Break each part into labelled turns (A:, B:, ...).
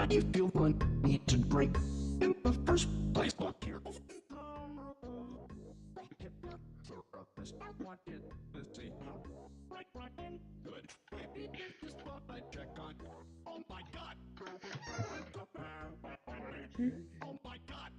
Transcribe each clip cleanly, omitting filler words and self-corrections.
A: Why do you feel the need to break in the first place? Look here. I wanted to see you right in good. Maybe this is what I check on. Oh my god! Oh my god!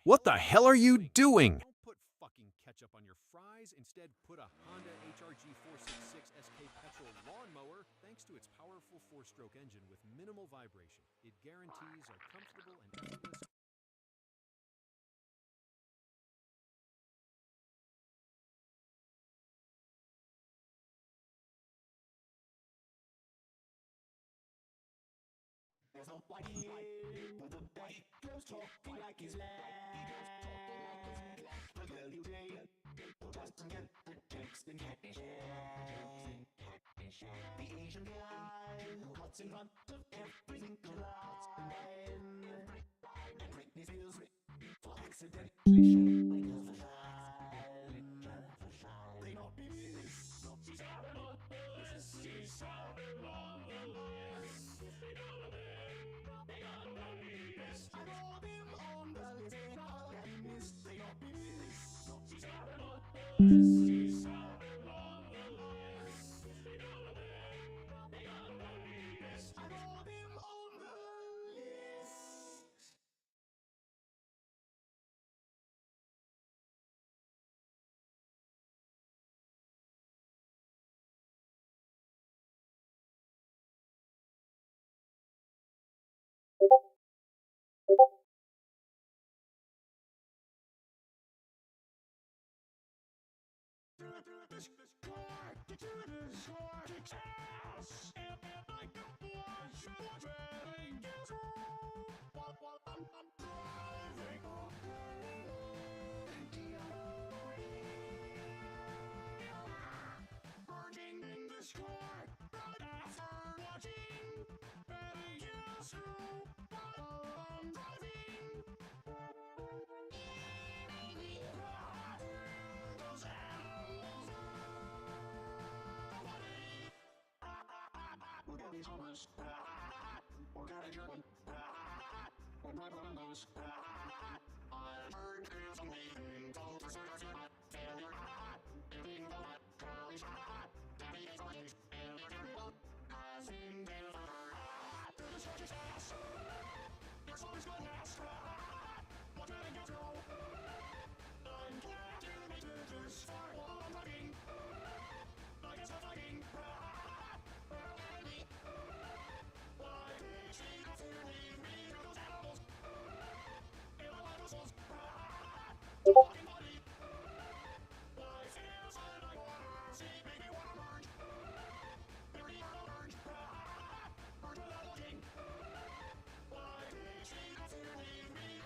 B: What the hell are you doing? Don't put fucking ketchup on your fries. Instead, put a Honda HRG 466 SK petrol lawnmower. Thanks to its powerful 4-stroke engine with minimal vibration, it guarantees a comfortable and effortless.
A: There's a white with a bike goes talking like his lad. The girl you date doesn't get the jokes and catfish. The Asian guy who cuts in front of every single line. And Britney Spears for accidentally showing her vagina. They not be this. She's having on the list. She's having on the list. They got the list. I got him on the list. They not miss. They not be this. She's having on the list. She's having on the list. They got the list. I got him on the list. This car, get to this car, kicks ass, and like a boss, I was ready to what I'm driving on. Merging in this car, right after watching, ready to what I'm driving. Those animals. We're gonna be Thomas. We're gonna German. We're not one of those. I heard is amazing. Don't deserve to failure. Being the what? Curly shot. Daddy is on his failure. As in never. There's such a ass. There's always gonna last. What did I get to? I'm glad you made it this far while I'm driving. I guess I'm fighting. Why did she have to leave me through those animals? In my life was walking body. Life is like water. See, baby, water merge. Very hard to merge. Merge without looking. Why did she have to leave me?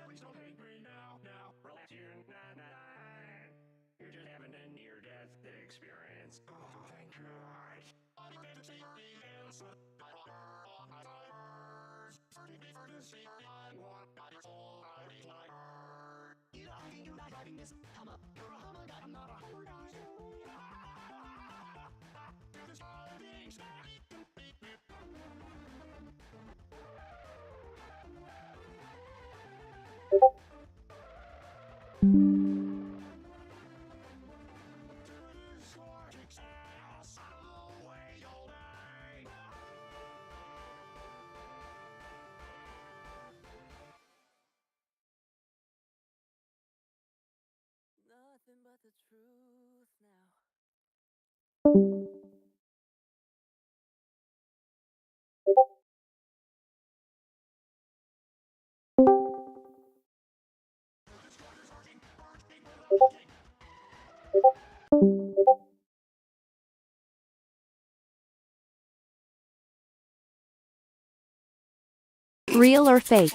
A: Please don't hate me now. Relax here. You're just having a near-death experience. Oh, thank God. I'm ready to see your events. I hunger on my tires. Forgive me for this fear. I want not your soul. I reach my heart. You know, you're not driving this Hummer. You're a Hummer guy. I'm not a Hummer guy. Do this driving snack.
C: Nothing but the truth now.
D: Real or fake?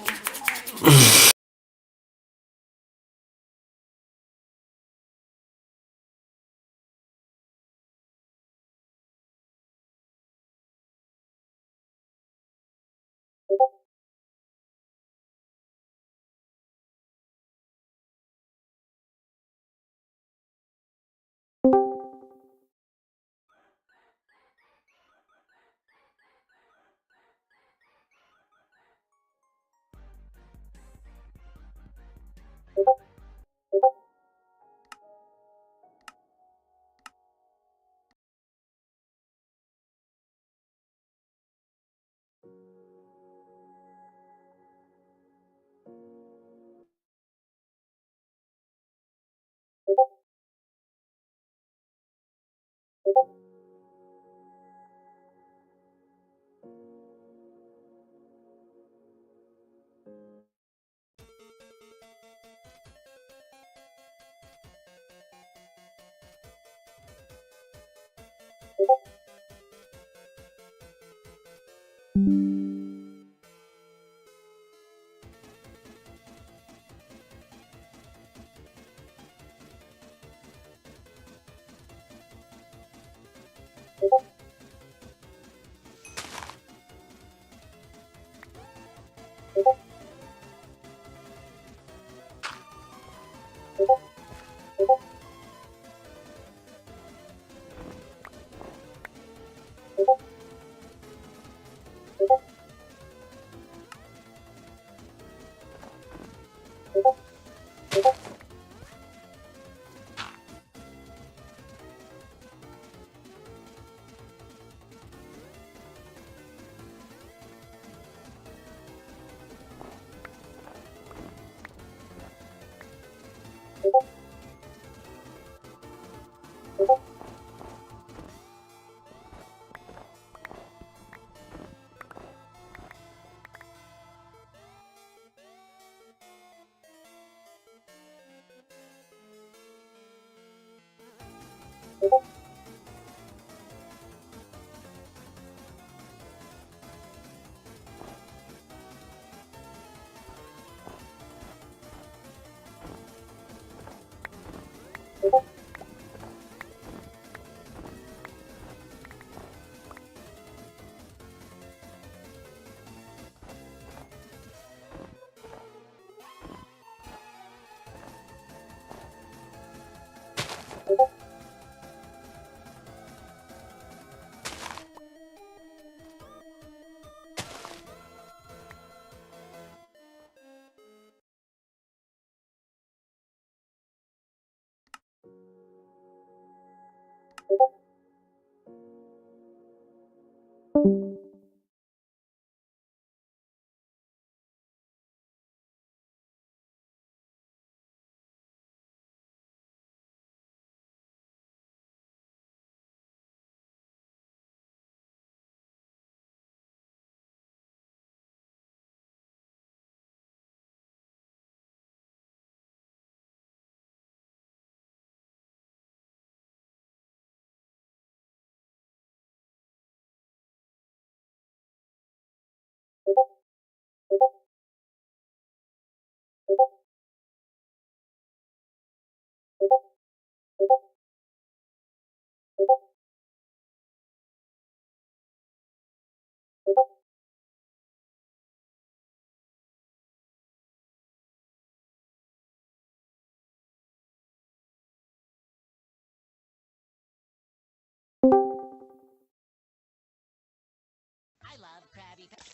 C: I love Krabby Patty.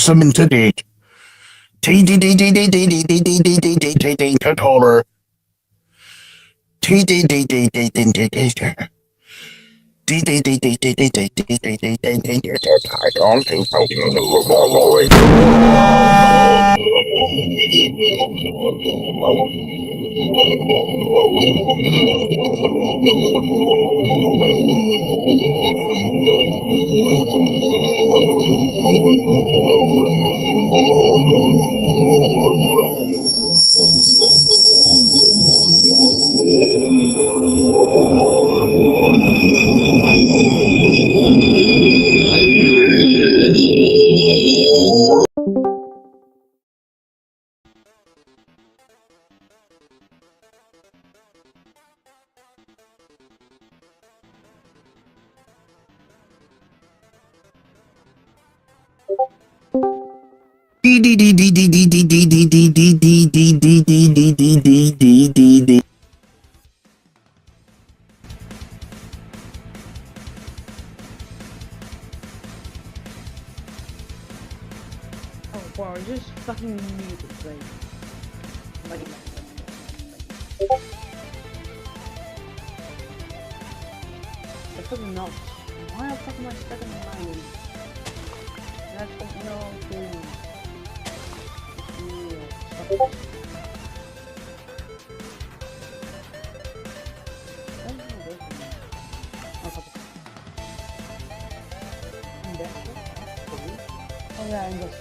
A: Summon today. Controller.
D: Oh, wow, just fucking mute it, like. The fucking nuts. Why the fuck am I stuck in the line? That's no thing. Oh yeah, I'm just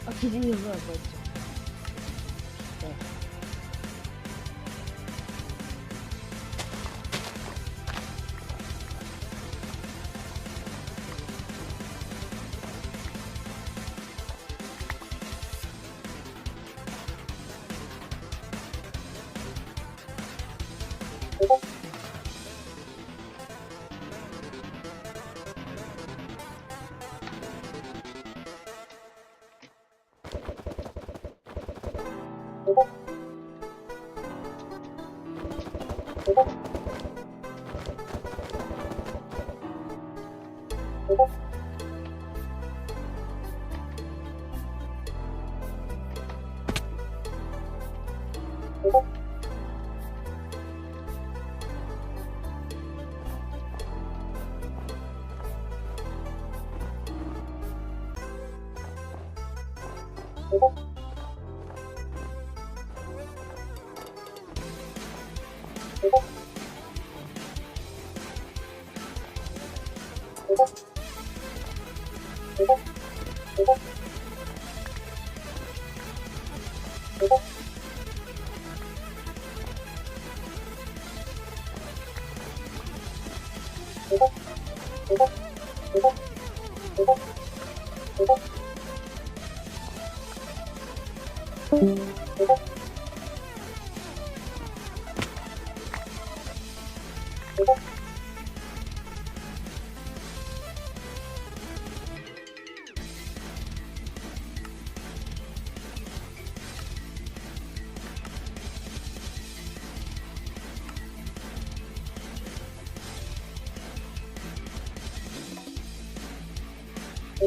D: Okay, then you look like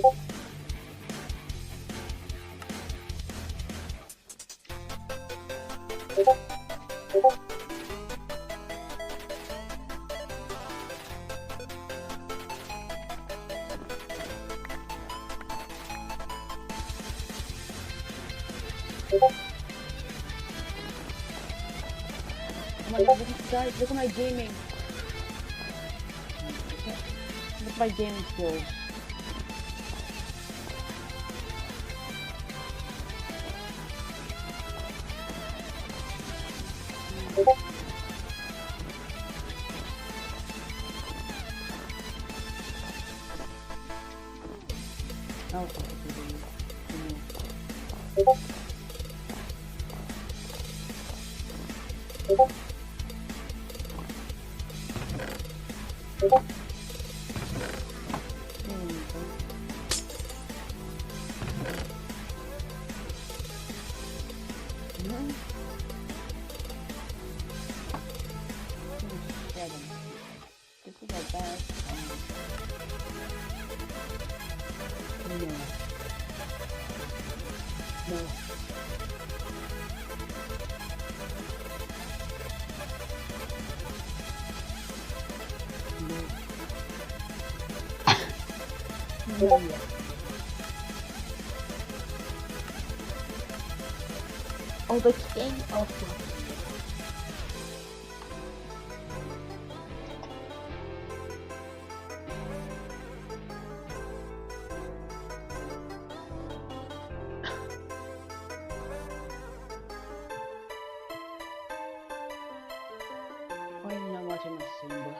D: Oh my god, guys, look at my gaming. Look at my gaming skills. Oh, this is our best. No. No. Oh, the king of why am I not watching my Simba?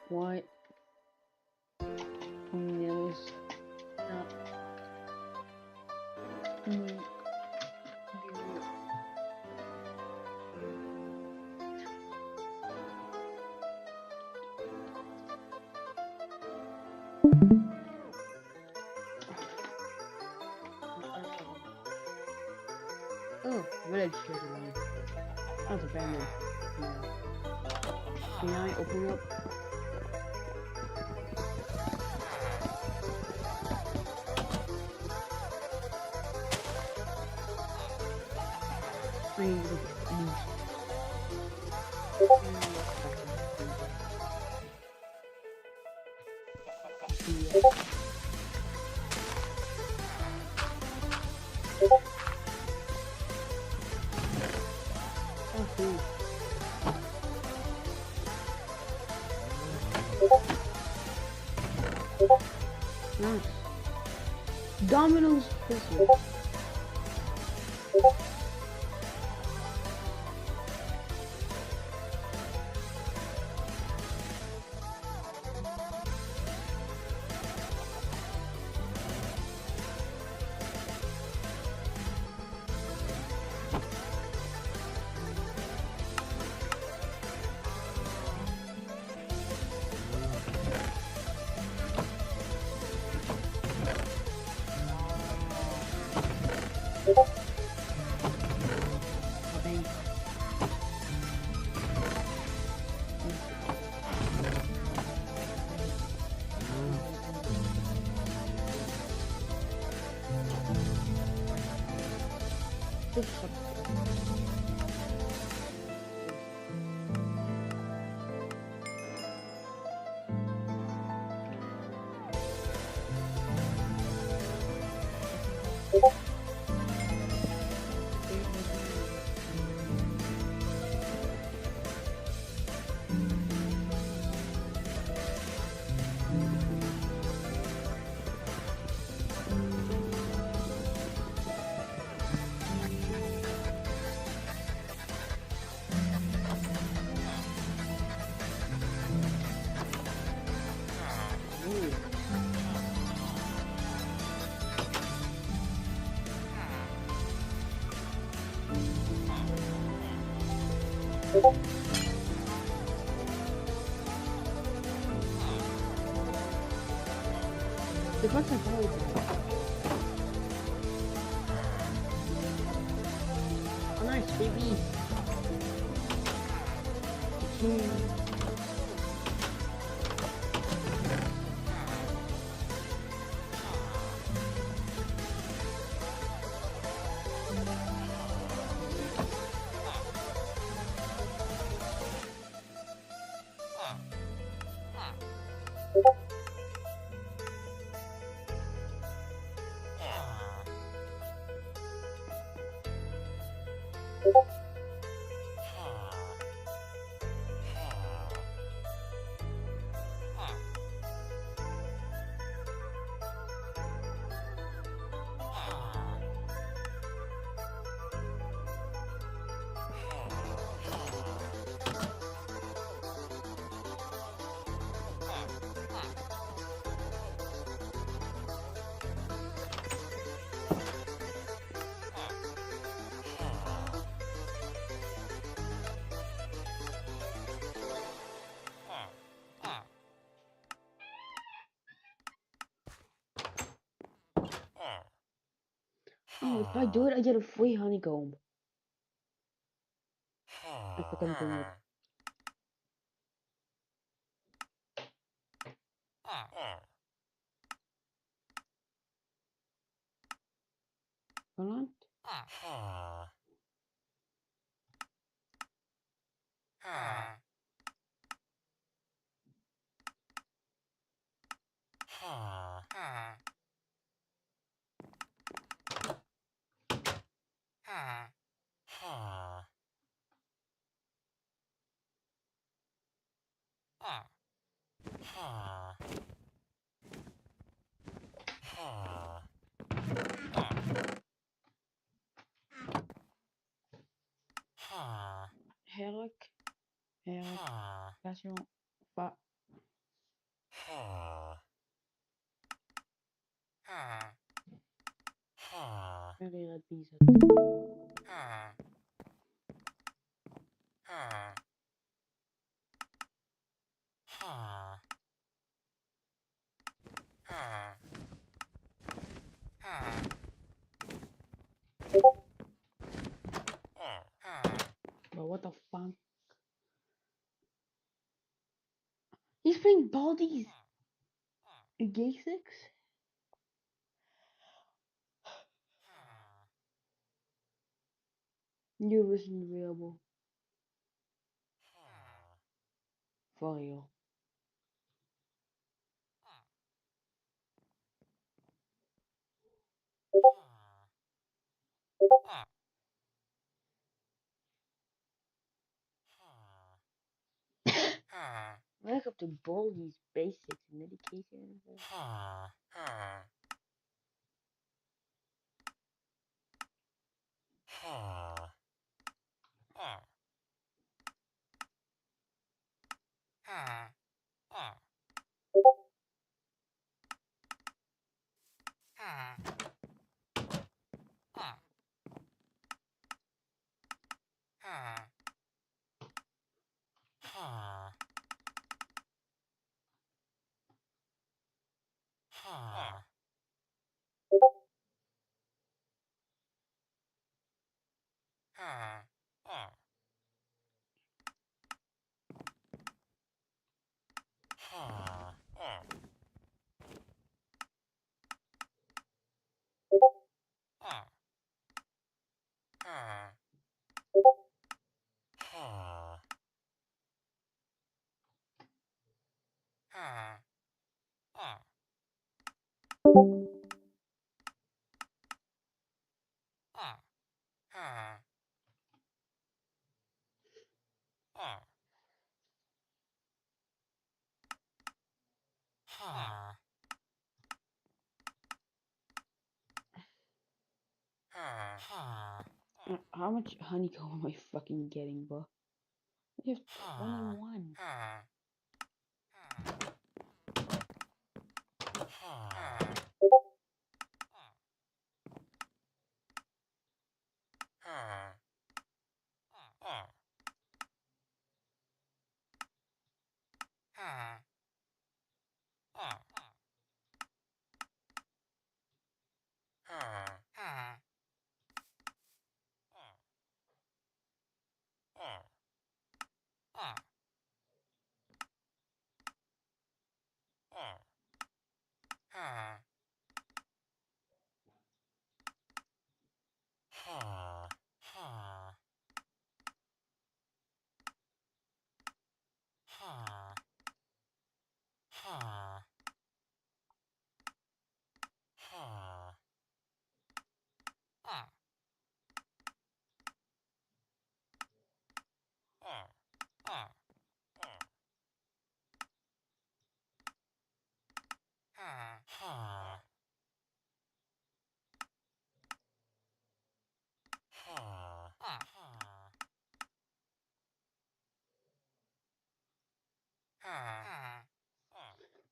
D: Why? Yes. No. Oh, village treasure one. That's abandoned. Yeah. Can I open up? I need to nice. Domino's pistol. The first time I oh nice baby. Oh, if I do it, I get a free honeycomb. I forgot to bring it. Hold on. Heerlijk. Heerlijk. Station. Va. En weer het biezen. But what the fuck? He's playing Baldi's G6? New version available. For real. Welcome to Baldi's Basics Medication. How much honeycomb am I fucking getting, bro? I have 21.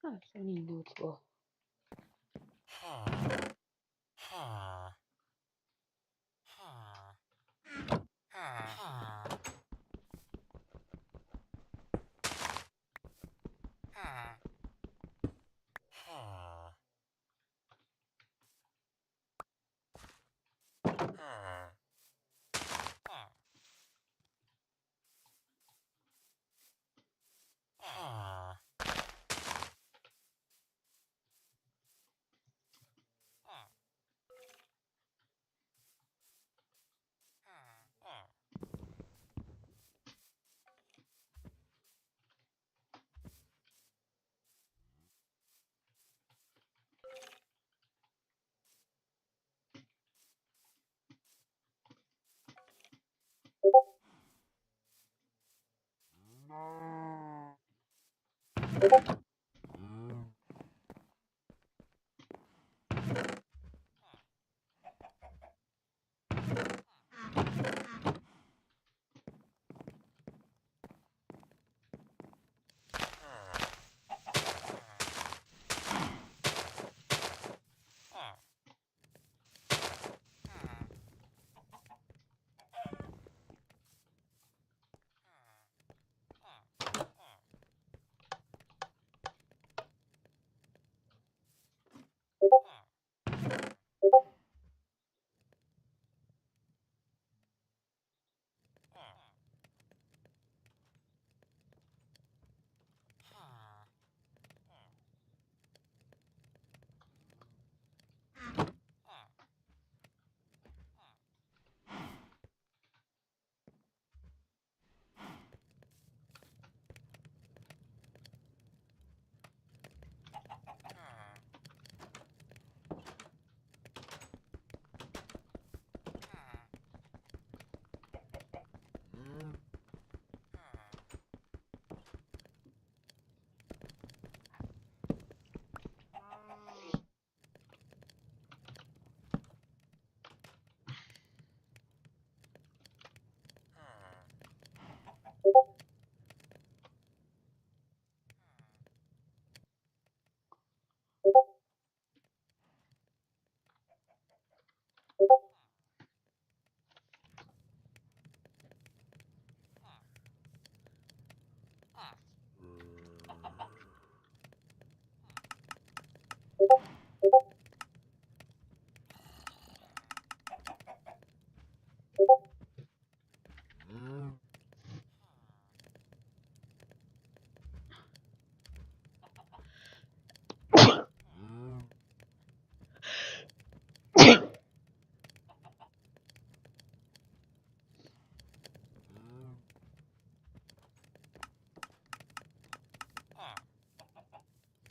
D: Ah, so need notes well.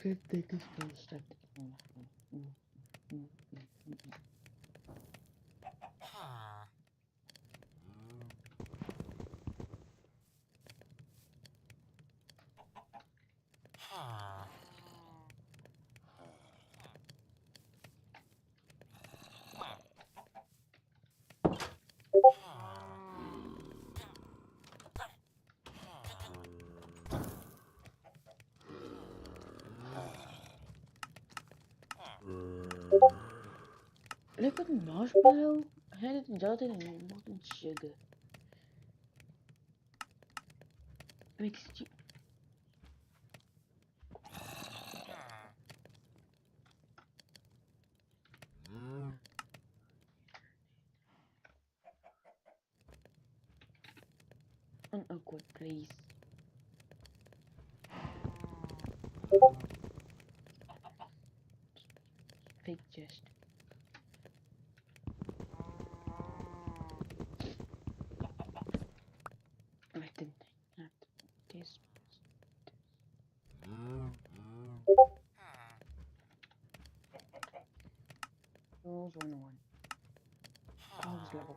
D: Good thing of the step. Look at the marshmallow. I had it melted in molten sugar. Makes you an awkward place. Fake chest. I didn't have this. Rules 101. Always level.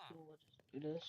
D: So let's do this.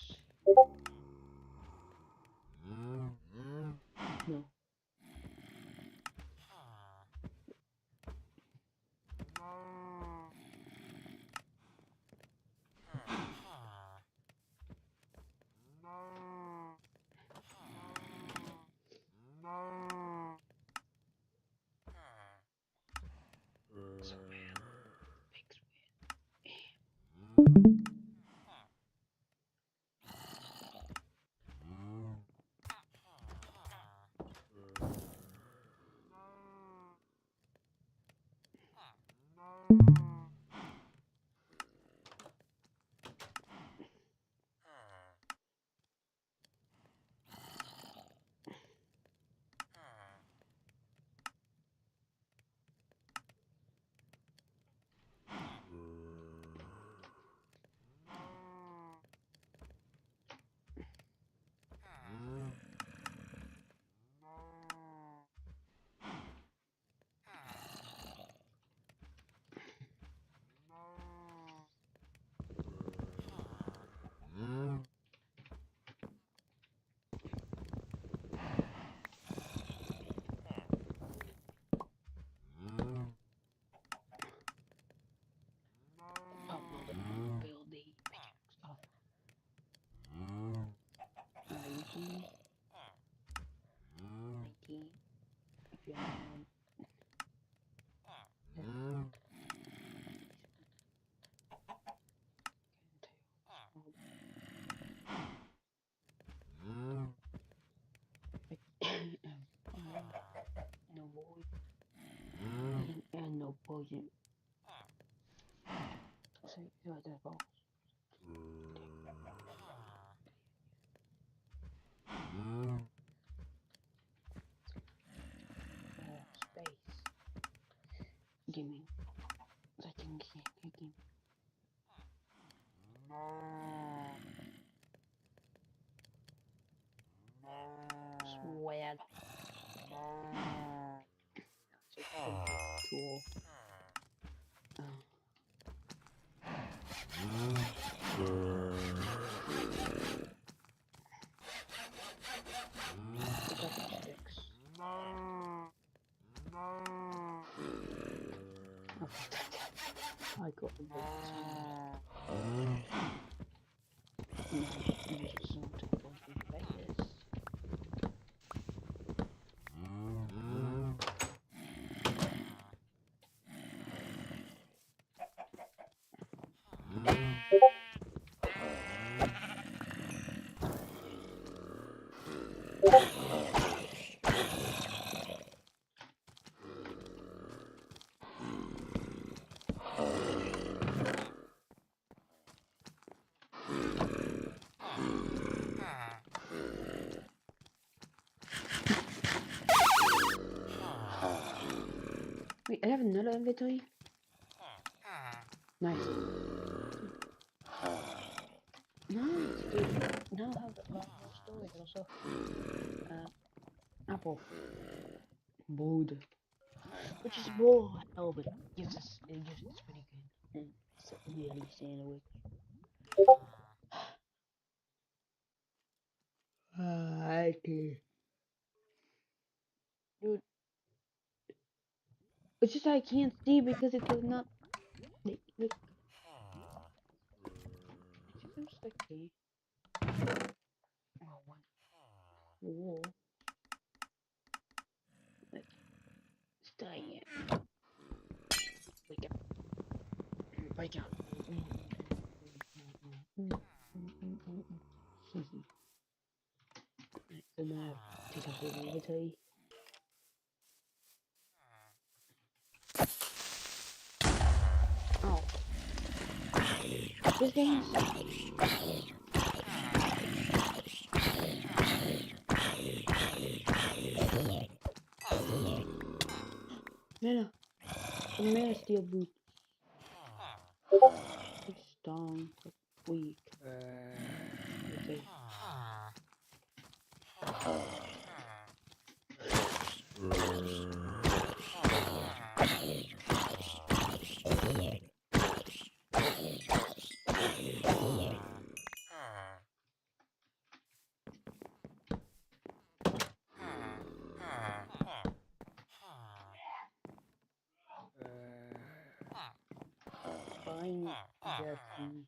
D: Gaming. Zatím game. Swag. Cool. Sticks. I got the Wait, I have another inventory? Nice. Nice, dude. Now I have a lot more storage also. Apple. Bold. Which is more hell, but it gives us pretty good. And it's really sandwich. Okay. Dude. It's just I can't see because it does not. Look. I'm just like, okay. Oh, what? Whoa. Like, stay here. Wake up. Wake up. So now, take off the inventory. Oh. This game's... Mana. A mana steel boot. It's strong, but weak. Okay. Fine, Jackie.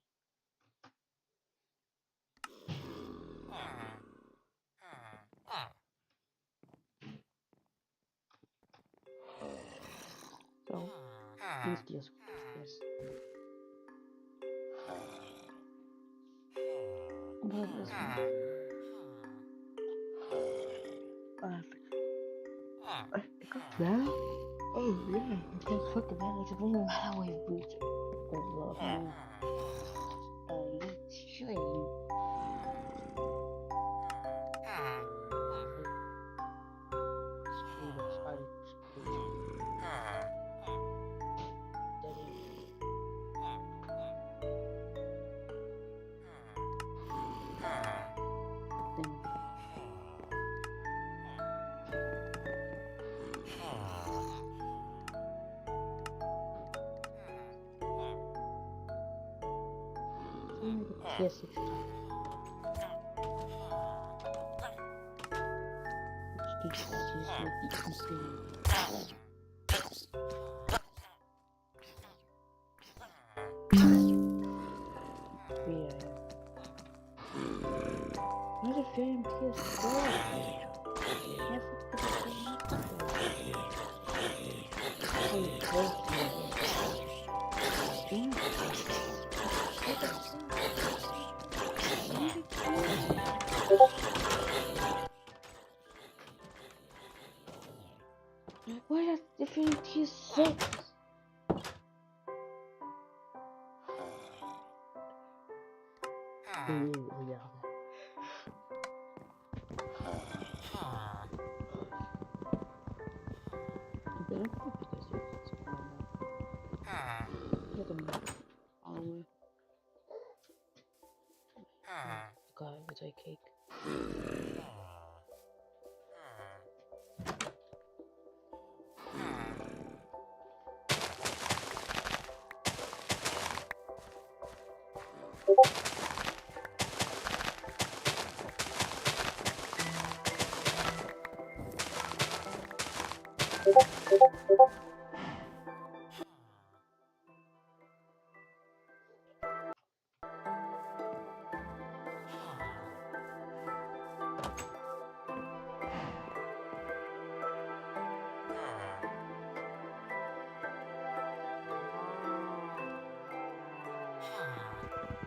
D: So, let's just yes. What is this? I got that? Oh yeah, I can't fucking manage to bring them out with boots. I love me. Shame. Yes, it's time. Where's the film PS4? Why does the film PS6? Ooh, yeah. I don't know if it's Look at me. All the way. God, it's like cake.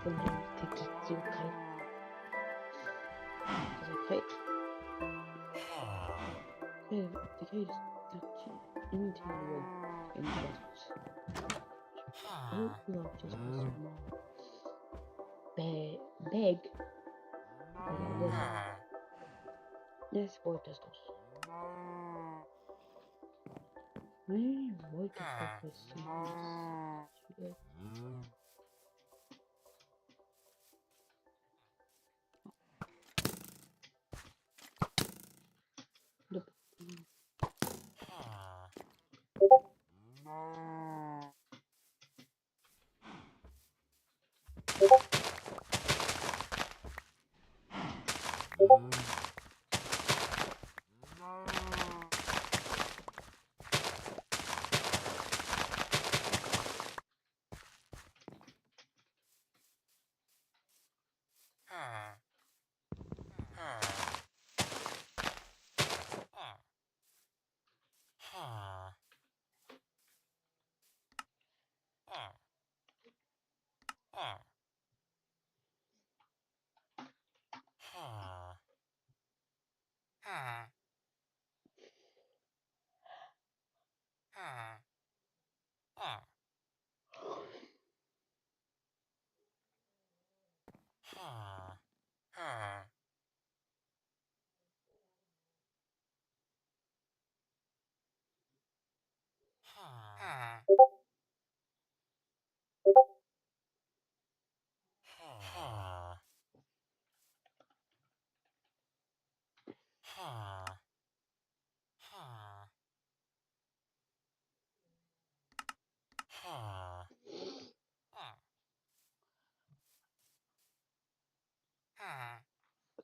D: From there, take the kite. Cause a kite. Yeah, the kite is the anything will invest. Oh, look, just a small bag. Okay, listen. Let's support testos. Man, what the fuck was this? The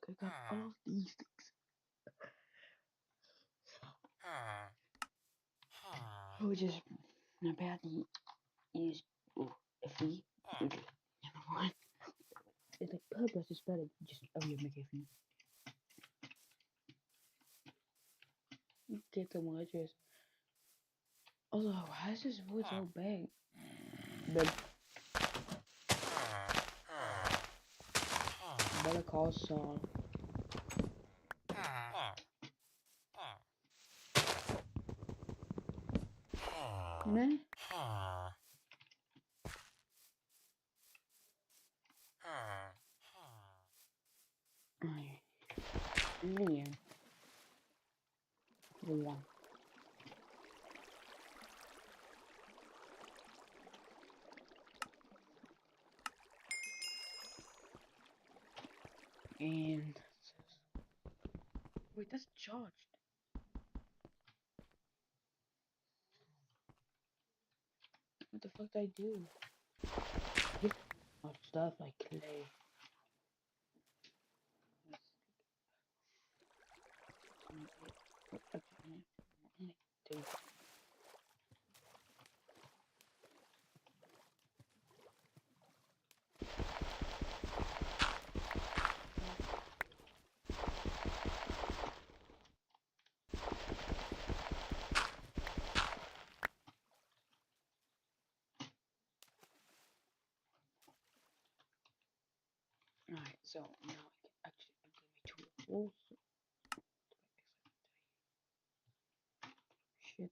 D: I got all these things. Which is not bad. Is if we never mind. It's like purpose is better. Just you make it. Get the wedges. Also, why is this wood so big? But better call Saul. Man. Yeah. One. And wait, that's charged. What the fuck did I do? Get stuff like clay. Alright, so now I can actually give me 2 walls. Shit.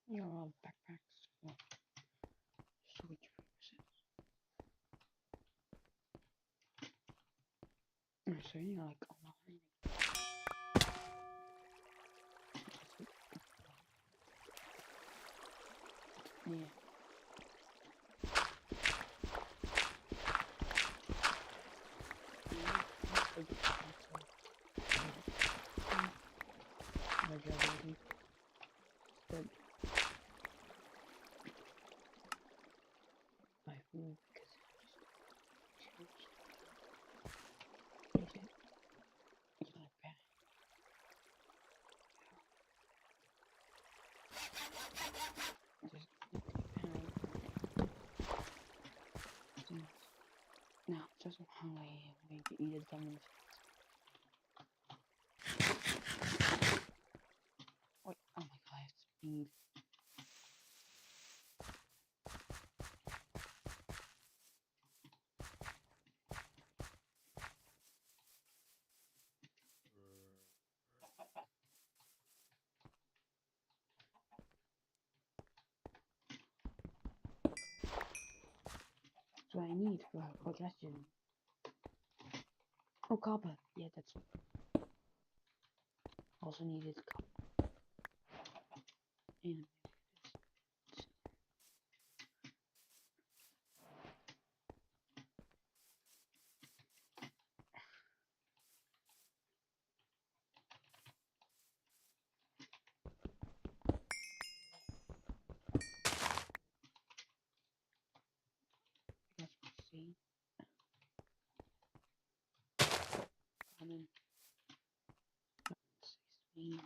D: You're all backpacks for storage purposes. So you're like a lot. Yeah. My food because it's just you like that. Now, just how I make to eat it someone's. Wait, oh my god, I have speed. That's what I need for digestion. Oh, copper. Yeah, that's also needed copper. And let's see. Common. Speed.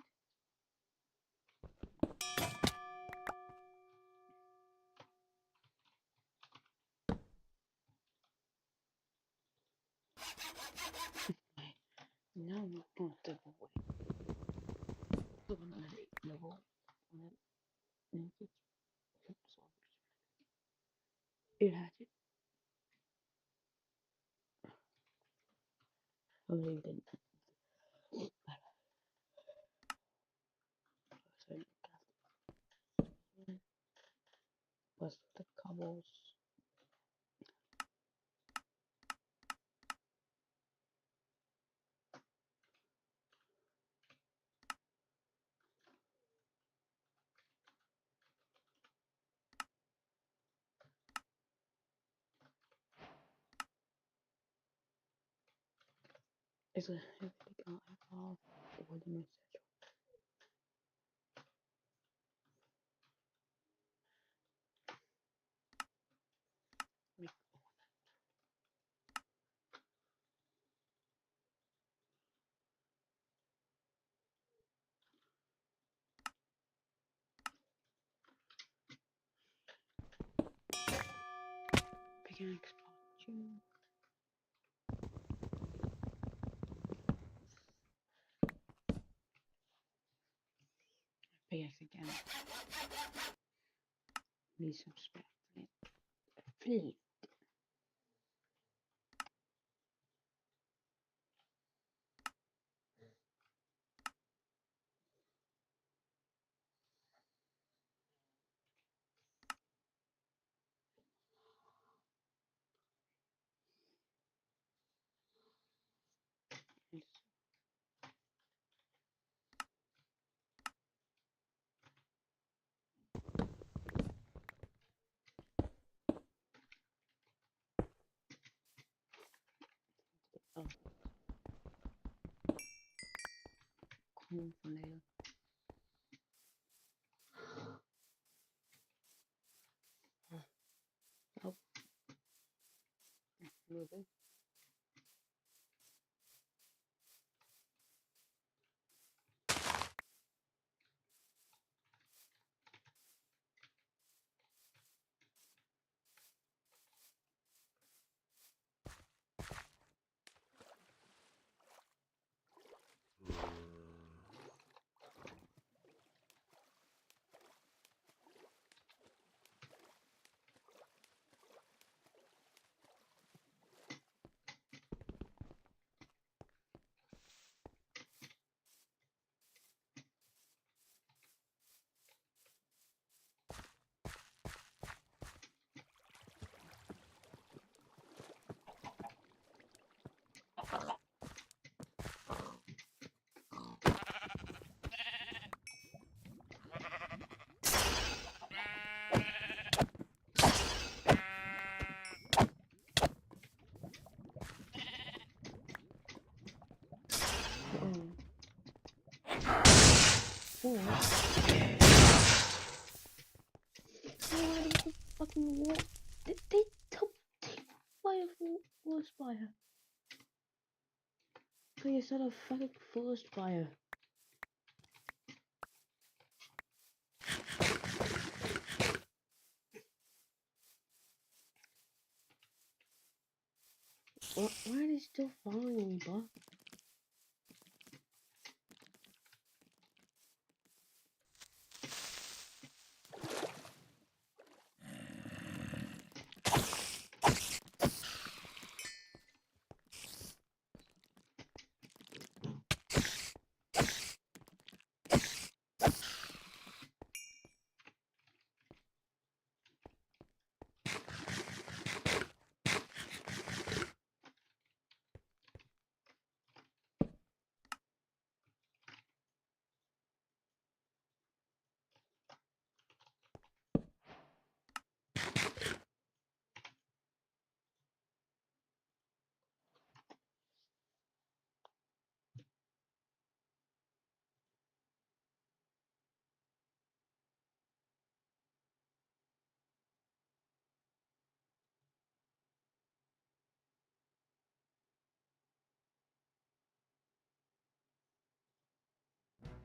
D: Now we're going to double way. So I'm at 8 level. And it's it has it. Oh, they didn't. Plus the cobbles. It's a big alcohol or the message. Pickaxe part 2. Pickaxe again. Need some spare flint. Flint. For later. Oh. Moving. Oh. Why did the fucking wall? They top fire forest fire. Okay, it's not a fucking forest fire. Why are they still following me, bro?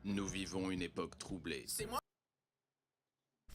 E: Nous vivons une époque troublée.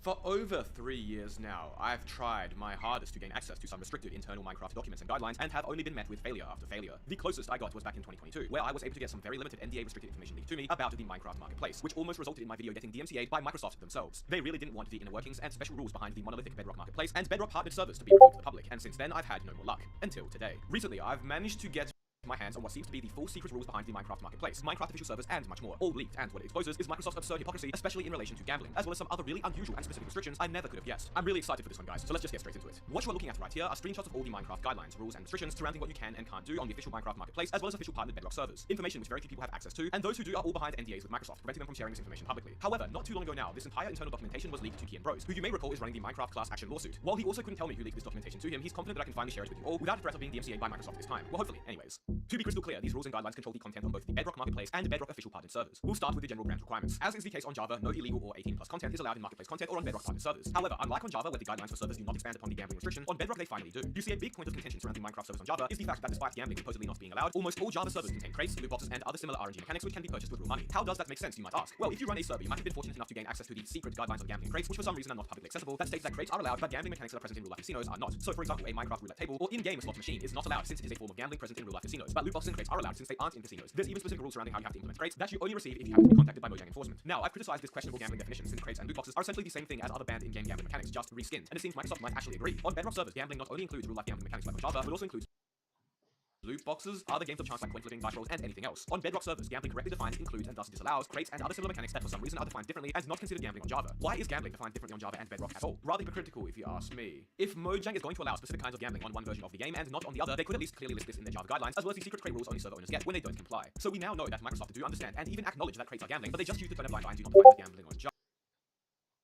B: For over 3 years now, I've tried my hardest to gain access to some restricted internal Minecraft documents and guidelines and have only been met with failure after failure. The closest I got was back in 2022, where I was able to get some very limited NDA restricted information leaked to me about the Minecraft marketplace, which almost resulted in my video getting DMCA'd by Microsoft themselves. They really didn't want the inner workings and special rules behind the monolithic Bedrock marketplace and Bedrock partnered servers to be revealed to the public, and since then I've had no more luck. Until today. Recently, I've managed to get my hands on what seems to be the full secret rules behind the Minecraft marketplace, Minecraft official servers, and much more, all leaked, and what it exposes is Microsoft's absurd hypocrisy, especially in relation to gambling, as well as some other really unusual and specific restrictions I never could have guessed. I'm really excited for this one, guys, so let's just get straight into it. What you are looking at right here are screenshots of all the Minecraft guidelines, rules, and restrictions surrounding what you can and can't do on the official Minecraft marketplace, as well as official partnered Bedrock servers. Information which very few people have access to, and those who do are all behind NDAs with Microsoft, preventing them from sharing this information publicly. However, not too long ago now, this entire internal documentation was leaked to Kian Bros, who you may recall is running the Minecraft class action lawsuit. While he also couldn't tell me who leaked this documentation to him, he's confident that I can finally share it with you all without the threat of being DMCA'd by Microsoft this time. Well, hopefully, anyways. To be crystal clear, these rules and guidelines control the content on both the Bedrock marketplace and Bedrock official partnered servers. We'll start with the general brand requirements. As is the case on Java, no illegal or 18+ content is allowed in marketplace content or on Bedrock partnered servers. However, unlike on Java, where the guidelines for servers do not expand upon the gambling restriction, on Bedrock they finally do. You see, a big point of contention surrounding Minecraft servers on Java is the fact that despite gambling supposedly not being allowed, almost all Java servers contain crates, loot boxes, and other similar RNG mechanics which can be purchased with real money. How does that make sense, you might ask? Well, if you run a server, you might have been fortunate enough to gain access to the secret guidelines of gambling crates, which for some reason are not publicly accessible, that states that crates are allowed, but gambling mechanics that are present in real life casinos are not. So, for example, a Minecraft roulette table or in-game slot machine is not allowed since it is a form of gambling present in real life casinos. But loot boxes and crates are allowed since they aren't in casinos. There's even specific rules surrounding how you have to implement crates that you only receive if you happen to be contacted by Mojang enforcement. Now, I've criticized this questionable gambling definition since crates and loot boxes are essentially the same thing as other banned in-game gambling mechanics, just reskinned, and it seems Microsoft might actually agree. On Bedrock servers, gambling not only includes real-life gambling mechanics like on Java, but also includes loot boxes, other games of chance like coin flipping, dice rolls, and anything else. On Bedrock servers, gambling correctly defined includes and thus disallows crates and other similar mechanics that for some reason are defined differently and not considered gambling on Java. Why is gambling defined differently on Java and Bedrock at all? Rather hypocritical if you ask me. If Mojang is going to allow specific kinds of gambling on one version of the game and not on the other, they could at least clearly list this in their Java guidelines, as well as the secret crate rules only server owners get when they don't comply. So we now know that Microsoft do understand and even acknowledge that crates are gambling, but they just choose to turn a blind eye and do not define the gambling on Java.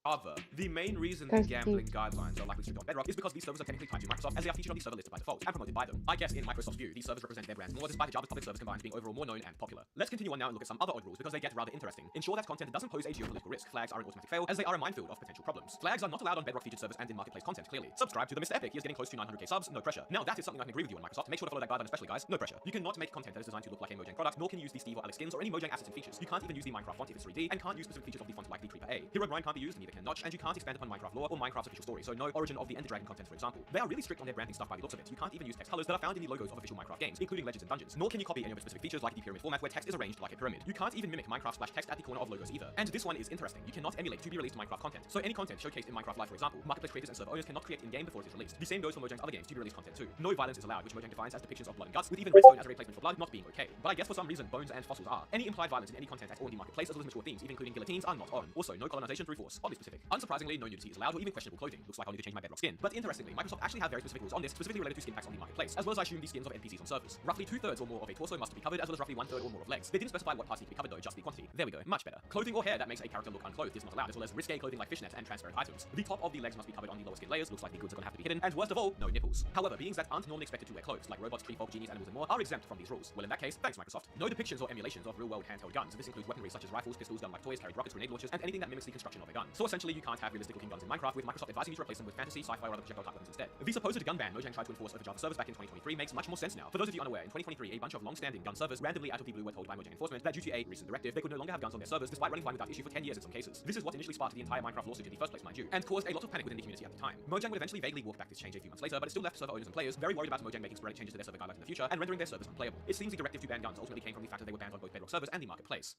B: However, the main reason the
D: That's
B: gambling
D: deep.
B: guidelines are likely strict on Bedrock is because these servers are technically tied to Microsoft, as they are featured on the server listed by default and promoted by them. I guess in Microsoft's view, these servers represent their brands more, despite the Java's public servers combined being overall more known and popular. Let's continue on now and look at some other odd rules because they get rather interesting. Ensure that content doesn't pose a geopolitical risk. Flags are an automatic fail, as they are a minefield of potential problems. Flags are not allowed on Bedrock featured servers and in marketplace content, clearly. Subscribe to the Mr. Epic. He is getting close to 900k subs, no pressure. Now that is something I can agree with you on, Microsoft. Make sure to follow that guideline, especially guys, no pressure. You cannot make content that is designed to look like a Mojang product, nor can you use the Steve or Alex skins or any Mojang assets and features. You can't even use the Minecraft font if it's 3D, and can't use specific features of the font like the Creeper A. Hero Brian can't be used, neither can Notch, and you can't expand upon Minecraft lore or Minecraft's official story, so no Origin of the Ender Dragon content, for example. They are really strict on their branding stuff by the looks of it. You can't even use text colors that are found in the logos of official Minecraft games, including Legends and Dungeons, nor can you copy any of its specific features like the pyramid format where text is arranged like a pyramid. You can't even mimic Minecraft splash text at the corner of logos either. And this one is interesting. You cannot emulate to be released Minecraft content. So any content showcased in Minecraft Live, for example, marketplace creators and server owners cannot create in-game before it is released. The same goes for Mojang's other games to be released content too. No violence is allowed, which Mojang defines as depictions of blood and guts, with even redstone as a replacement for blood not being okay. But I guess for some reason, bones and fossils are. Any implied violence in any content at all in the marketplace, as well as mature themes, even including guillotines, are not on. Also, no colonization through force, oddly specific. Unsurprisingly, no nudity is allowed or even questionable clothing. Looks like I'll need to change my Bedrock skin. But interestingly, Microsoft actually have very specific rules on this, specifically related to skin packs on the marketplace, as well as I assume the skins of NPCs on servers. Roughly 2/3 or more of a torso must be covered, as well as roughly 1/3 or more of legs. They didn't specify what parts need to be covered though, just the quantity. There we go, much better. Clothing or hair that makes a character look unclothed is not allowed, as well as risque clothing like fishnets and transparent items. The top of the legs must be covered on the lower skin layers, looks like the goods are gonna have to be hidden, and worst of all, no nipples. However, beings that aren't normally expected to wear clothes, like robots, tree folk, genies, animals, and more, are exempt from these rules. Well, in that case, thanks Microsoft. No depictions or emulations of real-world handheld guns. This includes weaponry such as rifles, pistols, gun-like toys, carried rockets, grenade launchers, and anything that mimics the construction of a gun. So essentially, you can't have realistic-looking guns in Minecraft, with Microsoft advising you to replace them with fantasy, sci-fi, or other projectile-type weapons instead. The supposed gun ban Mojang tried to enforce over Java servers back in 2023 makes much more sense now. For those of you unaware, in 2023, a bunch of long-standing gun servers randomly out of the blue were told by Mojang enforcement that due to a recent directive, they could no longer have guns on their servers despite running fine without issue for 10 years in some cases. This is what initially sparked the entire Minecraft lawsuit in the first place, mind you, and caused a lot of panic within the community at the time. Mojang would eventually vaguely walk back this change a few months later, but it still left server owners and players very worried about Mojang making sporadic changes to their server guidelines in the future and rendering their servers unplayable. It seems the directive to ban guns ultimately came from the fact that they were banned on both Bedrock servers and the marketplace.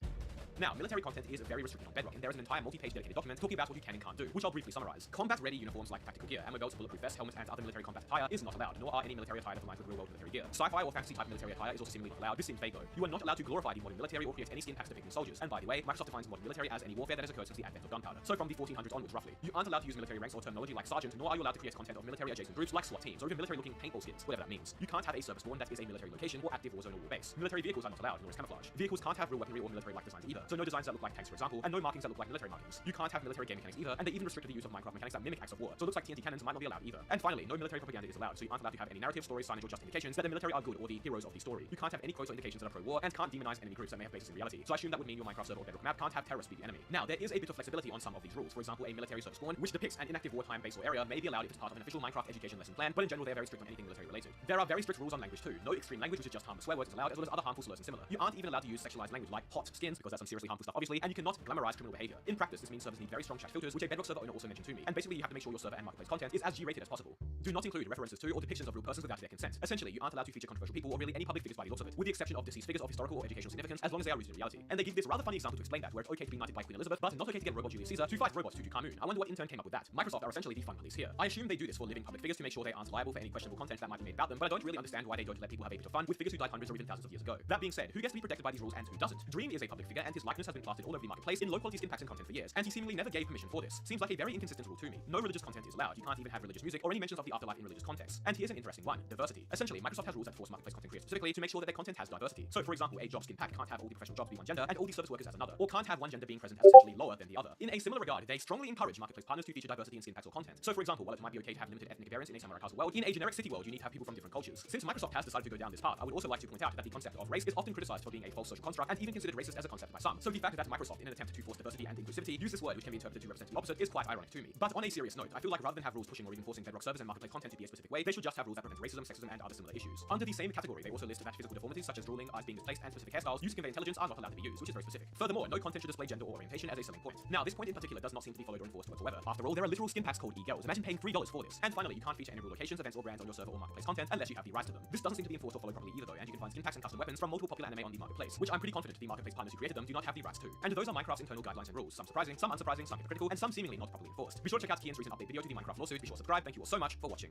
B: Now, military content is very restricted on Bedrock, and there is an entire multi-page dedicated document talking about what you can and can't do, which I'll briefly summarize. Combat-ready uniforms like tactical gear, ammo belts, bulletproof vests, helmets, and other military combat attire is not allowed, nor are any military attire that aligns with real-world military gear. Sci-fi or fantasy-type military attire is also seemingly not allowed. This seems vague though. You are not allowed to glorify the modern military or create any skin packs depicting soldiers. And by the way, Microsoft defines modern military as any warfare that has occurred since the advent of gunpowder. So from the 1400s onwards, roughly. You aren't allowed to use military ranks or terminology like sergeant, nor are you allowed to create content of military-adjacent groups like SWAT teams or even military-looking paintball skins, whatever that means. You can't have a server spawn that is a military location or active war zone or war base. Military vehicles are not allowed, nor is camouflage. Vehicles can't have real weaponry or military-like designs either. So no designs that look like tanks, for example, and no markings that look like military markings. You can't have military game mechanics either, and they even restricted the use of Minecraft mechanics that mimic acts of war. So it looks like TNT cannons might not be allowed either. And finally, no military propaganda is allowed, so you aren't allowed to have any narrative, story, signage, or just indications that the military are good or the heroes of the story. You can't have any quotes or indications that are pro-war, and can't demonize enemy groups that may have basis in reality. So I assume that would mean your Minecraft server or Bedrock map can't have terrorists be the enemy. Now, there is a bit of flexibility on some of these rules. For example, a military server spawn, which depicts an inactive wartime base or area, may be allowed if it's part of an official Minecraft education lesson plan, but in general, they're very strict on anything military related. There are very strict rules on language too. No extreme language, which is just harmless swear words, is allowed, as well as other harmful slurs and similar. You aren't even allowed to use sexualized language like hot skins, because that's some seriously harmful stuff, obviously, and you cannot glamorize criminal behavior. In practice, this means servers need very strong chat filters, which a Bedrock server owner also mentioned to me. And basically, you have to make sure your server and marketplace content is as G-rated as possible. Do not include references to or depictions of real persons without their consent. Essentially, you aren't allowed to feature controversial people or really any public figures by the looks of it, with the exception of deceased figures of historical or educational significance, as long as they are rooted in reality. And they give this rather funny example to explain that, where it's okay to be knighted by Queen Elizabeth, but not okay to get robot Julius Caesar to fight robots to Kamun. I wonder what intern came up with that. Microsoft are essentially the fun police here. I assume they do this for living public figures to make sure they aren't liable for any questionable content that might be made about them, but I don't really understand why they don't let people have a bit of fun with figures who died hundreds or even thousands of years ago. That being said, who gets to be protected by these rules and who doesn't? Dream is a public figure, and his likeness has been plastered all over the marketplace in low-quality skin packs and content for years, and he seemingly never gave permission for this. Seems like a very inconsistent rule to me. No religious content is allowed. You can't even have religious music or any mentions of the afterlife in religious contexts. And here's an interesting one: diversity. Essentially, Microsoft has rules that force marketplace content creators specifically to make sure that their content has diversity. So, for example, a job skin pack can't have all the professional jobs be one gender and all the service workers as another, or can't have one gender being present as essentially lower than the other. In a similar regard, they strongly encourage marketplace partners to feature diversity in skin packs or content. So, for example, while it might be okay to have limited ethnic variance in a samurai castle world, in a generic city world, you need to have people from different cultures. Since Microsoft has decided to go down this path, I would also like to point out that the concept of race is often criticized for being a false social construct and even considered racist as a concept by some. So the fact that Microsoft, in an attempt to force diversity and inclusivity, use this word which can be interpreted to represent the opposite is quite ironic to me. But on a serious note, I feel like rather than have rules pushing or even forcing Bedrock servers and marketplace content to be a specific way, they should just have rules that prevent racism, sexism, and other similar issues. Under the same category, they also list that physical deformities such as drooling, eyes being displaced, and specific hairstyles used to convey intelligence are not allowed to be used, which is very specific. Furthermore, no content should display gender or orientation as a selling point. Now, this point in particular does not seem to be followed or enforced whatsoever. After all, there are literal skin packs called e-girls. Imagine paying $3 for this. And finally, you can't feature any real locations, events, or brands on your server or marketplace content unless you have the rights to them. This doesn't seem to be enforced or followed properly either though, and you can find skin packs and custom weapons from multiple popular anime on the marketplace, which I'm pretty confident the marketplace partners who created them do not have the rights to. And those are Minecraft's internal guidelines and rules, some surprising, some unsurprising, some hypocritical, and some seemingly not properly enforced. Be sure to check out Kian's recent update video to the Minecraft lawsuit. Be sure to subscribe. Thank you all so much for watching.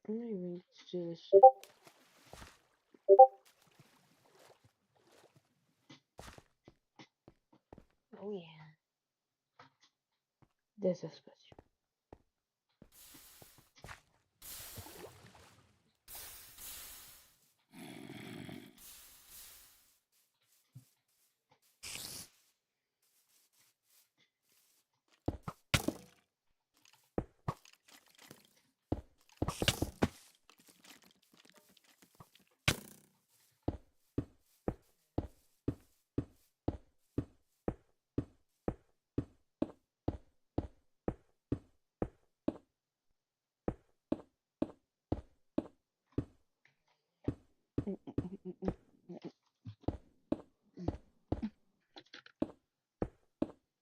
D: I'm not even to do this shit. This is special.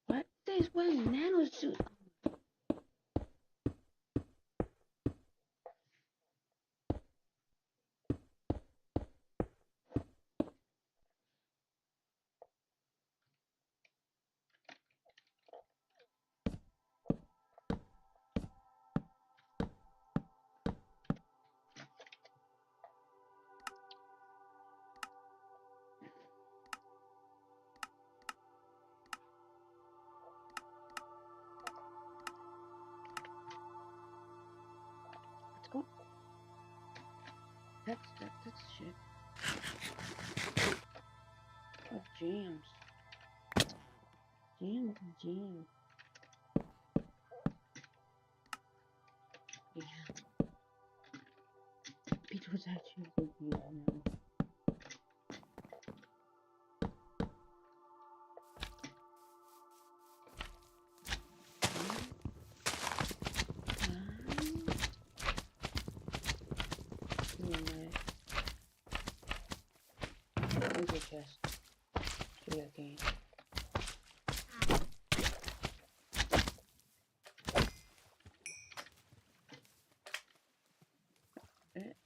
D: What? This was nano suit. Let's go. That's shit. Oh, jams. Jam. Yeah. Peach was actually a good use now. Where's your chest? Sugar cane.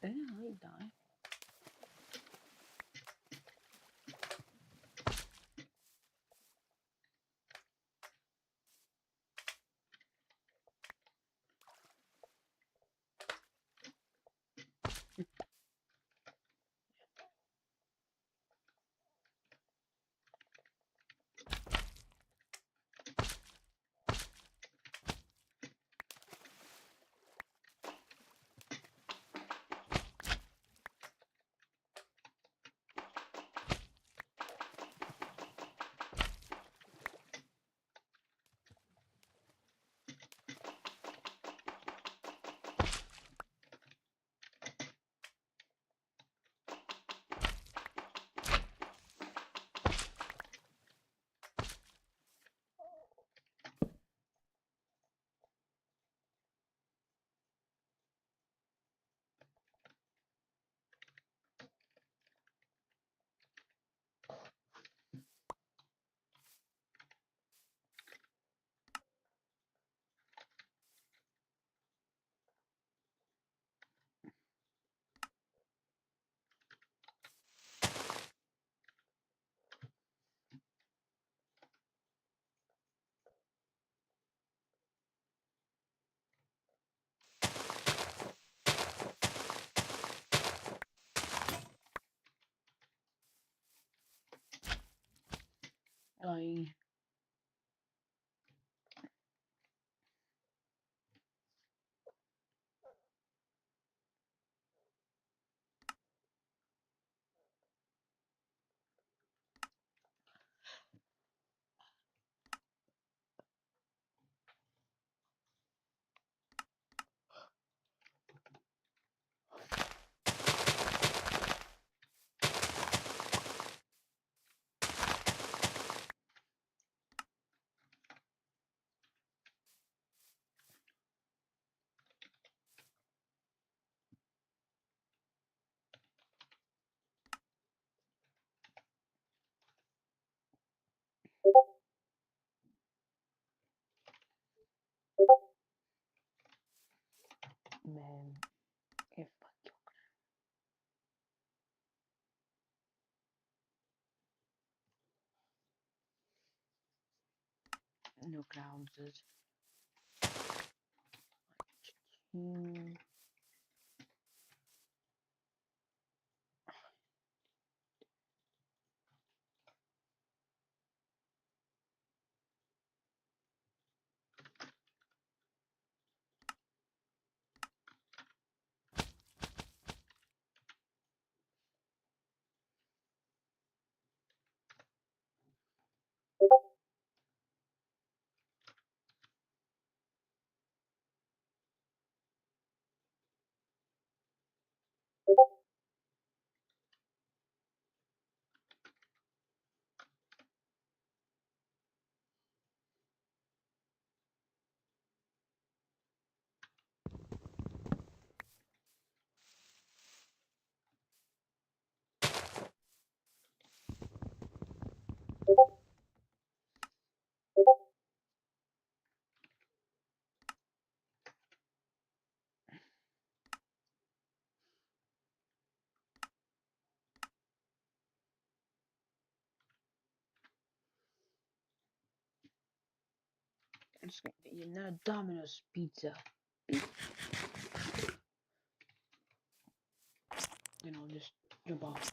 D: Didn't he die? I man, if fuck you. No grounds is. It's not a Domino's pizza. Then I'll just jump off.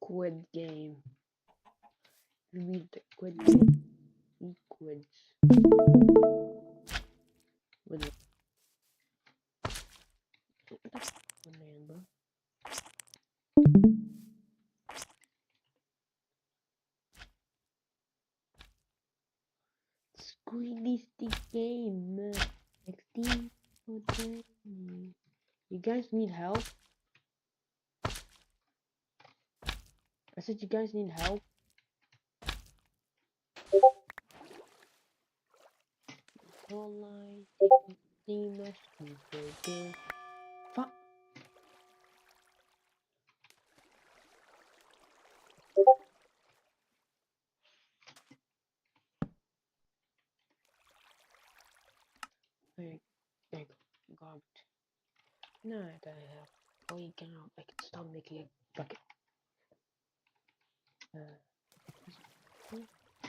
D: Quid game. You read the quid game. Eat quids. With the man, bro. Squeaky stick game. 16 for 20. You guys need help? I said you guys need help. Online, taking steam for fuck. There you go. Garbage. No, I don't have. Oh, you can. I can start making a bucket.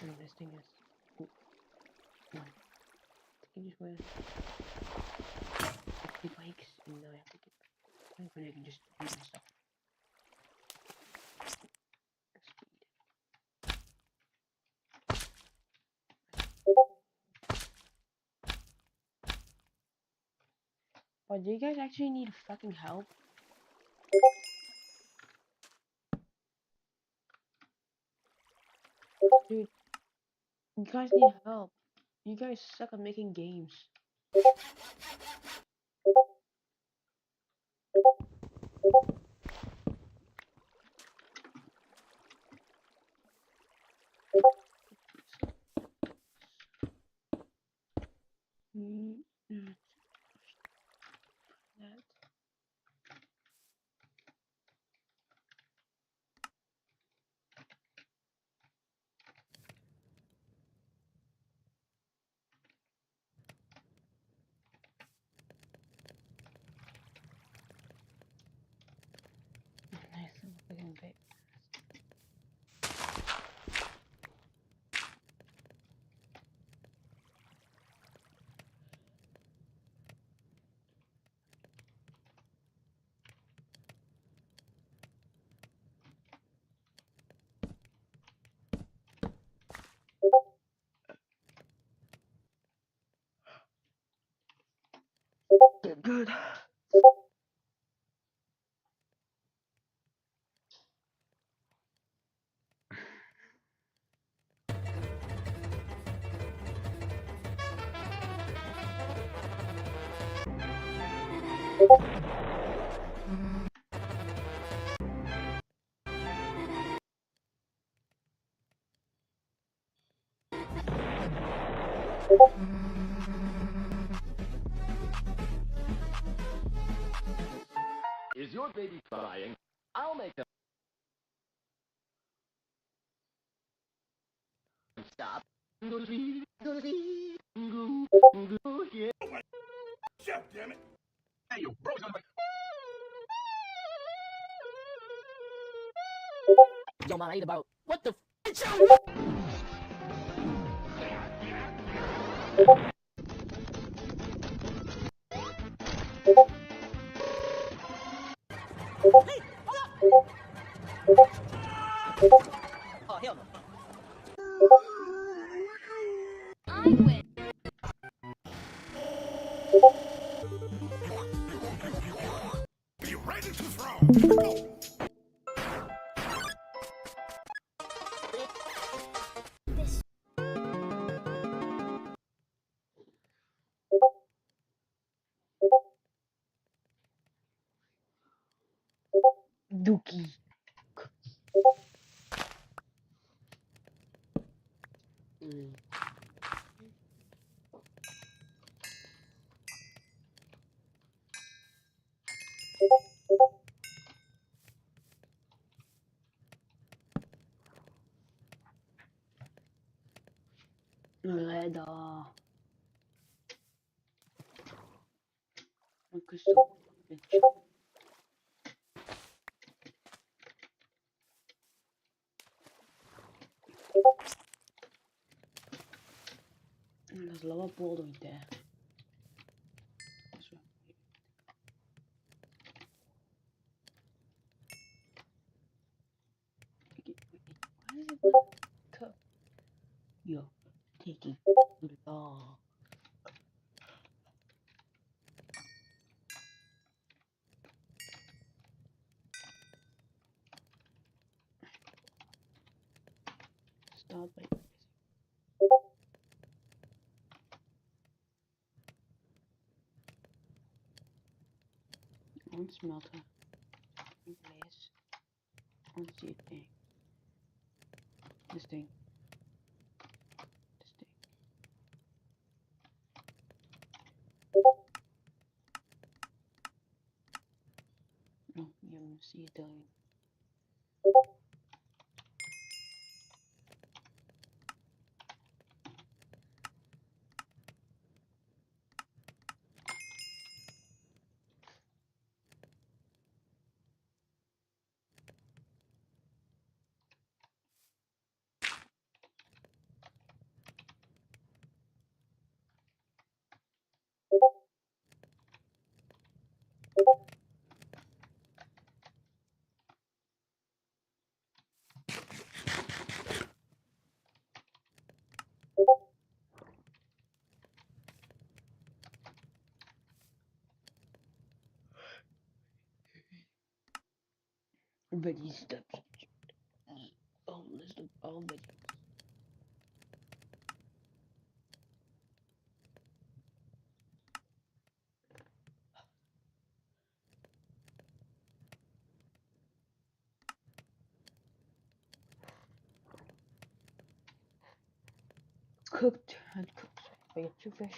D: And this thing is. No. I can just wear 50 bikes and now I have to get. I can just do my stuff. But do you guys actually need fucking help? Dude, you guys need help. You guys suck at making games. That. Nice little fucking bit. Good.
F: Is your baby crying? I'll make them stop. Go to sleep, go to sleep, go, yeah.
A: Chef, damn it! Hey, yo, bro, I'm like,
F: Yo, man, I ate about, what the Oh, hell no.
C: I win.
D: Dookie. Redda. Questo la slava poldo ide. Why is it like cup? Yo, taking the law. Start by one smelter in place. One seed thing. This thing. This thing. No, you see it dying. Ready steps. Oh, list of all veggies. Cooked and cooked. I get 2 fish.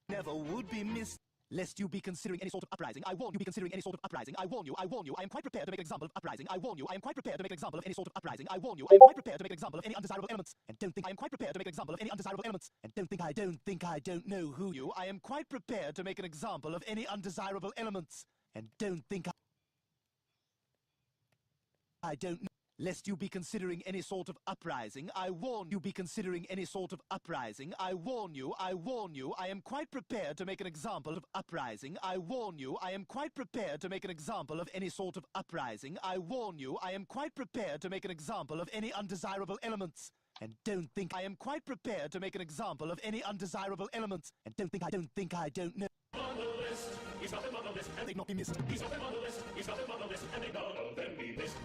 G: Never would be missed. Lest you be considering any sort of uprising, I warn you be considering any sort of uprising. I warn you, I am quite prepared to make an example of uprising. I warn you, I am quite prepared to make an example of any sort of uprising. I warn you, I am quite prepared to make an example of any undesirable elements. And don't think I am quite prepared to make an example of any undesirable elements. And don't think I don't know who you. I am quite prepared to make an example of any undesirable elements. And don't think I don't know. Lest you be considering any sort of uprising, I warn you be considering any sort of uprising. I warn you, I am quite prepared to make an example of uprising. I warn you, I am quite prepared to make an example of any sort of uprising. I warn you, I am quite prepared to make an example of any undesirable elements. And don't think I am quite prepared to make an example of any undesirable elements. And don't think I don't know.
A: On the list is got them on the list,
G: and they'd not be missed.
A: he's got them on the list, he's got them on the list, and they none of them be missed.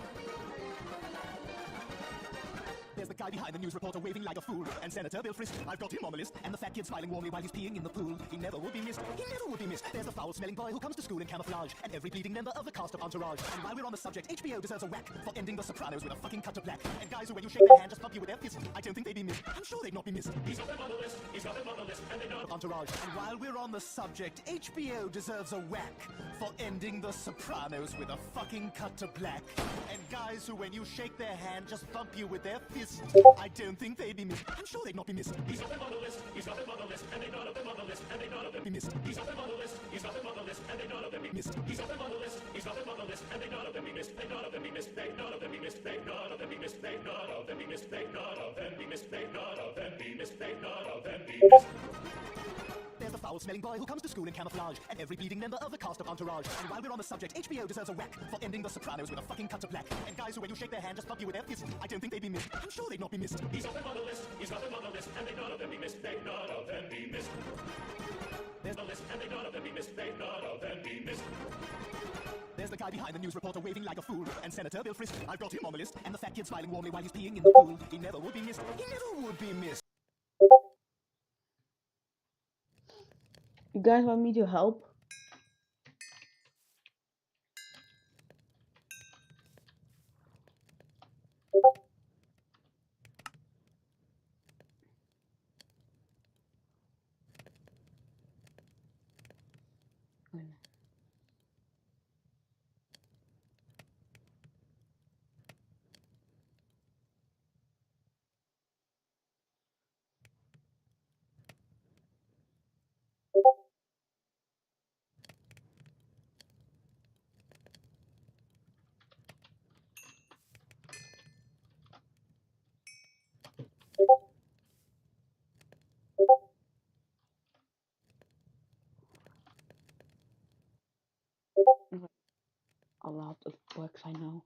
G: There's the guy behind the news reporter waving like a fool, and Senator Bill Frist, I've got him on the list, and the fat kid smiling warmly while he's peeing in the pool. He never would be missed. He never would be missed. There's the foul-smelling boy who comes to school in camouflage, and every bleeding member of the cast of Entourage. And while we're on the subject, HBO deserves a whack for ending The Sopranos with a fucking cut to black. And guys who, when you shake their hand, just bump you with their fist, I don't think they'd be missed. I'm sure they'd not be missed.
A: He's got them on the list, he's got them on the list, and they none of
G: Entourage. And while we're on the subject, HBO deserves a whack for ending The Sopranos with a fucking cut to black. And guys who, when you shake their hand, just bump you with their fist, I don't think they'd be missed. I'm sure they'd not be missed.
A: He's got them on the list, he's got them on the list, and they none of them on the list, and they none of them
G: Be missed.
A: He's got them on the list, he's got them on the list, and they none of them be
G: Missed.
A: He's got them on the list, he's got them on the list, and they none of them be missed. They none of them be missed. They none of them be missed. They none of them be missed. They none of them be missed. They none of them be missed. They none of them be missed. They none of them be missed.
G: There's the foul-smelling boy who comes to school in camouflage, and every bleeding member of the cast of Entourage. And while we're on the subject, HBO deserves a whack for ending The Sopranos with a fucking cut to black. And guys who, when you shake their hand, just bump you with their fist, I don't think they'd be missed. I'm sure they'd not be missed.
A: He's got them on the list, he's got them on the list, and they none of them be missed. They none of them be missed.
G: There's
A: The list, and they none of them be missed. They none of them be missed.
G: There's the guy behind the news reporter waving like a fool, and Senator Bill Frist, I've got him on the list, and the fat kid smiling warmly while he's peeing in the pool. He never would be missed. He never would be missed.
D: You guys want me to help? A lot of books, I know.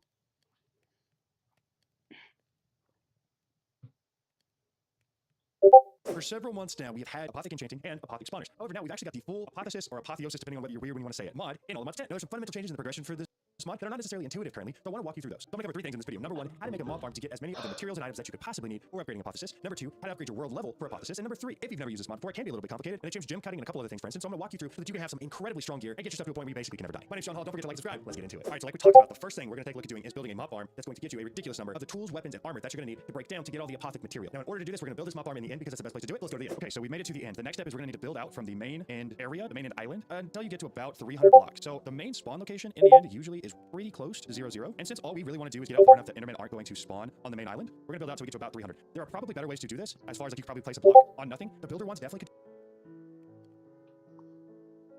B: For several months now, we have had Apothic Enchanting and Apothic Spawners. However, now we've actually got the full Apotheosis or Apotheosis, depending on whether you're weird when you want to say it, mod in all of mod 10. Now, there's some fundamental changes in the progression for this mod that are not necessarily intuitive currently, so I want to walk you through those. So I'm going to cover 3 things in this video. Number 1, how to make a mob farm to get as many of the materials and items that you could possibly need for upgrading Apotheosis. Number 2, how to upgrade your world level for Apotheosis. And number 3, if you've never used this mod before, it can be a little bit complicated, and it changes gem cutting and a couple other things, for instance. So I'm going to walk you through so that you can have some incredibly strong gear and get yourself to a point where you basically can never die. My name's Sean Hall. Don't forget to like and subscribe. Let's get into it. All right, so like we talked about, the first thing we're going to take a look at doing is building a mob farm that's going to get you a ridiculous number of the tools, weapons, and armor that you're going to need to break down to get all the Apothic material. Now, in order to do this, we're going to build this mob farm in the end because that's the best place to do it. Let's go to the end. Okay, so we made it to the end. The next step is we're going to need to build out from the main end area, the main end island, until you get to about 300 blocks. So the main spawn location in the end usually is pretty close to 0-0. And since all we really want to do is get out far enough that Endermen aren't going to spawn on the main island, we're going to build out till we get to about 300. There are probably better ways to do this, as far as like you could probably place a block on nothing. The builder ones definitely could.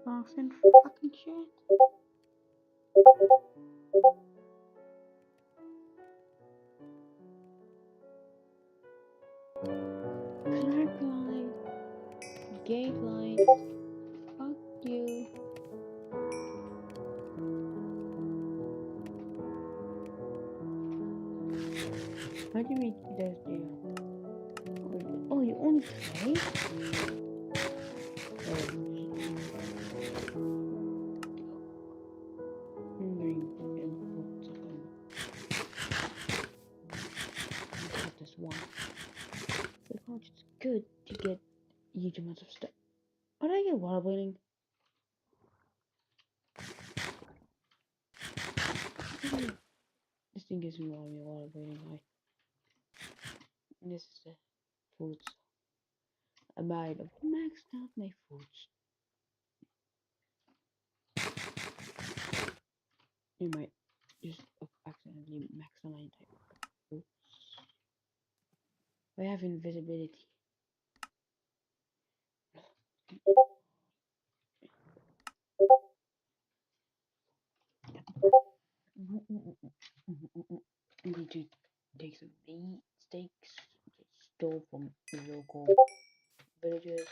D: Fucking shit. Clark line. Gate line. Fuck you. How do you make this deal? Oh, you only play? This one. It's good to get huge amounts of stuff. How do I get water bleeding? This thing gives me water bleeding. This is the foods. I might have maxed out my foods. You might just accidentally max the line type. Oops. I have invisibility. We need to take some meat steaks stole from the local villages.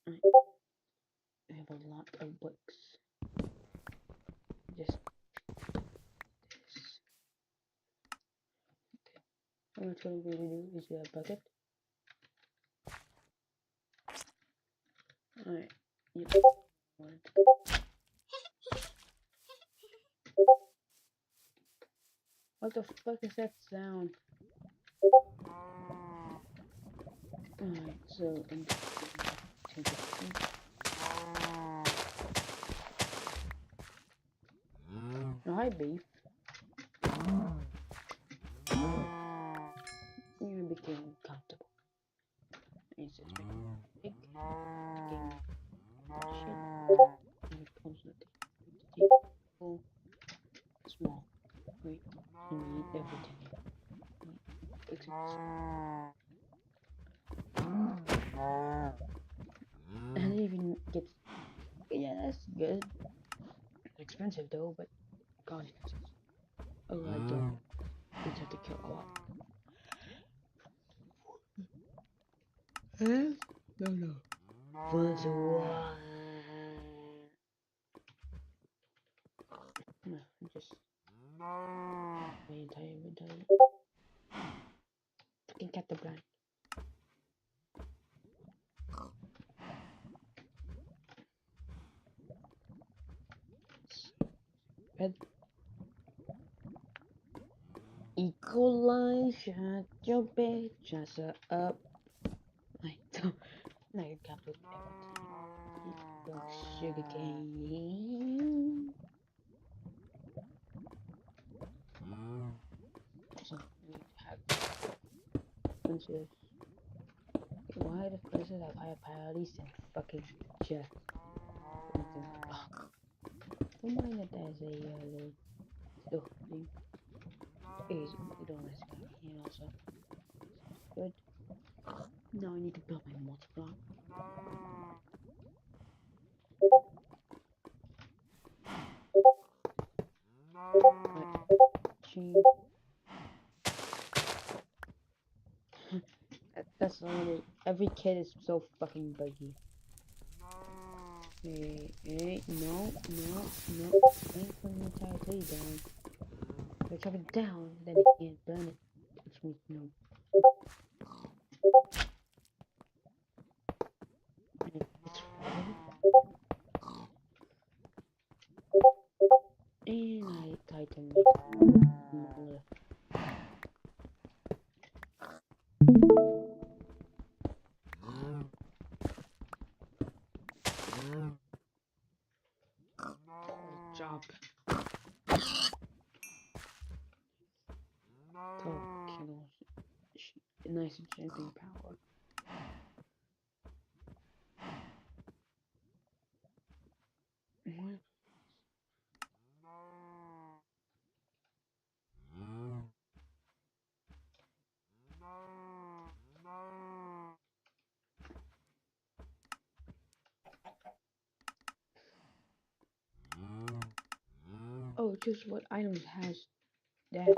D: I have a lot of books. Just this. Okay. What I'm going to do is get a bucket. Alright. Yep. What the fuck is that sound? Alright, so I'm just gonna take it. Hi, beef. You became comfortable. It's just making big game shit. And it comes with the full small. Wait, you need everything. Except and it even gets, yeah, that's good. Expensive though, but God, oh, I don't. We just have to kill a lot. Huh? No. First one. No, just wait. Fucking cat the blind. Red. Equalize, shut your bitch ass up. I don't. No, you can't put everything. Equal sugar cane. So we have princess. Why the princess have higher priorities than fucking just something? Oh, don't mind that there's a little still thing. Easy, we don't want to go here also. Good. Now I need to build my multi-block. Machine. That's literally every kid is so fucking buggy. Hey, no. Ain't putting the entire tree down. If I chop it down, then it can't burn it. Which means no. And I tighten it smaller. Chop. Kills. Nice enchanting power. What? Oh, just what items has that?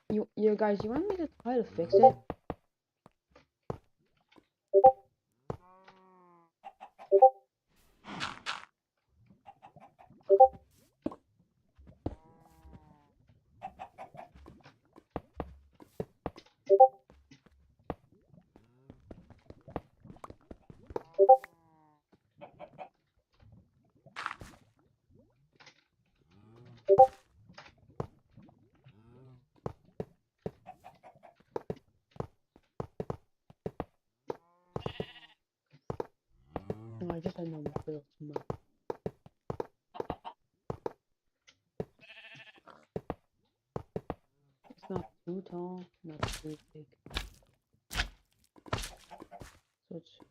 D: You guys, you want me to try to fix it? No, I just had no build mode. It's not too tall, not too big. So it's just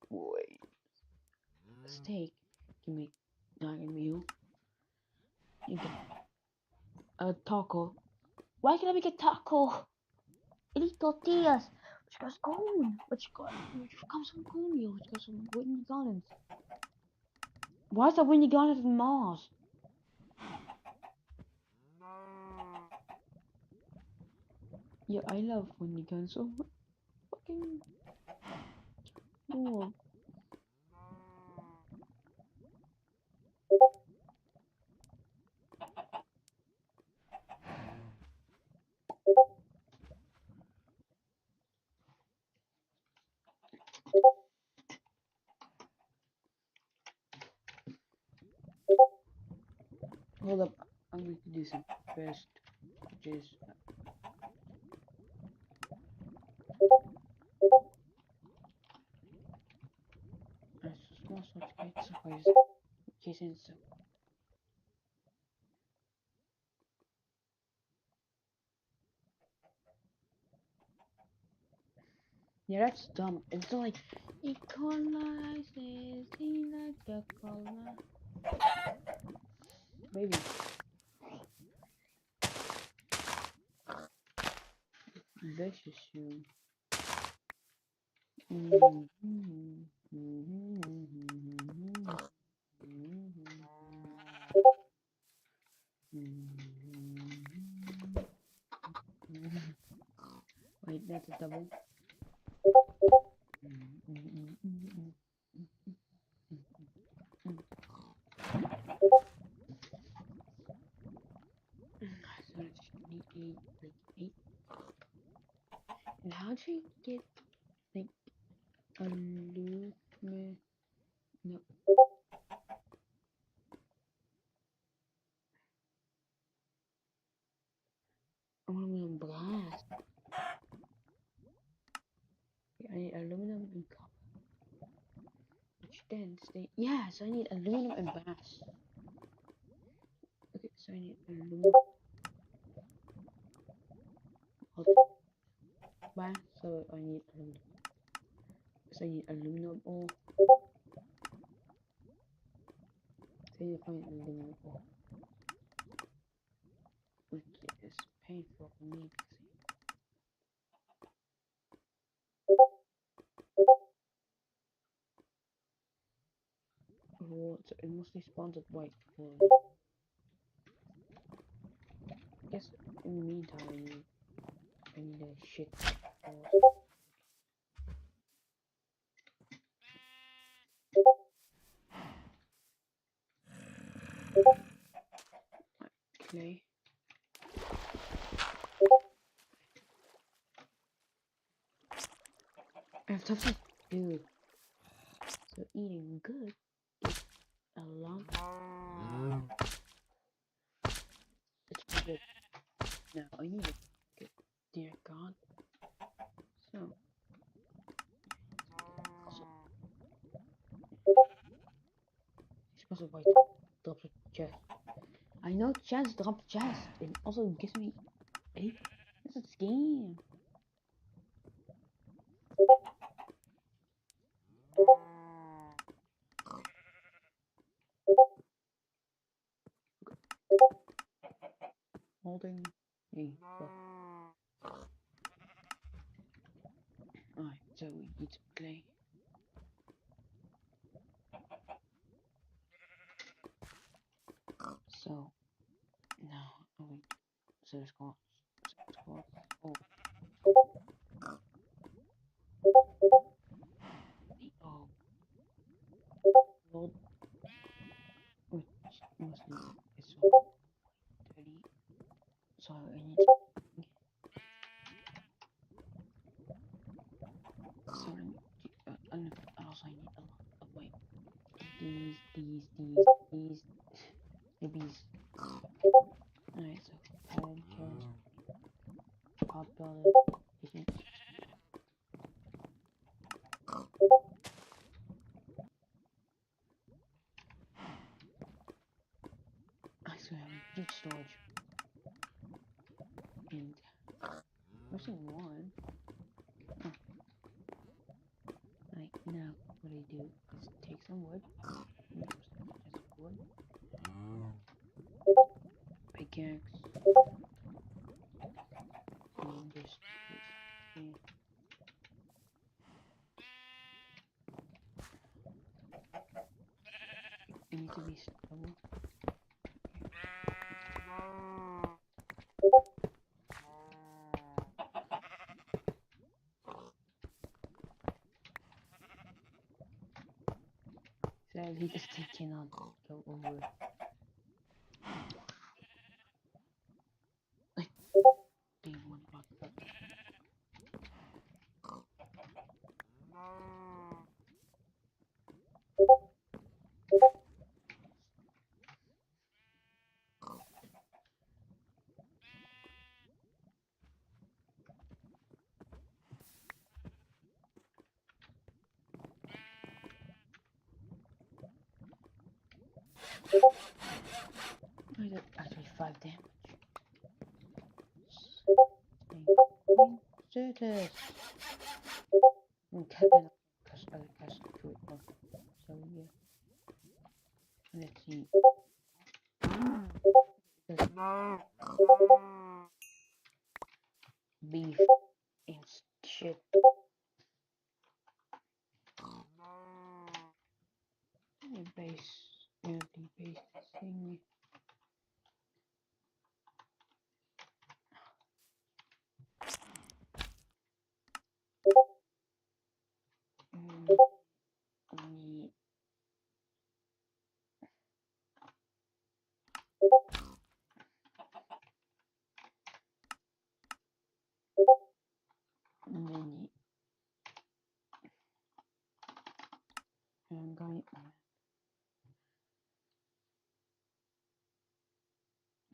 D: wait. Steak. Give me dragon meal. You get a taco. Why can't I make a taco? It eat tortillas. Which got corn. Which got some cornmeal. Which got some Whitney Gardens. Why is that Whitney Gardens in Mars? Yeah, I love Whitney Gardens so much. Fucking cool. Hold up, I'm going to do some first, which is small sorts of supplies, casing stuff. Yeah, that's dumb. It's not like equalizes like a color. Baby. Vicious you. Wait, that's a double. So it's 28, like 8. And how do you get like a loop? No, aluminum brass. I need aluminum and copper, which then stay. Yeah, so I need aluminum and brass. Okay, so I need aluminum. Brass, so I need aluminum. So I need aluminum ore. So I need to find aluminum ore, which is painful for me because so it mostly spawns at white wood. I guess in the meantime I need a shit ore. Clay. I have stuff to do. So eating good is a lot. It's good. Now I need to get, dear God. So also it's also white drops a chest. I know chest drop chest. It also gives me 8. That's a scam. Holding a alright, so we need to play. So now so it's called oh oh world which mostly is 30. So I need so and also I need a lot of wait. These babies. Alright, so iron chest, pop builder, patient. I swear I have huge storage. And missing one. Oh. Like now what I do is take some wood. Just wood. Pickaxe. And just okay. It needs to be stubble. Sadly, this thing cannot go over. Like, they one block. I did actually 5 damage. Status. Cabin because other cast to it more. So yeah. Let's see. Beef and shit. The base, the base thing. We many going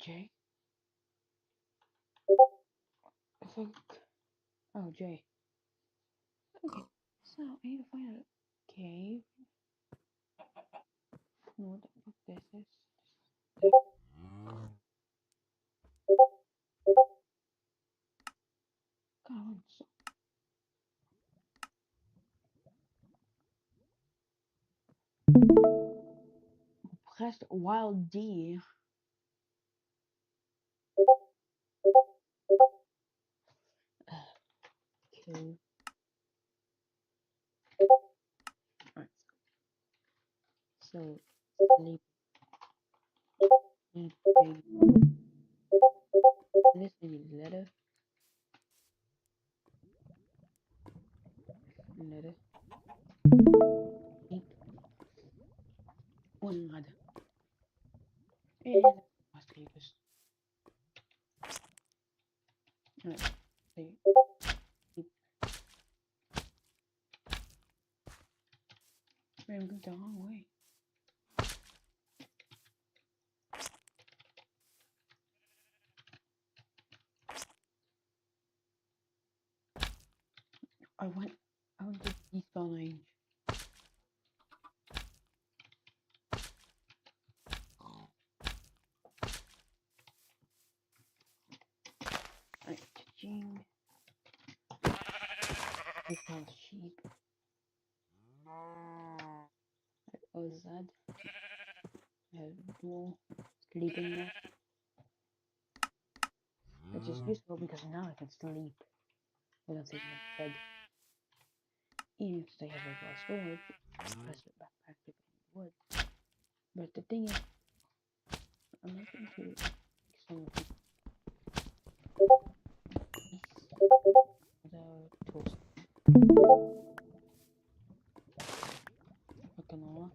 D: J. Fuck. Oh J. Okay. So I need to find a cave. No, what the fuck this is? God, so pressed wild D. Okay. Alright. So sleep, sleep, baby. This is letter. Letter. Sleep. One letter. And must keep this. Alright. Sleep. I'm going the wrong way. I went to despawn range. Alright, ching. Despawn sheep. Ozad. Dual. Sleeping nest. Which is useful because now I can sleep without taking a bed. Even if they have a glass sword, press the backpack to get wood. But the thing is, I'm not going to make some of the tools. Canola.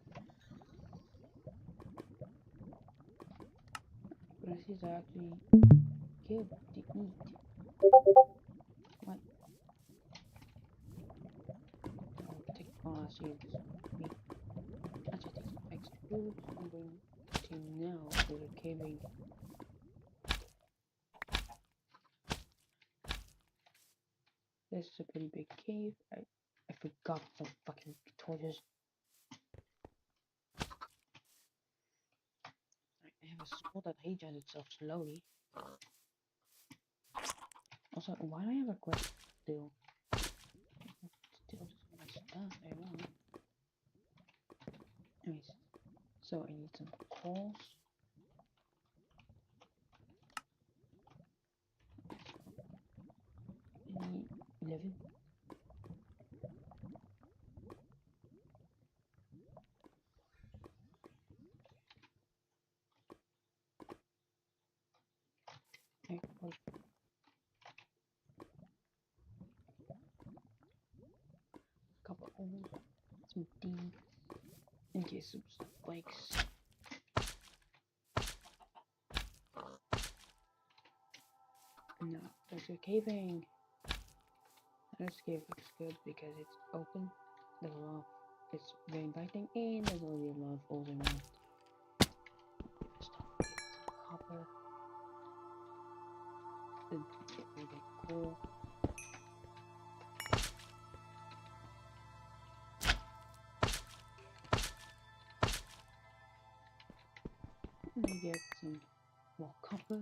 D: This is actually good to eat. What? I'll take see if this will be. Actually, take some extra food. I'm going to now go to caving. This is a pretty big cave. I forgot some fucking torches. I have a sword that recharges itself slowly. Also, why do I have a quest still? Still just my stuff I want. Anyways, so I need some coals. I need 11. Okay, couple of some D in case some stuff breaks. No, there's a caving. This cave looks good because it's open. There's a lot. It's very inviting, and there's already a lot of holes around. Stop getting some copper. Really cool. And I get some more copper.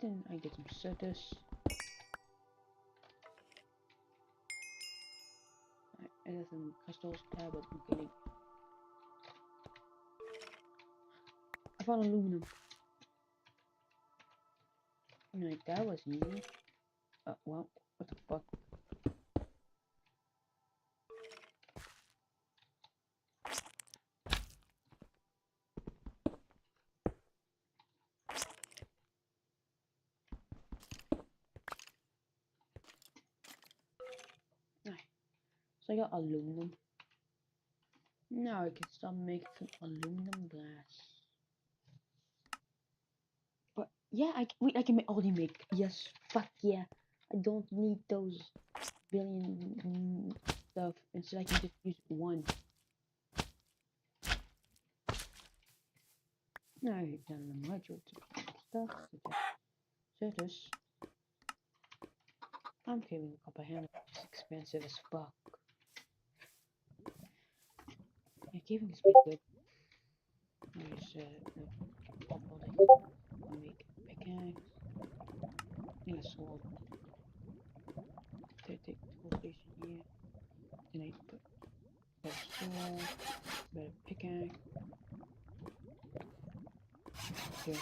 D: Then I get some citrus. I got some crystals there, but I'm kidding. I found aluminum. Like that was easy. Well, what the fuck? Right. So I got aluminum. Now I can start making some aluminum glass. But yeah, I can already make. Yes, fuck yeah. I don't need those billion stuff. Instead, I can just use one. Now I've done the module stuff. Citrus. I'm feeling the copper hammer. It's expensive as fuck. Yeah, caving is pretty good. There's pop all the make pickaxe. And a sword. Take the tool station here. Then I put better sword, better pickaxe. Okay.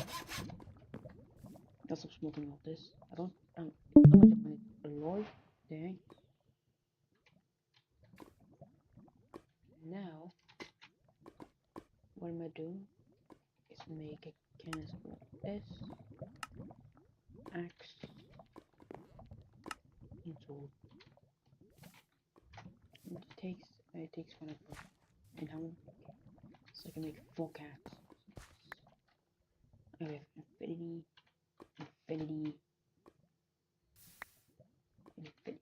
D: I'll stop smoking all this. I don't how much I want it alloy. Dang. Now what I'm gonna do is make a canister of this axe and sword. It takes one of them. And how many? So I can make 4 cats. I have infinity, infinity, infinity.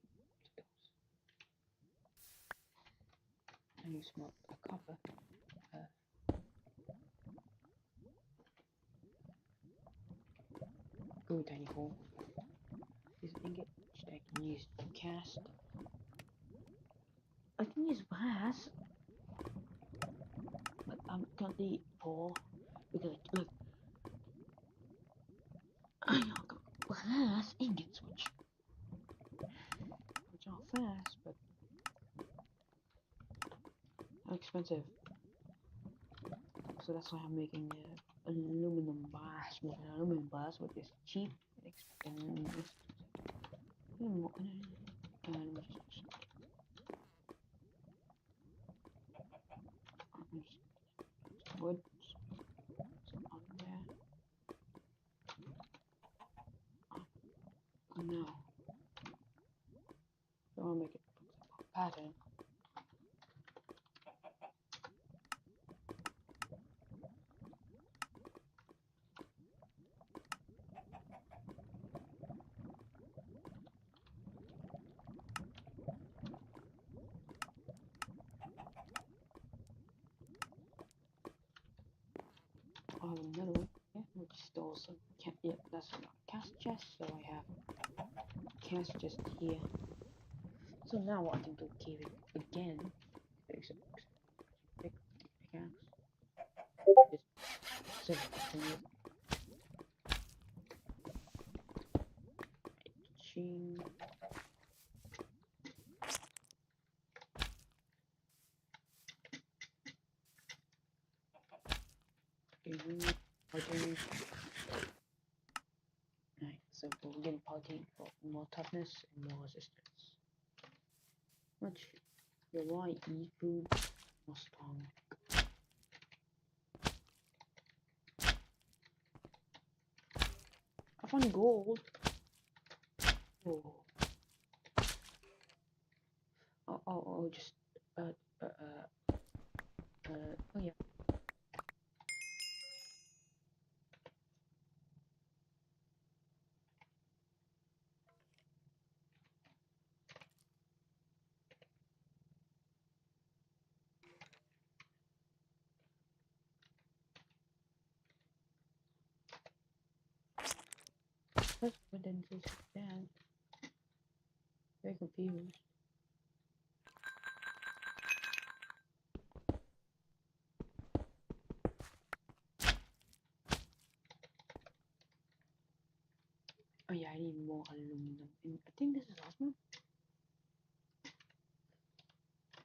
D: I use more copper. Go tiny hole. This ingot which I can use to cast. I can use brass, but I'm currently poor because look, I got brass ingots which are fast, but are expensive. So that's why I'm making aluminum brass, which is cheap and expensive. Wood on there. Oh no. So I'll make it a pattern. I have another one here, which stores some yeah, that's not cast chest, so I have cast chest here. So now what I can do caving again, except pickaxe. Just continue. Ching. Protein. Right, so we're getting protein for more toughness and more resistance. Much the raw eat food more strong. I found gold. Oh. Just oh yeah. First, but then just that. Very confused. I need more aluminum. And I think this is osmium.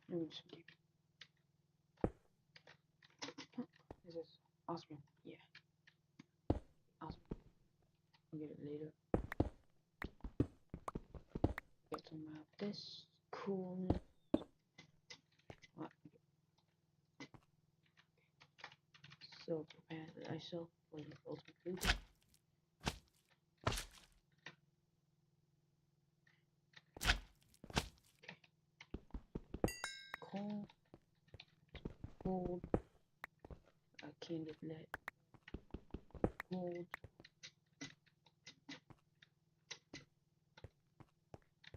D: Let me just keep. This is osmium. Yeah. Osmium. I'll get it later. Get some of this coolness. What? So prepare myself for the ultimate food. Coal. Gold. I can't get lead. Gold.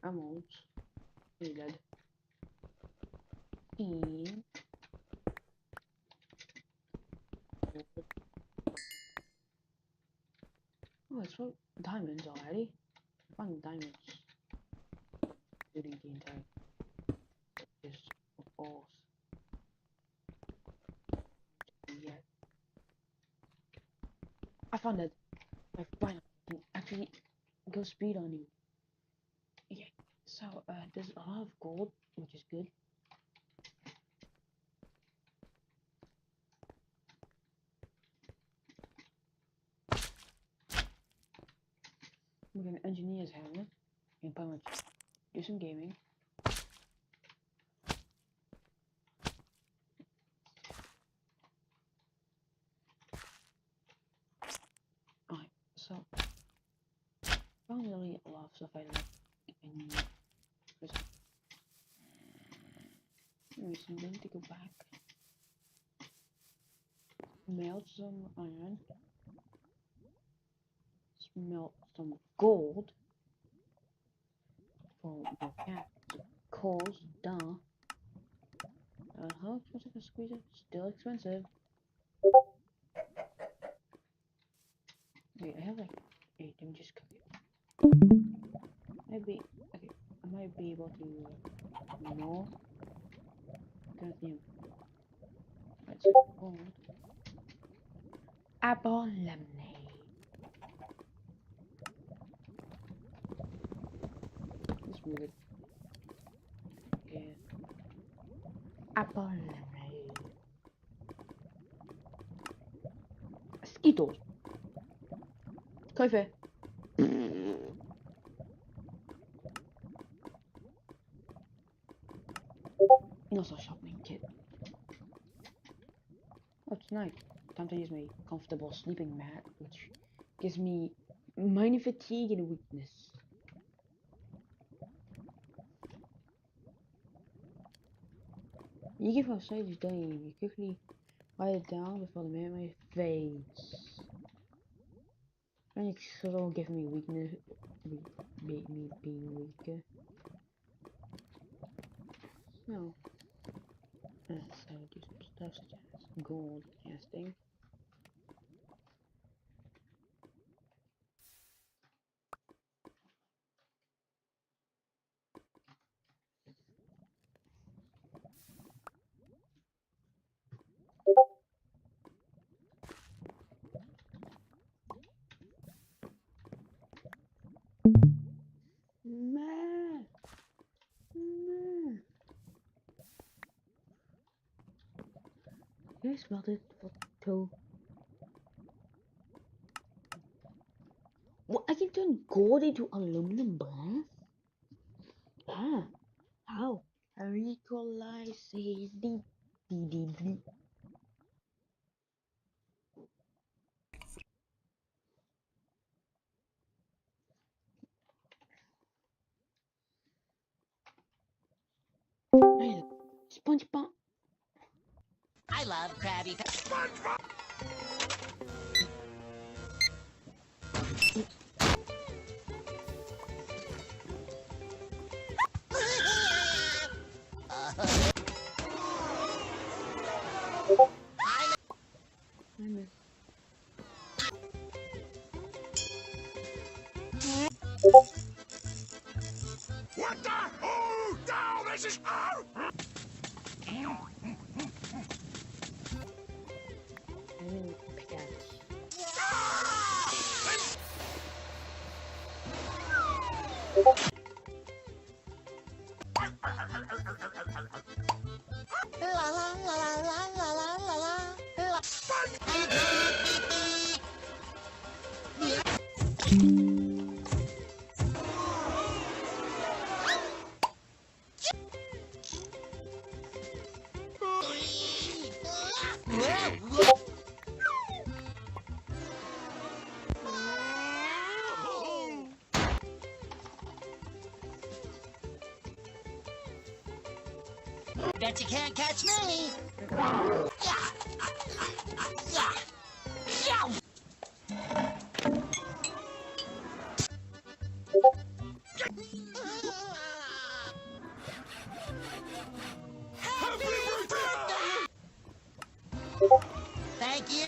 D: Emeralds. Lead. Steam. Oh, it's for diamonds already. I found diamonds. Looting the entire. Just of course. Yeah. I found that my final can actually go speed on you. Yeah. So there's a lot of gold, which is good. We can engineer's helmet. We can pretty much do some gaming. Alright, so found really a lot of stuff I like in prison. Anyways, I'm going to go back. Melt some iron. Smelt some gold. For the cat. Coals, duh. How expensive is a squeezer? Still expensive. Wait, I have like 8. Let me just cook it. Maybe. Okay, I might be able to. No. God damn. Right, so gold. Apple lemonade. Let's move it. Yeah. Apple lemonade. Skittles. Coffee. Also shopping kit. Oh, it's night. Time to use my comfortable sleeping mat, which gives me minor fatigue and weakness. You give outside is dying. You quickly write it down before the memory fades. And it should all give me weakness, make me being weaker. So, so do some stuff such as gold casting. Man, you smelled it for two. What? I can turn gold into aluminum brass? Ah, how? I equalize it. SpongeBob.
F: I love Krabby Patty.
D: I miss.
A: What the? Oh, no, this is. Oh!
D: I mean, pickaxe.
F: Bet you can't catch me! Thank you!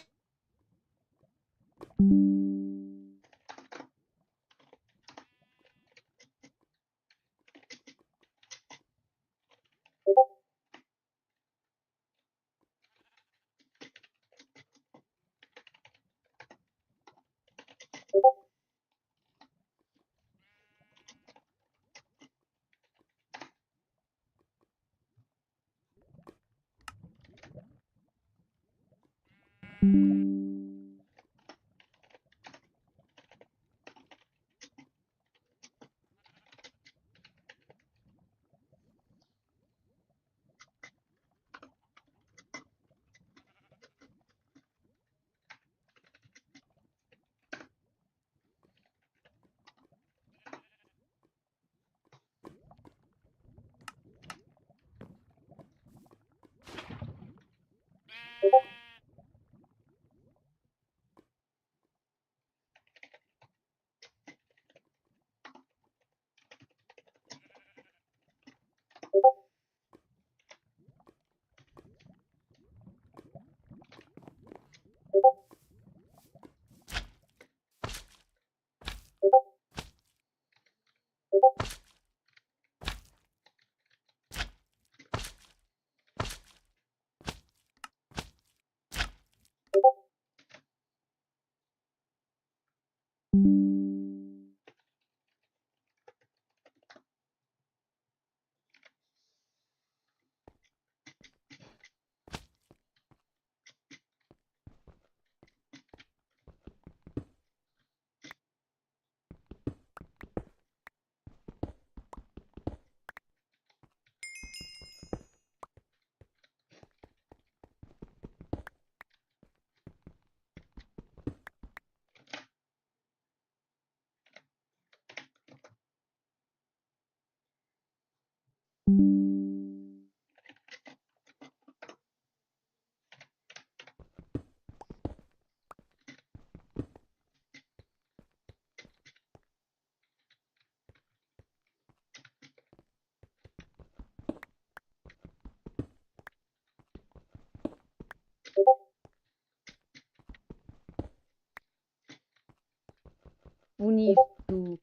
D: Bonito.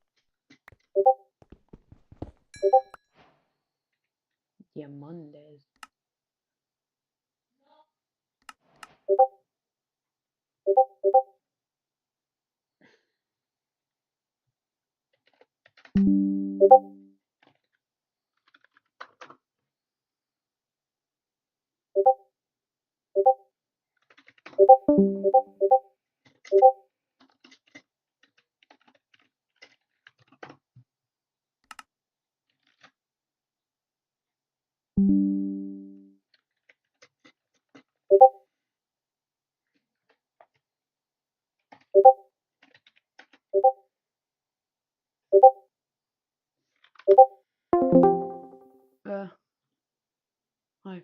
D: Diamantes. Hi.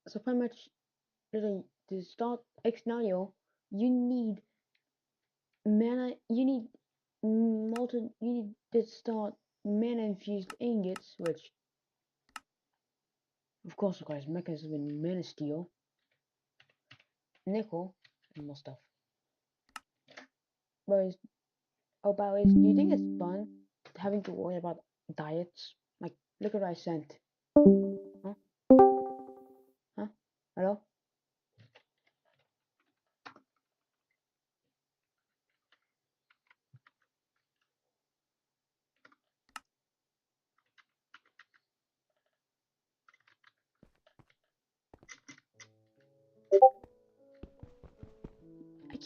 D: So pretty much, really, to start X scenario, you need mana. You need molten. You need to start mana infused ingots, which of course requires mechanism and mana steel, nickel, and more stuff. But do you think it's fun having to worry about diets? Like, look at what I sent. Huh? Huh? Hello?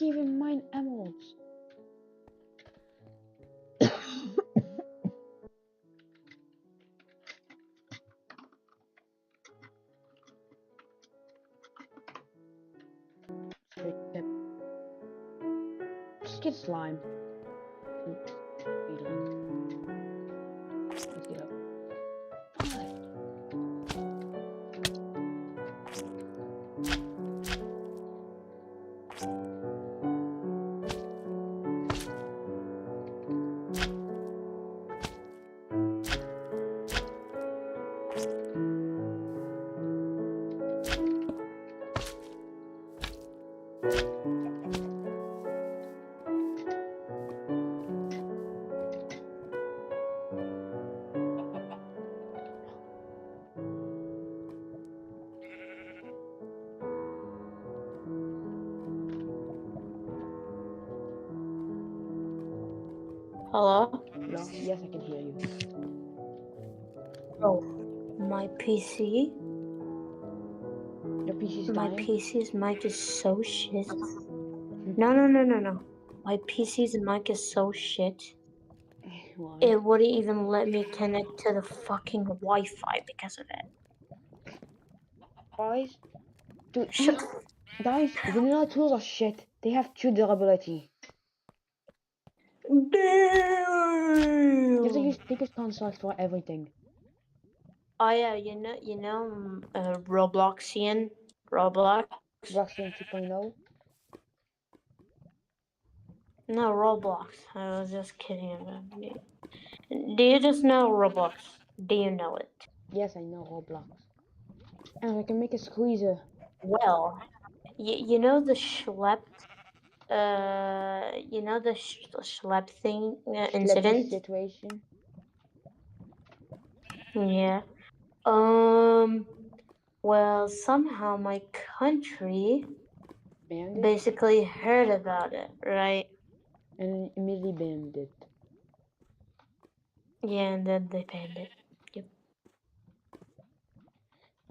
D: can't even mine emeralds. Straight tip. Just get slime. Let's get up.
F: Hello?
D: Hello? Yes, I can hear you.
F: Oh, my PC?
D: Your PC's
F: My
D: dying?
F: PC's mic is so shit. No. My PC's mic is so shit.
D: Why?
F: It wouldn't even let me connect to the fucking Wi-Fi because of it.
D: Guys? Dude,
F: Shut
D: guys, vanilla tools are shit. They have true durability. You have to use thickest constructs for everything.
F: Oh yeah, Robloxian, Roblox.
D: Roxanne 2.0.
F: No, Roblox. I was just kidding about it. Do you just know Roblox? Do you know it?
D: Yes, I know Roblox. And I can make a squeezer.
F: Well, you know the Schlepp, Schlepp thing
D: Schleppy
F: incident?
D: situation.
F: Yeah. Well, somehow my country
D: Banned it.
F: basically heard about it, right?
D: And immediately banned it.
F: Yeah, and then they banned it. Yep.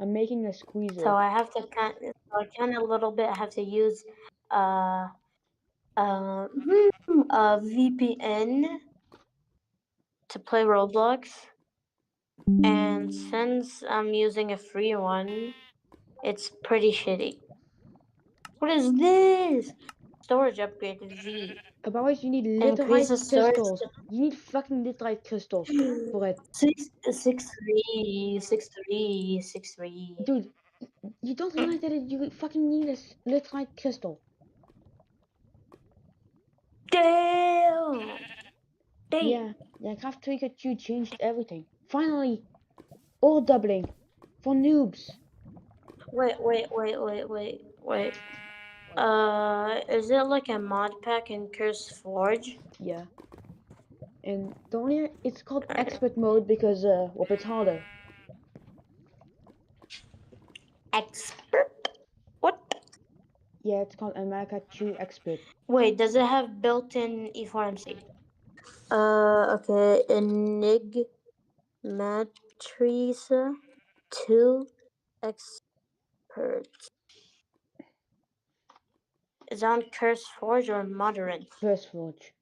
D: I'm making a squeezer.
F: So I have to kind of a little bit have to use uh a VPN to play Roblox. And since I'm using a free one, it's pretty shitty. What is this? Storage upgraded V.
D: Otherwise, you need
F: Increase
D: literite
F: the storage
D: crystals. You need fucking literite crystals for it.
F: 6 6 3 6 3 6 3.
D: Dude, you don't realize that you fucking need a literite crystal.
F: Damn.
D: Yeah, Craft Trigger 2 changed everything. Finally, ore doubling for noobs.
F: Wait. Is it like a mod pack in Curse Forge?
D: Yeah. And it's called expert mode because well, it's harder.
F: Expert? What?
D: Yeah, it's called America 2 expert.
F: Wait, does it have built-in E4MC? Okay, Enigmatrice 2 Expert. Is it on Curse Forge or Modern?
D: Curse Forge.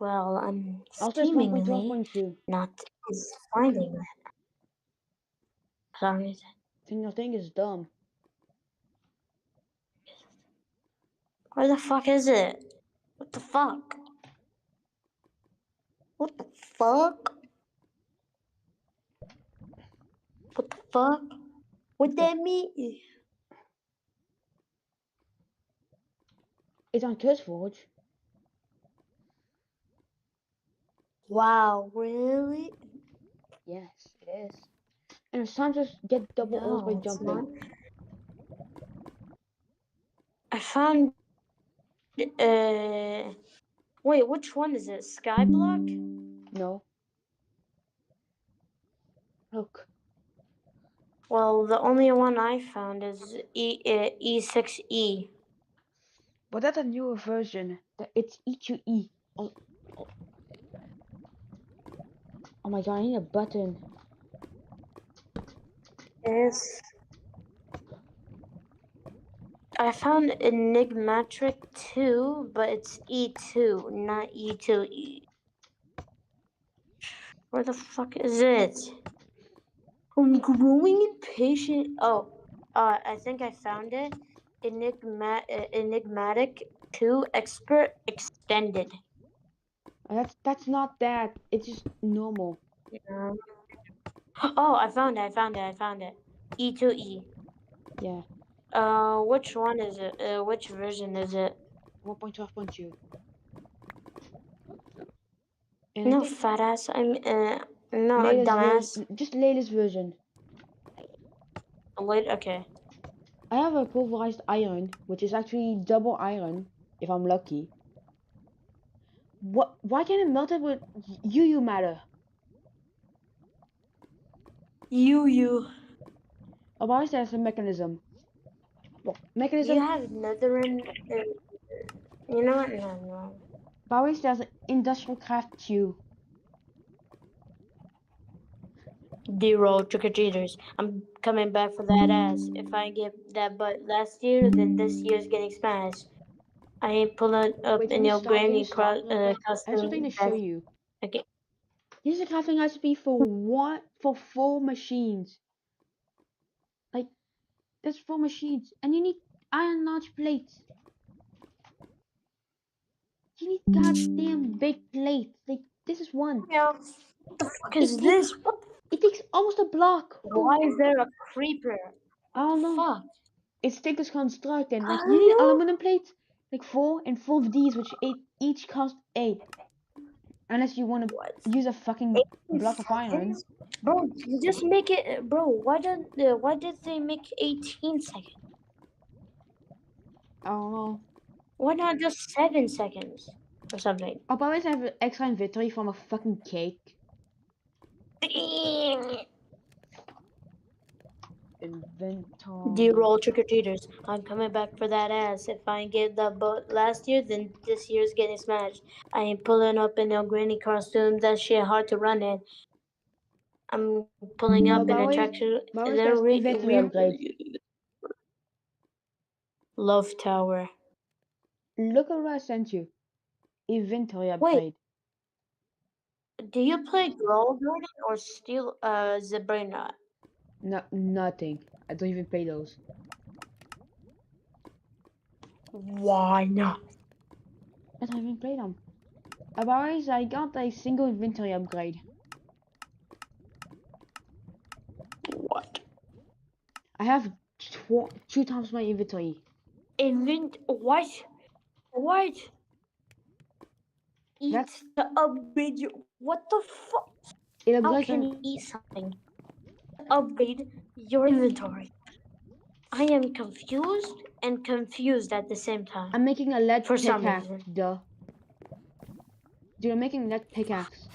F: Well, I'm
D: Also, it's
F: seemingly
D: 1.12.2.
F: not finding that. Sorry.
D: Then your thing is dumb.
F: Where the fuck is it? What the fuck? What the fuck? What the fuck? What that mean?
D: It's on Curse Forge.
F: Wow, really?
D: Yes, it is. And it's time to get double ores by
F: No, it's not.
D: jumping.
F: I found. Wait, which one is it? Skyblock?
D: No. Look.
F: Well, the only one I found is E6E.
D: But that's a newer version. It's E2E. Oh, oh my god, I need a button.
F: Yes. I found enigmatic 2, but it's E2, not E2E. Where the fuck is it? I'm growing impatient. Oh, I think I found it. Enigmatic 2 Expert Extended.
D: That's not that. It's just normal.
F: Yeah. Oh, I found it. E2E.
D: Yeah.
F: Which one is it? Which version is it?
D: 1.12.2. And I
F: No,
D: think
F: fat ass. No,
D: latest version,
F: dumbass.
D: just latest version.
F: Wait, okay.
D: I have a pulverized iron, which is actually double iron, if I'm lucky. What? Why can't it melt it with UU matter?
F: You.
D: Otherwise, there's a mechanism. Well,
F: You
D: mechanism.
F: have Netherin. You know what? No.
D: Otherwise, there's an industrial craft too.
F: D-roll trick-or-treaters. I'm coming back for that ass. If I get that butt last year, then this year's getting smashed. I ain't pulling up
D: Wait,
F: in your granny
D: real quick. I have something
F: costume.
D: to show you.
F: Okay.
D: Here's a crafting recipe for 4 machines. Like, there's 4 machines, and you need iron large plates. You need goddamn big plates. Like, this is one.
F: Yeah. What the fuck
D: It
F: is
D: takes
F: this? What?
D: it takes almost a block.
F: Why is there a creeper?
D: I
F: What
D: don't
F: the
D: know.
F: fuck?
D: It's thickest construct, and like you need aluminum plates, like 4 and 4 of these, which each cost 8. Unless you want to
F: What?
D: use a fucking
F: 18
D: block of iron.
F: seconds? Bro, just make it. Bro, why did they make 18 seconds?
D: I don't know.
F: Why not just 7 seconds or something?
D: I'll always have an extra inventory from a fucking cake. Inventory.
F: D-roll trick-or-treaters. I'm coming back for that ass. If I ain't get that butt last year, then this year's getting smashed. I ain't pulling up in no granny costume. That shit hard to run in. I'm pulling up in a tracksuit.
D: Always there's inventory upgrade.
F: Love Tower.
D: Look at what I sent you. Inventory
F: Wait,
D: upgrade.
F: do you play Glow Garden or Steel Sabrina?
D: No, nothing. I don't even play those.
F: Why not?
D: I don't even play them. Otherwise, I got a single inventory upgrade.
F: What?
D: I have 2 times my inventory.
F: What? What? Eat
D: That's
F: the upgrade. What the fuck?
D: it
F: How
D: upgrades
F: can you eat something? Upgrade your inventory. I am confused and confused at the same time.
D: I'm making a lead
F: For some
D: pickaxe.
F: reason.
D: Duh. Dude, I'm making lead pickaxe.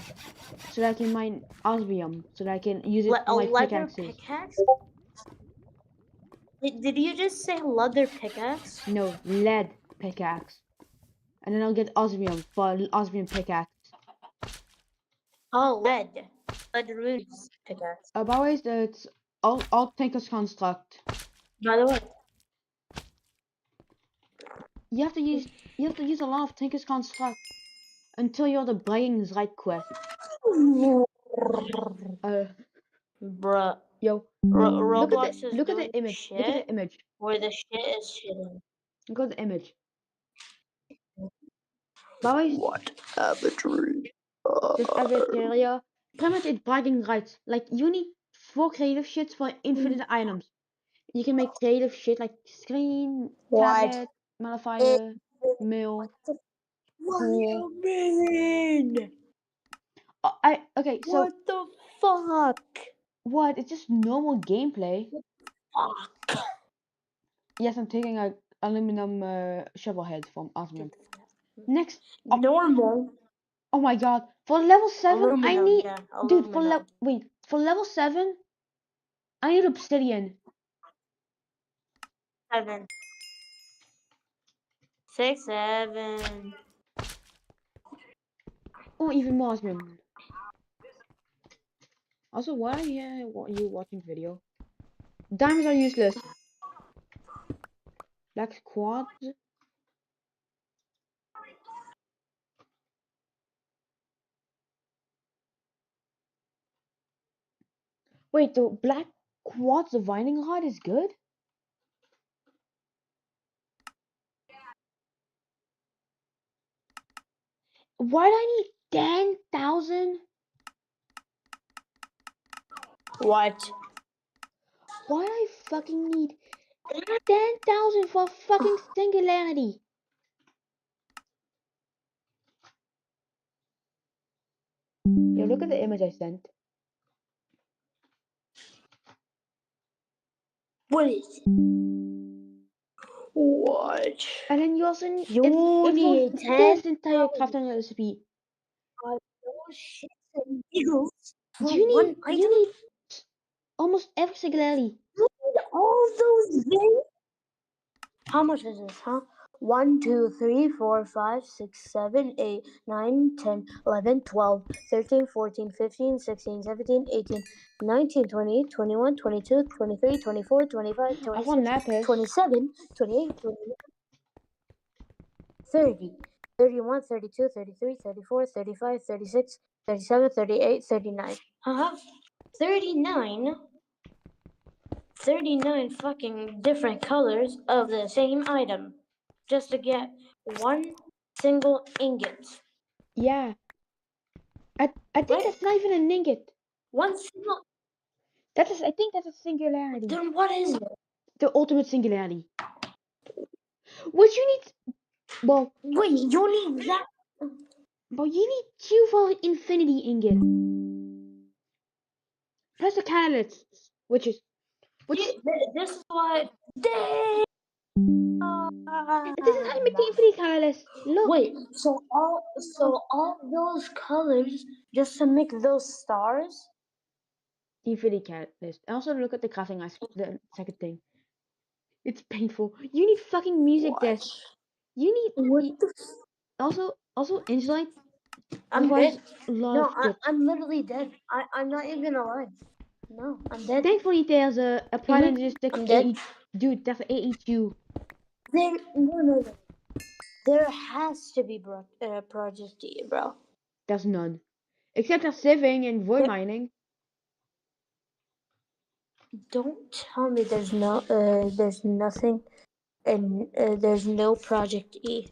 D: So that I can mine osmium. So that I can use it
F: A
D: for my
F: leather
D: pickaxes.
F: pickaxe? Did you just say leather pickaxe?
D: No, lead pickaxe. And then I'll get osmium for an osmium pickaxe.
F: Oh, lead. Lead runes pickaxe.
D: Otherwise, it's all thinkers construct.
F: By the way.
D: You have to use a lot of thinkers construct until you're the bragging right quest.
F: Bruh.
D: Yo,
F: Roblox is
D: look at
F: doing
D: the image.
F: shit
D: Look at the image.
F: where the shit is shitting.
D: Look at the image. Otherwise,
F: What avatary?
D: this area, pretty much it's bragging rights. Like you need 4 creative shits for infinite items. You can make creative shit like screen,
F: What?
D: tablet, modifier, mill,
F: What do
D: tool.
F: you mean?
D: Okay, so
F: What the fuck?
D: what? It's just normal gameplay.
F: Fuck.
D: Yes, I'm taking a aluminum shovel head from Osmium. Next,
F: Normal.
D: oh my god, for level 7, I
F: Aluminum,
D: need,
F: yeah,
D: dude,
F: aluminum.
D: for level 7, I need obsidian.
F: 7. 6, 7.
D: Or even more Osmium. Also, why are you watching video? Diamonds are useless. Black quads. Wait, the black quads divining rod is good? Why do I need 10,000?
F: What?
D: Why do I fucking need 10,000 for fucking singularity? Yo, look at the image I sent.
F: What is it? What?
D: And then you also need,
F: You
D: it's for
F: need
D: this entire
F: 10,000
D: craft on the recipe.
F: of those shits and giggles for
D: You
F: one item?
D: need almost every singularity.
F: You need all those things? How much is this, huh? 1, 2, 3, 4, 5, 6, 7, 8, 9, 10, 11, 12, 13, 14, 15, 16, 17, 18, 19, 20, 21, 22, 23, 24, 25,
D: I found
F: 26,
D: lapis.
F: 27, 28, 29, 30, 31, 32, 33, 34, 35, 36, 37, 38, 39. Uh-huh. 39? 39 fucking different colors of the same item just to get one single ingot.
D: Yeah. I think
F: Right?
D: that's not even an ingot.
F: One single.
D: I think that's a singularity.
F: Then what is it?
D: The ultimate singularity. What you need? Well,
F: Wait, you need that.
D: you need 2 for infinity ingot. Plus the catalysts, which is
F: This is what. Damn!
D: this is how you make the infinity catalyst. Look.
F: Wait, so all those colors just to make those stars?
D: The infinity catalyst. Also look at the crafting the second thing. It's painful. You need fucking music
F: What?
D: disc. You need
F: What the?
D: also Insulite
F: I'm
D: requires
F: dead.
D: a lot
F: No,
D: of shit.
F: I'm literally dead. I'm not even alive. No, I'm dead.
D: Thankfully there's a pride
F: Mhm.
D: logistic
F: I'm dead.
D: dude, that's AEQ.
F: No. There has to be Project D, bro.
D: There's none. Except there's sieving and void
F: There-
D: mining.
F: Don't tell me there's nothing, and there's no Project E.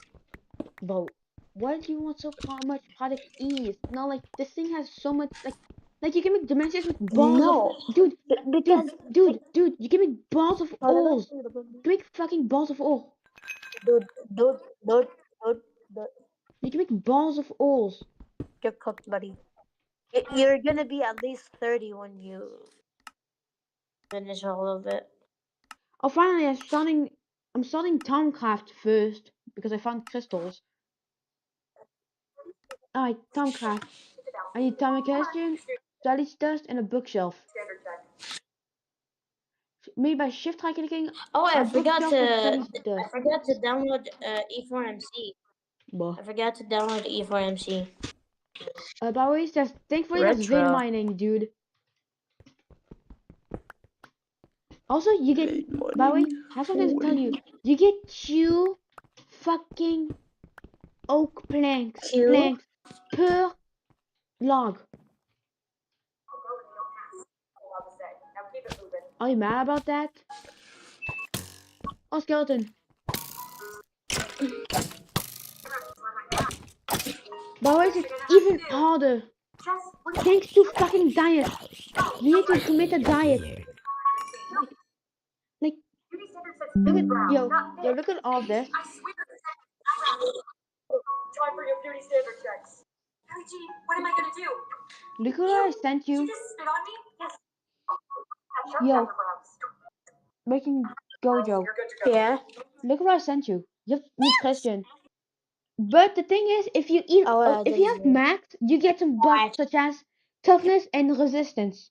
D: Bro, why do you want so much Product E? It's not like this thing has so much like you can make dimensions with balls of
F: No,
D: dude,
F: because
D: you can make balls of ores. You can make fucking balls of ore.
F: dude, dude, dude, dude, dude,
D: You can make balls of ores.
F: you're cooked, buddy. You're gonna be at least 30 when you finish all of it.
D: Oh, finally, I'm starting Tomcraft first because I found crystals. Alright, Tomcraft. I need atomic costume, study dust, and a bookshelf. Made by shift right clicking
F: Oh,
D: on a bookshelf with study
F: I
D: dust.
F: forgot to download E4MC.
D: Bah.
F: I forgot to download E4MC.
D: By the way, thankfully there's vein
F: Retro.
D: mining, dude. Also, you get, by the way, I have something to tell you. You get 2 fucking oak planks
F: Q.
D: per log. Are you mad about that? Oh, skeleton. By the way, it's even harder. Thanks to fucking diet. You need to commit a diet. Like, look at, yo, look at all of this.
A: Time for your beauty standard checks. Eugene, what am I gonna do?
D: Look what I sent
A: Did you
D: you.
A: just spit on me? Yes.
D: Yo, making Gojo.
A: You're good to go.
F: Yeah.
D: Look what I sent you. You need Christian. But the thing is, if you eat,
F: Oh,
D: if you have max, you get some buffs such as toughness and resistance.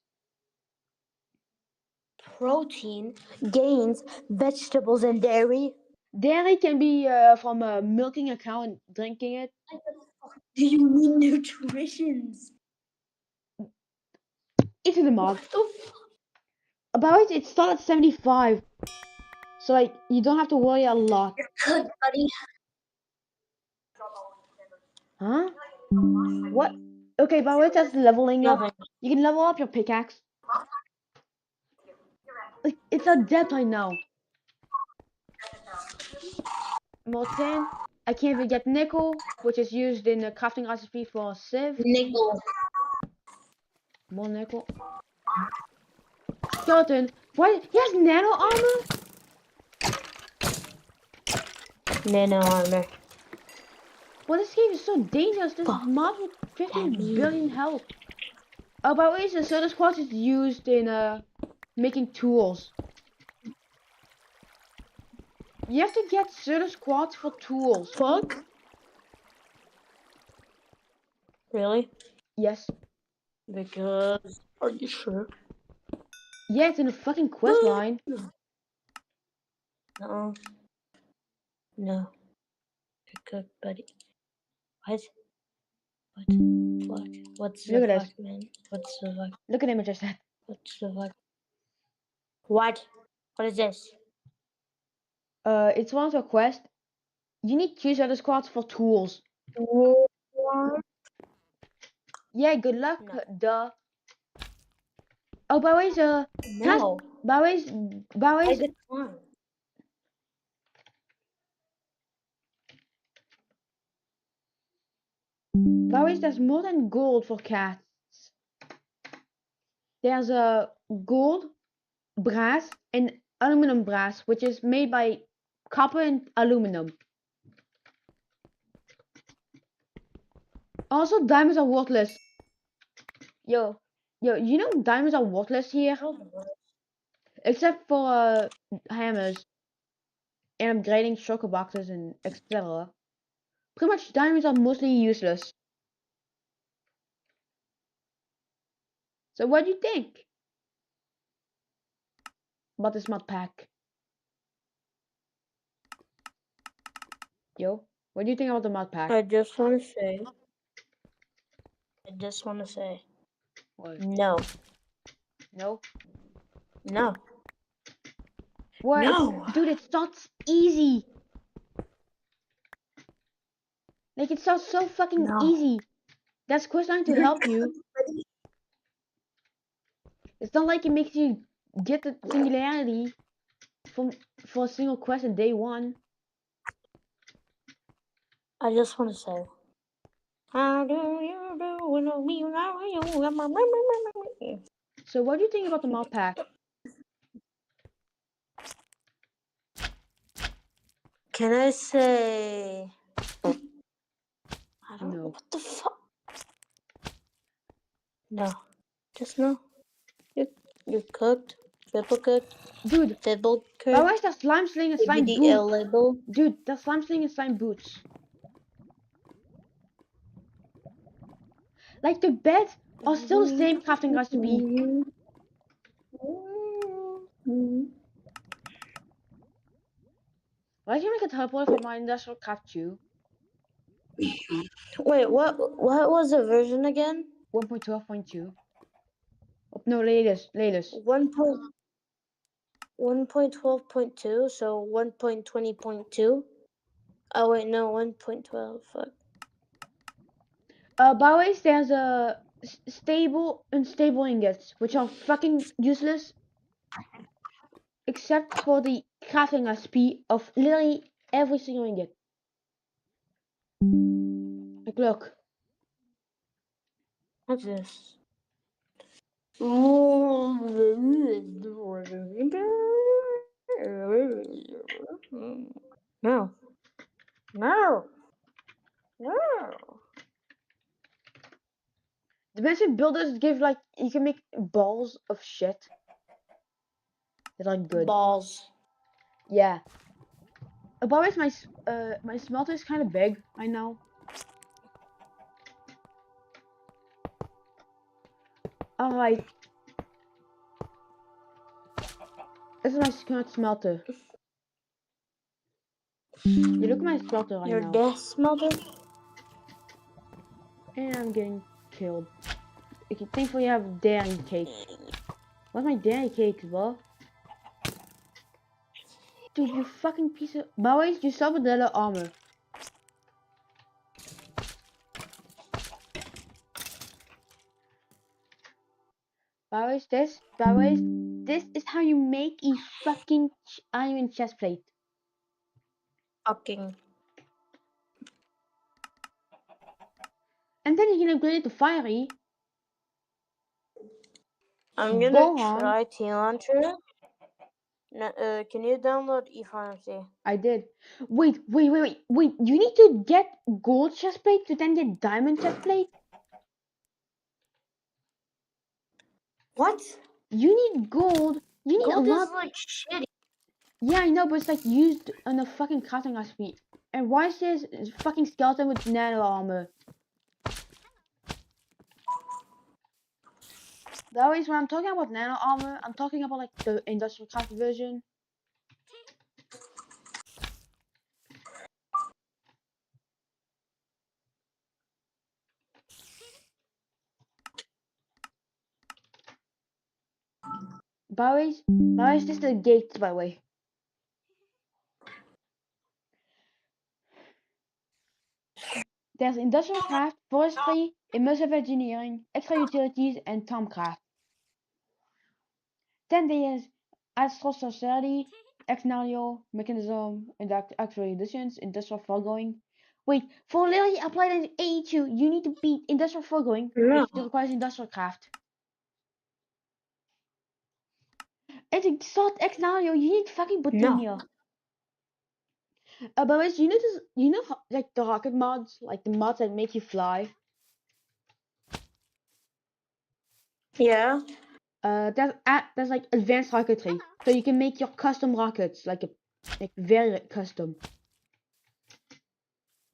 F: protein gains, vegetables, and dairy.
D: Dairy can be from milking a cow and drinking it.
F: Do you need nutritions?
D: It's in the mod.
F: What the
D: About it, it's still at 75. So like you don't have to worry a lot.
F: Good, buddy.
D: Huh? What? Okay, by the way, that's leveling up.
F: Nothing.
D: You can level up your pickaxe. Like it's a deadline now. Molten. I can't even get nickel, which is used in the crafting recipe for sieve.
F: Nickel.
D: More nickel. Skeleton. Why? He has nano armor?
F: Nano armor.
D: But this game is so dangerous. This
F: Fuck.
D: mob with 15
F: Gamin.
D: billion health. Oh, by the way, the soda squash is used in making tools. You have to get soda squats for tools.
F: Fuck. Really?
D: Yes.
F: Because. Are you sure?
D: Yeah, it's in the fucking quest line.
F: No. No. You're good, buddy. What? What? Fuck. What's the
D: Look at
F: fuck,
D: this.
F: man? What's the fuck?
D: Look at him, I just said.
F: What's the fuck? What? What is this?
D: It's one of the quests. You need 2 soda squats for tools.
F: What?
D: Yeah, good luck,
F: No.
D: duh. Oh, by the way,
F: No.
D: by the way,
F: I decline.
D: there's more than gold for cats. There's a gold, brass, and aluminum brass, which is made by copper and aluminum. Also, diamonds are worthless. Yo, you know diamonds are worthless here, except for hammers and upgrading shulker boxes and etc. Pretty much, diamonds are mostly useless. So, what do you think about this mod pack? Yo, what do you think about the mod pack?
F: I just want to say.
D: What?
F: No.
D: No?
F: No.
D: What?
F: No.
D: Dude, it starts easy. Like, it starts so fucking
F: No.
D: easy. That's questline to help you. It's not like it makes you get the singularity for a single quest in day 1.
F: I just want to say. How do you do when we you?
D: So, what do you think about the mod pack?
F: Can I say? I don't know
D: No.
F: what the fuck. No, just no. You cooked, triple cooked,
D: Dude,
F: double
D: why
F: cooked.
D: is there slime sling and slime
F: ABDL
D: boots?
F: label.
D: Dude, there's slime sling and slime boots. Like, the beds are still the same crafting recipe. Why can't I make a teleporter for my industrial craft too?
F: Wait, what was the version again?
D: 1.12.2. Oh, no, latest.
F: 1.12.2, so 1.20.2. Oh wait, no, 1.12. Fuck.
D: By the way, there's a stable unstable ingots, which are fucking useless, except for the crafting recipe of literally every single ingot. Like, look.
F: What's this? No. No. No.
D: The basic builders give like you can make balls of shit. They're like good.
F: Balls.
D: Yeah. By the way, my smelter is kind of big. I know. All right. This is my current smelter. You look at my smelter right
F: Your
D: now.
F: death smelter?
D: And I'm getting killed. Okay, thankfully I have dairy cake. What's my dairy cake, bro? Dude, you fucking piece of... Bowie, you stop with the little armor. Bowie, this is how you make a fucking iron chest plate.
F: Fucking.
D: And then you can upgrade it to fiery.
F: I'm gonna
D: Bohan.
F: try T-Launcher. No, can you download ePharmacy?
D: I did. Wait. You need to get gold chest plate to then get diamond chest plate?
F: What?
D: You need gold. You need
F: Gold
D: a lot.
F: is like shitty.
D: Yeah, I know, but it's like used on a fucking crafting recipe. And why is this fucking skeleton with nano armor? That is when I'm talking about nano armor, I'm talking about like the industrial craft version. Barry's, this is the gates, by the way. There's industrial craft, forestry, immersive engineering, extra utilities, and Tomcraft. Then there's Astro Society, Exnario, Mechanism, and Actual Editions, Industrial Foregoing. Wait, for literally applied in 82, you need to beat Industrial Foregoing,
F: No.
D: which requires Industrial Craft. And to start Exnario, you need fucking Botinia. But you know, like the rocket mods, like the mods that make you fly.
F: Yeah.
D: There's like advanced rocketry, so you can make your custom rockets, like very custom.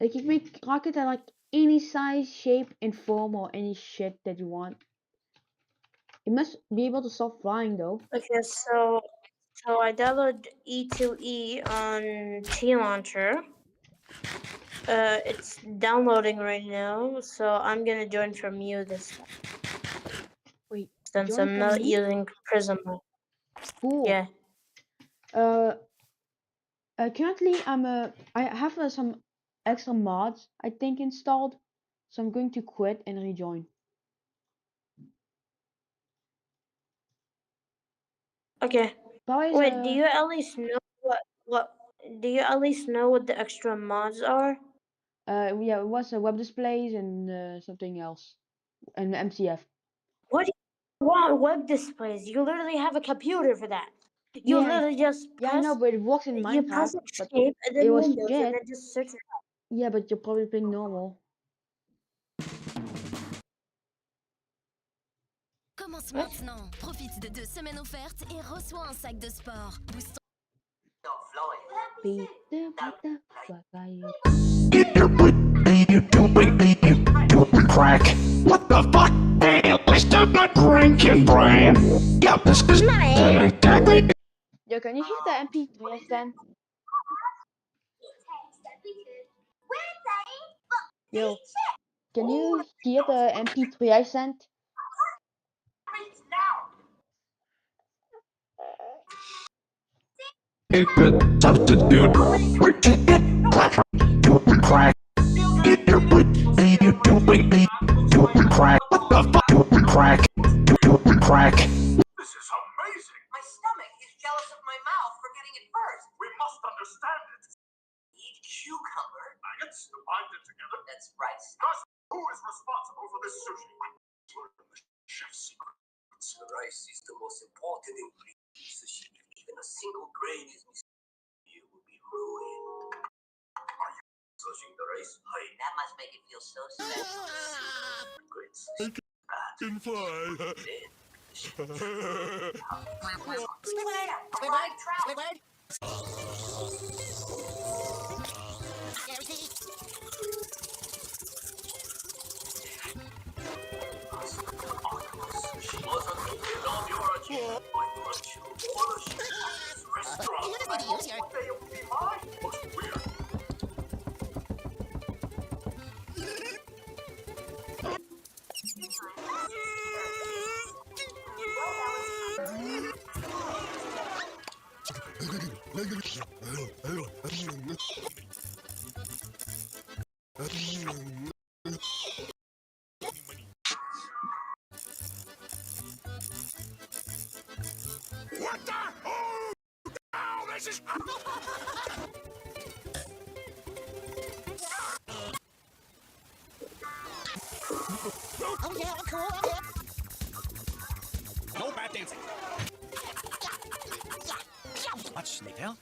D: Like you can make rockets at like any size, shape, and form, or any shit that you want. You must be able to stop flying though.
F: Okay, so I downloaded E2E on T-Launcher. It's downloading right now, so I'm gonna join from you this time.
D: Wait,
F: Since
D: join
F: I'm
D: from
F: not
D: me?
F: using Prism.
D: Cool.
F: Yeah.
D: Currently I have some extra mods I think installed, so I'm going to quit and rejoin.
F: Okay.
D: Guys,
F: Wait, do you at least know what do you at least know what the extra mods are?
D: yeah, it was web displays and something else, and MCF.
F: What do you want web displays? You literally have a computer for that. You
D: Yeah,
F: literally just
D: yeah, I
F: press
D: know, but it works in
F: you
D: Minecraft.
F: press
D: But
F: escape and
D: it
F: then
D: was
F: Windows and
D: shit.
F: then just search it up.
D: Yeah, but you're probably playing normal.
H: Commence maintenant. Profite de 2 semaines offertes et reçois un sac de sport. Boostant.
D: Peter, what are you?
A: You doing crack? What the fuck? Mr. Not breaking brain. Yeah, this is exactly.
D: Yo, can you hear the MP3 I sent? Yo, can you hear the MP3 I sent?
A: Substitute. We're taking crack. Doing crack. You doing crack? What the fuck? Doing crack. Doing crack.
I: This is amazing! My stomach is jealous of my mouth for getting it first.
A: We must understand it.
I: Eat cucumber.
A: Maggots to bind it together.
I: That's right.
A: Gus, who is responsible for this sushi? Learn the chef's secrets.
I: The rice is the most important ingredient in sushi. If even a single grain is missing, you will be ruined.
A: Are you sushing the rice?
I: Hey, that must make it feel so special.
A: Great sushi.
B: Can fly.
A: What the? Oh, no, this is. Oh yeah, cool. Yeah. No bad dancing. Much, Snail.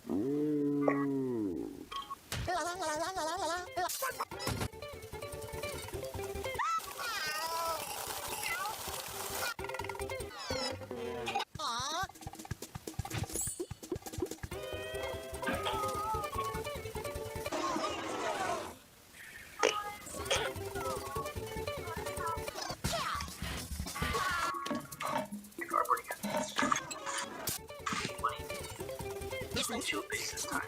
I: This one's too big this time.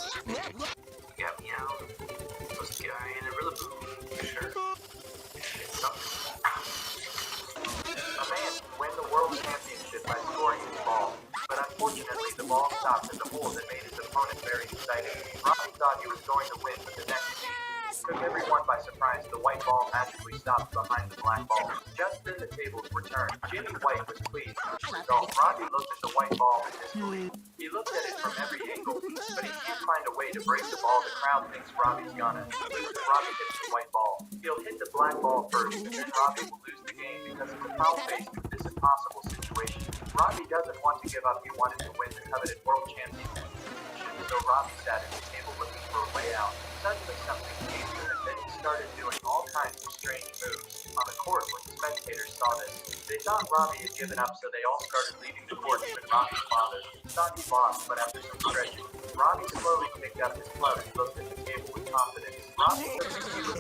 I: You got me out. Was a guy in a Rillaboom. Sure. It's something. A man can win the world championship by scoring his ball, but unfortunately the ball stopped at the hole that made his opponent very excited. Robbie thought he was going to win, but the next beat took everyone by surprise. The white ball magically stopped behind the black ball. Just then the tables were turned. Jimmy White was pleased with the result. Robbie looked at the white ball in disbelief. He looked at it from every angle, but he can't find a way to break the ball. The crowd thinks Robbie's gonna lose if Robbie hits the white ball. He'll hit the black ball first, and then Robbie will lose the game because of the foul faced with this impossible situation. Robbie doesn't want to give up. He wanted to win the coveted world championship. So Robbie sat at the table looking for a way out. Suddenly something came to him, then he started doing all kinds of strange moves. On the court, when the spectators saw this, they thought Robbie had given up, so they all started leaving the court. Even Robbie's father thought he lost, but after some stretching, Robbie slowly picked up his club and looked at the table with confidence. Robbie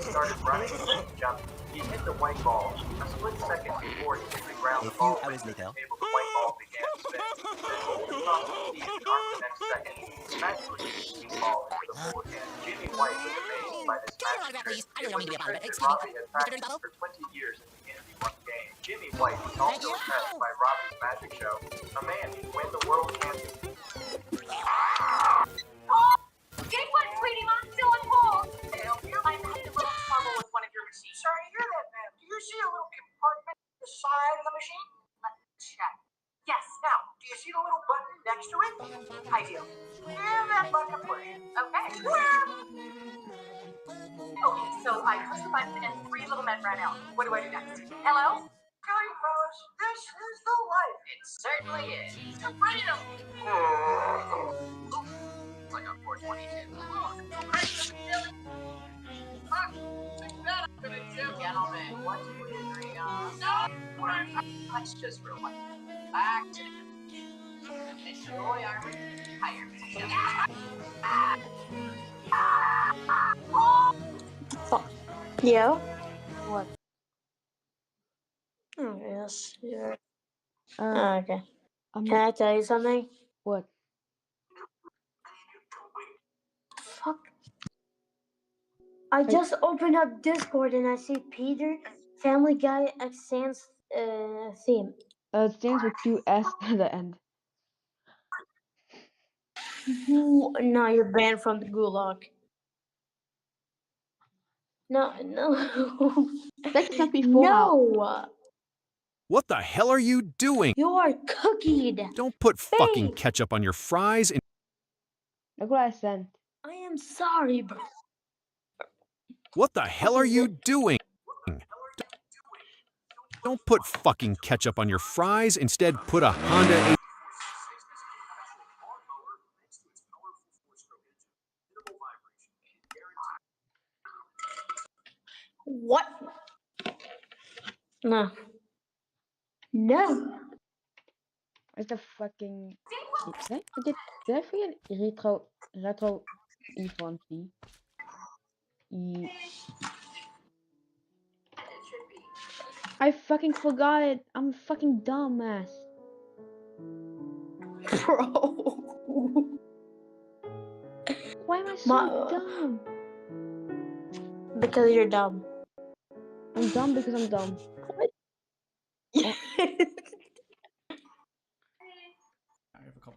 I: started running and jumping. He hit the white ball. A split second before he hit the ground, the ball went to the table. The white ball began to spin. Then rolled across the tee and arc the next second. Magically, the ball into the hole again. Jimmy White was amazed by this magic trick. It was a trick that Robbie had practiced for 20 years in the end of one game. Jimmy White was also impressed by Robbie's magic show. A man can win the world championship.
J: Get what, sweetie? I'm still in hold. I'm having a little trouble with one of your machines.
I: Sorry to hear that, ma'am. Do you see a little compartment on the side of the machine?
J: Let me check. Yes.
I: Now, do you see the little button next to it?
J: I do.
I: And that button, please.
J: Okay. Okay, so I pushed the button and 3 little men ran out. What do I do next? Hello?
I: Tell you fellas, this is the life.
J: It certainly is.
I: To freedom.
J: Like on 422. Gentlemen, what do we agree on? Let's just rewind. Back to enjoy our retirement.
F: Yeah.
D: What?
F: Oh, yes. Yeah.
D: Uh,
F: Okay.
D: I'm
F: Can I tell you something?
D: What?
F: Fuck. I just opened up Discord and I see Peter, Family Guy, X Sans theme.
D: It stands with 2 S at the end.
F: No, you're banned from the gulag. No.
D: That's not before now.
F: No.
B: What the hell are you doing?
F: You are cookied.
B: Don't put fucking
F: Faith.
B: ketchup on your fries and
D: Look what I sent.
F: I am sorry, bro.
B: what the hell are you doing? Don't put fucking ketchup on your fries. Instead, put a Honda
F: What? No. No.
D: Where's the fucking... Did I forget retro E1 key? I fucking forgot it. I'm a fucking dumbass.
F: Bro.
D: Why am I so dumb?
F: Because you're dumb.
D: I'm dumb because I'm dumb.
F: What?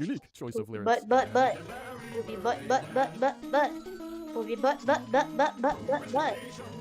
B: Unique choice of lyrics.
F: But butt. Move your butt. Move your butt. Move your butt.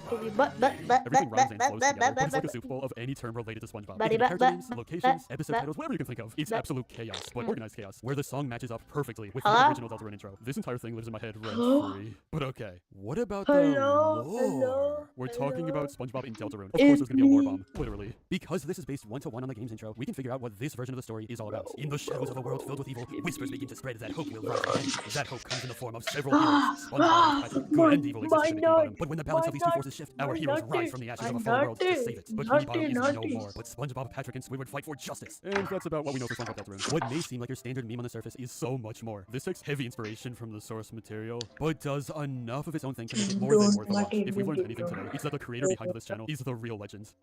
B: Everything rhymes and flows together, but it's like a soup bowl of any term related to SpongeBob. It can be character names, locations, episode titles, whatever you can think of. It's absolute chaos, but organized chaos, where the song matches up perfectly with the original Deltarune intro. This entire thing lives in my head rent-free. But okay, what about the lore? We're talking about SpongeBob in Deltarune. Of course there's gonna be a lore bomb, literally. Because this is based one-to-one on the game's intro, we can figure out what this version of the story is all about. In the shadows of a world filled with evil, whispers begin to spread that hope will rise again. That hope comes in the form of several heroes. SpongeBob and Patrick, good and evil exist to make bottom. But when the balance of these two forces shift, our heroes rise from the ashes of a fallen world to save it. But Bottom is no more. But SpongeBob, Patrick, and Squidward fight for justice. And that's about what we know for SpongeBob Deltarune. What may seem like your standard meme on the surface is so much more. This takes heavy inspiration from the source material, but does enough of its own thing to make it more than worth a watch. If we've learned anything today, it's that the creator behind this channel is the real legend.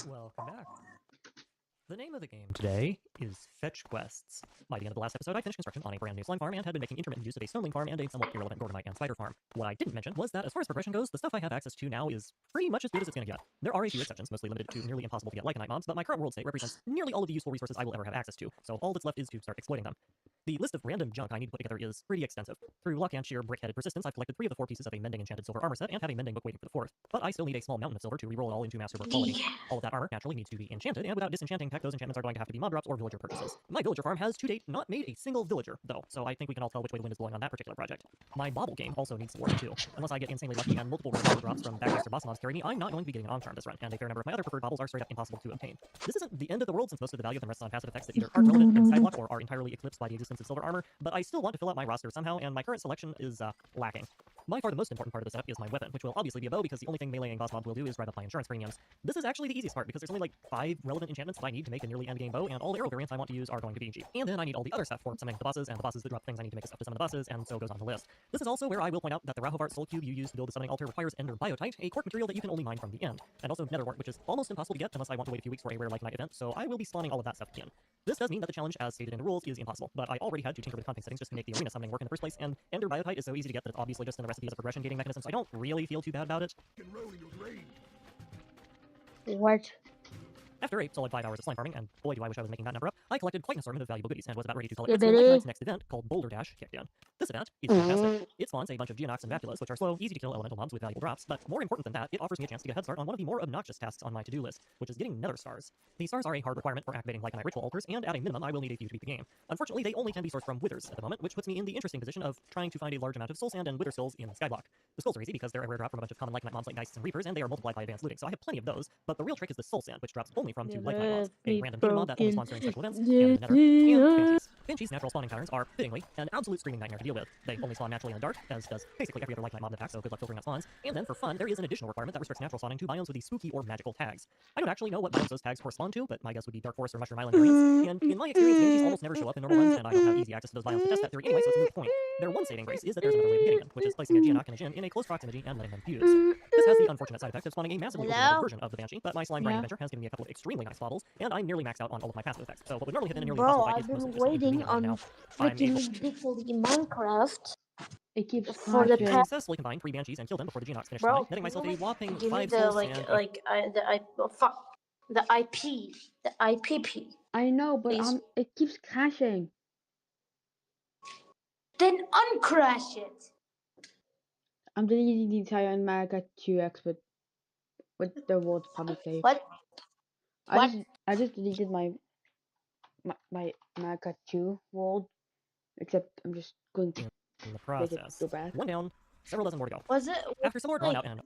K: Welcome back. The name of the game today is Fetch Quests. By the end of the last episode, I finished construction on a brand new slime farm and had been making intermittent use of a stonewing farm and a somewhat irrelevant Gorgonite and spider farm. What I didn't mention was that as far as progression goes, the stuff I have access to now is pretty much as good as it's gonna get. There are a few exceptions, mostly limited to nearly impossible to get Lycanite mobs, but my current world state represents nearly all of the useful resources I will ever have access to, so all that's left is to start exploiting them. The list of random junk I need to put together is pretty extensive. Through luck and sheer brick-headed persistence, I've collected 3 of the 4 pieces of a mending enchanted silver armor set and have a mending book waiting for the 4th. But I still need a small mountain of silver to reroll it all into masterwork quality. All of that armor naturally needs to be enchanted, and without disenchanting tech, those enchantments are going to have to be mob drops or villager purchases. My villager farm has to date not made a single villager, though, so I think we can all tell which way the wind is blowing on that particular project. My bobble game also needs some work too. Unless I get insanely lucky and multiple rare bobble drops from Backmaster boss mobs carry me, I'm not going to be getting an on-charm this run, and a fair number of my other preferred bobbles are straight up impossible to obtain. This isn't the end of the world since most of the value of them rests on passive effects that either aren't relevant in Skyblock or are entirely eclipsed by the existence of silver armor, but I still want to fill out my roster somehow, and my current selection is lacking. By far the most important part of the setup is my weapon, which will obviously be a bow because the only thing meleeing boss mobs will do is drive up my insurance premiums. This is actually the easiest part because there's only like 5 relevant enchantments that I need to make a nearly endgame bow, and all the arrow variants I want to use are going to be cheap. And then I need all the other stuff for summoning the bosses, and the bosses that drop things I need to make stuff to summon the bosses, and so goes on the list. This is also where I will point out that the Rahovart Soul Cube you use to build the summoning altar requires Ender Biotite, a quark material that you can only mine from the end, and also Netherwort, which is almost impossible to get unless I want to wait a few weeks for a rare Lycanite event, so I will be spawning all of that stuff again. This does mean that the challenge, as stated in the rules, is impossible, but I already had to tinker with config settings just to make the arena summoning work in the first place, and Ender Biotite is so easy to get that it's obviously just in the recipe as a progression gating mechanism, so I don't really feel too bad about it.
F: What?
K: After a solid 5 hours of slime farming, and boy do I wish I was making that number up, I collected quite an assortment of valuable goodies and was about ready to call it when tonight's next event, called Boulder Dash, kicked in. This event is fantastic. It spawns a bunch of Geonox and Vacuolas, which are slow, easy to kill elemental mobs with valuable drops, but more important than that, it offers me a chance to get a head start on one of the more obnoxious tasks on my to-do list, which is getting nether stars. The stars are a hard requirement for activating Lycanite ritual altars, and at a minimum I will need a few to beat the game. Unfortunately, they only can be sourced from withers at the moment, which puts me in the interesting position of trying to find a large amount of soul sand and wither skulls in Skyblock. The skulls are easy because they're a rare drop from a bunch of common Lycanite mobs like Geists and Reapers, and they are multiplied by advanced looting, so I have plenty of those, but the real trick is the soul sand, which drops only from 2 Lycanite mobs, a random demon mod that only spawns during special events, and the nether, and banshees. Banshees' natural spawning patterns are, fittingly, an absolute screaming nightmare to deal with. They only spawn naturally in the dark, as does basically every other Lycanite mob in the pack, so good luck filtering out spawns. And then for fun, there is an additional requirement that restricts natural spawning to biomes with these spooky or magical tags. I don't actually know what biomes those tags correspond to, but my guess would be Dark Forest or Mushroom Island variants, and in my experience, Banshees almost never show up in normal runs, and I don't have easy access to those biomes to test that theory anyway, so it's a moot point. Their one saving grace is that there's another way of getting them, which is placing a Geonock and a Jin in a close proximity and letting them fuse. This has the unfortunate side effect of spawning a massively overloaded version of the Banshee, but my slime grinding adventure has given me a couple of extremely nice baubles, and I'm nearly maxed out on all of my passive effects, so what would normally have been a nearly impossible fight is mostly just
F: Waiting on freaking ridiculous Minecraft.
D: It keeps
F: for the
K: I successfully combined 3 Banshees and killed them before the Geonox finished tonight, netting myself a whopping 5 souls and...
F: the IP. The IPP.
D: I know, but it keeps crashing.
F: Then uncrash it.
D: I'm deleting the entire America 2X with the words public save.
F: What?
D: I just deleted my America 2 world, except I'm just going to
K: in the process.
D: Go back.
K: 1 down, several dozen more to go.
F: Was it?
K: After some more drawn out and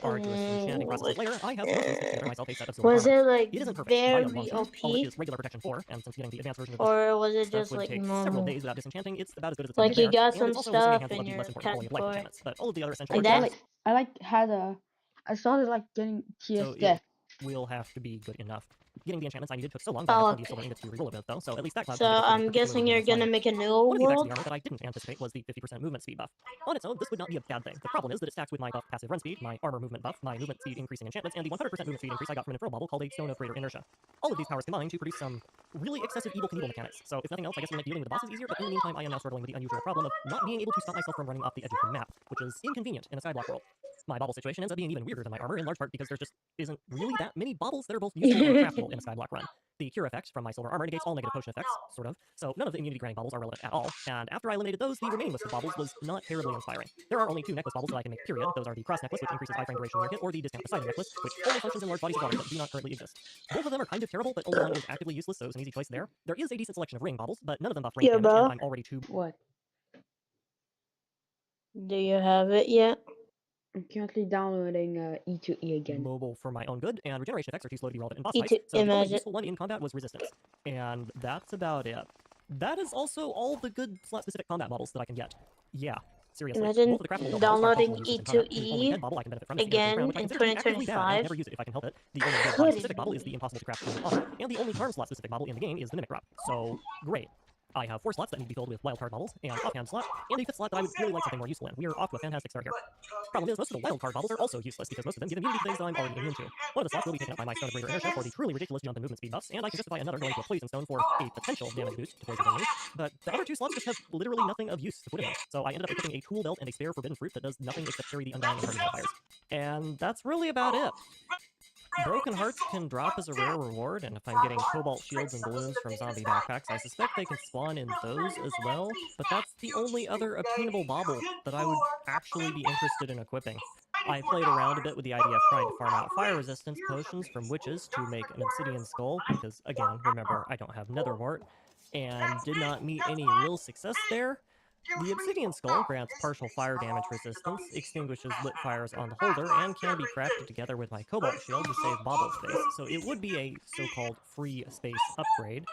K: arduous enchanting process later, I have mostly stitched together myself a set of silver
F: Was
K: armor.
F: it like
K: it isn't perfect.
F: very
K: OP? All it is regular protection 4, and since getting the advanced version of
F: or was it
K: stuff
F: just
K: would
F: like
K: take
F: normal?
K: several days without disenchanting, it's about as good as it's
F: like you got some
K: and it's also
F: stuff
K: in your
F: less
K: important quality of life enchantments, but all of the other essential
D: I started like getting TS death.
K: Will have to be good enough. Getting the enchantments I needed took so long that I had plenty of silver ingots to reroll it with, though, so at least that cloud
F: So I'm guessing you're gonna make a new
K: one of the effects of
F: world?
K: the armor that I didn't anticipate was the 50% movement speed buff. On its own, this would not be a bad thing. The problem is that it stacks with my buff passive run speed, my armor movement buff, my movement speed increasing enchantments, and the 100% movement speed increase I got from an infernal bauble called a Stone of Greater Inertia. All of these powers combine to produce some really excessive evil Knievel mechanics. So if nothing else, I guess it'll make dealing with the bosses easier, but in the meantime, I am now struggling with the unusual problem of not being able to stop myself from running off the edge of the map, which is inconvenient in a skyblock world. My bauble situation ends up being even weirder than my armor, in large part because there just isn't really that many baubles that are both useful and craftable in a skyblock run. The cure effect from my silver armor negates all negative potion effects, sort of, so none of the immunity granting baubles are relevant at all, and after I eliminated those, the remaining list of baubles was not terribly inspiring. There are only 2 necklace baubles that I can make, period. Those are the cross necklace, which increases iframe duration near hit, or the discount Poseidon necklace, which only functions in large bodies of water that do not currently exist. Both of them are kind of terrible, but only one is actively useless, so it's an easy choice there. There is a decent selection of ring baubles, but none of them buff range damage, and I'm already too...
D: What?
F: Do you have it yet?
D: I'm currently downloading E2E again.
K: Mobile for my own good, and regeneration effects are too slow to be relevant in boss
F: E2
K: fights, so the only
F: imagine-
K: useful one in combat was resistance. And that's about it. That is also all the good slot-specific combat baubles that I can get. Yeah, seriously.
F: Imagine
K: both of the craftable
F: downloading
K: baubles are functional uses in combat. The only
F: E2E
K: head bauble I can benefit from is the
F: again
K: Crown, which I
F: in
K: consider to be actively bad, and I
F: 2025.
K: would never use it if I can help it. The only good body-specific bauble is the impossible to craft Golden Honor, and the only charm slot-specific bauble in the game is the Mimic Drop. So, great. I have 4 slots that need to be filled with wildcard baubles, and offhand slot, and a 5th slot that I would really like something more useful in. We are off to a fantastic start here. Problem is, most of the wildcard baubles are also useless because most of them give immunity to things that I'm already immune to. One of the slots will be taken up by my Stone of Greater Inertia for the truly ridiculous jump and movement speed buffs, and I can justify another going to a Poison Stone for a potential damage boost to poison enemies, but the other 2 slots just have literally nothing of use to put in them. So I ended up equipping a tool belt and a spare forbidden fruit that does nothing except carry the undying and hardy modifiers. And that's really about it. Broken Hearts can drop as a rare reward, and if I'm getting Cobalt Shields and Balloons from zombie backpacks, I suspect they can spawn in those as well, but that's the only other obtainable bauble that I would actually be interested in equipping. I played around a bit with the idea of trying to farm out fire resistance potions from witches to make an obsidian skull, because again, remember, I don't have netherwart, and did not meet any real success there. The obsidian skull grants partial fire damage resistance, extinguishes lit fires on the holder, and can be crafted together with my cobalt shield to save bauble space, so it would be a so-called free space upgrade,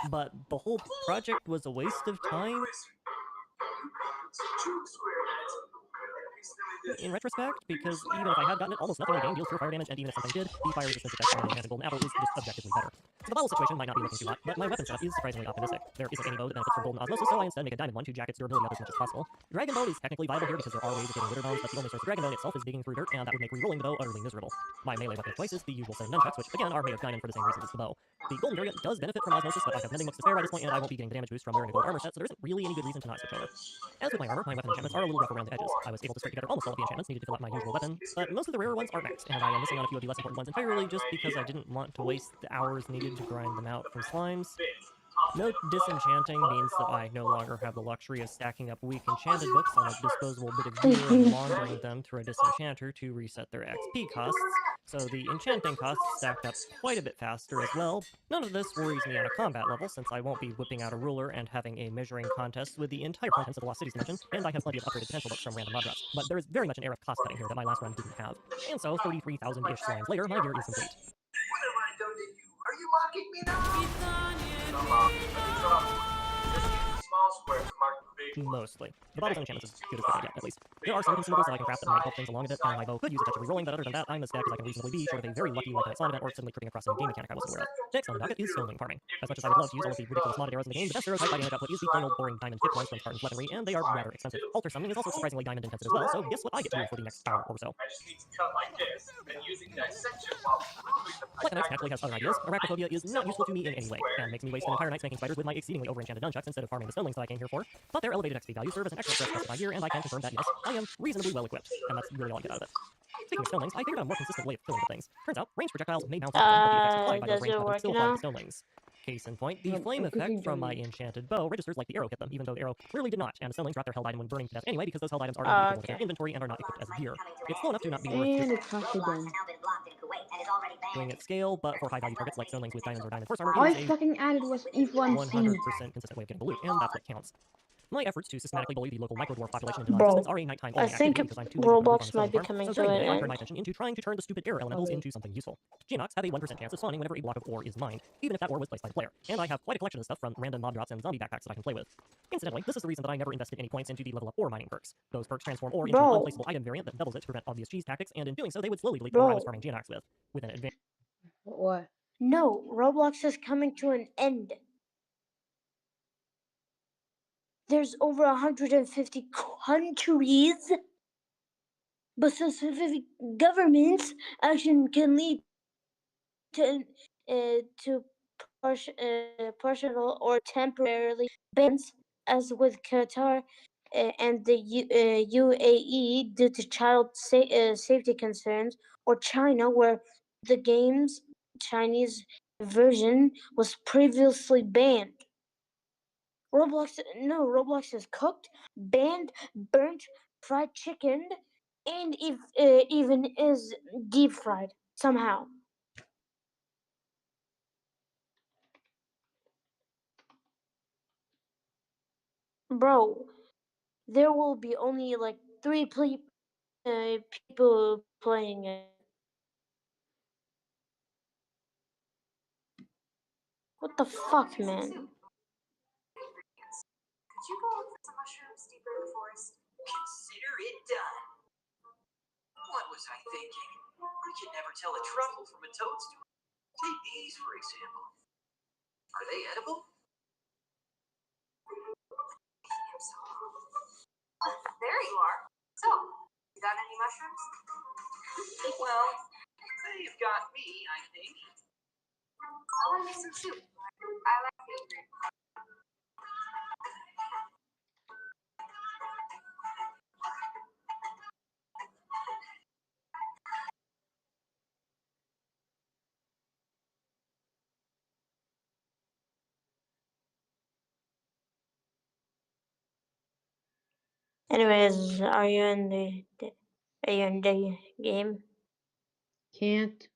K: but the whole project was a waste of time. In retrospect, because even if I had gotten it, almost nothing in the game deals pure fire damage, and even if something did, the fire resistance effect from an enchanted golden apple is just objectively better. So the bauble situation might not be looking too hot, but my weapon setup is surprisingly optimistic. There isn't any bow that benefits from golden osmosis, so I instead make a diamond one to jack its durability up as much as possible. Dragon bone is technically viable here because there are ways of getting wither bones, but the only source of dragon bone itself is digging through dirt, and that would make re-rolling the bow utterly miserable. My melee weapon of choice is the usual set of nunchucks, which again are made of diamond for the same reasons as the bow. The golden variant does benefit from osmosis, but I have mending books to spare by this point, and I won't be getting the damage boost from wearing a gold armor set, so there isn't really any good reason to not switch over. As with my armor, my weapon enchantments are a little rough around the edges. I was able to string together almost all of the enchantments needed to fill out my usual weapon, but most of the rarer ones are maxed, and I am missing on a few of the less important ones entirely just because I didn't want to waste the hours needed to grind them out from slimes. Note disenchanting means that I no longer have the luxury of stacking up weak enchanted books on a disposable bit of gear and laundering them through a disenchanter to reset their XP costs, so the enchanting costs stacked up quite a bit faster as well. None of this worries me on a combat level, since I won't be whipping out a ruler and having a measuring contest with the entire contents of the Lost Cities dimension, and I have plenty of upgraded potential books from random mod drops. But there is very much an air of cost cutting here that my last run didn't have. And so, 33,000-ish slimes later, my gear is complete.
I: Whatever I done to you? Are you mocking me now? Small square to mark the big one.
K: Mostly. The baubles and enchantments is good as I get, at least. There are some consumables that I can craft that might help things along a bit, and my bow could use a touch of rerolling, but other than that, I'm as stacked as I can reasonably be, short of a very lucky like slot event or suddenly tripping across a game mechanic I wasn't aware of. Next on the docket is stoneling farming. As much as I would love to use all of the ridiculous modded arrows in the game, the best arrows I find output is the plain old boring diamond tip ones from Spartan's weaponry, and they are rather expensive. Altar summoning is also surprisingly diamond intensive as well, so guess what I get to do for the next hour or so.
I: I just need to cut like this, and using dissection while moving the
K: Lycanite naturally has other ideas. Arachnophobia is not useful to me in any way, and makes me waste an entire night's making spiders with my exceedingly over-enchanted nunchucks instead of farming the stonelings that I came here for. But their elevated XP values serve as an extra stress test of my gear, and I can confirm that yes, I am reasonably well equipped, and that's really all I get out of it. Speaking of stonelings, I figured out a more consistent way of killing the things. Turns out, ranged projectiles may bounce off them, but the effects applied by those ranged weapons still apply to stonelings. Case in point, the flame effect from my enchanted bow registers like the arrow hit them, even though the arrow clearly did not, and the stonelings drop their held item when burning to death anyway because those held items are unequal in inventory and are not equipped as gear. It's slow enough to not be worth
D: And it's not again.
K: doing at scale, but for high-value targets like stonelings with diamonds or diamond force armor,
D: All
K: it
D: I
K: is a
D: fucking added was Eve 1C.
K: 100% consistent way of getting the loot, and that's what counts. My efforts to systematically bully the local micro-dwarf population into
F: Bro,
K: non-existence are a nighttime only
F: I think
K: activity because I'm too lazy to
F: Roblox
K: focus on
F: might be
K: the
F: coming
K: farm,
F: to
K: so during
F: an
K: the day I
F: end.
K: turn my attention into trying to turn the stupid air elementals into something useful. Geonox have a 1% chance of spawning whenever a block of ore is mined, even if that ore was placed by the player, and I have quite a collection of stuff from random mob drops and zombie backpacks that I can play with. Incidentally, this is the reason that I never invested any points into the level up ore mining perks. Those perks transform ore into an unplaceable item variant that doubles it to prevent obvious cheese tactics, and in doing so they would slowly delete the ore I was farming Geonox with an advantage.
D: What?
F: No, Roblox is coming to an end. There's over 150 countries, but specific governments' action can lead to partial or temporarily bans, as with Qatar and the UAE due to child safety concerns, or China, where the game's Chinese version was previously banned. Roblox is cooked, banned, burnt, fried chicken, and if even is deep fried somehow. Bro, there will be only like three people playing it. What the fuck, man?
J: Could you go look for some mushrooms deeper in the forest?
L: Consider it done. What was I thinking? I can never tell a truffle from a toadstool. Take these, for example. Are they edible?
J: There you are. So, you got any mushrooms?
L: Well, they've got me, I think.
J: I want to make some soup. I like favorite.
F: Anyways, are you in the game?
D: Can't.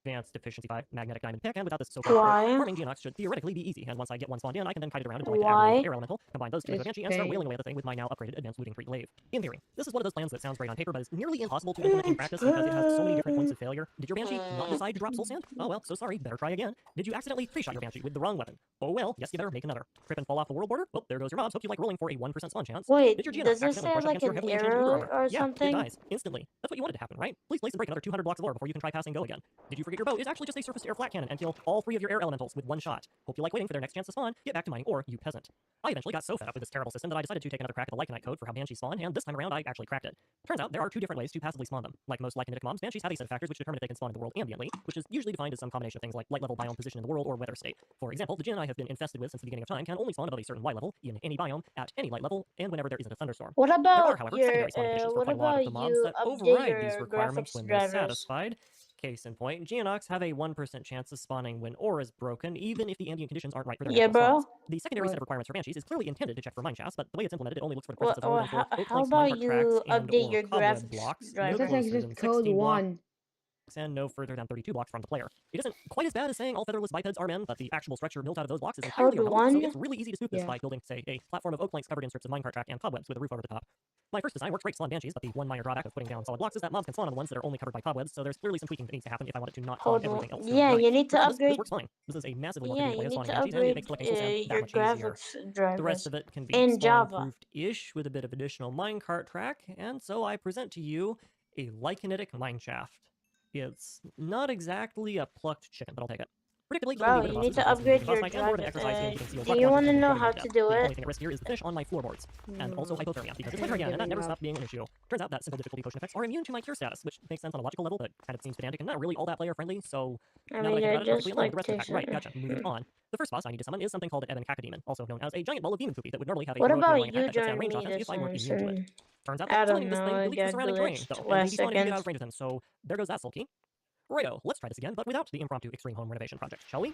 K: Advanced Deficiency 5 Magnetic Diamond Pick, and without this so-called
F: Why?
K: farming Geonox should theoretically be easy, and once I get one spawned in, I can then kite it around until I can
F: Why?
K: aggro air elemental, combine those two into a
D: It's
K: Banshee, and start
D: pain.
K: wailing away at the thing with my now upgraded Advanced Looting 3 Glaive. In theory, this is one of those plans that sounds great on paper, but is nearly impossible to implement in practice because it has so many different points of failure. Did your Banshee not decide to drop Soul Sand? Oh well, so sorry, better try again. Did you accidentally 3-shot your Banshee with the wrong weapon? Oh well, yes you better make another. Trip and fall off the world border? Well, there goes your mobs. Hope you like rolling for a 1% spawn chance.
F: Wait,
K: Did your Geonox
F: does it
K: accidentally
F: say
K: brush up
F: like
K: against your
F: an
K: heavily enchanted Uber
F: error
K: armor?
F: or
K: Yeah,
F: something?
K: it dies instantly. That's what you wanted to happen, right? Please place and break another 200 blocks of lore before you can try pass and go again. Did you forget your bow is actually just a surface to air flat cannon and kill all 3 of your air elementals with 1 shot? Hope you like waiting for their next chance to spawn. Get back to mining, or you peasant. I eventually got so fed up with this terrible system that I decided to take another crack at the Lycanite code for how Banshees spawn, and this time around I actually cracked it. Turns out there are 2 different ways to passively spawn them. Like most Lycanitic mobs, Banshees have a set of factors which determine if they can spawn in the world ambiently, which is usually defined as some combination of things like light level, biome, position in the world, or weather state. For example, the Jinn I have been infested with since the beginning of time can only spawn above a certain Y level, in any biome, at any light level, and whenever there isn't a thunderstorm.
F: What
K: There are,
F: about
K: however,
F: your
K: secondary spawning conditions for
F: what
K: quite a lot of
F: about
K: the mobs
F: you
K: that
F: update
K: override these
F: your
K: requirements
F: graphics
K: when they're
F: drivers?
K: satisfied. Case in point, Geonox have a 1% chance of spawning when ore is broken, even if the ambient conditions aren't right for their
F: Yeah,
K: natural spawns.
F: bro.
K: The secondary set
D: What?
K: of requirements for Banshees is clearly intended to check for mine shafts, but the way it's implemented, it only looks for the
F: What?
K: presence of more than 4
F: How
K: oak planks,
F: about
K: minecart tracks,
F: you
K: and
F: update
K: or
F: your
K: cobweb
F: graphics
K: blocks, no
F: drivers?
D: That's like
K: closer
D: just
K: than
D: code
K: 60 blocks
D: 1.
K: and no further than 32 blocks from the player. It isn't quite as bad as saying all featherless bipeds are men, but the actual structure built out of those blocks is entirely
F: Code
K: irrelevant, so
F: 1?
K: it's really easy to spoof this
D: Yeah.
K: by building, say, a platform of oak planks covered in strips of minecart track and cobwebs with a roof over the top. My first design works great to spawn Banshees, but the one minor drawback of putting down solid blocks is that mobs can spawn on the ones that are only covered by cobwebs, so there's clearly some tweaking that needs to happen if I want it to not spawn
F: Code
K: everything
F: 1.
K: else.
F: Yeah, you need to
K: Regardless, this
F: upgrade.
K: works fine. This is a massively more
F: Yeah,
K: convenient way
F: you
K: of
F: need
K: spawning
F: to
K: Banshees, and it makes
F: upgrade
K: collecting soul sand that
F: your
K: much easier.
F: graphics
K: The rest
F: drivers
K: of it can be
F: in Java.
K: spawn-proofed-ish with a bit of additional minecart track, and so I present to you a Lycanitic mineshaft. It's not exactly a plucked chicken, but I'll take it. Predictably, killing
F: Bro,
K: the
F: you
K: bosses
F: need to
K: requires
F: upgrade
K: boss
F: your
K: fight and more of an
F: driver.
K: exercise in getting sealed
F: Do
K: rock
F: you
K: launchers
F: want to
K: and
F: know
K: floating
F: how
K: to
F: to
K: death.
F: do
K: The
F: it?
K: only thing at risk here is the finish on my floorboards, and also hypothermia, because it's hyperthermia, and that never stopped being an issue. Turns out that simple difficulty potion effects are immune to my cure status, which makes sense on a logical level, but kind of seems pedantic and not really all that player friendly, so
F: I
K: now that I
F: mean,
K: think
F: I
K: about it, perfectly
F: just
K: in line with
F: like
K: the rest of the pack. Right,
F: to.
K: gotcha. Moving on. The first boss I need to summon is something called an Ebon Cacodemon, also known as a giant ball of demon poopy that would normally have a
F: What
K: heroic
F: about
K: melee attack
F: you
K: that shuts down
F: joining
K: ranged
F: me
K: offense
F: this
K: if I weren't
F: time
K: immune to it.
F: soon?
K: Turns out
F: I
K: that summoning
F: don't
K: this thing
F: know, I
K: deletes the
F: got
K: surrounding terrain,
F: glitched
K: though, and
F: last
K: the spawning can get
F: second.
K: out of range of them, so there goes that sulky. Righto, let's try this again, but without the impromptu extreme home renovation project, shall we?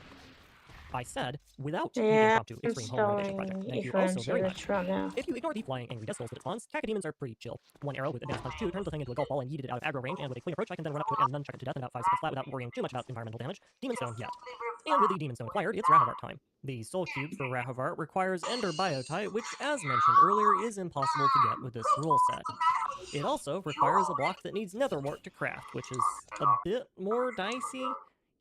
K: I said, without the
F: Yeah,
K: impromptu
F: I'm
K: extreme home renovation project.
F: installing
K: Thank you also very much.
F: Ephraim right now.
K: If you ignore the flying angry death souls that it spawns, cacodemons are pretty chill. One arrow with advanced punch 2 turns the thing into a golf ball and yeeted it out of aggro range, and with a clean approach I can then run up to it and nunchuck it to death in about 5 seconds flat without worrying too much about environmental damage. Demon Stone yet. And with the Demon Stone acquired, it's Rahavart time. The Soul Cube for Rahavart requires Ender Biotite, which, as mentioned earlier, is impossible to get with this rule set. It also requires a block that needs Netherwort to craft, which is a bit more dicey.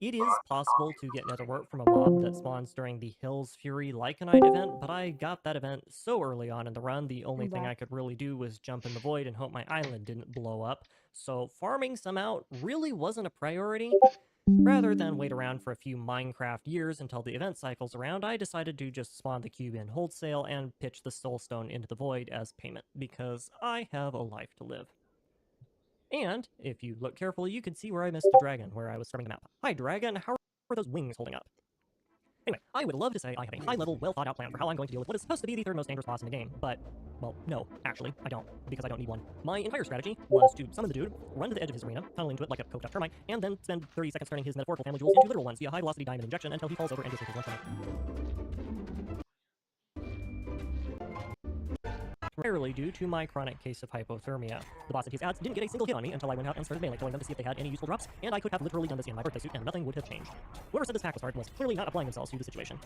K: It is possible to get Netherwort from a mob that spawns during the Hills Fury Lycanite event, but I got that event so early on in the run, the only thing I could really do was jump in the void and hope my island didn't blow up. so farming some out really wasn't a priority. Rather than wait around for a few Minecraft years until the event cycles around, I decided to just spawn the cube in wholesale and pitch the soulstone into the void as payment, because I have a life to live. And, if you look carefully, you can see where I missed a dragon, where I was scrubbing the map. Hi dragon, how are those wings holding up? Anyway, I would love to say I have a high-level, well-thought-out plan for how I'm going to deal with what is supposed to be the third most dangerous boss in the game, but, well, no, actually, I don't, because I don't need one. My entire strategy was to summon the dude, run to the edge of his arena, tunnel into it like a coked-up termite, and then spend 30 seconds turning his metaphorical family jewels into literal ones via high-velocity diamond injection until he falls over and disappears once primarily due to my chronic case of hypothermia. The boss and his ads didn't get a single hit on me until I went out and started melee killing them to see if they had any useful drops, and I could have literally done this in my birthday suit and nothing would have changed. Whoever said this hack was hard was clearly not applying themselves to the situation.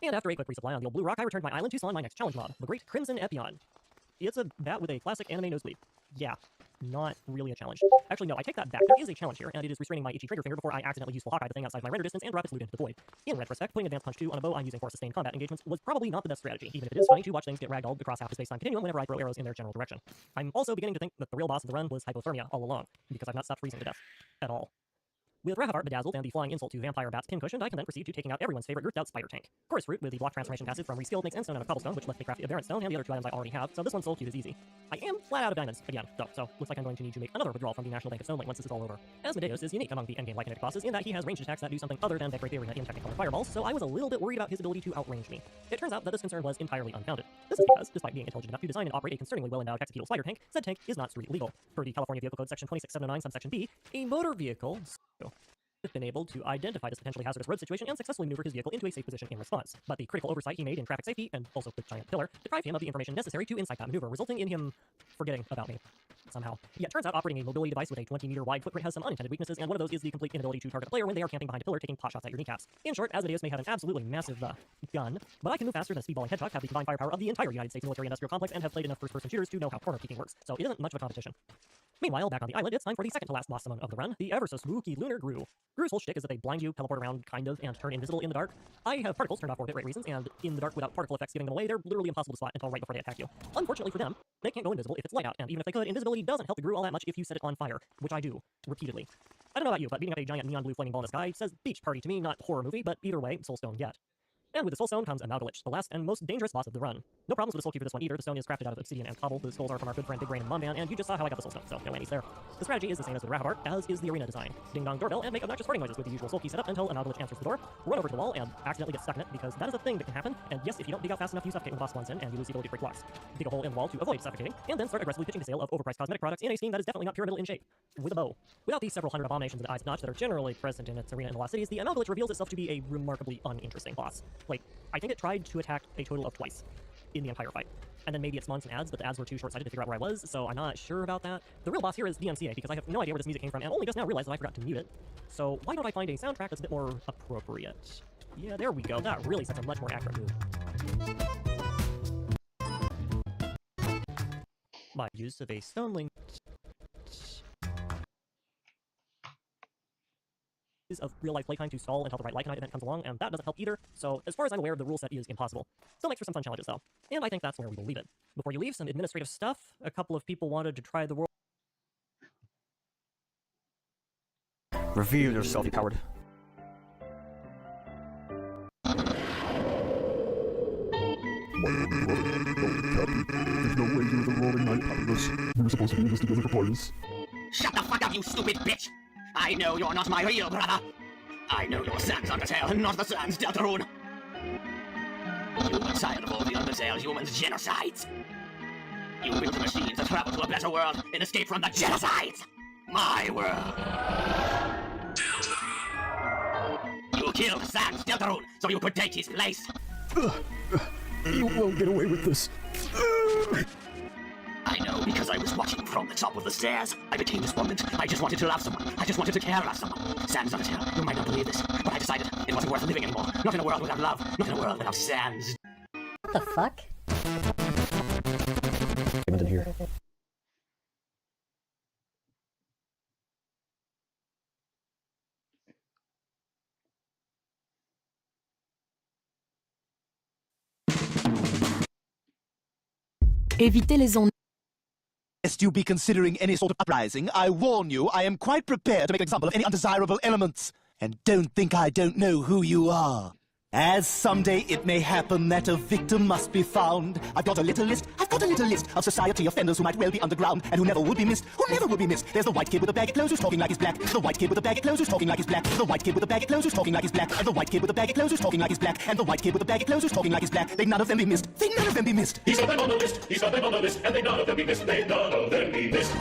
K: And after a quick resupply on the old blue rock, I returned to my island to spawn my next challenge mob, the Great Crimson Epion. It's a bat with a classic anime nosebleed. Yeah, not really a challenge. Actually, no, I take that back. There is a challenge here, and it is restraining my itchy trigger finger before I accidentally use full Hawkeye the thing outside my render distance and drop its loot into the void. In retrospect, putting Advanced Punch 2 on a bow I'm using for sustained combat engagements was probably not the best strategy, even if it is funny to watch things get ragdolled across half the space-time continuum whenever I throw arrows in their general direction. I'm also beginning to think that the real boss of the run was hypothermia all along, because I've not stopped freezing to death. At all. With Rahavart bedazzled and the flying insult to Vampire Bats pincushioned, I can then proceed to taking out everyone's favorite Earthed Out Spider Tank. Chorus Fruit with the block transformation passive from Reskilled makes Endstone out of Cobblestone, which lets me craft the Aberrant Stone and the other two items I already have, so this one's soul cube is easy. I am flat out of diamonds, again, though, so looks like I'm going to need to make another withdrawal from the National Bank of Stonelink once this is all over. Asmodeus is unique among the endgame Lycanite bosses in that he has ranged attacks that do something other than decorate the arena in technical fireballs, so I was a little bit worried about his ability to outrange me. It turns out that this concern was entirely unfounded. This is because, despite being intelligent enough to design and operate a concerningly well-endowed hexagonal spider tank, said tank is not street legal. Per the California Vehicle Code section 26709 subsection B, a motor vehicle have been able to identify this potentially hazardous road situation and successfully maneuver his vehicle into a safe position in response. But the critical oversight he made in traffic safety, and also the giant pillar, deprived him of the information necessary to incite that maneuver, resulting in him forgetting about me. Somehow. Yeah, it turns out operating a mobility device with a 20-meter wide footprint has some unintended weaknesses, and one of those is the complete inability to target a player when they are camping behind a pillar taking pot shots at your kneecaps. In short, Asmodeus may have an absolutely massive gun, but I can move faster than a speedballing hedgehog, have the combined firepower of the entire United States military-industrial complex, and have played enough first-person shooters to know how corner peeking works, so it isn't much of a competition. Meanwhile, back on the island, it's time for the second-to-last boss summon of the run, the ever-so-spooky Lunar Gru. Gru's whole shtick is that they blind you, teleport around, kind of, and turn invisible in the dark. I have particles turned off for bitrate reasons, and in the dark without particle effects giving them away, they're literally impossible to spot until right before they attack you. Unfortunately for them, they can't go invisible if it's light out, and even if they could, invisibility doesn't help the Gru all that much if you set it on fire, which I do, repeatedly. I don't know about you, but beating up a giant neon blue flaming ball in the sky says beach party to me, not horror movie, but either way, Soulstone get. And with the Soul Stone comes Amalgalich, the last and most dangerous boss of the run. No problems with the Soul Cube for this one either. The stone is crafted out of obsidian and cobble. The skulls are from our good friend Big Brain and Mom Man, and you just saw how I got the Soul Stone, so no Annie's there. The strategy is the same as with Rahavart, as is the arena design. Ding dong doorbell, and make obnoxious farting noises with the usual soul key setup until Amalgalich answers the door. Run over to the wall and accidentally get stuck in it, because that is a thing that can happen. And yes, if you don't dig out fast enough, you suffocate when the boss blunts in, and you lose the ability to break blocks. Dig a hole in the wall to avoid suffocating, and then start aggressively pitching the sale of overpriced cosmetic products in a scheme that is definitely not pyramidal in shape. With a bow. Without the several hundred abominations of the eyes notch that are generally present in its arena in the lost cities, the Amalgalich reveals itself to be a remarkably uninteresting boss. Like, I think it tried to attack a total of twice in the entire fight. And then maybe it spawned some ads, but the ads were too short-sighted to figure out where I was, so I'm not sure about that. The real boss here is DMCA, because I have no idea where this music came from, and only just now realized that I forgot to mute it. So why don't I find a soundtrack that's a bit more appropriate? Yeah, there we go. That really sets a much more accurate mood. My use of a stone link of real-life playtime to stall until the right Lycanite event comes along, and that doesn't help either, so as far as I'm aware, the rule set is impossible. Still makes for some fun challenges, though, and I think that's where we will leave it. Before you leave, some administrative stuff. A couple of people wanted to try the world.
M: Reveal yourself, you coward.
N: There's no way you're the Roaring Knight Palace. We were supposed to be in this together for parties.
O: Shut the fuck up, you stupid bitch! I know you're not my real brother! I know you're Sans Undertale, not the Sans Deltarune! You were tired of all the Undertale humans' genocides! You built machines to travel to a better world and escape from the genocides! My world! You killed Sans Deltarune so you could take his place!
N: You won't get away with this.
O: I know, because I was watching from the top of the stairs. I became despondent. I just wanted to love someone. I just wanted to care about someone. Sans Undertale, you might not believe this, but I decided it wasn't worth living anymore. Not in a world without love. Not in a world without Sans.
P: What the fuck?
N: In here.
Q: Éviter les ondes
G: Lest you be considering any sort of uprising, I warn you, I am quite prepared to make an example of any undesirable elements. And don't think I don't know who you are. As someday it may happen that a victim must be found. I've got a little list of society offenders who might well be underground and who never would be missed, There's the white kid with a bag of clothes who's talking like he's black. The white kid with a bag of clothes who's talking like he's black. The white kid with a bag of clothes who's talking like he's black. And the white kid with a bag of clothes who's talking like he's black. And the white kid with a bag of clothes who's talking like he's black. They none of them be missed. They none of them be missed.
N: He's got them on the list, he's got them on the list, and they none of them be missed, they none of them be missed.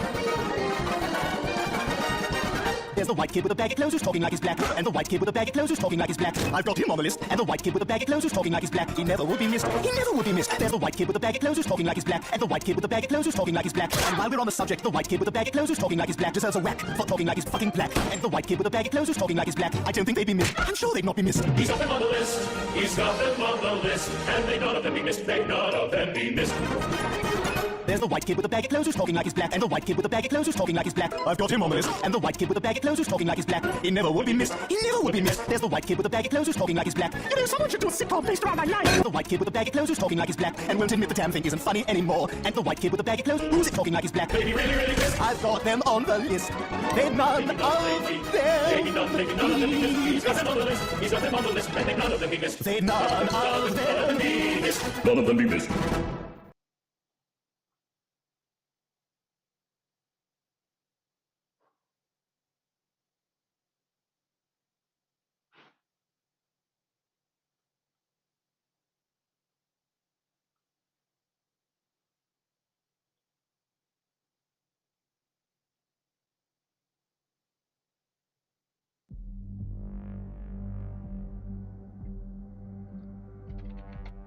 G: There's the white kid with a bag of clothes who's talking like he's black. And the white kid with a bag of clothes who's talking like he's black. I've got him on the list. And the white kid with a bag of clothes who's talking like he's black. He never would be missed. He never would be missed. There's the white kid with a bag of clothes who's talking like he's black. And the white kid with a bag of clothes who's talking like he's black. And while we're on the subject, the white kid with a bag of clothes who's talking like he's black deserves a whack for talking like he's fucking black. And the white kid with a bag of clothes who's talking like he's black, I don't think they'd be missed. I'm sure they'd not be missed.
N: He's got them on the list, he's got them on the list, and they none of them be missed, they none of them be missed.
G: There's the white kid with a bag of clothes who's talking like he's black. And the white kid with a bag of clothes who's talking like he's black. I've got him on the list. And the white kid with a bag of clothes who's talking like he's black. He never would be missed. He never would be missed. There's the white kid with a bag of clothes who's talking like he's black. You know, someone should do a sitcom based around my life. And the white kid with a bag of clothes who's talking like he's black and won't admit the damn thing isn't funny anymore. And the white kid with a bag of clothes who's talking like he's black.
N: Baby, really, really missed.
G: I've got them on the list. They none of them.
N: Maybe none of them be missed. He's got them on the list, he's got them on the list, and they none of them be missed.
G: They none of them
N: be missed. None of them be missed.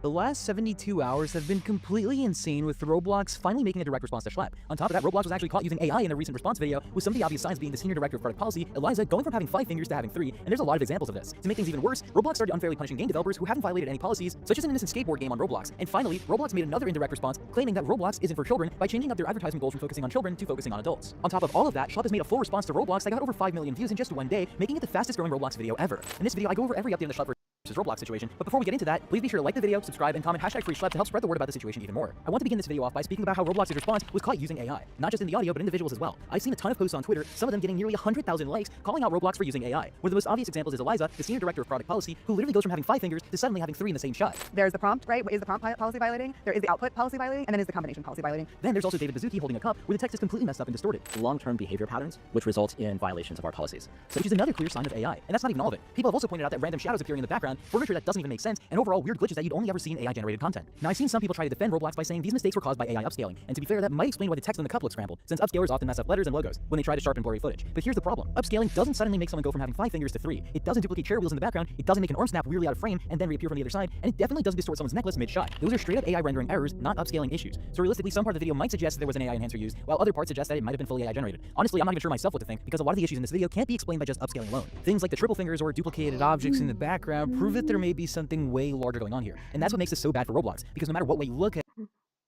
P: The last 72 hours have been completely insane, with Roblox finally making a direct response to Schlapp. On top of that, Roblox was actually caught using AI in a recent response video, with some of the obvious signs being the senior director of product policy, Eliza, going from having 5 fingers to having 3, and there's a lot of examples of this. To make things even worse, Roblox started unfairly punishing game developers who haven't violated any policies, such as an innocent skateboard game on Roblox. And finally, Roblox made another indirect response, claiming that Roblox isn't for children by changing up their advertisement goals from focusing on children to focusing on adults. On top of all of that, Schlapp has made a full response to Roblox that got over 5 million views in just one day, making it the fastest growing Roblox video ever. In this video, I go over every update on the Schlapp versus Roblox situation, but before we get into that, please be sure to like the video, subscribe, and comment #FreeSchlapp to help spread the word about the situation even more. I want to begin this video off by speaking about how Roblox's response was caught using AI, not just in the audio, but in the visuals as well. I've seen a ton of posts on Twitter, some of them getting nearly 100,000 likes, calling out Roblox for using AI. One of the most obvious examples is Eliza, the senior director of product policy, who literally goes from having 5 fingers to suddenly having 3 in the same shot.
Q: There's the prompt, right? Is the prompt policy violating? There is the output policy violating, and then is the combination policy violating.
P: Then there's also David Bazuki holding a cup, where the text is completely messed up and distorted.
R: Long-term behavior patterns, which result in violations of our policies.
P: So which is another clear sign of AI. And that's not even all of it. People have also pointed out that random shadows appearing in the background, furniture that doesn't even make sense, and overall weird glitches that you'd only ever see in AI-generated content. Now, I've seen some people try to defend Roblox by saying these mistakes were caused by AI upscaling, and to be fair, that might explain why the text on the cup looks scrambled, since upscalers often mess up letters and logos when they try to sharpen blurry footage. But here's the problem. Upscaling doesn't suddenly make someone go from having 5 fingers to 3. It doesn't duplicate chair wheels in the background, it doesn't make an arm snap weirdly out of frame and then reappear from the other side, and it definitely doesn't distort someone's necklace mid-shot. Those are straight up AI rendering errors, not upscaling issues. So realistically, some part of the video might suggest that there was an AI enhancer used, while other parts suggest that it might have been fully AI generated. Honestly, I'm not even sure myself what to think, because a lot of the issues in this video can't be explained by just upscaling alone. Things like the triple fingers or duplicated objects in the background prove that there may be something way larger going on here. And that's what makes this so bad for Roblox, because no matter what way you look at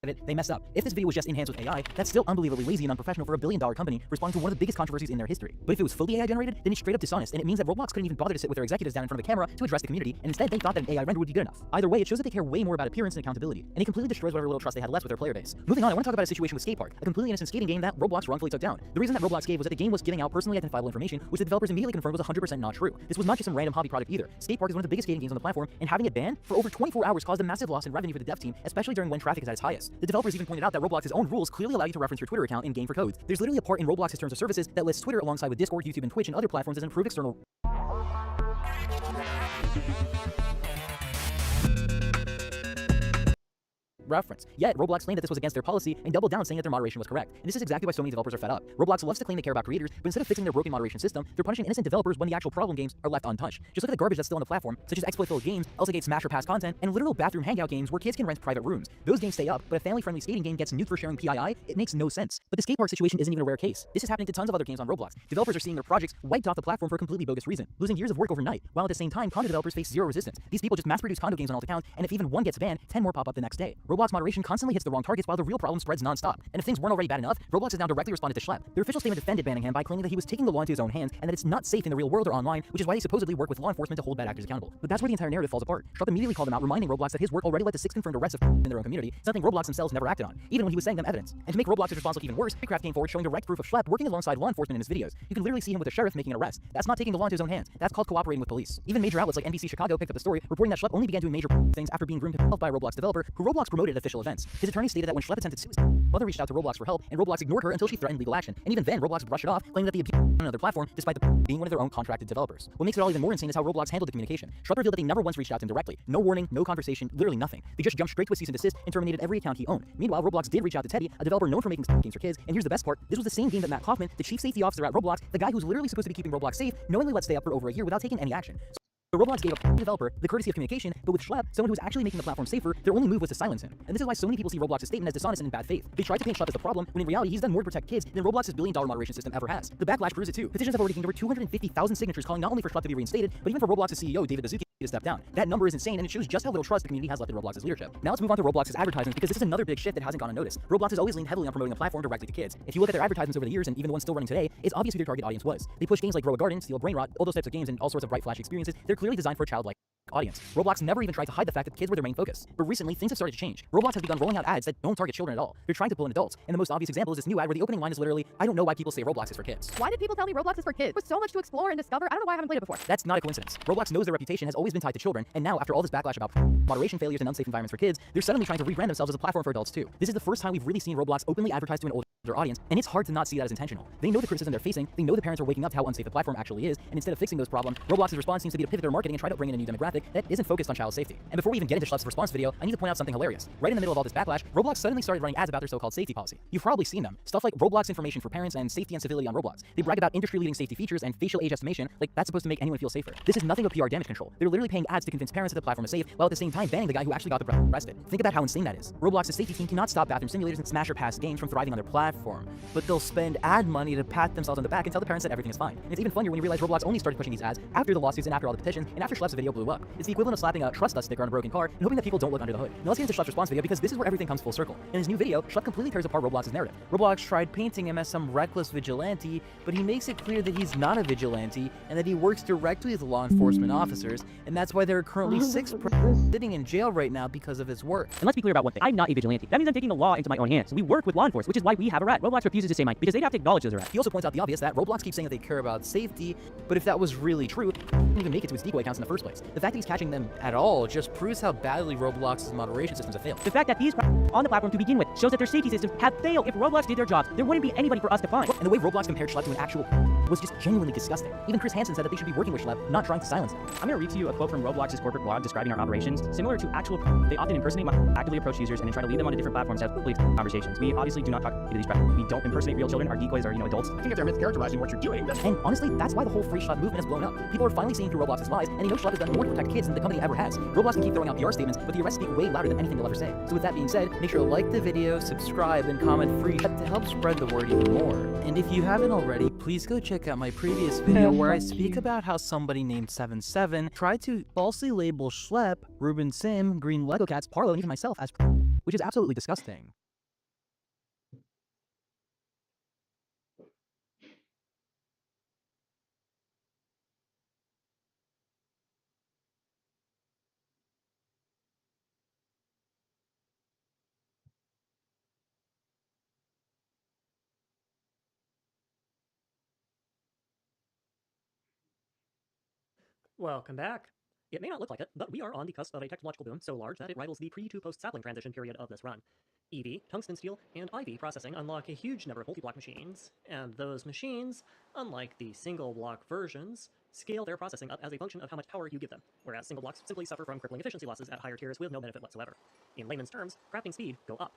P: it, they messed up. If this video was just enhanced with AI, that's still unbelievably lazy and unprofessional for a billion-dollar company responding to one of the biggest controversies in their history. But if it was fully AI generated, then it's straight up dishonest, and it means that Roblox couldn't even bother to sit with their executives down in front of the camera to address the community, and instead they thought that an AI render would be good enough. Either way, it shows that they care way more about appearance and accountability, and it completely destroys whatever little trust they had left with their player base. Moving on, I want to talk about a situation with Skate Park, a completely innocent skating game that Roblox wrongfully took down. The reason that Roblox gave was that the game was giving out personally identifiable information, which the developers immediately confirmed was 100% not true. This was not just some random hobby product either. Skate Park is one of the biggest skating games on the platform, and having it banned for over 24 hours caused a massive loss in revenue for the dev team, especially during when traffic is at its highest. The developers even pointed out that Roblox's own rules clearly allow you to reference your Twitter account in-game for codes. There's literally a part in Roblox's terms of services that lists Twitter alongside with Discord, YouTube, and Twitch and other platforms as an approved external reference. Yet, Roblox claimed that this was against their policy and doubled down saying that their moderation was correct. And this is exactly why so many developers are fed up. Roblox loves to claim they care about creators, but instead of fixing their broken moderation system, they're punishing innocent developers when the actual problem games are left untouched. Just look at the garbage that's still on the platform, such as exploit-filled games, Elsagate Smash or Pass content, and literal bathroom hangout games where kids can rent private rooms. Those games stay up, but a family-friendly skating game gets nuked for sharing PII? It makes no sense. But the skate park situation isn't even a rare case. This is happening to tons of other games on Roblox. Developers are seeing their projects wiped off the platform for a completely bogus reason, losing years of work overnight, while at the same time, condo developers face zero resistance. These people just mass-produce condo games on alt accounts, and if even one gets banned, 10 more pop up the next day. Roblox Roblox moderation constantly hits the wrong targets while the real problem spreads non-stop. And if things weren't already bad enough, Roblox has now directly responded to Schlepp. Their official statement defended banning him by claiming that he was taking the law into his own hands and that it's not safe in the real world or online, which is why they supposedly work with law enforcement to hold bad actors accountable. But that's where the entire narrative falls apart. Schlepp immediately called them out, reminding Roblox that his work already led to 6 confirmed arrests of in their own community, something Roblox themselves never acted on, even when he was sending them evidence. And to make Roblox's response look even worse, Minecraft came forward showing direct proof of Schlepp working alongside law enforcement in his videos. You can literally see him with a sheriff making an arrest. That's not taking the law into his own hands. That's called cooperating with police. Even major outlets like NBC Chicago picked up the story, reporting that Schlepp only began doing major things after being groomed himself by a Roblox developer who Roblox promoted at official events. His attorney stated that when Schlepp attempted suicide, his mother reached out to Roblox for help, and Roblox ignored her until she threatened legal action. And even then, Roblox brushed it off, claiming that the abuse on another platform, despite the being one of their own contracted developers. What makes it all even more insane is how Roblox handled the communication. Schlepp revealed that they never once reached out to him directly. No warning, no conversation, literally nothing. They just jumped straight to a cease and desist and terminated every account he owned. Meanwhile, Roblox did reach out to Teddy, a developer known for making games for kids, and here's the best part, this was the same game that Matt Kaufman, the chief safety officer at Roblox, the guy who's literally supposed to be keeping Roblox safe, knowingly let stay up for over a year without taking any action. So Roblox gave a developer the courtesy of communication, but with Schlepp, someone who was actually making the platform safer, their only move was to silence him. And this is why so many people see Roblox's statement as dishonest and in bad faith. They tried to paint Schlepp as the problem, when in reality he's done more to protect kids than Roblox's billion-dollar moderation system ever has. The backlash proves it too. Petitions have already gained over 250,000 signatures calling not only for Schlepp to be reinstated, but even for Roblox's CEO, David Baszucki, to step down. That number is insane, and it shows just how little trust the community has left in Roblox's leadership. Now let's move on to Roblox's advertisements, because this is another big shift that hasn't gone unnoticed. Roblox has always leaned heavily on promoting the platform directly to kids. If you look at their advertisements over the years, and even the ones still running today, it's obvious who their target audience was. They push games like Grow a Garden, Steal Brain Rot, all those types of games, and all sorts of bright, flashy experiences. They're clearly designed for a childlike audience. Roblox never even tried to hide the fact that kids were their main focus. But recently, things have started to change. Roblox has begun rolling out ads that don't target children at all. They're trying to pull in adults. And the most obvious example is this new ad where the opening line is literally, I don't know why people say Roblox is for kids.
Q: Why did people tell me Roblox is for kids? There's so much to explore and discover. I don't know why I haven't played it before.
P: That's not a coincidence. Roblox knows their reputation has always been tied to children, and now after all this backlash about moderation failures and unsafe environments for kids, they're suddenly trying to rebrand themselves as a platform for adults too. This is the first time we've really seen Roblox openly advertise to an older audience, and it's hard to not see that as intentional. They know the criticism they're facing, they know the parents are waking up to how unsafe the platform actually is, and instead of fixing those problems, Roblox's response seems to be to pivot their marketing and try to bring in a new demographic that isn't focused on child safety. And before we even get into Schlepp's response video, I need to point out something hilarious. Right in the middle of all this backlash, Roblox suddenly started running ads about their so-called safety policy. You've probably seen them. Stuff like Roblox information for parents and safety and civility on Roblox. They brag about industry-leading safety features and facial age estimation, like that's supposed to make anyone feel safer. This is nothing but PR damage control. They're literally paying ads to convince parents that the platform is safe, while at the same time banning the guy who actually got the arrested. Think about how insane that is. Roblox's safety team cannot stop bathroom simulators and smash or pass games from thriving on their platform, but they'll spend ad money to pat themselves on the back and tell the parents that everything is fine. And it's even funnier when you realize Roblox only started pushing these ads after the lawsuits and after all the petitions and after Schlepp's video blew up. It's the equivalent of slapping a "Trust Us" sticker on a broken car and hoping that people don't look under the hood. Now let's get into Schlepp's response video, because this is where everything comes full circle. In his new video, Schlepp completely tears apart Roblox's narrative.
S: Roblox tried painting him as some reckless vigilante, but he makes it clear that he's not a vigilante and that he works directly with law enforcement officers, and that's why there are currently 6 sitting in jail right now because of his work.
R: And let's be clear about one thing. I'm not a vigilante. That means I'm taking the law into my own hands. We work with law enforcement, which is why we have a rat. Roblox refuses to say mine because they'd have to acknowledge those are rats.
P: He also points out the obvious that Roblox keeps saying that they care about safety, but if that was really true, he didn't even make it to his decoy accounts in the first place. The fact that he's catching them
S: at all just proves how badly Roblox's moderation systems have failed.
R: The fact that these on the platform to begin with shows that their safety systems have failed. If Roblox did their jobs, there wouldn't be anybody for us to find.
P: And the way Roblox compared Schlepp to an actual was just genuinely disgusting. Even Chris Hansen said that they should be working with Schlepp, not trying to silence him.
R: I'm gonna read to you a quote from Roblox's corporate blog describing our operations. Similar to actual, they often impersonate, actively approach users, and then try to lead them onto different platforms to have complete conversations. We obviously do not talk to these platforms. We don't impersonate real children. Our decoys are, adults.
E: I think if they're mischaracterizing what you're doing,
P: and honestly, that's why the whole free Schlepp movement has blown up. People are finally seeing through Roblox's lies, and they know Schlepp has done more to protect kids than the company ever has. Roblox can keep throwing out PR statements, but the arrests speak way louder than anything they'll ever say. So with that being said,
S: make sure to like the video, subscribe, and comment free to help spread the word even more. And if you haven't already, please go check out my previous video where I speak about how somebody named 77 tried to falsely label Schlepp, Ruben Sim, Green Lego Cats,
P: Parlo, and even myself as which is absolutely disgusting.
K: Welcome back. It may not look like it, but we are on the cusp of a technological boom so large that it rivals the pre-to-post sapling transition period of this run. EV, tungsten steel, and IV processing unlock a huge number of multi-block machines, and those machines, unlike the single-block versions, scale their processing up as a function of how much power you give them, whereas single blocks simply suffer from crippling efficiency losses at higher tiers with no benefit whatsoever. In layman's terms, crafting speed go up.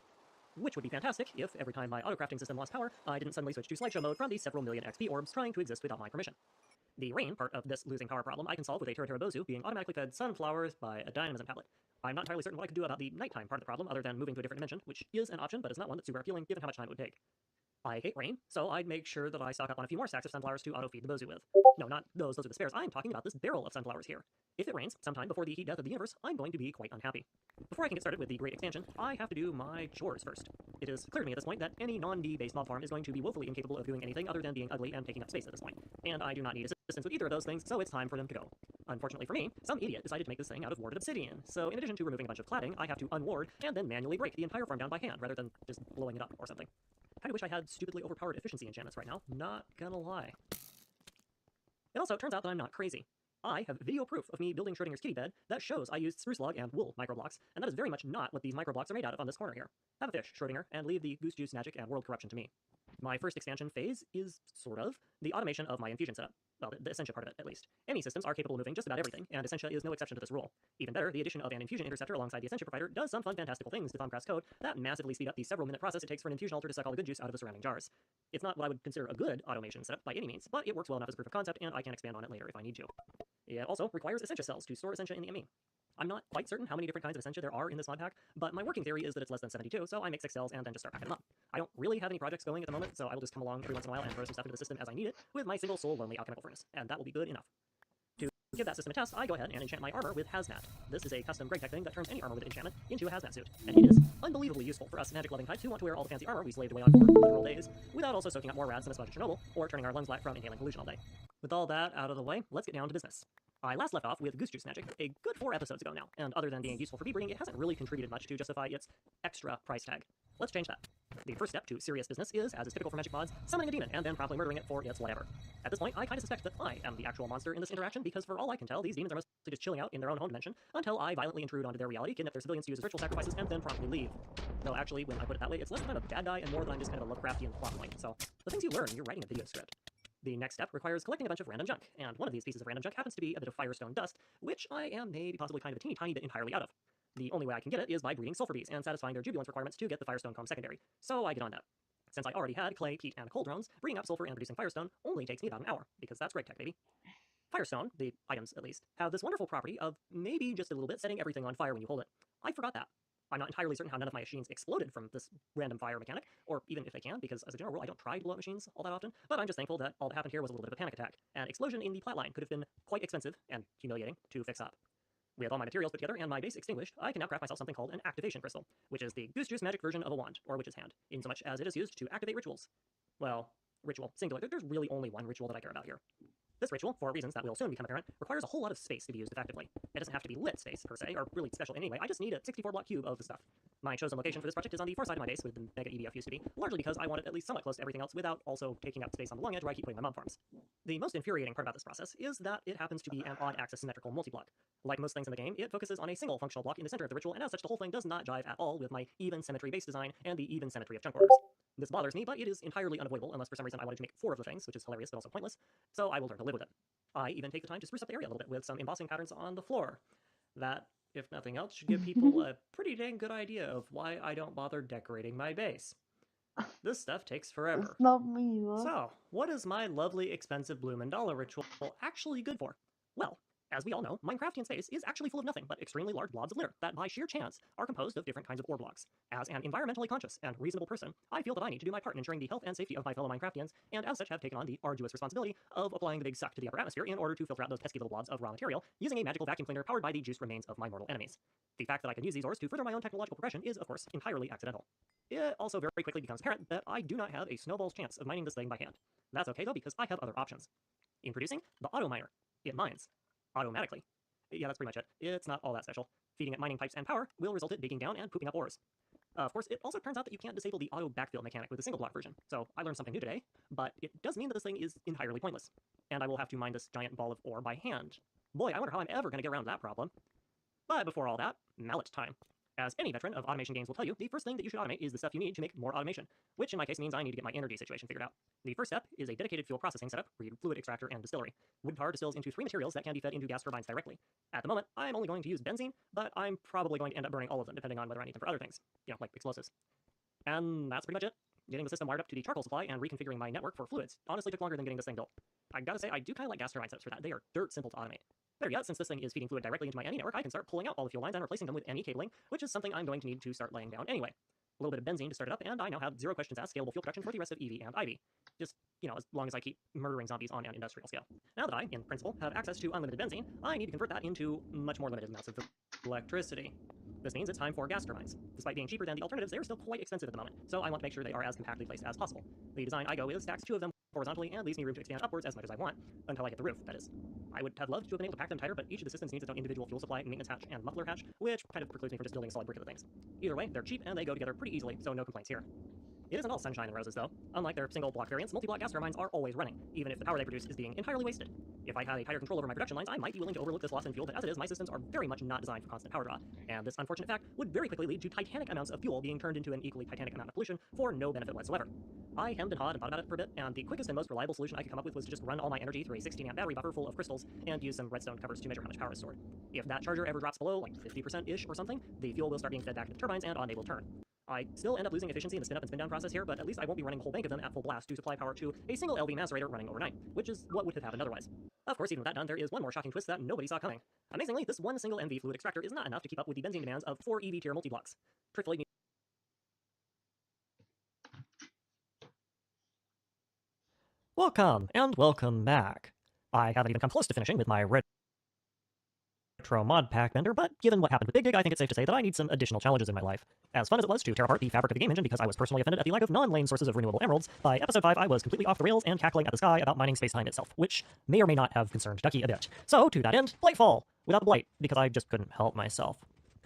K: Which would be fantastic if, every time my auto-crafting system lost power, I didn't suddenly switch to slideshow mode from the several million XP orbs trying to exist without my permission. The rain part of this losing power problem I can solve with a Bozu being automatically fed sunflowers by a dynamism tablet. I'm not entirely certain what I could do about the nighttime part of the problem other than moving to a different dimension, which is an option, but it's not one that's super appealing given how much time it would take. I hate rain, so I'd make sure that I stock up on a few more stacks of sunflowers to auto-feed the bozu with. No, not those are the spares. I'm talking about this barrel of sunflowers here. If it rains sometime before the heat death of the universe, I'm going to be quite unhappy. Before I can get started with the great expansion, I have to do my chores first. It is clear to me at this point that any non-D-based mob farm is going to be woefully incapable of doing anything other than being ugly and taking up space at this point, and I do not need assistance with either of those things, so it's time for them to go. Unfortunately for me, some idiot decided to make this thing out of warded obsidian, so in addition to removing a bunch of cladding, I have to unward and then manually break the entire farm down by hand, rather than just blowing it up or something. Kinda wish I had stupidly overpowered efficiency enchantments right now, not gonna lie. It also turns out that I'm not crazy. I have video proof of me building Schrodinger's kitty bed that shows I used spruce log and wool microblocks, and that is very much not what these microblocks are made out of on this corner here. Have a fish, Schrodinger, and leave the goose juice magic and world corruption to me. My first expansion phase is, sort of, the automation of my infusion setup. Well, the Essentia part of it, at least. Any systems are capable of moving just about everything, and Essentia is no exception to this rule. Even better, the addition of an infusion interceptor alongside the Essentia provider does some fun fantastical things to Thaumcraft's code that massively speed up the several-minute process it takes for an infusion altar to suck all the good juice out of the surrounding jars. It's not what I would consider a good automation setup by any means, but it works well enough as proof of concept, and I can expand on it later if I need to. It also requires Essentia cells to store Essentia in the ME. I'm not quite certain how many different kinds of Essentia there are in this mod pack, but my working theory is that it's less than 72, so I make 6 cells and then just start packing them up. I don't really have any projects going at the moment, so I will just come along every once in a while and throw some stuff into the system as I need it with my single soul lonely alchemical furnace, and that will be good enough. To give that system a test, I go ahead and enchant my armor with Hazmat. This is a custom Greg Tech thing that turns any armor with enchantment into a Hazmat suit, and it is unbelievably useful for us magic-loving types who want to wear all the fancy armor we slaved away on for literal days, without also soaking up more rads than a sponge at Chernobyl, or turning our lungs black from inhaling pollution all day. With all that out of the way, let's get down to business. I last left off with Goose Juice Magic a good 4 episodes ago now, and other than being useful for bee breeding, it hasn't really contributed much to justify its extra price tag. Let's change that. The first step to serious business is, as is typical for magic mods, summoning a demon and then promptly murdering it for its whatever. At this point, I kinda suspect that I am the actual monster in this interaction because for all I can tell, these demons are mostly just chilling out in their own home dimension until I violently intrude onto their reality, kidnap their civilians to use as ritual sacrifices, and then promptly leave. Though actually, when I put it that way, it's less that I'm a bad guy and more that I'm just kind of a Lovecraftian plot point, so the things you learn, you're writing a video script. The next step requires collecting a bunch of random junk, and one of these pieces of random junk happens to be a bit of firestone dust, which I am maybe possibly kind of a teeny tiny bit entirely out of. The only way I can get it is by breeding sulfur bees and satisfying their jubilance requirements to get the firestone comb secondary, so I get on that. Since I already had clay, peat, and coal drones, breeding up sulfur and producing firestone only takes me about an hour, because that's Greg Tech, baby. Firestone, the items at least, have this wonderful property of maybe just a little bit setting everything on fire when you hold it. I forgot that. I'm not entirely certain how none of my machines exploded from this random fire mechanic, or even if they can, because as a general rule I don't try to blow up machines all that often, but I'm just thankful that all that happened here was a little bit of a panic attack. An explosion in the plat line could have been quite expensive and humiliating to fix up. With all my materials put together and my base extinguished, I can now craft myself something called an activation crystal, which is the Goose Juice magic version of a wand, or witch's hand, insomuch as it is used to activate rituals. Well, ritual, singular. There's really only one ritual that I care about here. This ritual, for reasons that will soon become apparent, requires a whole lot of space to be used effectively. It doesn't have to be lit space, per se, or really special anyway. I just need a 64-block cube of the stuff. My chosen location for this project is on the far side of my base, where the Mega EDF used to be, largely because I want it at least somewhat close to everything else without also taking up space on the long edge where I keep putting my mob farms. The most infuriating part about this process is that it happens to be an odd-axis symmetrical multi-block. Like most things in the game, it focuses on a single functional block in the center of the ritual, and as such, the whole thing does not jive at all with my even symmetry base design and the even symmetry of chunk orders. This bothers me, but it is entirely unavoidable unless for some reason I wanted to make 4 of the things, which is hilarious but also pointless, so I will learn to live with it. I even take the time to spruce up the area a little bit with some embossing patterns on the floor. That, if nothing else, should give people a pretty dang good idea of why I don't bother decorating my base. This stuff takes forever.
F: It's not me, what?
K: So, what is my lovely expensive blue mandala ritual actually good for? Well, as we all know, Minecraftian space is actually full of nothing but extremely large blobs of litter that, by sheer chance, are composed of different kinds of ore blocks. As an environmentally conscious and reasonable person, I feel that I need to do my part in ensuring the health and safety of my fellow Minecraftians, and as such have taken on the arduous responsibility of applying the big suck to the upper atmosphere in order to filter out those pesky little blobs of raw material using a magical vacuum cleaner powered by the juice remains of my mortal enemies. The fact that I can use these ores to further my own technological progression is, of course, entirely accidental. It also very quickly becomes apparent that I do not have a snowball's chance of mining this thing by hand. That's okay though, because I have other options. In producing, the auto miner. It mines. Automatically. Yeah, that's pretty much it. It's not all that special. Feeding it mining pipes and power will result in digging down and pooping up ores. Of course, it also turns out that you can't disable the auto backfill mechanic with the single block version, so I learned something new today, but it does mean that this thing is entirely pointless, and I will have to mine this giant ball of ore by hand. Boy, I wonder how I'm ever going to get around that problem. But before all that, mallet time. As any veteran of automation games will tell you, the first thing that you should automate is the stuff you need to make more automation, which in my case means I need to get my energy situation figured out. The first step is a dedicated fuel processing setup, read fluid extractor and distillery. Wood tar distills into 3 materials that can be fed into gas turbines directly. At the moment, I'm only going to use benzene, but I'm probably going to end up burning all of them, depending on whether I need them for other things, like explosives. And that's pretty much it. Getting the system wired up to the charcoal supply and reconfiguring my network for fluids honestly took longer than getting this thing built. I gotta say, I do kind of like gas turbine setups for that. They are dirt simple to automate. Better yet, since this thing is feeding fluid directly into my NE network, I can start pulling out all the fuel lines and replacing them with NE cabling, which is something I'm going to need to start laying down anyway. a little bit of benzene to start it up, and I now have zero questions asked scalable fuel production for the rest of EV and IV. Just, as long as I keep murdering zombies on an industrial scale. Now that I, in principle, have access to unlimited benzene, I need to convert that into much more limited amounts of electricity. This means it's time for gas turbines. Despite being cheaper than the alternatives, they're still quite expensive at the moment, so I want to make sure they are as compactly placed as possible. The design I go with stacks 2 of them horizontally and leaves me room to expand upwards as much as I want, until I hit the roof, that is. I would have loved to have been able to pack them tighter, but each of the systems needs its own individual fuel supply, maintenance hatch, and muffler hatch, which kind of precludes me from just building a solid brick of the things. Either way, they're cheap and they go together pretty easily, so no complaints here. It isn't all sunshine and roses, though. Unlike their single block variants, multi-block gas turbines are always running, even if the power they produce is being entirely wasted. If I had a tighter control over my production lines, I might be willing to overlook this loss in fuel, but as it is, my systems are very much not designed for constant power draw, and this unfortunate fact would very quickly lead to titanic amounts of fuel being turned into an equally titanic amount of pollution for no benefit whatsoever. I hemmed and hawed and thought about it for a bit, and the quickest and most reliable solution I could come up with was to just run all my energy through a 16-amp battery buffer full of crystals and use some redstone covers to measure how much power is stored. If that charger ever drops below, like 50%-ish or something, the fuel will start being fed back into the turbines and on they will turn. I still end up losing efficiency in the spin-up and spin-down process here, but at least I won't be running a whole bank of them at full blast to supply power to a single LV macerator running overnight, which is what would have happened otherwise. Of course, even with that done, there is one more shocking twist that nobody saw coming. Amazingly, this one single MV fluid extractor is not enough to keep up with the benzene demands of 4 EV tier multi-blocks. Truthfully, welcome, and welcome back. I haven't even come close to finishing with my retro mod pack bender, but given what happened with Big Dig, I think it's safe to say that I need some additional challenges in my life. As fun as it was to tear apart the fabric of the game engine because I was personally offended at the lack of non-lane sources of renewable emeralds, by episode 5 I was completely off the rails and cackling at the sky about mining space-time itself, which may or may not have concerned Ducky a bit. So, to that end, Blightfall, without the blight, because I just couldn't help myself.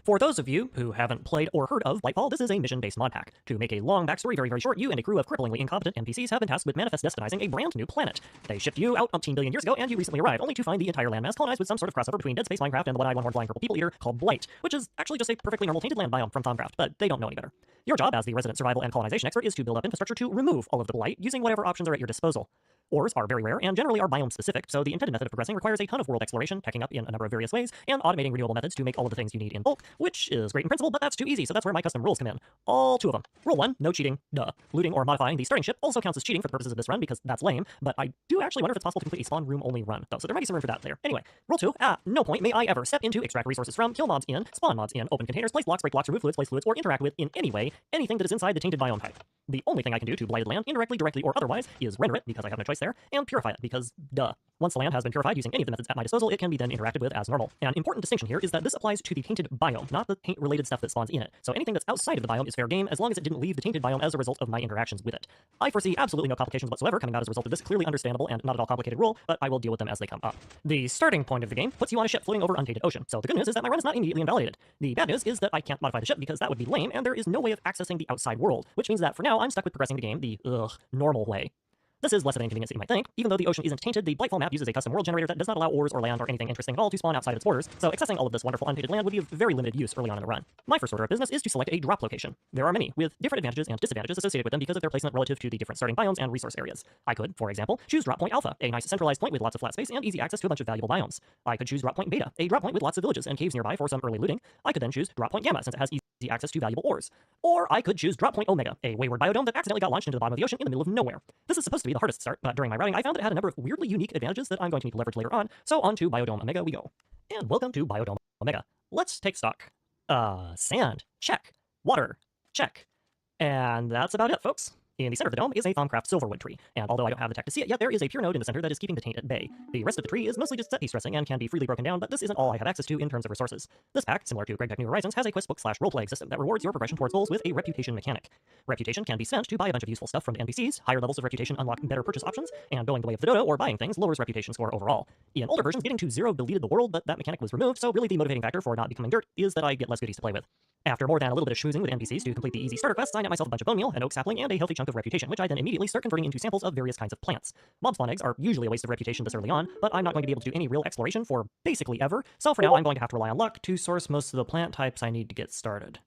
K: For those of you who haven't played or heard of Blightfall, this is a mission-based mod pack. To make a long backstory very, very short, you and a crew of cripplingly incompetent NPCs have been tasked with manifest destinizing a brand new planet. They shipped you out umpteen billion years ago, and you recently arrived, only to find the entire landmass colonized with some sort of crossover between Dead Space Minecraft and the one-eyed, one-horned, flying purple people eater called Blight, which is actually just a perfectly normal tainted land biome from Thaumcraft, but they don't know any better. Your job as the resident survival and colonization expert is to build up infrastructure to remove all of the blight using whatever options are at your disposal. Ores are very rare and generally are biome-specific, so the intended method of progressing requires a ton of world exploration, teching up in a number of various ways, and automating renewable methods to make all of the things you need in bulk, which is great in principle, but that's too easy, so that's where my custom rules come in. All 2 of them. Rule 1, no cheating, duh. Looting or modifying the starting ship also counts as cheating for the purposes of this run because that's lame, but I do actually wonder if it's possible to complete a spawn room-only run, though, so there might be some room for that later. Anyway, rule 2, at no point may I ever step into, extract resources from, kill mobs in, spawn mobs in, open containers, place blocks, break blocks, remove fluids, place fluids, or interact with, in any way, anything that is inside the tainted biome type. The only thing I can do to blighted land, indirectly, directly, or otherwise, is render it, because I have no choice there, and purify it, because duh. Once the land has been purified using any of the methods at my disposal, it can be then interacted with as normal. An important distinction here is that this applies to the tainted biome, not the taint-related stuff that spawns in it. So anything that's outside of the biome is fair game, as long as it didn't leave the tainted biome as a result of my interactions with it. I foresee absolutely no complications whatsoever coming out as a result of this clearly understandable and not at all complicated rule, but I will deal with them as they come up. The starting point of the game puts you on a ship floating over untainted ocean, so the good news is that my run is not immediately invalidated. The bad news is that I can't modify the ship because that would be lame, and there is no way of accessing the outside world, which means that for now I'm stuck with progressing the game the, normal way. This is less of an inconvenience than you might think. Even though the ocean isn't tainted, the Blightfall map uses a custom world generator that does not allow ores or land or anything interesting at all to spawn outside of its borders, so accessing all of this wonderful untainted land would be of very limited use early on in the run. My first order of business is to select a drop location. There are many, with different advantages and disadvantages associated with them because of their placement relative to the different starting biomes and resource areas. I could, for example, choose Drop Point Alpha, a nice centralized point with lots of flat space and easy access to a bunch of valuable biomes. I could choose Drop Point Beta, a drop point with lots of villages and caves nearby for some early looting. I could then choose Drop Point Gamma since it has easy access to valuable ores. Or I could choose Drop Point Omega, a wayward biodome that accidentally got launched into the bottom of the ocean in the middle of nowhere. This is supposed to be the hardest start, but during my routing I found that it had a number of weirdly unique advantages that I'm going to need to leverage later on, so on to Biodome Omega we go. And welcome to Biodome Omega. Let's take stock. Sand. Check. Water. Check. And that's about it, folks. In the center of the dome is a Thaumcraft silverwood tree, and although I don't have the tech to see it yet, there is a pure node in the center that is keeping the taint at bay. The rest of the tree is mostly just set de-stressing and can be freely broken down, but this isn't all I have access to in terms of resources. This pack, similar to GregTech New Horizons, has a quest book / role-playing system that rewards your progression towards goals with a reputation mechanic. Reputation can be spent to buy a bunch of useful stuff from the NPCs, higher levels of reputation unlock better purchase options, and going the way of the dodo or buying things lowers reputation score overall. In older versions, getting to 0 deleted the world, but that mechanic was removed, so really the motivating factor for not becoming dirt is that I get less goodies to play with. After more than a little bit of schmoozing with NPCs to complete the easy starter quests, I net myself a bunch of bone meal, an oak sapling, and a healthy chunk of reputation, which I then immediately start converting into samples of various kinds of plants. Mob spawn eggs are usually a waste of reputation this early on, but I'm not going to be able to do any real exploration for basically ever, so for now I'm going to have to rely on luck to source most of the plant types I need to get started.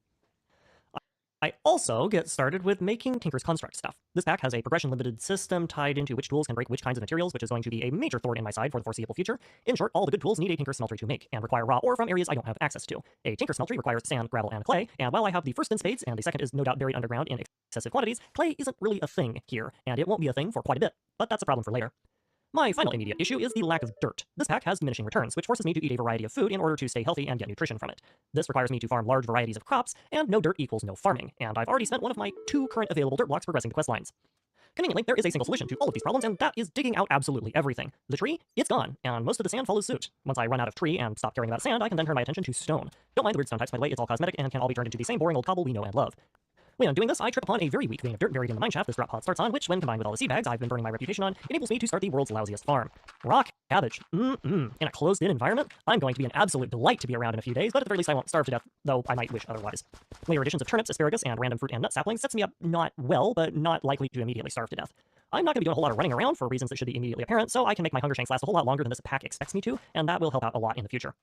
K: I also get started with making Tinker's Construct stuff. This pack has a progression-limited system tied into which tools can break which kinds of materials, which is going to be a major thorn in my side for the foreseeable future. In short, all the good tools need a Tinker Smeltery to make, and require raw ore from areas I don't have access to. A Tinker Smeltery requires sand, gravel, and clay, and while I have the first in spades, and the second is no doubt buried underground in excessive quantities, clay isn't really a thing here, and it won't be a thing for quite a bit, but that's a problem for later. My final immediate issue is the lack of dirt. This pack has diminishing returns, which forces me to eat a variety of food in order to stay healthy and get nutrition from it. This requires me to farm large varieties of crops, and no dirt equals no farming, and I've already spent one of my 2 current available dirt blocks progressing the quest lines. Conveniently, there is a single solution to all of these problems, and that is digging out absolutely everything. The tree, it's gone, and most of the sand follows suit. Once I run out of tree and stop caring about sand, I can then turn my attention to stone. Don't mind the weird stone types, by the way, it's all cosmetic and can all be turned into the same boring old cobble we know and love. When doing this, I trip upon a very weak vein of dirt buried in the mineshaft this drop pod starts on, which, when combined with all the seed bags I've been burning my reputation on, enables me to start the world's lousiest farm. Rock cabbage. In a closed-in environment, I'm going to be an absolute delight to be around in a few days, but at the very least I won't starve to death, though I might wish otherwise. Later additions of turnips, asparagus, and random fruit and nut saplings sets me up not well, but not likely to immediately starve to death. I'm not going to be doing a whole lot of running around for reasons that should be immediately apparent, so I can make my hunger shanks last a whole lot longer than this pack expects me to, and that will help out a lot in the future.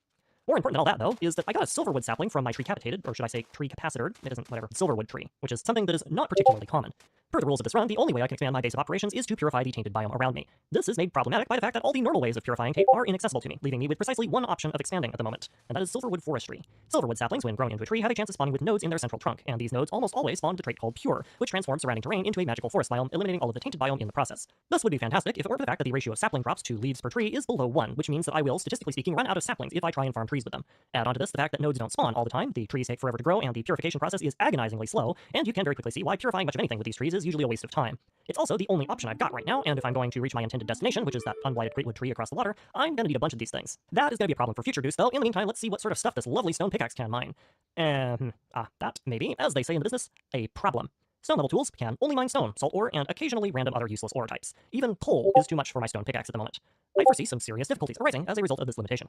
K: More important than all that, though, is that I got a silverwood sapling from my tree capitated, or should I say tree capacitored, it isn't, whatever, silverwood tree, which is something that is not particularly common. Per the rules of this run, the only way I can expand my base of operations is to purify the tainted biome around me. This is made problematic by the fact that all the normal ways of purifying taint are inaccessible to me, leaving me with precisely one option of expanding at the moment, and that is silverwood forestry. Silverwood saplings, when grown into a tree, have a chance of spawning with nodes in their central trunk, and these nodes almost always spawn the trait called Pure, which transforms surrounding terrain into a magical forest biome, eliminating all of the tainted biome in the process. This would be fantastic if it weren't for the fact that the ratio of sapling crops to leaves per tree is below 1, which means that I will, statistically speaking, run out of saplings if I try and farm trees with them. Add on to this the fact that nodes don't spawn all the time, the trees take forever to grow, and the purification process is agonizingly slow, and you can very quickly see why purifying much of anything with these trees is usually a waste of time. It's also the only option I've got right now, and if I'm going to reach my intended destination, which is that unblighted greatwood tree across the water, I'm gonna need a bunch of these things. That is gonna be a problem for future Goose, though. In the meantime, let's see what sort of stuff this lovely stone pickaxe can mine. That may be, as they say in the business, a problem. Stone level tools can only mine stone, salt ore, and occasionally random other useless ore types. Even coal is too much for my stone pickaxe at the moment. I foresee some serious difficulties arising as a result of this limitation.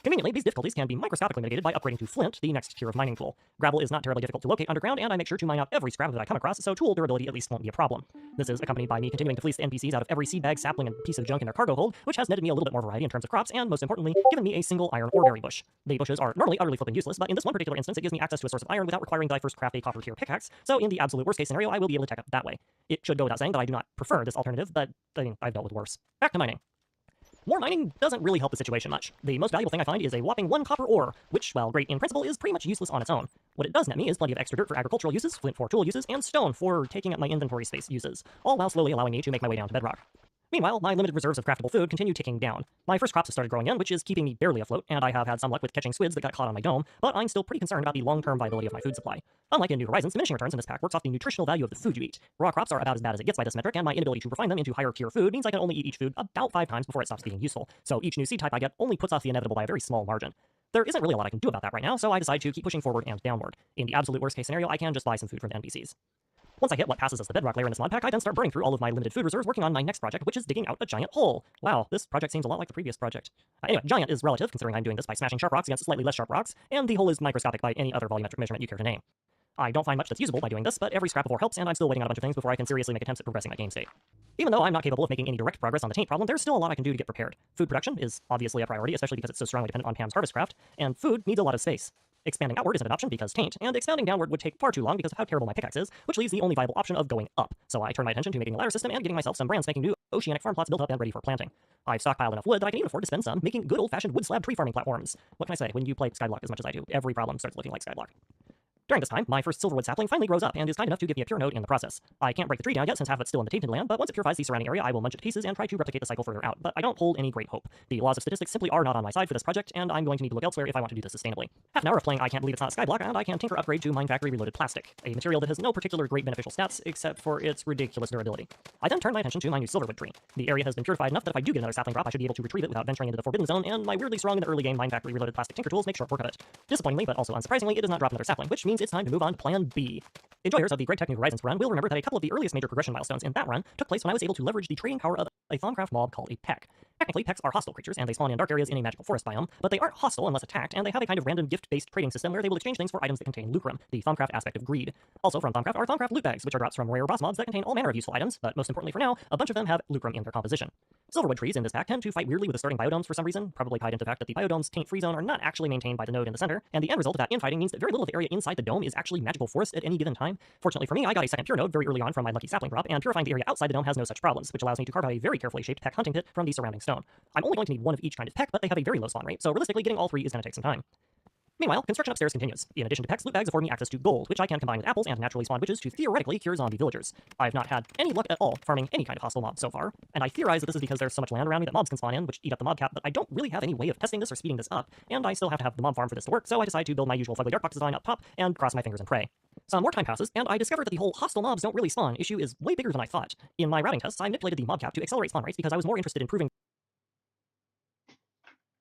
K: Conveniently, these difficulties can be microscopically mitigated by upgrading to flint, the next tier of mining tool. Gravel is not terribly difficult to locate underground, and I make sure to mine out every scrap that I come across, so tool durability at least won't be a problem. This is accompanied by me continuing to fleece the NPCs out of every seed bag, sapling, and piece of junk in their cargo hold, which has netted me a little bit more variety in terms of crops, and most importantly, given me a single iron oreberry bush. The bushes are normally utterly flipping useless, but in this one particular instance, it gives me access to a source of iron without requiring that I first craft a copper tier pickaxe, so in the absolute worst case scenario, I will be able to tech up that way. It should go without saying that I do not prefer this alternative, but I mean, I've dealt with worse. Back to mining. More mining doesn't really help the situation much. The most valuable thing I find is a whopping 1 copper ore, which, while great in principle, is pretty much useless on its own. What it does net me is plenty of extra dirt for agricultural uses, flint for tool uses, and stone for taking up my inventory space uses, all while slowly allowing me to make my way down to bedrock. Meanwhile, my limited reserves of craftable food continue ticking down. My first crops have started growing in, which is keeping me barely afloat, and I have had some luck with catching squids that got caught on my dome, but I'm still pretty concerned about the long-term viability of my food supply. Unlike in New Horizons, diminishing returns in this pack works off the nutritional value of the food you eat. Raw crops are about as bad as it gets by this metric, and my inability to refine them into higher tier food means I can only eat each food about 5 times before it stops being useful, so each new seed type I get only puts off the inevitable by a very small margin. There isn't really a lot I can do about that right now, so I decide to keep pushing forward and downward. In the absolute worst case scenario, I can just buy some food from NPCs. Once I hit what passes as the bedrock layer in this mod pack, I then start burning through all of my limited food reserves working on my next project, which is digging out a giant hole. Wow, this project seems a lot like the previous project. Anyway, giant is relative, considering I'm doing this by smashing sharp rocks against slightly less sharp rocks, and the hole is microscopic by any other volumetric measurement you care to name. I don't find much that's usable by doing this, but every scrap of ore helps, and I'm still waiting on a bunch of things before I can seriously make attempts at progressing my game state. Even though I'm not capable of making any direct progress on the taint problem, there's still a lot I can do to get prepared. Food production is obviously a priority, especially because it's so strongly dependent on Pam's harvest craft, and food needs a lot of space. Expanding outward isn't an option because taint, and expanding downward would take far too long because of how terrible my pickaxe is, which leaves the only viable option of going up. So I turn my attention to making a ladder system and getting myself some brand spanking new oceanic farm plots built up and ready for planting. I've stockpiled enough wood that I can even afford to spend some making good old-fashioned wood slab tree farming platforms. What can I say? When you play Skyblock as much as I do, every problem starts looking like Skyblock. During this time, my first silverwood sapling finally grows up and is kind enough to give me a pure node in the process. I can't break the tree down yet since half of it's still in the tainted land, but once it purifies the surrounding area, I will munch it to pieces and try to replicate the cycle further out, but I don't hold any great hope. The laws of statistics simply are not on my side for this project, and I'm going to need to look elsewhere if I want to do this sustainably. Half an hour of playing I Can't Believe It's Not Skyblock, and I can tinker upgrade to Mine Factory Reloaded Plastic, a material that has no particular great beneficial stats except for its ridiculous durability. I then turn my attention to my new silverwood tree. The area has been purified enough that if I do get another sapling drop, I should be able to retrieve it without venturing into the Forbidden Zone, and my weirdly strong in the early game Mine Factory Reloaded Plastic tinker tools make short work of it. Disappointingly, but also unsurprisingly, it does not drop another sapling, which means it's time to move on to Plan B. Enjoyers of the Great Tech New Horizons run will remember that a couple of the earliest major progression milestones in that run took place when I was able to leverage the trading power of a Thaumcraft mob called a peck. Technically, pecks are hostile creatures, and they spawn in dark areas in a magical forest biome, but they aren't hostile unless attacked, and they have a kind of random gift-based trading system where they will exchange things for items that contain lucrum, the Thaumcraft aspect of greed. Also from Thaumcraft are Thaumcraft loot bags, which are drops from rare boss mobs that contain all manner of useful items, but most importantly for now, a bunch of them have lucrum in their composition. Silverwood trees in this pack tend to fight weirdly with the starting biodomes for some reason, probably tied into the fact that the biodomes' taint-free zone are not actually maintained by the node in the center, and the end result of that infighting means that very little of the area inside the dome is actually magical forest at any given time. Fortunately for me, I got a second pure node very early on from my lucky sapling drop, and purifying the area outside the dome has no such problems, which allows me to carve out a very carefully shaped peck hunting pit from the surrounding stone. I'm only going to need one of each kind of peck, but they have a very low spawn rate, so realistically getting all three is going to take some time. Meanwhile, construction upstairs continues. In addition to pecks, loot bags afford me access to gold, which I can combine with apples and naturally spawned witches to theoretically cure zombie villagers. I've not had any luck at all farming any kind of hostile mob so far, and I theorize that this is because there's so much land around me that mobs can spawn in, which eat up the mob cap, but I don't really have any way of testing this or speeding this up, and I still have to have the mob farm for this to work, so I decide to build my usual fugly dark box design up top and cross my fingers and pray. Some more time passes, and I discovered that the whole hostile mobs don't really spawn issue is way bigger than I thought. In my routing tests, I manipulated the mob cap to accelerate spawn rates because I was more interested in proving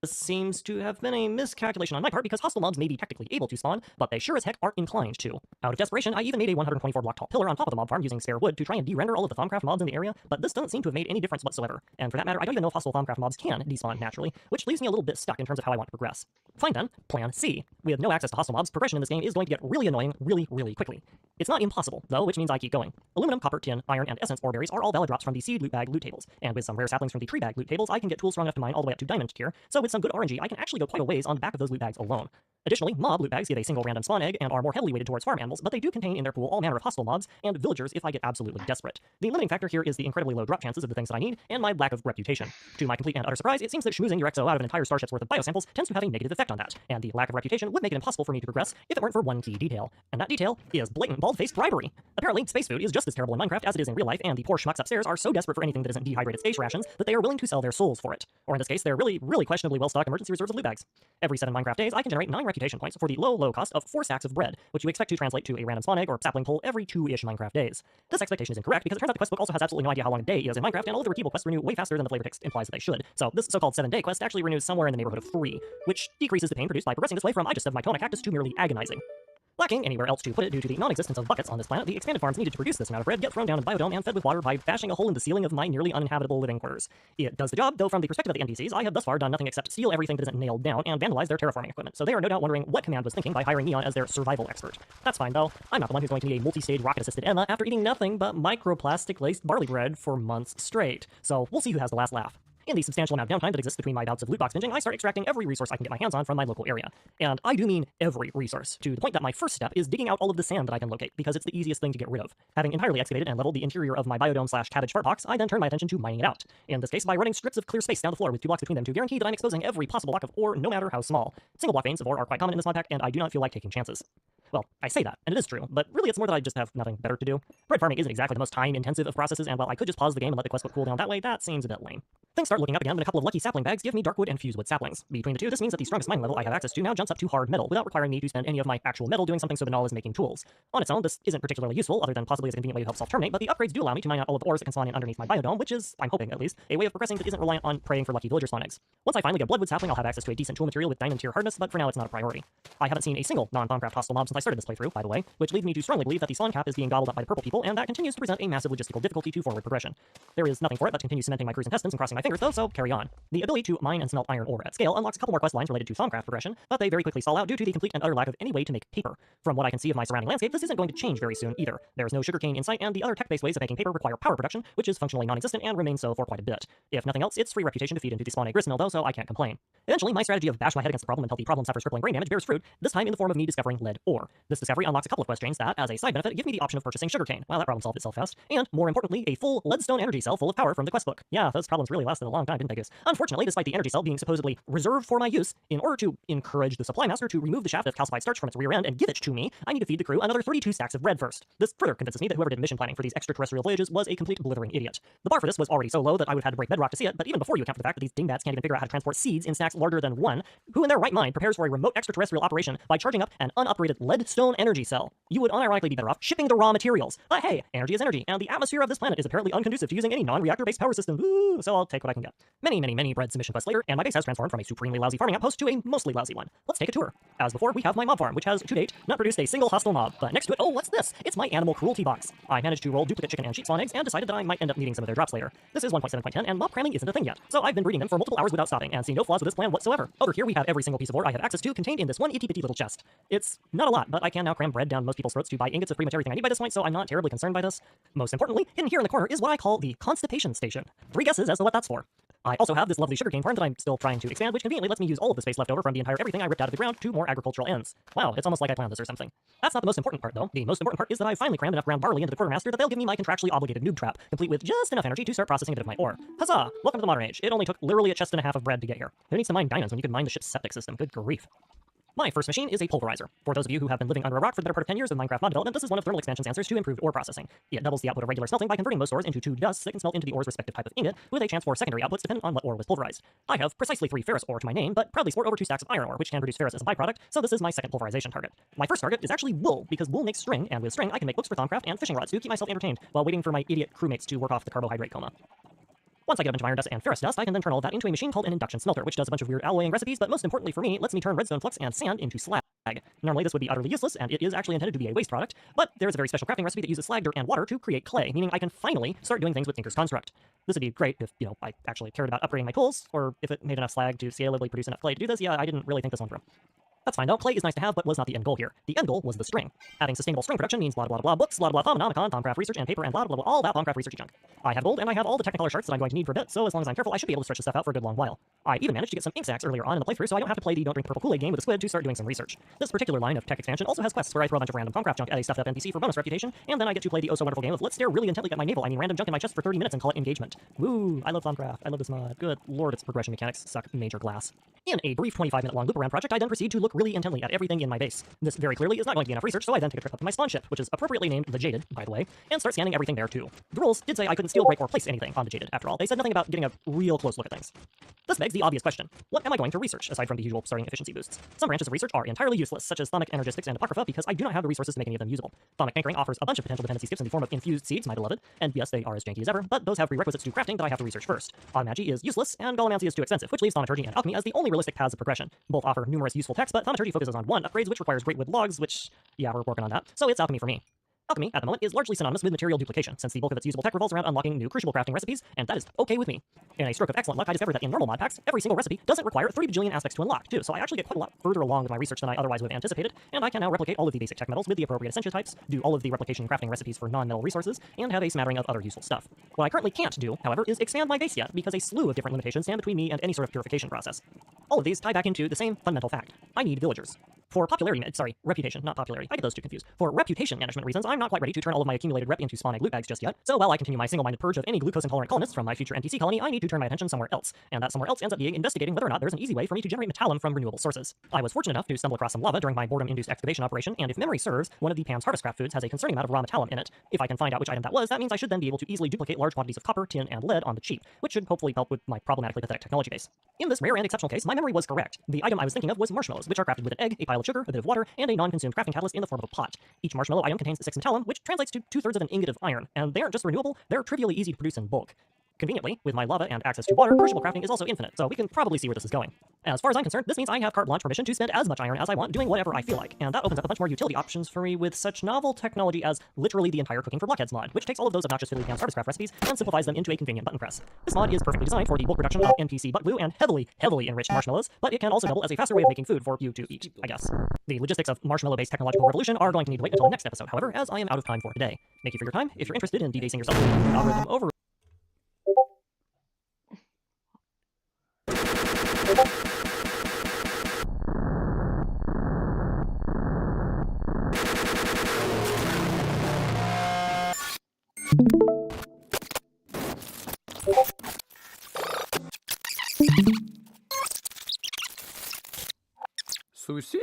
K: this seems to have been a miscalculation on my part because hostile mobs may be technically able to spawn, but they sure as heck aren't inclined to. Out of desperation, I even made a 124 block tall pillar on top of the mob farm using spare wood to try and de-render all of the Thaumcraft mobs in the area, but this doesn't seem to have made any difference whatsoever. And for that matter, I don't even know if hostile Thaumcraft mobs can despawn naturally, which leaves me a little bit stuck in terms of how I want to progress. Fine then, plan C. With no access to hostile mobs, progression in this game is going to get really annoying really quickly. It's not impossible, though, which means I keep going. Aluminum, copper, tin, iron, and essence ore berries are all valid drops from the seed loot bag loot tables, and with some rare saplings from the tree bag loot tables, I can get tools strong enough to mine all the way up to diamond tier, so with some good RNG, I can actually go quite a ways on the back of those loot bags alone. Additionally, mob loot bags give a single random spawn egg and are more heavily weighted towards farm animals, but they do contain in their pool all manner of hostile mobs and villagers if I get absolutely desperate. The limiting factor here is the incredibly low drop chances of the things that I need and my lack of reputation. To my complete and utter surprise, it seems that schmoozing your XO out of an entire starship's worth of biosamples tends to have a negative effect on that, and the lack of reputation would make it impossible for me to progress if it weren't for one key detail. And that detail is blatant bald-faced bribery. Apparently, space food is just as terrible in Minecraft as it is in real life, and the poor schmucks upstairs are so desperate for anything that isn't dehydrated space rations that they are willing to sell their souls for it. Or in this case, they're really questionably well-stocked emergency reserves of loot bags. Every 7 Minecraft days, I can generate 9 reputation points for the low cost of 4 stacks of bread, which you expect to translate to a random spawn egg or sapling pole every 2-ish Minecraft days. This expectation is incorrect because it turns out the quest book also has absolutely no idea how long a day is in Minecraft, and all of the repeatable quests renew way faster than the flavor text implies that they should. So this so-called 7-day quest actually renews somewhere in the neighborhood of 3, which decreases the pain produced by progressing this way from I just stubbed my toe on a cactus to merely agonizing. Lacking anywhere else to put it due to the non-existence of buckets on this planet, the expanded farms needed to produce this amount of bread get thrown down in the biodome and fed with water by bashing a hole in the ceiling of my nearly uninhabitable living quarters. It does the job, though from the perspective of the NPCs, I have thus far done nothing except steal everything that isn't nailed down and vandalize their terraforming equipment, so they are no doubt wondering what Command was thinking by hiring me on as their survival expert. That's fine, though. I'm not the one who's going to need a multi-stage rocket-assisted Emma after eating nothing but microplastic-laced barley bread for months straight, so we'll see who has the last laugh. In the substantial amount of downtime that exists between my bouts of loot box binging, I start extracting every resource I can get my hands on from my local area. And I do mean every resource, to the point that my first step is digging out all of the sand that I can locate, because it's the easiest thing to get rid of. Having entirely excavated and leveled the interior of my biodome/cabbage fart box, I then turn my attention to mining it out. In this case, by running strips of clear space down the floor with 2 blocks between them to guarantee that I'm exposing every possible block of ore, no matter how small. Single block veins of ore are quite common in this mod pack, and I do not feel like taking chances. Well, I say that, and it is true, but really it's more that I just have nothing better to do. Bread farming isn't exactly the most time-intensive of processes, and while I could just pause the game and let the quest book cool down that way, that seems a bit lame. Things start looking up again when a couple of lucky sapling bags give me darkwood and fusewood saplings. Between the two, this means that the strongest mining level I have access to now jumps up to hard metal, without requiring me to spend any of my actual metal doing something so banal as making tools. On its own, this isn't particularly useful, other than possibly as a convenient way to help self-terminate, but the upgrades do allow me to mine out all of the ores that can spawn in underneath my biodome, which is, I'm hoping at least, a way of progressing that isn't reliant on praying for lucky villager spawn eggs. Once I finally get a bloodwood sapling, I'll have access to a decent tool material with diamond tier hardness, but for now it's not a priority. I haven't seen a single non-Thaumcraft hostile mob since I started this playthrough, by the way, which leads me to strongly believe that the spawn cap is being gobbled up by the purple people, and that continues to present a massive logistical difficulty to forward progression. There is nothing for it but to continue cementing my cruise intestines and crossing my fingers though, so carry on. The ability to mine and smelt iron ore at scale unlocks a couple more quest lines related to Thaumcraft progression, but they very quickly stall out due to the complete and utter lack of any way to make paper. From what I can see of my surrounding landscape, this isn't going to change very soon either. There is no sugarcane in sight, and the other tech-based ways of making paper require power production, which is functionally non-existent and remains so for quite a bit. If nothing else, it's free reputation to feed into the spawn egg gristmill though, so I can't complain. Eventually, my strategy of bash my head against the problem until the problem suffers crippling brain damage bears fruit, this time in the form of me discovering lead ore. This discovery unlocks a couple of quest chains that, as a side benefit, give me the option of purchasing sugarcane. Well, that problem solved itself fast. And, more importantly, a full leadstone energy cell full of power from the quest book. Yeah, those problems really lasted a long time, didn't they, Goose? Unfortunately, despite the energy cell being supposedly reserved for my use, in order to encourage the supply master to remove the shaft of calcified starch from its rear end and give it to me, I need to feed the crew another 32 stacks of bread first. This further convinces me that whoever did mission planning for these extraterrestrial voyages was a complete blithering idiot. The bar for this was already so low that I would have had to break bedrock to see it, but even before you account for the fact that these dingbats can't even figure out how to transport seeds in stacks larger than 1, who in their right mind prepares for a remote extraterrestrial operation by charging up an unupgraded leadstone energy cell? You would unironically be better off shipping the raw materials. But hey, energy is energy, and the atmosphere of this planet is apparently unconducive to using any non-reactor-based power system. Ooh, so I'll take what I can get. Many bread submission quests later, and my base has transformed from a supremely lousy farming outpost to a mostly lousy one. Let's take a tour. As before, we have my mob farm, which has, to date, not produced a single hostile mob, but next to it, oh, what's this? It's my animal cruelty box. I managed to roll duplicate chicken and sheep spawn eggs, and decided that I might end up needing some of their drops later. This is 1.7.10, and mob cramming isn't a thing yet, so I've been breeding them for multiple hours without stopping, and see no flaws with this plan whatsoever. Over here, we have every single piece of ore I have access to contained in this one itty-bitty little chest. It's not a lot, but I can now cram bread down most people's throats to buy ingots of pretty much everything I need by this point, so I'm not terribly concerned by this. Most importantly, hidden here in the corner is what I call the constipation station. 3 guesses as to what that's for. I also have this lovely sugarcane farm that I'm still trying to expand, which conveniently lets me use all of the space left over from the entire everything I ripped out of the ground to more agricultural ends. Wow, it's almost like I planned this or something. That's not the most important part, though. The most important part is that I finally crammed enough ground barley into the quartermaster that they'll give me my contractually obligated noob trap, complete with just enough energy to start processing a bit of my ore. Huzzah! Welcome to the modern age. It only took literally a chest and a half of bread to get here. Who needs to mine diamonds when you could mine the ship's septic system? Good grief. My first machine is a pulverizer. For those of you who have been living under a rock for the better part of 10 years with Minecraft mod development, this is one of thermal expansion's answers to improved ore processing. It doubles the output of regular smelting by converting most ores into two dusts that can smelt into the ore's respective type of ingot, with a chance for secondary outputs depending on what ore was pulverized. I have precisely 3 ferrous ore to my name, but proudly sport over 2 stacks of iron ore, which can produce ferrous as a byproduct, so this is my second pulverization target. My first target is actually wool, because wool makes string, and with string I can make books for Thaumcraft and fishing rods to keep myself entertained while waiting for my idiot crewmates to work off the carbohydrate coma. Once I get up into iron dust and ferrous dust, I can then turn all of that into a machine called an induction smelter, which does a bunch of weird alloying recipes, but most importantly for me, lets me turn redstone flux and sand into slag. Normally this would be utterly useless, and it is actually intended to be a waste product, but there is a very special crafting recipe that uses slag, dirt, and water to create clay, meaning I can finally start doing things with Tinker's Construct. This would be great if, I actually cared about upgrading my tools, or if it made enough slag to scalably produce enough clay to do this. Yeah, I didn't really think this one through. That's fine though, clay is nice to have, but was not the end goal here. The end goal was the string. Having sustainable string production means blah blah blah books, blah blah Phenomenon, Thaumcraft research, and paper, and blah blah blah, all that Thaumcraft researchy junk. I have gold, and I have all the Technicolor shards that I'm going to need for a bit, so as long as I'm careful, I should be able to stretch this stuff out for a good long while. I even managed to get some ink sacs earlier on in the playthrough, so I don't have to play the Don't Drink Purple Kool-Aid game with a squid to start doing some research. This particular line of tech expansion also has quests where I throw a bunch of random Thaumcraft junk at a stuffed up NPC for bonus reputation, and then I get to play the oh-so-wonderful game of let's stare really intently at my navel, random junk in my chest for 30 minutes and call it engagement. Woo, I love Thaumcraft, I love this mod. Good lord, its progression mechanics suck major glass. In a brief 25-minute long loop around project, I then proceed to look really intently at everything in my base. This very clearly is not going to be enough research, so I then take a trip up to my spawn ship, which is appropriately named the Jaded, by the way, and start scanning everything there too. The rules did say I couldn't steal, break, or place anything on the Jaded, after all. They said nothing about getting a real close look at things. This begs the obvious question. What am I going to research, aside from the usual starting efficiency boosts? Some branches of research are entirely useless, such as Thaumic, Energistics, and Apocrypha, because I do not have the resources to make any of them usable. Thaumic anchoring offers a bunch of potential dependency skips in the form of infused seeds, my beloved, and yes, they are as janky as ever, but those have prerequisites to crafting that I have to research first. Automagy is useless, and Golomancy is too expensive, which leaves Thaumaturgy and Alchemy as the only realistic paths of progression. Both offer numerous useful techs, but Thaumaturgy focuses on one upgrades, which requires great wood logs, which, yeah, we're working on that, so it's Alchemy for me. Alchemy, at the moment, is largely synonymous with material duplication, since the bulk of its usable tech revolves around unlocking new crucible crafting recipes, and that is okay with me. In a stroke of excellent luck, I discovered that in normal mod packs, every single recipe doesn't require 3 bajillion aspects to unlock, too, so I actually get quite a lot further along with my research than I otherwise would have anticipated, and I can now replicate all of the basic tech metals with the appropriate essentia types, do all of the replication crafting recipes for non-metal resources, and have a smattering of other useful stuff. What I currently can't do, however, is expand my base yet, because a slew of different limitations stand between me and any sort of purification process. All of these tie back into the same fundamental fact. I need villagers. For reputation, not popularity. I get those two confused. For reputation management reasons, I'm not quite ready to turn all of my accumulated rep into spawn egg loot bags just yet. So while I continue my single-minded purge of any glucose-intolerant colonists from my future NPC colony, I need to turn my attention somewhere else. And that somewhere else ends up being investigating whether or not there's an easy way for me to generate metallum from renewable sources. I was fortunate enough to stumble across some lava during my boredom-induced excavation operation, and if memory serves, one of the Pam's Harvestcraft foods has a concerning amount of raw metallum in it. If I can find out which item that was, that means I should then be able to easily duplicate large quantities of copper, tin, and lead on the cheap, which should hopefully help with my problematically pathetic technology base. In this rare and exceptional case, my memory was correct. The item I was thinking of was marshmallows, which are crafted with an egg, a pile of sugar, a bit of water, and a non-consumed crafting catalyst in the form of a pot. Each marshmallow item contains 6 metallum, which translates to 2/3 of an ingot of iron, and they aren't just renewable, they're trivially easy to produce in bulk. Conveniently, with my lava and access to water, crucible crafting is also infinite, so we can probably see where this is going. As far as I'm concerned, this means I have carte blanche permission to spend as much iron as I want doing whatever I feel like, and that opens up a bunch more utility options for me with such novel technology as literally the entire Cooking for Blockheads mod, which takes all of those obnoxious Fiddly Pam's Harvestcraft recipes and simplifies them into a convenient button press. This mod is perfectly designed for the bulk production of NPC butt glue and heavily enriched marshmallows, but it can also double as a faster way of making food for you to eat, I guess. The logistics of marshmallow-based technological revolution are going to need to wait until the next episode, however, as I am out of time for today. Thank you for your time. If you're interested in debasing yourself with the algorithm over
M: Sushi.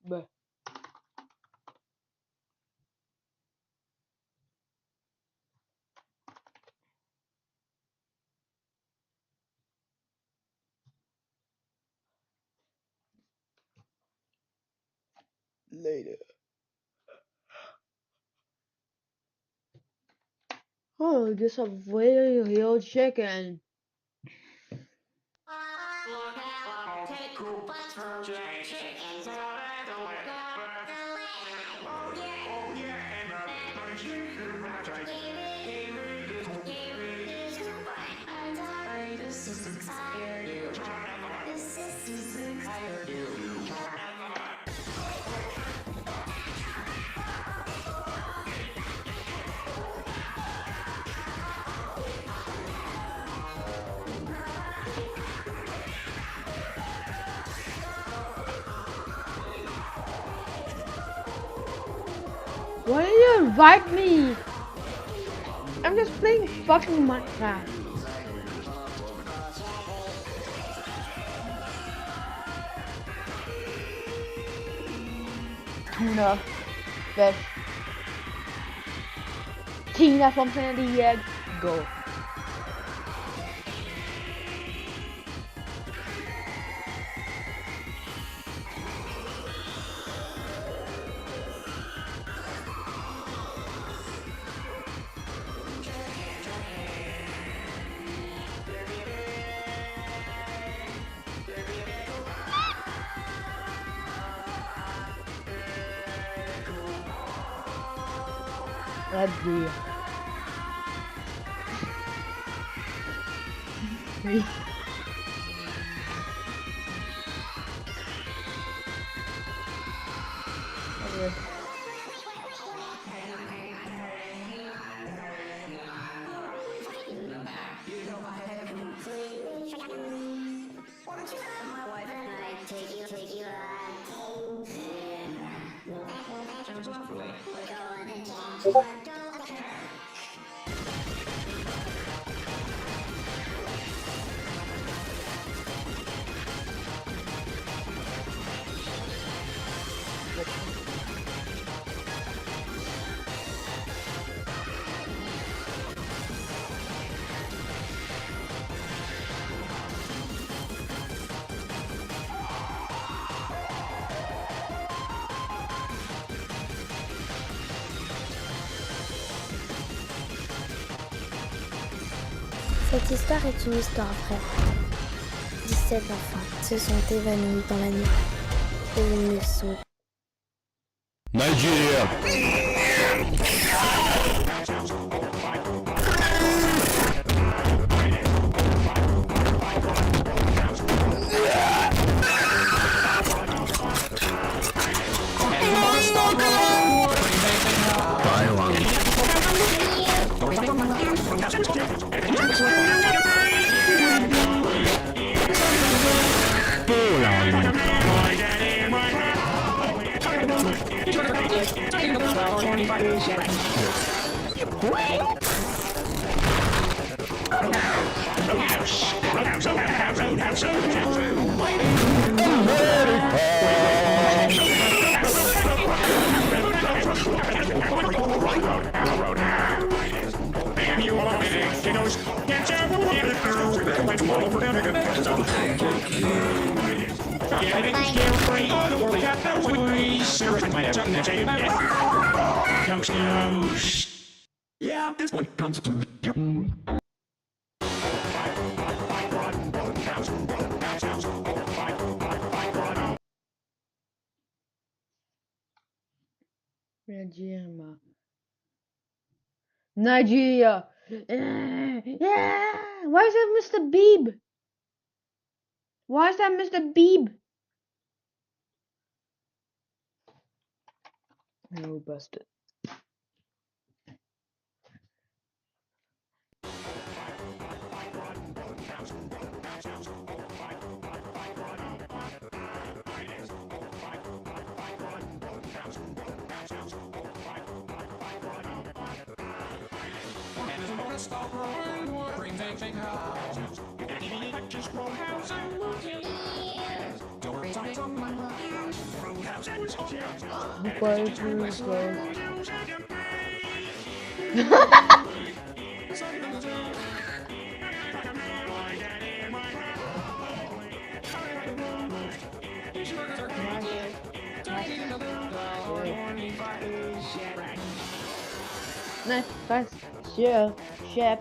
D: Bruh. Later. Oh, just a very real chicken. Why did you invite me? I'm just playing fucking Minecraft. tuna, fish. Tina from San Diego. Go. Let's go.
F: Cette histoire est une histoire vraie. 17 enfants se sont évanouis dans la nuit et ils ne sont
N: Nigeria. Yeah, this one comes to
D: Nigeria. Yeah. Why is that Mr. Beeb? Why is that Mr. Beeb? No, busted. Nice, fast, sure, chef.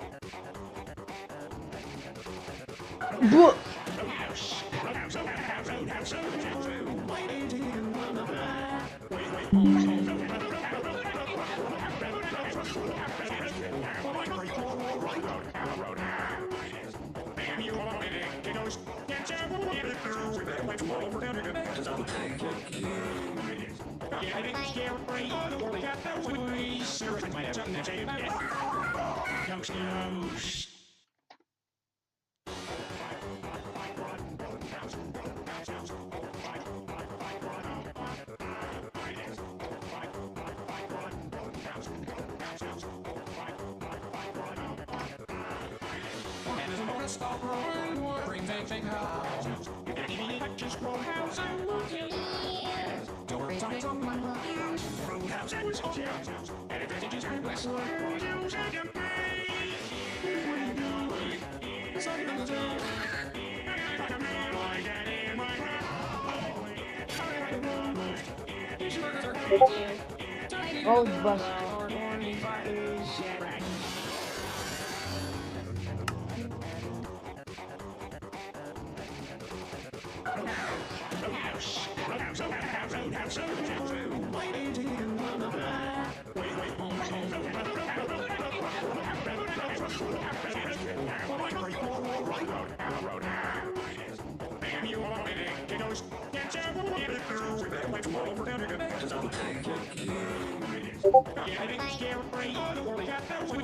D: Ghostbusters.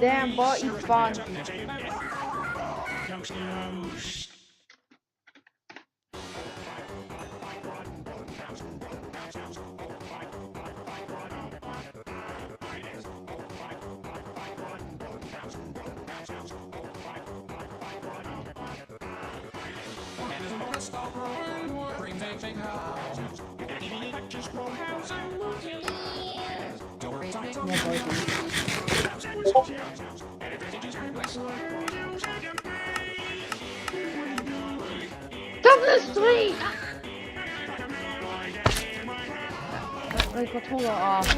D: Damn, boy, it's fun. Come to the street! The controller off.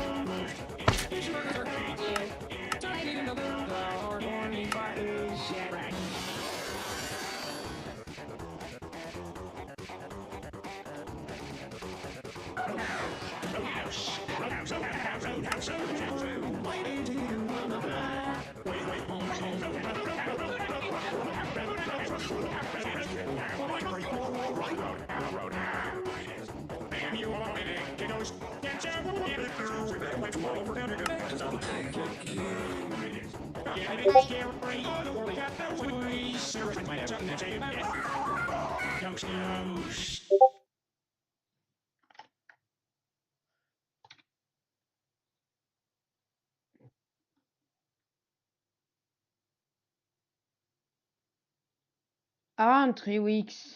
D: Around 3 weeks.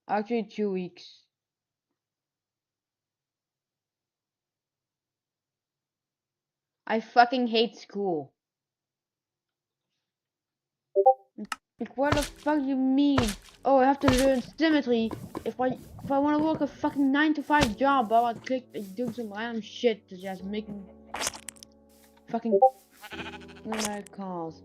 D: Actually 2 weeks. I fucking hate school. Like, what the fuck you mean? Oh, I have to learn symmetry. If I want to work a fucking 9 to 5 job, I would click like do some random shit to just making fucking cars.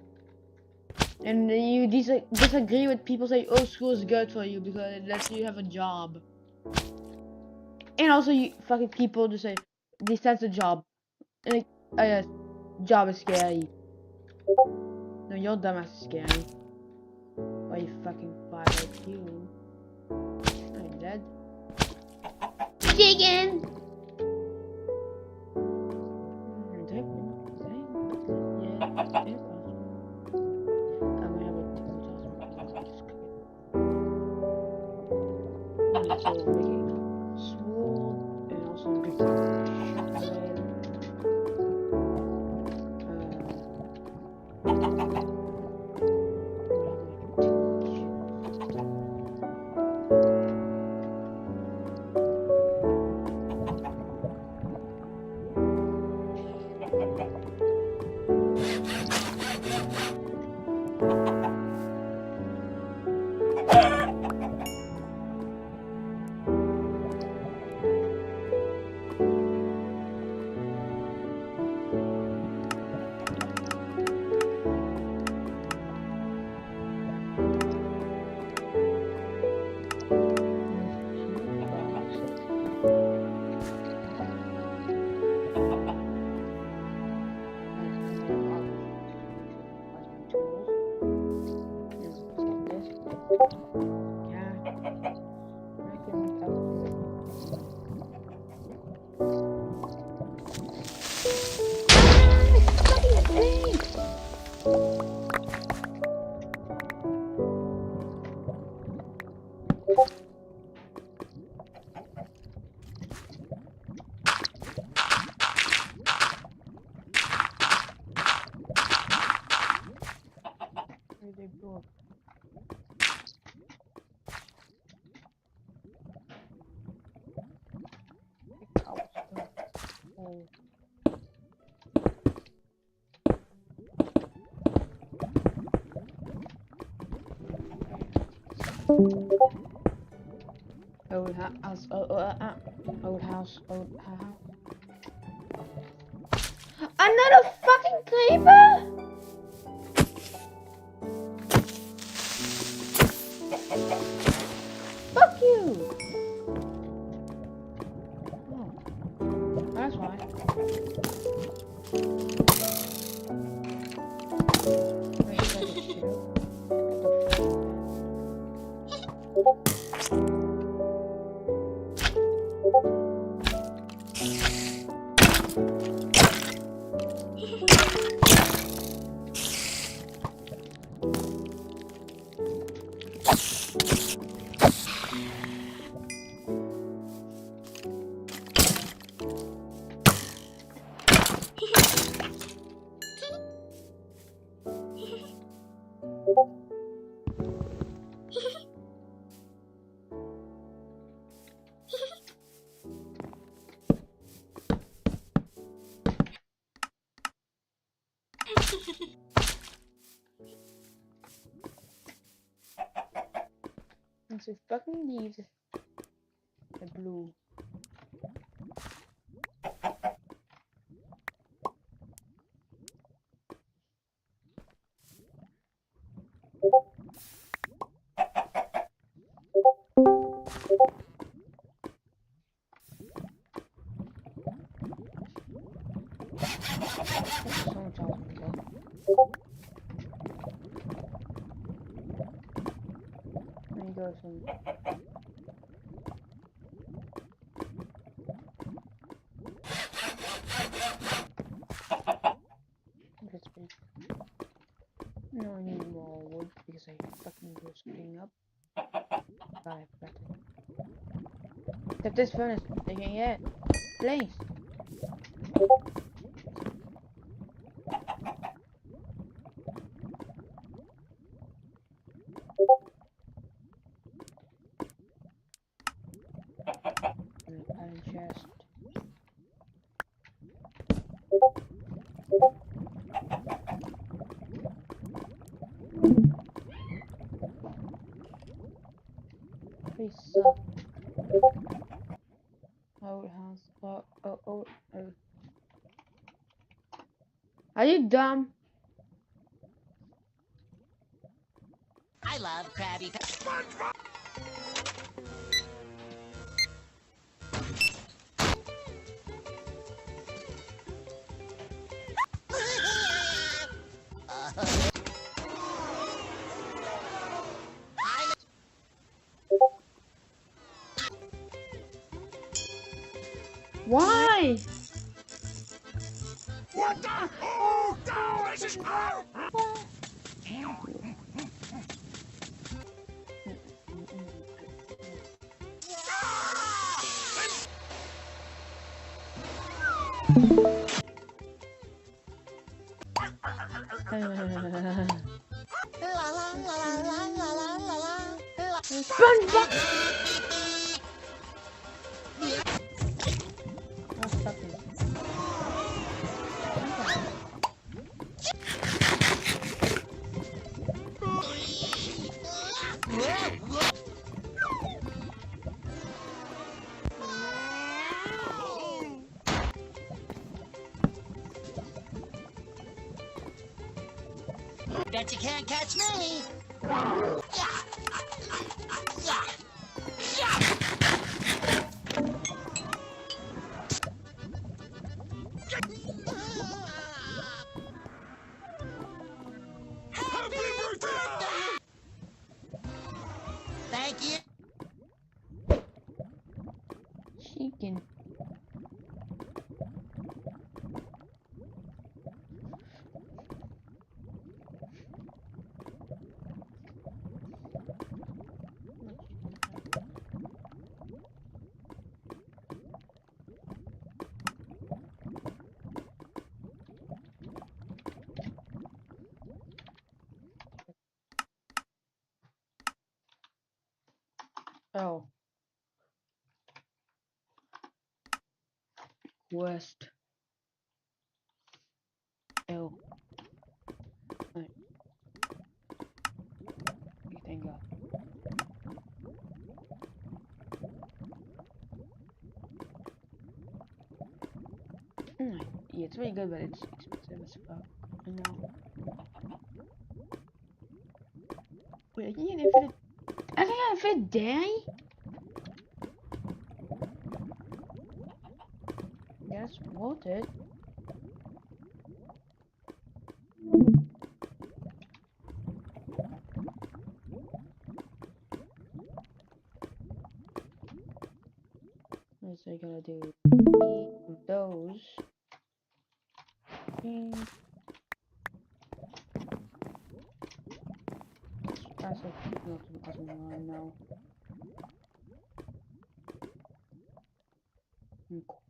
D: And you disagree with people say, oh, school is good for you because it lets you have a job. And also you fucking people just say, this sense a job. And like, oh yeah, job is scary. No, your dumbass is scary. Why you fucking 5 IQ? I'm dead. Chicken! Sword and also good they broke. Old house, old house, old house. Another fucking creeper! Fuck you! Oh, that's why. And so fucking leaves the blue. There you go, some. That's big. No, I need more wood because I fucking blew something up. God, I forgot to. Except this furnace, they can get. Please. Iron chest. Please suck. Old house. Oh. Are you dumb?
O: I love Krabby Patty.
D: Why?
A: What the? Oh no! This is
D: SpongeBob! Oh, fuck it.
O: Bet you can't catch me. Happy birthday! Thank you.
D: Chicken. Oh. West. L. Right. Thank God. Yeah, it's really good, but it's expensive as fuck. I know. Wait, I think I fit. I think I fit day. That's worth it. What's I gotta do? Those. And that's not an awesome line now. Cool.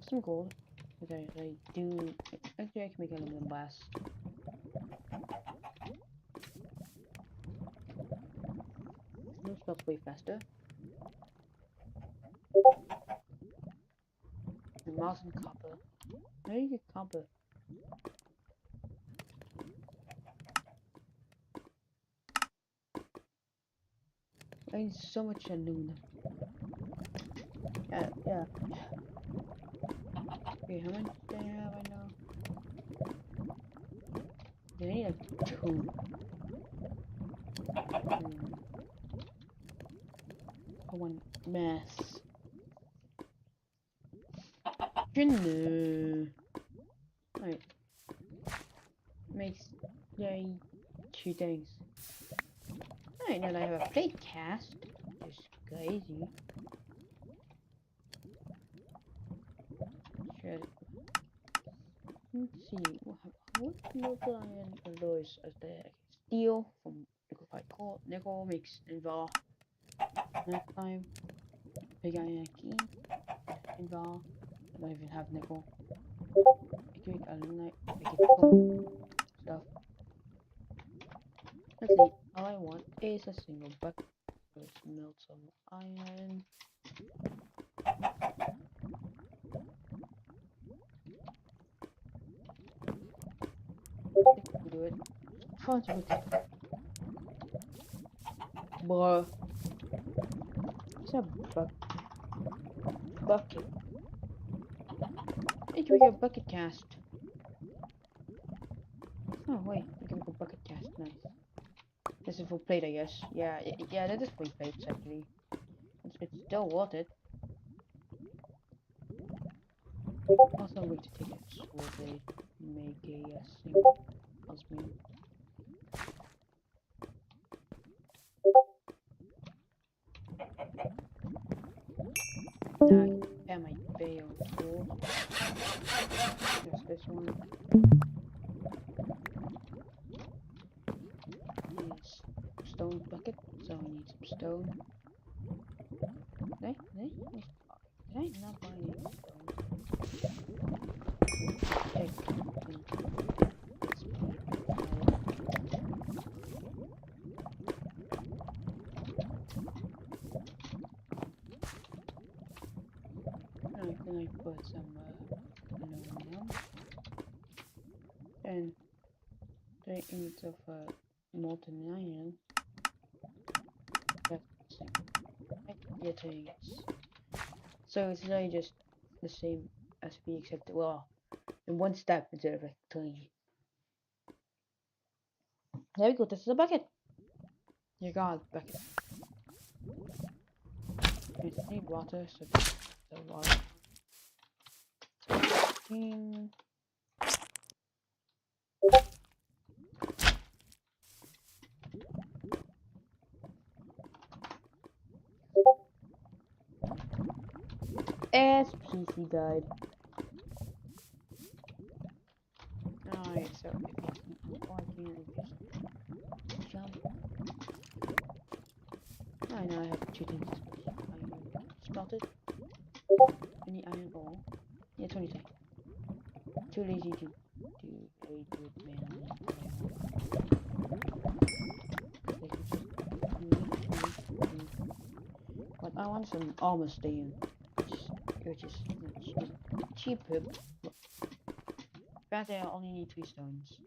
D: Some gold. Okay, I do. Actually, I can make a little less. This spells way faster. And mouse and copper. How do you get copper? I need so much aluminum. Yeah. Okay, how much do I have right now? I need like 2. For one mess. No. Right. Makes 2 things. Alright, now that I have a plate cast. Just crazy. Let's see. What metal iron alloys as there? Steel from liquefied coal. Nickel makes invar. Next time. Pig iron key. Invar. I don't even have nickel. I can make aluminite. Make it cool stuff. Let's see. All I want is a single bucket. Let's melt some iron. Do it. Try to make it. Bruh. It's a bucket. You can make a bucket cast. Oh wait, you can make a bucket cast. Nice. This is for plate, I guess. Yeah, that is for plates actually. It's still worth it. Also, I'm going to take a sword blade, make a single husband. Now I can prepare my bale tool. Just this one. Is stone bucket, so I need some stone. Did I not buy any stone? Check. Alright, then I put some aluminum and 3 units of molten iron. That's the same. Yeah, 2 units. So it's really just the same as we except, well, in one step instead of like 3. There we go, this is a bucket. You got a bucket. It need water, so the water. SPC died. Alright, so if it's before I can just jump. I know I have 2 things. Iron spotted. Any iron ore. Yeah, 20 seconds. Too lazy to do a good man. But I want some armor stone, which is cheaper. Granted, I only need 3 stones.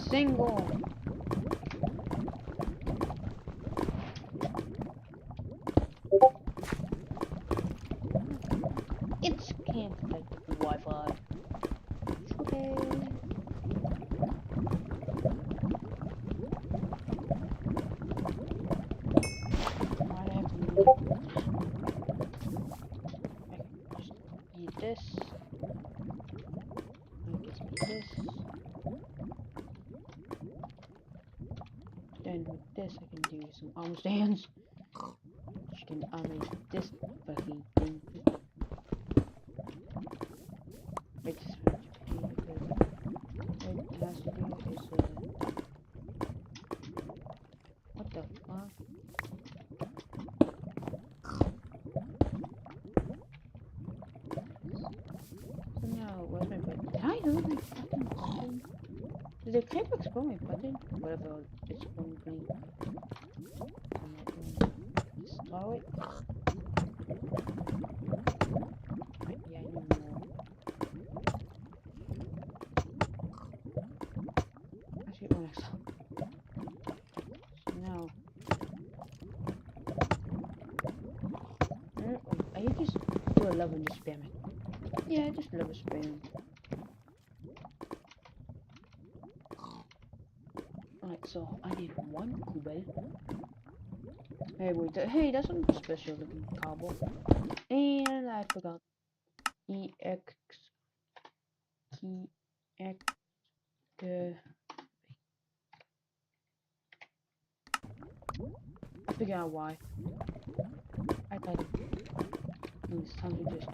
D: Single. It's can't connect to Wi-Fi. Okay. Why do I have to move? I can just eat this. I guess this. Then with this I can do some arm stands. Which can animate this fucking thing. I just want to pay because what it has to do is what the fuck? So now where's my button? Did I lose my fucking button? Did the crate explode my button? Whatever, it's going green. I'm not going to destroy it. Right, yeah, I need more. Actually, one extra. So now, I just do a level and just spam it. Yeah, just level spam. Alright, so I need one Kubel. Hey, wait, hey, that's some special looking cobble. And I forgot EX key X. I figured out why. I thought it was time to just. I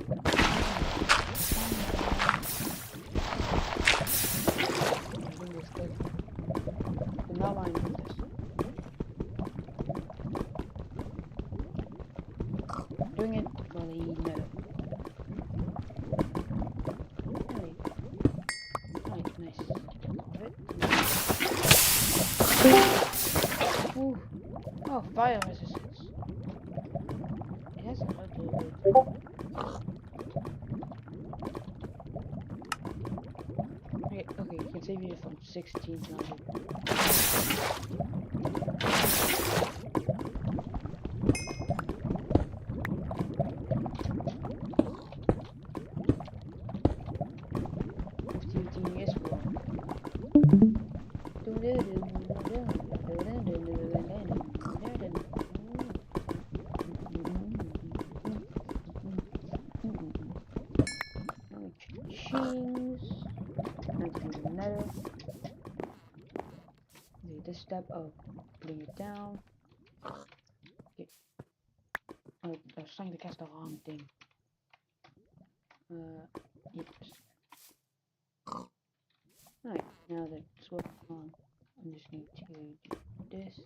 D: think it's good. But now I need this. Doing it for the nether. Right, nice. Ooh. Oh, fire resistance. It has a lot to do with. Okay, you can save it from 16 to 100. This step of bring it down. Okay. Oh, I was trying to cast the wrong thing. Yes. Alright, now that it's working on, I just need to do this.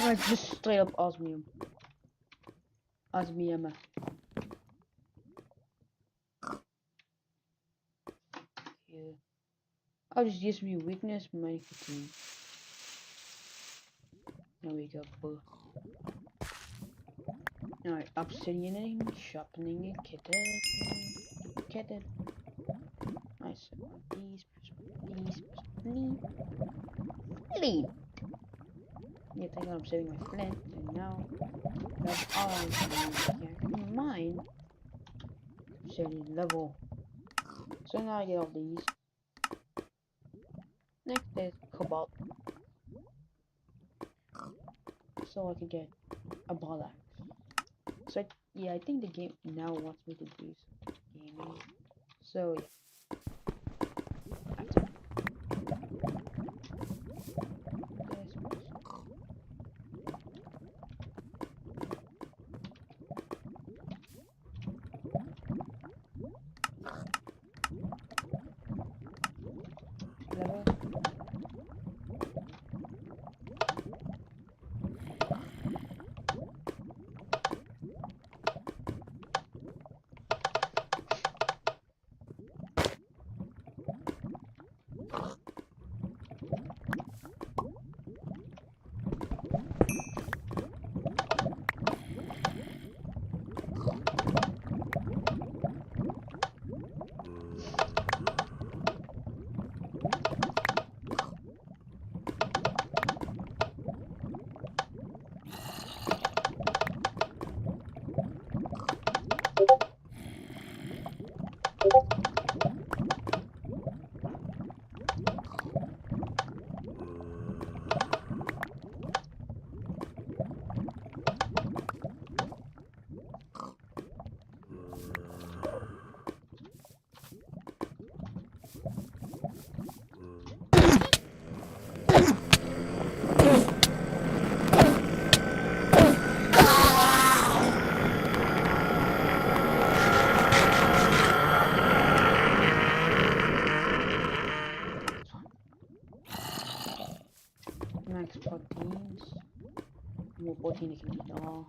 D: Alright, just straight up osmium. Osmium. Yeah. I'll just use my weakness, my fatigue. There we go. Boo. Alright, obsidianing, sharpening, and kitted. Nice. One of these, flint. Yeah, thank God I'm saving my flint, and now that's all I'm doing here. Mine. Obsidian level. So now I get all these. Next is cobalt. So I can get a ball axe. So yeah, I think the game now wants me to do some gaming. So yeah. Level. Max proteins. More protein you can eat. Oh,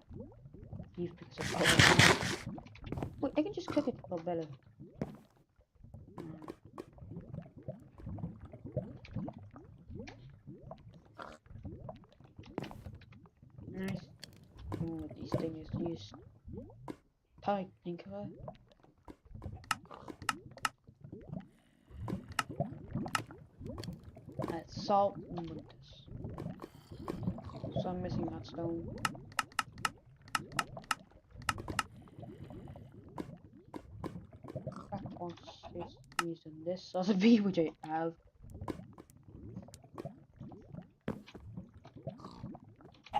D: beef picks up power. Wait, I can just cook it for better. Nice. Oh, these things use type thinker. Salt abundance. So I'm missing that stone. Back once is using this as a bee, which I have.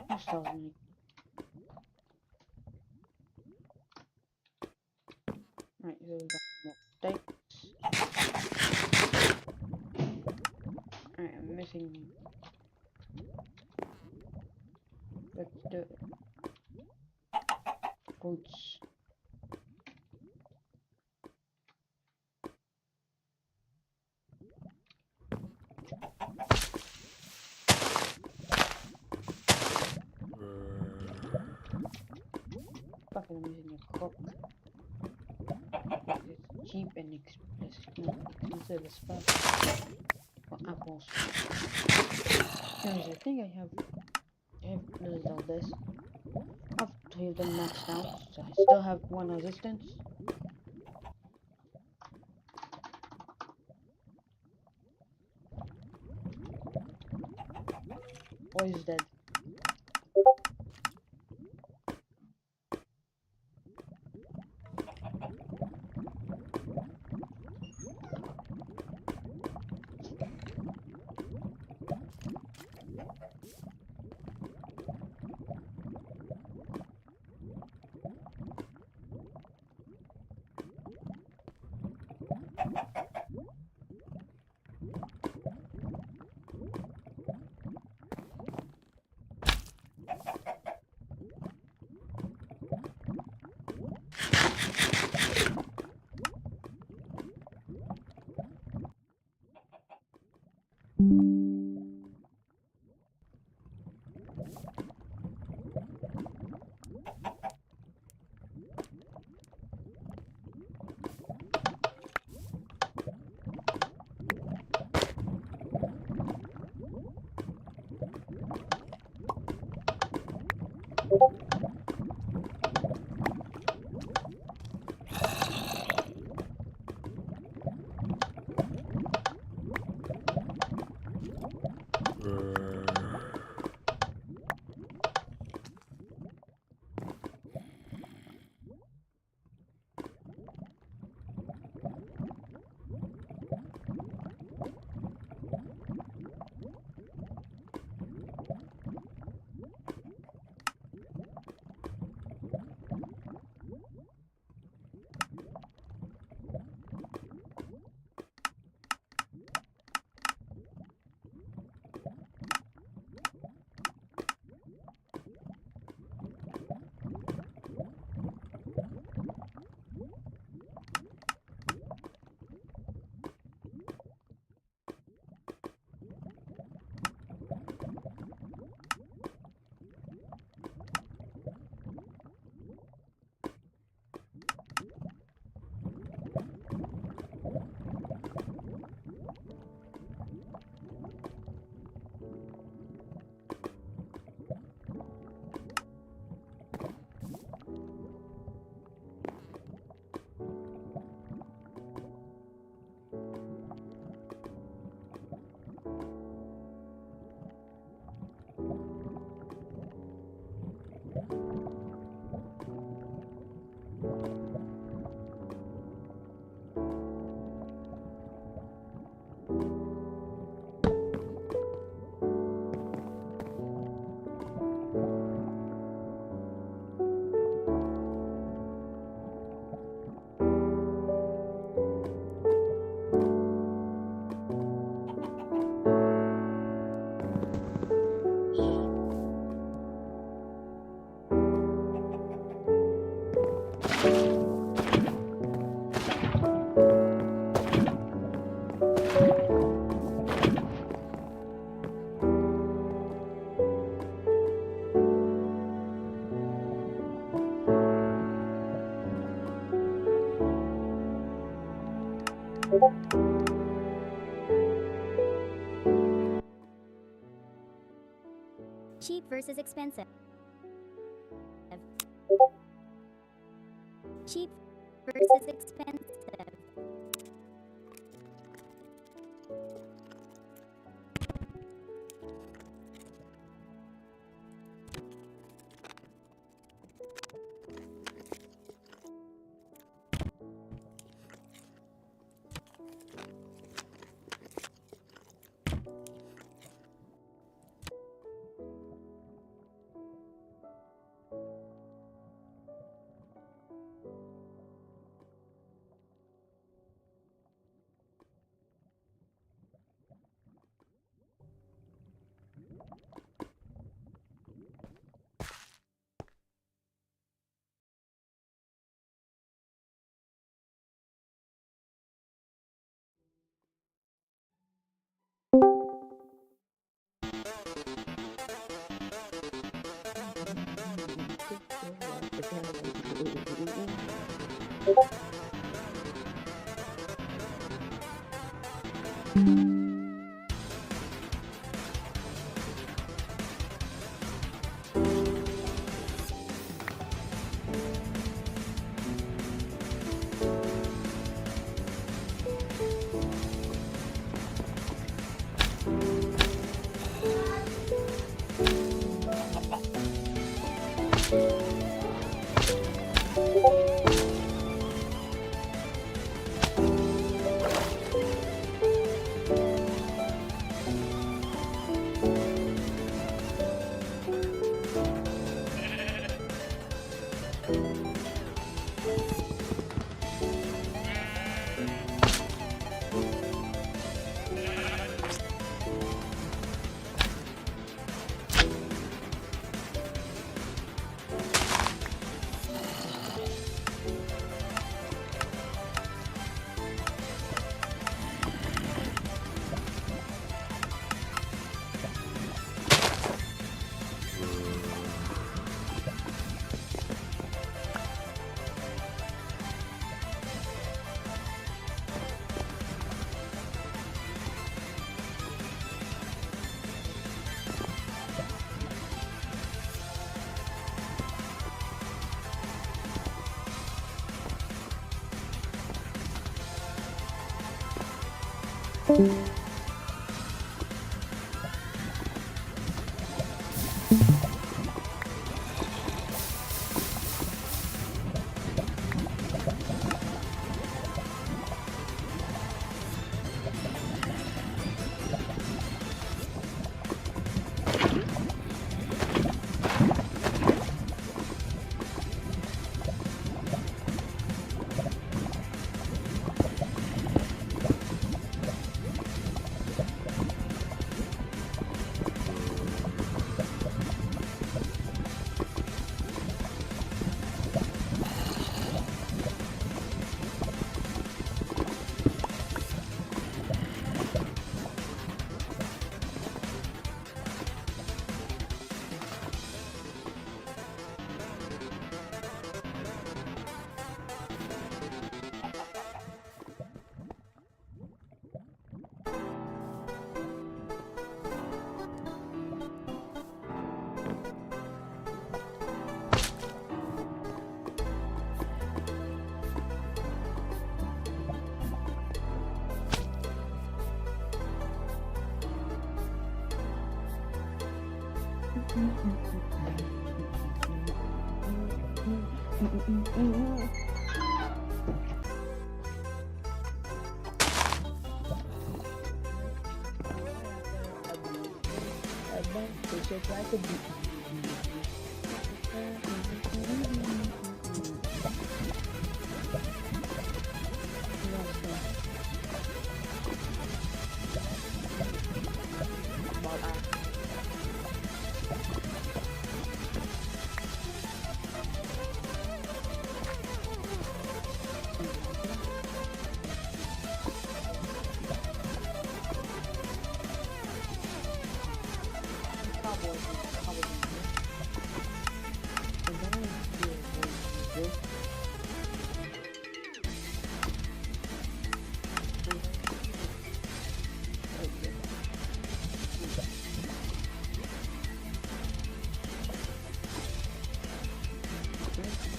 D: Just tells me. Right, here we got more dates. Alright, I'm missing. Let's do it. Boots. Fucking I'm using a cook. It's cheap and expensive as fuck. For apples. Anyways, I think I have limited all this. I have 3 of them maxed out, so I still have 1 resistance. Boy is dead.
T: Cheap versus expensive. Cheap versus expensive.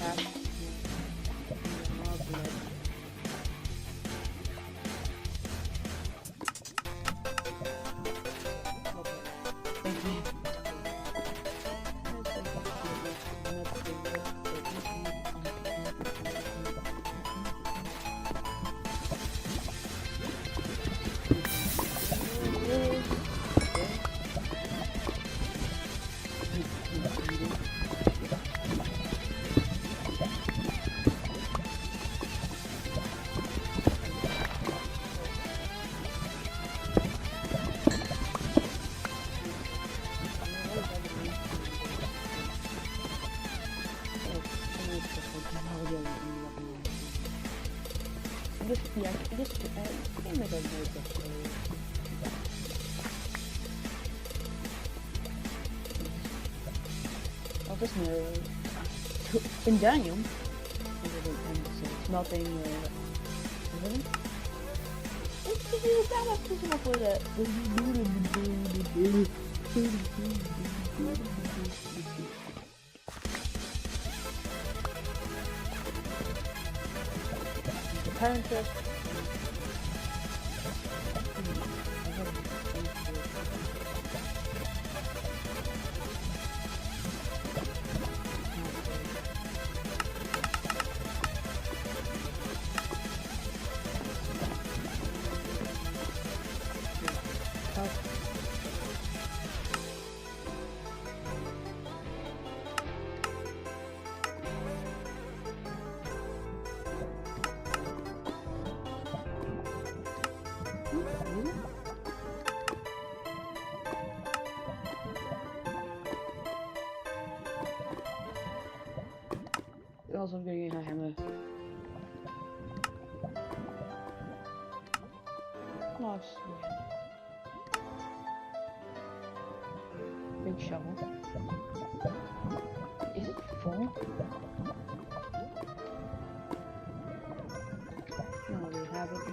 D: attack. In Danium, smelting. Parent. Also, I'm getting a hammer. Nice. Big shovel. Is it full? No, we have it.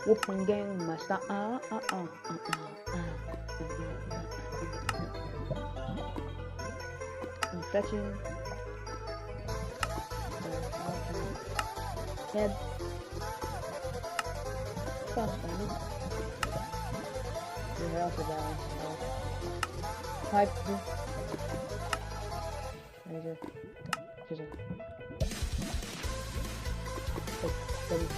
D: Whooping game master. I'm fetching. Head. Fast bandit. You're also down. Pipe. Razor. Chisel. Steady.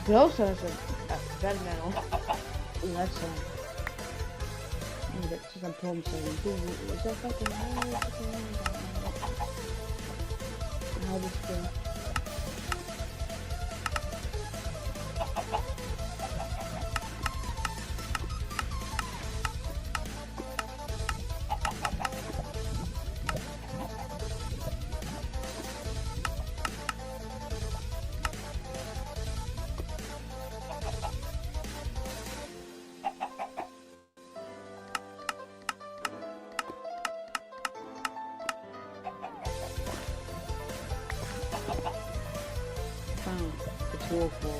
D: Closer as a bad metal. Let's that's some poem saying. Is that fucking how this thing? It's awful.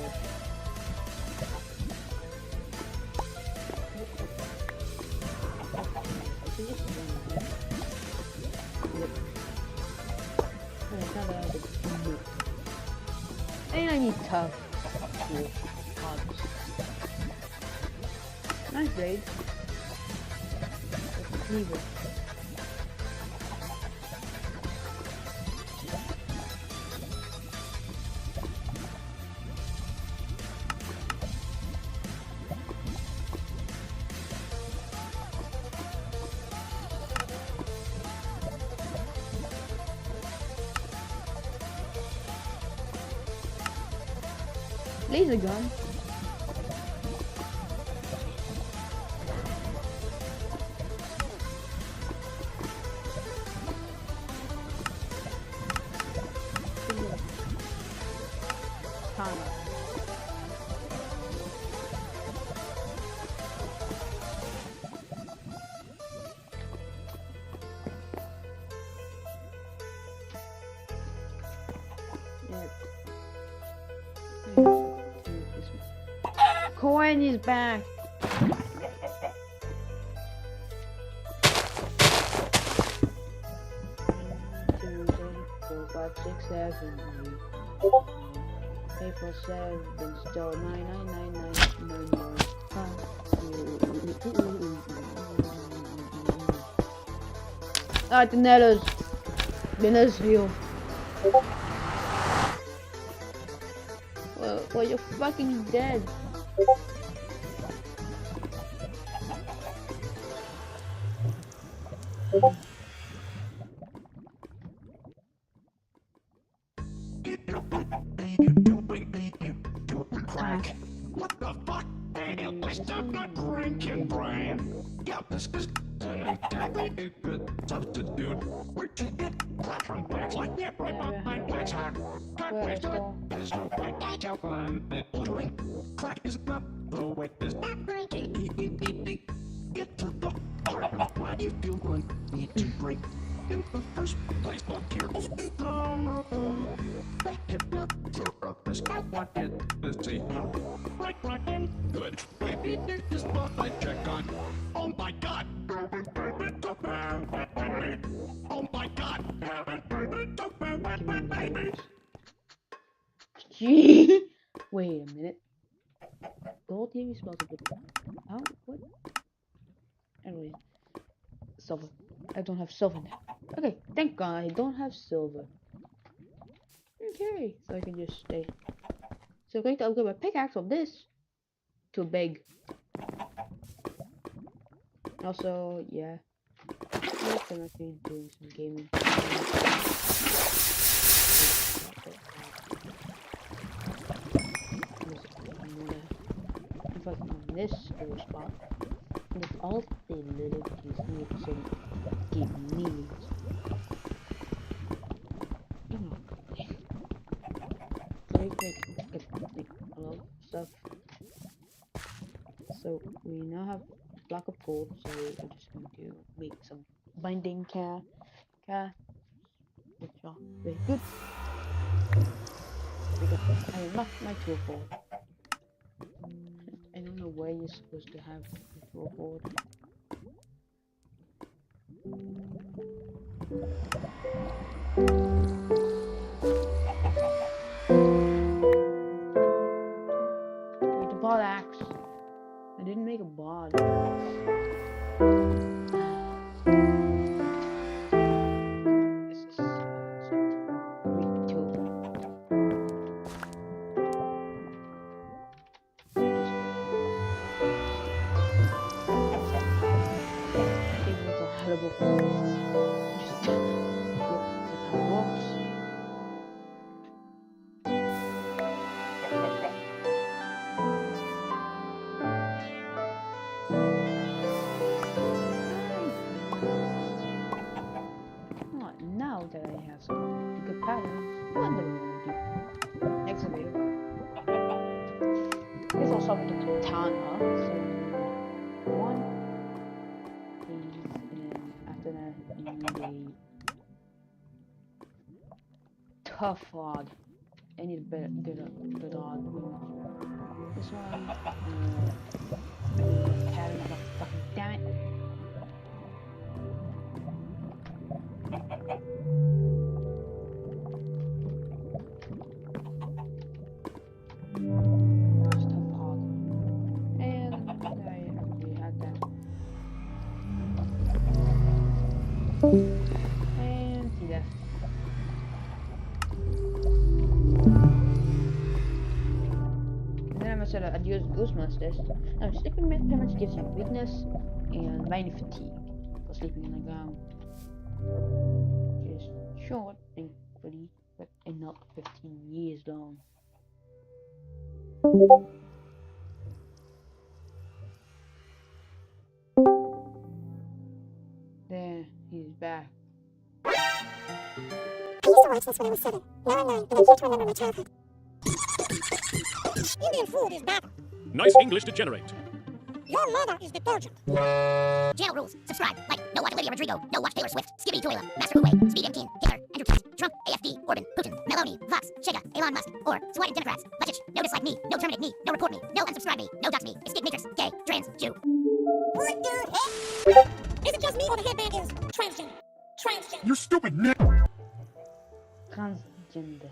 D: And I need tough. Nice blade. Leave it. Laser gun. coin is back. 2, 3, 4, 5, 6, 7, 8, 8 plus 7, still 9, 9, 9, 9, 9 more. Ah, the nether's healed. Well, you're fucking dead.
A: Crack. What the fuck? Man, I still got cranking brain. Yeah, this is exactly a good substitute. Where'd you get crack from blacks like that? Right behind black's heart. There's no point. That's how fun it's doing. Crack is not the way it's not cranking. Get to the heart of why you feel one need to break. In the first place, not careful. Back it up to this. I want it to see how. Right, good. Maybe this is what I check on. Oh my god. Oh my god.
D: Gee. Wait a minute. Gold TV smells a bit. How? What? Anyway. Silver. I don't have silver now. Okay, thank God I don't have silver. Okay, so I can just stay. So I'm going to upgrade my pickaxe from this to big. Also, yeah. I'm actually doing some gaming. I'm fucking on this little spot. And if all the little kids need some give me like a lot of stuff. So we now have a block of gold, so we're just going to make some binding car, which are very good. Because I unlocked my tool board. I don't know where you're supposed to have the tool board. Need a ball axe. I didn't make a ball. This is now that I have some good patterns, what am I going to do? Next video. Guess I'll start with the katana. So one, and after that you need a tough rod. I need a good rod. This one, pattern. Fucking damn it. And he left. And then I'm gonna set a use Ghost Monsters. Now, sleeping pretty much gives you weakness and minor fatigue for sleeping on the ground. Just short, thankfully, and not 15 years long. There, he's back.
T: I used to watch this when I was 7. Now I'm 9, and I can't remember my childhood. Indian food is back.
B: Nice English to generate.
T: Your mother is detergent.
H: Jail rules. Subscribe, like, no.
T: No watch Olivia Rodrigo. No watch Taylor Swift. Skippy Toilet. Master Uwe. Speed M. Hitler. Andrew Keith. Trump. AFD. Orban. Putin. Meloni. Vox. Chega. Elon Musk. Or swatted Democrats. Buttigieg. No dislike me. No terminate me. No report me. No unsubscribe me. No dox me. Escape matrix. Gay. Trans. Jew. What the heck? Is it just me or the headband is transgender? Transgender.
N: You stupid Nick!
D: Transgender.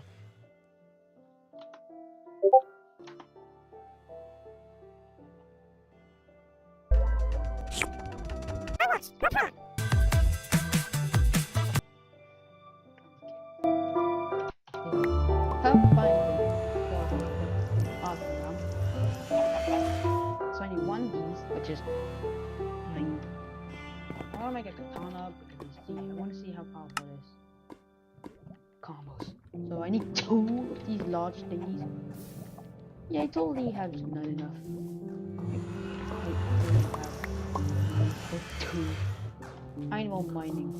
D: So I need one of these, which is nine. I want to make a katana because I want to see how powerful it is. Combos. So I need 2 of these large thingies. Yeah, I totally have not enough. I 2. I need more mining.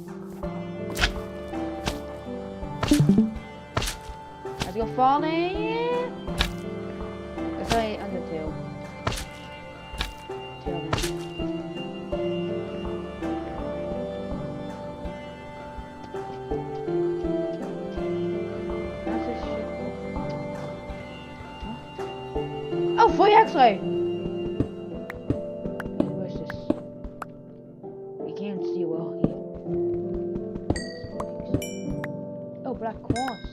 D: Let's go falling! Let's try Undertale. Oh, free X-ray! Where's this? You can't see well here. Oh, black quartz.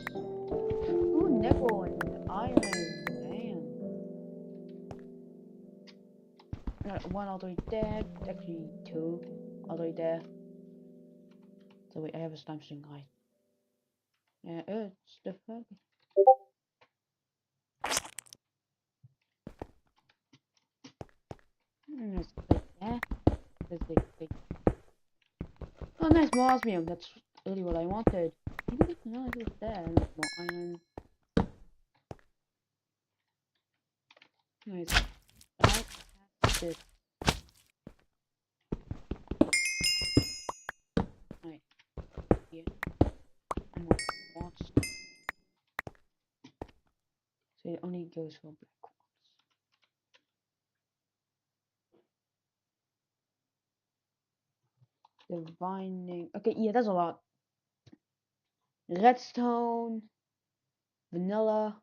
D: Ooh, nickel and iron. Damn. Got 1 all the way there. Actually 2 all the way there. So wait, I have a slime string guy. Yeah, it's the fuck. Let's click there. Let's click. Oh, nice, more osmium. That's really what I wanted. I didn't know it was there. More iron. Nice. Right. That's it. Right. Here. And more quartz. So it only goes for black quartz. Divining. Okay, yeah, that's a lot. Redstone. Vanilla.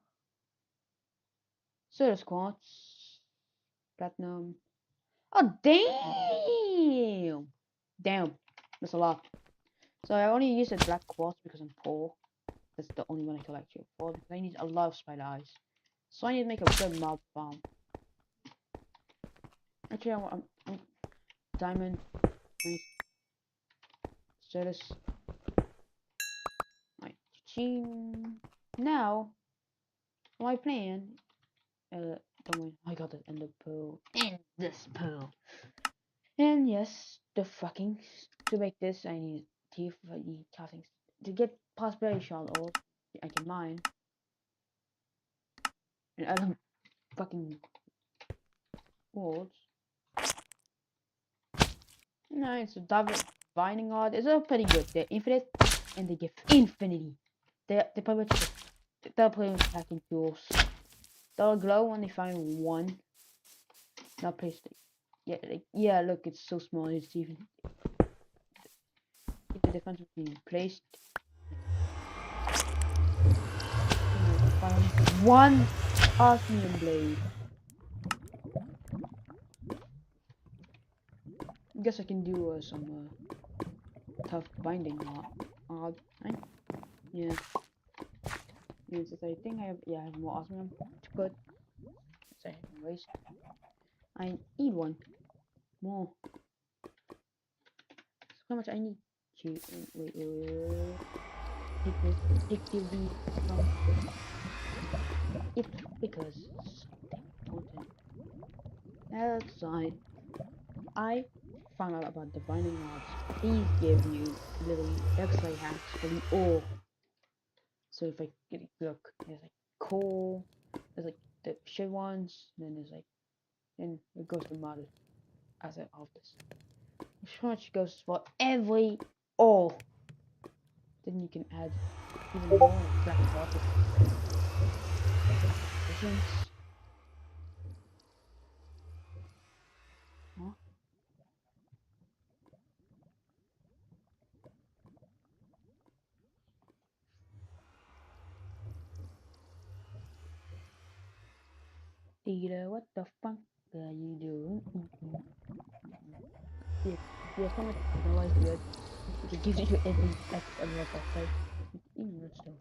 D: Soda quartz. Platinum. Oh, damn! Damn. That's a lot. So I only use a black quartz because I'm poor. That's the only one I collect here for because I need a lot of spider eyes. So I need to make a good mob farm. Actually, I'm diamond. Nice. Status. Right. Ching. Now, my plan. Don't worry, I got it in the pearl. In this pearl. And yes, the fucking to make this I need teeth. I need castings to get prosperity shard ore. I can mine. And other fucking words. Nice. So divining rod is pretty good. They're infinite and they give infinity. They're pretty much they're pretty much hacking tools. They'll glow when they find one. Now place it. Yeah, yeah. Look, it's so small. It's even the difference between placed. One osmium blade. Guess I can do some tough binding odd. Right? Yeah. Yes, I think I have more osmium to put. So I can waste. I need one more. So how much I need to wait. Take the from it because something important. Outside, I found out about the binding rods. These give you literally X-ray hacks for the ore. So if I look, there's like coal, there's like the shit ones, then there's like, then it goes to modded as I of this. How much goes for every ore? Then you can add even more black water. Huh? Peter, what the fuck are you doing? Yeah, comment otherwise good. It gives you every level of play. Even redstone.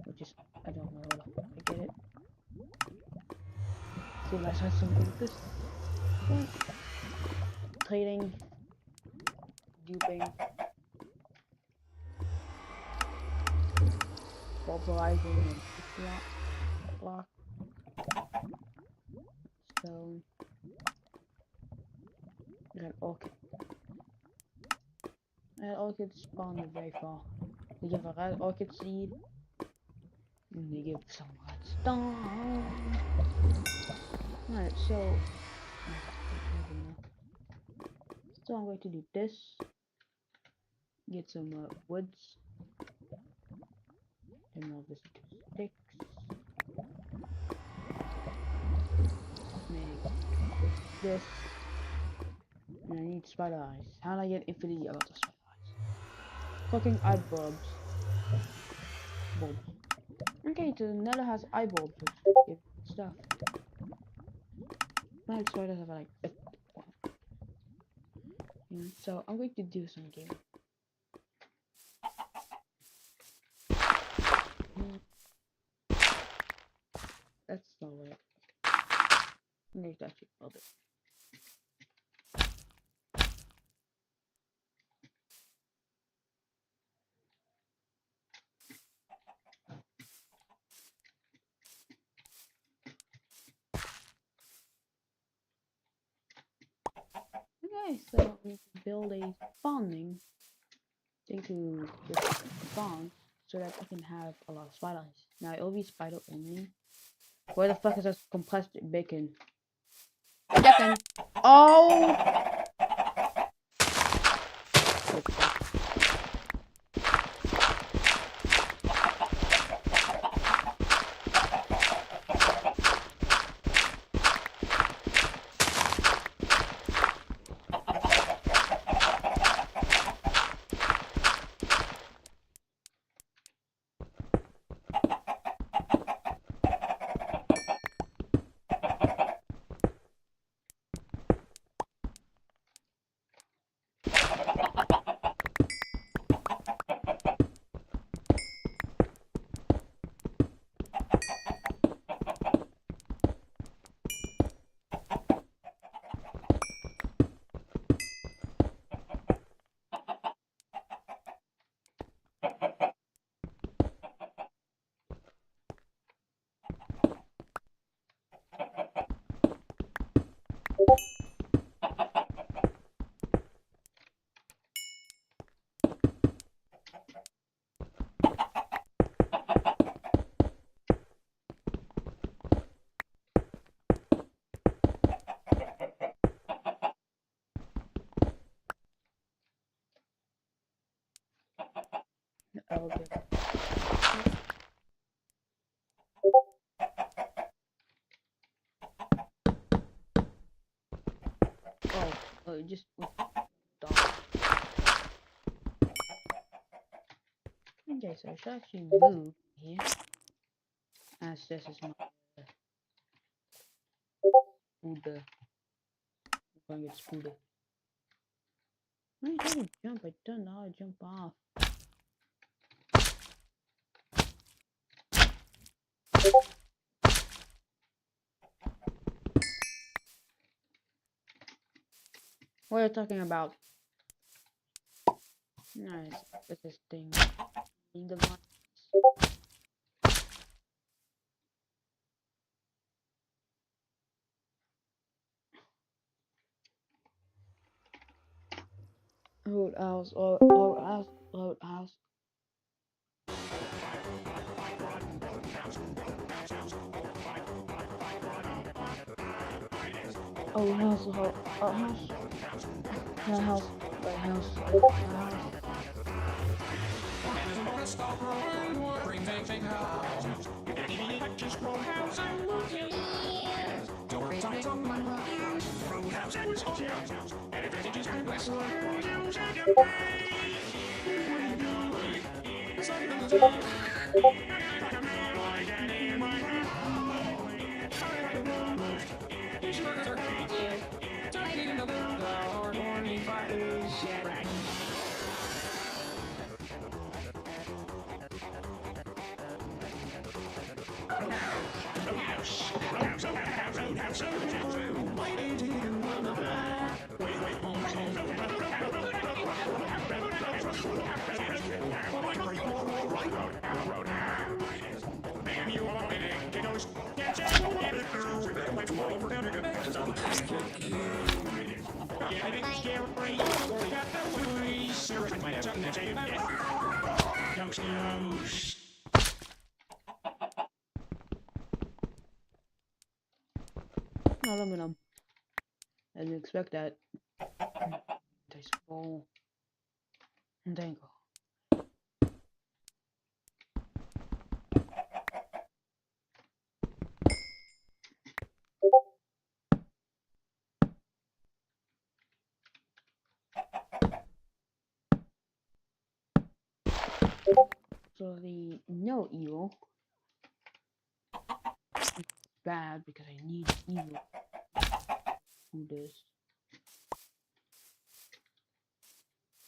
D: Which is, I don't know how the fuck I get it. See, let's have something like this. But trading, duping, pulverizing, and block, stone, and an orchid. Red orchid spawn very far. You give a red orchid seed, and you give some redstone. Alright, so I'm going to do this. Get some woods. Then all this into sticks. Make this. And I need spider eyes. How do I get infinity out of spider eyes? Cooking eye bulbs. Okay, so the nether has eye bulbs, which give stuff. Like spiders have like so I'm going to do some gaming. That's not right. I need to actually build it. Okay, so we can build a spawning thing to just spawn so that I can have a lot of spiders. Now it'll be spider only. Where the fuck is this compressed bacon? Bacon! Oh! Okay. Oh, just dog. Okay, so I should actually move here. As this is my food. I'm going to get food. I didn't jump, I don't know how to jump off. What are you talking about? Nice, this thing. The one. Roadhouse, roadhouse. Oh, house, house. My house, my house, my house. Aluminum. I didn't expect that. Dice roll. And dangle. So the no evil. It's bad because I need evil. Who does?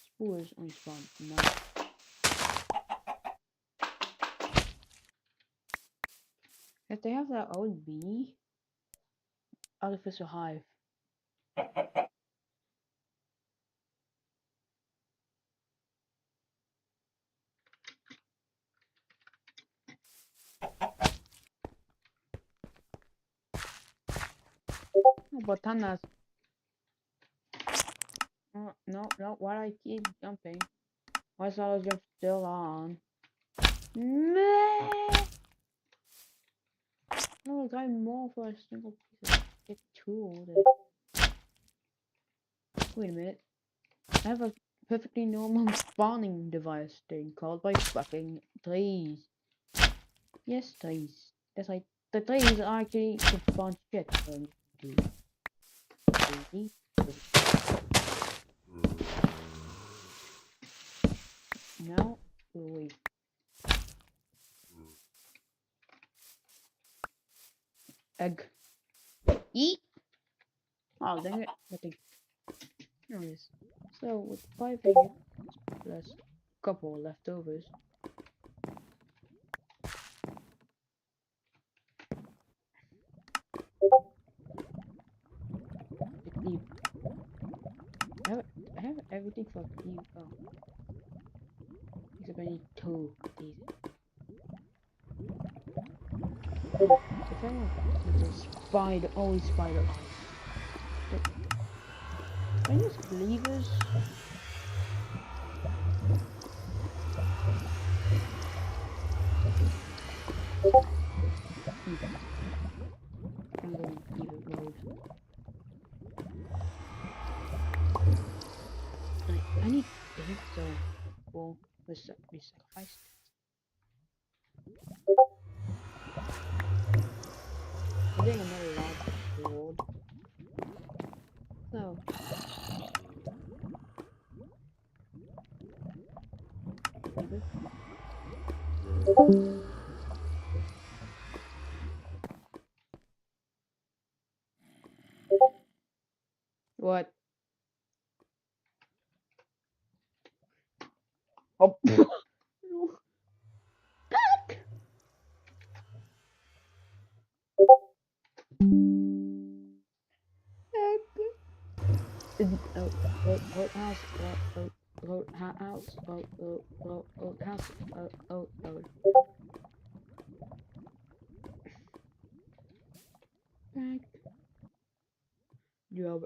D: Spores only spawn one. If they have their own bee, artificial hive. Botanas. No, why do I keep jumping? Why is all jump still on? Meh! No, I got more for a single piece of shit tool. Wait a minute. I have a perfectly normal spawning device thing called by fucking trees. Yes, trees. That's like the trees actually can spawn shit. No, wait. Egg. Eat. Oh dang it! Nothing. There it is. So with 5 eggs plus a couple leftovers. Cleave. I have everything for cleave. Oh. Except I need 2 of these. If I want the spider, always spider eyes. I use cleavers. I'm going even mode. I need eggs, so well, we sacrificed. I'm doing another large board. So what? Oh. Back. Roadhouse, roadhouse, roadhouse, back. Job.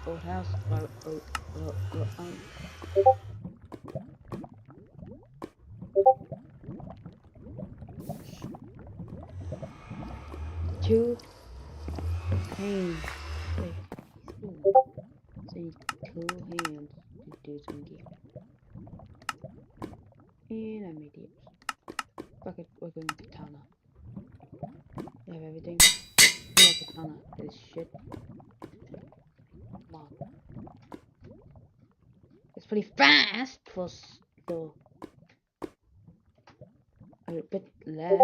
D: Roadhouse, two hands. Wait, so you need 2 hands to do some game. And I made it. Fuck it, we're going katana. You have everything? Yeah, katana. This shit. Come on. It's pretty fast for so a bit less.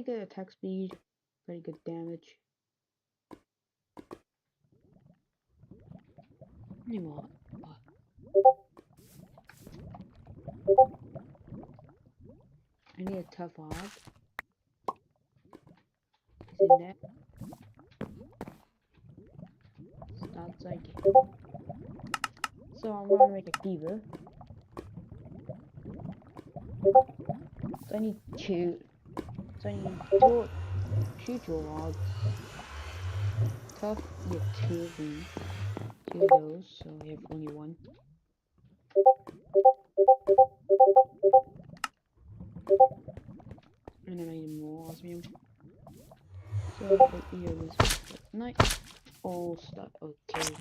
D: good attack speed, very good damage. Any more? I need a tough hog. Is in there? Starts again. So I'm gonna make a cleaver. So I need two. So I need two logs. Tough, get two of them. Two of those, so I have only one. And then I need more osmium. So for here this night. All stuff okay.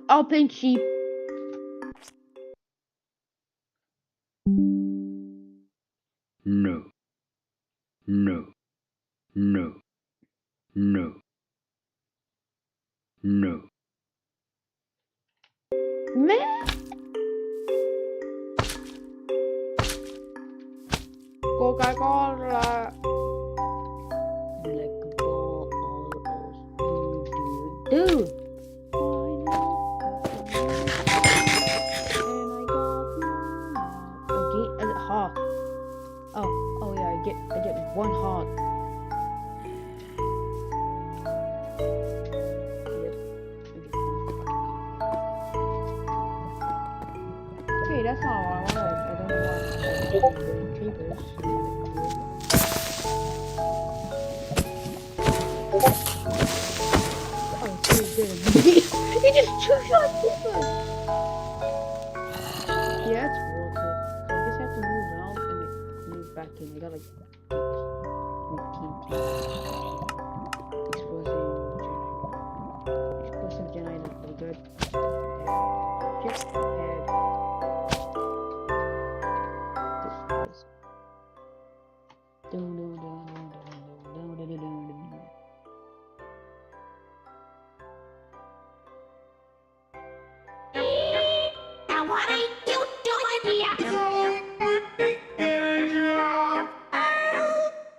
D: Up and sheep.
N: No. No. No. No. No.
D: Man! Coca-Cola! Like balls. Dude! Heart. Oh yeah, I get one heart. Yep, I get one fucking heart. Okay, that's not what I wanted. I don't know why I'm doing creepers. Oh, so good. He just two-shot creepers! Yeah, it's worth it. So I just have to move out and like move back in. I got like explosive generator is pretty good. Just prepared. This.
T: Now what are you doing here?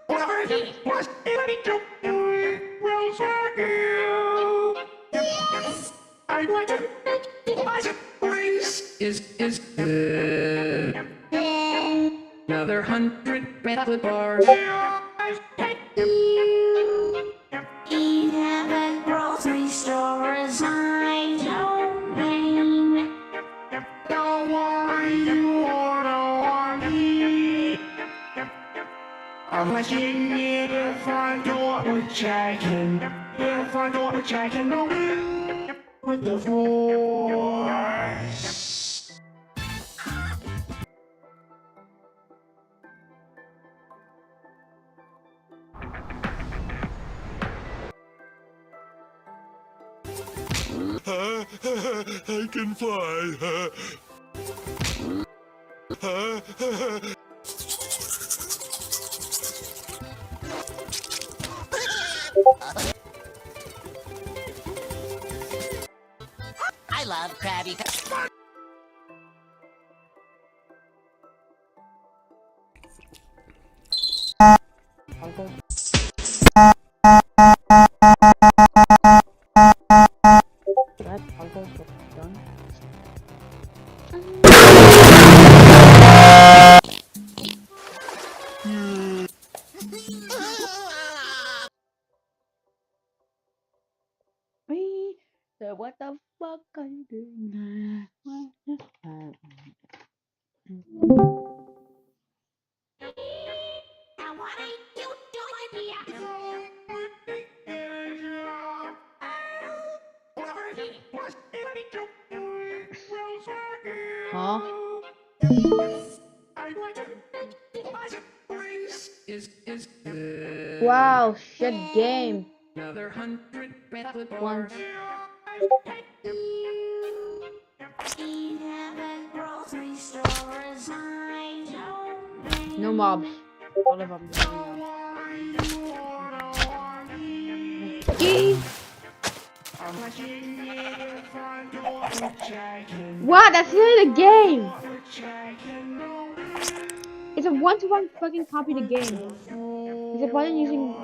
A: Whatever it was, will serve you. Yes! I'd like to deposit place is good. Another 100 chocolate bars.
T: Eat at a grocery store is my domain.
A: Don't worry, you order one me. I'm watching it if I do which I can. If I do which I can go in with the force.
N: I can fly.
T: I love Krabby.
D: That puzzle done. Me, so what the fuck are you doing now?
T: Now what are you doing here?
A: Whatever it was, will serve
D: Huh? Wow, shit game. Once. No mobs. All of them living now. What? That's not a game! It's a one-to-one fucking copy of the game. Is it fun using...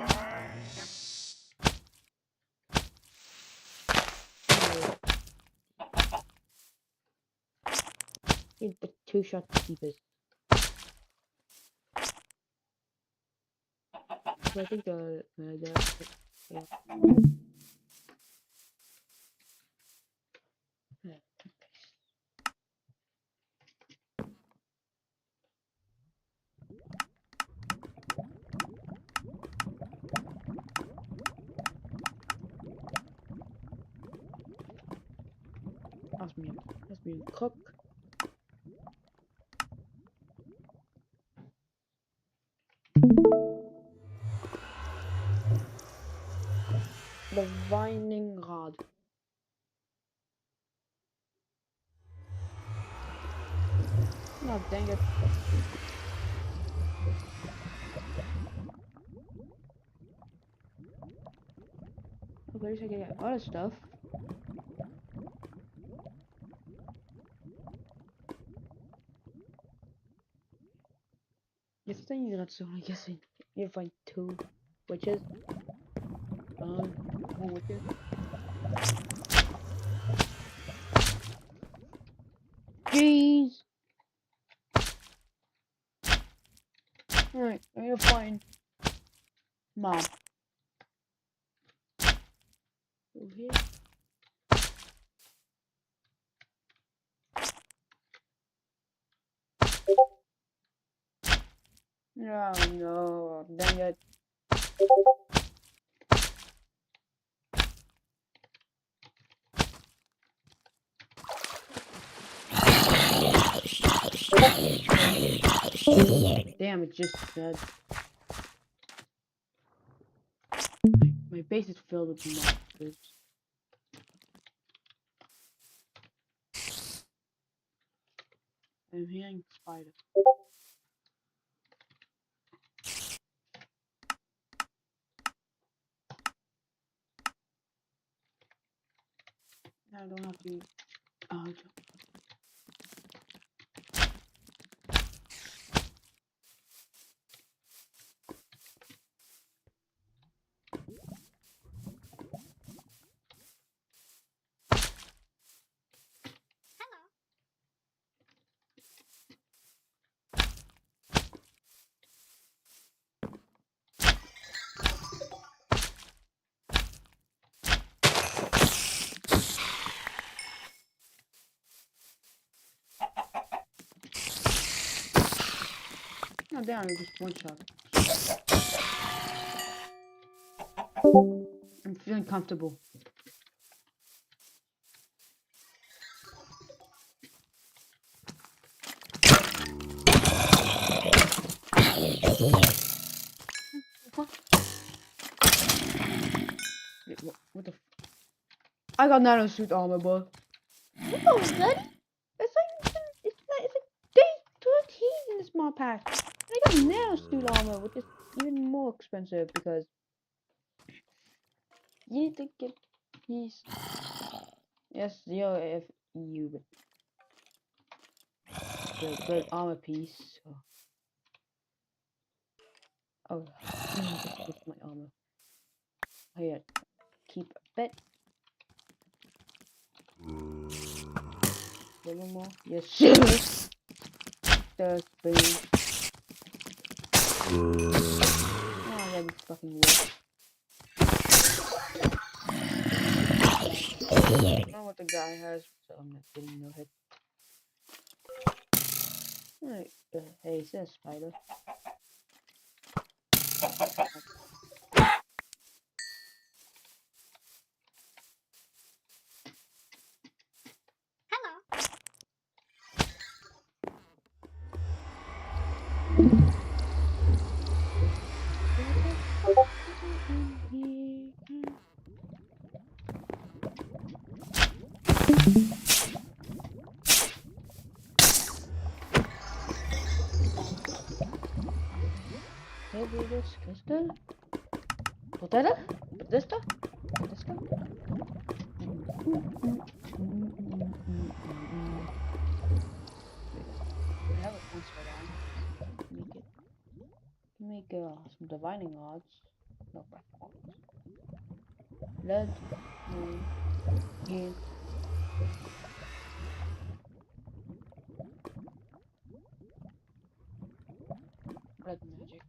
D: It's the two-shot keepers. So I think yeah. That's me cook. The winding rod. Oh, dang it. Oh, at least I can get other stuff. Yes, I think that's so. I guess you find two witches. One witches. Jeez. Alright, I'm gonna find Mom. Over here. Oh no, dang it. Damn, it just said. My base is filled with monsters. I'm hearing spiders. I don't have to. Oh, oh damn, you just one shot. I'm feeling comfortable. What? Wait, what the? I got nano suit armor, bro. Oh, buddy. It's like day 13 in this mod pack. And I got nano suit armor, which is even more expensive because you need to get these. Yes, 0FU, but good armor piece. Oh, this is my armor. Oh yeah, keep a bit. A little more. Yes, sir. There's baby. Oh yeah, this fucking works. I don't know what the guy has, so I'm not getting no hit. Alright, hey, it's a spider. Disgusting. Potato? Potato? Potato? I have a transfer down. Make some divining rods. No breath rods. Lead. Green. Red magic.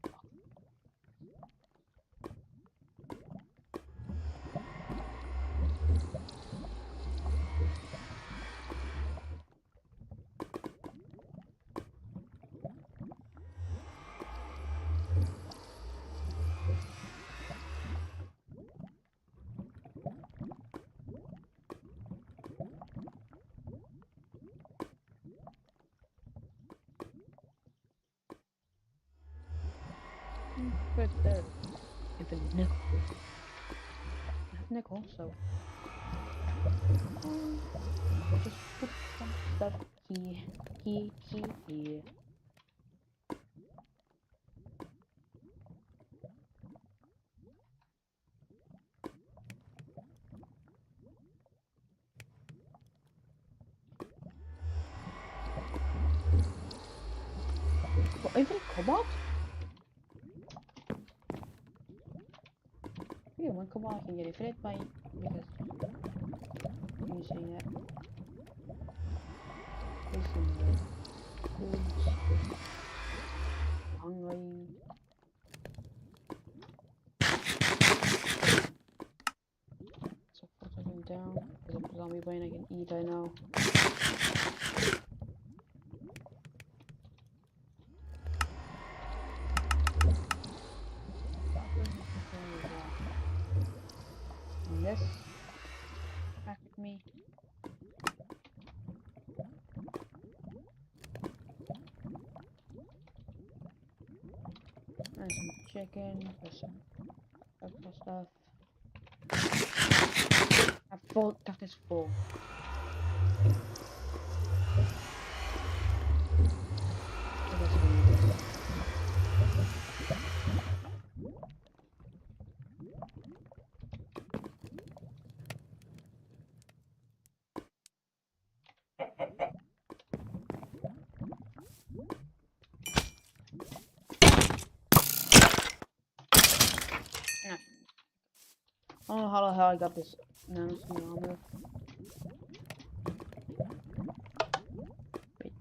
D: But infinite nickel. I have nickel, so just put some stuff here. What, infinite cobalt? Yeah, one cobalt I can get infinite by because using that. Placing goods. Hungry. So put him down. There's a zombie brain I can eat, I know. And this back with me. And some chicken for some other stuff. I'm full. That is full. I don't know how the hell I got this nanoscale armor. Wait,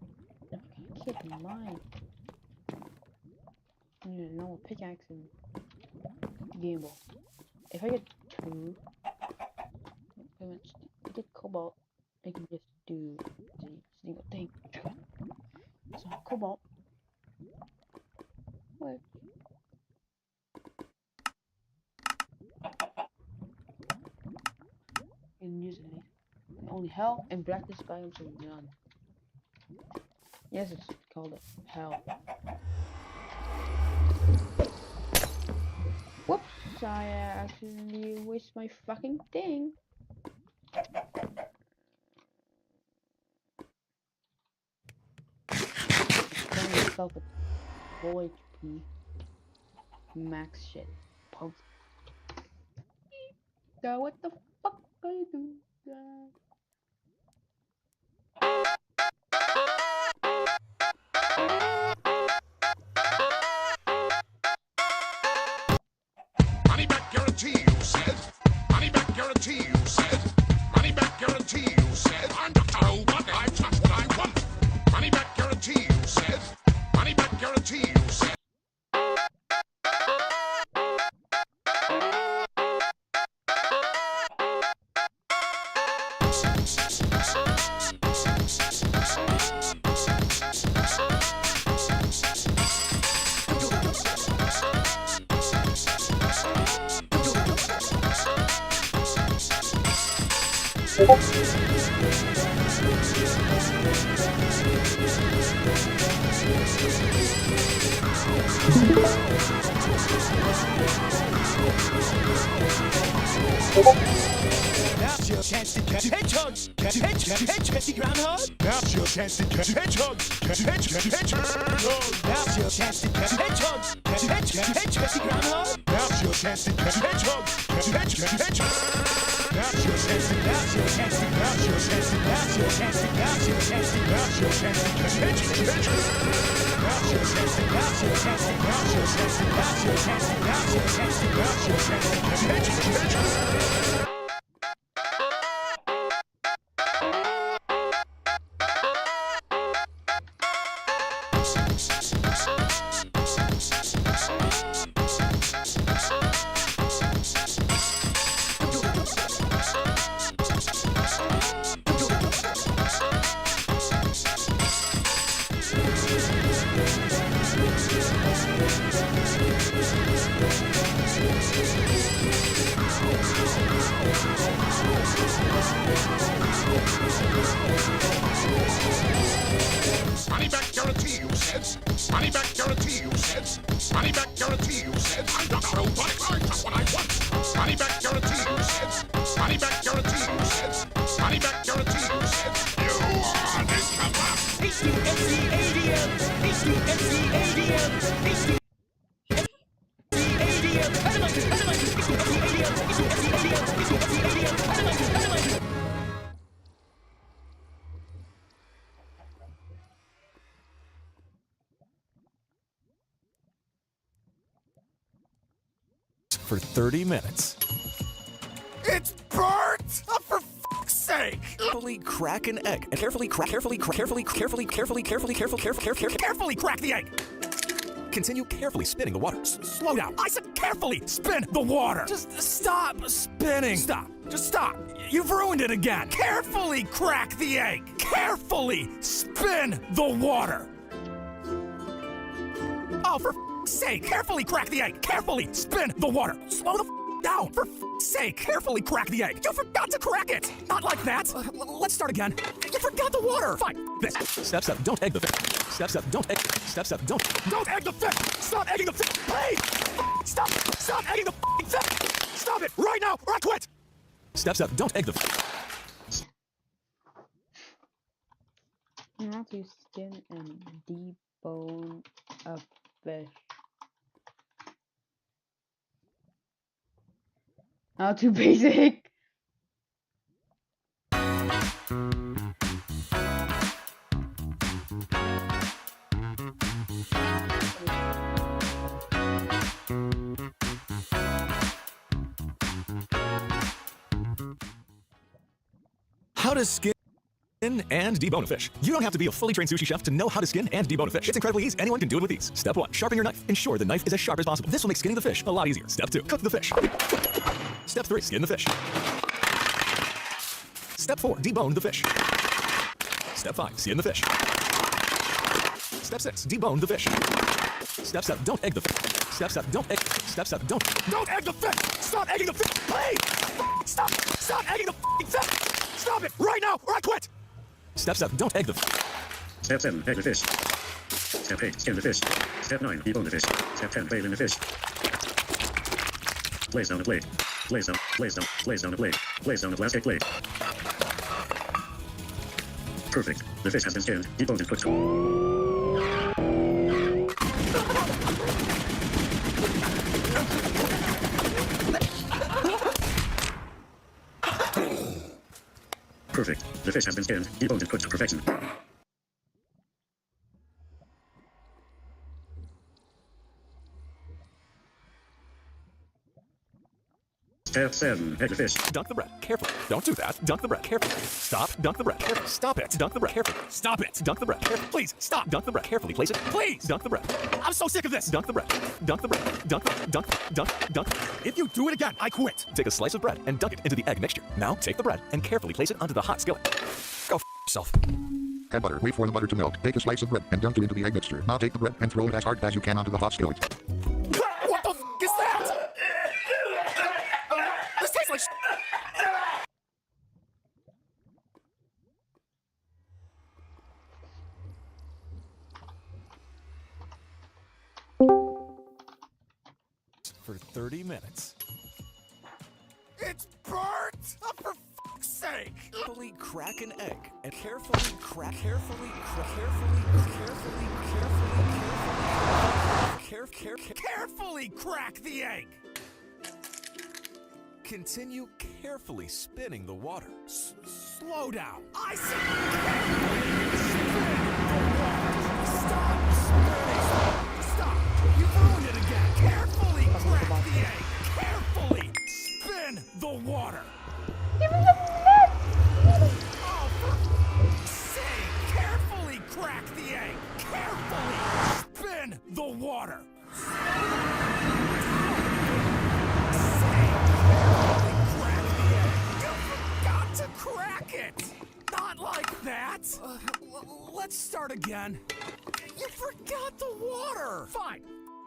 D: no, I can't keep mine. I need a normal pickaxe and gamble. If I get two, I get cobalt, I can just do the single thing. So cobalt. What? And use it. Only hell and blackness biomes are none. Yes, it's called hell. Whoops, I accidentally wasted my fucking thing. Killing myself with full HP. Max shit. Punk. So what the fuck are you doing?
A: Money back guarantee, you said. Money back guarantee, you said. Money back guarantee, you said. I'm Dr. Robot, I've got what I want. Money back guarantee, you said. Money back guarantee, you said.
G: Now's your chance to catch a hedgehog. Catch a hedgehog. Catch a groundhog. Now Now's your chance to catch hedgehogs. Catch hedgehogs. Now's your chance to catch hedgehogs. Catch groundhog. Now's your chance to catch hedgehogs. Catch hedgehogs. Now's your chance to catch hedgehogs.
A: Money back guarantee, you said. Money back guarantee, you said. Money back guarantee, you said. I'm not a robotic, I got what I want. Money back guarantee, you said. Money back guarantee, you said. Money back guarantee, you said. You are this cover.
O: HDFC-ADM, HDFC-ADM, HDFC-ADM,
B: For 30 minutes.
G: It's burnt! Oh, for fuck's sake!
B: Carefully crack an egg and carefully crack the egg. Continue carefully spinning the water. Slow down. I said carefully spin the water. Just stop spinning. Stop. Just stop. You've ruined it again. Carefully crack the egg. Carefully spin the water. Oh, for f***'s sake, carefully crack the egg. Carefully spin the water. Slow the f*** down. For f***'s sake, carefully crack the egg. You forgot to crack it. Not like that. Let's start again. You forgot the water. Fine. This. Step 7, don't egg the fish. Step 7, don't egg. Step 7, don't egg the fish. Stop egging the fish. Please. Stop egging the f***ing fish. Stop it right now or I quit. Step 7, don't egg the fish.
D: How to skin and debone a fish. Not too basic.
B: How to skin and debone a fish. You don't have to be a fully trained sushi chef to know how to skin and debone a fish. It's incredibly easy. Anyone can do it with ease. Step 1, sharpen your knife. Ensure the knife is as sharp as possible. This will make skinning the fish a lot easier. Step 2, cook the fish. Step 3, skin the fish. Step 4, debone the fish. Step 5, skin the fish. Step 6, debone the fish. Step 7, don't egg the fish. Step 7, don't egg. Step 7, don't egg the fish. Stop egging the fish. Please. Stop egging the fish. Stop it right now or I quit. Step 7, don't egg the fish.
N: Step 7, egg the fish. Step 8, skin the fish. Step 9, debone the fish. Step 10, bail in the fish. Place down the blade. Place down the blade. Place down the plastic blade. Perfect. The fish has been skinned, deboned and put Perfect. The fish has been skinned, deboned and put to perfection. Step 7, egg the fish.
B: Dunk the bread. Carefully. Don't do that. Dunk the bread. Carefully. Stop. Dunk the bread. Carefully. Stop it. Dunk the bread. Carefully. Stop it. Dunk the bread. Carefully. Please. Stop. Dunk the bread. Carefully. Place it. Please. Dunk the bread. I'm so sick of this. Dunk the bread. Dunk the bread. Dunk. If you do it again, I quit. Take a slice of bread and dunk it into the egg mixture. Now take the bread and carefully place it onto the hot skillet. Go f yourself.
N: Add butter. Wait for the butter to melt. Take a slice of bread and dunk it into the egg mixture. Now take the bread and throw it as hard as you can onto the hot skillet.
B: What the f is that? This tastes like sh For 30 minutes.
G: It's burnt! Oh, for fuck's
B: sake! Carefully crack an egg and carefully crack the egg. Continue carefully spinning the water. Slow down. I said stop! You've ruined it again. Carefully crack the egg. Carefully spin the water.
D: Give me the net.
B: Oh, for sake! Carefully crack the egg. Carefully spin the water. To crack it! Not like that! Let's start again. You forgot the water! Fine.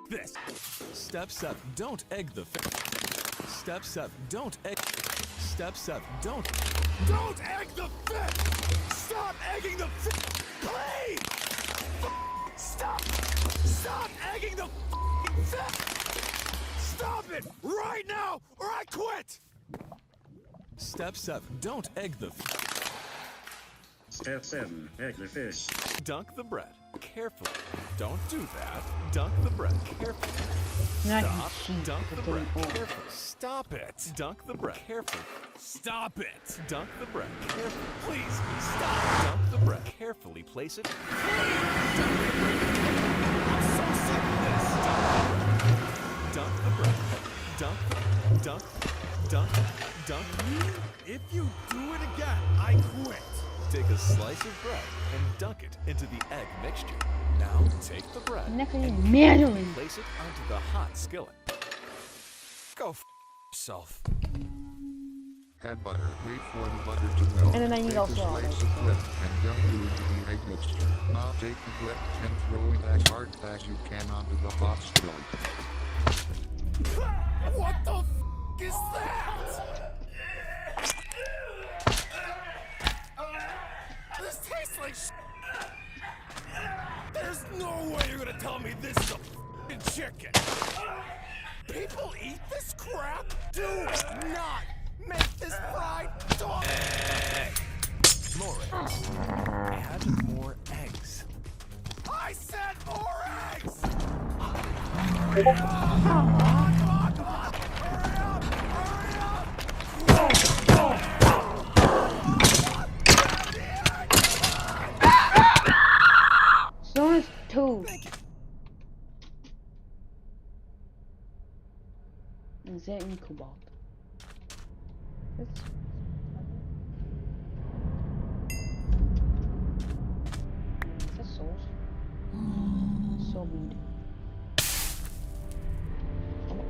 B: This. Step 7. Don't egg the fish. Step 7. Don't egg. Step 7. Don't egg the fish! Stop egging the fish! Please! Stop egging the fish! Stop it right now or I quit! Step 7. Don't egg the fish.
U: Step 7. Egg the fish.
B: Dunk the bread. Carefully. Don't do that. Dunk the bread. Carefully. Stop. Dunk the bread. Carefully. Stop it. Dunk the bread. Carefully. Stop it. Dunk the bread. Carefully. Please. Stop. Dunk the bread. Carefully place it. Please. I'm so sick of this. Dunk the bread. Dunk the bread. Dunk. If you do it again, I quit. Take a slice of bread and dunk it into the egg mixture. Now take the bread and
D: manually
B: place it onto the hot skillet. Go yourself.
N: Add butter. Wait for the butter to melt.
D: And then I need also
N: slice of bread and dunk it into the egg mixture. Now take the bread and throw it as hard as you can onto the hot skillet.
B: What the is that? This tastes like There's no way you're gonna tell me this is a f***ing chicken. People eat this crap? Do not make this fried dog. More eggs. Add more eggs. I said more eggs! Come on!
D: Zone is 2. Sehr inkubat. Is that sauce? So weird.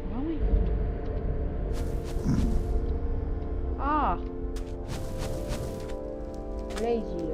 D: Why am I? Ah! Lazy.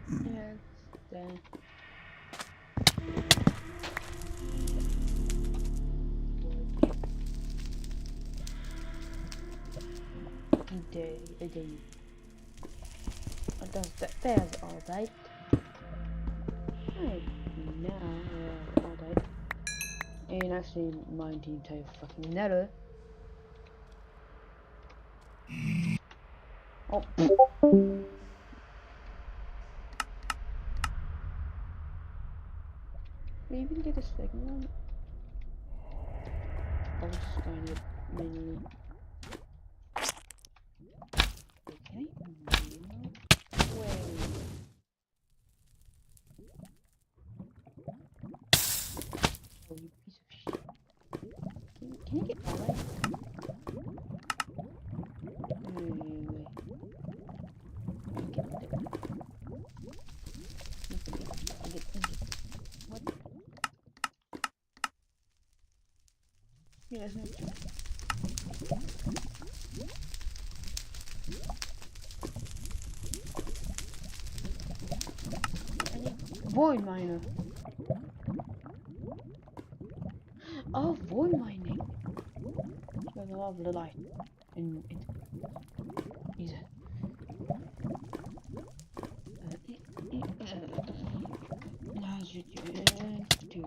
D: Yes, then. Day. That's alright. Right now, alright. And actually, mine the entire fucking nether. Oh. We even get a second one? I was just going to manually. Wait, can I manually? Wait. Oh, you piece of shit. Can I get all that? Wait. What? Yeah, that's not true. I need void miner. Oh, void mining. There's a lot of the light in it. Easy. As you do.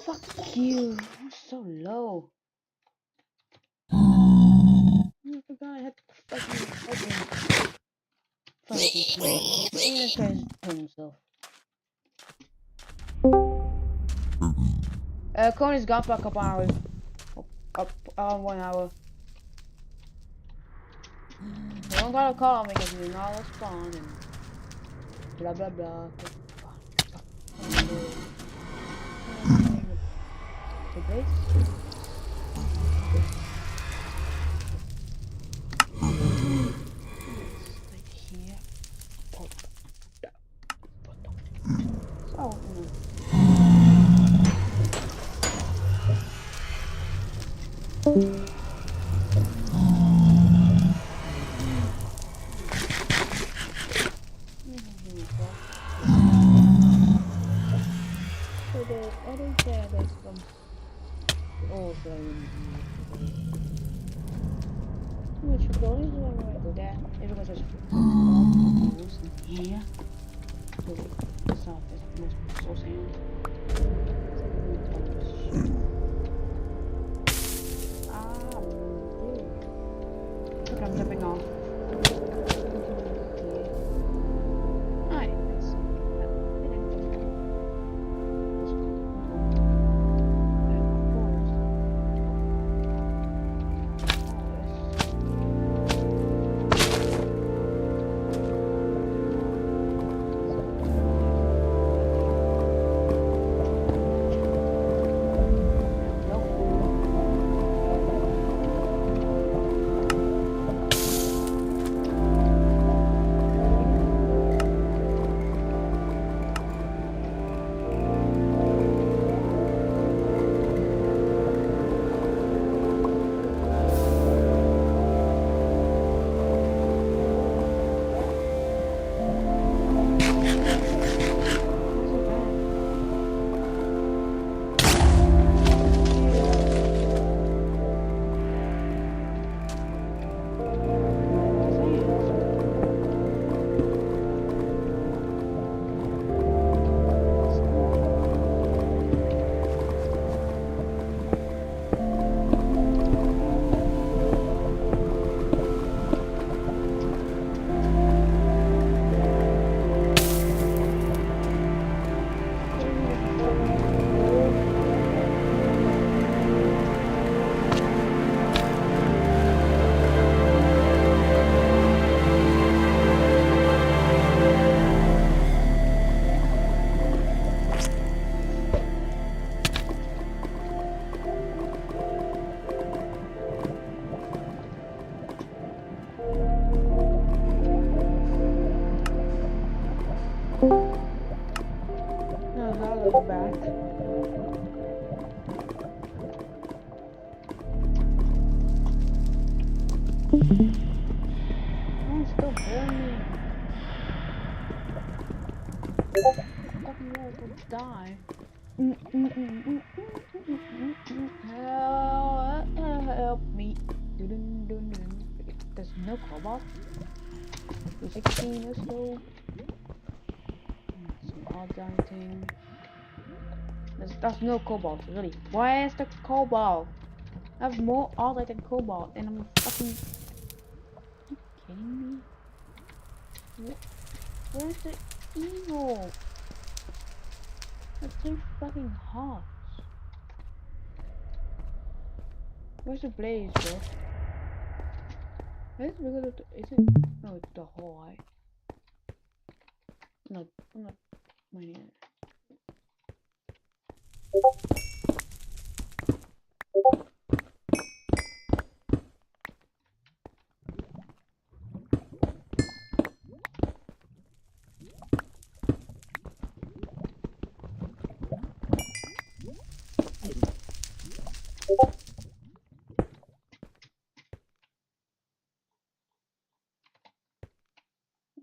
D: Fuck you. I'm so low. I forgot I had to fucking open. Fucking this guy's killing himself. Coney's gone for a couple hours. Up 1 hour. You don't gotta call me because you're not responding. Blah blah blah. To base? Like here. So, so the other guy that's from which abilities do I want to go there? Maybe because there's rules in here. So the south is most soul sand. Look, I'm jumping off. back. Oh, still burning. Fucking wall will die. Help me. There's no cobalt. 216, let's go. Some hard dieting. That's no cobalt, really. Why is the cobalt? I have more art than cobalt, and I'm fucking. Are you kidding me? Where's the evil? That's too fucking hot. Where's the blaze, bro? Is it because of the, is it? No, it's the hole. I'm not mining it.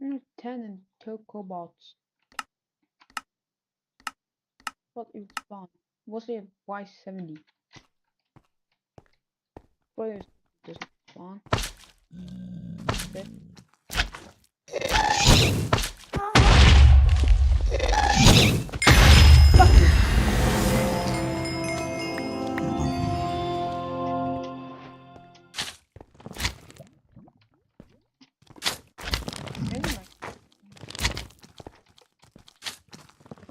D: Mm, 10 and 2 cobalts. What if it spawn? Was it Y70? What if it doesn't spawn? Okay. Fuck you!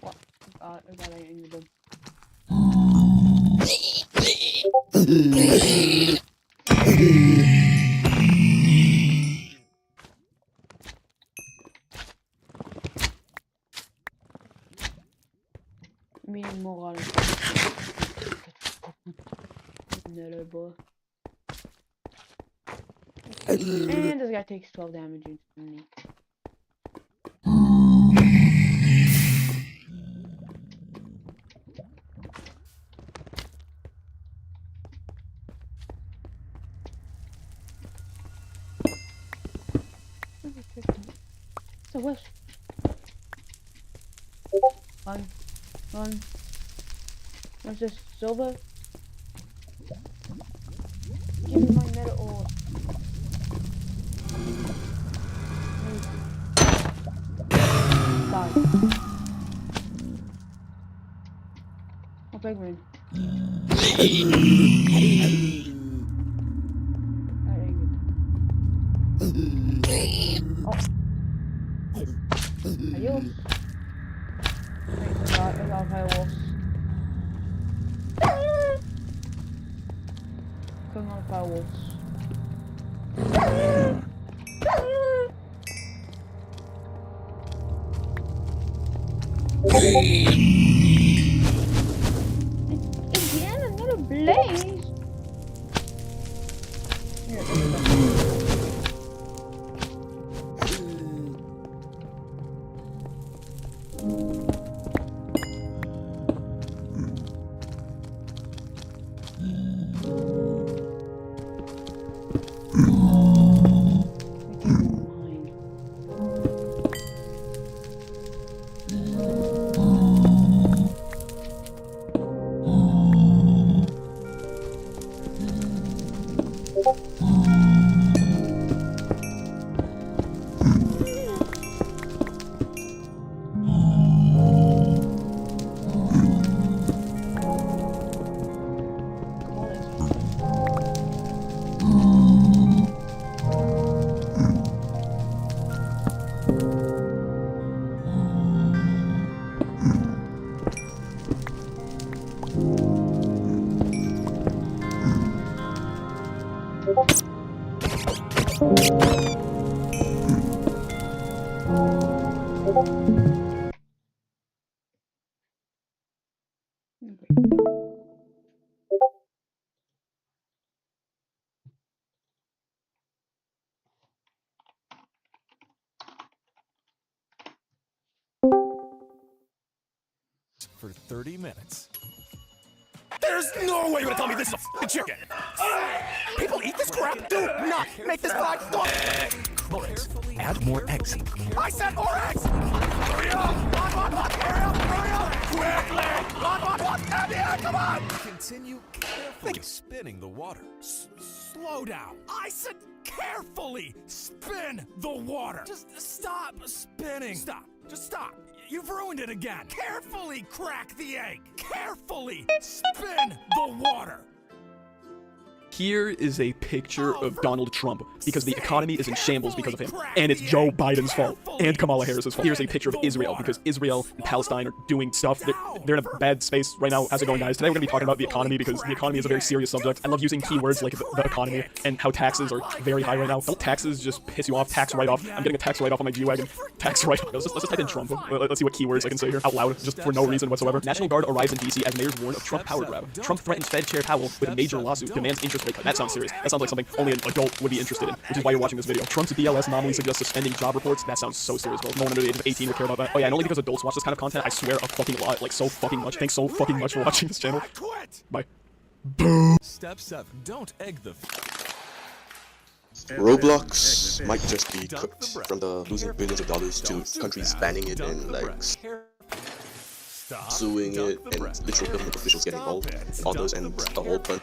D: What? I got it in the dome. Meaning more on another boy. And this guy takes 12 damage instantly. So what? Run. What's this? Silver? Give me my metal ore. Die. Oh, penguin. Oh. Adios. Wait, I got firewalls. Going on firewalls. Again, another blaze.
B: for 30 minutes.
C: There's no way you're gonna tell me this is a f***ing chicken! People eat this crap? Do not make this my
B: Bullets. Add more eggs.
C: I said more eggs! Hurry up! Hurry up! Hurry up! Quickly! Add the egg, come on!
B: Continue carefully spinning the water.
C: Slow down. I said carefully spin the water. Just stop spinning. Stop. Just stop. You've ruined it again. Carefully crack the egg. Carefully spin the water.
V: Here is a picture of Donald Trump because the economy is in shambles because of him, and it's Joe Biden's fault and Kamala Harris's fault. Here's a picture of Israel because Israel and Palestine are doing stuff. They're in a bad space right now. How's it going, guys? Today we're going to be talking about the economy because the economy is a very serious subject. I love using keywords like the economy and how taxes are very high right now. Don't taxes just piss you off? Tax write-off. I'm getting a tax write-off on my G-Wagon. Tax write-off. Let's just type in Trump. Let's see what keywords I can say here out loud, just for no reason whatsoever. National Guard arrives in D.C. as mayors warn of Trump power grab. Trump threatens Fed Chair Powell with a major lawsuit, demands interest rate cut. That sounds serious. That sounds like something only an adult would be interested in, which is why you're watching this video. Trump's BLS anomaly suggests suspending job reports. That sounds so serious, bro. No one under the age of 18 would care about that. Oh yeah, and only because adults watch this kind of content, I swear a fucking lot, like so fucking much. Thanks so fucking much for watching this channel. Bye. Boom.
B: Step 7. Don't egg the...
W: Roblox might just be cooked from the losing billions of dollars to countries banning it and like suing it and literal government officials getting involved and all those and a whole bunch.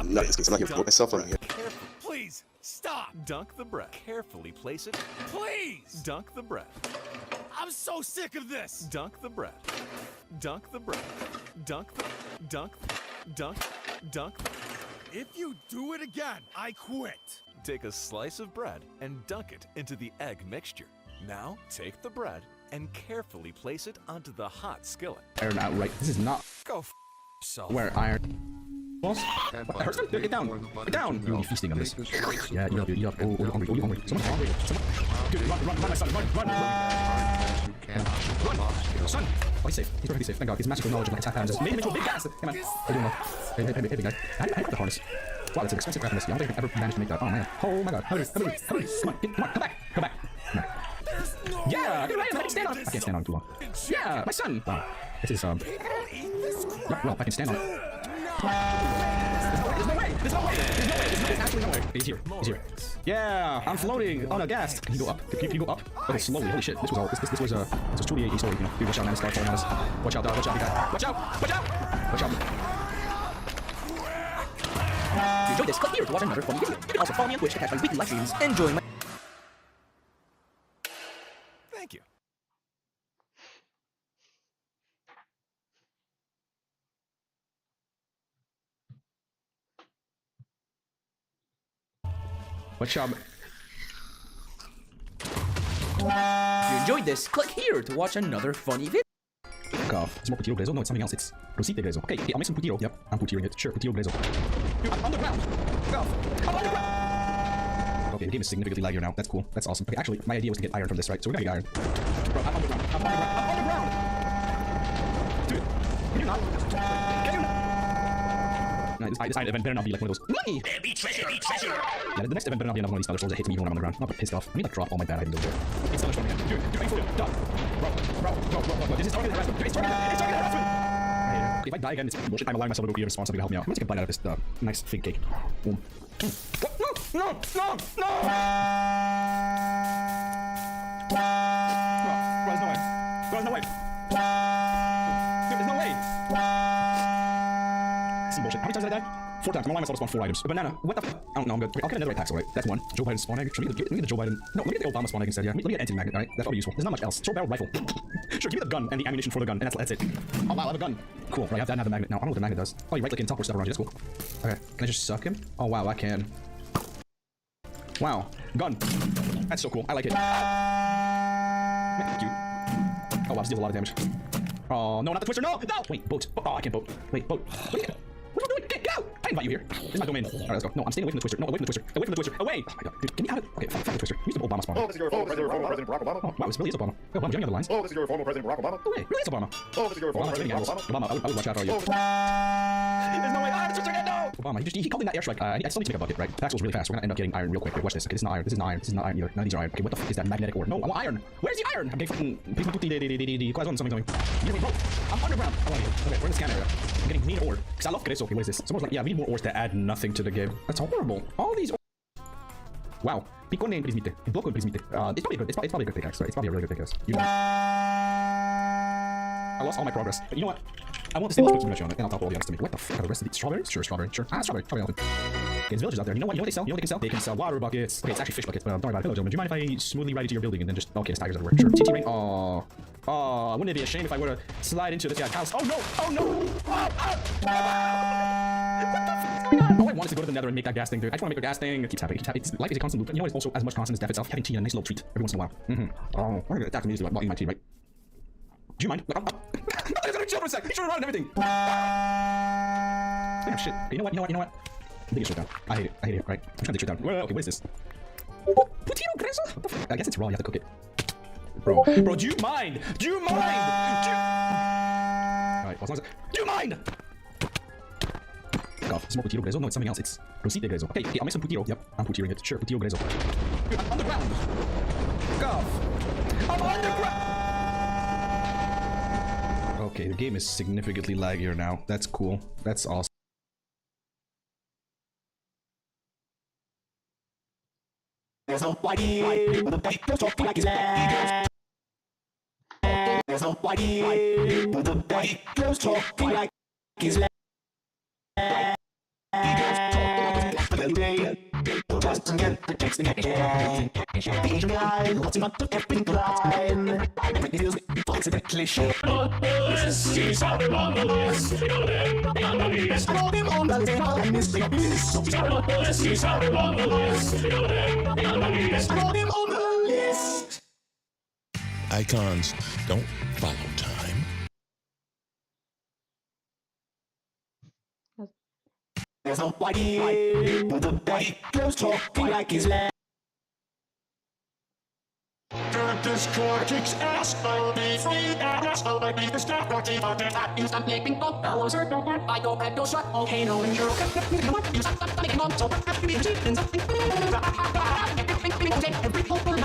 W: Not this case, I'm not here to promote myself, I'm here.
C: Please, stop!
B: Dunk the bread. Carefully place it.
C: Please!
B: Dunk the bread.
C: I'm so sick of this!
B: Dunk the bread. Dunk the bread. Dunk.
C: If you do it again, I quit.
B: Take a slice of bread and dunk it into the egg mixture. Now, take the bread and carefully place it onto the hot skillet.
R: Iron outright. This is not.
B: Go f yourself.
R: Where iron. What? It hurts. Get down. Get down. You'll be feasting on this. Yeah, eat up. Oh, you're hungry. Oh, you're hungry. Someone's hungry. Dude, run, my son. Run. Son. Oh, he's safe. He's perfectly safe. Thank God. He's magical knowledge of like attack patterns. Made him into a big gas. Hey, man. How you doing, Hey, big guy. How do you the harness? Wow, it's an expensive crap in this. I don't think I can ever manage to make that. Oh, man. Oh, my God. Come on. Come back. Yeah, good. I stand on it. I can't stand on it too long. Yeah, my son. Wow. This is, well, I can stand on it. There's no way. There's absolutely no way. He's here. Yeah, I'm floating on a gas. Can you go up? Can you go up? Okay, slowly. Holy shit. This was 2D story, you know. Dude, watch out, man. It's falling on us. Watch out, dog. Watch out, big guy. Watch out. If you enjoyed this, click here to watch another funny video. You can also follow me on Twitch to catch my weekly live streams and join my...
B: Thank you.
R: Watch out. If you enjoyed this, click here to watch another funny video. Fuck off. It's more Putiro Grezzo? No, it's something else. It's Rosite Grezzo. Okay, I'll make some Putiro. Yep, I'm Putiring it. Sure, Putiro Grezzo. Dude, I'm underground. Fuck off. I'm underground. Okay, the game is significantly laggier now. That's cool. That's awesome. Okay, actually, my idea was to get iron from this, right? So we're gonna get iron. Bro, I'm underground. Dude, can you not? This event better not be like one of those. Money!
O: There'll be treasure!
R: Yeah, the next event better not be another one of these thunder storms that hits me when I'm on the ground. I'm not pissed off. I need to drop all my bad items over there. It's thunder storm again. Dude, I'm for it. Done. Bro. This is targeted harassment. It's targeted harassment! If I die again, it's bullshit. I'm allowing myself to go here and spawn something to help me out. I'm gonna take a bite out of this nice fig cake. Boom. No! Bro, there's no way. Dude, there's no way! Some bullshit. How many times did I die? 4 times. I'm allowing myself to spawn 4 items. A banana. What the f? I don't know. I'm good. Wait, I'll get another pack, alright. That's 1. Joe Biden spawn egg. Should we get the Joe Biden? No, let me get the Obama spawn egg instead, yeah. Let me get anti-magnet, alright? That's probably useful. There's not much else. Throw a barrel rifle. Sure, give me the gun and the ammunition for the gun, and that's it. Oh wow, I have a gun. Cool. Right, I have to have the magnet now. I don't know what the magnet does. Oh, you right click and teleport stuff around you. That's cool. Okay. Can I just suck him? Oh wow, I can. Wow. Gun. That's so cool. I like it. Thank you. Oh wow, this deals a lot of damage. Oh no, not the twister. No! Wait, boat. Oh, I can't boat. Wait, boat. What am I doing? Get out! invite you here. This is my domain. Alright, let's go. No, I'm staying away from the twister. No, away from the twister. Away from the twister. Away! Oh my god, dude, get me out of it. Okay, fuck the twister. Use the Obama spawn.
U: Oh, this is your former President Barack Obama.
R: Oh, wow, this really is Obama. Oh, Obama, do you have any other lines?
U: Oh, this is your former President Barack Obama.
R: Oh, wait, really is Obama.
U: Oh, this is your former President Barack Obama.
R: Obama, I would watch out for you.
U: There's no way. Ah, the twister again, no!
R: Obama, he called in that airstrike. I still need to make a bucket, right? Paxel's really fast. We're gonna end up getting iron real quick. Wait, watch this. Okay, this is not iron. This is not iron. This is not iron either. None of these are iron. Okay, what the fuck is that magnetic ore? No, I want iron. Where's the iron? Okay, fucking. Class on something. Yeah, wait, bro. I'm underground. I want you. Okay, we're in the scan area. I'm getting green ore. Because I love Greso. Okay, what is this? Someone's like, yeah, we need more ores to add nothing to the game. That's horrible. All these. Wow. Picone and prismite. Bloco and prismite. It's probably good. It's probably a good pickaxe, right? It's probably a really good pickaxe. You know. I lost all my progress. But you know what? I want the same description on it, and I'll tell all the others to me. What the fuck are the rest of these? Strawberries? Sure, strawberry. Sure. Ah, strawberry. Strawberry. Okay, there's villagers out there. You know what? You know what they sell? You know what they can sell? They can sell water buckets. Okay, it's actually fish buckets, but don't worry about it. Hello, gentlemen. Do you mind if I smoothly ride into your building and then just... Okay, it's tigers everywhere. Sure. TT rain. Oh, wouldn't it be a shame if I were to slide into this guy's house? Oh, no! Oh, no! Oh, what the fuck is going on? All I want is to go to the nether and make that gas thing, dude. I just want to make a gas thing. It keeps happening. Life is a constant loop. You know, it's also as much constant as death itself. Having tea and a nice little treat every once in a while. Oh, we're gonna attack me easily while eating my tea, right? Do you mind? Look, I'm gonna chill for a sec. He's trying to run and everything. Damn shit. You know what? You know what? I'm digging shit down. I hate it. I hate it. Right? I'm trying to dig shit down. Well, okay, what is this? Putino Greso? What the fuck? I guess it's raw. You have to cook it. Bro, do you mind? Do you mind? Alright, well, as long as... Do you mind? Fuck off. It's more Putiro Greso? No, it's something else. It's Rosite Greso. Okay, I'll make some Putiro. Yep, I'm Putiroing it. Sure, Putiro Greso. Dude, I'm underground. Fuck off. I'm underground. Okay, the game is significantly laggier now. That's cool. That's awesome.
A: There's no whitey, but the baby goes talking like his leg. There's no whitey, but the baby goes talking like his leg. Just get the text and get it. Page guy, what's not to everything blind. Everything feels it's a cliche. This is how I'm on the list. I'm on the list. I'm on the list. This is how I'm on the list. I'm on the list.
I: Icons don't follow time.
A: There's no whitey, but the baby goes talking like his leg. This core kicks ass, I'll be free ass, I'll be the staff party, but that is not making up. I was hurt, I go back to shut, okay, no, and you're okay, you stop making on, so what have to be the shit, and something. Every people, every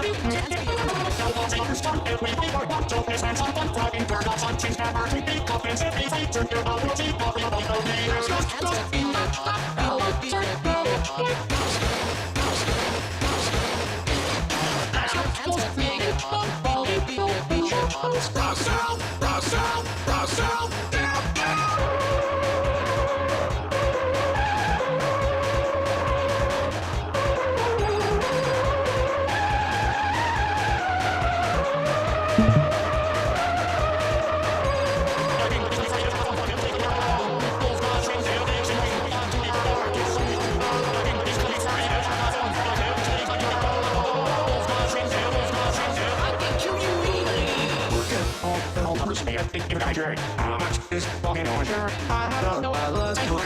A: How much is fucking on your I don't know I love you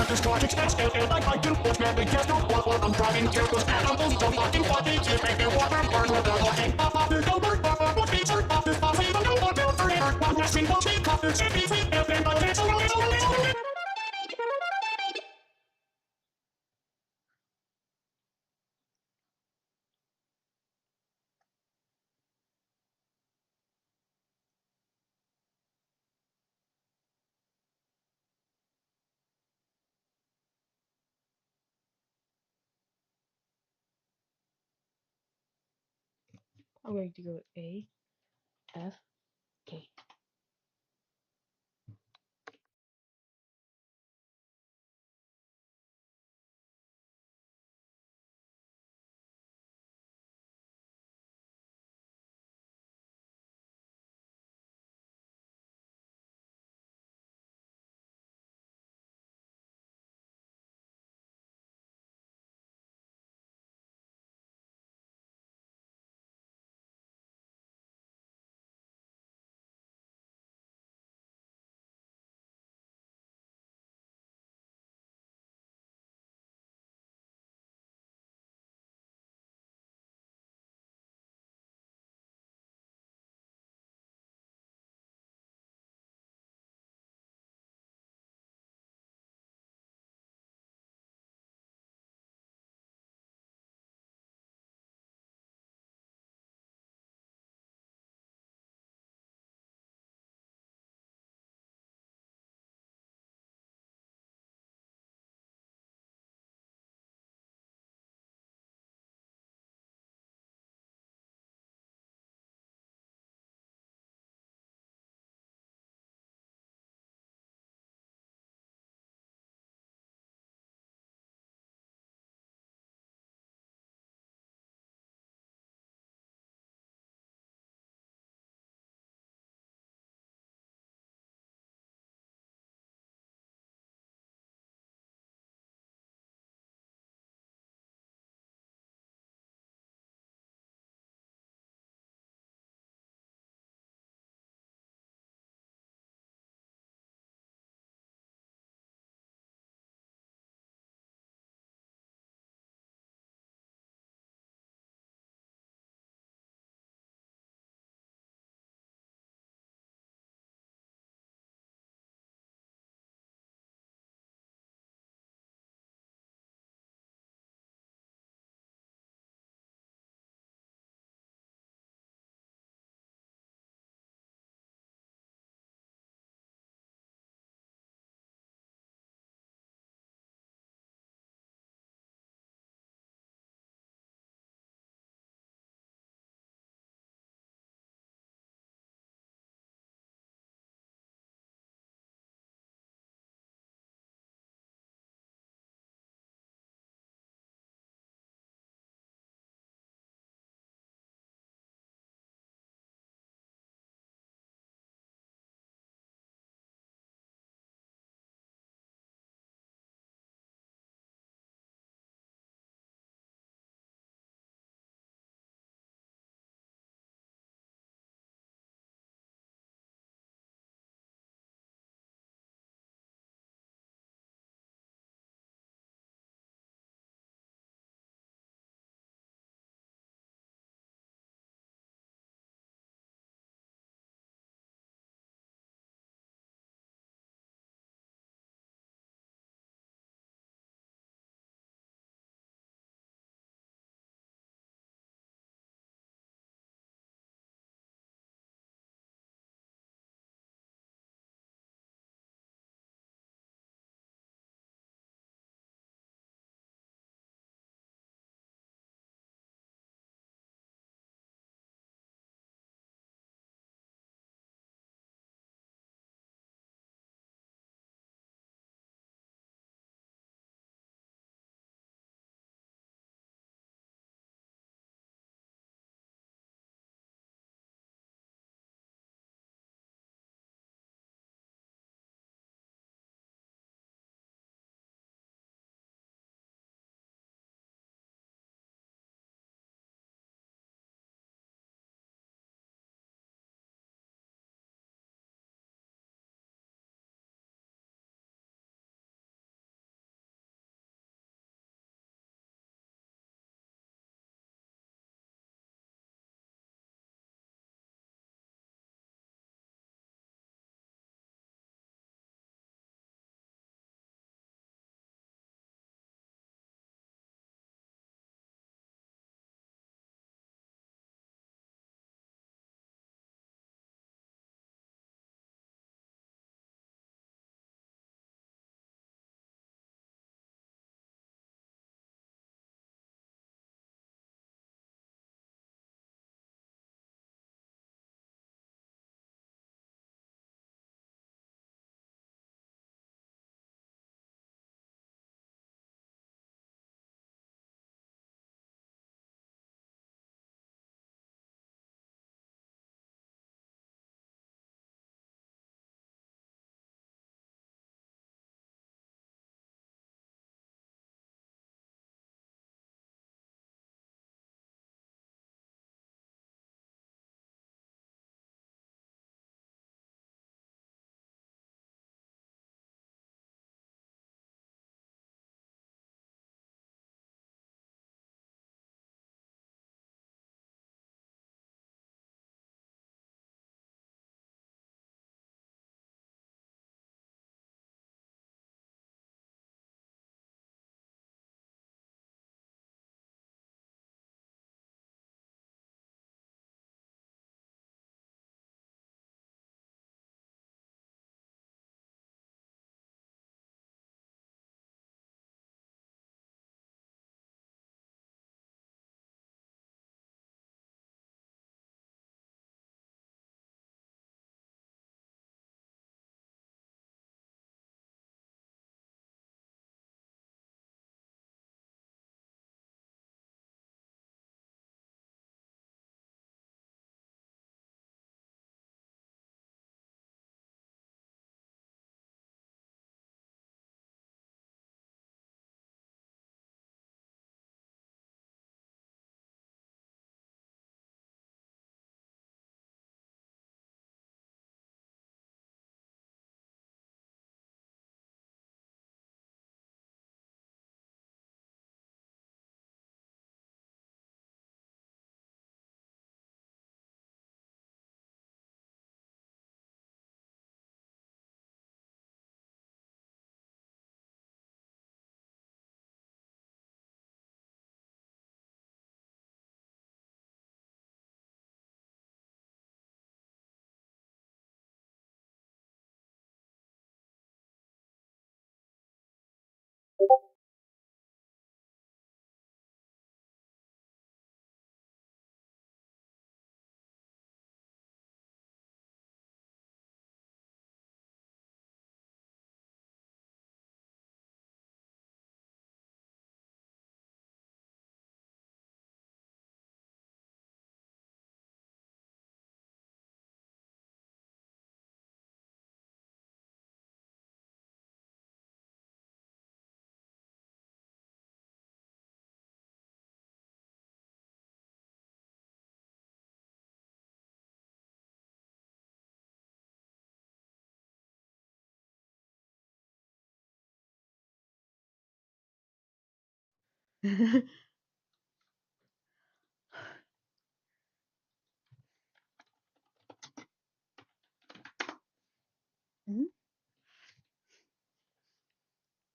A: This project's SLL like I do what's meant to guess not what I'm driving to those animals don't fucking fucking to make me water burn with the looking up the over what feature of this body the no one will forever one messing will be cut the city everything but it's a
D: I'm going to go A, F, K.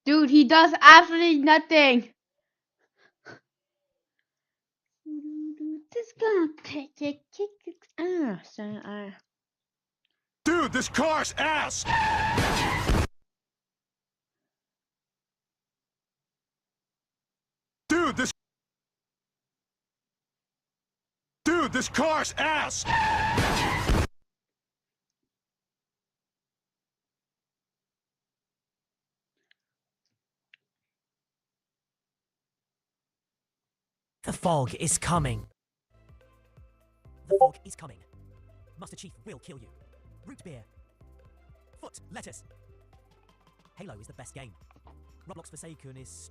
D: Dude, he does absolutely nothing. This gonna kick its ass.
C: Dude, this car's ass! Dude, this car's ass!
J: The fog is coming. The fog is coming. Master Chief will kill you. Root beer. Foot lettuce. Halo is the best game. Roblox Forsaken is...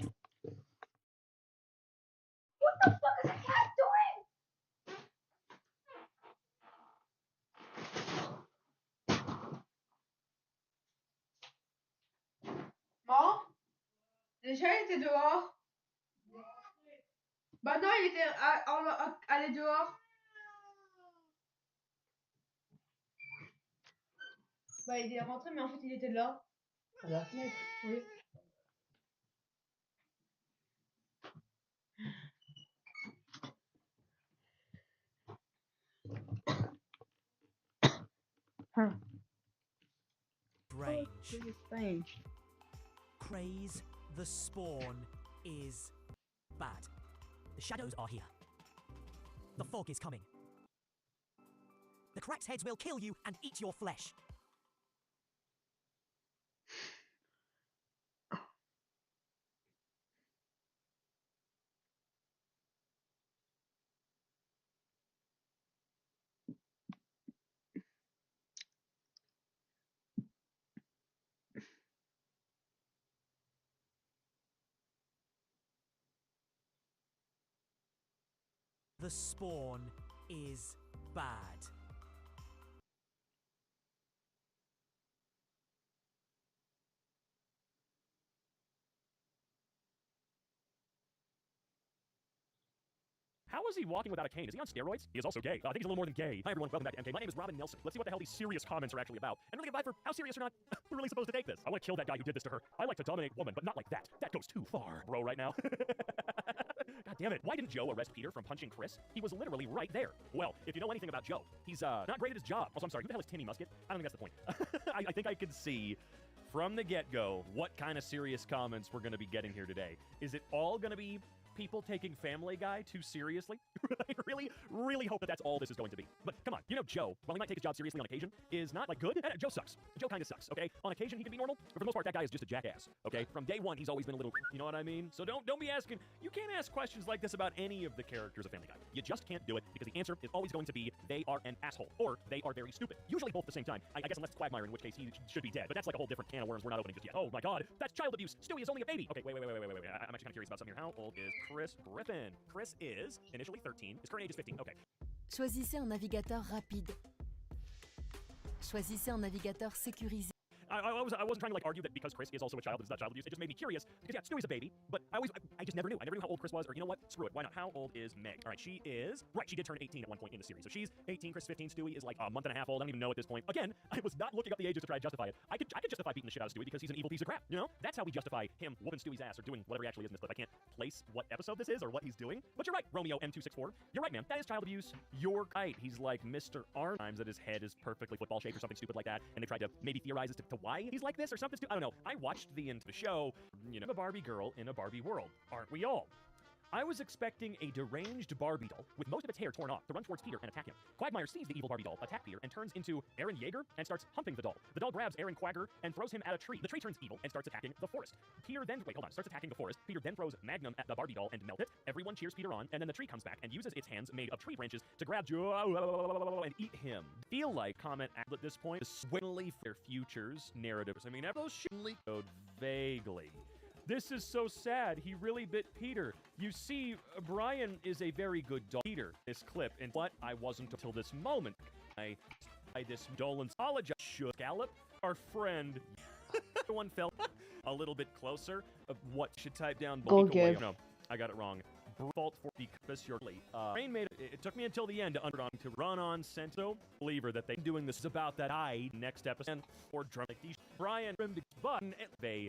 D: What the fuck is that cat doing? Bon, le chat était dehors. Bah non, il était allé dehors. Bah il est rentré, mais en fait il était là. À la fenêtre, oui.
J: Strange. Praise the spawn is bad. The shadows are here. The fog is coming. The crack's heads will kill you and eat your flesh. The spawn is bad.
B: How is he walking without a cane? Is he on steroids? He is also gay. I think he's a little more than gay. Hi everyone, welcome back to MK. My name is Robin Nelson. Let's see what the hell these serious comments are actually about. And really advise for how serious or not we're really supposed to take this. I want to kill that guy who did this to her. I like to dominate women, but not like that. That goes too far, bro, right now. God damn it. Why didn't Joe arrest Peter from punching Chris? He was literally right there. Well, if you know anything about Joe, he's not great at his job. Also, I'm sorry, who the hell is Timmy Musket? I don't think that's the point. I think I could see from the get-go what kind of serious comments we're going to be getting here today. Is it all going to be people taking Family Guy too seriously? I really hope that that's all this is going to be. But come on, you know Joe, while he might take his job seriously on occasion, is not, like, good. Joe sucks. Joe kind of sucks, okay? On occasion, he can be normal, but for the most part, that guy is just a jackass, okay? From day one, he's always been a little, you know what I mean? So don't be asking, you can't ask questions like this about any of the characters of Family Guy. You just can't do it, because the answer is always going to be, they are an asshole, or they are very stupid. Usually both at the same time. I guess unless it's Quagmire, in which case he should be dead, but that's like a whole different can of worms we're not opening just yet. Oh my god, that's child abuse! Stewie is only a baby! Okay, wait. I'm actually kind of curious about something here. How old is Chris Griffin? Chris is initially 13. His current age is 15. Okay.
H: Choisissez un navigateur rapide. Choisissez un navigateur sécurisé.
B: I wasn't trying to like argue that because Chris is also a child, it's not child abuse. It just made me curious because yeah, Stewie's a baby, but I just never knew. I never knew how old Chris was, or you know what? Screw it. Why not? How old is Meg? All right, she did turn 18 at one point in the series, so she's 18. Chris 15. Stewie is like a month and a half old. I don't even know at this point. Again, I was not looking up the ages to try to justify it. I could justify beating the shit out of Stewie because he's an evil piece of crap. You know, that's how we justify him whooping Stewie's ass or doing whatever he actually is in this clip. I can't place what episode this is or what he's doing, but you're right, Romeo M264. You're right, man. That is child abuse. You're right. He's like Mr. Arnold. Times that his head is perfectly football shaped or something stupid like that, and they tried to maybe theorize as to why he's like this or something stupid. I don't know. I watched the end of the show. You know, a Barbie girl in a Barbie world, aren't we all? I was expecting a deranged Barbie doll with most of its hair torn off to run towards Peter and attack him. Quagmire sees the evil Barbie doll attack Peter and turns into Aaron Yeager and starts humping the doll. The doll grabs Aaron Quagger and throws him at a tree. The tree turns evil and starts attacking the forest. Starts attacking the forest. Peter then throws Magnum at the Barbie doll and melts it. Everyone cheers Peter on, and then the tree comes back and uses its hands made of tree branches to grab Joe and eat him. Feel like comment at this point is swinly for their futures narratives. I mean, those shouldn't code vaguely. This is so sad. He really bit Peter. You see, Brian is a very good dog. Peter, this clip, and what I wasn't until this moment. I this Dolan's apologize. Should Gallop, our friend. Everyone felt a little bit closer. What should type down?
D: Go give.
B: No. I got it wrong. Fault for because you're late. Rain made it. It took me until the end to run on Sento. Believer that they doing this is about that I next episode or drum like these Brian trimmed the button at Bay.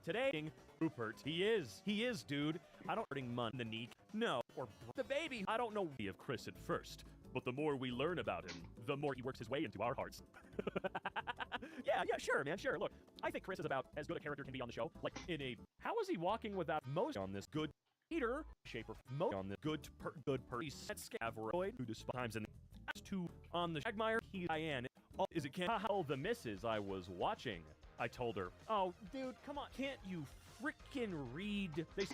B: Today Rupert. He is, dude. I don't hurting Mun the Neek. No, or the baby. I don't know of Chris at first, but the more we learn about him, the more he works his way into our hearts. yeah, sure, man, sure. Look, I think Chris is about as good a character can be on the show. Like in a how is he walking without most on this good Peter shaper mo on the good set scavaroid who times and two on the Shagmire he Diane. Oh, is it can't how the misses I was watching? I told her, oh dude, come on, can't you freaking read? They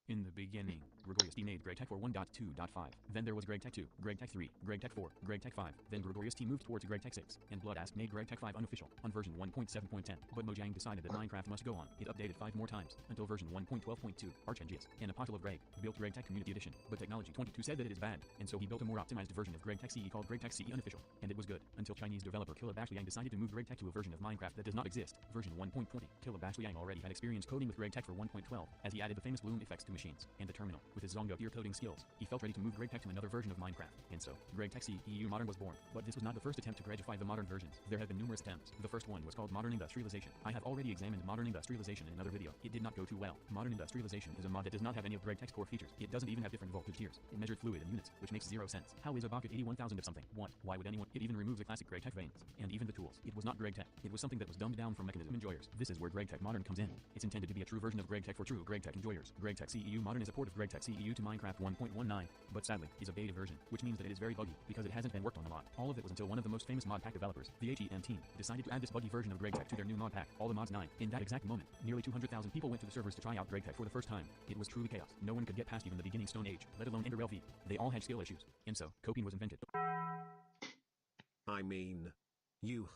R: In the beginning, Gregorius T made GregTech for 1.2.5. Then there was GregTech 2, GregTech 3, GregTech 4, GregTech 5. Then Gregorius T moved towards GregTech 6, and Bloodask made GregTech 5 unofficial on version 1.7.10. But Mojang decided that Minecraft must go on. It updated 5 more times until version 1.12.2. Archengius, an apostle of Greg, built GregTech Community Edition, but Technology 22 said that it is bad, and so he built a more optimized version of GregTech CE called GregTech CE unofficial, and it was good until Chinese developer Killa Bashleyang decided to move GregTech to a version of Minecraft that does not exist, version 1.20. Killa Bashleyang already had experience coding with GregTech for 1.12, as he added the famous bloom effects to machines and the terminal. With his Zongo ear coding skills, he felt ready to move GregTech to another version of Minecraft, and so GregTech CE Modern was born. But this was not the first attempt to Gregify the modern versions. There have been numerous attempts. The first one was called Modern Industrialization. I have already examined Modern Industrialization in another video. It did not go too well. Modern Industrialization is a mod that does not have any of GregTech's core features. It doesn't even have different voltage tiers. It measured fluid in units, which makes zero sense. How is a bucket 81,000 of something? What? Why would anyone? It even removes the classic GregTech veins, and even the tools. It was not GregTech. It was something that was dumbed down for mechanism enjoyers. This is where GregTech Modern comes in. It's intended to be a true version of GregTech for true GregTech enjoyers. GregTech CEU Modern is a port of GregTech CEU to Minecraft 1.19, but sadly, is a beta version, which means that it is very buggy, because it hasn't been worked on a lot. All of it was until one of the most famous mod pack developers, the HEM team, decided to add this buggy version of GregTech to their new mod pack, all the mods 9. In that exact moment, nearly 200,000 people went to the servers to try out GregTech for the first time. It was truly chaos. No one could get past even the beginning Stone Age, let alone Ender LV. They all had skill issues, and so, coping was invented.
E: I mean, you.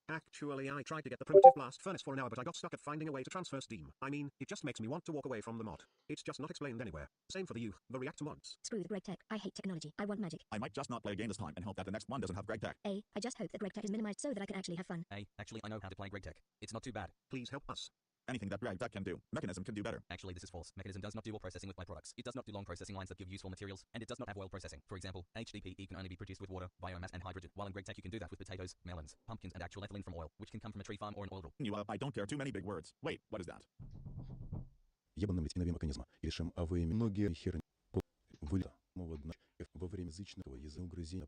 E: Actually, I tried to get the primitive blast furnace for an hour, but I got stuck at finding a way to transfer steam. I mean, it just makes me want to walk away from the mod. It's just not explained anywhere. Same for the reactor mods.
T: Screw the GregTech. I hate technology. I want magic.
L: I might just not play a game this time and hope that the next one doesn't have GregTech.
T: A. I just hope that GregTech is minimized so that I can actually have fun.
M: Hey, actually I know how to play GregTech. It's not too bad.
E: Please help us.
L: Anything that GregTech can do, Mechanism can do better.
M: Actually, this is false. Mechanism does not do oil processing with my products. It does not do long processing lines that give useful materials, and it does not have oil processing. For example, HDPE can only be produced with water, biomass, and hydrogen, while in GregTech you can do that with potatoes, melons, pumpkins, and actual ethylene from oil, which can come from a tree farm or an oil drill.
L: I don't care too many big words. Wait, what is that?
I: Ебаным витиновым механизма. И решим авы многие херни. Вылета. Во время язычного языка угрызения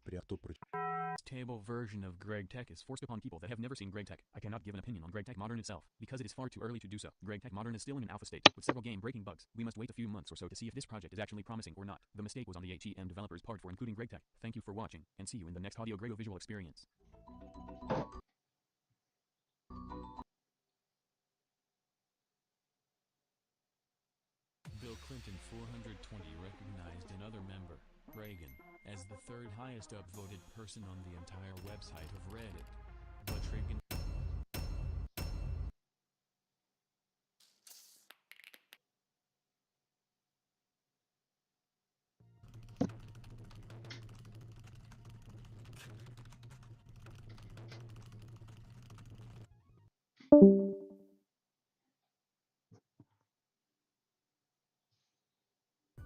R: Table version of GregTech is forced upon people that have never seen GregTech. I cannot give an opinion on GregTech Modern itself, because it is far too early to do so. GregTech Modern is still in an alpha state, with several game-breaking bugs. We must wait a few months or so to see if this project is actually promising or not. The mistake was on the HEM developers' part for including GregTech. Thank you for watching, and see you in the next audio-visual experience. Bill Clinton 420 recognized another member, Reagan, as the third highest upvoted person on the entire website of Reddit. But Reagan...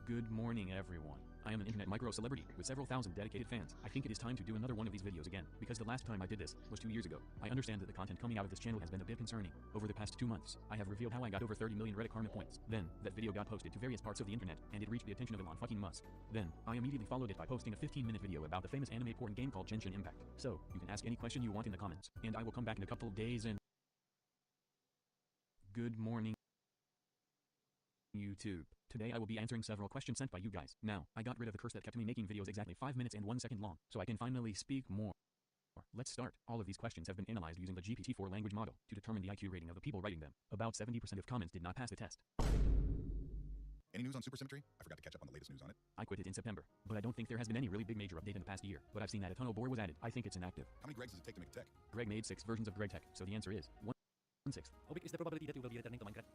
R: Good morning, everyone. I am an internet micro-celebrity with several thousand dedicated fans. I think it is time to do another one of these videos again, because the last time I did this was 2 years ago. I understand that the content coming out of this channel has been a bit concerning. Over the past 2 months, I have revealed how I got over 30 million Reddit karma points. Then, that video got posted to various parts of the internet, and it reached the attention of Elon fucking Musk. Then, I immediately followed it by posting a 15-minute video about the famous anime porn game called Genshin Impact. So, you can ask any question you want in the comments, and I will come back in a couple of days and... Good morning, YouTube. Today I will be answering several questions sent by you guys. Now, I got rid of the curse that kept me making videos exactly 5 minutes and 1 second long, so I can finally speak more. Let's start. All of these questions have been analyzed using the GPT-4 language model to determine the IQ rating of the people writing them. About 70% of comments did not pass the test.
L: Any news on Supersymmetry? I forgot to catch up on the latest news on it.
R: I quit it in September, but I don't think there has been any really big major update in the past year. But I've seen that a tunnel bore was added. I think it's inactive.
L: How many Gregs does it take to make a tech?
R: Greg made 6 versions of GregTech, so the answer is 1/6.
K: How big is the probability that you will be returning to Minecraft?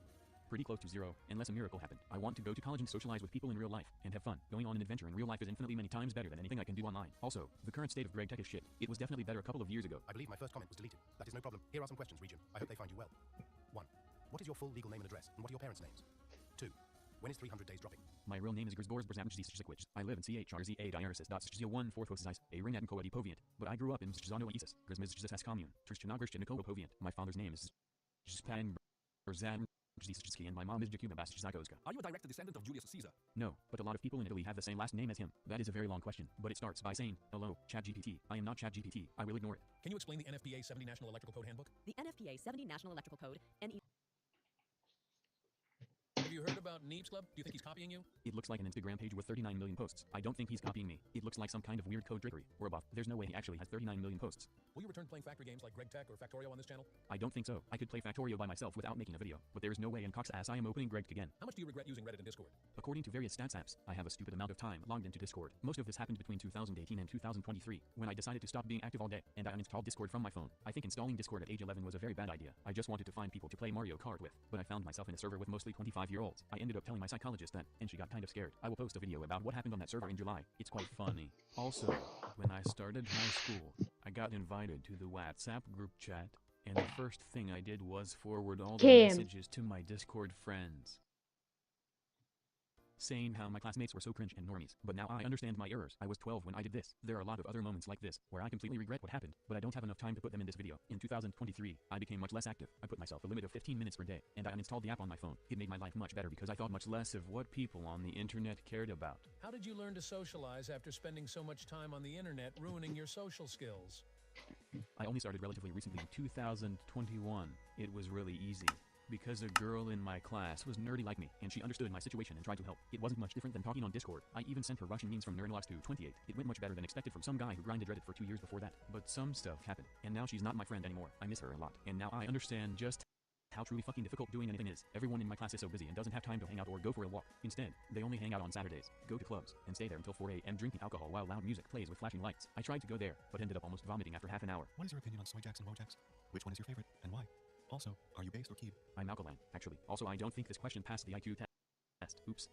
M: Pretty close to zero, unless a miracle happened. I want to go to college and socialize with people in real life, and have fun. Going on an adventure in real life is infinitely many times better than anything I can do online. Also, the current state of Greg Tech is shit. It was definitely better a couple of years ago.
P: I believe my first comment was deleted. That is no problem. Here are some questions, Region. I hope they find you well. 1. What is your full legal name and address, and what are your parents' names? 2. When is 300 days dropping?
M: My real name is Grzborzbrzamczyk. I live in CHRZA a ring at Nkoadi Poviant, but I grew up in Zano Isis, Grzmizjzas commune, Trishchanagrish Poviant. My father's name is Spang Brzan and my mom is Jakuma Baszakozka.
C: Are you a direct descendant of Julius Caesar?
M: No, but a lot of people in Italy have the same last name as him. That is a very long question, but it starts by saying, hello, ChatGPT. I am not ChatGPT. I will ignore it.
C: Can you explain the NFPA 70 National Electrical Code Handbook?
Q: The NFPA 70 National Electrical Code, NE.
C: Have you heard about Neebs Club? Do you think he's copying you?
M: It looks like an Instagram page with 39 million posts. I don't think he's copying me. It looks like some kind of weird code trickery, or a bot. There's no way he actually has 39 million posts.
C: Will you return playing factory games like Greg Tech or Factorio on this channel?
M: I don't think so. I could play Factorio by myself without making a video, but there is no way in Cox's ass I am opening Greg again.
C: How much do you regret using Reddit and Discord?
M: According to various stats apps, I have a stupid amount of time logged into Discord. Most of this happened between 2018 and 2023, when I decided to stop being active all day, and I uninstalled Discord from my phone. I think installing Discord at age 11 was a very bad idea. I just wanted to find people to play Mario Kart with, but I found myself in a server with mostly 25-year-olds. I ended up telling my psychologist that, and she got kind of scared. I will post a video about what happened on that server in July. It's quite funny. Also, when I started high school, I got invited to the WhatsApp group chat, and the first thing I did was forward all the messages to my Discord friends, saying how my classmates were so cringe and normies. But now I understand my errors. I was 12 when I did this. There are a lot of other moments like this, where I completely regret what happened, but I don't have enough time to put them in this video. In 2023, I became much less active. I put myself a limit of 15 minutes per day, and I uninstalled the app on my phone. It made my life much better because I thought much less of what people on the internet cared about.
C: How did you learn to socialize after spending so much time on the internet, ruining your social skills?
M: I only started relatively recently in 2021. It was really easy, because a girl in my class was nerdy like me, and she understood my situation and tried to help. It wasn't much different than talking on Discord. I even sent her Russian memes from Nerdlox to 28. It went much better than expected from some guy who grinded Reddit for 2 years before that. But some stuff happened, and now she's not my friend anymore. I miss her a lot, and now I understand just how truly fucking difficult doing anything is. Everyone in my class is so busy and doesn't have time to hang out or go for a walk. Instead, they only hang out on Saturdays, go to clubs, and stay there until 4 a.m. drinking alcohol while loud music plays with flashing lights. I tried to go there, but ended up almost vomiting after half an hour.
L: What is your opinion on soy jacks and wojacks? Which one is your favorite, and why? Also, are you based or keyed?
M: I'm alkaline, actually. Also, I don't think this question passed the IQ test. Oops.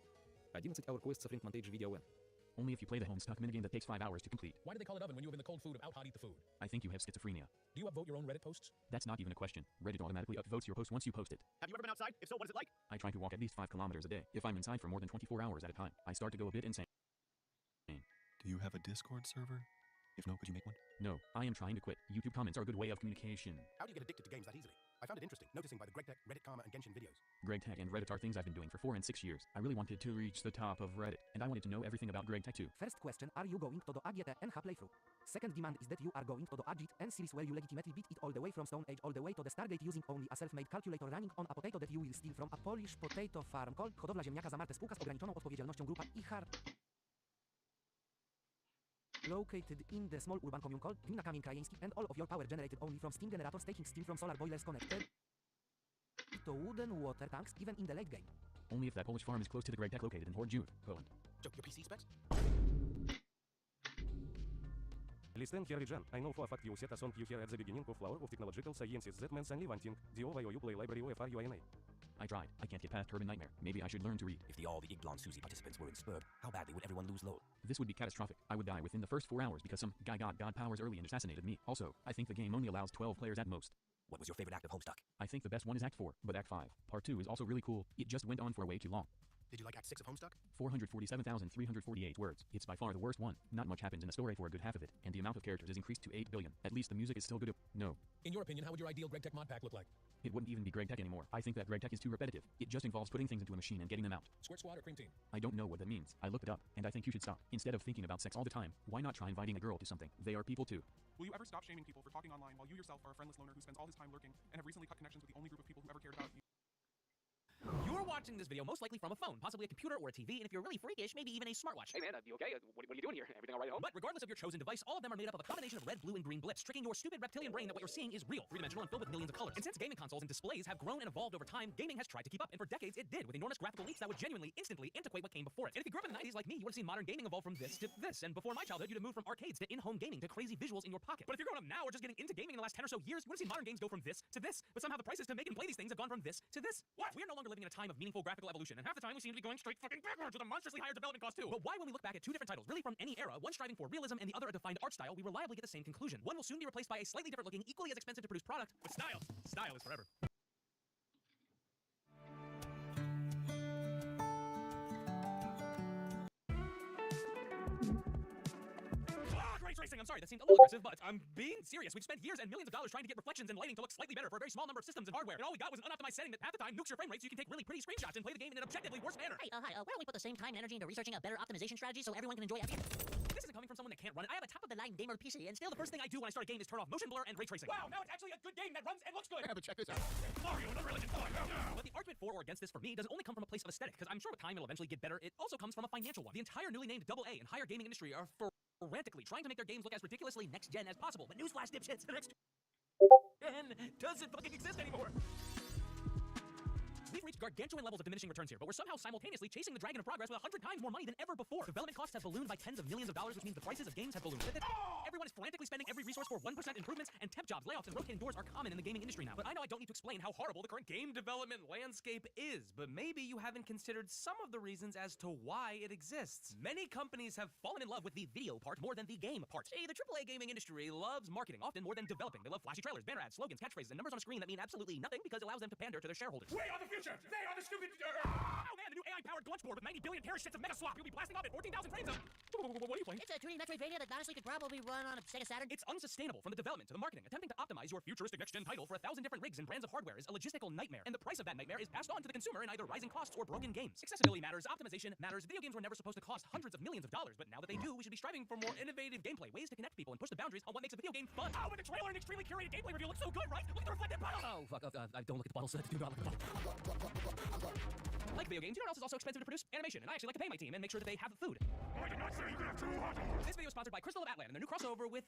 S: 11 hour quest sprint montage video win.
M: Only if you play the Homestuck minigame that takes 5 hours to complete.
C: Why do they call it oven when you have in the cold food of out hot eat the food?
M: I think you have schizophrenia.
C: Do you upvote your own Reddit posts?
M: That's not even a question. Reddit automatically upvotes your post once you post it.
C: Have you ever been outside? If so, what is it like?
M: I try to walk at least 5 kilometers a day. If I'm inside for more than 24 hours at a time, I start to go a bit insane.
L: Do you have a Discord server? If no, could you make one?
M: No, I am trying to quit. YouTube comments are a good way of communication.
P: How do you get addicted to games that easily? I found it interesting, noticing by the Greg Tech, Reddit Karma, and Genshin videos.
M: Greg Tech and Reddit are things I've been doing for 4 and 6 years. I really wanted to reach the top of Reddit, and I wanted to know everything about Greg Tech too.
J: First question, are you going to the AGT NH playthrough? Second demand is that you are going to the AGT N series where you legitimately beat it all the way from Stone Age all the way to the Stargate using only a self-made calculator running on a potato that you will steal from a Polish potato farm called Hodowla Ziemniaka Zamarte spółka z ograniczoną odpowiedzialnością grupa IHAR. Located in the small urban commune called Gmina Kamień Krajeński, and all of your power generated only from steam generators taking steam from solar boilers connected to wooden water tanks even in the late game.
M: Only if that Polish farm is close to the Greg Tech located in Horjów, Poland.
P: Joe, your PC specs?
X: Listen here again. I know for a fact you set a song you hear at the beginning of Flower of Technological Sciences that means only one thing. The OYOU play library OFRUINA.
M: I tried. I can't get past Urban Nightmare. Maybe I should learn to read.
Y: If all the Igblon Susie participants were in Spurb, how badly would everyone lose load?
M: This would be catastrophic. I would die within the first 4 hours because some guy got god powers early and assassinated me. Also, I think the game only allows 12 players at most.
Y: What was your favorite act of Homestuck?
M: I think the best one is Act 4, but Act 5, Part 2 is also really cool. It just went on for way too long.
P: Did you like Act 6 of Homestuck?
M: 447,348 words. It's by far the worst one. Not much happens in the story for a good half of it, and the amount of characters is increased to 8 billion. At least the music is still good. No.
C: In your opinion, how would your ideal Greg Tech mod pack look like?
M: It wouldn't even be Greg Tech anymore. I think that Greg Tech is too repetitive. It just involves putting things into a machine and getting them out.
C: Squirt Squad or Cream Team?
M: I don't know what that means. I looked it up, and I think you should stop. Instead of thinking about sex all the time, why not try inviting a girl to something? They are people too.
Z: Will you ever stop shaming people for talking online while you yourself are a friendless loner who spends all his time lurking and have recently cut connections with the only group of people who ever cared about you?
C: You're watching
F: watching this video most likely from a phone, possibly a computer or a TV, and if you're really freakish, maybe even a smartwatch.
Z: Hey man, you okay? What are you doing here? Everything all right at home?
F: But regardless of your chosen device, all of them are made up of a combination of red, blue, and green blips, tricking your stupid reptilian brain that what you're seeing is real, three-dimensional, and filled with millions of colors. And since gaming consoles and displays have grown and evolved over time, gaming has tried to keep up, and for decades it did, with enormous graphical leaps that would genuinely, instantly antiquate what came before it. And if you grew up in the 90s like me, you would have seen modern gaming evolve from this to this, and before my childhood, you'd have moved from arcades to in-home gaming to crazy visuals in your pocket. But if you're growing up now or just getting into gaming in the last 10 or so years, you would have seen modern games go from this to this, but somehow the prices to make and play these things have gone from this to this. What? We are no longer living in a time of meaningful graphical evolution, and half the time we seem to be going straight fucking backwards with a monstrously higher development cost too. But why, when we look back at two different titles, really from any era, one striving for realism and the other a defined art style, we reliably get the same conclusion? One will soon be replaced by a slightly different looking, equally as expensive to produce product with style. Style is forever. Racing. I'm sorry, that seemed a little aggressive, but I'm being serious. We've spent years and millions of dollars trying to get reflections and lighting to look slightly better for a very small number of systems and hardware, and all we got was an unoptimized setting that half the time nukes your frame rate so you can take really pretty screenshots and play the game in an objectively worse manner.
T: Hey, hi, why don't we put the same time and energy into researching a better optimization strategy so everyone can enjoy everything?
F: This isn't coming from someone that can't run it. I have a
T: Top-of-the-line gamer PC, and
F: still the first thing I do when I start a game is turn off motion blur and ray tracing.
Z: Wow, now it's actually a good game that runs and looks good.
F: Yeah, but check this out.
Z: Mario and Unreal Engine 5.
F: But the argument for or against this for me doesn't only come from a place of aesthetic, because I'm sure with time it'll eventually get better. It also comes from a financial one. The entire newly named AA and higher gaming industry are frantically trying to make their games look as ridiculously next-gen as possible. But newsflash, dipshits, the next gen doesn't fucking exist anymore. We've reached gargantuan levels of diminishing returns here, but we're somehow simultaneously chasing the dragon of progress with 100 times more money than ever before. Development costs have ballooned by tens of millions of dollars, which means the prices of games have ballooned with it. Everyone is frantically spending every resource for 1% improvements, and temp jobs, layoffs, and rotating doors are common in the gaming industry now. But I know I don't need to explain how horrible the current game development landscape is, but maybe you haven't considered some of the reasons as to why it exists. Many companies have fallen in love with the video part more than the game part. See, the AAA gaming industry loves marketing, often more than developing. They love flashy trailers, banner ads, slogans, catchphrases, and numbers on a screen that mean absolutely nothing because it allows them to pander to their shareholders.
Z: We are the future! They are the stupid...
F: Oh man, the new AI-powered glunch board with 90 billion parachutes of mega swap. You'll be blasting off at 14,000 frames of... What are you playing?
T: It's a 2D Metroidvania that honestly could probably run on a Sega Saturn.
F: It's unsustainable from the development to the marketing. Attempting to optimize your futuristic next-gen title for 1,000 different rigs and brands of hardware is a logistical nightmare, and the price of that nightmare is passed on to the consumer in either rising costs or broken games. Accessibility matters, optimization matters. Video games were never supposed to cost hundreds of millions of dollars, but now that they do, we should be striving for more innovative gameplay, ways to connect people and push the boundaries on what makes a video game fun.
Z: Oh, but the trailer and extremely curated gameplay review looks so good, right? Look at the reflected puddle!
F: Oh, fuck, don't look at the bottles. Do not look at the bottles. Like video games, you know what else is also expensive to produce? Animation, and I actually like to pay my team and make sure that they have food.
Z: I did not say you could have 2 hot dogs!
F: This video is sponsored by Crystal of Atlan and their new crossover with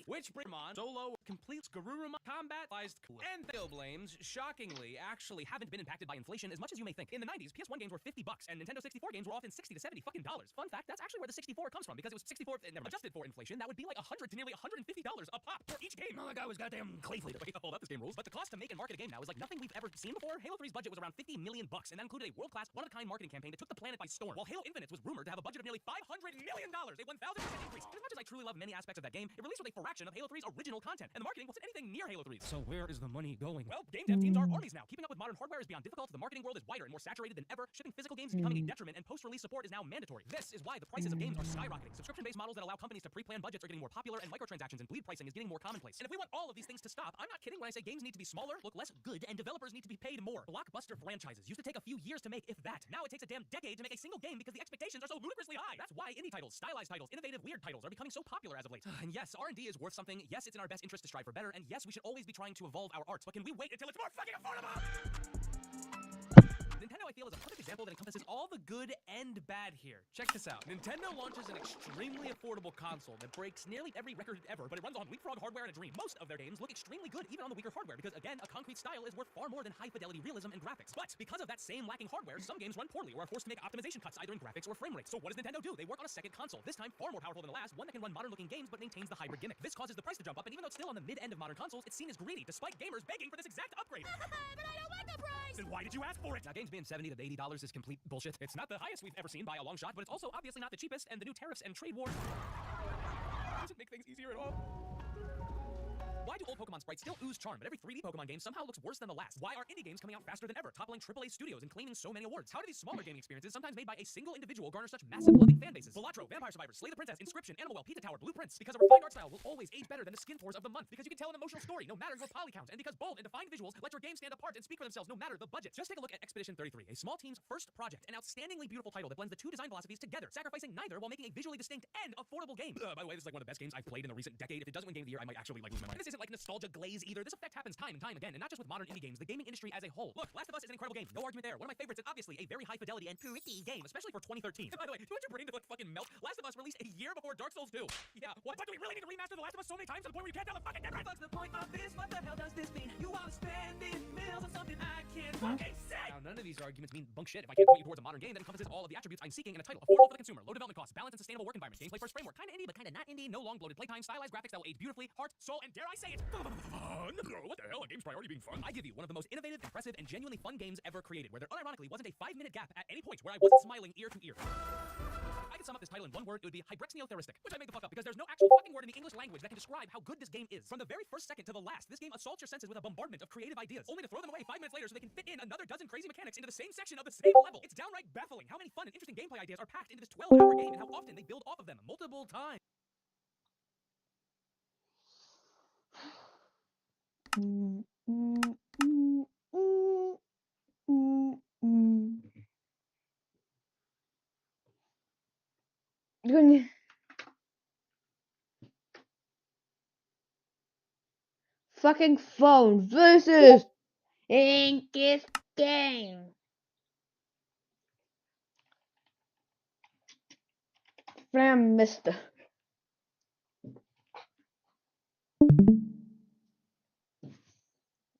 F: which Brimon Solo completes Garuruma combat-ized and Theo Blames, shockingly, actually haven't been impacted by inflation as much as you may think. In the 90s, PS1 games were $50 and Nintendo 64 games were often $60 to $70 fucking dollars. Fun fact, that's actually where the 64 comes from, because it was 64 adjusted for inflation. That would be like $100 to nearly $150 a pop for each game. Oh, that guy was goddamn clay fleet. Wait, hold up, this game rules. But the cost to make and market a game now is like nothing we've ever seen before. Halo 3's budget was around $50 million, and that included a world-class, one-of-a-kind marketing campaign that took the planet by storm. While Halo Infinite was rumored to have a budget of nearly $500 million, a 1,000% increase. And as much as I truly love many aspects of that game, it released with a fraction of Halo 3's original content, and the marketing wasn't anything near Halo 3's. So where is the money going? Well, game dev teams are armies now. Keeping up with modern hardware is beyond difficult. The marketing world is wider and more saturated than ever. Shipping physical games is becoming a detriment, and post-release support is now mandatory. This is why the prices of games are skyrocketing. Subscription-based models that allow companies to pre-plan budgets are getting more popular, and microtransactions and bleed pricing is getting more commonplace. And if we want all of these things to stop, I'm not kidding when I say games need to be smaller, look less good, and developers need to be paid more. Blockbuster franchises used to take a few years to make, if that. Now it takes a damn decade to make a single game because the expectations are so ludicrously high. That's why indie titles, stylized titles, innovative, weird titles are becoming so popular as of late. And yes, R&D is worth something. Yes, it's in our best interest to strive for better. And yes, we should always be trying to evolve our arts. But can we wait until it's more fucking affordable? Nintendo, I feel, is a perfect example that encompasses all the good and bad here. Check this out. Nintendo launches an extremely affordable console that breaks nearly every record ever, but it runs on leapfrog hardware and a dream. Most of their games look extremely good, even on the weaker hardware, because again, a concrete style is worth far more than high-fidelity realism and graphics. But because of that same lacking hardware, some games run poorly or are forced to make optimization cuts either in graphics or frame rates. So what does Nintendo do? They work on a second console, this time far more powerful than the last, one that can run modern-looking games but maintains the hybrid gimmick. This causes the price to jump up, and even though it's still on the mid-end of modern consoles, it's seen as greedy, despite gamers begging for this exact upgrade.
T: But I don't want the price!
F: Then why did you ask for it? Now, games being $70 to $80 is complete bullshit. It's not the highest we've ever seen by a long shot, but it's also obviously not the cheapest, and the new tariffs and trade war doesn't make things easier at all. Why do old Pokemon sprites still ooze charm, but every 3D Pokemon game somehow looks worse than the last? Why are indie games coming out faster than ever, toppling AAA studios and claiming so many awards? How do these smaller gaming experiences, sometimes made by a single individual, garner such massive loving fan bases? Balatro, Vampire Survivors, Slay the Princess, Inscription, Animal Well, Pizza Tower, Blueprints. Because a refined art style will always age better than the skin tours of the month. Because you can tell an emotional story, no matter your poly count. And because bold and defined visuals let your game stand apart and speak for themselves, no matter the budget. Just take a look at Expedition 33, a small team's first project. An outstandingly beautiful title that blends the two design philosophies together, sacrificing neither while making a visually distinct and affordable game. By the way, this is like one of the best games I've played in the recent decade. If it doesn't win Game of the Year, I might actually lose my mind. This isn't isn't like nostalgia glaze either. This effect happens time and time again, and not just with modern indie games, the gaming industry as a whole. Look, Last of Us is an incredible game. No argument there. One of my favorites, and obviously a very high fidelity and pretty game, especially for 2013. By the way, do you want your brain to like fucking melt? Last of Us released a year before Dark Souls 2. Yeah, what? But do we really need to remaster The Last of Us so many times to the point where you can't tell the fucking difference?
G: What's the point of this? What the hell does this mean? You are spending millions on something I can't fucking say.
F: Now, none of these arguments mean bunk shit if I can't point you towards a modern game that encompasses all of the attributes I'm seeking in a title. Affordable for the consumer, low development costs, balanced and sustainable work environment, gameplay first framework, kinda indie but kinda not indie, no long bloated playtime, stylized graphics that will age beautifully, heart, soul, and dare I say it, fun. What the hell? A game's priority being fun? I give you one of the most innovative, impressive, and genuinely fun games ever created, where there unironically wasn't a 5-minute gap at any point where I wasn't smiling ear to ear. I could sum up this title in one word, it would be hybrexneotherapeutic, which I made the fuck up because there's no actual fucking word in the English language that can describe how good this game is. From the very first second to the last, this game assaults your senses with a bombardment of creative ideas, only to throw them away 5 minutes later so they can fit in another dozen crazy mechanics into the same section of the same level. It's downright baffling how many fun and interesting gameplay ideas are packed into this 12-hour game and how often they build off of them multiple times.
D: Fucking phone versus Inkus game. Flam Mister.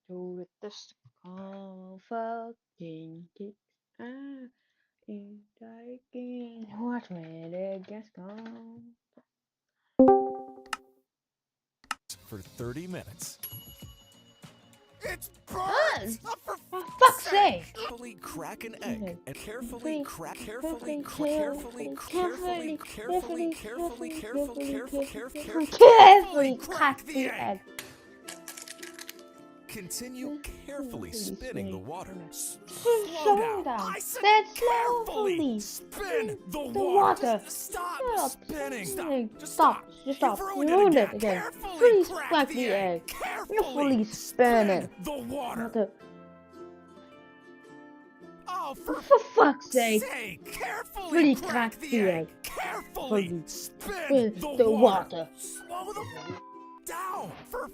D: Do it this fucking kicks. And I can watch me leg gets gone.
C: For 30 minutes.
D: It's burnt! For fuck's sake!
C: Carefully crack an egg and carefully crack
D: carefully crack the egg.
C: Continue carefully spinning the water.
D: Slow down. I said carefully spin the water.
C: Stop spinning.
D: Stop. You ruined it again. Please crack the egg. Carefully spin it.
C: The water. Oh, for
D: fuck's sake.
C: Carefully
D: crack the egg.
C: Carefully spin the water. Slow them down. For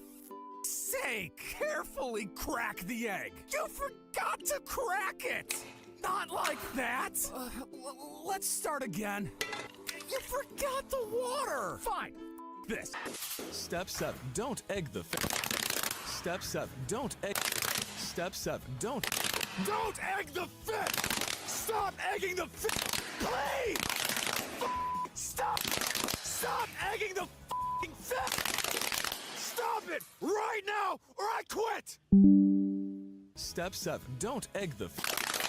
C: sake, carefully crack the egg. You forgot to crack it. Not like that. Let's start again. You forgot the water. Fine. This. Step 7. Don't egg the fish. Step 7. Don't egg. Step 7. Don't egg the fish. Stop egging the fish. Please. Stop egging the fish. Stop it right now, or I quit! Step 7. Don't egg the fish.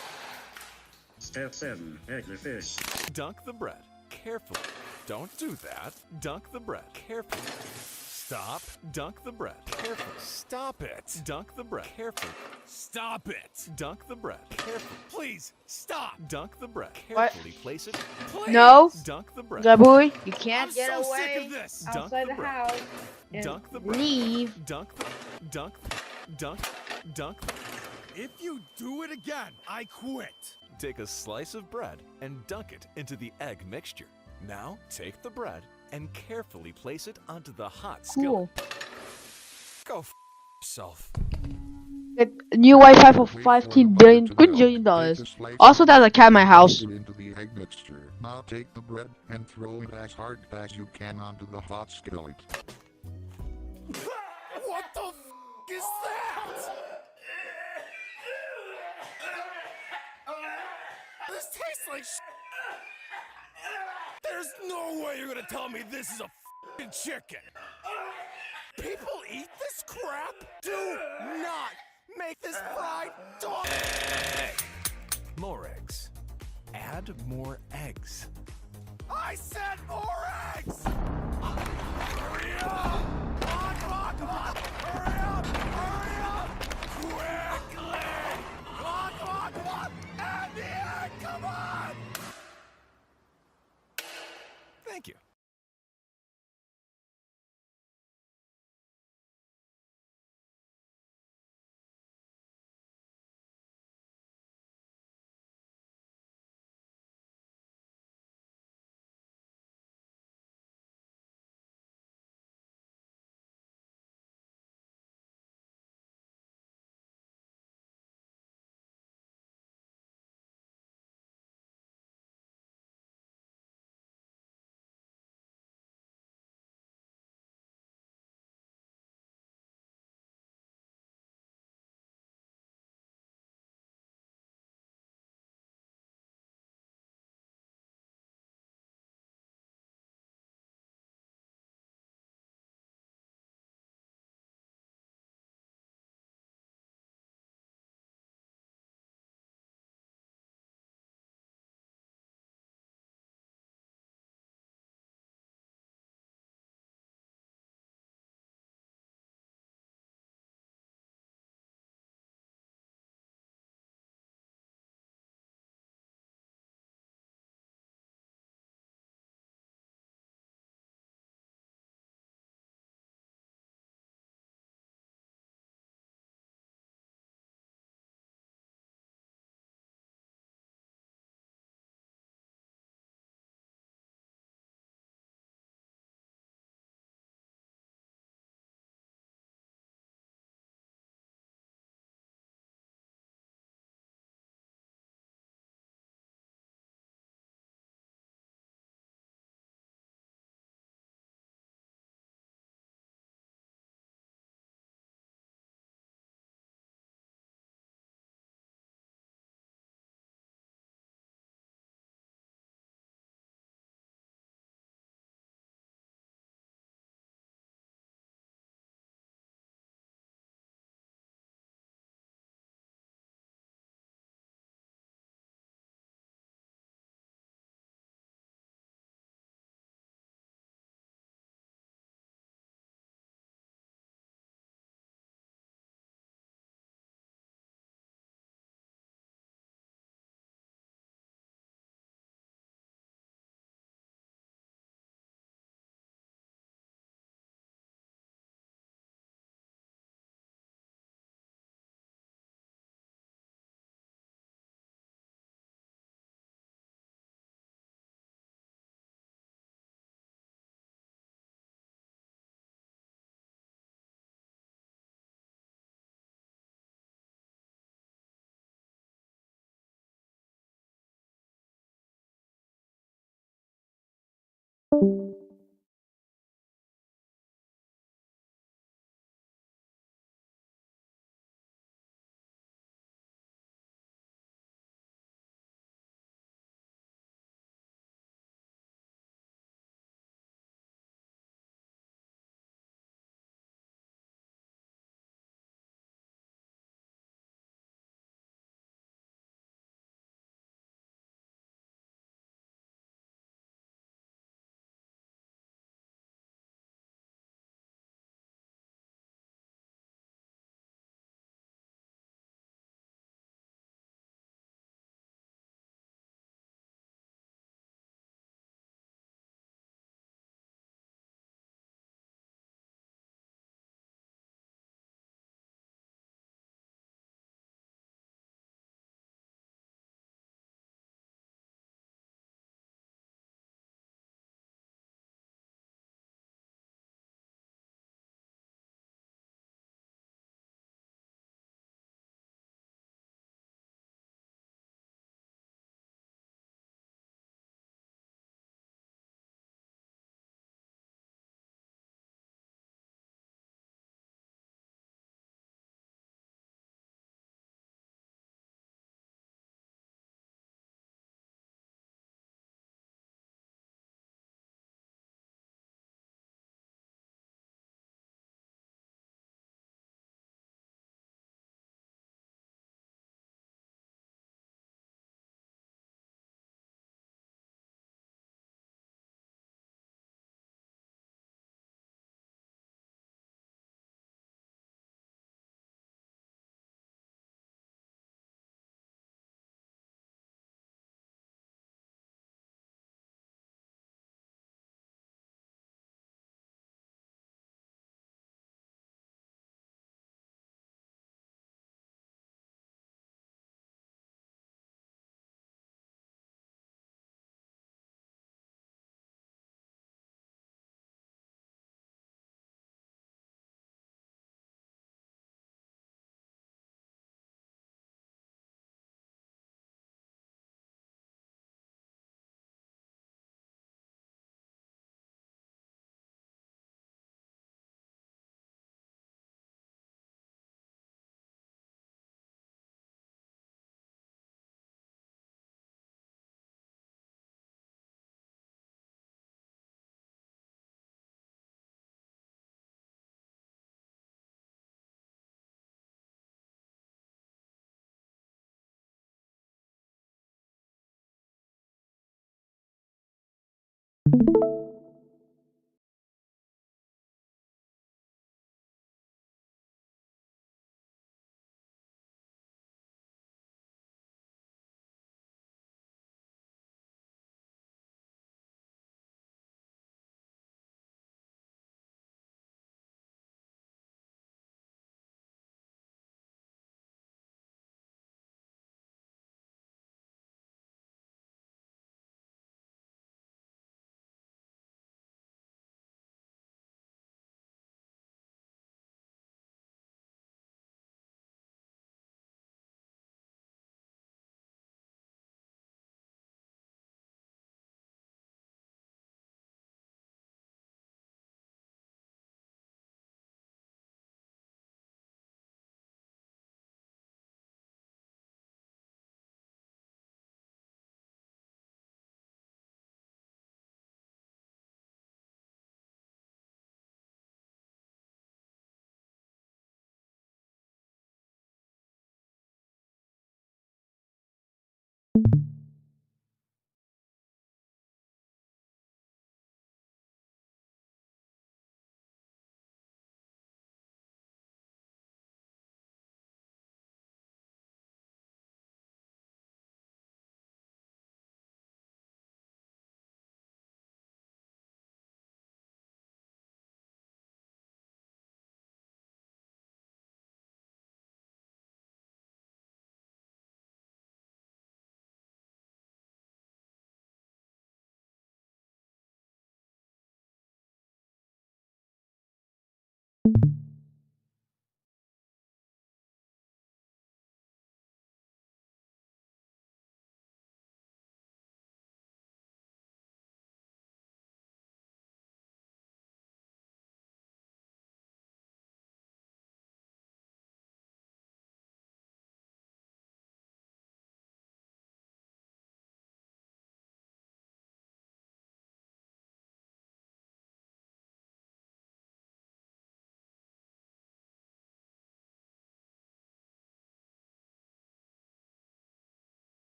N: Step 7. Egg the fish.
C: Dunk the bread. Carefully. Don't do that. Dunk the bread. Carefully. Stop. Dunk the bread. Carefully. Stop it. Dunk the bread. Carefully. Stop it. Dunk the bread. Carefully. Please, stop. Dunk the bread. Carefully place it. Please.
D: No.
C: Dunk the bread.
D: Gaboy, you can't get
C: so
D: away
C: sick of this.
D: outside the house and
C: Dunk the bread.
D: leave.
C: Dunk. If you do it again, I quit. Take a slice of bread and dunk it into the egg mixture. Now, take the bread and carefully place it onto the hot skillet. Go yourself.
D: New Wi-Fi for $15 billion. Also, there's a cat in my house.
N: Into the egg mixture. Now take the bread and throw it as hard as you can onto the hot skillet.
C: What the is that? This tastes like There's no way you're gonna tell me this is a f***ing chicken. People eat this crap? Do not make this fried dog. More eggs. Add more eggs. I said more eggs! Hurry up! Come on! Hurry up! Quickly! Come on! Add the egg! Come on! Thank you.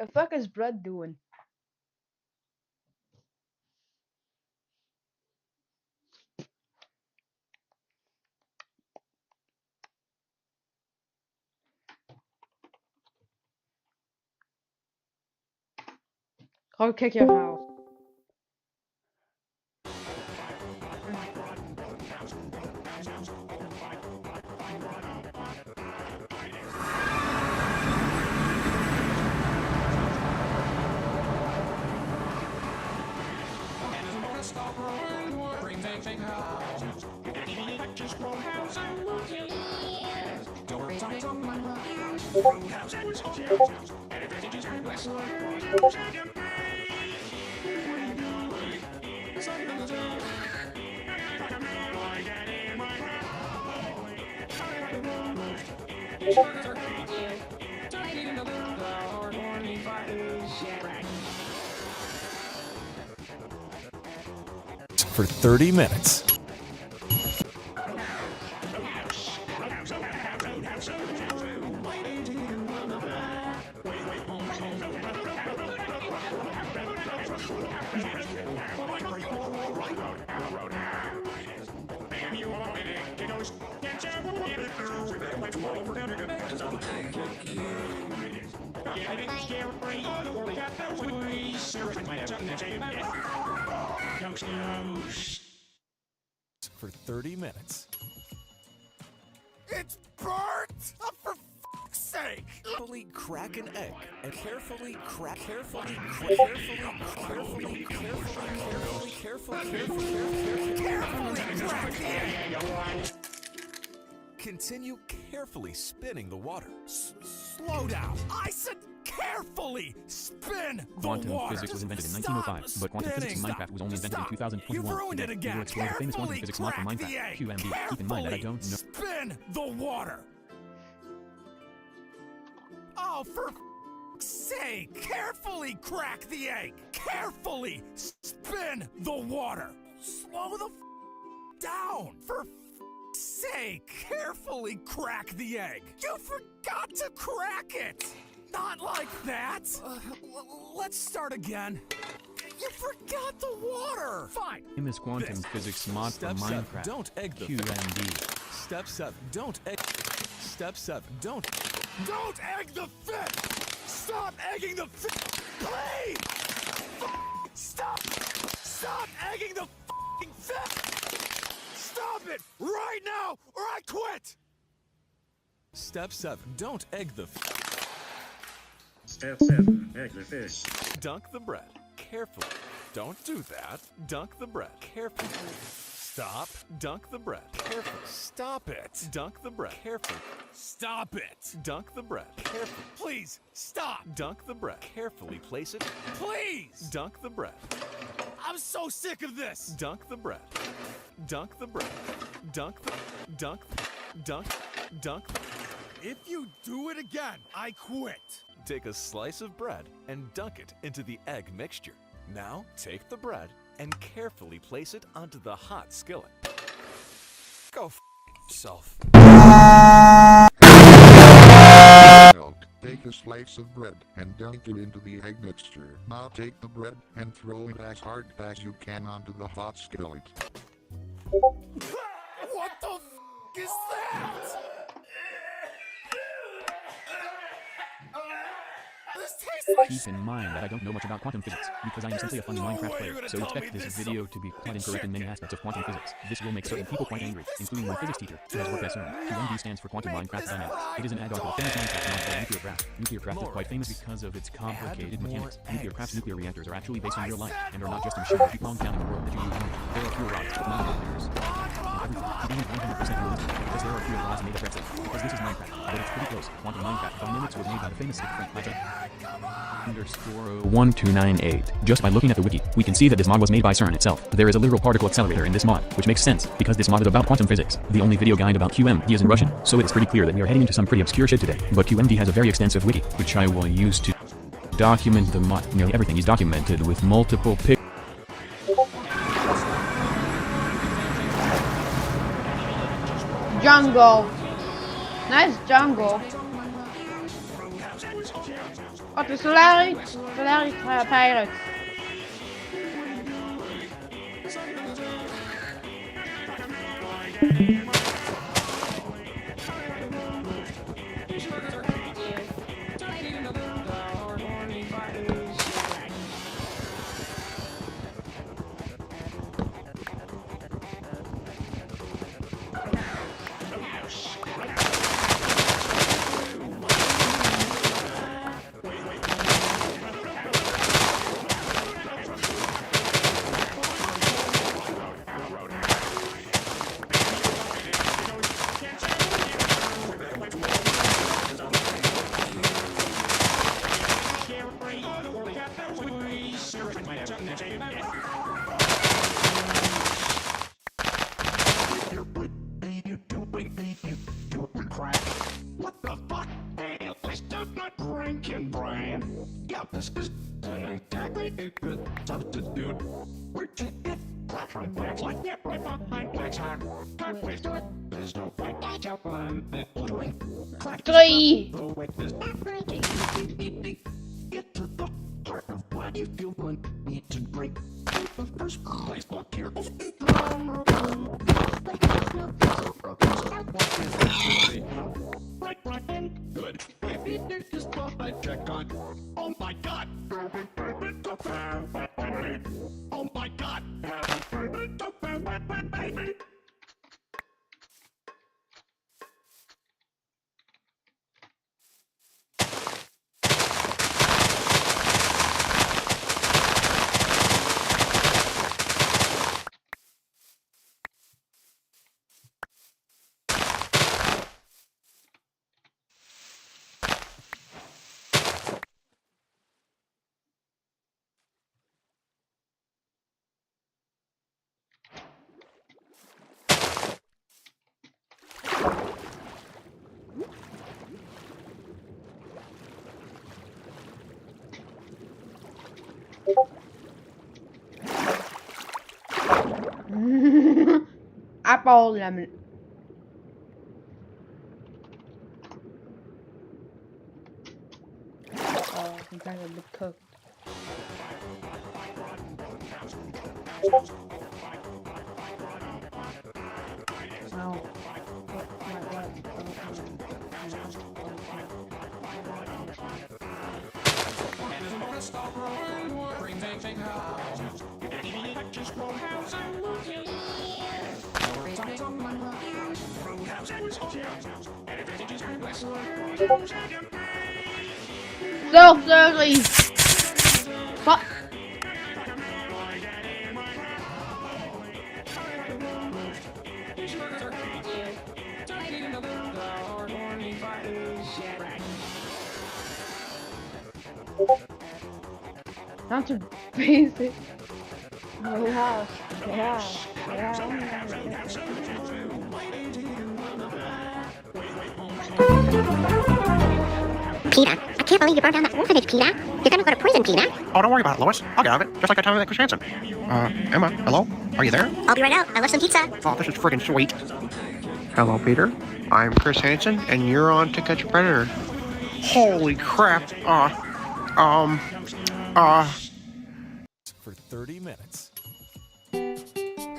D: The fuck is Brett doing? I'll kick your house.
C: For 30 minutes. For 30 minutes. It's burnt! Oh, for fuck's sake! Carefully crack an egg and carefully crack, carefully crack the egg. Continue carefully spinning the water. Slow down. I said carefully spin the
A: Quantum
C: water.
A: physics was invented in 1905, but quantum physics in Minecraft was only invented in 2021.
C: You've ruined it
A: Today,
C: again.
A: we will explore the famous quantum physics mod from
C: Crack the
A: Minecraft,
C: egg.
A: QMD. Keep in mind that I don't know.
C: Spin the water. Oh, for f***'s sake! Carefully crack the egg. Carefully spin the water. Slow the f*** down. For f***'s sake! Carefully crack the egg. You forgot to crack it. Not like that. Let's start again. You forgot the water. Fine.
A: Famous quantum physics mod from
C: Step 7,
A: Minecraft,
C: don't egg the
A: QMD.
C: Step 7, don't egg. Step 7, don't egg the fish. Stop egging the fish. Please. Stop egging the f***ing fish. Stop it right now or I quit. Step 7, don't egg the fish.
H: Step 7, egg the fish.
C: Dunk the bread carefully. Don't do that. Dunk the bread carefully. Stop. Dunk the bread carefully. Stop it. Dunk the bread carefully. Stop it. Dunk the bread carefully. Please, stop. Dunk the bread carefully. Place it. Please. Dunk the bread. I'm so sick of this. Dunk the bread. Dunk the bread. Dunk. If you do it again, I quit. Take a slice of bread and dunk it into the egg mixture. Now, take the bread and carefully place it onto the hot skillet. Go f yourself.
N: Take a slice of bread and dunk it into the egg mixture. Now take the bread and throw it as hard as you can onto the hot skillet.
C: What the f is that? This tastes like
A: Keep in mind that I don't know much about quantum physics, because I am simply a funny Minecraft player, so expect this video to be quite incorrect in many aspects of quantum physics. This will make certain people quite angry, including my physics teacher, who has worked at CERN. QMD stands for Quantum Minecraft Dynamics. It is an add-on to a famous Minecraft mod called Nuclear Craft. Nuclear Craft is quite famous because of its complicated mechanics. Nuclear Craft's nuclear reactors are actually based on real life, and are not just a machine that you long down in the world that you use. There are fewer rods, but not nuclears. Everything to be 100% realistic, because there are fewer laws made of Brexit. Because this is Minecraft, but it's pretty close. Quantum Minecraft Dynamics was made by the famous Frank Magic. _1298. Just by looking at the wiki, we can see that this mod was made by CERN itself. There is a literal particle accelerator in this mod, which makes sense, because this mod is about quantum physics. The only video guide about QMD is in Russian, so it is pretty clear that we are heading into some pretty obscure shit today. But QMD has a very extensive wiki, which I will use to document the mod. Nearly everything is documented with multiple pictures.
D: Jungle. Nice jungle. Oh, the Solaris Pirates.
Z: What the fuck? Hey, this does not rank in brain. Yeah, this is exactly a good substitute. Where'd you get platform bags like that right behind Black's heart? God, please do it. There's no point. I jump on it. Doing clap.
D: Three.
Z: Oh, wait, there's not ranking. Get to the heart of what you feel when you need to break. The first place block here. Oh my god! Oh my god!
D: Apple lemon. Oh, I'm kind of a bit cooked. No. So thirdly. Fuck. Not too basic. Oh, yeah.
T: Peter, I can't believe you burned down that orphanage, Peter. You're gonna go to prison, Peter.
B: Oh, don't worry about it, Lois. I'll get out of it, just like that time with Chris Hansen. Emma, hello? Are you there?
T: I'll be right out. I left some pizza.
B: Oh, this is friggin' sweet. Hello, Peter. I'm Chris Hansen, and you're on To Catch a Predator. Holy crap.
C: For 30 minutes.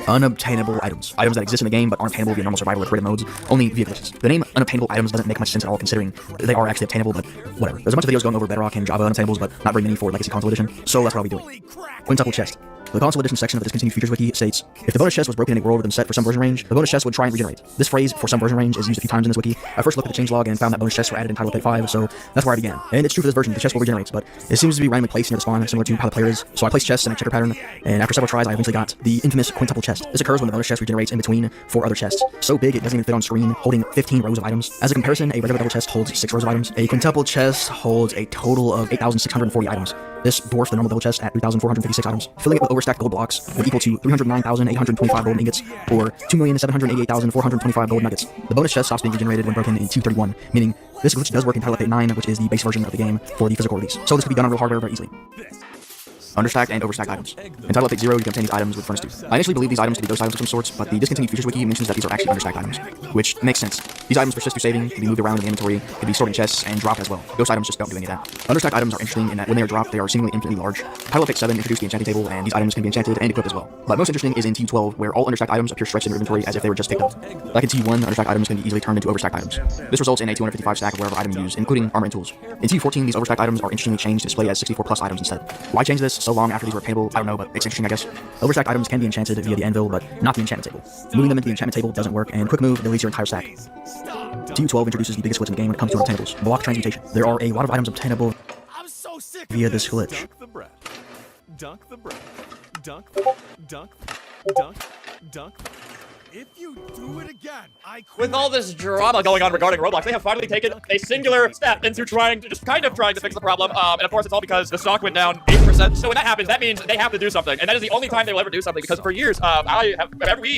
R: Unobtainable items. Items that exist in the game but aren't obtainable via normal survival or creative modes. Only via glitches. The name unobtainable items doesn't make much sense at all considering they are actually obtainable, but whatever. There's a bunch of videos going over Bedrock and Java unobtainables, but not very many for Legacy Console Edition, so that's what I'll be doing. Quintuple chest. The console edition section of the discontinued features wiki states, if the bonus chest was broken in a world within set for some version range, the bonus chest would try and regenerate. This phrase, for some version range, is used a few times in this wiki. I first looked at the changelog and found that bonus chests were added in Title Update 5, so that's where I began. And it's true for this version, the chest will regenerate, but it seems to be randomly placed near the spawn, similar to how the player is. So I placed chests in a checker pattern, and after several tries, I eventually got the infamous quintuple chest. This occurs when the bonus chest regenerates in between 4 other chests. So big, it doesn't even fit on screen, holding 15 rows of items. As a comparison, a regular double chest holds 6 rows of items. A quintuple chest holds a total of 8,640 items. This dwarfs the normal double chest at 3,456 items. Filling it with overstacked gold blocks would equal to 309,825 gold ingots, or 2,788,425 gold nuggets. The bonus chest stops being regenerated when broken in 231, meaning this glitch does work in Title Update 9, which is the base version of the game for the physical release. So this could be done on real hardware very easily. Understacked and overstacked items. In Title Update 0, you can obtain these items with Furnace 2. I initially believed these items to be ghost items of some sorts, but the discontinued features wiki mentions that these are actually understacked items, which makes sense. These items persist through saving, can be moved around in the inventory, can be stored in chests, and dropped as well. Ghost items just don't do any of that. Understacked items are interesting in that when they are dropped, they are seemingly infinitely large. Title Update 7 introduced the enchanting table, and these items can be enchanted and equipped as well. But most interesting is in TU12, where all understacked items appear stretched in your inventory as if they were just picked up. Like in TU1, understacked items can be easily turned into overstacked items. This results in a 255 stack of whatever item you use, including armor and tools. In TU14, these overstacked items are interestingly changed to display as 64 plus items instead. Why change this so long after these were obtainable? I don't know, but it's interesting, I guess. Overstacked items can be enchanted via the anvil, but not the enchantment table. Moving them into the enchantment table doesn't work, and quick move deletes your entire stack. TU12 introduces the biggest glitch in the game when it comes to unobtainables: block transmutation. There are a lot of items obtainable via this glitch.
C: Dunk the bread. Dunk the bread. Dunk. If you do it again, I quit.
E: With all this drama going on regarding Roblox, they have finally taken a singular step into trying to fix the problem. And of course, it's all because the stock went down 8%. So when that happens, that means they have to do something. And that is the only time they will ever do something, because for years, we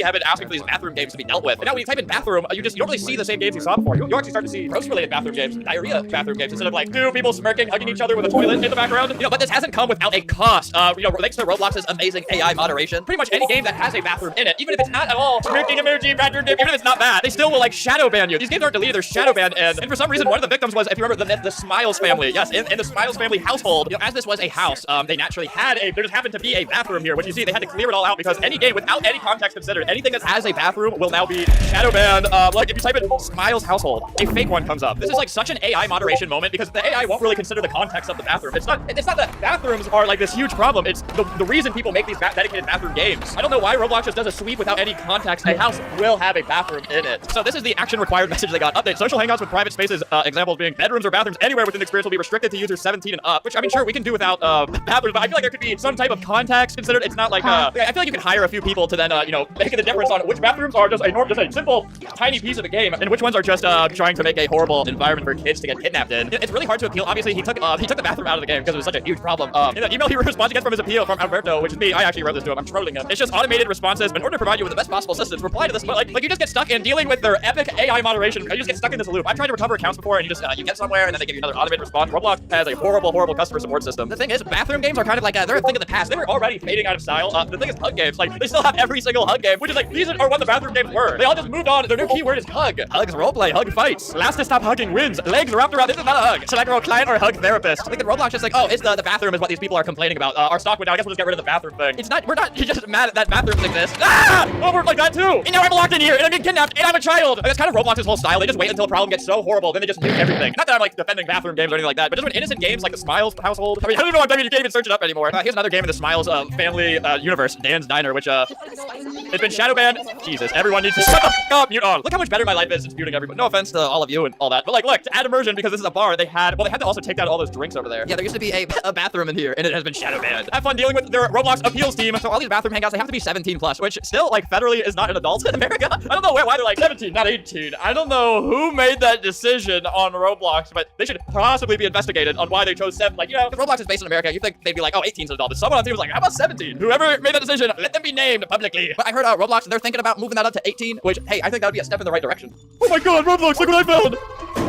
E: have been asking for these bathroom games to be dealt with. And now when you type in bathroom, you don't really see the same games you saw before. You actually start to see gross-related bathroom games, diarrhea bathroom games, instead of like 2 people smirking, hugging each other with a toilet in the background. But this hasn't come without a cost. Thanks to Roblox's amazing AI moderation, pretty much any game that has a bathroom in it, even if it's not at all freaking emoji bathroom game, even if it's not bad, they still will like shadow ban you. These games aren't deleted, they're shadow banned, and for some reason, one of the victims was, if you remember, the Smiles family. Yes, in the Smiles family household, you know, as this was a house, they naturally had there just happened to be a bathroom here, which you see, they had to clear it all out because any game without any context considered, anything that has a bathroom will now be shadow banned. Like if you type in Smiles household, a fake one comes up. This is like such an AI moderation moment because the AI won't really consider the context of the bathroom. It's not that bathrooms are like this huge problem. It's the reason people make these dedicated bathroom games. I don't know why Roblox just does a sweep without any context. A house will have a bathroom in it. So this is the action required message they got. Update: social hangouts with private spaces, examples being bedrooms or bathrooms anywhere within the experience will be restricted to users 17 and up, which I mean, sure, we can do without bathrooms, but I feel like there could be some type of context considered. It's not like, I feel like you can hire a few people to then, you know, make the difference on which bathrooms are just a simple, tiny piece of the game, and which ones are just trying to make a horrible environment for kids to get kidnapped in. It's really hard to appeal. Obviously, he took the bathroom out of the game because it was such a huge problem. In the email he responds again from his appeal from Alberto, which is me. I actually wrote this to him. I'm trolling him. It's just automated responses. In order to provide you with the best possible assistance, reply to this. But like you just get stuck in dealing with their epic AI moderation. You just get stuck in this loop. I've tried to recover accounts before, and you just you get somewhere, and then they give you another automated response. Roblox has a horrible customer support system. The thing is, bathroom games are kind of like they're a thing of the past. They were already fading out of style. The thing is, hug games, like they still have every single hug game, which is like these are what the bathroom games were. They all just moved on. Their new keyword is hug. Hugs roleplay, hug fights. Last to stop hugging wins. Legs wrapped around. This is not a hug. Select client or hug therapist. I think that Roblox is like, oh, it's the bathroom is what these people are complaining about. Our stock went down. I guess we'll just get rid of the bathroom thing. It's not. We're not just mad at that bathrooms exist. Ah! Oh, we're like that too. And now I'm locked in here, and I'm getting kidnapped, and I'm a child. Like, that's kind of Roblox's whole style. They just wait until a problem gets so horrible, then they just nuke everything. Not that I'm like defending bathroom games or anything like that, but just when innocent games like the Smiles household. I mean, I don't know why you can't even search it up anymore. Here's another game in the Smiles family universe, Dan's Diner, which it's been shadow banned. Jesus, everyone needs to shut the f up. Mute on. Look how much better my life is since muting everybody. No offense to all of you and all that, but like, look, to add immersion because this is a bar. They had to also take down all those drinks over there. Yeah, there used to be a bathroom in here, and it has been shadow banned. Have fun dealing with their Roblox appeals team. So all these bathroom hangouts, they have to be 17 plus, which still like federally is not an adult in America. I don't know why they're like 17, not 18. I don't know who made that decision on Roblox, but they should possibly be investigated on why they chose 7. Like, you know, because Roblox is based in America, you think they'd be like, oh, 18's an adult. But someone on the team was like, how about 17? Whoever made that decision, let them be named publicly. But I heard Roblox, they're thinking about moving that up to 18, which, hey, I think that would be a step in the right direction. Oh my god, Roblox, look what I found!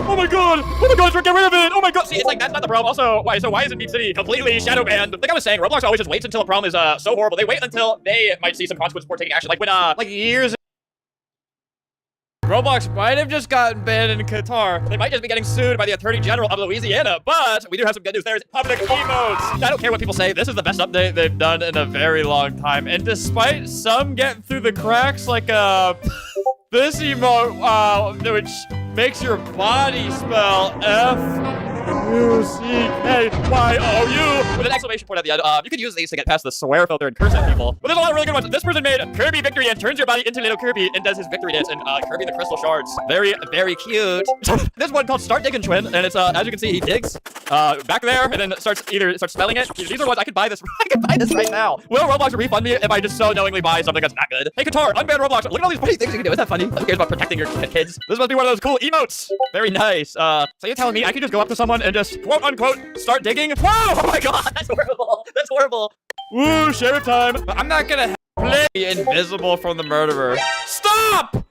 E: Oh my god, get rid of it! Oh my god, see, it's like, that's not the problem. Also, why isn't Deep City completely shadow banned? Like I was saying, Roblox always just waits until a problem is so horrible. They wait until they might see some consequence before taking action. Like when, like years Roblox might have just gotten banned in Qatar. They might just be getting sued by the Attorney General of Louisiana, but we do have some good news. There's public emotes. I don't care what people say. This is the best update they've done in a very long time. And despite some getting through the cracks, like this emote, which makes your body spell F-U-C-K-Y-O-U with an exclamation point at the end. You could use these to get past the swear filter and curse at people. But there's a lot of really good ones. This person made Kirby Victory and turns your body into little Kirby and does his victory dance in Kirby the Crystal Shards. Very, very cute. This one called Start Digging Twin, and it's as you can see, he digs back there and then starts smelling it. These are ones I could buy this. I could buy this right now. Will Roblox refund me if I just so knowingly buy something that's not good? Hey Qatar, unban Roblox. Look at all these funny things you can do. Isn't that funny? Who cares about protecting your kids? This must be one of those cool emotes. Very nice. So you're telling me I could just go up to someone and just quote unquote start digging? Whoa! Oh my god, that's horrible. That's horrible. Woo, sheriff time. I'm not gonna play invisible from the murderer. Stop!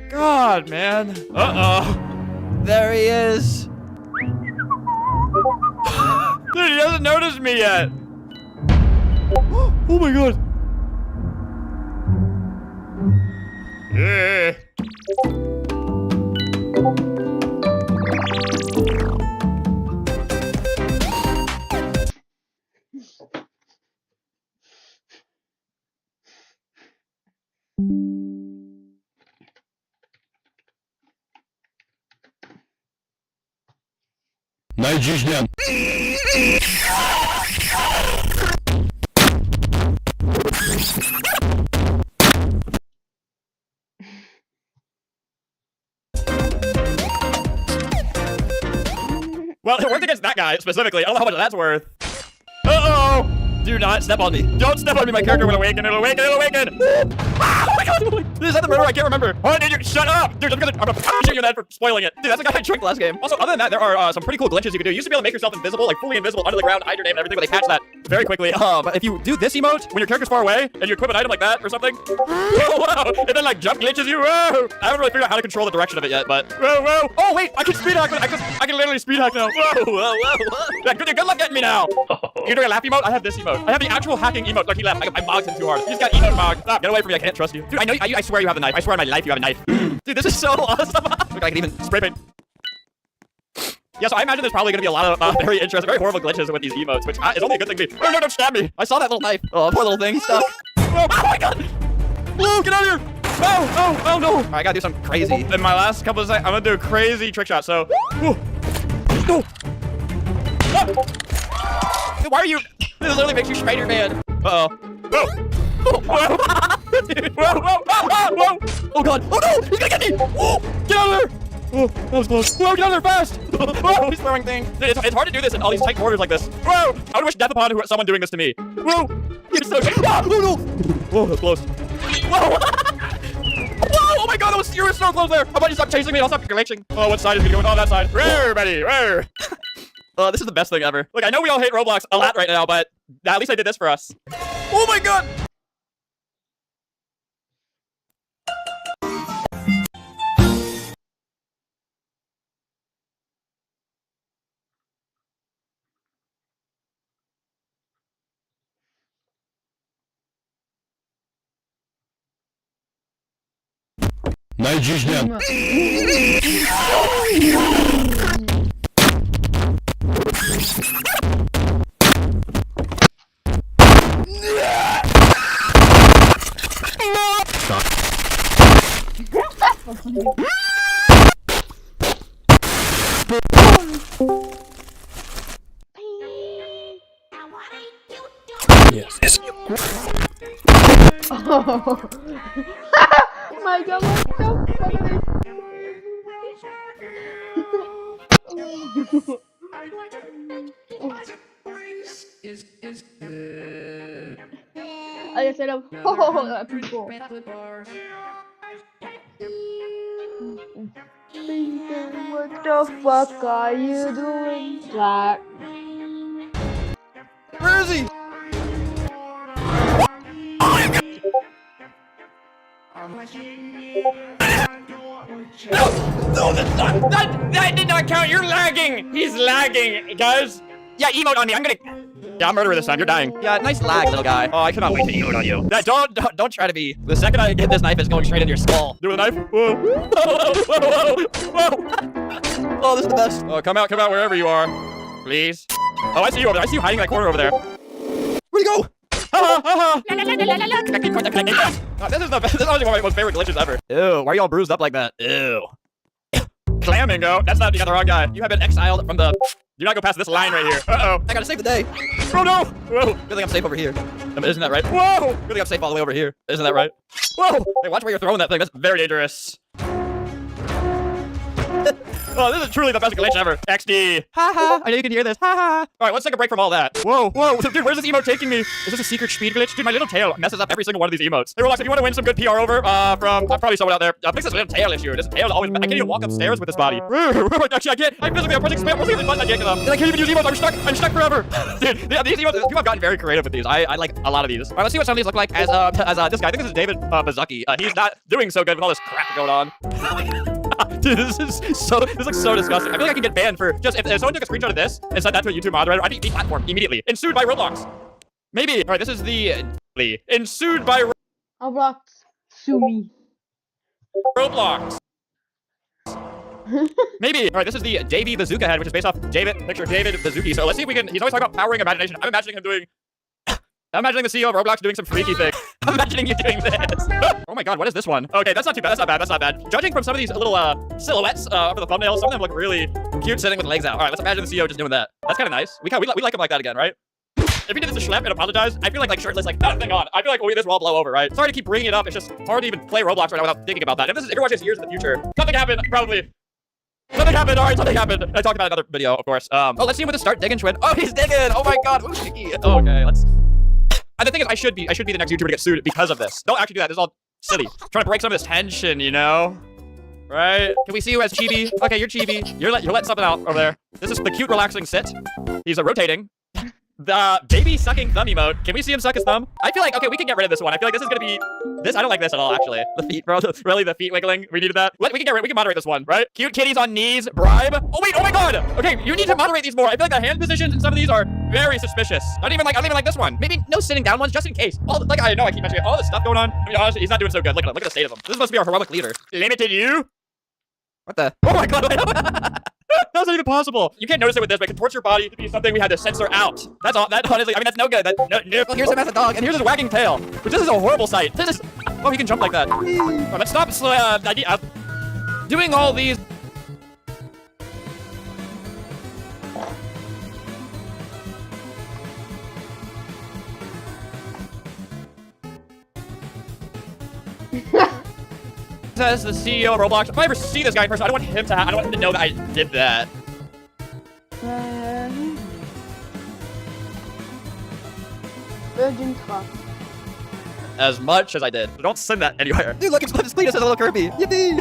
E: God, man. Uh-oh. There he is. Dude, he hasn't noticed me yet. Oh my god. Yeah.
I: Najdziźniam.
E: Well, it worked against that guy specifically. I don't know how much that's worth. Uh-oh! Do not step on me. Don't step on me. My character will awaken. It'll awaken. It'll awaken. Ah, oh my god. Is that the murderer? I can't remember. Oh, dude, shut up. Dude, I'm gonna shoot you in the head for spoiling it. Dude, that's the guy I tricked last game. Also, other than that, there are some pretty cool glitches you can do. You used to be able to make yourself invisible, like fully invisible under the ground, hide your name and everything, but they patched that very quickly. But if you do this emote, when your character's far away, and you equip an item like that or something, oh, wow, and then like jump glitches you, whoa. I haven't really figured out how to control the direction of it yet, but whoa. Oh, wait, I can speed hack. I can literally speed hack now. Whoa. Yeah, good luck getting me now. You're doing a laugh emote? I have this emote. I have the actual hacking emote. Look, he left. I mogged him too hard. He just got emote mogged. Stop, get away from me. I can't trust you. Dude, Dude, I swear you have a knife. I swear on my life you have a knife. Dude, this is so awesome. Look, I can even spray paint. Yeah, so I imagine there's probably going to be a lot of very interesting, very horrible glitches with these emotes, which is only a good thing to me. Oh, no, don't stab me. I saw that little knife. Oh, poor little thing stuck. Oh my god. Blue, get out of here. Oh, no. All right, I got to do something crazy. In my last couple of seconds, I'm going to do a crazy trick shot, so. No. Dude, why are you? This literally makes you Spider-Man. Uh-oh. Whoa. Whoa. Dude, whoa. Oh god. Oh no, he's gonna get me. Oh, get out of there. Oh, that was close. Whoa, get out of there fast. Whoa, he's throwing things. Dude, it's hard to do this in all these tight quarters like this. Whoa, I would wish death upon someone doing this to me. Whoa, he's so oh no. Whoa, that's close. Whoa. Whoa, oh my god, you were so close there. How about you stop chasing me? I'll stop glitching. Oh, what side is he going? Oh, that side. Rare, Betty, rare. This is the best thing ever. Look, I know we all hate Roblox a lot right now, but at least I did this for us. Oh my god!
B: Yes.
D: Oh my god, what the fuck is this? I just said, oh, people. What the fuck are you doing, Jack?
E: Where is he? No, that's not, that did not count. You're lagging. He's lagging, guys. Yeah, emote on me. Yeah, I'm murderer this time. You're dying. Yeah, nice lag, little guy. Oh, I cannot wait to emote on you. Yeah, don't try to be. The second I hit this knife, it's going straight into your skull. Do it with a knife. Whoa. Whoa. Oh, this is the best. Oh, come out wherever you are, please. Oh, I see you over there. I see you hiding in that corner over there. Where'd he go? This is honestly one of my most favorite glitches ever. Ew, why are y'all bruised up like that? Ew. Clamingo? That's not the wrong guy. You have been exiled from the... Do not go past this line right here. Uh-oh. I gotta save the day. Oh no! Whoa. Good thing I'm safe over here. Isn't that right? Whoa! Good thing I'm safe all the way over here. Isn't that right? Whoa! Hey, watch where you're throwing that thing. That's very dangerous. Oh, this is truly the best glitch ever. XD. Haha. I know you can hear this. Haha. Alright, let's take a break from all that. Whoa. Dude, where's this emote taking me? Is this a secret speed glitch? Dude, my little tail messes up every single one of these emotes. Hey, Roblox, if you want to win some good PR over from probably someone out there, fix this little tail issue. This tail is always... I can't even walk upstairs with this body. Actually, I can't. I'm pressing spam. What's the button? I can't get them. And I can't even use emotes. I'm stuck forever. Dude, these emotes, people have gotten very creative with these. I like a lot of these. Alright, let's see what some of these look like as this guy. I think this is David Bazuki. He's not doing so good with all this crap going on. Dude, this looks so disgusting. I feel like I can get banned for just if someone took a screenshot of this and sent that to a YouTube moderator, I'd be deplatformed immediately. Ensued by Roblox. Maybe. Alright, this is the ensued by
D: Roblox. Sue me.
E: Roblox. Maybe. Alright, this is the Davey Bazooka head, which is based off David Bazuki. So let's see if we can. He's always talking about powering imagination. I'm imagining him doing. I'm imagining the CEO of Roblox doing some freaky thing. I'm imagining you doing this. Oh my god, what is this one? Okay, that's not too bad. That's not bad. Judging from some of these little silhouettes for the thumbnails, some of them look really cute sitting with legs out. All right, let's imagine the CEO just doing that. That's kind of nice. We like him like that again, right? If he did this to Schlepp and apologized, I feel like shirtless, like nothing on. I feel like this will all blow over, right? Sorry to keep bringing it up. It's just hard to even play Roblox right now without thinking about that. If you're watching this years in the future, something happened, probably. Something happened. All right, something happened. I talked about another video, of course. Oh, let's see him with the start digging twin. Oh, he's digging. Oh my god. Ooh, sticky. Okay, let's. The thing is, I should be the next YouTuber to get sued because of this. Don't actually do that. This is all silly. Trying to break some of this tension, you know? Right? Can we see you as Chibi? Okay, you're Chibi. You're letting something out over there. This is the cute, relaxing sit. He's rotating. The baby sucking thumb emote. Can we see him suck his thumb? I feel like, okay, we can get rid of this one. I feel like this is gonna be, I don't like this at all, actually. The feet, bro, really, the feet wiggling. We needed that. We can moderate this one, right? Cute kitties on knees, bribe. Oh wait, oh my God. Okay, you need to moderate these more. I feel like the hand positions in some of these are very suspicious. I don't even like this one. Maybe no sitting down ones, just in case. I know I keep mentioning all this stuff going on. I mean, honestly, he's not doing so good. Look at him, look at the state of him. This is supposed to be our heroic leader. Limited you? What the? Oh my God, how's that even possible? You can't notice it with this, but contort your body to be something we had to censor out. That's all, that honestly, I mean, that's no good. Well, here's him as a dog, and here's his wagging tail, which this is a horrible sight. This is, oh, he can jump like that. Oh, let's stop doing all these. Says the CEO of Roblox. If I ever see this guy in person, I don't want him to I don't want him to know that I did that.
D: Virgin Cup.
E: As much as I did. Don't send that anywhere. Dude, look, it's clean as a little Kirby. Yippee!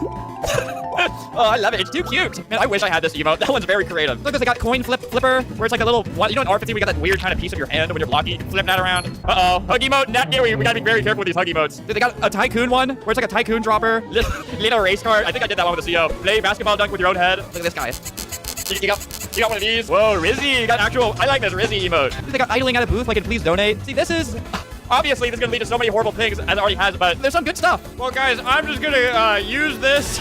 E: Oh, I love it. It's too cute. Man, I wish I had this emote. That one's very creative. Look, they got coin flipper, where it's like a little, you know in R15 we got that weird kind of piece of your hand when you're blocking, you can flip that around. Uh-oh. Hug emote, not here. We gotta be very careful with these hug emotes. Dude, they got a tycoon one, where it's like a tycoon dropper. Little race car. I think I did that one with the CEO. Play basketball dunk with your own head. Look at this guy. You got one of these. Whoa, Rizzy. You got actual, I like this Rizzy emote. They got idling at a booth, like, please donate. See, this is, obviously, this is gonna lead to so many horrible things, as it already has, but there's some good stuff. Well, guys, I'm just gonna use this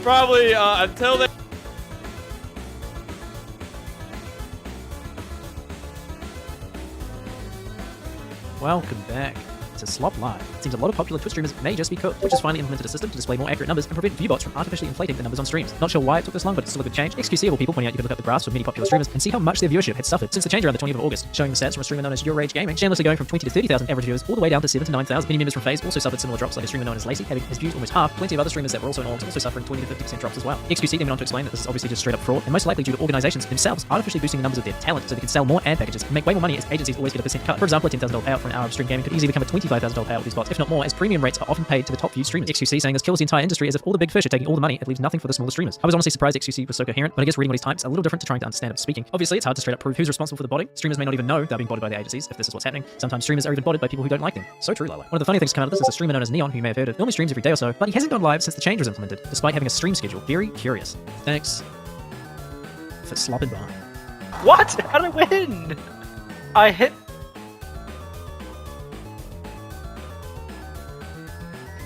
E: probably until they...
I: Welcome back to Slop Live. It seems a lot of popular Twitch streamers may just be cooked. Twitch has finally implemented a system to display more accurate numbers and prevent viewbots from artificially inflating the numbers on streams. Not sure why it took this long, but it's still a good change. XQC of all people pointing out you can look up the graphs of many popular streamers and see how much their viewership had suffered since the change around the 20th of August, showing the stats from a streamer known as Your Rage Gaming, shamelessly going from 20 to 30,000 average viewers all the way down to 7 to 9,000. Many members from FaZe also suffered similar drops, like a streamer known as Lacey having his views almost half. Plenty of other streamers that were also in orgs also suffering 20 to 50% drops as well. XQC then went on to explain that this is obviously just straight up fraud and most likely due to organizations themselves artificially boosting the numbers of their talent so they can sell more ad packages and make way more money as agencies always get a percent cut. For example, a $10,000 payout for an hour of stream gaming could easily become a $25,000 payout with these bots, if not more, as premium rates are often paid to the top few streamers. XQC saying this kills the entire industry as if all the big fish are taking all the money, it leaves nothing for the smaller streamers. I was honestly surprised XQC was so coherent, but I guess reading what he's typed is a little different to trying to understand him speaking. Obviously, it's hard to straight up prove who's responsible for the botting. Streamers may not even know they're being botted by the agencies if this is what's happening. Sometimes streamers are even botted by people who don't like them. So true, Lolo. One of the funny things to come out of this is a streamer known as Neon, who you may have heard of, normally streams every day or so, but he hasn't gone live since the change was implemented, despite having a stream schedule. Very curious. Thanks for slopping by.
K: What? How did I win? I hit.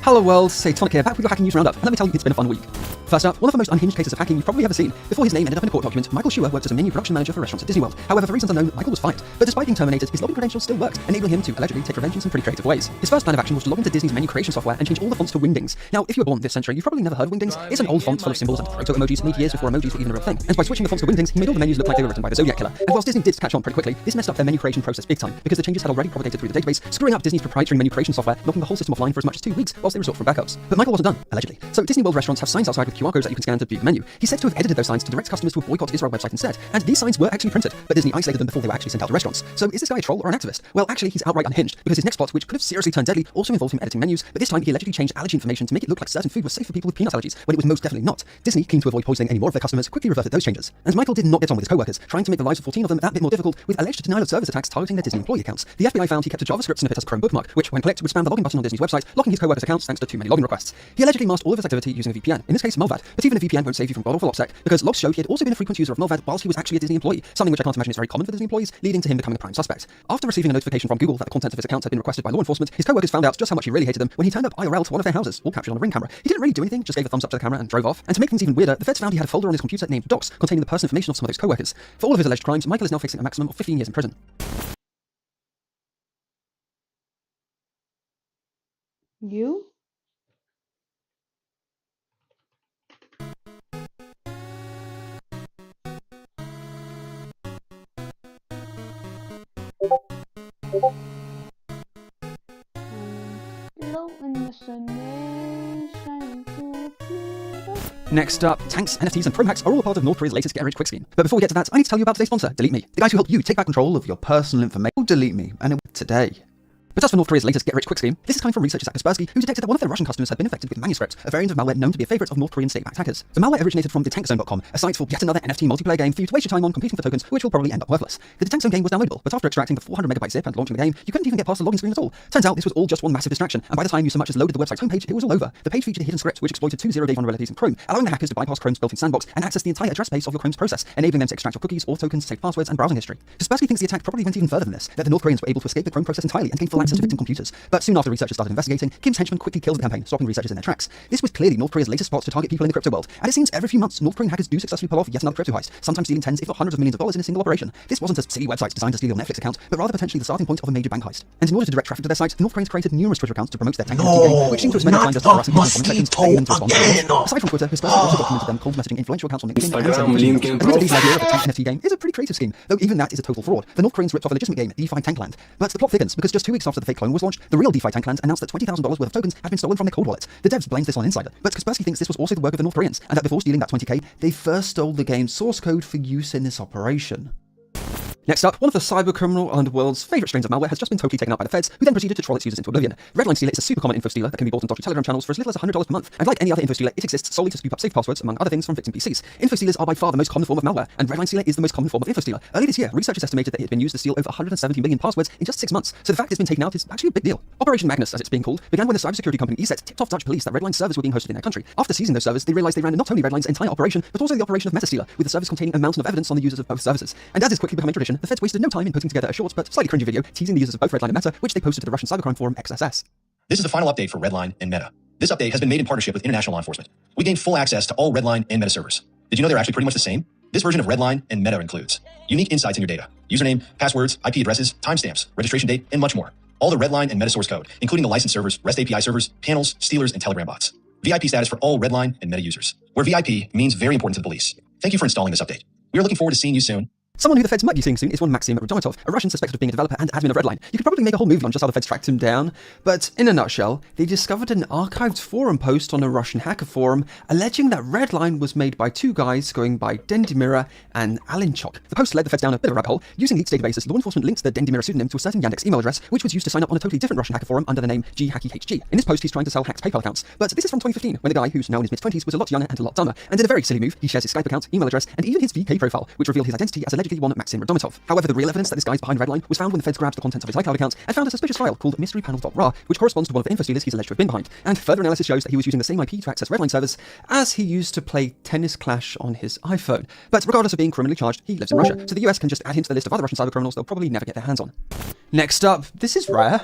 O: Hello world, Satonic here, back with your hacking news roundup, and let me tell you, it's been a fun week. First up, one of the most unhinged cases of hacking you've probably ever seen. Before his name ended up in a court document, Michael Schur worked as a menu production manager for restaurants at Disney World. However, for reasons unknown, Michael was fired. But despite being terminated, his login credentials still worked, enabling him to allegedly take revenge in some pretty creative ways. His first plan of action was to log into Disney's menu creation software and change all the fonts to Wingdings. Now, if you were born this century, you've probably never heard of Wingdings. It's an old font full of symbols and proto emojis made years before emojis were even a real thing. And by switching the fonts to Wingdings, he made all the menus look like they were written by the Zodiac Killer. And whilst Disney did catch on pretty quickly, this messed up their menu creation process big time, because the changes had already propagated through the database, screwing up Disney's proprietary menu creation software, knocking the whole system offline for as much as 2 weeks, whilst they resort from backups. But Michael wasn't done, allegedly. So Disney World restaurants have signs outside with QR codes that you can scan to view the menu. He's said to have edited those signs to direct customers to a Boycott Israel website instead, and these signs were actually printed, but Disney isolated them before they were actually sent out to restaurants. So is this guy a troll or an activist? Well, actually, he's outright unhinged, because his next plot, which could have seriously turned deadly, also involved him editing menus, but this time he allegedly changed allergy information to make it look like certain food was safe for people with peanut allergies, when it was most definitely not. Disney, keen to avoid poisoning any more of their customers, quickly reverted those changes. And Michael did not get on with his co-workers, trying to make the lives of 14 of them that bit more difficult, with alleged denial of service attacks targeting their Disney employee accounts. The FBI found he kept a JavaScript snippet as a Chrome bookmark, which, when clicked, would spam the login button on Disney's website, locking his co-workers' accounts thanks to too many login requests. He allegedly masked all of his activity using a VPN, in this case Malvad, but even a VPN won't save you from god-awful OPSEC, because logs show he had also been a frequent user of Malvad whilst he was actually a Disney employee, something which I can't imagine is very common for Disney employees, leading to him becoming a prime suspect. After receiving a notification from Google that the content of his account had been requested by law enforcement, his co-workers found out just how much he really hated them when he turned up IRL to one of their houses, all captured on a Ring camera. He didn't really do anything, just gave a thumbs up to the camera and drove off. And to make things even weirder, the feds found he had a folder on his computer named Docs, containing the personal information of some of those co-workers. For all of his alleged crimes, Michael is now facing a maximum of 15 years in prison.
D: You?
O: Next up, tanks, NFTs, and pro hacks are all a part of North Korea's latest get-rich-quick scheme. But before we get to that, I need to tell you about today's sponsor, Delete Me, the guys who help you take back control of your personal information. Delete Me, and today. But as for North Korea's latest get-rich-quick scheme, this is coming from researchers at Kaspersky, who detected that one of their Russian customers had been infected with manuscript, a variant of malware known to be a favorite of North Korean state-backed hackers. The malware originated from thetankzone.com, a site for yet another NFT multiplayer game for you to waste your time on competing for tokens, which will probably end up worthless. The Tank Zone game was downloadable, but after extracting the 400 megabyte zip and launching the game, you couldn't even get past the login screen at all. Turns out this was all just one massive distraction, and by the time you so much as loaded the website's homepage, it was all over. The page featured a hidden script which exploited two zero-day vulnerabilities in Chrome, allowing the hackers to bypass Chrome's built-in sandbox and access the entire address space of your Chrome's process, enabling them to extract your cookies or tokens, save passwords, and browsing history. Kaspersky thinks the attack probably went even further than this, that the North Koreans were able to escape the Chrome process entirely and gain full access to victim computers. But soon after researchers started investigating, Kim's henchmen quickly killed the campaign, stopping researchers in their tracks. This was clearly North Korea's latest spot to target people in the crypto world, and it seems every few months North Korean hackers do successfully pull off yet another crypto heist, sometimes stealing tens if not hundreds of millions of dollars in a single operation. This wasn't a silly website designed to steal your Netflix account, but rather potentially the starting point of a major bank heist. And in order to direct traffic to their site, the North Koreans created numerous Twitter accounts to promote their Tank NFT game, which seemed to have spent time just harassing people from seconds, paying them to respond. Aside from Twitter, Kaspersky also documented them cold messaging influential accounts on LinkedIn and Instagram. Admittedly, the idea of a Tank NFT game is a pretty creative scheme, though even that is a total fraud. The North Koreans ripped off a legitimate game, DeFi Tankland. But the plot thickens because just 2 weeks after the fake clone was launched, the real DeFi Tankland announced that $20,000 worth of tokens had been stolen from their cold wallet. The devs blamed this on Insider, but Kaspersky thinks this was also the work of the North Koreans, and that before stealing that 20k, they first stole the game's source code for use in this operation. Next up, one of the cybercriminal underworld's favourite strains of malware has just been totally taken out by the feds, who then proceeded to troll its users into oblivion. Redline Stealer is a super common info stealer that can be bought on dodgy Telegram channels for as little as $100 per month, and like any other info stealer, it exists solely to scoop up safe passwords, among other things, from victim PCs. Info stealers are by far the most common form of malware, and Redline Stealer is the most common form of info stealer. Earlier this year, researchers estimated that it had been used to steal over 170 million passwords in just 6 months, so the fact it's been taken out is actually a big deal. Operation Magnus, as it's being called, began when the cybersecurity company ESET tipped off Dutch police that Redline servers were being hosted in their country. After seizing those servers, they realized they ran not only Redline's entire operation, but also the operation of MetaStealer, with the servers containing a mountain of evidence on the users of both services. And as is quickly becoming tradition, the feds wasted no time in putting together a short but slightly cringy video teasing the users of both Redline and Meta, which they posted to the Russian cybercrime forum XSS.
L: This is the final update for Redline and Meta. This update has been made in partnership with international law enforcement. We gained full access to all Redline and Meta servers. Did you know they're actually pretty much the same? This version of Redline and Meta includes unique insights in your data, username, passwords, IP addresses, timestamps, registration date, and much more. All the Redline and Meta source code, including the licensed servers, REST API servers, panels, stealers, and Telegram bots. VIP status for all Redline and Meta users, where VIP means very important to the police. Thank you for installing this update. We are looking forward to seeing you soon.
O: Someone who the feds might be seeing soon is one Maxim Rudomitov, a Russian suspected of being a developer and admin of Redline. You could probably make a whole movie on just how the feds tracked him down, but in a nutshell, they discovered an archived forum post on a Russian hacker forum alleging that Redline was made by two guys going by Dendimira and Alinchok. The post led the feds down a bit of a rabbit hole. Using leaked databases, law enforcement linked the Dendimira pseudonym to a certain Yandex email address, which was used to sign up on a totally different Russian hacker forum under the name GHackyHG. In this post, he's trying to sell hacked PayPal accounts, but this is from 2015, when the guy, who's now in his mid-20s, was a lot younger and a lot dumber, and did a very silly move. He shares his Skype account, email address, and even his VK profile, which revealed his identity as allegedly one Maxim Rudomitov. However, the real evidence that this guy's behind Redline was found when the feds grabbed the contents of his iCloud account and found a suspicious file called mysterypanel.ra, which corresponds to one of the info stealers he's alleged to have been behind. And further analysis shows that he was using the same IP to access Redline servers as he used to play Tennis Clash on his iPhone. But regardless of being criminally charged, he lives in Russia, so the US can just add him to the list of other Russian cybercriminals they'll probably never get their hands on. Next up, this is rare.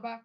D: Bye.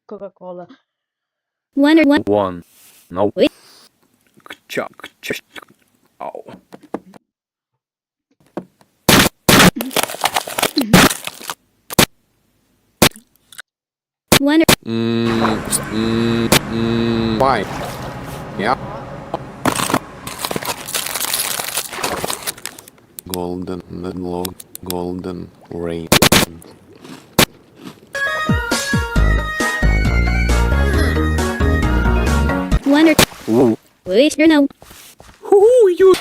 D: Coca-Cola.
J: One. No. Chuck. Oh. Why? Yeah. Golden log. Golden rain. Whoa.
T: Wait, you're no.
J: Who you?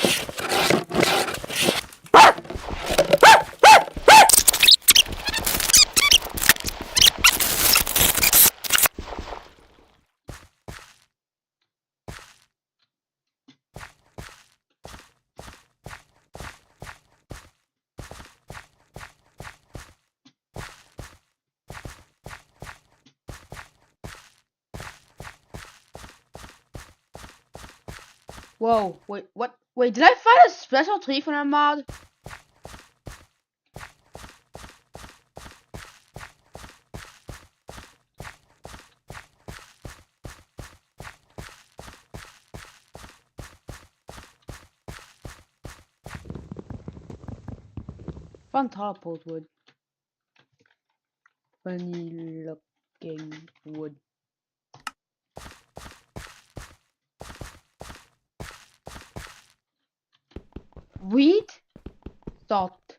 D: Whoa, wait, what? Wait, did I find a special tree for that mod? Found teleport wood. Funny looking wood. Wheat? Salt.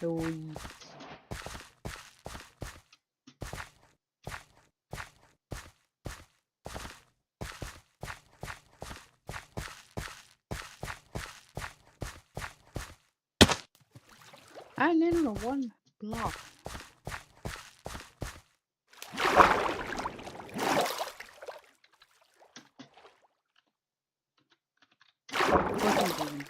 D: The wheat. I landed on one block. What's he doing?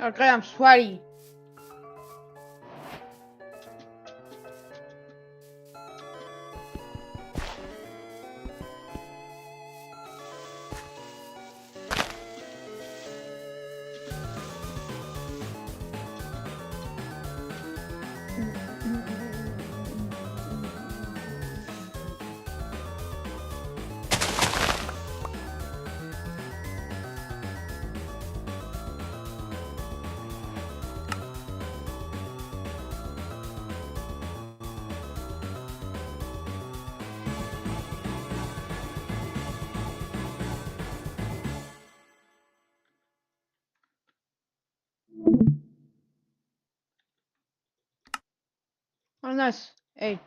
D: Okay, I'm sweaty. nice. Hey.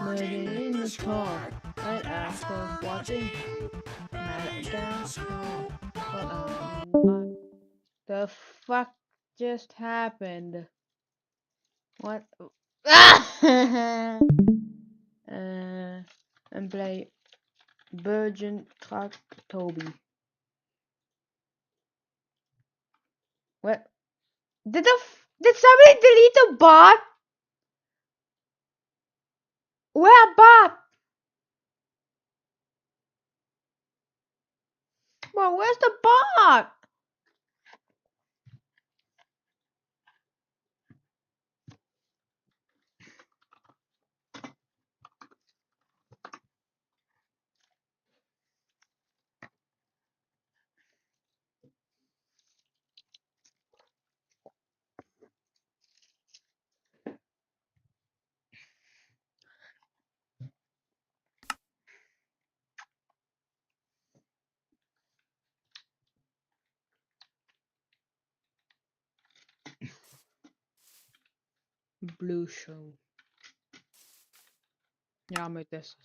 D: Murder in the car, right after watching What the fuck just happened? What? And play Virgin Truck Toby. What? Did somebody delete the bot? Where bot? Well, where's the bot? Blue show. Ja, met this.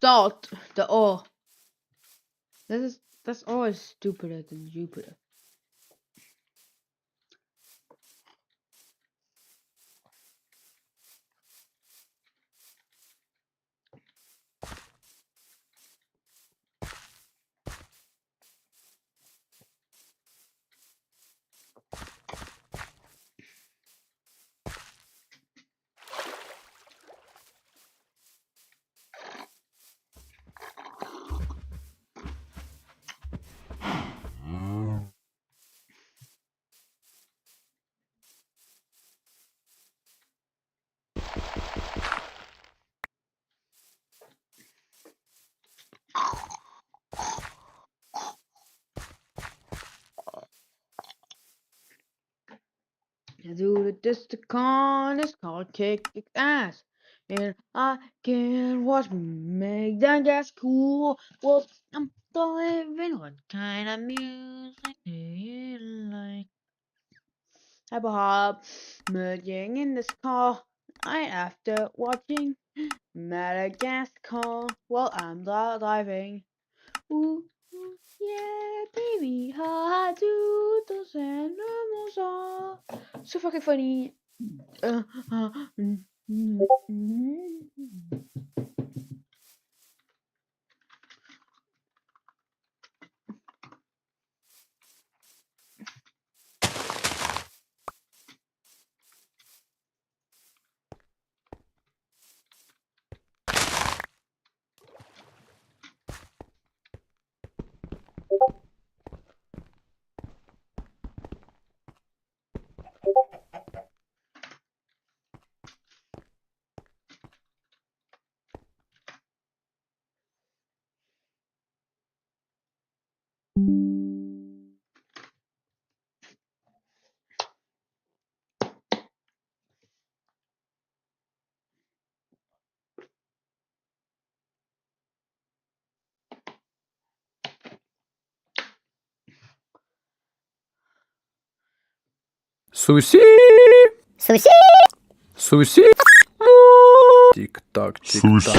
D: Dot the O. That's always stupider than Jupiter. Do the Disticon is called kick its ass. And I can watch me make that gas cool. Well, I'm living. What kind of music do you like? Hyper hop, merging in this car. Right after watching Madagascar while I'm driving. Ooh, ooh, yeah, baby, how do those animals are so fucking funny. Uh, uh, mm, mm, mm.
J: Sushi!
T: Sushi!
J: Sushi!
B: Tick tock, tick tock.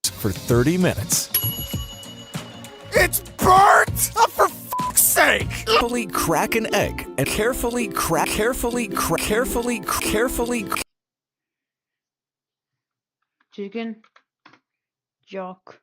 C: For 30 minutes. It's burnt! Oh, for fuck's sake! Carefully crack an egg and carefully.
D: Chicken. Jock.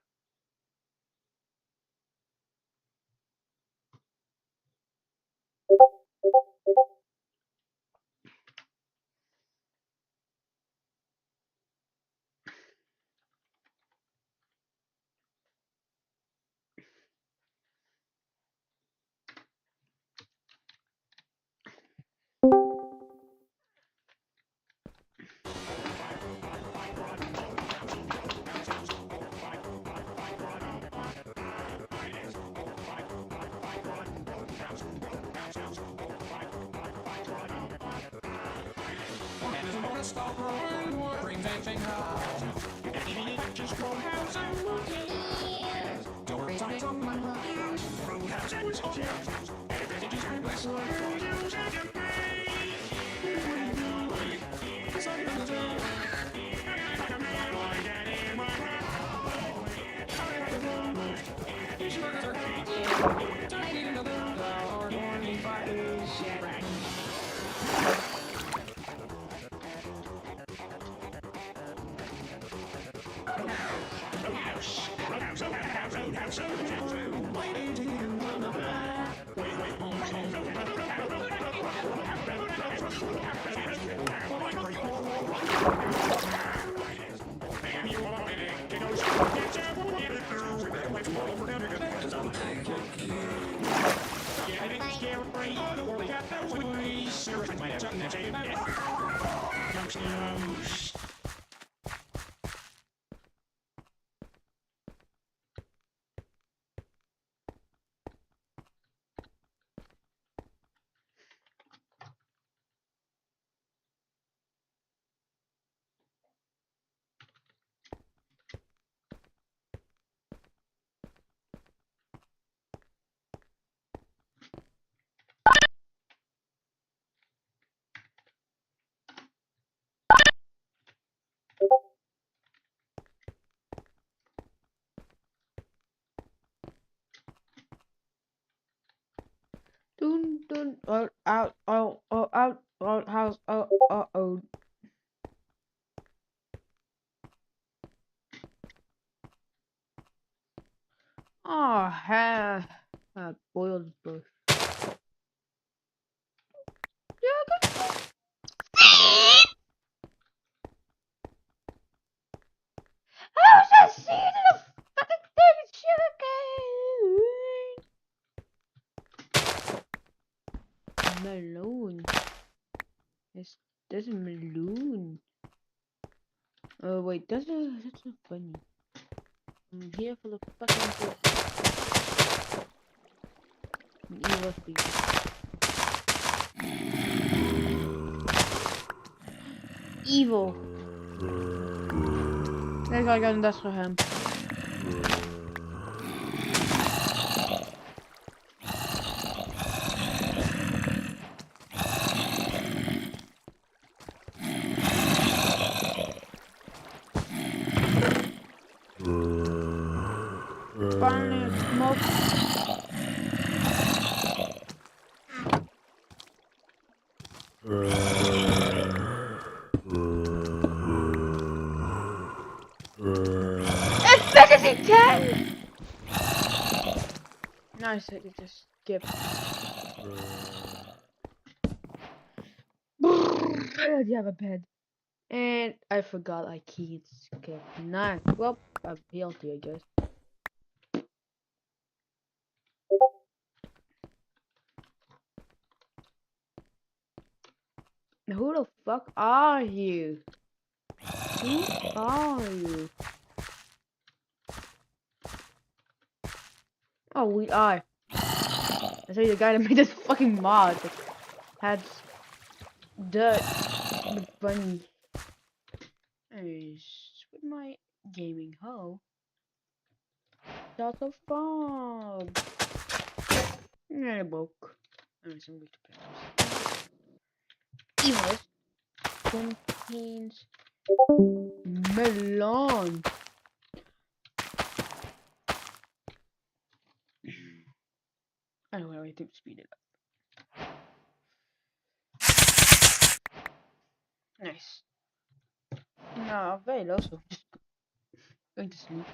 D: Dun dun out house oh. Oh ha boiled bush. How's that seed in a fucking thing sugar cane? Melon. That's a melon. Oh wait, that's not funny. I'm here for the fucking evil people. Evil. There I got industrial hemp. Finally, smoke. Efficiency 10! Nice, I could just skip. I already have a bed. And I forgot I can't skip. Nice. Well, I'm guilty, I guess. Who the fuck are you? Who are you? Oh, we are. I say the guy that made this fucking mod that had dirt with bunny. Anyways, with my gaming hoe. That's a fog. And I broke. Anyways, I'm going to play this. Even this contains melon. Anyway, I think speed it up. Nice. No, very low, so just going to sleep.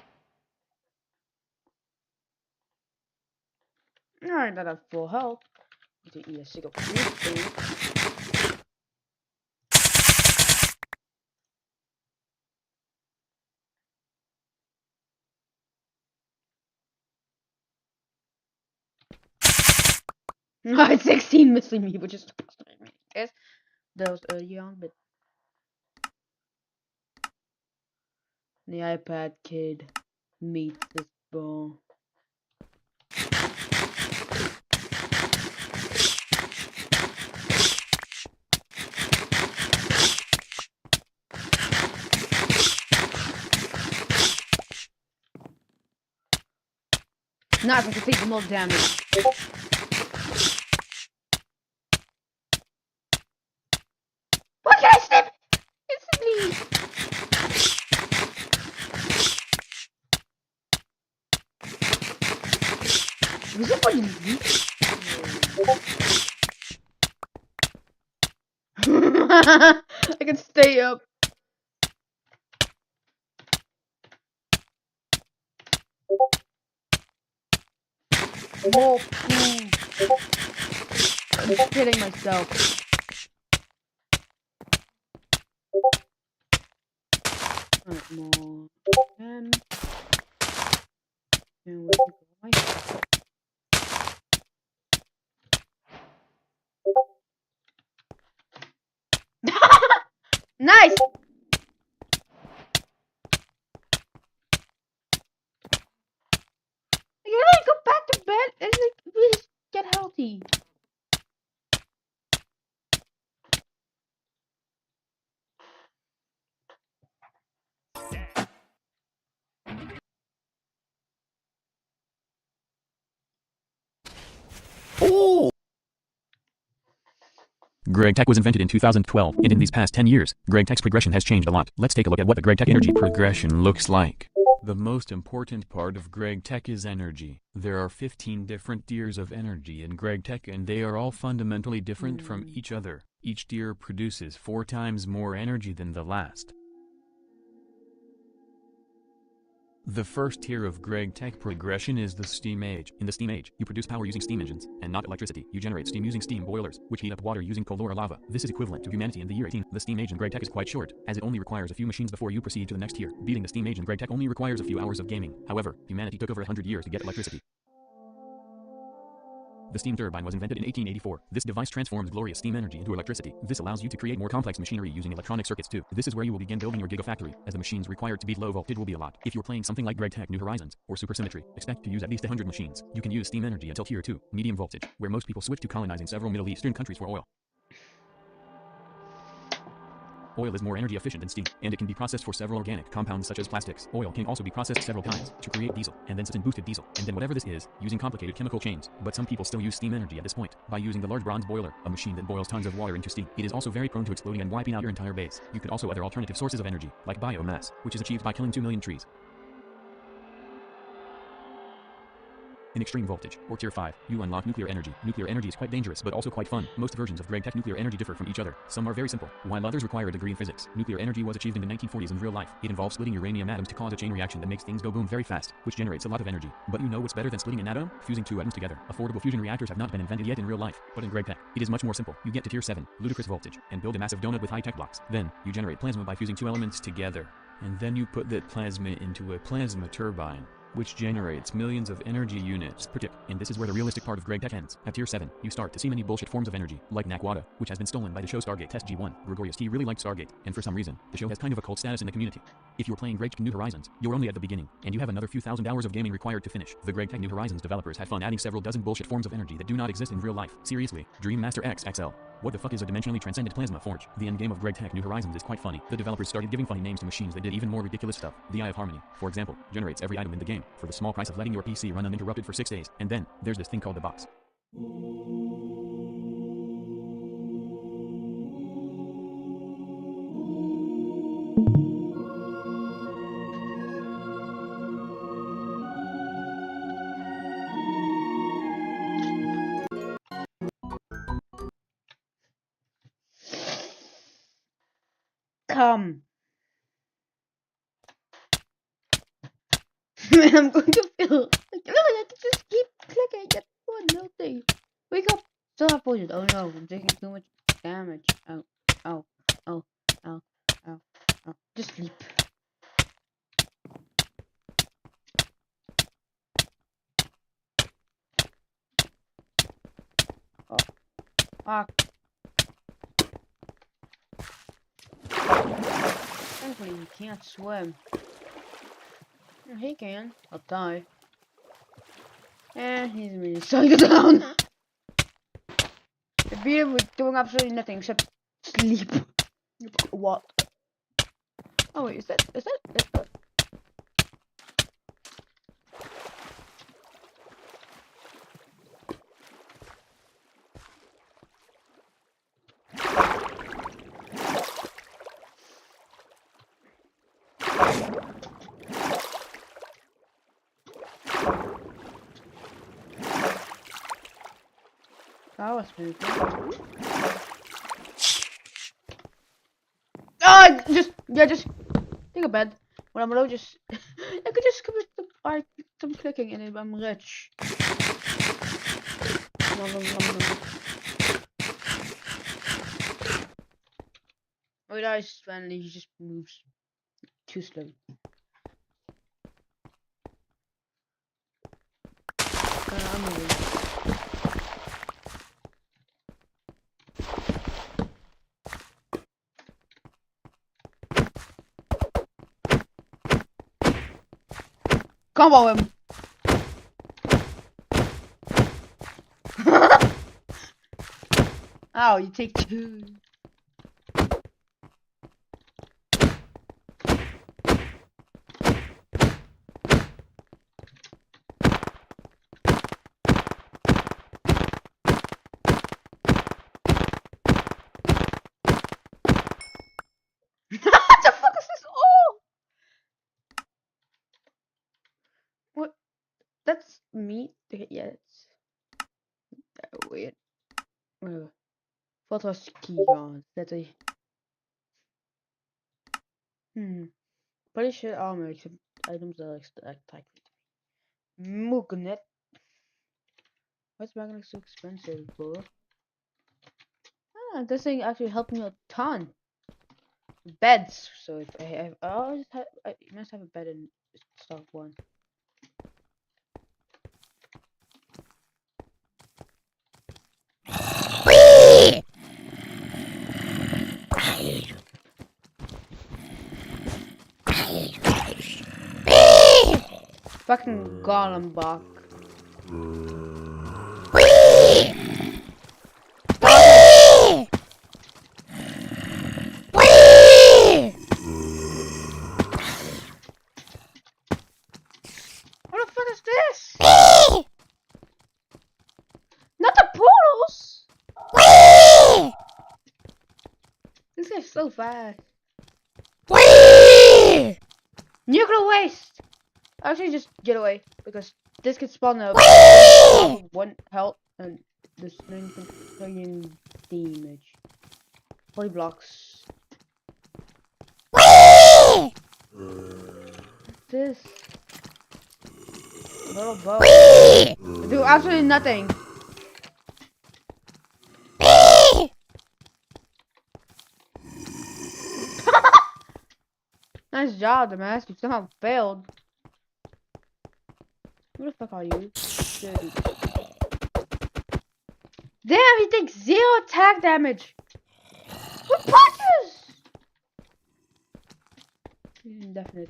D: Alright, that have full health. Need to eat a single food. No, 16 missing me, which is guess that was early on, but the iPad kid meets this ball. Not if I can take the most damage. Why can't I snip instantly? Was it for you? I can stay up. More food. I'm kidding myself. More. And where to go? My nice. You really go back to bed and like really get healthy.
A: Oh! GregTech was invented in 2012, and in these past 10 years, GregTech's progression has changed a lot. Let's take a look at what the GregTech energy progression looks like. The most important part of GregTech is energy. There are 15 different tiers of energy in GregTech, and they are all fundamentally different from each other. Each tier produces 4 times more energy than the last. The first tier of GregTech progression is the steam age. In the steam age, you produce power using steam engines, and not electricity. You generate steam using steam boilers, which heat up water using coal or lava. This is equivalent to humanity in the year 18. The steam age in GregTech is quite short, as it only requires a few machines before you proceed to the next tier. Beating the steam age in GregTech only requires a few hours of gaming. However, humanity took over 100 years to get electricity. The steam turbine was invented in 1884. This device transforms glorious steam energy into electricity. This allows you to create more complex machinery using electronic circuits too. This is where you will begin building your gigafactory, as the machines required to beat low voltage will be a lot. If you're playing something like GregTech New Horizons, or Supersymmetry, expect to use at least 100 machines. You can use steam energy until tier 2, medium voltage, where most people switch to colonizing several Middle Eastern countries for oil. Oil is more energy efficient than steam, and it can be processed for several organic compounds such as plastics. Oil can also be processed several times to create diesel, and then sit in boosted diesel, and then whatever this is, using complicated chemical chains. But some people still use steam energy at this point, by using the large bronze boiler, a machine that boils tons of water into steam. It is also very prone to exploding and wiping out your entire base. You could also other alternative sources of energy, like biomass, which is achieved by killing 2 million trees. In extreme voltage, or tier 5, you unlock nuclear energy. Nuclear energy is quite dangerous but also quite fun. Most versions of GregTech nuclear energy differ from each other. Some are very simple, while others require a degree in physics. Nuclear energy was achieved in the 1940s in real life. It involves splitting uranium atoms to cause a chain reaction that makes things go boom very fast, which generates a lot of energy. But you know what's better than splitting an atom? Fusing 2 atoms together. Affordable fusion reactors have not been invented yet in real life, but in GregTech, it is much more simple. You get to tier 7, ludicrous voltage, and build a massive donut with high-tech blocks. Then, you generate plasma by fusing 2 elements together. And then you put that plasma into a plasma turbine, which generates millions of energy units per tick. And this is where the realistic part of GregTech ends. At tier 7, you start to see many bullshit forms of energy, like Nakwada, which has been stolen by the show Stargate Test G1. Gregorius T really liked Stargate, and for some reason, the show has kind of a cult status in the community. If you're playing GregTech New Horizons, you're only at the beginning, and you have another few thousand hours of gaming required to finish. The GregTech New Horizons developers had fun adding several dozen bullshit forms of energy that do not exist in real life. Seriously, Dream Master XXL. What the fuck is a dimensionally transcendent plasma forge? The endgame of GregTech New Horizons is quite funny. The developers started giving funny names to machines that did even more ridiculous stuff. The Eye of Harmony, for example, generates every item in the game, for the small price of letting your PC run uninterrupted for 6 days. And then, there's this thing called the box.
D: Come. Man, I'm going to feel like really I have to just keep clicking. Get one little thing. Wake up. Still have poison. Oh no, I'm taking too much damage. Ow, ow, ow, ow, ow, ow. Just sleep. Oh, fuck. Thankfully, he can't swim. He can. I'll die. And he's really slowing it down. The beer was doing absolutely nothing except sleep. What? Oh wait, is that? That was pretty good. Ah, just take a bed. When I'm low, just I could just commit some clicking and I'm rich. Oh, he dies when he just moves too slow. I'm moving. Combo him! Oh, you take two. What the fuck is this? Oh! What? That's meat? Yeah, it's weird. Whatever. What was key on? That's a. Pretty sure armor except items that are attack. Magnet. Why's magnet so expensive, bro? Ah, this thing actually helped me a ton. Beds. So if I always have, I must have a bed in stock one. Fucking golem bug. What the fuck is this? Not the portals! This guy's so fast. Nuclear waste! Actually, just get away because this could spawn up one health and this 9 million damage. 40 blocks. This little bow. Do absolutely nothing. Nice job, the mask. You somehow failed. Who the fuck are you? Dude. Damn, he takes 0 attack damage. What punches? He's indefinite.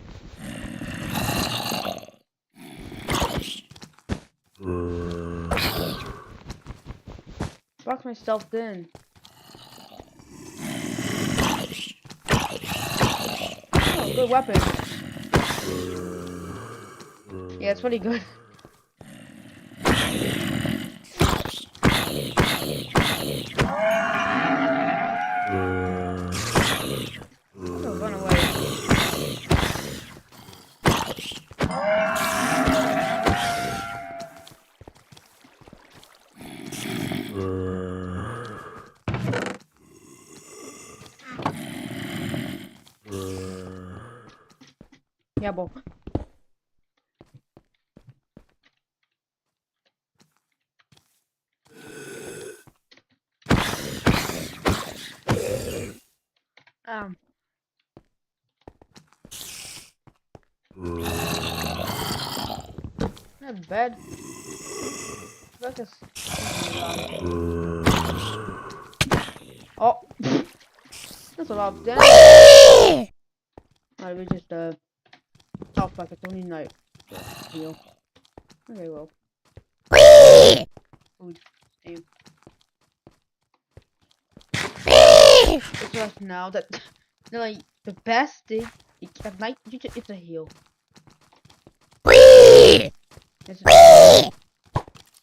D: Box myself in. Oh, good weapon. Yeah, it's pretty good. Oh, run away. Yeah, bro. Not bad. Focus. Oh, that's a lot of damage. Alright, we just top like it's only night. Heal. Okay, well. Food. Damn. It's just now that like the best thing at night it's a heal. It's a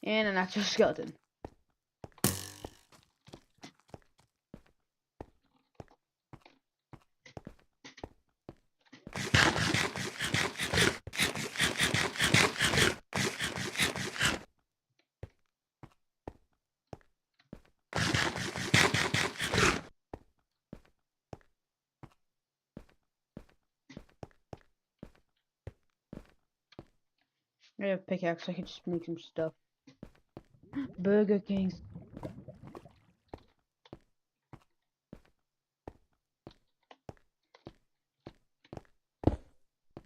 D: and an actual skeleton. I have a pickaxe, I can just make some stuff. Burger Kings.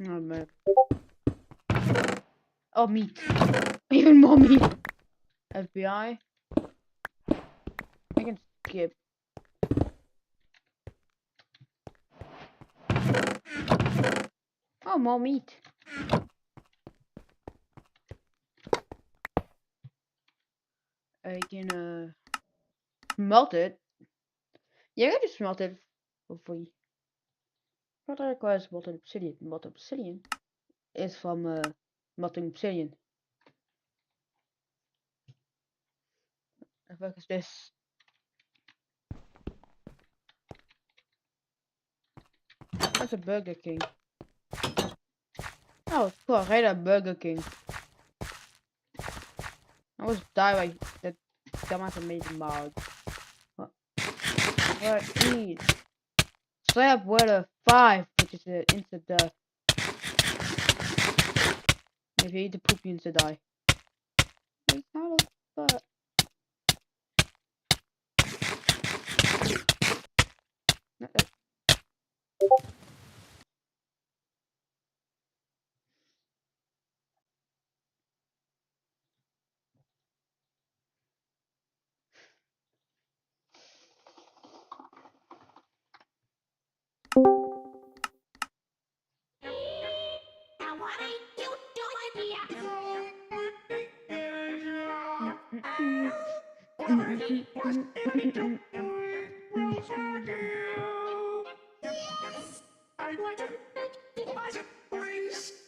D: Oh man. Oh, meat. Even more meat. FBI. I can skip. Oh, more meat. I can melt it. Yeah, I can just smelt it for free. What requires molten obsidian? Molten obsidian is from melting obsidian. The fuck is this? That's a Burger King. Oh, cool. Right at Burger King. I was die by that dumbass amazing mod. What? Eat? Slap with a 5, which is an instant death. If you eat the poop, you instant die. Like, how the fuck?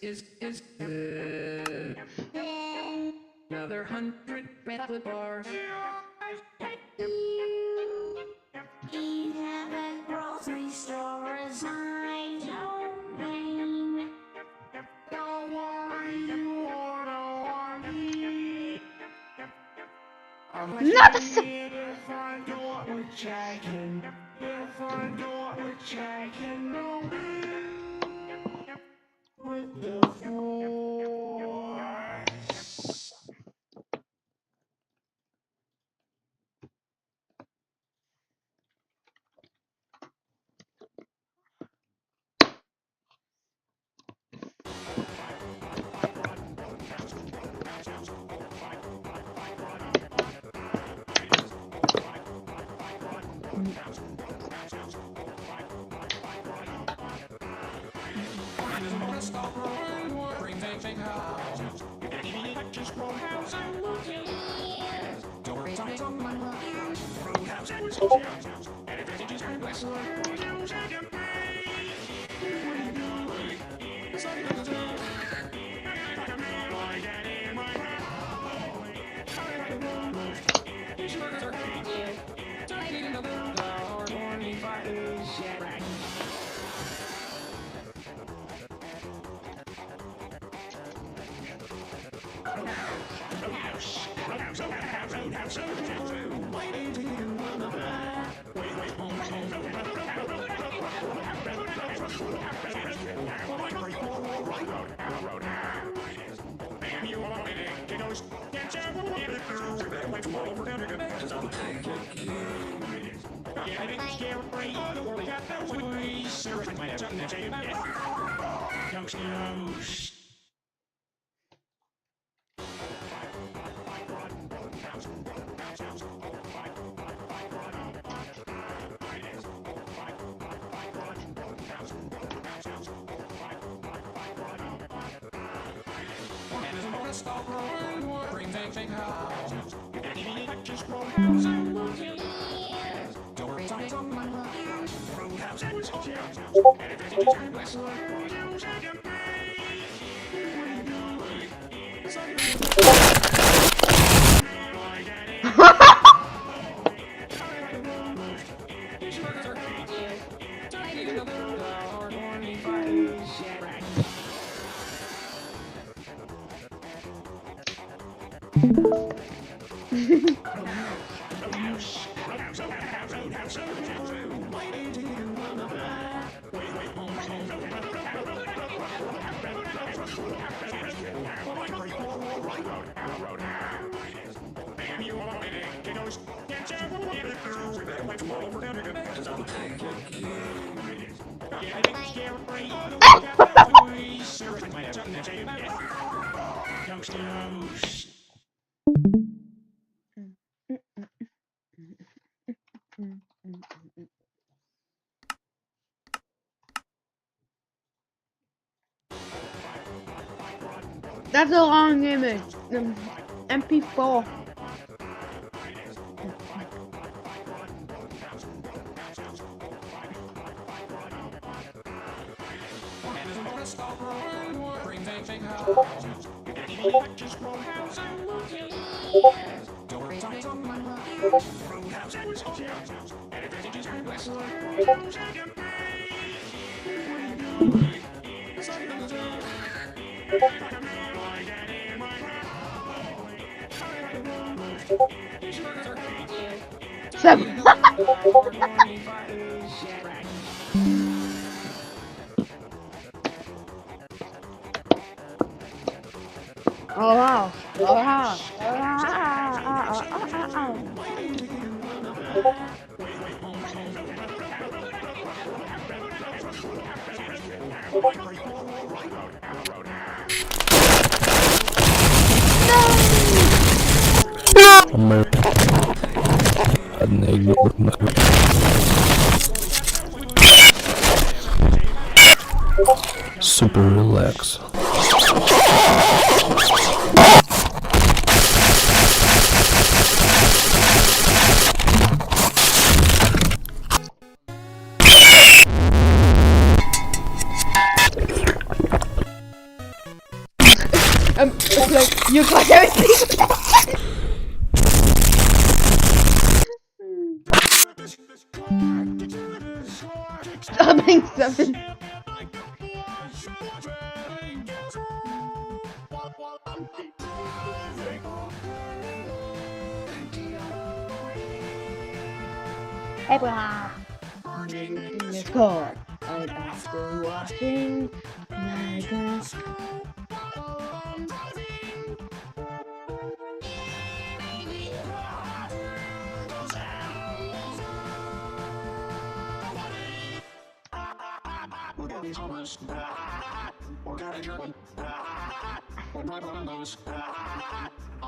Z: Is another 100 chocolate bars. Eat at a grocery store is my domain. Don't worry, you order me.
D: Not the
Z: if I got which I can, if I got which I can know with the force.
D: That's a long image. MP4. Seven. Oh wow. Oh wow.
Q: Super relax.
D: It's like you got everything. Stop being 7. Hey, Bob. It's cold. I'm after watching Megas.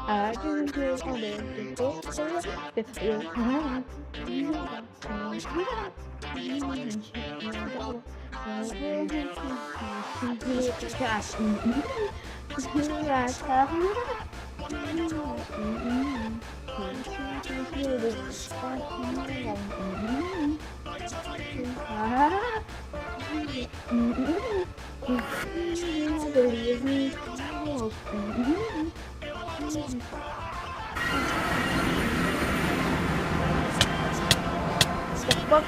D: I can feel on it. Fuck.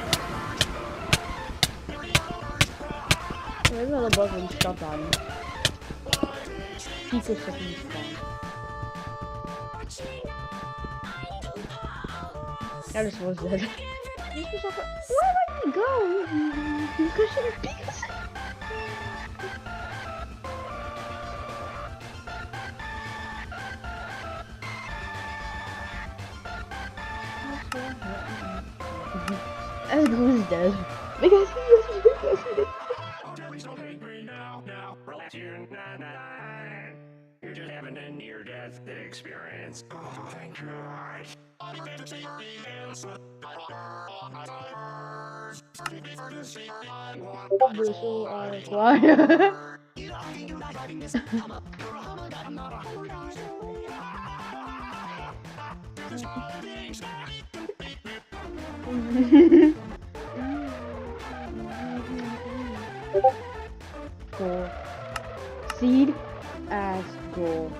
D: There's a little bug when you stop dying. Piece of fucking spawn. I just was dead. Where did I go? You should have As Goose does. Because he did.
Z: You're just having a near-death experience. Oh, thank God.
D: Brutal are quiet. Goal. Seed as goal.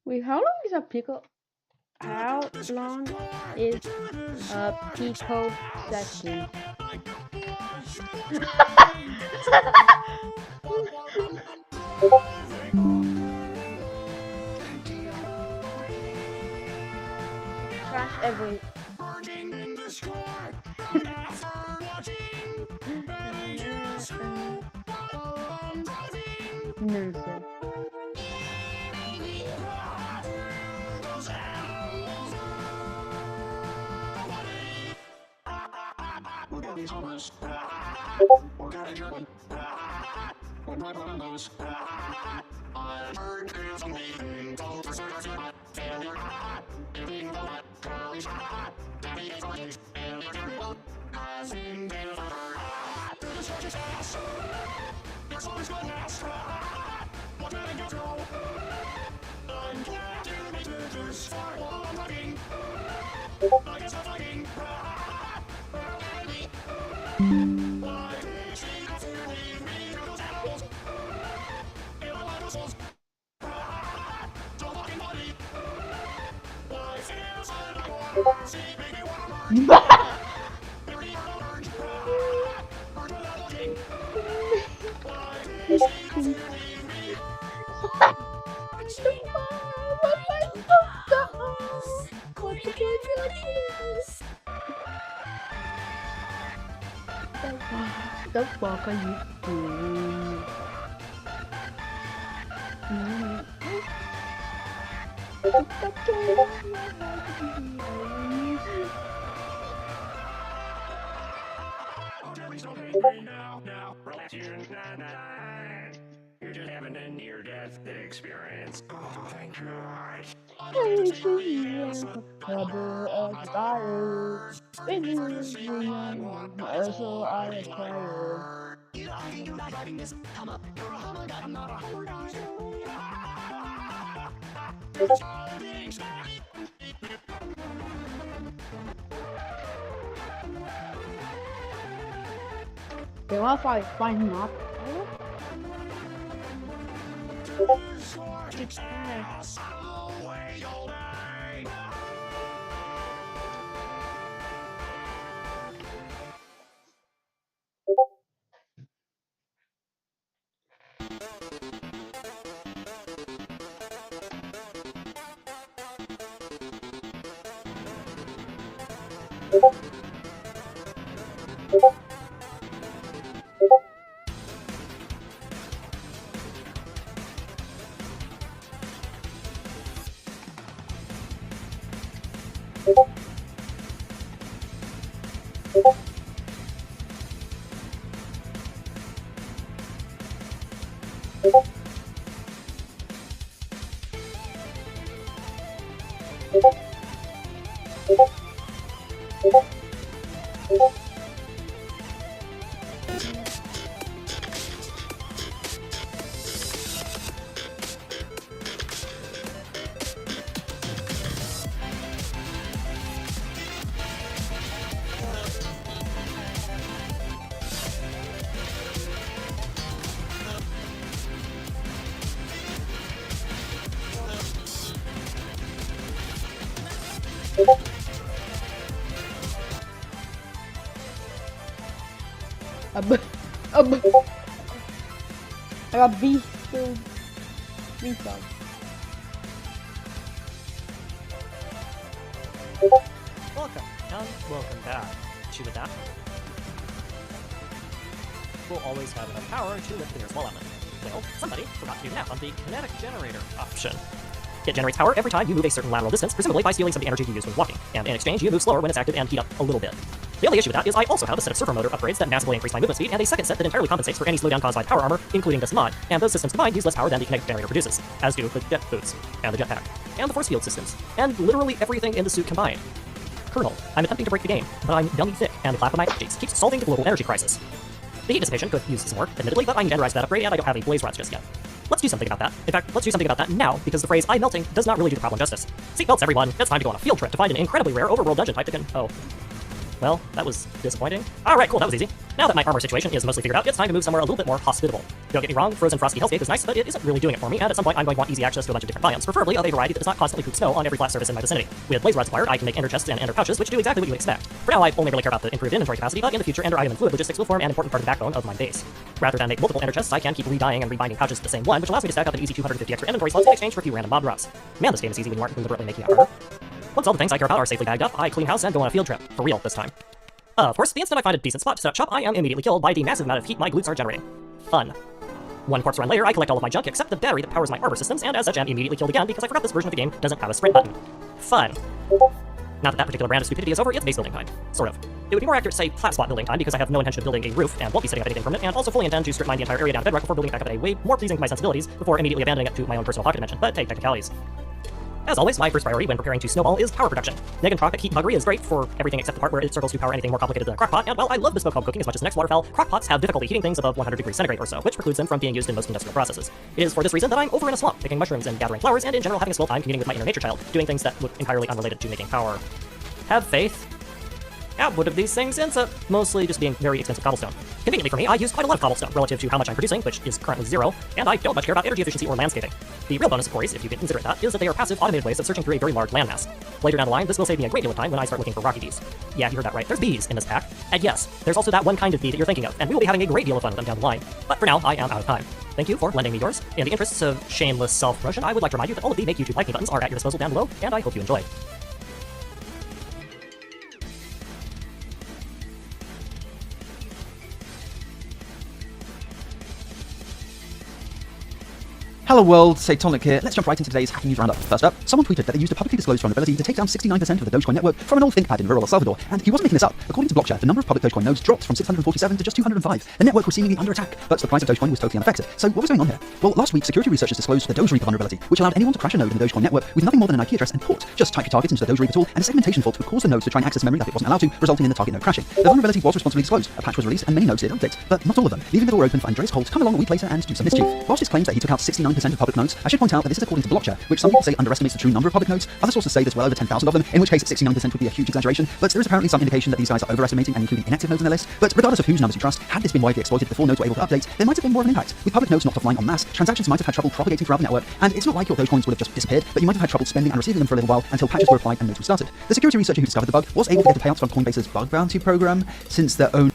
D: Wait, how long is a pickle? How long is a pickle session? Trash every. Nonsense. The fuck are you doing?
Z: You're just having a near-death experience. Oh, thank God.
D: So I acquire. They want to find not. I got B filled. B filled.
K: Welcome and welcome back to the
I: will always have enough power to lift the nearest wall outlet. Well, somebody forgot to do math on the kinetic generator option. It generates power every time you move a certain lateral distance, presumably by stealing some of the energy you use when walking, and in exchange you move slower when it's active and heat up a little bit. The only issue with that is I also have a set of servo motor upgrades that massively increase my movement speed, and a second set that entirely compensates for any slowdown caused by power armor, including this mod, and those systems combined use less power than the kinetic generator produces, as do the jet boots, and the jetpack, and the force field systems, and literally everything in the suit combined. Colonel, I'm attempting to break the game, but I'm young and thick, and the clap of my cheeks keeps solving the global energy crisis. The heat dissipation could use some work, admittedly, but I need to enderize that upgrade, and I don't have any blaze rods just yet. Let's do something about that. In fact, let's do something about that now, because the phrase "I'm melting" does not really do the problem justice. Seatbelts, everyone! It's time to go on a field trip to find an incredibly rare overworld dungeon type that can... Oh. Well, that was disappointing. Alright, cool, that was easy. Now that my armor situation is mostly figured out, it's time to move somewhere a little bit more hospitable. Don't get me wrong, frozen frosty hellscape is nice, but it isn't really doing it for me, and at some point I'm going to want easy access to a bunch of different biomes, preferably of a variety that does not constantly poop snow on every flat surface in my vicinity. With blaze rods acquired, I can make ender chests and ender pouches, which do exactly what you would expect. For now, I only really care about the improved inventory capacity, but in the future, ender item and fluid logistics will form an important part of the backbone of my base. Rather than make multiple ender chests, I can keep re-dyeing and rebinding pouches to the same one, which allows me to stack up an easy 250 extra inventory slots in exchange for a few random mob drops. Man, this game is easy when you aren't deliberately making it harder. Once all the things I care about are safely bagged up, I clean house and go on a field trip. For real, this time. Of course, the instant I find a decent spot to set up shop, I am immediately killed by the massive amount of heat my glutes are generating. Fun. One corpse run later, I collect all of my junk except the battery that powers my armor systems, and as such am immediately killed again because I forgot this version of the game doesn't have a sprint button. Fun. Now that that particular brand of stupidity is over, it's base building time. Sort of. It would be more accurate to say flat spot building time because I have no intention of building a roof and won't be setting up anything permanent, and also fully intend to strip mine the entire area down to bedrock before building back up at a way more pleasing to my sensibilities before immediately abandoning it to my own personal pocket dimension, but take technicalities. As always, my first priority when preparing to snowball is power production. Negatotropic heat buggery is great for everything except the part where it circles to power anything more complicated than a crockpot, and while I love bespoke home cooking as much as the next waterfowl, crockpots have difficulty heating things above 100 degrees centigrade or so, which precludes them from being used in most industrial processes. It is for this reason that I'm over in a swamp, picking mushrooms and gathering flowers, and in general having a swell time communing with my inner nature child, doing things that look entirely unrelated to making power. Have faith. Output of these things ends up mostly just being very expensive cobblestone. Conveniently for me, I use quite a lot of cobblestone relative to how much I'm producing, which is currently 0, and I don't much care about energy efficiency or landscaping. The real bonus, of course, if you can consider it that, is that they are passive, automated ways of searching through a very large landmass. Later down the line, this will save me a great deal of time when I start looking for rocky bees. Yeah, you heard that right, there's bees in this pack. And yes, there's also that one kind of bee that you're thinking of, and we will be having a great deal of fun with them down the line. But for now, I am out of time. Thank you for lending me yours. In the interests of shameless self-promotion, I would like to remind you that all of the Make YouTube Like Me buttons are at your disposal down below, and I hope you enjoy.
O: Hello world, Satonic here. Let's jump right into today's hacking news roundup. First up, someone tweeted that they used a publicly disclosed vulnerability to take down 69% of the Dogecoin network from an old ThinkPad in rural El Salvador, and he wasn't making this up. According to Blockchain, the number of public Dogecoin nodes dropped from 647 to just 205. The network was seemingly under attack, but the price of Dogecoin was totally unaffected. So what was going on here? Well, last week, security researchers disclosed the Doge Reaper vulnerability, which allowed anyone to crash a node in the Dogecoin network with nothing more than an IP address and port. Just type your target into the Doge Reaper tool, and a segmentation fault would cause the nodes to try and access memory that it wasn't allowed to, resulting in the target node crashing. The vulnerability was responsibly disclosed. A patch was released, and many nodes did update, but not all of them, leaving the door open for Andreas Holt to come along a week later and do some mischief. Whilst it claims that he took out 69% of public nodes, I should point out that this is according to Blockchain, which some people say underestimates the true number of public nodes. Other sources say there's well over 10,000 of them, in which case 69% would be a huge exaggeration, but there is apparently some indication that these guys are overestimating and including inactive nodes in their list. But regardless of whose numbers you trust, had this been widely exploited before nodes were able to update, there might have been more of an impact. With public nodes knocked offline en masse, transactions might have had trouble propagating throughout the network, and it's not like your Dogecoins would have just disappeared, but you might have had trouble spending and receiving them for a little while until patches were applied and nodes restarted. The security researcher who discovered the bug was able to get the payouts from Coinbase's bug bounty program, since their own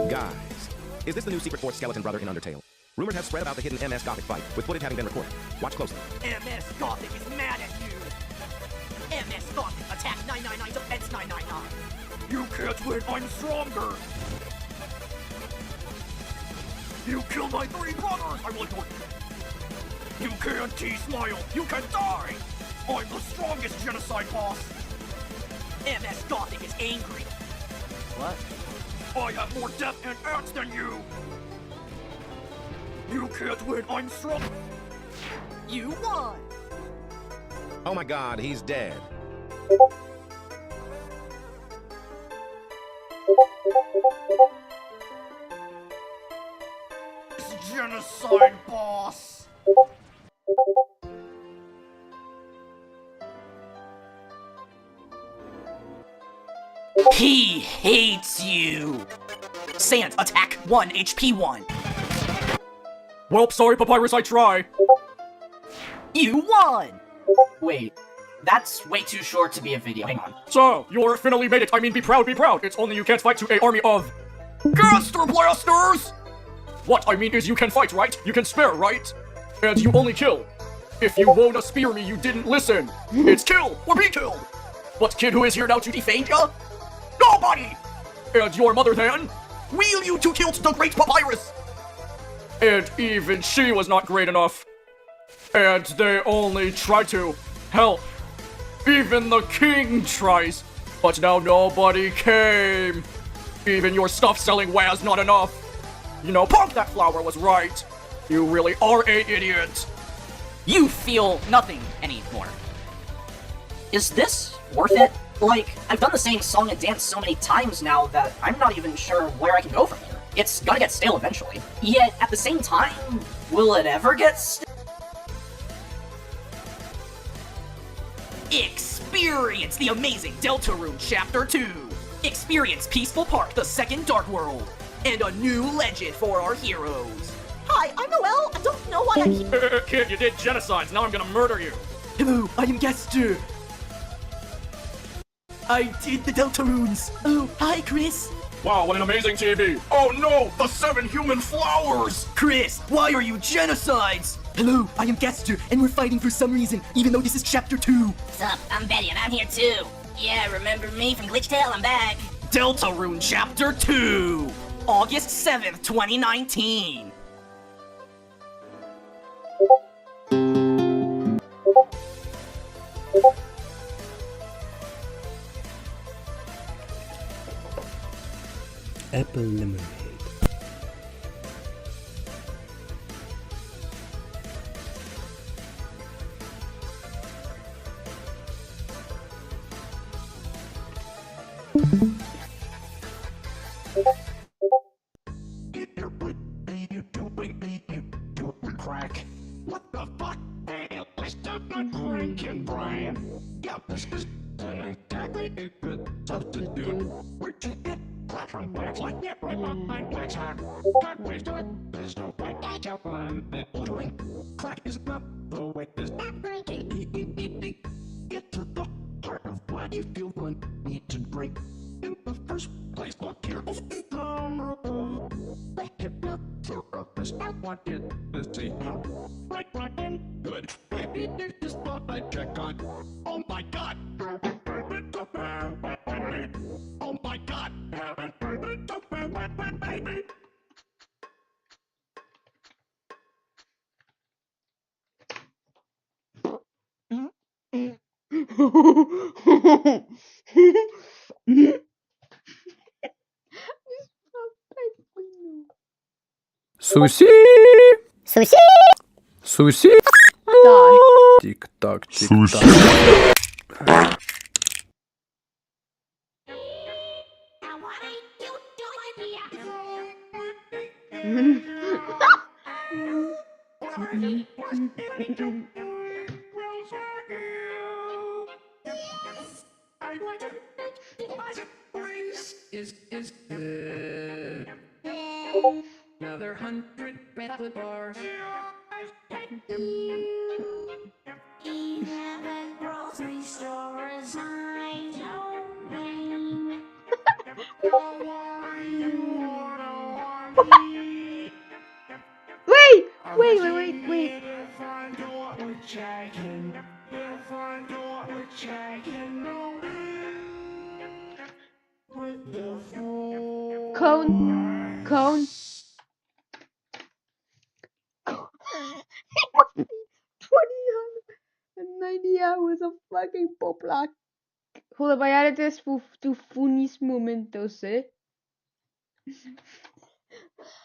S: Guys, is this the new secret fourth skeleton brother in Undertale? Rumors have spread about the hidden MS Gothic fight, with footage having been recorded. Watch closely.
G: MS Gothic is mad at you! MS Gothic, attack 999, defense 999! You can't win, I'm stronger! You killed my 3 brothers! I will ignore you! You can't T-smile! You can die! I'm the strongest genocide boss! MS Gothic is angry! What? I have more depth and outs than you! You can't win, I'm strong! You won!
S: Oh my god, he's dead.
G: It's genocide boss! He hates you! Sans, attack 1, HP 1.
E: Well, sorry, Papyrus, I try.
G: You won! Wait, That's way too short to be a video. Hang on.
E: So, you're finally made it. I mean, be proud, be proud. It's only you can't fight to a army of Gaster Blasters! What I mean is you can fight, right? You can spare, right? And you only kill. If you wanna spear me, you didn't listen. It's kill or be killed. But kid who is here now to defend ya? Nobody! And your mother then? Will you to kill the great papyrus? And even she was not great enough. And they only try to help. Even the king tries. But now nobody came. Even your stuff-selling was not enough. You know, Punk that flower was right. You really are an idiot.
G: You feel nothing anymore. Is this worth it? Like, I've done the same song and dance so many times now that I'm not even sure where I can go from here. It's gonna get stale eventually. Yet, at the same time, will it ever get stale? Experience the amazing Deltarune Chapter 2! Experience Peaceful Park, the second Dark World! And a new legend for our heroes!
P: Hi, I'm Noelle. I don't know why I'm here.
E: Kid, you did genocides. Now I'm gonna murder you.
G: Hello, I am Gaster. I did the Deltarunes. Oh, hi, Chris.
E: Wow, what an amazing TV. Oh no, the 7 human flowers.
G: Chris, why are you genocides? Hello, I am Gaster, and we're fighting for some reason, even though this is Chapter 2.
T: Sup, I'm Betty, and I'm here too. Yeah, remember me from Glitchtail? I'm back.
G: Deltarune Chapter 2! August 7th, 2019.
Q: Apple lemonade.
Z: Crack. What the fuck? I stopped my cranking brain. Yep, this is exactly a good substitute. Where'd you get black from black like that right behind black's heart? God, ways to it. There's no way I jump on it. Doing crack is not the way. There's not cranking. Get to the heart of what you feel when you need to break. In the first place, look here. The hypnotherapist, I wanted to see how right and good. Maybe there's just what I check on. Oh my god! Oh my god! Baby!
Q: Sushi!
T: Sushi!
Q: Sushi!
T: Die.
Q: Tick tock, tick tock.
Z: Is another 100 chocolate bars.
T: Even the grocery store is I know.
D: Wait. Cone. It must be 2090 hours of fucking poplar. Joder, vaya letras tu funis momentos, eh?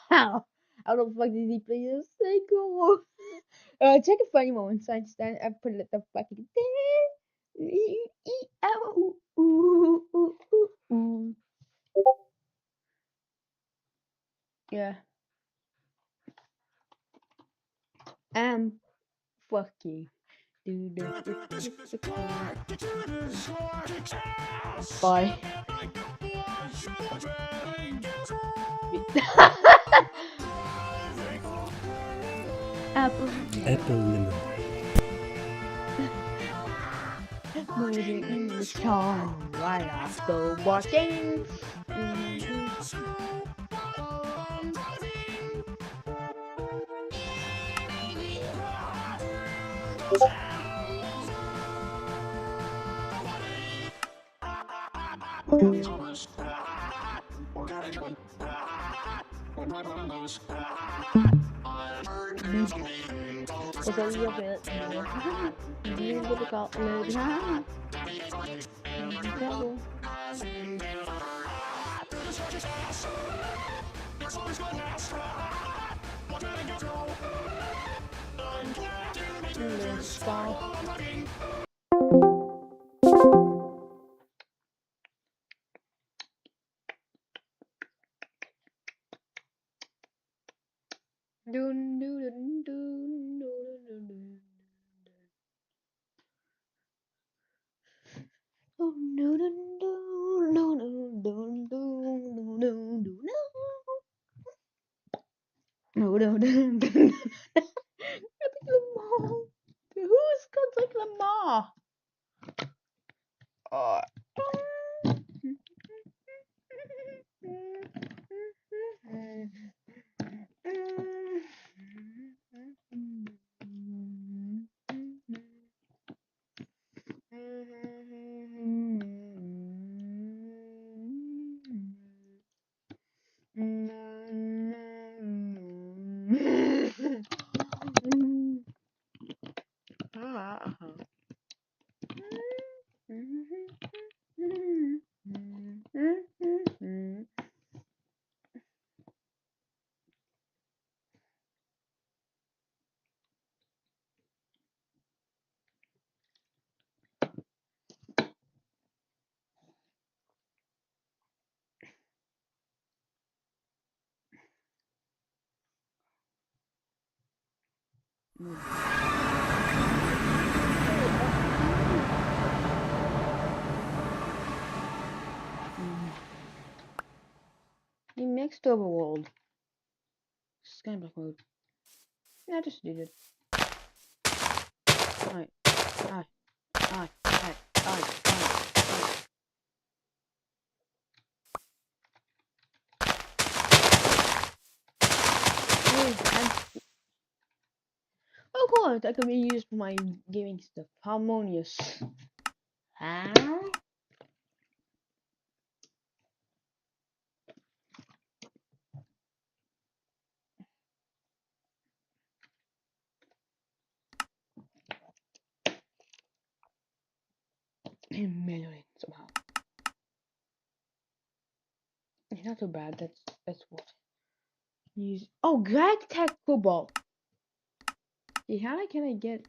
D: How the fuck did he play this thing? Check a funny moments. I understand. I put it the fucking yeah. I'm fucking bye. Apple
Q: lemonade.
D: Moving in the sun right after watching. It's a little bit difficult, a little bit trouble. Dun, dun, dun, dun, dun, dun. Oh, no, no, no, no, no, no, no, no, no, no, no, no, no. It's Lamar. Who's Kendrick Lamar? Oh. He mixed overworld. Skyblock mode. Yeah, I just did it. Alright. Alright. Of course, that can be used for my gaming stuff. Harmonious. Huh? Melee somehow. It's not so bad. That's what. Use. Oh, Greg Tech Football. See, how can I get?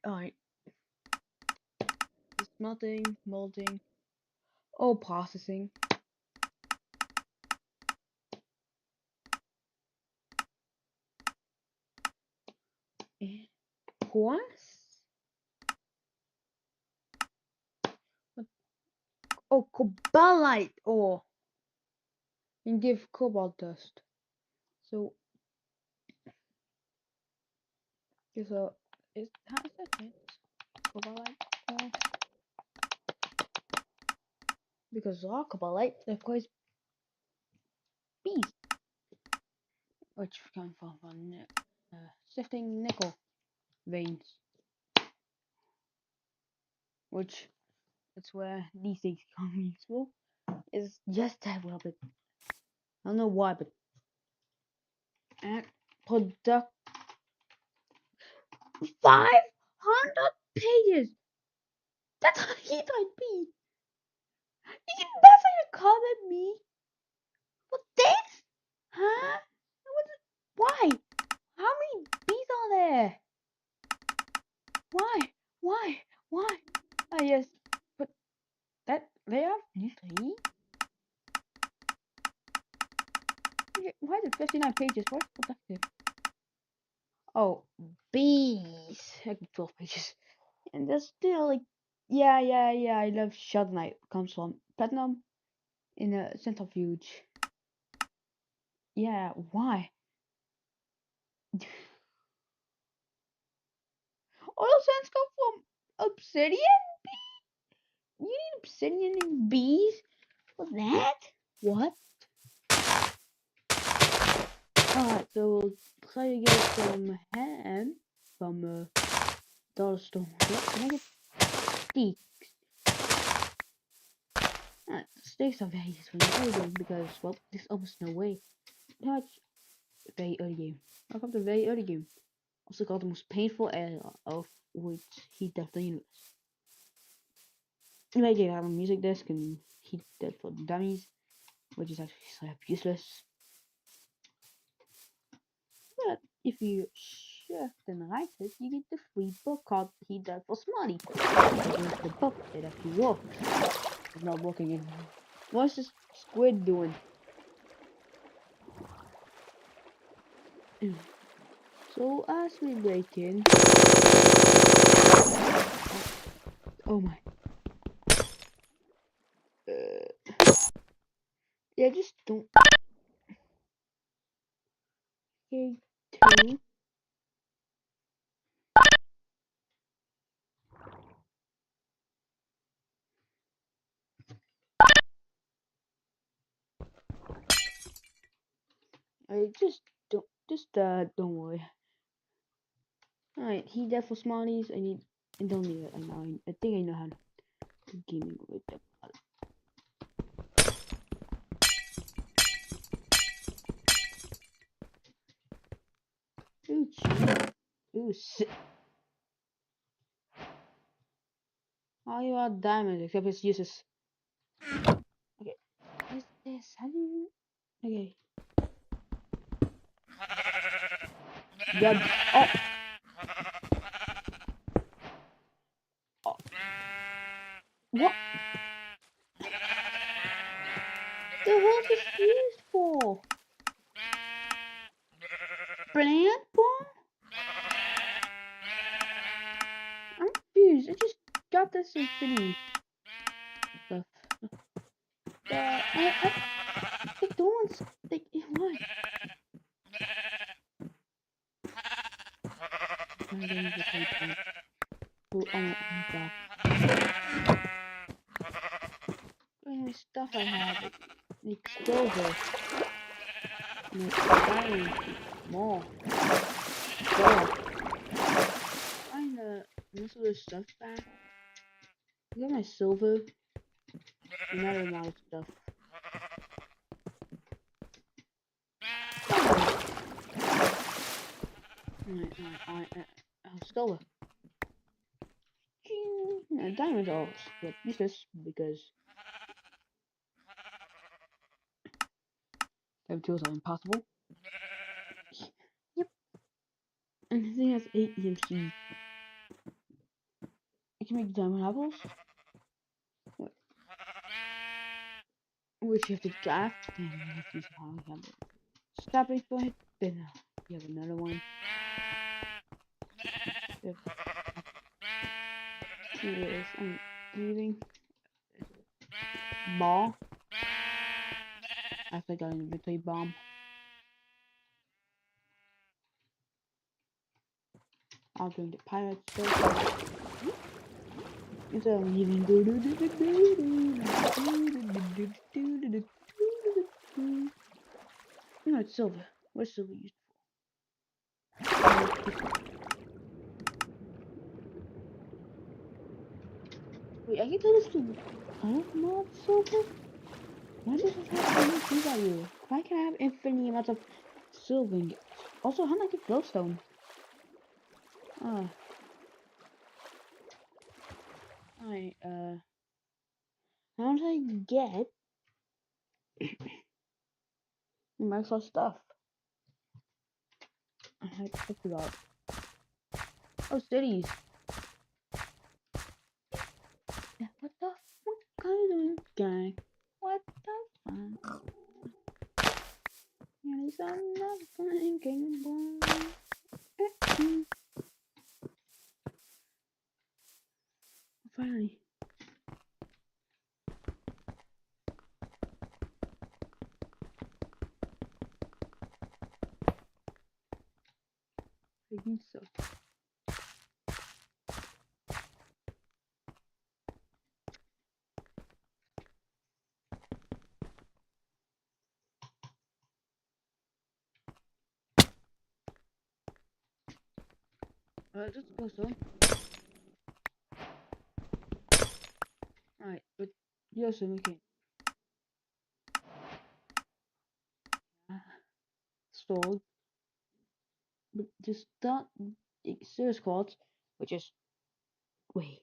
D: Alright. Smelting, molting. Oh, processing. Quartz? Oh, cobalite ore. And give cobalt dust. So, is how is that it? Cobalite ore. Because raw cobalite, of course, bees. Which come from sifting nickel veins. Which, that's where these things come useful. Is just that little bit. I don't know why, but at product 500 pages. That's how he might be. You can definitely comment me. What this? Huh? Why? How many bees are there? Why? Ah, yes, but that they have three. Why is it 59 pages? What's productive? Oh, bees. 12 pages. And there's still like, yeah. I love Shot Knight. Comes from platinum in a centrifuge. Yeah, why? Oil sands come from obsidian You need obsidian and bees? What's that? What? Alright, so we'll try to get some ham from dollar store. What can I get? Steaks. Steaks are very useful in the early game because, well, there's almost no way. Touch very early game. Welcome to very early game. Also called the most painful area of which he left the universe. Anyway, you have a music disc and he did for dummies, which is actually slap useless. But if you shift and right it, you get the free book called He Died for Smarty. It's the book that actually works. It's not working anymore. What's this squid doing? So as we break in, oh my, yeah, just don't. Okay, 2. I don't worry. Alright, he dead for Smarties. I don't need it. I think I know how to gaming with them. Ooh, cheese. Ooh, shit. All you are diamonds, except it's useless. Okay, what's this? How do you... Okay. Yep. Oh! Oh. What? The hell is this used for? Plant bomb? I'm confused. I just got this infinity stuff. I don't want... Like, what? I'm getting the paper. Oh my god. My stuff I have, like silver, like diamond, more, gold. Find most of the stuff back. I got my silver, another amount of stuff. Silver. Diamonds are useless because them tools are impossible. Yep. And the thing has 8 EMC. I can make diamond apples. What? Which you have to draft, and you have to use how you have it. Stopping point, then you have another one. Anyways, I'm leaving. Ball. I think I got an inventory bomb. I'll drink the pirate stuff. So I'm leaving. No, it's silver. What's silver used for? Wait, I can tell this to not silver? Why does this have to do value? Why can I have infinite amounts of silver? Also, how do I get glowstone? Alright, how do I get Microsoft stuff? I forgot. Oh, cities. What the fuck are you doing, gang? What the fuck? Yes, I'm not thinking Finally. I think so. Just go so. Alright, but yes, we can. Stalled. But just that zero squads, which is wait.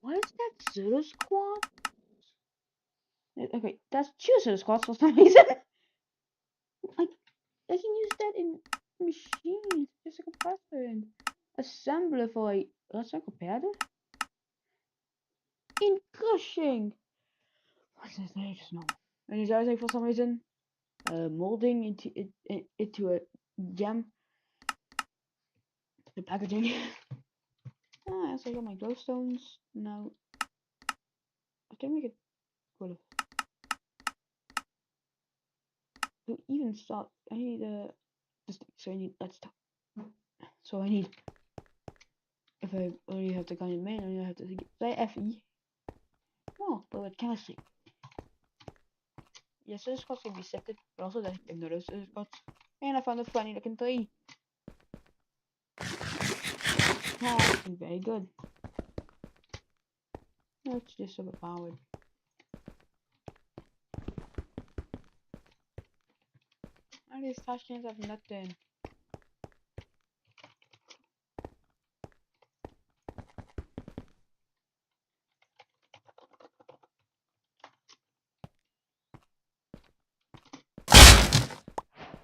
D: What is that zero squad? Okay, that's two zero squads for some reason. I can use that in machines, just a compressor and assembler for like let's not compare this. In crushing. What's this name? Just normal. And it's also for some reason molding into a gem. The packaging. So I got my glowstones. Now I can make it cool. To even start, I need this thing. So I need that stuff. So I need, if I only have the gamin, I only have to say FE. Oh, but with chemistry. Yes, this spots can be setted, but also that ignore those spots. And I found a funny looking tree. Oh, very good. It's just overpowered. All these trash cans have nothing.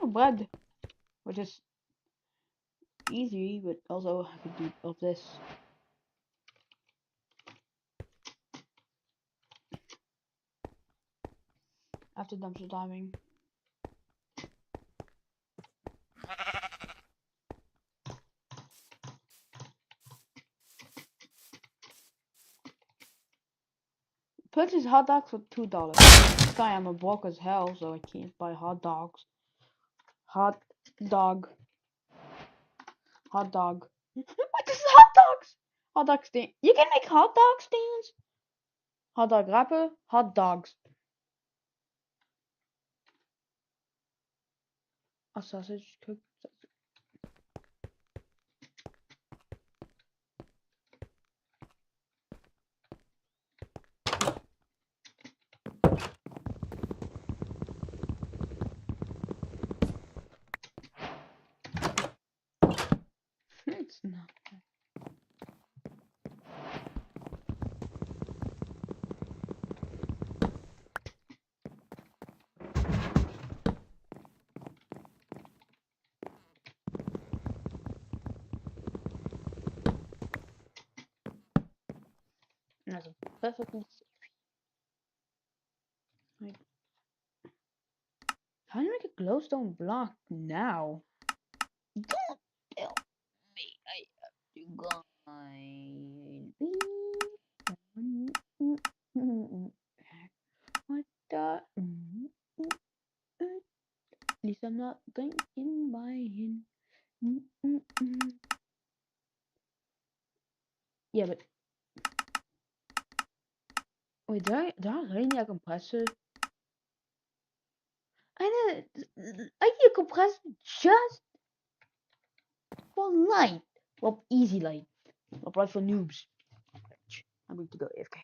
D: Oh, bread, which is easy, but also I could do of this. After dumpster diving. Purchase hot dogs for $2. This guy, I'm a broke as hell, so I can't buy hot dogs. Hot dog. Hot dog. What is hot dogs? Hot dog stand. You can make hot dog stands. Hot dog wrapper. Hot dogs. A sausage cooked. It's not. That's perfectly safe. Like, how do you make a glowstone block now? Don't tell me I have to go. What the? At least I'm not thinking buying. Yeah, but wait, do I really need a compressor? I need a compressor just for light. Well, easy light. Well, probably for noobs. I'm going to go AFK.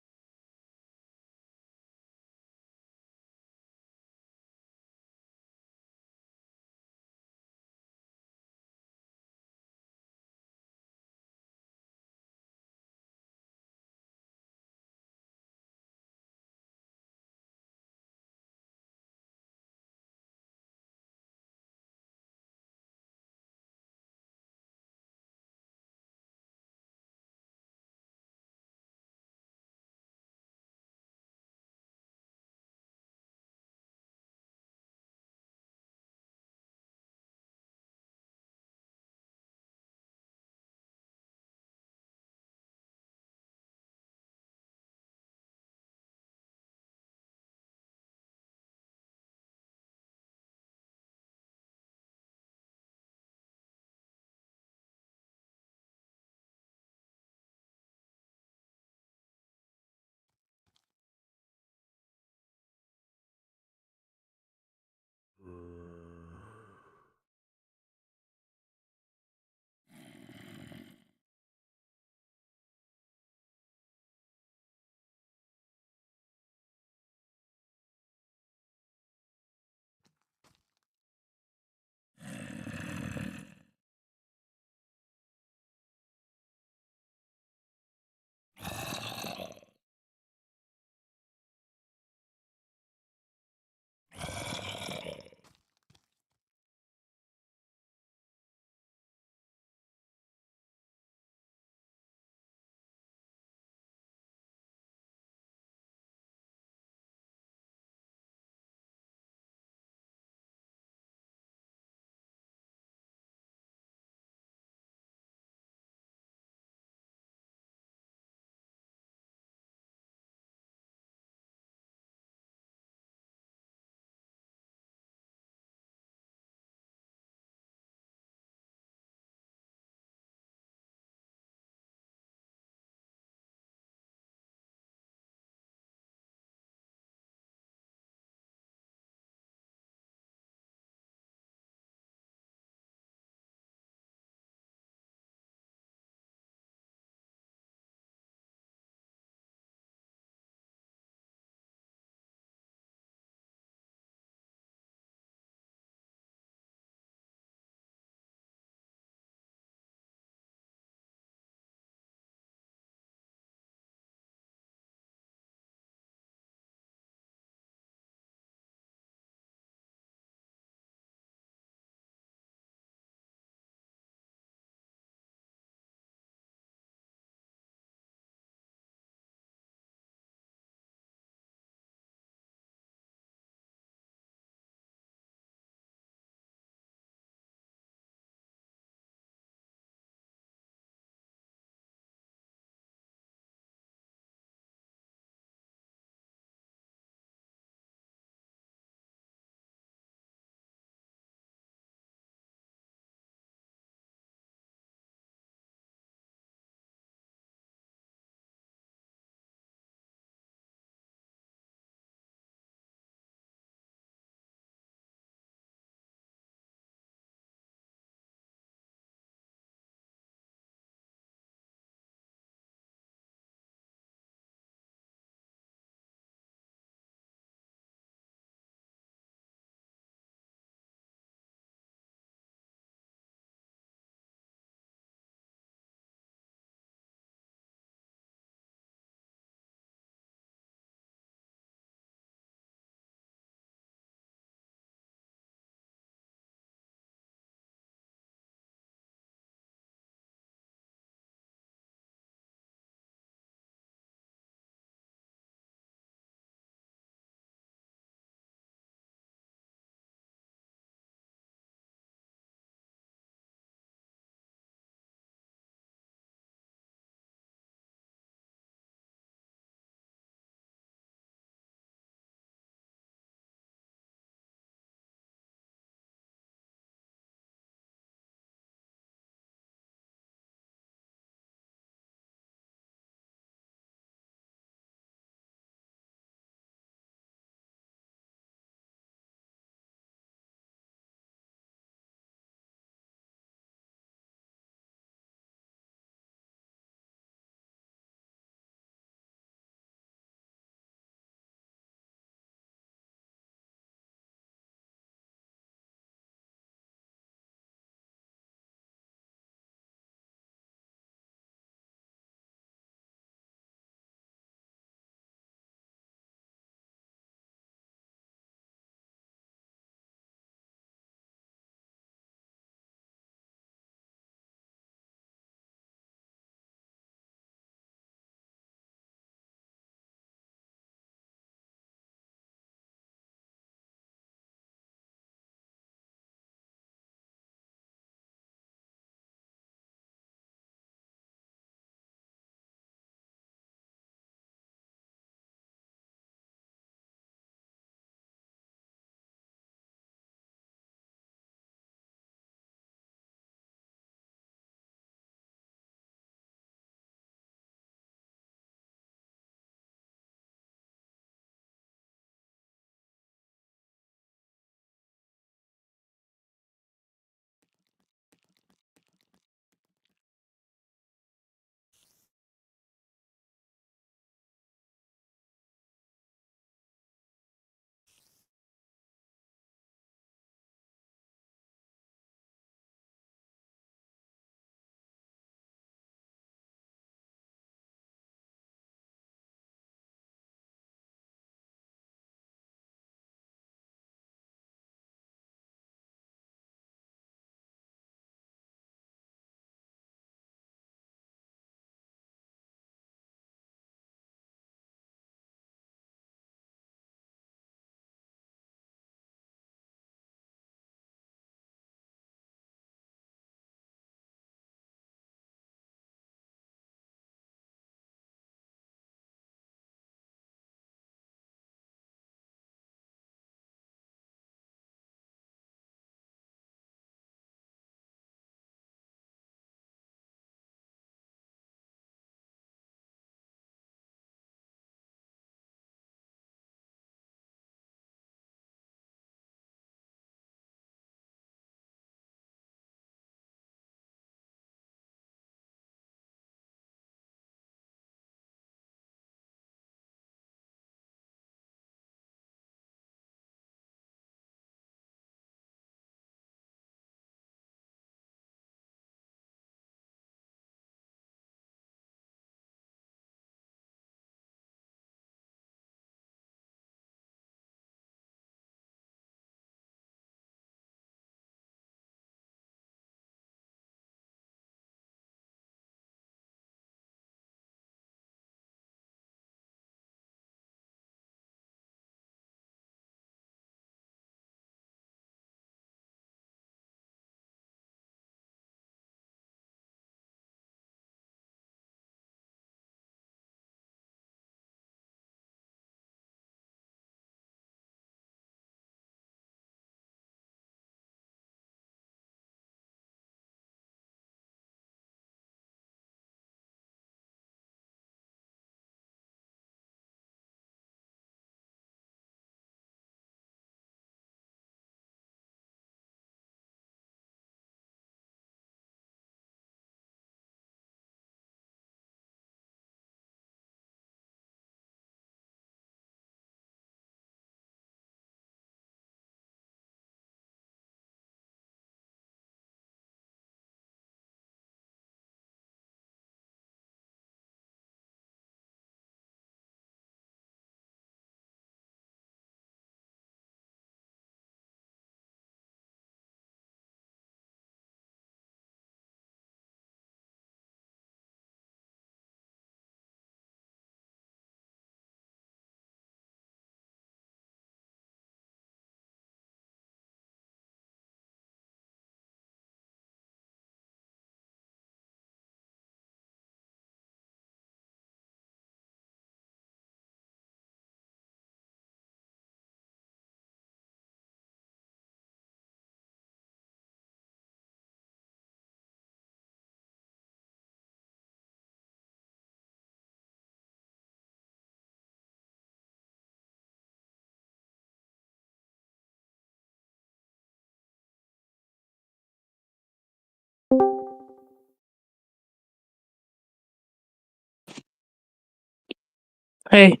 M: Hey.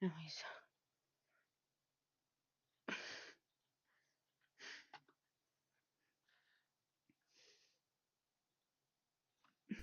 D: Anyways.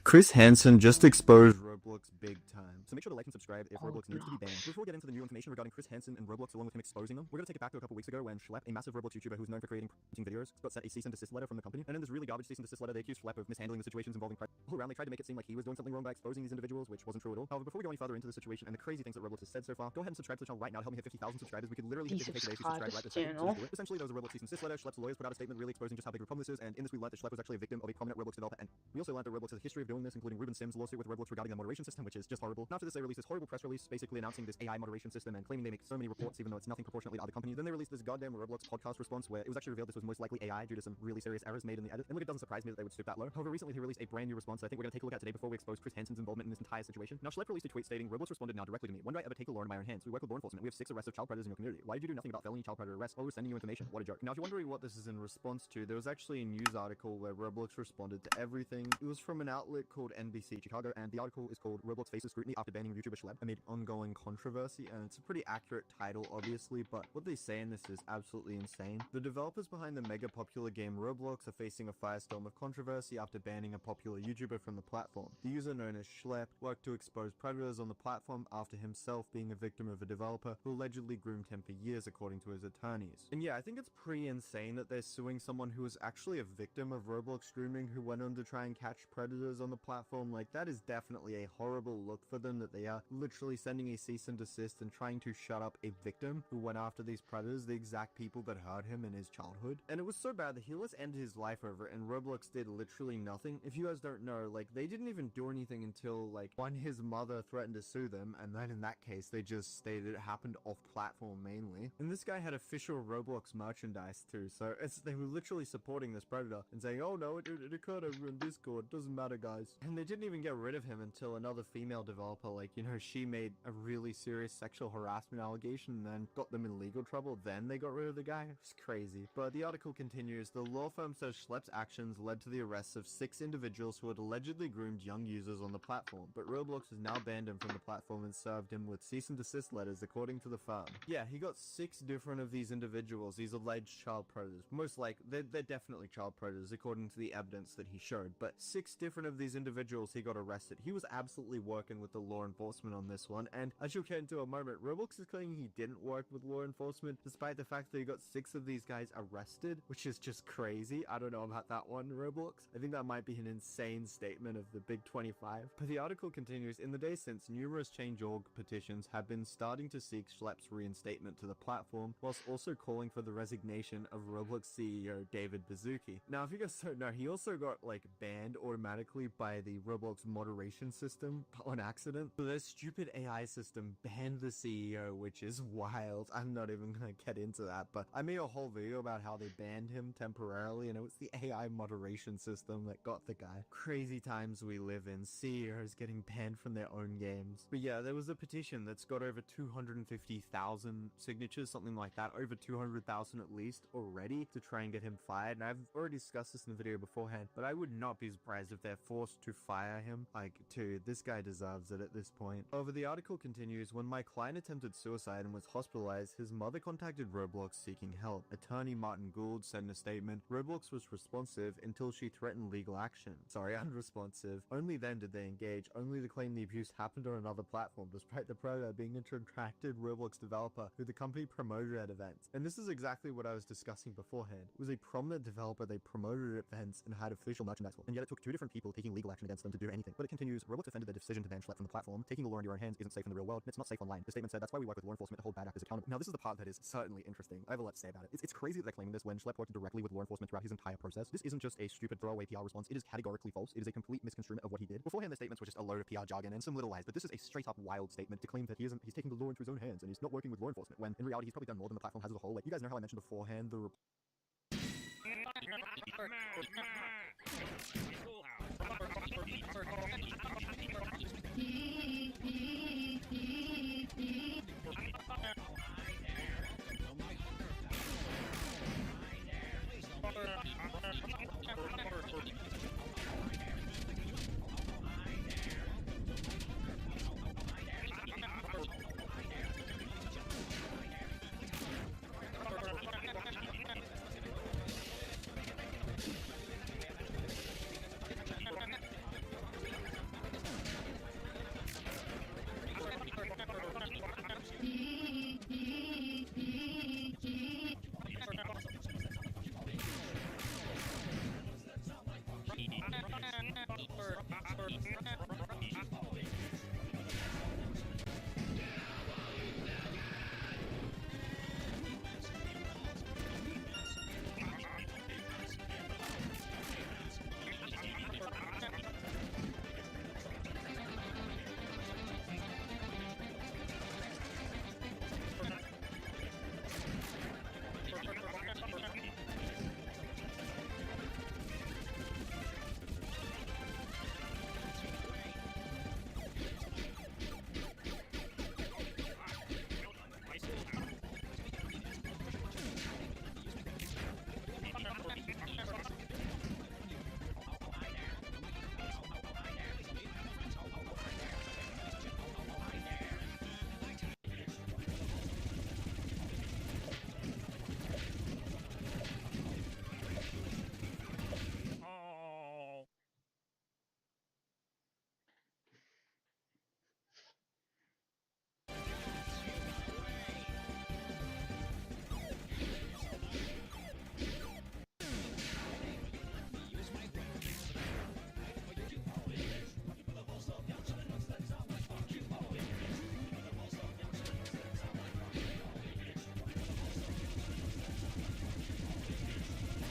M: Chris Hansen just exposed Roblox big time. So make sure to like and subscribe if Roblox needs to be banned. Before we get into the new information regarding Chris Hansen and Roblox along with him exposing them, we're going to take it back to a couple weeks ago when Schlepp, a massive Roblox YouTuber who's known for creating videos, got sent a cease and desist letter from the company. And in this really garbage cease and desist letter, they accused Schlepp of mishandling the situations involving all around. They tried to make it seem like he was doing something wrong by exposing these individuals, which wasn't true at all. However, before we go any further into the situation and the crazy things that Roblox has said so far, go ahead and subscribe to the channel right now to help me hit 50,000 subscribers. We could literally hit 50K today if you subscribe right this second. So just do it. Essentially, there was a Roblox cease and desist letter. Schlepp's lawyers put out a statement really exposing just how big of a problem this is, and in this we learned that Schlepp was actually a victim of a prominent Roblox developer, and we also learned that Roblox has a history of doing this, including Ruben Sims' lawsuit with Roblox regarding their moderation system, which is just horrible. And after this, they released this horrible press release basically announcing this AI moderation system and claiming they make so many reports even though it's nothing proportionately to other companies. Then they released this goddamn Roblox podcast response where it was actually revealed this was most likely AI due to some really serious errors made in the edit. And look, it doesn't surprise me that they would stoop that low. However, recently he released a brand new response that I think we're going to take a look at today before we expose Chris Hansen's involvement in this entire situation. Now, Schlepp released a tweet stating, Roblox responded now directly to me. When do I ever take the law in my own hands? We work with law enforcement. We have 6 arrests of child predators in your community. Why did you do nothing about felony child predator arrests? Oh, we're sending you information. What a joke. Now, if you're wondering what this is in response to, there was actually a news article where Roblox responded to everything. It was from an outlet called NBC Chicago, and the article is called Roblox Faces Scrutiny After Banning YouTuber Schlepp Amid Ongoing Controversy, and it's a pretty accurate title, obviously, but what they say in this is absolutely insane. The developers behind the mega popular game Roblox are facing a firestorm of controversy after banning a popular YouTuber from the platform. The user known as Schlepp worked to expose predators on the platform after himself being a victim of a developer who allegedly groomed him for years, according to his attorneys. And yeah, I think it's pretty insane that they're suing someone who was actually a victim of Roblox grooming who went on to try and catch predators on the platform. Like, that is definitely a horrible look for them, that they are literally sending a cease and desist and trying to shut up a victim who went after these predators, the exact people that hurt him in his childhood. And it was so bad that he let end his life over it, and Roblox did literally nothing. If you guys don't know, like, they didn't even do anything until, like, when his mother threatened to sue them, and then in that case, they just stated it happened off-platform mainly. And this guy had official Roblox merchandise too, so they were literally supporting this predator and saying, oh no, it occurred over in Discord, doesn't matter guys. And they didn't even get rid of him until another female developer, like, you know, she made a really serious sexual harassment allegation and then got them in legal trouble, then they got rid of the guy. It's crazy. But the article continues, the law firm says Schlepp's actions led to the arrests of 6 individuals who had allegedly groomed young users on the platform, but Roblox has now banned him from the platform and served him with cease and desist letters, according to the firm. Yeah, he got 6 different of these individuals, these alleged child predators. Most like, they're definitely child predators, according to the evidence that he showed, but 6 different of these individuals he got arrested. He was absolutely working with the law enforcement on this one, and as you'll get into a moment, Roblox is claiming he didn't work with law enforcement, despite the fact that he got 6 of these guys arrested, which is just crazy. I don't know about that one, Roblox. I think that might be an insane statement of the Big 25. But the article continues, in the days since, numerous change.org petitions have been starting to seek Schlepp's reinstatement to the platform, whilst also calling for the resignation of Roblox CEO David Baszucki. Now, if you guys don't know, he also got, like, banned automatically by the Roblox moderation system on accident. So their stupid AI system banned the CEO, which is wild. I'm not even gonna get into that, but I made a whole video about how they banned him temporarily, and it was the AI moderation system that got the guy. Crazy times we live in. CEOs getting banned from their own games. But yeah, there was a petition that's got over 250,000 signatures, something like that, over 200,000 at least already, to try and get him fired. And I've already discussed this in the video beforehand, but I would not be surprised if they're forced to fire him. Like, dude, this guy deserves it at this point. However, the article continues, when my client attempted suicide and was hospitalized, his mother contacted Roblox seeking help. Attorney Martin Gould said in a statement, Roblox was responsive until she threatened legal action. Sorry, unresponsive. Only then did they engage, only to claim the abuse happened on another platform, despite the predator being a contracted Roblox developer who the company promoted at events. And this is exactly what I was discussing beforehand. It was a prominent developer they promoted at events and had official merchandise for, and yet it took 2 different people taking legal action against them to do anything. But it continues, Roblox defended their decision to ban Schlepp from the platform. Taking the law into your own hands isn't safe in the real world, and it's not safe online. The statement said, that's why we work with law enforcement to hold bad actors accountable. Now, this is the part that is certainly interesting. I have a lot to say about it. It's crazy that they're claiming this when Schlepp worked directly with law enforcement throughout his entire process. This isn't just a stupid throwaway PR response. It is categorically false. It is a complete misconstruement of what he did. Beforehand, the statements were just a load of PR jargon and some little lies, but this is a straight up wild statement to claim that he's taking the law into his own hands and he's not working with law enforcement, when in reality he's probably done more than the platform has as a whole. Like, you guys know how I mentioned beforehand the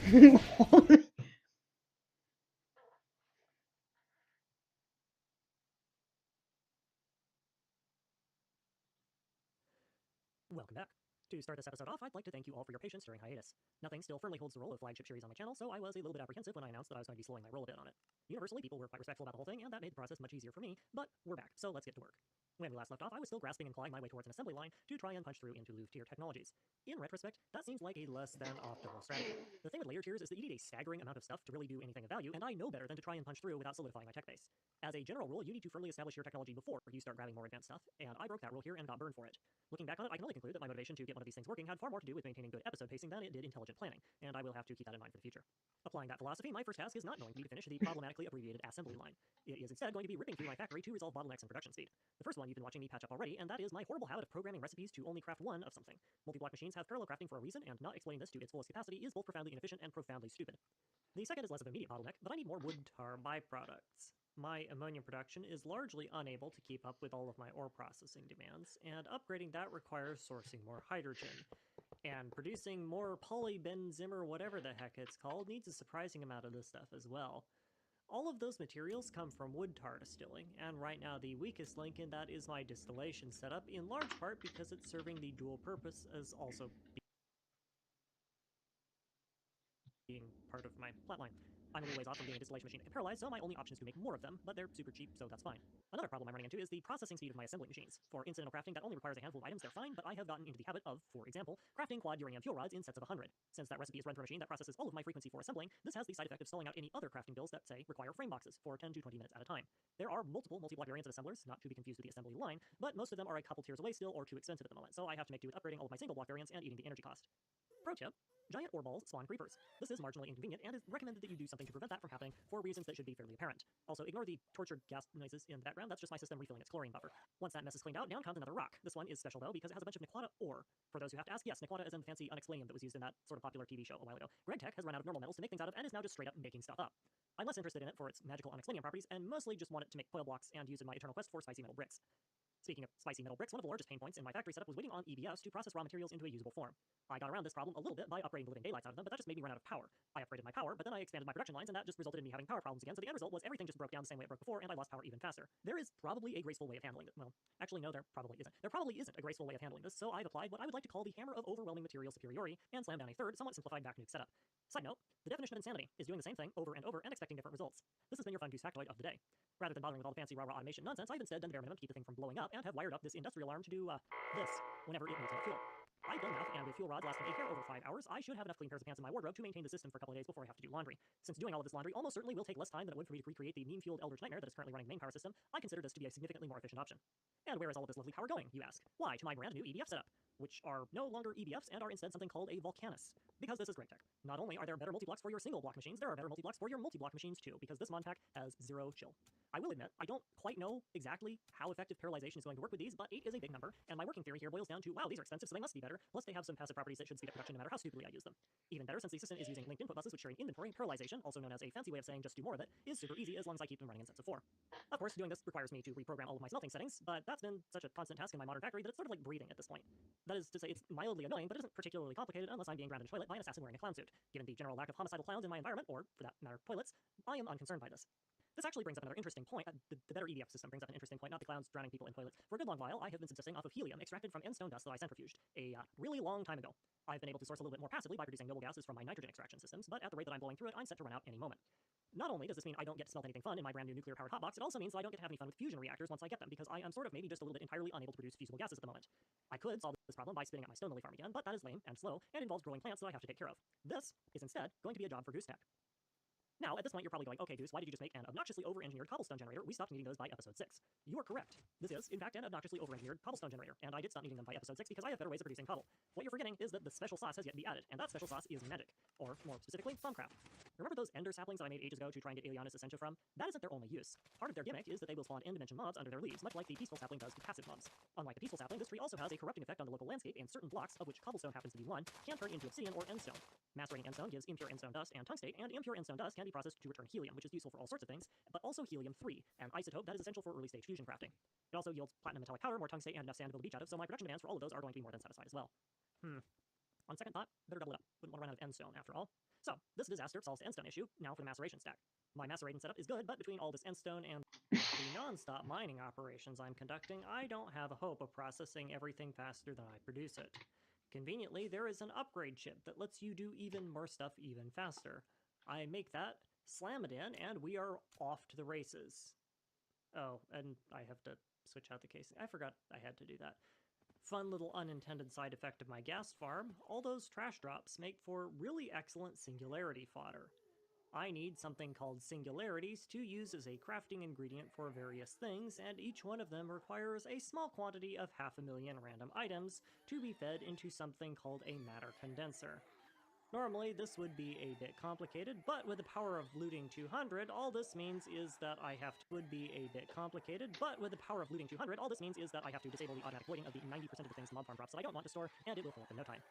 I: Welcome back. To start this episode off, I'd like to thank you all for your patience during hiatus. Nothing still firmly holds the role of flagship series on my channel, so I was a little bit apprehensive when I announced that I was going to be slowing my roll a bit on it. Universally, people were quite respectful about the whole thing, and that made the process much easier for me, but we're back, so let's get to work. When we last left off, I was still grasping and clawing my way towards an assembly line to try and punch through into Louvre tier technologies. In retrospect, that seems like a less than optimal strategy. The thing with layer tiers is that you need a staggering amount of stuff to really do anything of value, and I know better than to try and punch through without solidifying my tech base. As a general rule, you need to firmly establish your technology before you start grabbing more advanced stuff, and I broke that rule here and got burned for it. Looking back on it, I can only conclude that my motivation to get one of these things working had far more to do with maintaining good episode pacing than it did intelligent planning, and I will have to keep that in mind for the future. Applying that philosophy, my first task is not going to be to finish the problematically abbreviated assembly line. It is instead going to be ripping through my factory to resolve bottlenecks in production speed. The first one you've been watching me patch up already, and that is my horrible habit of programming recipes to only craft one of something. Multi-block machines have parallel crafting for a reason, and not exploiting this to its fullest capacity is both profoundly inefficient and profoundly stupid. The second is less of an immediate bottleneck, but I need more wood tar byproducts. My ammonia production is largely unable to keep up with all of my ore processing demands, and upgrading that requires sourcing more hydrogen. And producing more polybenzim or whatever the heck it's called needs a surprising amount of this stuff as well. All of those materials come from wood tar distilling, and right now the weakest link in that is my distillation setup, in large part because it's serving the dual purpose as also being part of my plant line. I'm a little ways off from being a distillation machine and paralyzed, so my only option is to make more of them, but they're super cheap, so that's fine. Another problem I'm running into is the processing speed of my assembly machines. For incidental crafting that only requires a handful of items, they're fine, but I have gotten into the habit of, for example, crafting quad uranium fuel rods in sets of 100. Since that recipe is run through a machine that processes all of my frequency for assembling, this has the side effect of stalling out any other crafting builds that, say, require frame boxes for 10 to 20 minutes at a time. There are multiple multi-block variants of assemblers, not to be confused with the assembly line, but most of them are a couple tiers away still or too expensive at the moment, so I have to make do with upgrading all of my single block variants and eating the energy cost. Pro tip: giant ore balls spawn creepers. This is marginally inconvenient and is recommended that you do something to prevent that from happening for reasons that should be fairly apparent. Also, ignore the tortured gas noises in the background, that's just my system refilling its chlorine buffer. Once that mess is cleaned out, down comes another rock. This one is special though because it has a bunch of Nequata ore. For those who have to ask, yes, Nequata is in the fancy unexplainium that was used in that sort of popular TV show a while ago. Greg Tech has run out of normal metals to make things out of and is now just straight up making stuff up. I'm less interested in it for its magical unexplainium properties and mostly just want it to make coil blocks and use in my eternal quest for spicy metal bricks. Speaking of spicy metal bricks, one of the largest pain points in my factory setup was waiting on EBFs to process raw materials into a usable form. I got around this problem a little bit by upgrading the living daylights out of them, but that just made me run out of power. I upgraded my power, but then I expanded my production lines, and that just resulted in me having power problems again, so the end result was everything just broke down the same way it broke before, and I lost power even faster. There is probably a graceful way of handling it. Well, actually, no, there probably isn't. There probably isn't a graceful way of handling this, so I've applied what I would like to call the hammer of overwhelming material superiority, and slammed down a third, somewhat simplified back nuke setup. Side note, the definition of insanity is doing the same thing over and over and expecting different results. This has been your fun goose factoid of the day. Rather than bothering with all the fancy rah-rah automation nonsense, I've instead done the bare minimum to keep the thing from blowing up and have wired up this industrial arm to do, this, whenever it needs enough fuel. I've done math, and with fuel rods lasting a hair over 5 hours, I should have enough clean pairs of pants in my wardrobe to maintain the system for a couple of days before I have to do laundry. Since doing all of this laundry almost certainly will take less time than it would for me to recreate the meme-fueled Eldritch Nightmare that is currently running the main power system, I consider this to be a significantly more efficient option. And where is all of this lovely power going, you ask? Why, to my brand new EBF setup, which are no longer EBFs and are instead something called a Volcanus. Because this is great tech. Not only are there better multi-blocks for your single block machines, there are better multi-blocks for your multi-block machines too, because this mod pack has zero chill. I will admit, I don't quite know exactly how effective parallelization is going to work with these, but 8 is a big number, and my working theory here boils down to, wow, these are expensive, so they must be better, plus they have some passive properties that should speed up production no matter how stupidly I use them. Even better, since the system is using linked input buses which share an inventory, parallelization, also known as a fancy way of saying just do more of it, is super easy as long as I keep them running in sets of 4. Of course, doing this requires me to reprogram all of my smelting settings, but that's been such a constant task in my modern factory that it's sort of like breathing at this point. That is to say, it's mildly annoying, but it isn't particularly complicated unless I'm being grounded in a toilet by an assassin wearing a clown suit. Given the general lack of homicidal clowns in my environment, or, for that matter, toilets, I am unconcerned by this. This actually brings up another interesting point. The better EDF system brings up an interesting point, not the clowns drowning people in toilets. For a good long while, I have been subsisting off of helium extracted from end stone dust that I centrifuged a really long time ago. I've been able to source a little bit more passively by producing noble gases from my nitrogen extraction systems, but at the rate that I'm blowing through it, I'm set to run out any moment. Not only does this mean I don't get to smelt anything fun in my brand new nuclear-powered hotbox, it also means that I don't get to have any fun with fusion reactors once I get them, because I am sort of maybe just a little bit entirely unable to produce fusible gases at the moment. I could solve this problem by spinning up my stone lily farm again, but that is lame and slow, and involves growing plants that I have to take care of. This is instead going to be a job for Goose Tech. Now, at this point, you're probably going, okay, Goose, why did you just make an obnoxiously over-engineered cobblestone generator? We stopped needing those by episode 6. You are correct. This is, in fact, an obnoxiously over-engineered cobblestone generator, and I did stop needing them by episode 6 because I have better ways of producing cobble. What you're forgetting is that the special sauce has yet to be added, and that special sauce is magic, or more specifically, Thumbcraft. Remember those ender saplings that I made ages ago to try and get Ileana's Essentia from? That isn't their only use. Part of their gimmick is that they will spawn end-dimension mobs under their leaves, much like the peaceful sapling does to passive mobs. Unlike the peaceful sapling, this tree also has a corrupting effect on the local landscape, and certain blocks, of which cobblestone happens to be one, can turn into obsidian or endstone. Macerating endstone gives impure endstone dust and tungstate, and impure endstone dust can be processed to return helium, which is useful for all sorts of things, but also helium-3, an isotope that is essential for early-stage fusion crafting. It also yields platinum metallic powder, more tungstate, and enough sand to build a beach out of, so my production demands for all of those are going to be more than satisfied as well. On second thought, better double it up. Wouldn't want to run out of end stone after all. So, this disaster solves the end stone issue. Now for the maceration stack. My macerating setup is good, but between all this end stone and the non-stop mining operations I'm conducting, I don't have a hope of processing everything faster than I produce it. Conveniently, there is an upgrade chip that lets you do even more stuff even faster. I make that, slam it in, and we are off to the races. Oh, and I have to switch out the casing. I forgot I had to do that. Fun little unintended side effect of my gas farm, all those trash drops make for really excellent singularity fodder. I need something called singularities to use as a crafting ingredient for various things, and each one of them requires a small quantity of 500,000 random items to be fed into something called a matter condenser. Normally, this would be a bit complicated, but with the power of looting 200, all this means is that I have to disable the automatic voiding of the 90% of the things the mob farm drops that I don't want to store, and it will fill up in no time.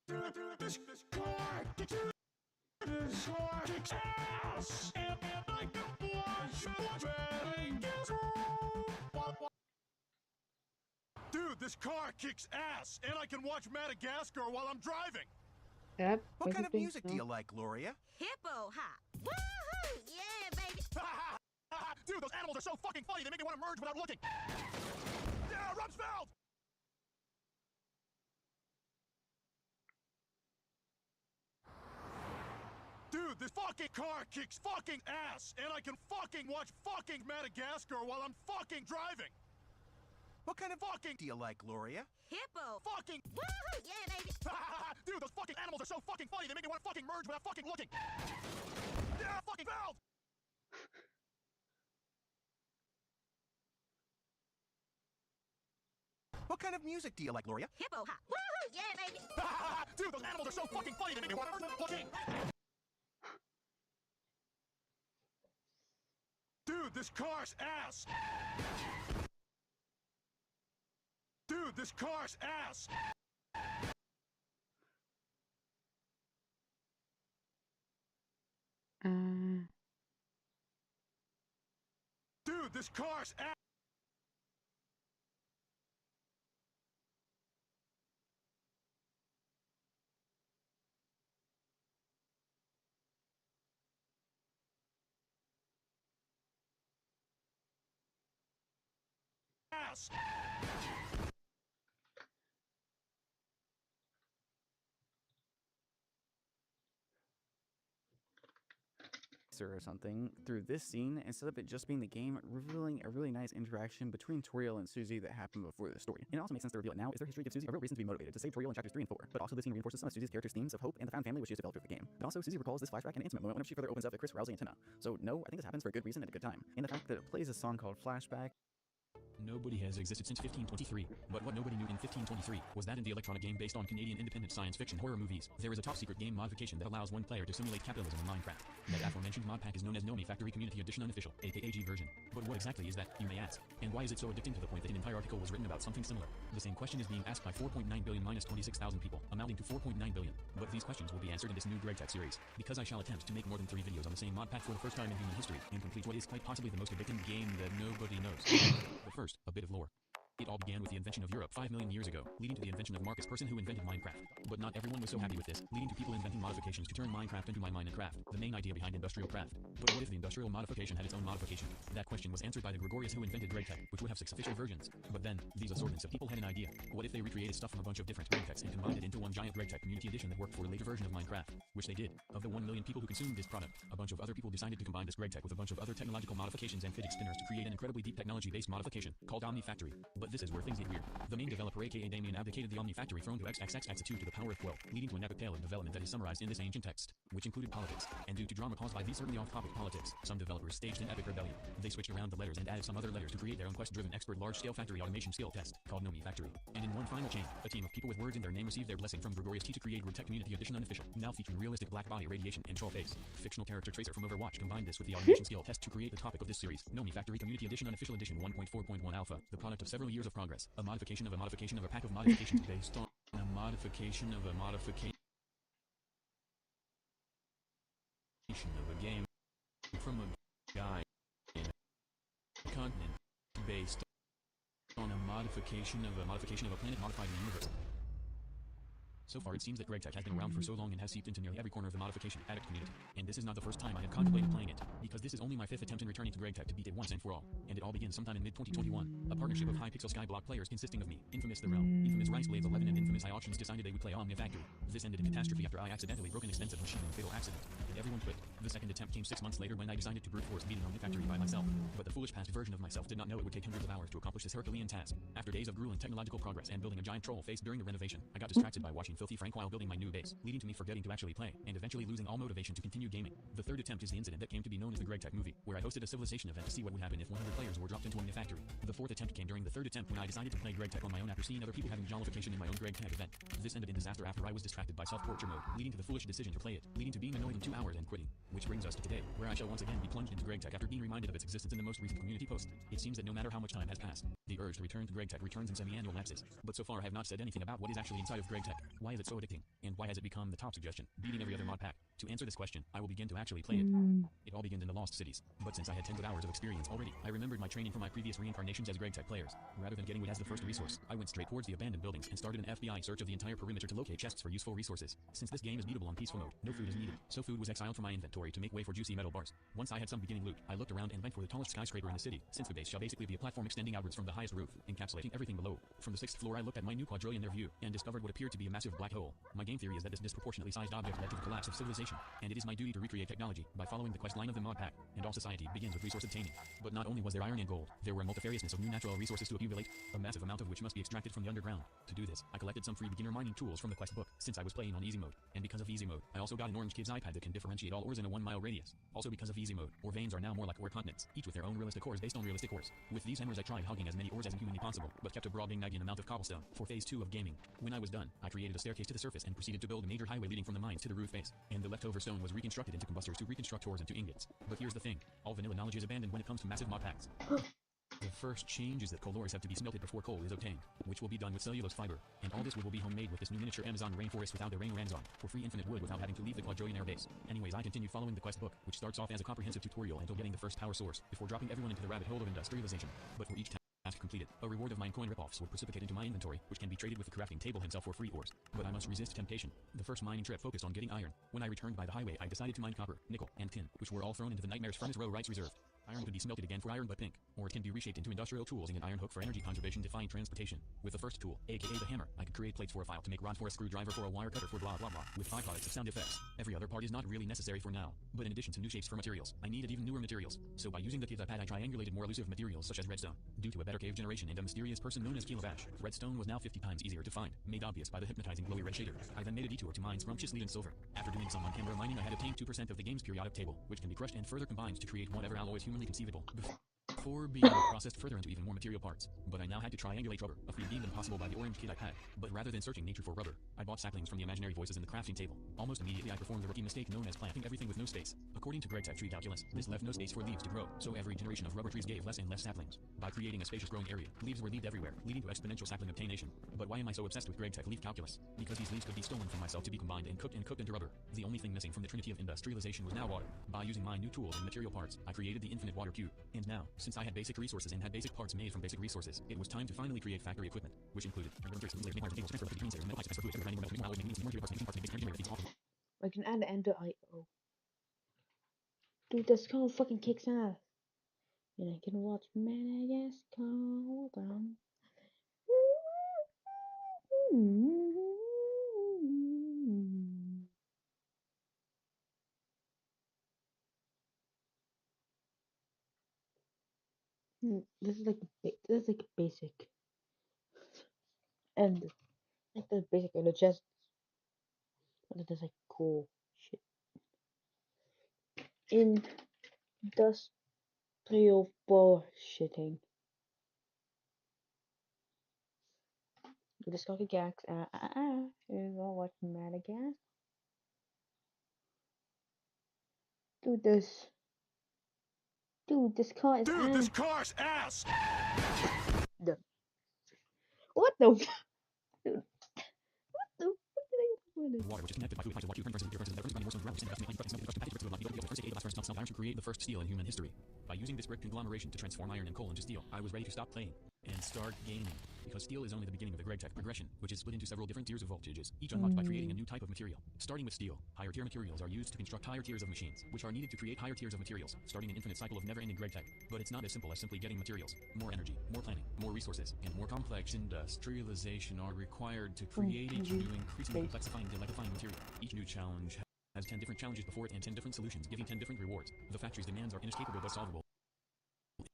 C: Dude, this car kicks ass, and I can watch Madagascar while I'm driving.
D: What
C: kind of music do you like, Gloria?
P: Hippo hop. Woohoo! Yeah, baby.
C: Dude, those animals are so fucking funny, they make me want to merge without looking. Yeah, Rumsfeld! Dude, this fucking car kicks fucking ass, and I can fucking watch fucking Madagascar while I'm fucking driving. What kind of fucking do you like, Gloria?
P: Hippo.
C: Fucking.
P: Woohoo! Yeah, baby.
C: Dude, those fucking animals are so fucking funny, they make me want to fucking merge without fucking looking. Yeah, fucking Feld! What kind of music do you like, Gloria?
P: Hippo hop. Woohoo! Yeah, baby.
C: Dude, those animals are so fucking funny, they make me want to merge without looking. Dude, this car's ass! Dude, this car's ass! Dude, this car's ass! Ass!
F: Or something through this scene instead of it just being the game revealing a really nice interaction between Toriel and Susie that happened before the story. And it also makes sense to reveal it now as their history gives Susie a real reason to be motivated to save Toriel in chapters 3 and 4. But also this scene reinforces some of Susie's character's themes of hope and the found family which she has developed through the game. But also Susie recalls this flashback and intimate moment whenever she further opens up at Chris, Rousey, and Tina. So no, I think this happens for a good reason at a good time. And the fact that it plays a song called Flashback.
A: Nobody has existed since 1523, but what nobody knew in 1523 was that in the electronic game based on Canadian independent science fiction horror movies, there is a top-secret game modification that allows one player to simulate capitalism in Minecraft. That aforementioned mod pack is known as Nomi Factory Community Edition Unofficial, aka G version. But what exactly is that, you may ask? And why is it so addicting to the point that an entire article was written about something similar? The same question is being asked by 4.9 billion minus 26,000 people, amounting to 4.9 billion. But these questions will be answered in this new Greg Tech series, because I shall attempt to make more than 3 videos on the same mod pack for the first time in human history, and complete what is quite possibly the most addicting game that nobody knows. But first, a bit of lore. It all began with the invention of Europe 5 million years ago, leading to the invention of Marcus Persson, who invented Minecraft. But not everyone was so happy with this, leading to people inventing modifications to turn Minecraft into mine and craft, the main idea behind industrial craft. But what if the industrial modification had its own modification? That question was answered by the Gregorius who invented GregTech, which would have 6 official versions. But then, these assortments of people had an idea. What if they recreated stuff from a bunch of different GregTechs and combined it into one giant GregTech community edition that worked for a later version of Minecraft? Which they did. Of the 1 million people who consumed this product, a bunch of other people decided to combine this GregTech with a bunch of other technological modifications and fidget spinners to create an incredibly deep technology-based modification called Omni Factory. But this is where things get weird. The main developer aka Damien abdicated the Omni Factory throne to XXX2 to the power of 12, leading to an epic tale of development that is summarized in this ancient text, which included politics. And due to drama caused by these certainly off-topic politics, some developers staged an epic rebellion. They switched around the letters and added some other letters to create their own quest-driven expert large-scale factory automation skill test, called Nomi Factory. And in one final chain, a team of people with words in their name received their blessing from Gregorius T to create GregTech Community Edition Unofficial, now featuring realistic black body radiation and troll face. Fictional character Tracer from Overwatch combined this with the automation skill test to create the topic of this series, Nomi Factory Community Edition Unofficial Edition 1.4.1 Alpha, the product of several years of progress, a modification of a modification of a pack of modifications based on a modification of a modification of a game from a guy in a continent based on a modification of a planet modified in the universe. So far, it seems that GregTech has been around for so long and has seeped into nearly every corner of the modification addict community. And this is not the first time I have contemplated playing it, because this is only my 5th attempt in returning to GregTech to beat it once and for all. And it all begins sometime in mid-2021. A partnership of high-pixel Skyblock players consisting of me, Infamous The Realm, Infamous Rice Blades 11 and Infamous High Auctions decided they would play Omnifactory. This ended in catastrophe after I accidentally broke an expensive machine in a fatal accident, and everyone quit. The second attempt came 6 months later when I decided to brute force beating Omnifactory by myself. But the foolish past version of myself did not know it would take hundreds of hours to accomplish this Herculean task. After days of grueling technological progress and building a giant troll face during the renovation, I got distracted by watching Filthy Frank while building my new base, leading to me forgetting to actually play, and eventually losing all motivation to continue gaming. The third attempt is the incident that came to be known as the GregTech movie, where I hosted a civilization event to see what would happen if 100 players were dropped into Omnifactory. The fourth attempt came during the third attempt when I decided to play GregTech on my own after seeing other people having jollification in my own GregTech event. This ended in disaster after I was distracted by self-torture mode, leading to the foolish decision to play it, leading to being annoyed in 2 hours and quitting. Which brings us to today, where I shall once again be plunged into GregTech after being reminded of its existence in the most recent community post. It seems that no matter how much time has passed, the urge to return to GregTech returns in semi-annual lapses. But so far I have not said anything about what is actually inside of GregTech. Why is it so addicting? And why has it become the top suggestion, beating every other mod pack? To answer this question, I will begin to actually play it. It all begins in the Lost Cities, but since I had tens of hours of experience already, I remembered my training from my previous reincarnations as GregTech players. Rather than getting wood as the first resource, I went straight towards the abandoned buildings and started an FBI search of the entire perimeter to locate chests for useful resources. Since this game is beatable on peaceful mode, no food is needed, so food was exiled from my inventory to make way for juicy metal bars. Once I had some beginning loot, I looked around and went for the tallest skyscraper in the city, since the base shall basically be a platform extending outwards from the highest roof, encapsulating everything below. From the 6th floor I looked at my new quadrillionaire view, and discovered what appeared to be a massive black hole. My game theory is that this disproportionately sized object led to the collapse of civilization, and it is my duty to recreate technology by following the quest line of the mod pack, and all society begins with resource obtaining. But not only was there iron and gold, there were a multifariousness of new natural resources to accumulate, a massive amount of which must be extracted from the underground. To do this, I collected some free beginner mining tools from the quest book, since I was playing on easy mode, and because of easy mode, I also got an orange kid's iPad that can differentiate all ores in a 1-mile radius. Also because of easy mode, ore veins are now more like ore continents, each with their own realistic ores based on realistic ores. With these hammers I tried hogging as many ores as humanly possible, but kept a Brobdingnagian amount of cobblestone for phase 2 of gaming. When I was done, I created a staircase to the surface and proceeded to build a major highway leading from the mines to the roof base, and the leftover stone was reconstructed into combustors to reconstruct ores into ingots. But here's the thing, all vanilla knowledge is abandoned when it comes to massive mod packs. The first change is that coal ores have to be smelted before coal is obtained, which will be done with cellulose fiber, and all this wood will be homemade with this new miniature Amazon rainforest without the rain on, for free infinite wood without having to leave the quadrillionaire base. Anyways, I continued following the quest book, which starts off as a comprehensive tutorial until getting the first power source, before dropping everyone into the rabbit hole of industrialization. But for each task completed, a reward of Minecoin ripoffs would precipitate into my inventory, which can be traded with the crafting table himself for free ores. But I must resist temptation. The first mining trip focused on getting iron. When I returned by the highway, I decided to mine copper, nickel, and tin, which were all thrown into the Nightmare's Furnace Row Rights Reserve. Iron could be smelted again for iron but pink, or it can be reshaped into industrial tools and an iron hook for energy conservation defying transportation. With the first tool, aka the hammer, I could create plates for a file to make rod for a screwdriver for a wire cutter for blah blah blah, with byproducts of sound effects. Every other part is not really necessary for now, but in addition to new shapes for materials, I needed even newer materials. So by using the kit iPad I triangulated more elusive materials such as redstone. Due to a better cave generation and a mysterious person known as Kilovash, redstone was now 50 times easier to find, made obvious by the hypnotizing glowy red shader. I then made a detour to mine scrumptiously in silver. After doing some on-camera mining I had obtained 2% of the game's periodic table, which can be crushed and further combined to create whatever alloy is humanly conceivable. Before being processed further into even more material parts, but I now had to triangulate rubber, a feat deemed impossible by the orange kid I had. But rather than searching nature for rubber, I bought saplings from the imaginary voices in the crafting table. Almost immediately I performed the rookie mistake known as planting everything with no space. According to GregTech tree calculus, this left no space for leaves to grow, so every generation of rubber trees gave less and less saplings. By creating a spacious growing area, leaves were leaved everywhere, leading to exponential sapling obtaination. But why am I so obsessed with GregTech leaf calculus? Because these leaves could be stolen from myself to be combined and cooked into rubber. The only thing missing from the trinity of industrialization was now water. By using my new tools and material parts, I created the infinite water cube. And now, since I had basic resources and had basic parts made from basic resources, it was time to finally create factory equipment, which included
D: I can add enter IO. Dude, this call fucking kicks ass. And I can watch Madagascar down. This is like basic, and like the basic and the chest. But there's like cool shit. Industrial bullshitting. You just got a gax. You go watch Madagascar. Dude, this car is ass.
C: This car's ass!
D: What the? Dude. What the fuck did I do?
A: Water, which is connected by fluid pipes of water cube to create the first steel in human history. By using this brick conglomeration to transform iron and coal into steel, I was ready to stop playing. and start gaming. Because steel is only the beginning of the GregTech progression, which is split into several different tiers of voltages, each unlocked by creating a new type of material. Starting with steel, higher tier materials are used to construct higher tiers of machines, which are needed to create higher tiers of materials, starting an infinite cycle of never-ending GregTech. But it's not as simple as simply getting materials. More energy, more planning, more resources, and more complex industrialization are required to create each new increasingly complexifying and electrifying material. Each new challenge has 10 different challenges before it and 10 different solutions, giving 10 different rewards. The factory's demands are inescapable but solvable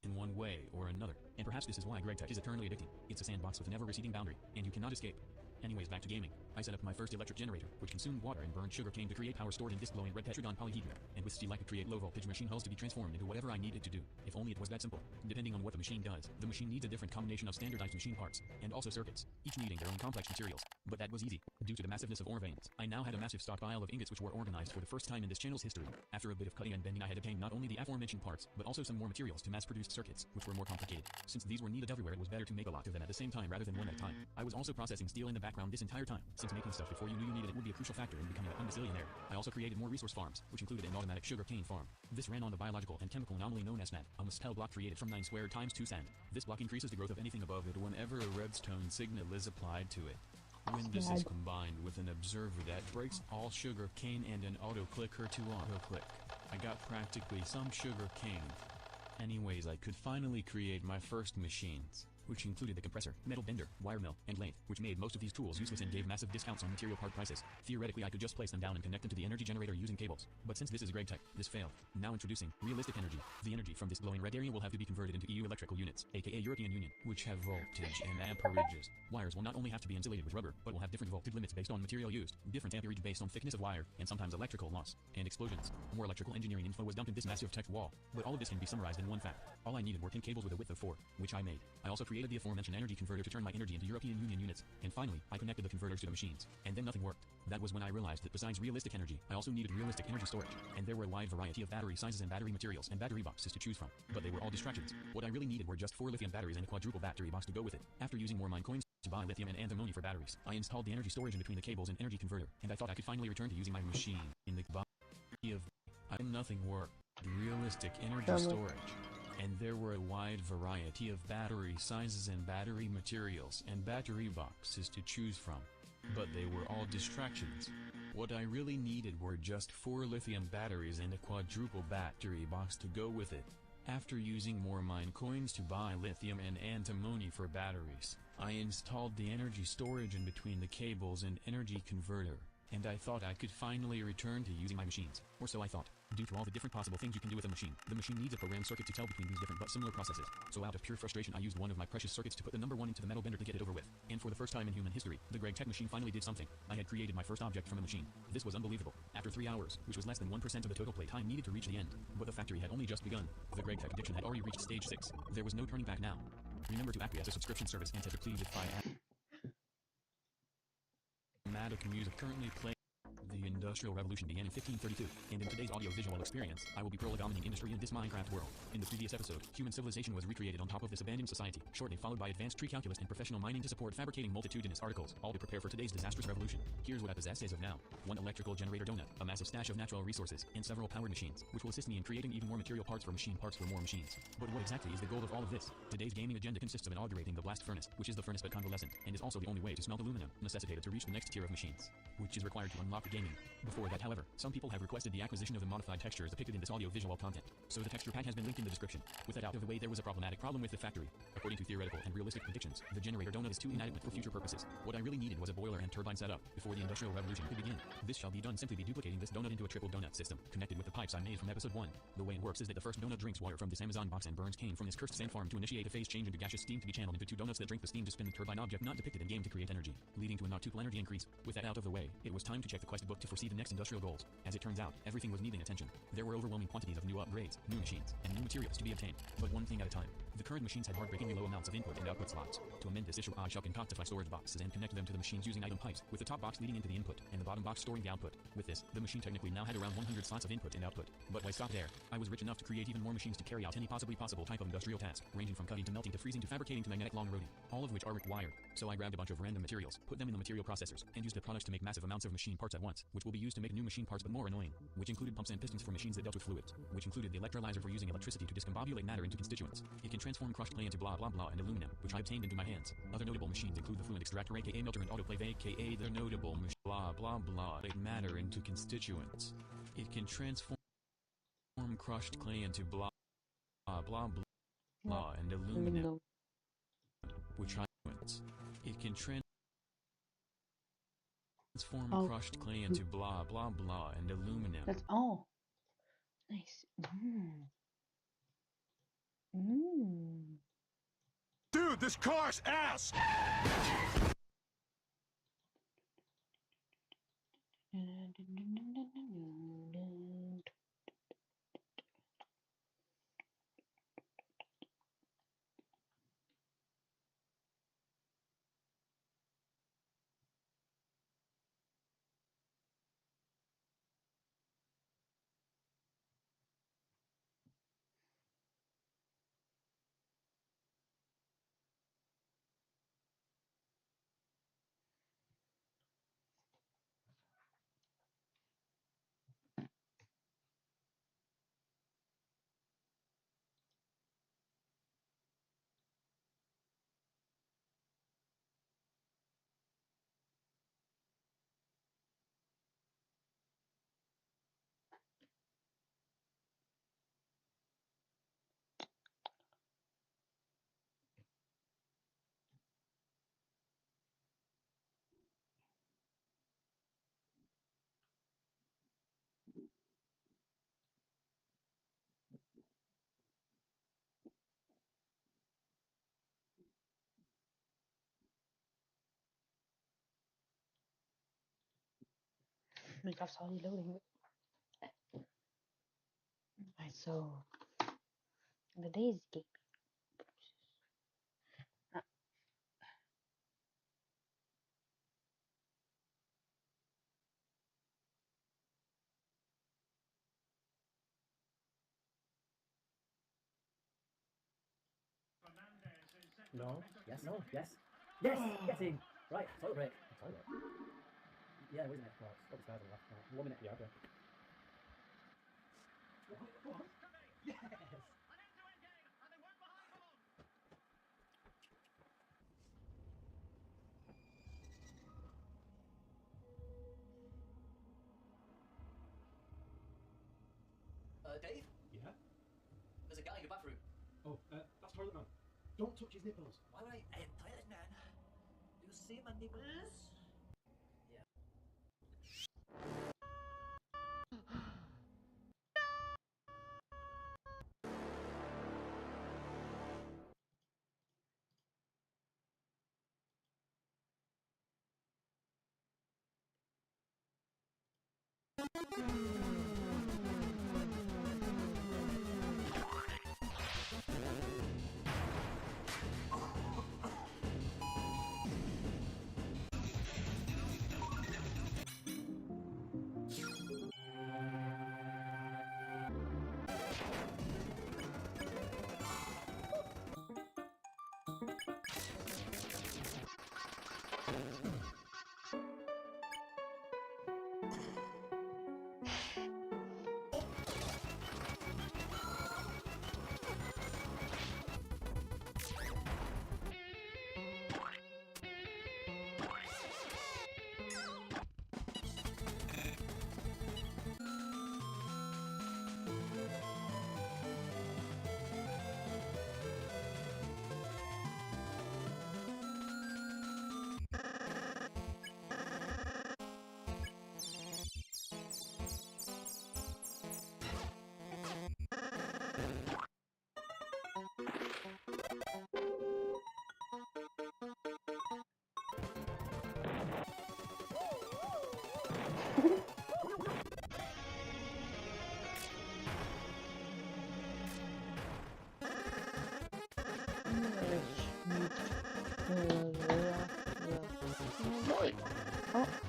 A: in one way or another. And perhaps this is why GregTech is eternally addicting. It's a sandbox with a never-receding boundary, and you cannot escape. Anyways, back to gaming. I set up my first electric generator, which consumed water and burned sugar cane to create power stored in this glowing red tetragon polyhedron. And with steel I could create low-voltage machine hulls to be transformed into whatever I needed to do. If only it was that simple. Depending on what the machine does, the machine needs a different combination of standardized machine parts, and also circuits, each needing their own complex materials. But that was easy, due to the massiveness of ore veins. I now had a massive stockpile of ingots which were organized for the first time in this channel's history. After a bit of cutting and bending I had obtained not only the aforementioned parts, but also some more materials to mass-produce circuits, which were more complicated. Since these were needed everywhere, it was better to make a lot of them at the same time rather than one at a time. I was also processing steel in the background this entire time, since making stuff before you knew you needed it would be a crucial factor in becoming a undecillionaire. I also created more resource farms, which included an automatic sugar cane farm. This ran on the biological and chemical anomaly known as SNAP, a Mostel block created from 9 squared times 2 sand. This block increases the growth of anything above it whenever a redstone signal is applied to it. When this is combined with an observer that breaks all sugar cane and an auto clicker to auto click, I got practically some sugar cane. Anyways, I could finally create my first machines, which included the compressor, metal bender, wire mill, and lathe, which made most of these tools useless and gave massive discounts on material part prices. Theoretically, I could just place them down and connect them to the energy generator using cables. But since this is GregTech, this failed. Now introducing realistic energy. The energy from this glowing red area will have to be converted into EU electrical units, aka European Union, which have voltage and amperages. Wires will not only have to be insulated with rubber, but will have different voltage limits based on material used, different amperage based on thickness of wire, and sometimes electrical loss, and explosions. More electrical engineering info was dumped in this massive text wall, but all of this can be summarized in one fact. All I needed were 10 cables with a width of 4, which I made. I also created the aforementioned energy converter to turn my energy into European Union units, and finally, I connected the converters to the machines, and then nothing worked. That was when I realized that besides realistic energy, I also needed realistic energy storage, and there were a wide variety of battery sizes and battery materials and battery boxes to choose from, but they were all distractions. What I really needed were just 4 lithium batteries and a quadruple battery box to go with it. After using more mine coins to buy lithium and antimony for batteries, I installed the energy storage in between the cables and energy converter, and I thought I could finally return to using my machine. In the body of nothing worked. Realistic energy storage. And there were a wide variety of battery sizes and battery materials and battery boxes to choose from, but they were all distractions. What I really needed were just 4 lithium batteries and a quadruple battery box to go with it. After using more mine coins to buy lithium and antimony for batteries, I installed the energy storage in between the cables and energy converter, and I thought I could finally return to using my machines. Or so I thought. Due to all the different possible things you can do with a machine, the machine needs a programmed circuit to tell between these different but similar processes. So out of pure frustration I used one of my precious circuits to put the number 1 into the metal bender to get it over with. And for the first time in human history, the GregTech machine finally did something. I had created my first object from a machine. This was unbelievable. After 3 hours, which was less than 1% of the total play time needed to reach the end. But the factory had only just begun. The GregTech addiction had already reached stage 6. There was no turning back now. Remember to acquiesce a subscription service and to please if Matic music currently playing. The Industrial Revolution began in 1532, and in today's audio-visual experience, I will be protagonizing industry in this Minecraft world. In the previous episode, human civilization was recreated on top of this abandoned society, shortly followed by advanced tree calculus and professional mining to support fabricating multitudinous articles, all to prepare for today's disastrous revolution. Here's what I possess as of now. 1 electrical generator donut, a massive stash of natural resources, and several powered machines, which will assist me in creating even more material parts for more machines. But what exactly is the goal of all of this? Today's gaming agenda consists of inaugurating the blast furnace, which is the furnace but convalescent, and is also the only way to smelt aluminum, necessitated to reach the next tier of machines, which is required to unlock gaming. Before that, however, some people have requested the acquisition of the modified textures depicted in this audio-visual content, so the texture pack has been linked in the description. With that out of the way, there was a problematic problem with the factory. According to theoretical and realistic predictions, the generator donut is too inadequate for future purposes. What I really needed was a boiler and turbine setup before the Industrial Revolution could begin. This shall be done simply by duplicating this donut into a triple donut system, connected with the pipes I made from episode 1. The way it works is that the first donut drinks water from this Amazon box and burns cane from this cursed sand farm to initiate a phase change into gaseous steam to be channeled into 2 donuts that drink the steam to spin the turbine object not depicted in game to create energy, leading to a noctuple energy increase. With that out of the way, it was time to check the quest book to foresee the next industrial goals. As it turns out, everything was needing attention. There were overwhelming quantities of new upgrades, new machines, and new materials to be obtained, but one thing at a time. The current machines had heartbreakingly low amounts of input and output slots. To amend this issue, I shall concoctify storage boxes and connect them to the machines using item pipes, with the top box leading into the input, and the bottom box storing the output. With this, the machine technically now had around 100 slots of input and output. But why stop there? I was rich enough to create even more machines to carry out any possibly possible type of industrial task, ranging from cutting to melting to freezing to fabricating to magnetic long roading, all of which are required. So I grabbed a bunch of random materials, put them in the material processors, and used the products to make massive amounts of machine parts at once, which will be used to make new machine parts but more annoying, which included pumps and pistons for machines that dealt with fluids, which included the electrolyzer for using electricity to discombobulate matter into constituents. It can transform crushed clay into blah blah blah and aluminum, which I obtained into my hands. Other notable machines include the fluid extractor aka melter and autoclave aka the notable blah blah blah matter into constituents. It can transform crushed clay into blah blah blah blah and aluminum, which I it can transform crushed clay into blah blah blah and aluminum.
D: That's all. Nice.
C: Dude, this car's ass!
D: Minecraft's already loading. Alright, so the days game.
H: No. Yes. No. Yes. Yes. Getting right. Toilet break. Toilet. Yeah, where's the next part? Oh, the stairs on the left. Right. 1 minute. Yeah. Okay. Yes.
I: Dave?
R: Yeah?
I: There's a guy in your bathroom.
R: Oh, that's Toilet Man. Don't touch his nipples.
I: Why would I? Toilet man. Do you see my nipples? Yeah.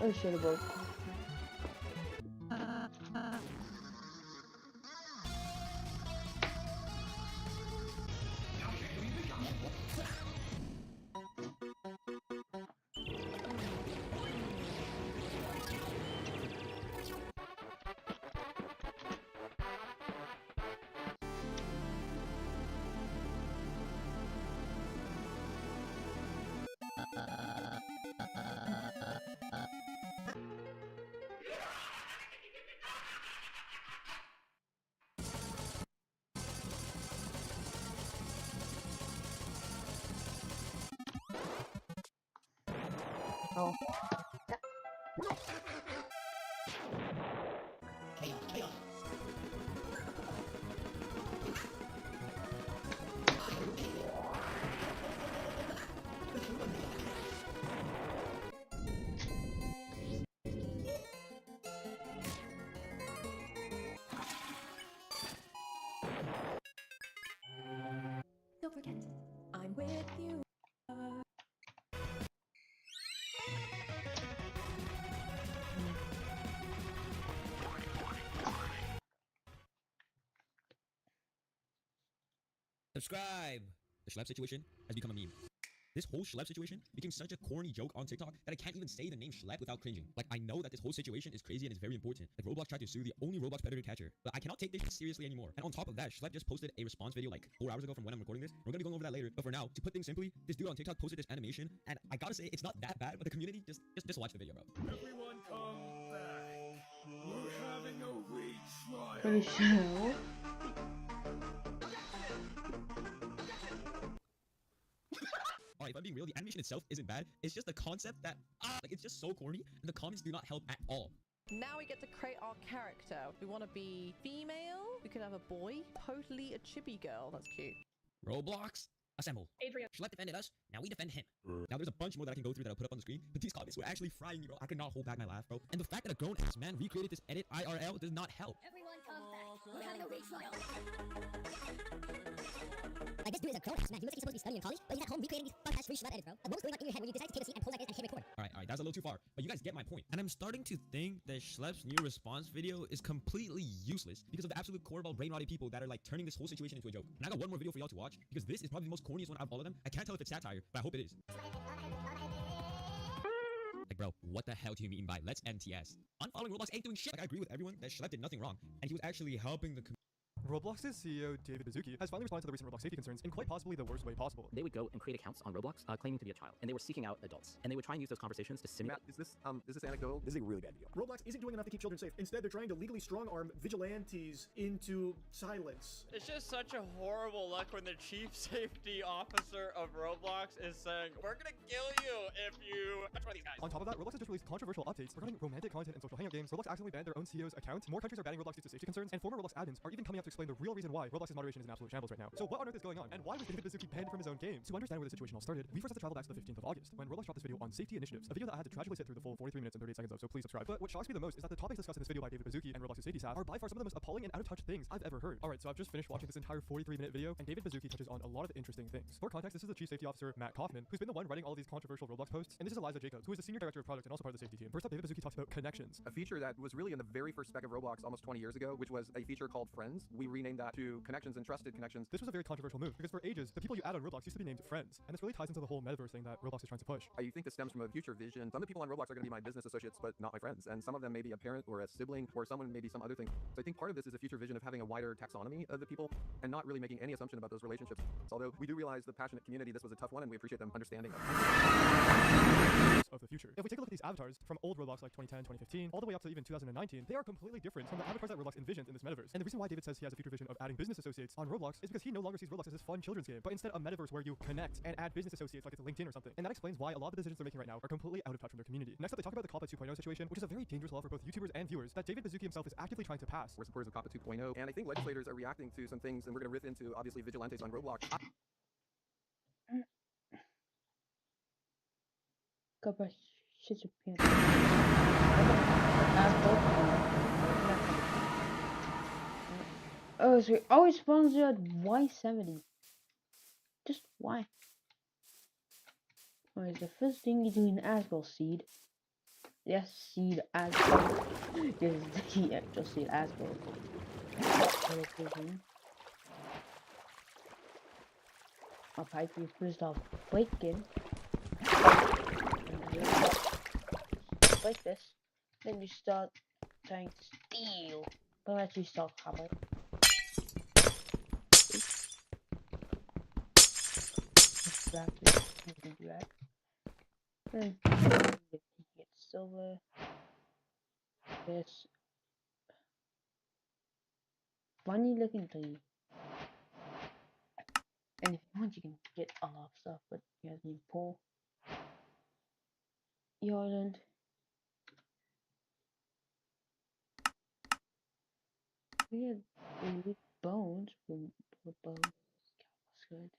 D: Oh shit, it broke. Oh.
N: Don't forget, I'm with you.
U: Subscribe! The Schlepp situation has become a meme. This whole Schlepp situation became such a corny joke on TikTok that I can't even say the name Schlepp without cringing. Like, I know that this whole situation is crazy and it's very important. Like, Roblox tried to sue the only Roblox predator catcher, but I cannot take this seriously anymore. And on top of that, Schlepp just posted a response video like 4 hours ago from when I'm recording this. We're gonna be going over that later. But for now, to put things simply, this dude on TikTok posted this animation, and I gotta say, it's not that bad, but the community just watch the video, bro.
Z: Everyone come back. We're having a retrial.
D: Pretty sure.
U: Alright, if I'm being real, the animation itself isn't bad. It's just the concept that, like, it's just so corny, and the comments do not help at all.
V: Now we get to create our character. We want to be female. We could have a boy. Totally a chibi girl. That's cute.
U: Roblox, assemble.
V: Adrian.
U: Schlepp defended us, now we defend him. Now there's a bunch more that I can go through that I'll put up on the screen, but these comments were actually frying me, bro. I could not hold back my laugh, bro. And the fact that a grown-ass man recreated this edit IRL does not help.
T: Everyone come back. We're having a retrial. Like, this dude is a grown-ass man. He looks like he's supposed to be studying in college, but he's at home recreating these fuck-ass free Schlepp edits, bro. Like, what was going on in your head when you decided to take a seat and pull that and hit record?
U: Alright, that's a little too far, but you guys get my point. And I'm starting to think that Schlepp's new response video is completely useless because of the absolute core of brain-rotted people that are like turning this whole situation into a joke. And I got one more video for y'all to watch because this is probably the most corniest one out of all of them. I can't tell if it's satire, but I hope it is. Like, bro, what the hell do you mean by let's MTS? Unfollowing Roblox ain't doing shit. Like, I agree with everyone that Schlepp did nothing wrong, and he was actually helping the
M: Roblox's CEO, David Baszucki, has finally responded to the recent Roblox safety concerns in quite possibly the worst way possible.
W: They would go and create accounts on Roblox claiming to be a child, and they were seeking out adults, and they would try and use those conversations to simulate.
R: Matt, is this anecdotal? This is a really bad video. Roblox isn't doing enough to keep children safe. Instead, they're trying to legally strong-arm vigilantes into silence.
E: It's just such a horrible look when the chief safety officer of Roblox is saying, we're gonna kill you if you touch one of these guys.
M: On top of that, Roblox has just released controversial updates regarding romantic content and social hangout games. Roblox accidentally banned their own CEO's account. More countries are banning Roblox due to safety concerns, and former Roblox admins are even coming out to explain the real reason why Roblox's moderation is an absolute shambles right now. So what on earth is going on? And why was David Baszucki banned from his own game? To understand where the situation all started, we first had to travel back to the 15th of August, when Roblox dropped this video on safety initiatives, a video that I had to tragically sit through the full 43 minutes and 38 seconds of, so please subscribe. But what shocks me the most is that the topics discussed in this video by David Baszucki and Roblox's safety staff are by far some of the most appalling and out-of-touch things I've ever heard. Alright, so I've just finished watching this entire 43-minute video, and David Baszucki touches on a lot of interesting things. For context, this is the chief safety officer, Matt Kaufman, who's been the one writing all of these controversial Roblox posts, and this is Eliza Jacobs, who is the senior director of product and also part of the safety team. First up, David Baszucki talks about connections.
R: A feature that was really in the very first spec of Roblox almost 20 years ago, which was a feature called Friends. We renamed that to Connections and Trusted Connections.
M: This was a very controversial move, because for ages, the people you add on Roblox used to be named friends, and this really ties into the whole metaverse thing that Roblox is trying to push.
R: I think this stems from a future vision. Some of the people on Roblox are going to be my business associates, but not my friends. And some of them may be a parent or a sibling or someone maybe some other thing. So I think part of this is a future vision of having a wider taxonomy of the people and not really making any assumption about those relationships. Although we do realize the passionate community, this was a tough one, and we appreciate them understanding
M: of the future. If we take a look at these avatars from old Roblox like 2010, 2015, all the way up to even 2019, they are completely different from the avatars that Roblox envisioned in this metaverse. And the reason why David says he has a future vision of adding business associates on Roblox is because he no longer sees Roblox as this fun children's game, but instead a metaverse where you connect and add business associates like it's LinkedIn or something. And that explains why a lot of the decisions they're making right now are completely out of touch from their community. Next up, they talk about the COPPA 2.0 situation, which is a very dangerous law for both YouTubers and viewers that David Baszucki himself is actively trying to pass.
R: We're supporters of COPPA 2.0, and I think legislators are reacting to some things, and we're going to riff into, obviously, vigilantes on Roblox.
D: Oh, so we always sponsored Y70. Just why? Alright, the first thing you do in Asbel seed. Yes, seed Asbel. This is the actual seed Asbel. I'll pipe you first off bacon. Like this. Then you start trying to steal. But actually start cover. Exactly. You can do that. Then you get silver. This funny looking thing. And if you want, you can get a lot of stuff, but you have to be poor. Yarland. We had bones from bones. Skeleton.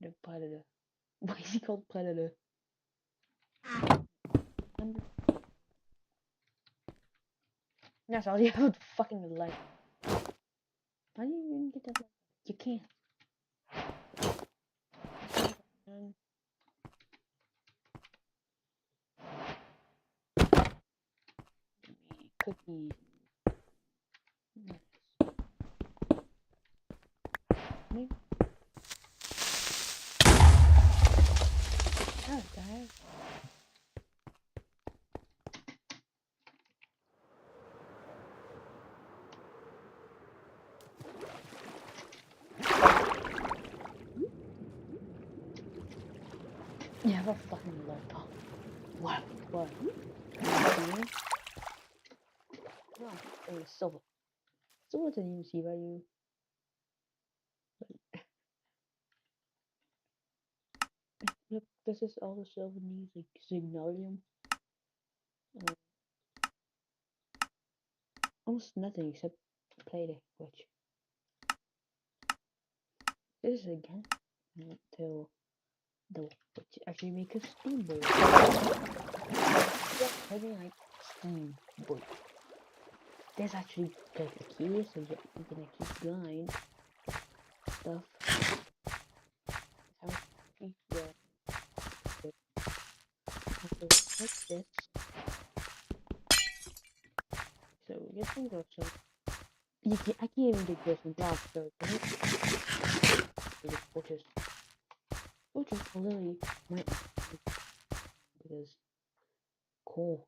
D: The predator. Why is he called predator? That's all you have. Fucking life. How do you even get that? You can't. Cookies. Maybe. Oh, guys. You have a fucking laptop. What? What? No, it was silver. Silver didn't even see value. Look, this is all the silver needs, like Signalium. Almost nothing except play which. This is again until the which actually make a steamboat. Yeah, maybe like steamboat. There's actually like the key, so you can actually grind stuff. Like this. So get some go some. I can't even get this and blocks, so which is literally my because coal.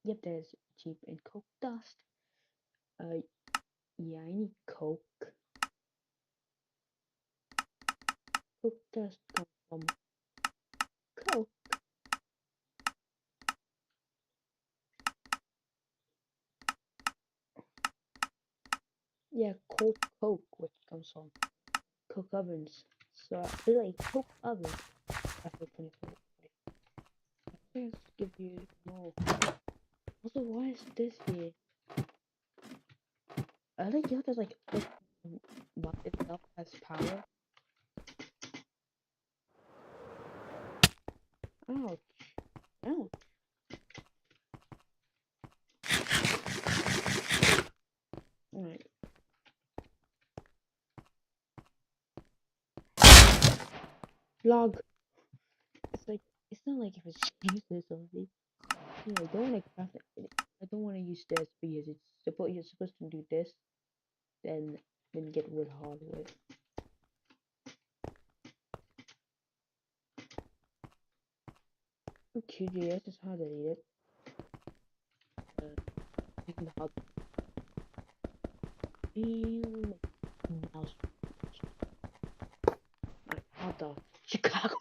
D: Yep, there's cheap and coke dust. Yeah, I need coke. Coke dust comes from coke. Yeah, coke, which comes from coke ovens. So I feel like coke oven after 24. Let's give you more. Also, why is this here? I think you have to like but itself has power. Ouch. Ouch. Alright. Log. It's like, it's not like if it's useless or something. Yeah, I don't want to craft it. I don't want to use this because you're supposed to do this, then get wood hardwood. QGS is hard to read it. Making the hub. Mouse. Hot dog. Chicago.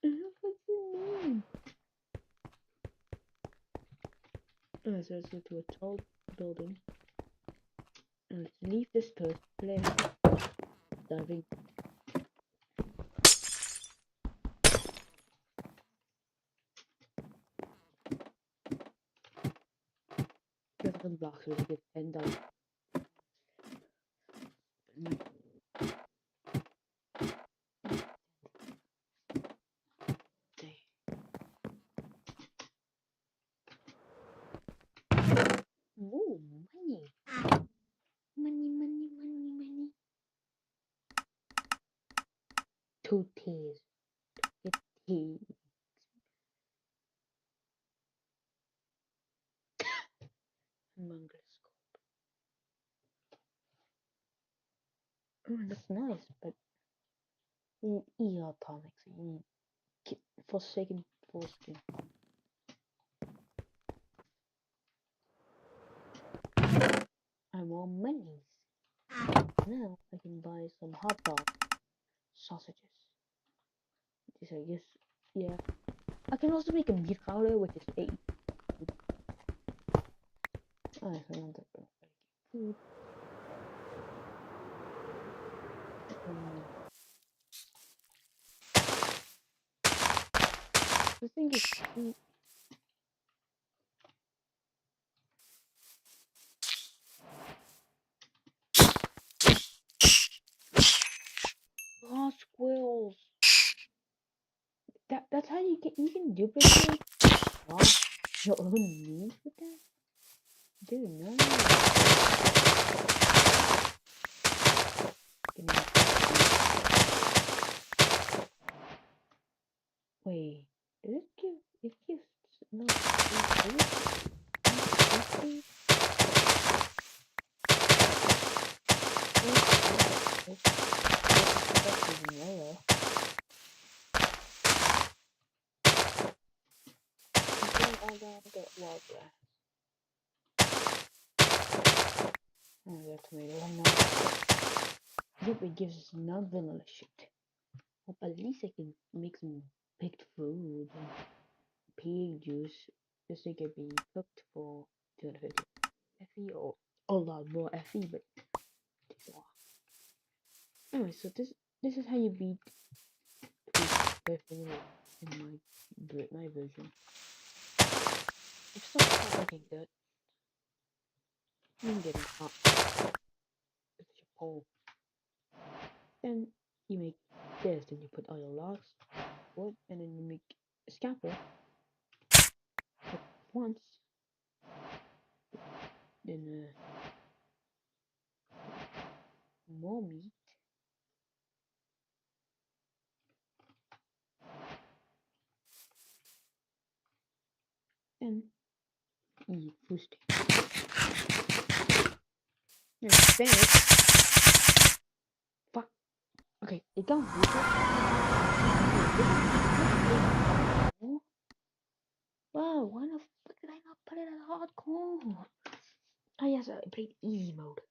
D: What do you mean? Alright, so let's go to a tall building. And let's leave this place. Diving. Get some blocks so we get 10 down. Ooh, money. Money. 2 T's. Get T. Humongous. Oh, that's nice, but you need ER tonics. You need Forsaken Foreskin. I want monies. Now I can buy some hot dogs, sausages. Which is, I guess, yeah. I can also make a meat powder, which is 8. Alright, so now that's food. think it's oh, squirrels. That's how you can duplicate your own memes with that? Dude, no. Wait, does it gives no oh, that's tomato. Yep, it gives us non-vanilla shit. Hope at least I can make some baked food and pig juice just so it can be cooked for 250 FE or a lot more FE, but anyway, so this is how you beat in my version. If something's not looking good, I'm getting hot. It's your pole. Then you make this, then you put all your logs, wood, and then you make a scalpel. Put once, then more meat. And eat first. Now spin it. Fuck. Okay, it got wow, why the fuck did I not put it at hardcore? Oh yes, I played easy mode.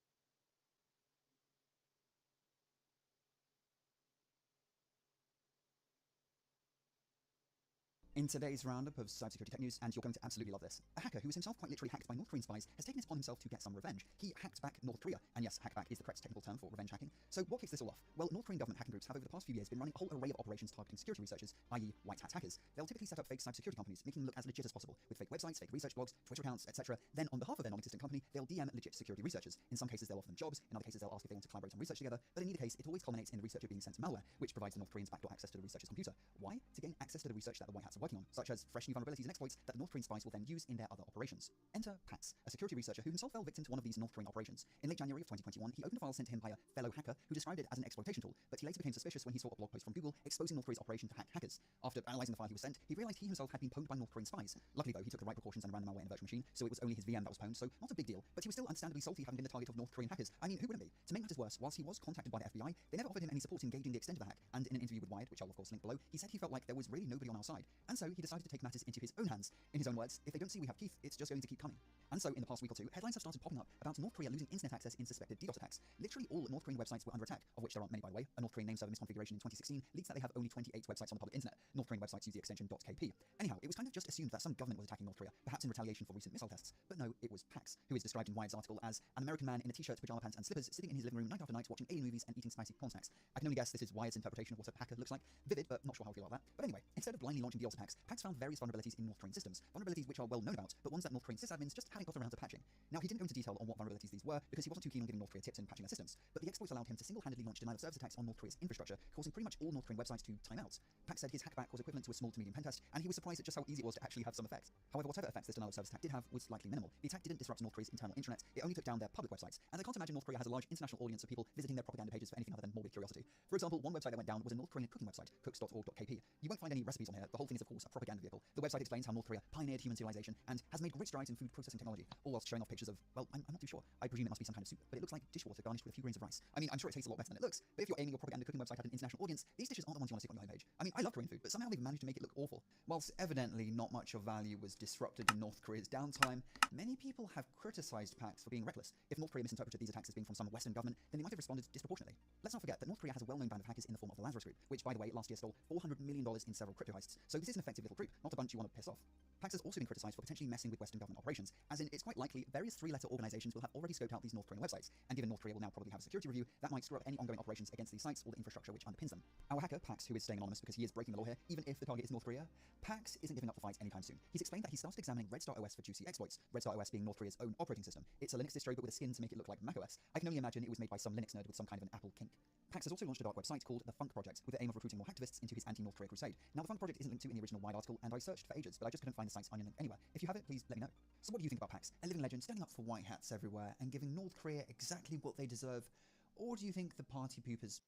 O: In today's roundup of cybersecurity tech news, and you're going to absolutely love this, a hacker who was himself quite literally hacked by North Korean spies has taken it upon himself to get some revenge. He hacked back North Korea, and yes, hack back is the correct technical term for revenge hacking. So what kicks this all off? Well, North Korean government hacking groups have over the past few years been running a whole array of operations targeting security researchers, i.e. white hat hackers. They'll typically set up fake cybersecurity companies, making them look as legit as possible, with fake websites, fake research blogs, Twitter accounts, etc. Then on behalf of their non-existent company, they'll DM legit security researchers. In some cases, they'll offer them jobs, in other cases, they'll ask if they want to collaborate on research together, but in either case, it always culminates in the researcher being sent malware, which provides the North Koreans backdoor access to the researcher's computer. Why? To gain access to the research that the white hats are working on, such as fresh new vulnerabilities and exploits that the North Korean spies will then use in their other operations. Enter Pax, a security researcher who himself fell victim to one of these North Korean operations. In late January of 2021, he opened a file sent to him by a fellow hacker who described it as an exploitation tool, but he later became suspicious when he saw a blog post from Google exposing North Korea's operation to hack hackers. After analyzing the file he was sent, he realized he himself had been pwned by North Korean spies. Luckily though, he took the right precautions and ran the malware in a virtual machine, so it was only his VM that was pwned, so not a big deal, but he was still understandably salty having been the target of North Korean hackers. I mean, who wouldn't be? To make matters worse, whilst he was contacted by the FBI, they never offered him any support in gauging the extent of the hack, and in an interview with Wired, which I'll of course link below, he said he felt like there was really nobody on our side, and so he decided to take matters into his own hands. In his own words, if they don't see we have teeth, it's just going to keep coming. And so, in the past week or two, headlines have started popping up about North Korea losing internet access in suspected DDoS attacks. Literally all North Korean websites were under attack, of which there aren't many by the way. A North Korean name server misconfiguration in 2016 leaks that they have only 28 websites on the public internet. North Korean websites use the extension .kp. Anyhow, it was kind of just assumed that some government was attacking North Korea, perhaps in retaliation for recent missile tests. But no, it was Pax, who is described in Wired's article as an American man in a t-shirt, pajama pants, and slippers sitting in his living room night after night watching alien movies and eating spicy porn snacks. I can only guess this is Wired's interpretation of what a hacker looks like. Vivid, but not sure how I feel about that. But anyway, instead of blindly launching DDoS attacks, Pax found various vulnerabilities in North Korean systems. Vulnerabilities which are well known about, but ones that North Korean sysadmins just hadn't got around to patching. Now, he didn't go into detail on what vulnerabilities these were, because he wasn't too keen on giving North Korea tips in patching their systems, but the exploits allowed him to single-handedly launch denial-of-service attacks on North Korea's infrastructure, causing pretty much all North Korean websites to time out. Pax said his hackback was equivalent to a small to medium pentest, and he was surprised at just how easy it was to actually have some effect. However, whatever effects this denial-of-service attack did have was likely minimal. The attack didn't disrupt North Korea's internal intranet, it only took down their public websites, and I can't imagine North Korea has a large international audience of people visiting their propaganda pages for anything other than morbid curiosity. For example, one website that went down was a North Korean cooking website, cooks.org.kp. You won't find any recipes on here, the whole thing is of course a propaganda vehicle. The website explains how North Korea pioneered human civilization and has made great strides in food processing technology, all whilst showing off pictures of, well, I'm not too sure. I presume it must be some kind of soup, but it looks like dishwater garnished with a few grains of rice. I mean, I'm sure it tastes a lot better than it looks, but if you're aiming your propaganda cooking website at an international audience, these dishes aren't the ones you want to stick on your homepage. I mean, I love Korean food, but somehow they've managed to make it look awful. Whilst evidently not much of value was disrupted in North Korea's downtime, many people have criticized Pax for being reckless. If North Korea misinterpreted these attacks as being from some Western government, then they might have responded disproportionately. Let's not forget that North Korea has a well-known band of hackers in the form of the Lazarus Group, which, by the way, last year stole $400 million in several crypto heists. So this is an effective little group, not a bunch you want to piss off. Pax has also been criticized criticized for potentially messing with Western government operations, as in it's quite likely various three-letter organizations will have already scoped out these North Korean websites, and given North Korea will now probably have a security review, that might screw up any ongoing operations against these sites or the infrastructure which underpins them. Our hacker, Pax, who is staying anonymous because he is breaking the law here, even if the target is North Korea, Pax isn't giving up the fight anytime soon. He's explained that he started examining Red Star OS for juicy exploits, Red Star OS being North Korea's own operating system. It's a Linux distro but with a skin to make it look like macOS. I can only imagine it was made by some Linux nerd with some kind of an Apple kink. Pax has also launched a dark website called The Funk Project, with the aim of recruiting more hacktivists into his anti-North Korea crusade. Now, the Funk Project isn't linked to in the original Wired article, and I searched for ages, but I just couldn't find the site's onion link anywhere. If you have it, please let me know. So what do you think about Pax? A living legend standing up for white hats everywhere and giving North Korea exactly what they deserve? Or do you think the party poopers?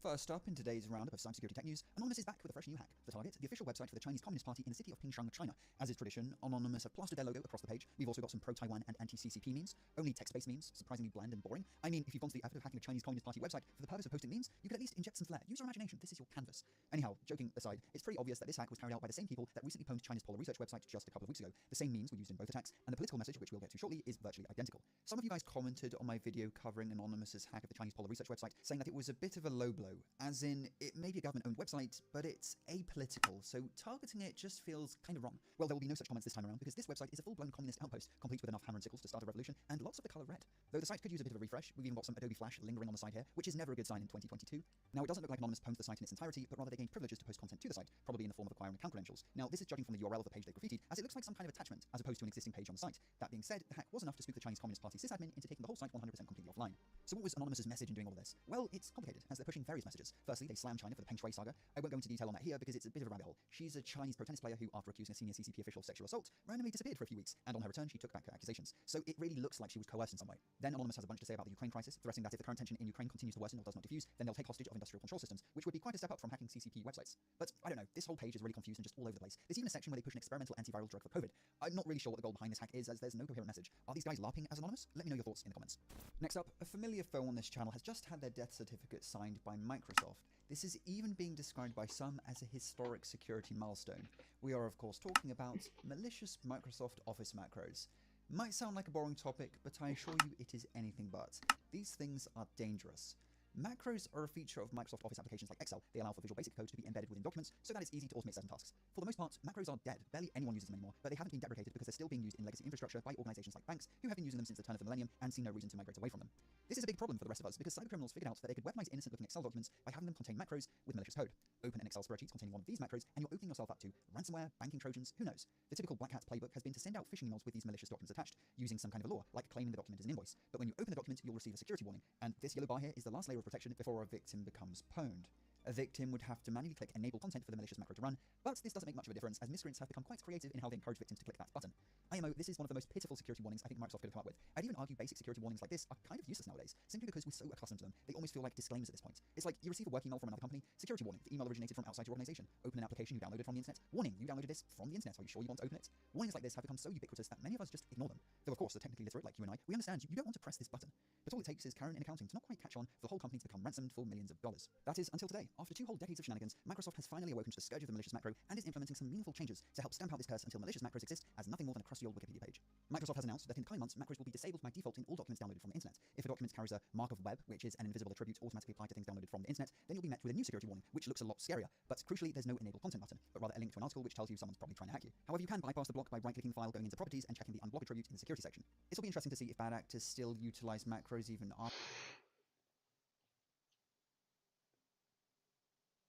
O: First up in today's roundup of cybersecurity tech news, Anonymous is back with a fresh new hack. The target, the official website for the Chinese Communist Party in the city of Pingshan, China. As is tradition, Anonymous have plastered their logo across the page. We've also got some pro-Taiwan and anti-CCP memes, only text-based memes, surprisingly bland and boring. I mean, if you've gone to the effort of hacking a Chinese Communist Party website for the purpose of posting memes, you could at least inject some flair. Use your imagination. This is your canvas. Anyhow, joking aside, it's pretty obvious that this hack was carried out by the same people that recently pwned China's Polar Research website just a couple of weeks ago. The same memes were used in both attacks, and the political message, which we'll get to shortly, is virtually identical. Some of you guys commented on my video covering Anonymous's hack of the Chinese Polar Research website, saying that it was a bit of a low blow, as in, it may be a government-owned website, but it's apolitical, so targeting it just feels kind of wrong. Well, there will be no such comments this time around, because this website is a full-blown communist outpost, complete with enough hammer and sickles to start a revolution, and lots of the colour red. Though the site could use a bit of a refresh, we've even got some Adobe Flash lingering on the side here, which is never a good sign in 2022. Now, it doesn't look like Anonymous pwned the site in its entirety, but rather they gained privileges to post content to the site, probably in the form of acquiring account credentials. Now, this is judging from the URL of the page they graffitied, as it looks like some kind of attachment, as opposed to an existing page on the site. That being said, the hack was enough to spook the Chinese Communist Party sysadmin into taking the whole site 100% completely offline. So what was Anonymous's message in doing all of this? Well, it's complicated, as they're pushing various messages. Firstly, they slam China for the Peng Shui saga. I won't go into detail on that here because it's a bit of a rabbit hole. She's a Chinese pro-tennis player who, after accusing a senior CCP official of sexual assault, randomly disappeared for a few weeks, and on her return she took back her accusations. So it really looks like she was coerced in some way. Then Anonymous has a bunch to say about the Ukraine crisis, threatening that if the current tension in Ukraine continues to worsen or does not diffuse, then they'll take hostage of industrial control systems, which would be quite a step up from hacking CCP websites. But I don't know, this whole page is really confused and just all over the place. There's even a section where they push an experimental antiviral drug for COVID. I'm not really sure what the goal behind this hack is, as there's no coherent message. Are these guys LARPing as Anonymous? Let me know your thoughts in the comments. Next up, a familiar foe on this channel has just had their death certificate signed by Microsoft. This is even being described by some as a historic security milestone. We are of course talking about malicious Microsoft Office macros. Might sound like a boring topic, but I assure you it is anything but. These things are dangerous. Macros are a feature of Microsoft Office applications like Excel. They allow for Visual Basic code to be embedded within documents, so that it's easy to automate certain tasks. For the most part, macros are dead. Barely anyone uses them anymore, but they haven't been deprecated because they're still being used in legacy infrastructure by organizations like banks, who have been using them since the turn of the millennium and see no reason to migrate away from them. This is a big problem for the rest of us because cybercriminals figured out that they could weaponize innocent-looking Excel documents by having them contain macros with malicious code. Open an Excel spreadsheet containing one of these macros, and you're opening yourself up to ransomware, banking trojans, who knows. The typical Black Hat playbook has been to send out phishing emails with these malicious documents attached, using some kind of law, like claiming the document is an invoice. But when you open the document, you'll receive a security warning, and this yellow bar here is the last layer of protection before a victim becomes pwned. A victim would have to manually click enable content for the malicious macro to run, but this doesn't make much of a difference as miscreants have become quite creative in how they encourage victims to click that button. IMO, this is one of the most pitiful security warnings I think Microsoft could have come up with. I'd even argue basic security warnings like this are kind of useless nowadays, simply because we're so accustomed to them, they almost feel like disclaimers at this point. It's like, you receive a work email from another company, security warning, the email originated from outside your organization, open an application you downloaded from the internet, warning, you downloaded this from the internet, are you sure you want to open it? Warnings like this have become so ubiquitous that many of us just ignore them. Though of course, the technically literate like you and I, we understand you don't want to press this button. But all it takes is Karen in accounting to not quite catch on for the whole company to become ransomed for millions of dollars. That is, until today. After 2 whole decades of shenanigans, Microsoft has finally awoken to the scourge of the malicious macro and is implementing some meaningful changes to help stamp out this curse until malicious macros exist as nothing more than a crusty old Wikipedia page. Microsoft has announced that in the coming months, macros will be disabled by default in all documents downloaded from the internet. If a document carries a mark of web, which is an invisible attribute automatically applied to things downloaded from the internet, then you'll be met with a new security warning, which looks a lot scarier. But crucially, there's no enable content button, but rather a link to an article which tells you someone's probably trying to hack you. However, you can bypass the block by right-clicking the file, going into properties, and checking the unblock attribute in the security section. This will be interesting to see if bad actors still utilize macros even after.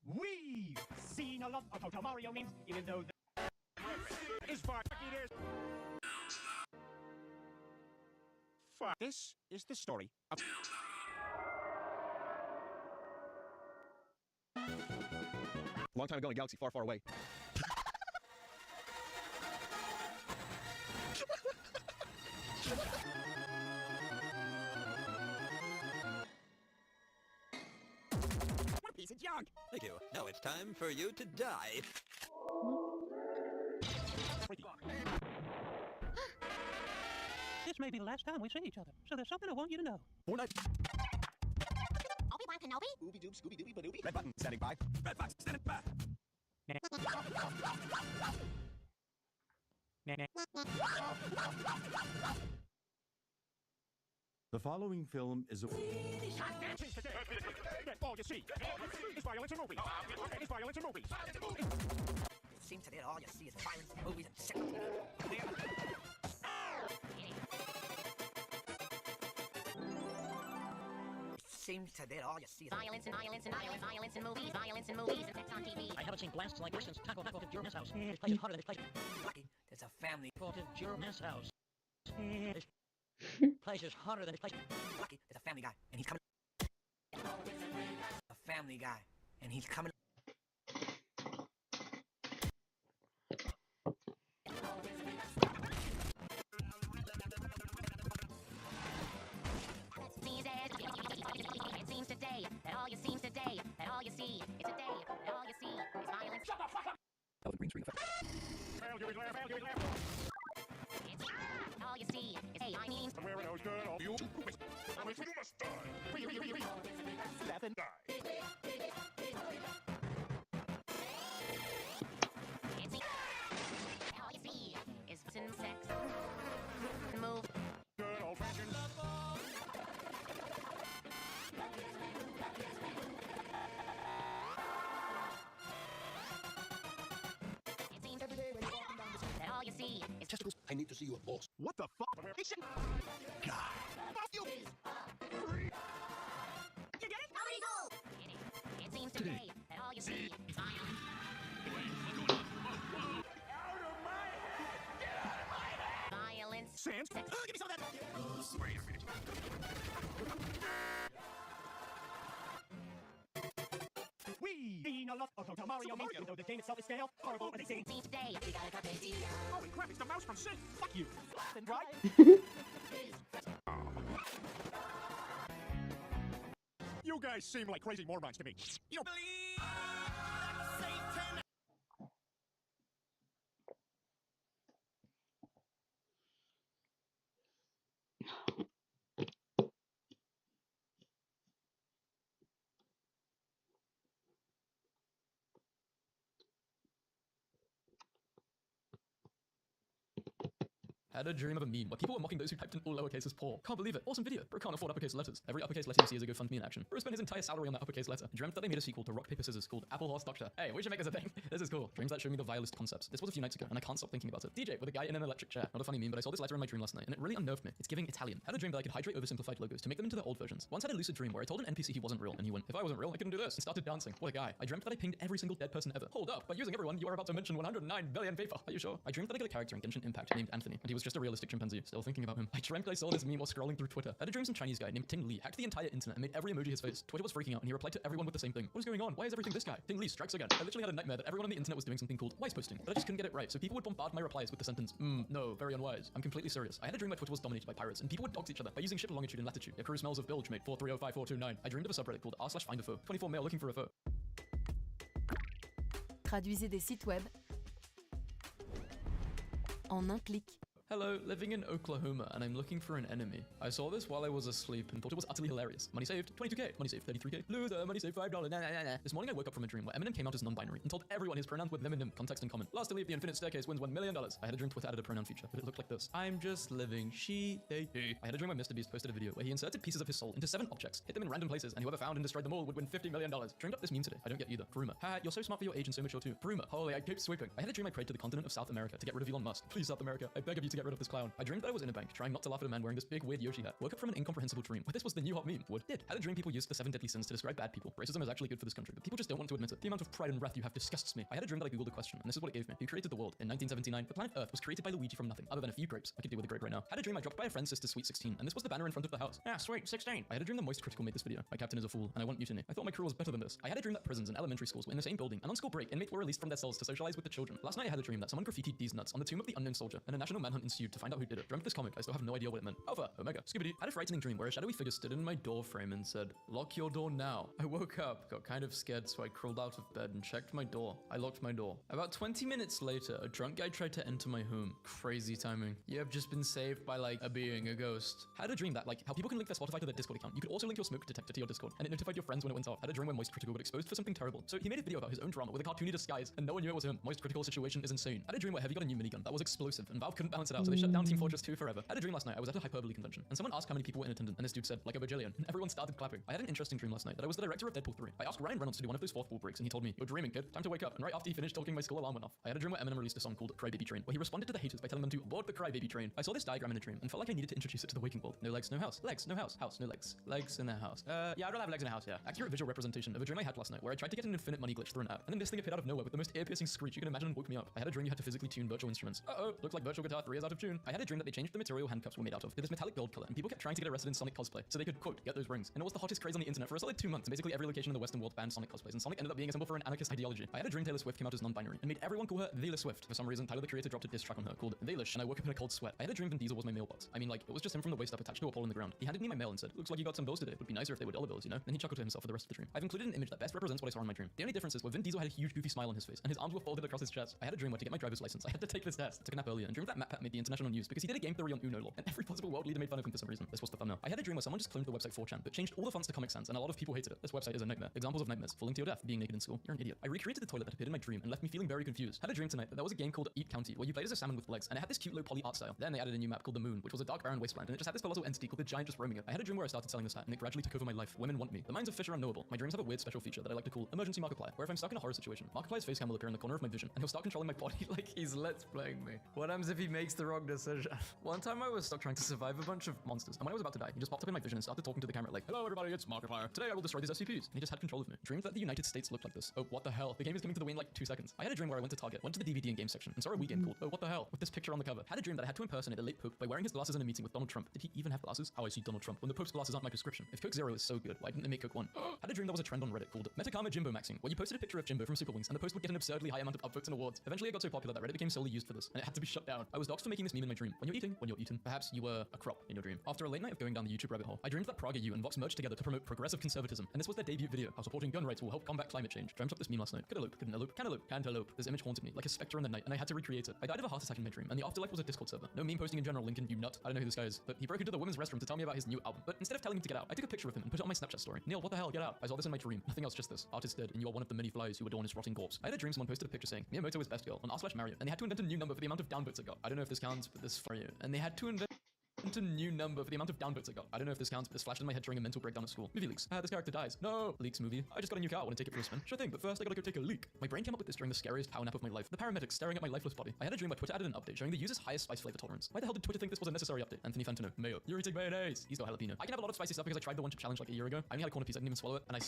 G: We've seen a lot of Hotel Mario memes, even though the is far. This is the story of.
E: Long time ago in a galaxy far, far away.
G: What a piece of junk!
B: Thank you. Now it's time for you to die.
H: This may be the last time we see each other, so there's something I want you to know.
G: Fortnite.
P: Obi-Wan Kenobi?
G: Ooby doob, Scooby Dooby Badooby. Red button, standing by. Red Fox, standing by.
J: The following film is a...
G: All you see is violence in movies. It's violence in movies. Seems today that all you see is violence, movies, and shit. Seems today that all you see is
T: Violence and violence and violence, violence and movies and sex on TV.
H: I haven't seen blasts like this since Taco Taco to your mess house. This place is hotter than this place.
G: Lucky, there's a family.
H: To your mess house. This place is hotter than this place.
G: Lucky, there's a family guy, and he's coming. A family guy, and he's coming.
T: It seems today that all you see is violence. Shut the fuck up!
R: That was a green screen effect.
T: All you see is hey, I mean.
Z: Where it goes good, all you must die. Death and die.
T: All you see is sex. Move.
Z: Good old fashioned.
T: It seems every day when you're walking down the street that all you see is
R: testicles. I need to see your balls.
Z: What the fuck? God.
T: You get it? Nobody go! It seems today that all you see is violence. Violence.
Z: Sans?
T: Sex.
Z: Give me some of that. Wait a minute.
H: We know lots of Mario Mario. You know the game itself is stale, horrible, and they say
T: Seems today we got a carpe diem.
Z: Holy crap, it's the mouse from Sid. Fuck you.
H: right.
Z: You guys seem like crazy morons to me. You don't believe Satan.
A: Had a dream of a meme where people were mocking those who typed in all lowercase as poor. Can't believe it. Awesome video. Bro can't afford uppercase letters. Every uppercase letter you see is a GoFundMe in action. Bro spent his entire salary on that uppercase letter. Dreamt that they made a sequel to Rock Paper Scissors called Apple Horse Doctor. Hey, we should make this a thing. This is cool. Dreams that show me the vilest concepts. This was a few nights ago, and I can't stop thinking about it. DJ with a guy in an electric chair. Not a funny meme, but I saw this letter in my dream last night, and it really unnerved me. It's giving Italian. Had a dream that I could hydrate oversimplified logos to make them into their old versions. Once had a lucid dream where I told an NPC he wasn't real, and he went, if I wasn't real, I couldn't do this, and started dancing. What a guy. I dreamt that I pinged every single dead person ever. Hold up, by using everyone, you are about to mention 109 billion people. Are you sure? I dreamt that I got a character in Genshin Impact named Anthony, and he was just a realistic chimpanzee. Still thinking about him. I dreamt I saw this meme while scrolling through Twitter. I had a dream some Chinese guy named Ting Li hacked the entire internet and made every emoji his face. Twitter was freaking out, and he replied to everyone with the same thing. What is going on? Why is everything this guy? Ting Li strikes again. I literally had a nightmare that everyone on the internet was doing something called wise posting, but I just couldn't get it right, so people would bombard my replies with the sentence, no, very unwise. I'm completely serious. I had a dream where Twitter was dominated by pirates, and people would dox each other by using ship longitude and latitude. Your crew smells of bilge, mate. 4305429. I dreamed of a subreddit called r/findafo. 24 male looking for a foe.
K: Traduisez des sites web en un clic.
A: Hello, living in Oklahoma, and I'm looking for an enemy. I saw this while I was asleep and thought it was utterly hilarious. Money saved, 22k. Money saved, 33k. Loser, money saved, $5. Nah, nah, nah. This morning I woke up from a dream where Eminem came out as non-binary and told everyone his pronouns with them and him, context in common. Last to leave the infinite staircase wins $1 million. I had a dream Twitter added a pronoun feature, but it looked like this. I'm just living, she, they, he. I had a dream where Mr. Beast posted a video where he inserted pieces of his soul into 7 objects, hit them in random places, and whoever found and destroyed them all would win $50 million. Dreamed up this meme today. I don't get either. Bruma. Ha, you're so smart for your age and so mature too. Bruma. Holy, I keep sweeping. I had a dream I prayed to the continent of South America to get rid of Elon Musk. Please, South America, I beg of you to get rid of this clown. I dreamed that I was in a bank, trying not to laugh at a man wearing this big weird Yoshi hat. Woke up from an incomprehensible dream where this was the new hot meme. Would did. Had a dream people used the 7 deadly sins to describe bad people. Racism is actually good for this country, but people just don't want to admit it. The amount of pride and wrath you have disgusts me. I had a dream that I googled a question, and this is what it gave me. Who created the world? In 1979, the planet Earth was created by Luigi from nothing, other than a few grapes. I could deal with a grape right now. Had a dream I dropped by a friend's sister's Sweet 16, and this was the banner in front of the house. Ah, Sweet 16. I had a dream that Moist Critical made this video. My captain is a fool, and I want mutiny. I thought my crew was better than this. I had a dream that prisons and elementary schools were in the same building, and on school break, inmates were released from their cells to socialize with the children. Last night I had a dream that someone graffitied these nuts on the tomb of the unknown soldier, and a national manhunt ensued to find out who did it. Dreamt this comic. I still have no idea what it meant. Alpha, Omega, Scooby-Doo. Had a frightening dream where a shadowy figure stood in my door frame and said, "Lock your door now." I woke up, got kind of scared, so I crawled out of bed and checked my door. I locked my door. About 20 minutes later, a drunk guy tried to enter my home. Crazy timing. You have just been saved by like a being, a ghost. Had a dream that like how people can link their Spotify to their Discord account. You could also link your smoke detector to your Discord, and it notified your friends when it went off. Had a dream where Moist Critical got exposed for something terrible. So he made a video about his own drama with a cartoony disguise, and no one knew it was him. Moist Critical situation is insane. Had a dream where Heavy got a new minigun that was explosive, and Valve couldn't balance it
I: it out, so they shut down Team Fortress 2 forever. I had a dream last night. I was at a hyperbole convention, and someone asked how many people were in attendance, and this dude said, like a bajillion, and everyone started clapping. I had an interesting dream last night that I was the director of Deadpool 3. I asked Ryan Reynolds to do one of those fourth wall breaks, and he told me, "You're dreaming, kid. Time to wake up." And right after he finished talking, my school alarm went off. I had a dream where Eminem released a song called Crybaby Train, where he responded to the haters by telling them to board the Crybaby Train. I saw this diagram in the dream, and felt like I needed to introduce it to the waking world. No legs, no house. Legs, no house. House, no legs. Legs in a house. Yeah, I don't have legs in a house, yeah. Accurate visual representation of a dream I had last night, where I tried to get an infinite money glitch through an app, and then this thing appeared out of nowhere with the most ear-piercing screech you can imagine and woke me up. I had a dream you had to physically tune virtual instruments. Uh-oh, looks like Virtual Guitar 3 is out of tune. I had a dream that they changed the material handcuffs were made out of to this metallic gold color, and people kept trying to get arrested in Sonic cosplay, so they could, quote, get those rings. And it was the hottest craze on the internet for a solid 2 months. Basically every location in the Western world banned Sonic cosplays, and Sonic ended up being a symbol for an anarchist ideology. I had a dream Taylor Swift came out as non-binary, and made everyone call her Taylor Swift. For some reason, Tyler the Creator dropped a diss track on her called Valish, and I woke up in a cold sweat. I had a dream Vin Diesel was my mailbox. I mean, like, it was just him from the waist up attached to a pole in the ground. He handed me my mail and said, "Looks like you got some bills today. Would be nicer if they were dollar bills, you know?" Then he chuckled to himself for the rest of the dream. I've included an image that best represents what I saw in my dream. The only difference is where Vin Diesel had a huge goofy smile on his face, and his arms were folded across his chest. I had a dream where to get my driver's license, I had to take this test. I took a nap earlier and dreamed that MatPat made the international news because he did a game theory on Uno lore, and every possible world leader made fun of him for some reason. This was the thumbnail. I had a dream where someone just cloned the website 4chan, but changed all the fonts to Comic Sans, and a lot of people hated it. This website is a nightmare. Examples of nightmares: falling to your death, being naked in school. You're an idiot. I recreated the toilet that appeared in my dream and left me feeling very confused. Had a dream tonight that there was a game called Eat County where you played as a salmon with legs, and it had this cute low poly art style. Then they added a new map called the Moon, which was a dark barren wasteland, and it just had this colossal entity called the Giant just roaming it. I had a dream where I started selling this hat, and it gradually took over my life. Women want me. The minds of fish are unknowable. My dreams have a weird special feature that I like to call emergency Markiplier, where if I'm stuck in a horror situation, Markiplier's face cam will appear in the corner of my vision, and he'll start controlling my body like he's let's playing me. What happens if he makes the wrong decision? One time I was stuck trying to survive a bunch of monsters, and when I was about to die, he just popped up in my vision and started talking to the camera like, "Hello everybody, it's Markiplier. Today I will destroy these SCPs." And he just had control of me. Dreamed that the United States looked like this. Oh, what the hell? The game is coming to the way in like 2 seconds. I had a dream where I went to Target, went to the DVD and game section, and saw a Wii game called Oh, what the hell? With this picture on the cover. Had a dream that I had to impersonate the late Pope by wearing his glasses in a meeting with Donald Trump. Did he even have glasses? How I see Donald Trump when the Pope's glasses aren't my prescription. If Coke Zero is so good, why didn't they make Coke 1? Had a dream there was a trend on Reddit called Metacama Jimbo Maxing, where you posted a picture of Jimbo from Super Wings, and the post would get an absurdly high amount of upvotes and awards. Eventually it got so popular that Reddit became solely used for this, and it had to be shut down. I was doxxed for making this meme in my dream. When you're eating, perhaps you were a crop in your dream. After a late night of going down the YouTube rabbit hole, I dreamed that Praga U and Vox merged together to promote progressive conservatism, and this was their debut video, how supporting gun rights will help combat climate change. Dreamt up this meme last night. Cantaloupe, cantaloupe. This image haunted me like a specter in the night, and I had to recreate it. I died of a heart attack in my dream, and the afterlife was a Discord server. No meme posting in general, Lincoln, you nut. I don't know who this guy is, but he broke into the women's restroom to tell me about his new album. But instead of telling him to get out, I took a picture of him and put it on my Snapchat story. Neil, what the hell, get out. I saw this in my dream. Nothing else, just this. Artist dead, and you are one of the many flies who adorn his rotting corpse. I had a dream someone posted a picture saying, Miyamoto is best girl on r/Mario, and they had to invent a new number for the amount of downvotes it got. I don't know if this counts, but this for you. And they had to invent a new number for the amount of downvotes I got. I don't know if this counts, but this flashed in my head during a mental breakdown at school. Movie leaks. This character dies. No. Leaks movie. I just got a new car. Want to take it for a spin? Sure thing, but first I gotta go take a leak. My brain came up with this during the scariest power nap of my life. The paramedics staring at my lifeless body. I had a dream where Twitter added an update showing the user's highest spice flavor tolerance. Why the hell did Twitter think this was a necessary update? Anthony Fantino. Mayo. You're eating mayonnaise. He's got jalapeno. I can have a lot of spicy stuff because I tried the one chip challenge like a year ago. I only had a corner piece. I didn't even swallow it, and I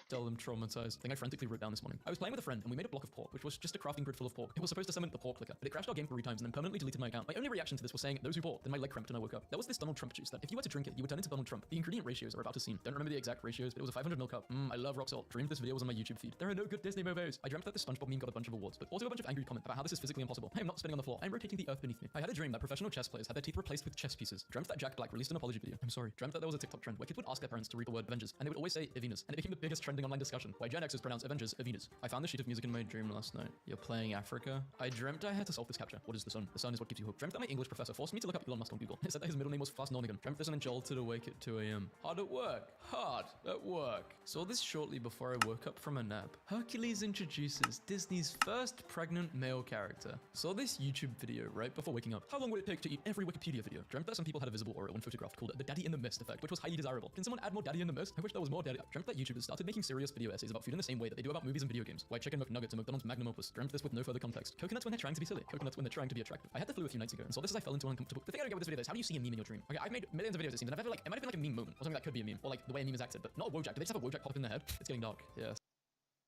I: still am traumatized. Thing I frantically wrote down this morning. I was playing with a friend and we made a block of pork, which was just a crafting grid full of pork. It was supposed to summon the pork clicker, but it crashed our game 3 times and then permanently deleted my account. My only reaction to this was saying, "Those who bought." Then my leg cramped and I woke up. There was this Donald Trump juice that if you were to drink it, you would turn into Donald Trump. The ingredient ratios are about to seem. Don't remember the exact ratios, but it was a 500 ml cup. I love rock salt. Dreamed this video was on my YouTube feed. There are no good Disney movies. I dreamt that the SpongeBob meme got a bunch of awards, but also a bunch of angry comments about how this is physically impossible. I am not spinning on the floor. I am rotating the earth beneath me. I had a dream that professional chess players had their teeth replaced with chess pieces. Dreamt that Jack Black released an apology video. I'm sorry. Dreamt that there was a TikTok trend where kids would ask their parents to read the word Avengers, and they would always say Avinas, and it became the biggest trending online discussion. Why Gen Xers pronounce Avengers Avinas. I found the sheet of music in my dream last night. You're playing Africa? I dreamt I had to solve this captcha. What is the sun? The sun is what gives you hope. Dreamt that my English professor forced me to look up Elon Musk on Google. It said that his middle name was Fast Nornigan. Dreamt this and then jolted awake at 2 AM. Hard at work. Hard at work. Saw this shortly before I woke up from a nap. Hercules introduces Disney's first pregnant male character. Saw this YouTube video right before waking up. How long would it take to eat every Wikipedia video? Dreamt that some people had a visible aura when photographed called the Daddy in the Mist effect, which was highly desirable. Can someone add more Daddy in the Mist? I wish there was more Daddy. Dreamt that YouTubers started making serious video essays about food in the same way that they do about movies and video games. White chicken McNuggets and McDonald's Magnum Opus. Dreamt this with no further context. Coconuts when they're trying to be silly. Coconuts when they're trying to be attractive. I had the flu a few nights ago and saw this as I fell into an uncomfortable. The thing I don't get with this video is how do you see a meme in your dream? Okay, I've made millions of videos it seems, and I've ever it might have been like a meme moment or something that could be a meme, or like the way a meme is acted, but not a Wojak. Do they just have a Wojak pop up in their head? It's getting dark. Yes.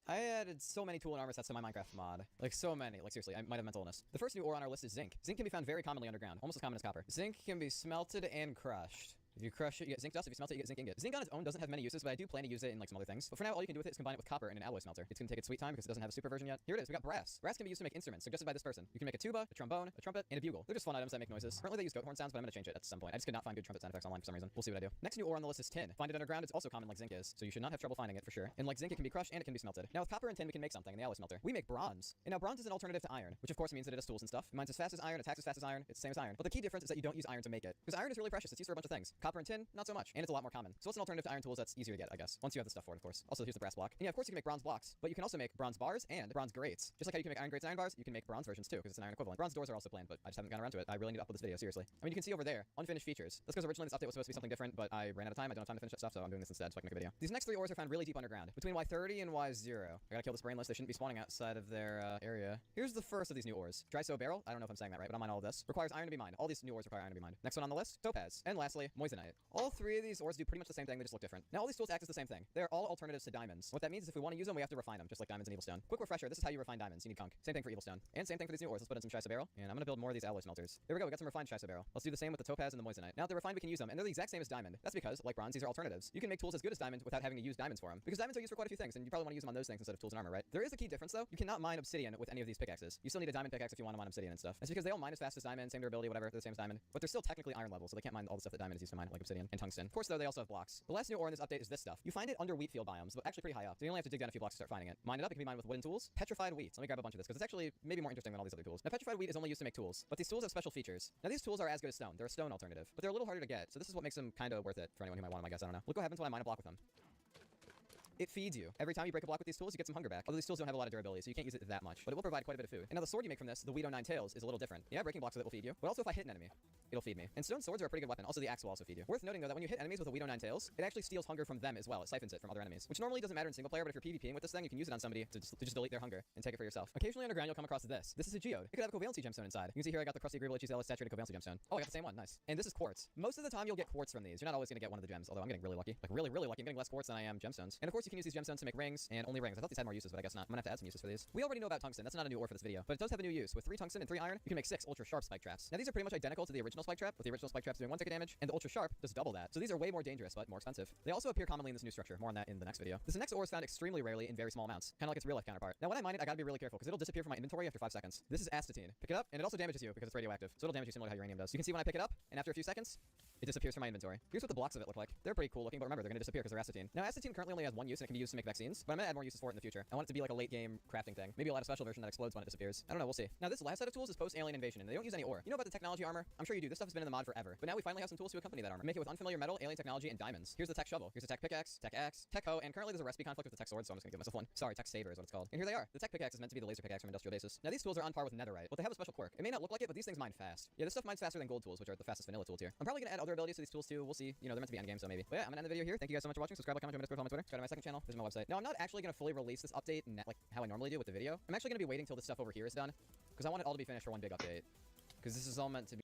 F: I added so many tool and armor sets to my Minecraft mod. Like, so many. Like, seriously, I might have mental illness. The first new ore on our list is zinc. Zinc can be found very commonly underground, almost as common as copper. Zinc can be smelted and crushed. If you crush it, you get zinc dust. If you smelt it, you get zinc ingot. Zinc on its own doesn't have many uses, but I do plan to use it in like some other things. But for now, all you can do with it is combine it with copper in an alloy smelter. It's gonna take its sweet time because it doesn't have a super version yet. Here it is. We got brass. Brass can be used to make instruments suggested by this person. You can make a tuba, a trombone, a trumpet, and a bugle. They're just fun items that make noises. Currently, they use goat horn sounds, but I'm gonna change it at some point. I just could not find good trumpet sound effects online for some reason. We'll see what I do. Next new ore on the list is tin. Find it underground. It's also common like zinc is, so you should not have trouble finding it for sure. And like zinc, it can be crushed and it can be smelted. Now with copper and tin, we can make something in the alloy smelter. We make bronze. And now bronze is an alternative to iron, which of course means that it has tools and stuff. It mines as fast as iron, attacks as fast as iron. It's the same as iron. But the key difference is that you don't use iron to make it, because iron is really precious. It's used for a bunch of things. Copper Copper and tin, not so much, and it's a lot more common. So what's an alternative to iron tools that's easier to get, I guess, once you have the stuff for it, of course. Also, here's the brass block. And yeah, of course you can make bronze blocks, but you can also make bronze bars and bronze grates. Just like how you can make iron grates and iron bars, you can make bronze versions too, because it's an iron equivalent. Bronze doors are also planned, but I just haven't gotten around to it. I really need to upload this video, seriously. I mean, you can see over there, unfinished features. That's because originally this update was supposed to be something different, but I ran out of time. I don't have time to finish that stuff, so I'm doing this instead so I can make a video. These next 3 ores are found really deep underground, between Y30 and Y0. I gotta kill this brainless. They shouldn't be spawning outside of their area. Here's the first of these new ores. Dryso Barrel, I don't know if I'm saying that right, but I'll mine all of this. Requires iron to be mined. All these new ores require iron to be mined. Next one on the list, Topaz. And lastly, Moissanite. All 3 of these ores do pretty much the same thing, they just look different. Now all these tools act as the same thing. They're all alternatives to diamonds. What that means is if we want to use them, we have to refine them, just like diamonds and Evilstone. Quick refresher, this is how you refine diamonds. You need conch. Same thing for Evilstone. And same thing for these new ores. Let's put in some Dryso Barrel, and I'm gonna build more of these alloy smelters. There we go, we got some refined Dryso Barrel. Let's do the same with the Topaz and the Moissanite. Now that they're refined, we can use them, and they're the exact same as diamond. That's because, like bronze, these are alternatives. You can make tools as good as diamond without having to use diamonds for them, because diamonds are used for quite a few things, and you probably want to use them on those things instead of tools and armor, right? There is a key difference though. You cannot mine obsidian with any of these pickaxes. You still need a diamond pickaxe if you want to mine obsidian and stuff. That's because they all mine as fast as diamond, same durability, whatever, they're the same as diamond, but they're still technically iron level, so they can't mine all the stuff that diamond is used to mine, like obsidian and tungsten. Of course though, they also have blocks. The last new ore in this update is this stuff. You find it under wheat field biomes, but actually pretty high up, so you only have to dig down a few blocks to start finding it. Mine it up, it can be mined with wooden tools. Petrified wheat. Let me grab a bunch of this, because it's actually maybe more interesting than all these other tools. Now petrified wheat is only used to make tools, but these tools have special features. Now these tools are as good as stone. They're a stone alternative, but they're a little harder to get, so this is what makes them kind of worth it for anyone who might want them, I guess, I don't know. Look what happens when I mine a block with them. It feeds you. Every time you break a block with these tools, you get some hunger back. Although these tools don't have a lot of durability, so you can't use it that much, but it will provide quite a bit of food. And now the sword you make from this, the Weedo 9 Tails, is a little different. Yeah, breaking blocks with it will feed you, but also if I hit an enemy, it'll feed me. And stone swords are a pretty good weapon. Also, the axe will also feed you. Worth noting though that when you hit enemies with a Weedo 9 Tails, it actually steals hunger from them as well. It siphons it from other enemies, which normally doesn't matter in single player, but if you're PvPing with this thing, you can use it on somebody to just delete their hunger and take it for yourself. Occasionally underground, you'll come across this. This is a geode. It could have a covalency gemstone inside. You can see here I got the crusty agreeable itchy zealous saturated covalency gemstone. Oh, I got the same one. Nice. And this is quartz. Most of the time you'll get quartz from these. You're not always gonna get one of the gems, although I'm getting really lucky. Like really, really lucky. I'm getting less quartz than I am gemstones. And of course you can use these gemstones to make rings and only rings. I thought these had more uses, but I guess not. I'm gonna have to add some uses for these. We already know about tungsten. That's not a new ore for this video, but it does have a new use. With 3 tungsten and 3 iron, you can make 6 ultra sharp spike traps. Now these are pretty much identical to the original spike trap, with the original spike traps doing 1 tick of damage, and the ultra sharp does double that. So these are way more dangerous, but more expensive. They also appear commonly in this new structure. More on that in the next video. This next ore is found extremely rarely in very small amounts, kind of like its real life counterpart. Now when I mine it, I gotta be really careful because it'll disappear from my inventory after 5 seconds. This is astatine. Pick it up, and it also damages you because it's radioactive. So it'll damage you similar to how uranium does. You can see when I pick it up, and after a few seconds, it disappears from my inventory. Here's what the blocks of it look like. They're pretty cool looking, but remember, they're gonna disappear because they're astatine. Now astatine currently only has 1 use, and it can be used to make vaccines, but I'm gonna add more uses for it in the future. I want it to be like a late game crafting thing. Maybe I'll add a special version that explodes when it disappears. I don't know, we'll see. Now this last set of tools is post-alien invasion, and they don't use any ore. You know about the technology armor? I'm sure you do. This stuff has been in the mod forever. But now we finally have some tools to accompany that armor. Make it with unfamiliar metal, alien technology, and diamonds. Here's the tech shovel. Here's the tech pickaxe, tech axe, tech hoe, and currently there's a recipe conflict with the tech sword, so I'm just gonna give myself one. Sorry, tech saver is what it's called. And here they are. The tech pickaxe is meant to be the laser pickaxe from Industrial Basis. Now these tools are on par with netherite, but they have a special quirk. It may not look like it, but these things mine fast. Yeah, this stuff mines faster than gold tools, which are the fastest vanilla tools here. I'm probably gonna add other abilities to these tools too. We'll see. You know, they're meant to be endgame, so maybe. But yeah, I'm gonna end the video here. Thank you guys so much for watching. Subscribe, like, comment, join my Discord, follow my Twitter. Subscribe to my second channel. This is my website. Now I'm not actually gonna fully release this update like how I normally do with the video. I'm actually gonna be waiting till this stuff over here is done, because I want it all to be finished for one big update. Because this is all meant to be.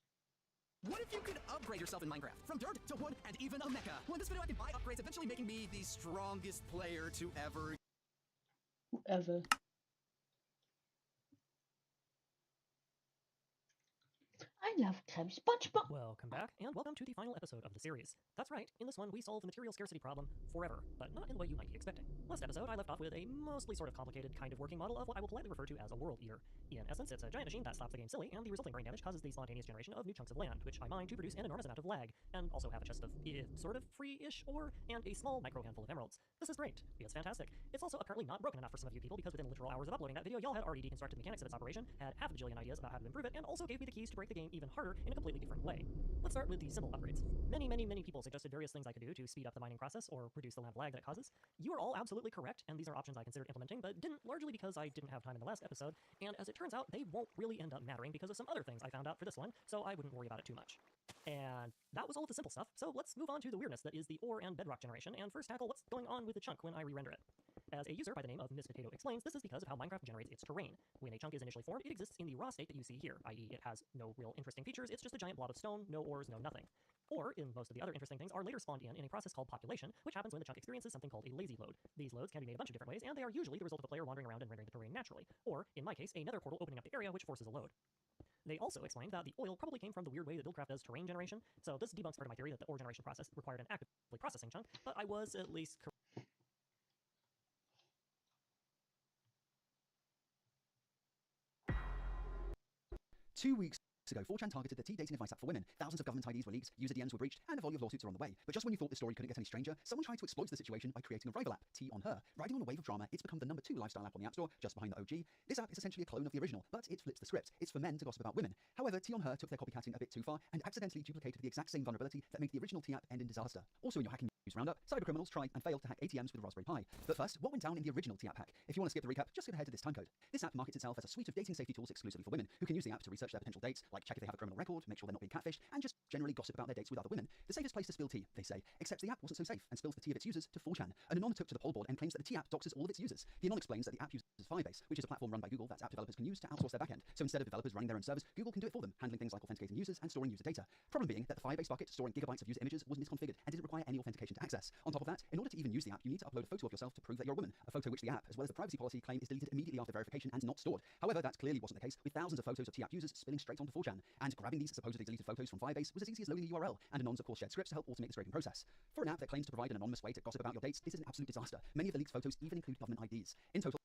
O: What if you could upgrade yourself in Minecraft? From dirt to wood and even a mecha. Well, in this video I can buy upgrades, eventually making me the strongest player to ever.
D: I love Crab SpongeBob.
I: Welcome back, and welcome to the final episode of the series. That's right, in this one we solve the material scarcity problem forever, but not in the way you might be expecting. Last episode I left off with a mostly sort of complicated kind of working model of what I will politely refer to as a world eater. In essence, it's a giant machine that stops the game silly, and the resulting brain damage causes the spontaneous generation of new chunks of land, which I mine to produce an enormous amount of lag, and also have a chest of sort of free-ish ore, and a small micro handful of emeralds. This is great. It's fantastic. It's also apparently not broken enough for some of you people, because within literal hours of uploading that video, y'all had already deconstructed the mechanics of its operation, had half a bajillion ideas about how to improve it, and also gave me the keys to break the game even harder in a completely different way. Let's start with the simple upgrades. Many people suggested various things I could do to speed up the mining process or reduce the amount of lag that it causes. You are all absolutely correct, and these are options I considered implementing, but didn't, largely because I didn't have time in the last episode, and as it turns out, they won't really end up mattering because of some other things I found out for this one, so I wouldn't worry about it too much. And that was all of the simple stuff, so let's move on to the weirdness that is the ore and bedrock generation, and first tackle what's going on with the chunk when I re-render it. As a user by the name of Ms. Potato Explains, this is because of how Minecraft generates its terrain. When a chunk is initially formed, it exists in the raw state that you see here, i.e. it has no real interesting features, it's just a giant blob of stone, no ores, no nothing. Or, in most of the other interesting things, are later spawned in a process called population, which happens when the chunk experiences something called a lazy load. These loads can be made a bunch of different ways, and they are usually the result of a player wandering around and rendering the terrain naturally, or, in my case, a nether portal opening up the area which forces a load. They also explained that the oil probably came from the weird way that Buildcraft does terrain generation, so this debunks part of my theory that the ore generation process required an actively processing chunk, but I was at least correct.
O: 2 weeks ago, 4chan targeted the dating advice app for women. Thousands of government IDs were leaked, user DMs were breached, and a volley of lawsuits are on the way. But just when you thought the story couldn't get any stranger, someone tried to exploit the situation by creating a rival app, Tea on Her. Riding on a wave of drama, it's become the #2 lifestyle app on the App Store, just behind the OG. This app is essentially a clone of the original, but it flips the script. It's for men to gossip about women. However, Tea on Her took their copycatting a bit too far and accidentally duplicated the exact same vulnerability that made the original Tea app end in disaster. Also in your hacking news roundup, cybercriminals tried and failed to hack ATMs with Raspberry Pi. But first, what went down in the original Tea app hack? If you want to skip the recap, just skip ahead to this timecode. This app markets itself as a suite of dating safety tools exclusively for women, who can use the app to research their potential dates, like check if they have a criminal record, make sure they're not being catfished, and just generally gossip about their dates with other women. The safest place to spill tea, they say, except the app wasn't so safe and spills the tea of its users to 4chan. An anon took to the poll board and claims that the Tea app doxes all of its users. The anon explains that the app uses Firebase, which is a platform run by Google that app developers can use to outsource their backend. So instead of developers running their own servers, Google can do it for them, handling things like authenticating users and storing user data. Problem being that the Firebase bucket storing gigabytes of user images was misconfigured and didn't require any authentication to access. On top of that, in order to even use the app, you need to upload a photo of yourself to prove that you're a woman, a photo which the app, as well as the privacy policy, claim is deleted immediately after verification and not stored. However, that clearly wasn't the case, with thousands of photos of Tea app users spilling straight onto 4chan. And grabbing these supposedly deleted photos from Firebase was as easy as loading the URL, and anons of course shared scripts to help automate the scraping process. For an app that claims to provide an anonymous way to gossip about your dates, this is an absolute disaster. Many of the leaked photos even include government IDs. In total,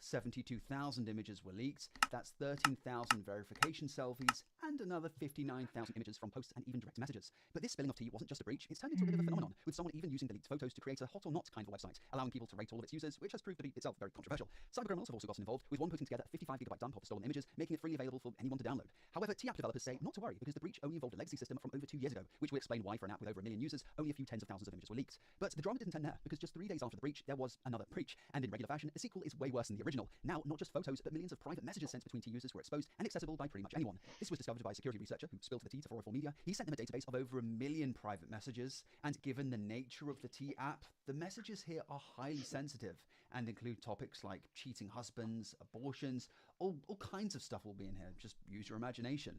O: 72,000 images were leaked. That's 13,000 verification selfies and another 59,000 images from posts and even direct messages. But this spilling of tea wasn't just a breach, it's turned into a bit of a phenomenon, with someone even using the leaked photos to create a hot or not kind of a website, allowing people to rate all of its users, which has proved to be itself very controversial. Cybercriminals have also gotten involved, with one putting together a 55 gigabyte dump of stolen images, making it freely available for anyone to download. However, Tea app developers say not to worry, because the breach only involved a legacy system from over 2 years ago, which will explain why for an app with over 1 million users, only a few tens of thousands of images were leaked. But the drama didn't end there, because just 3 days after the breach, there was another breach, and in regular fashion, the sequel is way worse than the original. Now, not just photos, but millions of private messages sent between Tea users were exposed and accessible by pretty much anyone. This was discovered by a security researcher who spilled the tea to 404 Media. He sent them a database of over 1 million private messages, and given the nature of the Tea app, the messages here are highly sensitive and include topics like cheating husbands, abortions, all kinds of stuff will be in here. Just use your imagination.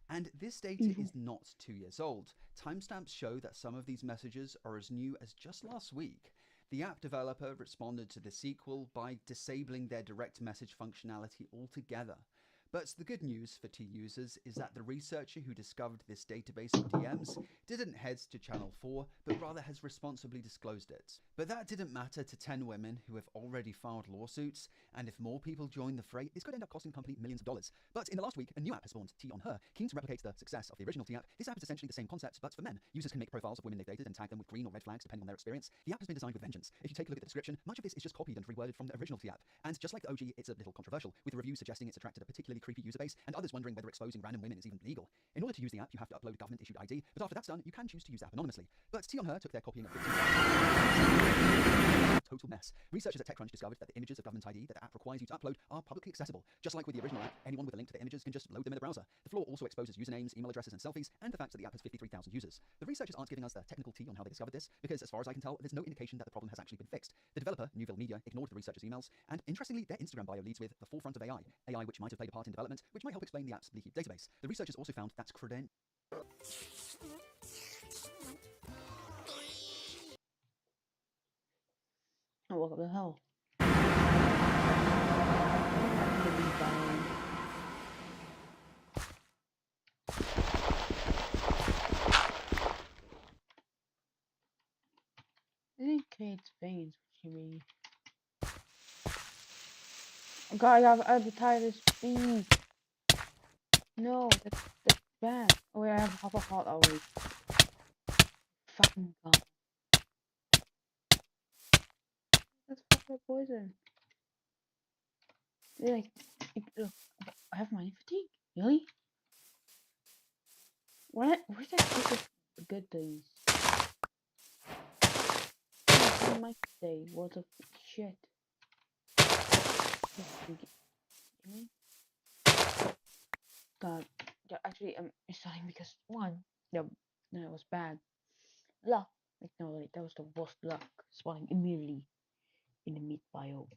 O: And this data is not 2 years old. Timestamps show that some of these messages are as new as just last week. The app developer responded to the sequel by disabling their direct message functionality altogether. But the good news for Tea users is that the researcher who discovered this database of DMs didn't head to Channel 4, but rather has responsibly disclosed it. But that didn't matter to 10 women who have already filed lawsuits, and if more people join the fray, this could end up costing the company millions of dollars. But in the last week, a new app has spawned, Tea on Her, keen to replicate the success of the original Tea app. This app is essentially the same concept, but for men. Users can make profiles of women they've dated and tag them with green or red flags depending on their experience. The app has been designed with vengeance. If you take a look at the description, much of this is just copied and reworded from the original Tea app. And just like the OG, it's a little controversial, with reviews suggesting it's attracted a particularly creepy user base, and others wondering whether exposing random women is even legal. In order to use the app, you have to upload a government-issued ID, but after that's done, you can choose to use the app anonymously. But Tea on Her took their copying of 15 total mess. Researchers at TechCrunch discovered that the images of government ID that the app requires you to upload are publicly accessible. Just like with the original app, anyone with a link to the images can just load them in the browser. The flaw also exposes usernames, email addresses, and selfies, and the fact that the app has 53,000 users. The researchers aren't giving us the technical tea on how they discovered this, because as far as I can tell, there's no indication that the problem has actually been fixed. The developer, Newville Media, ignored the researchers' emails, and interestingly, their Instagram bio leads with the forefront of AI which might have played a part in development, which might help explain the app's leaky database. The researchers also found that
D: Oh, what the hell? It didn't create veins, what you mean? God, I have hepatitis B. No, that's bad. Oh wait, I have half a heart already. Fucking God. That's fucked up poison. Like, look, I have mind fatigue. Really? Where's that pick of good things? My day, what the shit? God, yeah, actually, it's starting because one, no, it was bad luck. Like, no, like, that was the worst luck. Spawning immediately in the meat biome.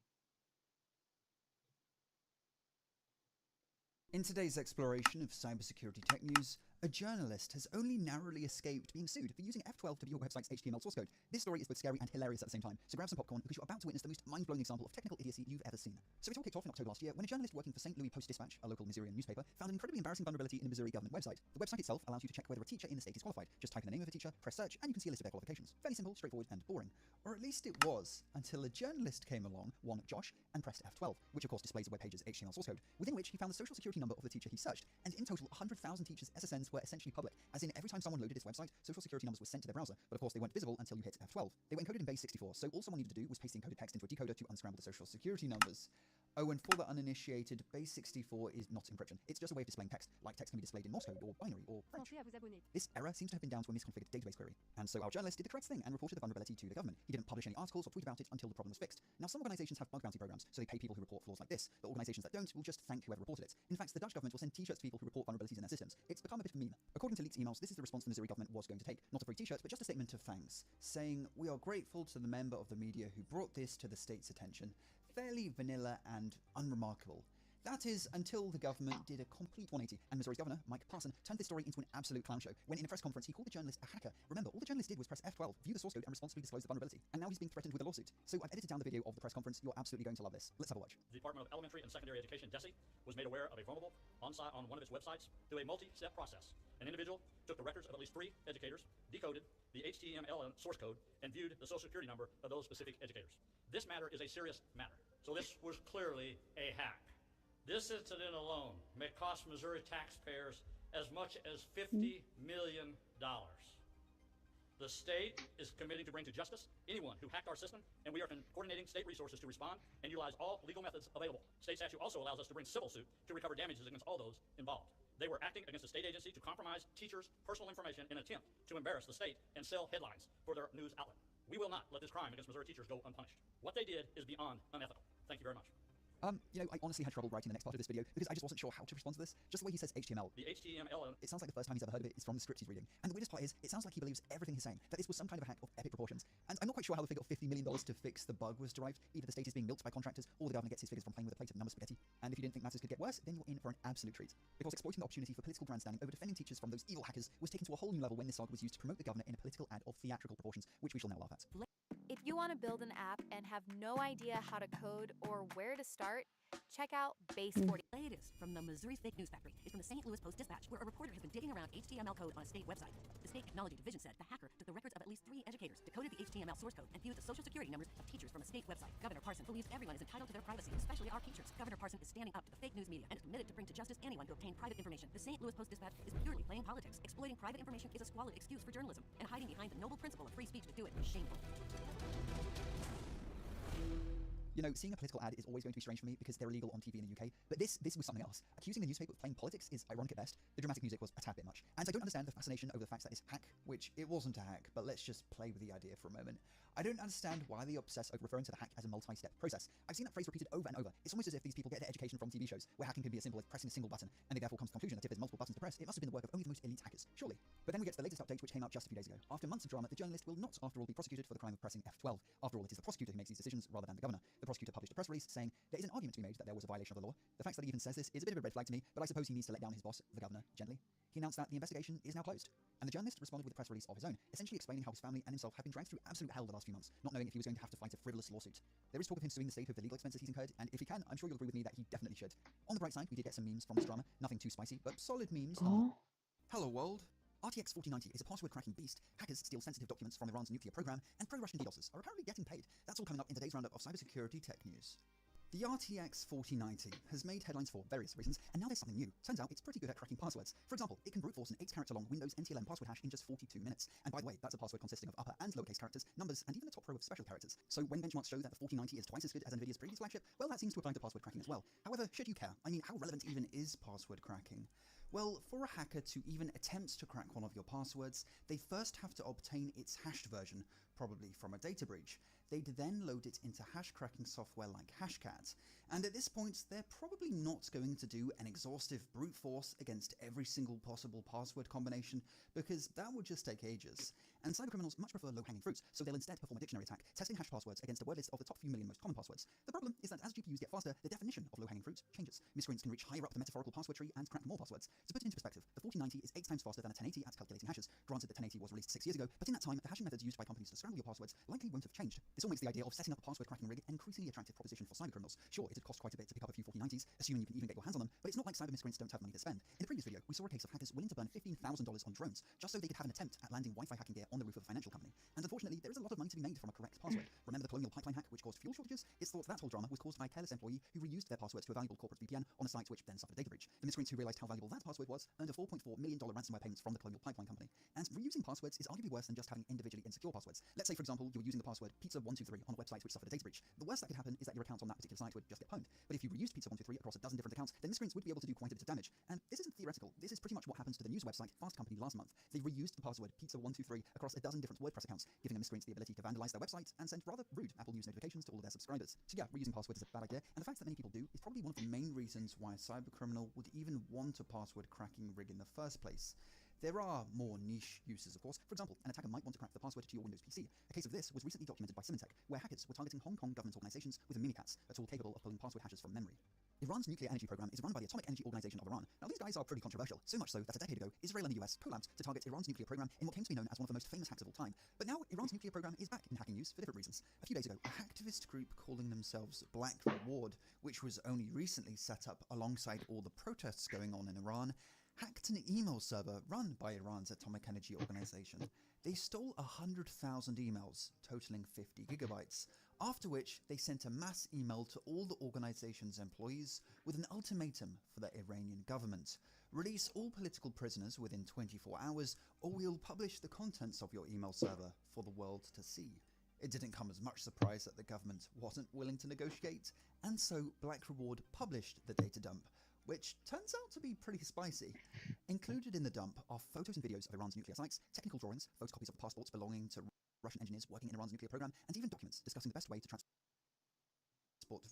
C: In today's exploration of cybersecurity tech news,
O: A journalist has only narrowly escaped being sued for using F12 to view a website's HTML source code. This story is both scary and hilarious at the same time, so grab some popcorn because you're about to witness the most mind-blowing example of technical idiocy you've ever seen. So it all kicked off in October last year when a journalist working for St. Louis Post-Dispatch, a local Missourian newspaper, found an incredibly embarrassing vulnerability in the Missouri government website. The website itself allows you to check whether a teacher in the state is qualified. Just type in the name of a teacher, press search, and you can see a list of their qualifications. Fairly simple, straightforward, and boring. Or at least it was, until a journalist came along, one Josh, and pressed F12, which of course displays a web page's HTML source code, within which he found the social security number of the teacher he searched, and in total 100,000 teachers' SSNs were essentially public, as in every time someone loaded this website, social security numbers were sent to their browser, but of course they weren't visible until you hit F12. They were encoded in base 64, so all someone needed to do was paste the encoded text into a decoder to unscramble the social security numbers. Oh, and for the uninitiated, base 64 is not encryption. It's just a way of displaying text, like text can be displayed in Morse code or binary or French. This error seems to have been down to a misconfigured database query, and so our journalist did the correct thing and reported the vulnerability to the government. He didn't publish any articles or tweet about it until the problem was fixed. Now, some organizations have bug bounty programs, so they pay people who report flaws like this, but organizations that don't will just thank whoever reported it. In fact, the Dutch government will send t-shirts to people who report vulnerabilities in their systems. It's become a bit of a meme. According to leaked emails, this is the response the Missouri government was going to take. Not a free t-shirt, but just a statement of thanks, saying, "We are grateful to the member of the media who brought this to the state's attention." Fairly vanilla and unremarkable. That is, until the government did a complete 180, and Missouri's governor, Mike Parson, turned this story into an absolute clown show, when in a press conference he called the journalist a hacker. Remember, all the journalist did was press F12, view the source code, and responsibly disclose the vulnerability. And now he's being threatened with a lawsuit. So I've edited down the video of the press conference. You're absolutely going to love this. Let's have a watch.
C: The Department of Elementary and Secondary Education, DESE, was made aware of a vulnerable on one of its websites through a multi-step process. An individual took the records of at least 3 educators, decoded the HTML source code, and viewed the social security number of those specific educators. This matter is a serious matter. So this was clearly a hack. This incident alone may cost Missouri taxpayers as much as $50 million. The state is committing to bring to justice anyone who hacked our system, and we are coordinating state resources to respond and utilize all legal methods available. State statute also allows us to bring civil suit to recover damages against all those involved. They were acting against a state agency to compromise teachers' personal information in an attempt to embarrass the state and sell headlines for their news outlet. We will not let this crime against Missouri teachers go unpunished. What they did is beyond unethical. Thank you very much.
O: You know, I honestly had trouble writing the next part of this video because I just wasn't sure how to respond to this. Just the way he says HTML.
C: The HTML.
O: It sounds like the first time he's ever heard of it is from the script he's reading. And the weirdest part is, it sounds like he believes everything he's saying, that this was some kind of a hack of epic proportions. And I'm not quite sure how the figure of $50 million to fix the bug was derived. Either the state is being milked by contractors, or the governor gets his figures from playing with a plate of number spaghetti. And if you didn't think matters could get worse, then you're in for an absolute treat. Because exploiting the opportunity for political grandstanding over defending teachers from those evil hackers was taken to a whole new level when this saga was used to promote the governor in a political ad of theatrical proportions, which we shall now laugh at.
L: If you want to build an app and have no idea how to code or where to start, check out Base 40.
Q: Latest from the Missouri Fake News Factory is from the St. Louis Post-Dispatch, where a reporter has been digging around HTML code on a state website. The state technology division said the hacker took the records of at least 3 educators, decoded the HTML source code, and viewed the social security numbers of teachers from a state website. Governor Parson believes everyone is entitled to their privacy, especially our teachers. Governor Parson is standing up to the fake news media and is committed to bring to justice anyone who obtained private information. The St. Louis Post-Dispatch is purely playing politics. Exploiting private information is a squalid excuse for journalism, and hiding behind the noble principle of free speech to do it is shameful.
O: You know, seeing a political ad is always going to be strange for me because they're illegal on TV in the UK, but this was something else. Accusing the newspaper of playing politics is ironic at best. The dramatic music was a tad bit much. And I don't understand the fascination over the fact that it's hack, which it wasn't a hack, but let's just play with the idea for a moment. I don't understand why they obsess over referring to the hack as a multi-step process. I've seen that phrase repeated over and over. It's almost as if these people get their education from TV shows, where hacking can be as simple as pressing a single button, and they therefore come to the conclusion that if there's multiple buttons to press, it must have been the work of only the most elite hackers, surely. But then we get to the latest update, which came out just a few days ago. After months of drama, the journalist will not, after all, be prosecuted for the crime of pressing F12. After all, it is the prosecutor who makes these decisions rather than the governor. The prosecutor published a press release saying there is an argument to be made that there was a violation of the law. The fact that he even says this is a bit of a red flag to me, but I suppose he needs to let down his boss, the governor, gently. He announced that the investigation is now closed. And the journalist responded with a press release of his own, essentially explaining how his family and himself have been dragged through absolute hell the last few months, not knowing if he was going to have to fight a frivolous lawsuit. There is talk of him suing the state over the legal expenses he's incurred, and if he can, I'm sure you'll agree with me that he definitely should. On the bright side, we did get some memes from this drama, nothing too spicy, but solid memes. Hello world. RTX 4090 is a password-cracking beast, hackers steal sensitive documents from Iran's nuclear program, and pro-Russian DDoSers are apparently getting paid. That's all coming up in today's roundup of cybersecurity tech news. The RTX 4090 has made headlines for various reasons, and now there's something new. Turns out it's pretty good at cracking passwords. For example, it can brute force an 8-character-long Windows NTLM password hash in just 42 minutes. And by the way, that's a password consisting of upper and lowercase characters, numbers, and even a top row of special characters. So when benchmarks show that the 4090 is twice as good as NVIDIA's previous flagship, well, that seems to apply to password cracking as well. However, should you care? I mean, how relevant even is password cracking? Well, for a hacker to even attempt to crack one of your passwords, they first have to obtain its hashed version, probably from a data breach. They'd then load it into hash cracking software like Hashcat. And at this point, they're probably not going to do an exhaustive brute force against every single possible password combination, because that would just take ages. And cybercriminals much prefer low-hanging fruits, so they'll instead perform a dictionary attack, testing hash passwords against a word list of the top few million most common passwords. The problem is that as GPUs get faster, the definition of low-hanging fruits changes. Miscreants can reach higher up the metaphorical password tree and crack more passwords. To put it into perspective, the 4090 is 8 times faster than a 1080 at calculating hashes. Granted that 1080 was released 6 years ago, but in that time, the hashing methods used by companies to scramble your passwords likely won't have changed. This all makes the idea of setting up a password cracking rig an increasingly attractive proposition for cybercriminals. Sure, it'd cost quite a bit to pick up a few 4090s, assuming you can even get your hands on them, but it's not like cyber miscreants don't have money to spend. In the previous video, we saw a case of hackers willing to burn $15,000 on drones, just so they could have an attempt at landing Wi-Fi hacking gear on the roof of a financial company. And unfortunately, there is a lot of money to be made from a correct password. Remember the Colonial Pipeline hack which caused fuel shortages? It's thought that whole drama was caused by a careless employee who reused their passwords to a valuable corporate VPN on a site which then suffered a data breach. The miscreants who realized how valuable that password was earned a $4.4 million ransomware payments from the Colonial Pipeline company. And reusing passwords is arguably worse than just having individually insecure passwords. Let's say, for example, you were using the password pizza123 on a website which suffered a data breach. The worst that could happen is that your account on that particular site would just get pwned. But if you reused pizza123 across a dozen different accounts, then miscreants would be able to do quite a bit of damage. And this isn't theoretical. This is pretty much what happens to the news website Fast Company last month. They reused the password pizza123 across a dozen different WordPress accounts, giving the miscreants the ability to vandalize their website and send rather rude Apple News notifications to all of their subscribers. So yeah, reusing passwords is a bad idea, and the fact that many people do is probably one of the main reasons why a cybercriminal would even want a password cracking rig in the first place. There are more niche uses, of course. For example, an attacker might want to crack the password to your Windows PC. A case of this was recently documented by Symantec, where hackers were targeting Hong Kong government organizations with Mimikatz, a tool capable of pulling password hashes from memory. Iran's nuclear energy program is run by the Atomic Energy Organization of Iran. Now, these guys are pretty controversial, so much so that a decade ago, Israel and the US collabed to target Iran's nuclear program in what came to be known as one of the most famous hacks of all time. But now, Iran's nuclear program is back in hacking news for different reasons. A few days ago, a hacktivist group calling themselves Black Reward, which was only recently set up alongside all the protests going on in Iran, hacked an email server run by Iran's Atomic Energy Organization. They stole 100,000 emails, totaling 50 gigabytes, after which they sent a mass email to all the organization's employees with an ultimatum for the Iranian government. Release all political prisoners within 24 hours, or we'll publish the contents of your email server for the world to see. It didn't come as much surprise that the government wasn't willing to negotiate, and so Black Reward published the data dump, which turns out to be pretty spicy. Included in the dump are photos and videos of Iran's nuclear sites, technical drawings, photocopies of passports belonging to Russian engineers working in Iran's nuclear program, and even documents discussing the best way to transport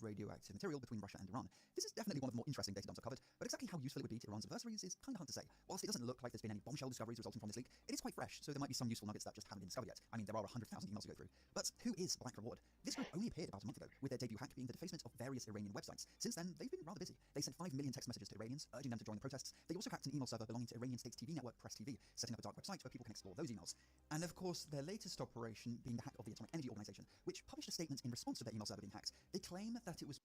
O: radioactive material between Russia and Iran. This is definitely one of the more interesting data dumps I've covered, but exactly how useful it would be to Iran's adversaries is kind of hard to say. Whilst it doesn't look like there's been any bombshell discoveries resulting from this leak, it is quite fresh, so there might be some useful nuggets that just haven't been discovered yet. I mean, there are 100,000 emails to go through. But who is Black Reward? This group only appeared about a month ago, with their debut hack being the defacement of various Iranian websites. Since then, they've been rather busy. They sent 5 million text messages to Iranians, urging them to join the protests. They also hacked an email server belonging to Iranian state's TV network, Press TV, setting up a dark website where people can explore those emails. And of course, their latest operation being the hack of the Atomic Energy Organization, which published a statement in response to their email server being hacked. They claim that it was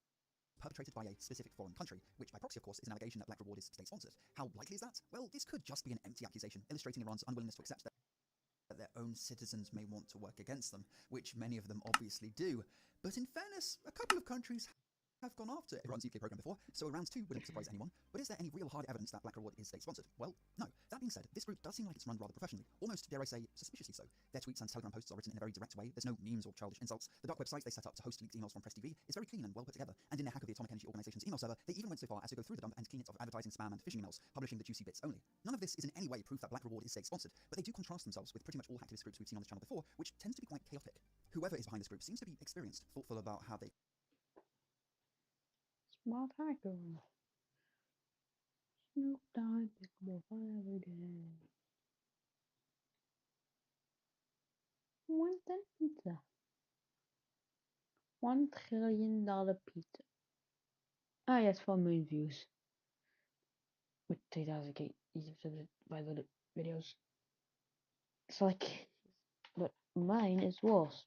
O: perpetrated by a specific foreign country, which by proxy, of course, is an allegation that Black Reward is state-sponsored. How likely is that? Well, this could just be an empty accusation, illustrating Iran's unwillingness to accept that their own citizens may want to work against them, which many of them obviously do. But in fairness, a couple of countries have gone after Iran's nuclear program before, so a round 2 wouldn't surprise anyone. But is there any real hard evidence that Black Reward is state-sponsored? Well, no. That being said, this group does seem like it's run rather professionally, almost, dare I say, suspiciously so. Their tweets and Telegram posts are written in a very direct way. There's no memes or childish insults. The dark website they set up to host leaked emails from Press TV is very clean and well put together. And in their hack of the Atomic Energy Organization's email server, they even went so far as to go through the dump and clean it of advertising, spam, and phishing emails, publishing the juicy bits only. None of this is in any way proof that Black Reward is state-sponsored, but they do contrast themselves with pretty much all hacktivist groups we've seen on this channel before, which tends to be quite chaotic. Whoever is behind this group seems to be experienced, thoughtful about how they
D: Smart hacker. Snoop Dogg, pickable fun every day. 1 cent pizza. $1 trillion pizza. Ah, yes, 4 million views. With 3,000 violated videos. It's like, but mine is worse.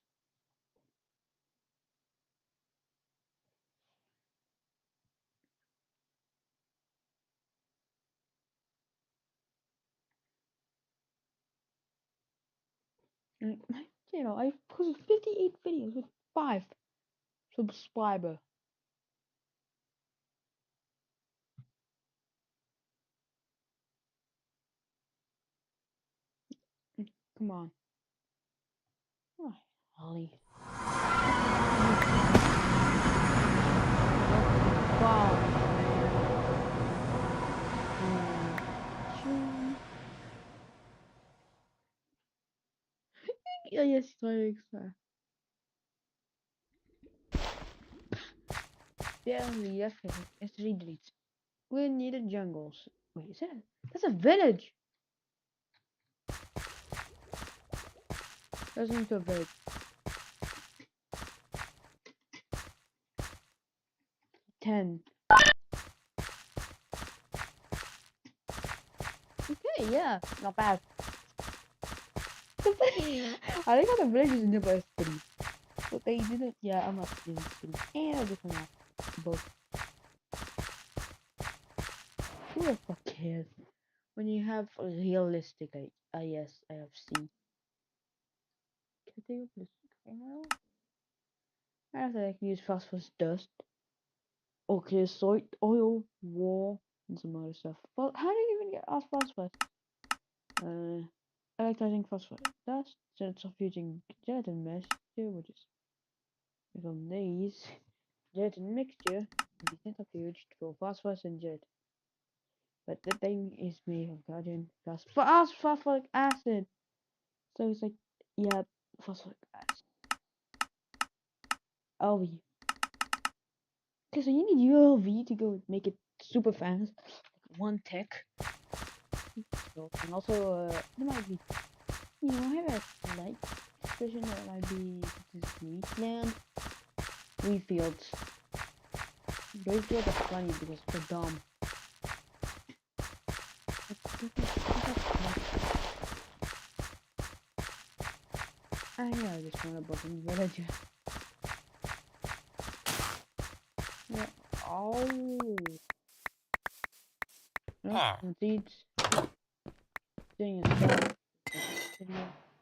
D: Like, my channel, I posted 58 videos with 5 subscribers. Come on. Oh, Holly. Wow. Ja, jest to ekstra. Barely, that's perfect. It's delete. We need a jungles. Wait, is that? That's a village. That's into a village. 10. Yeah, not bad. I think how the villagers in the city. But they didn't. Yeah, I'm not in the city. And I just went out. Both. Who the fuck cares? When you have realistic IFC. Can I take up this camera? I have to use phosphorus dust. Okay, soy oil, war, and some other stuff. Well, how do you even get off phosphorus? Electrizing phosphorus dust. So it's off using gelatin mixture, which is from these gelatin mixture. Be centrifuged for phosphorus and gelatin. But the thing is made of carbon phosphoric acid. So it's like, yeah, phosphoric acid. LV. Okay, so you need ULV to go make it super fast, like 1 tick. So, and also, there might be, I have a slight suspicion that it might be this wheatland. Wheat fields. Wheat fields are funny because they're dumb. I just want a broken villager. Yeah. Oh. No, some seeds. Doing a stuff.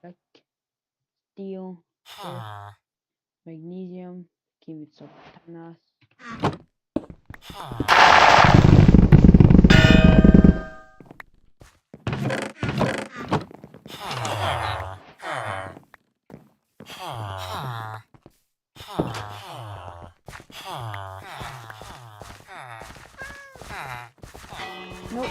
D: Like steel, magnesium, give it some tanas. Nope.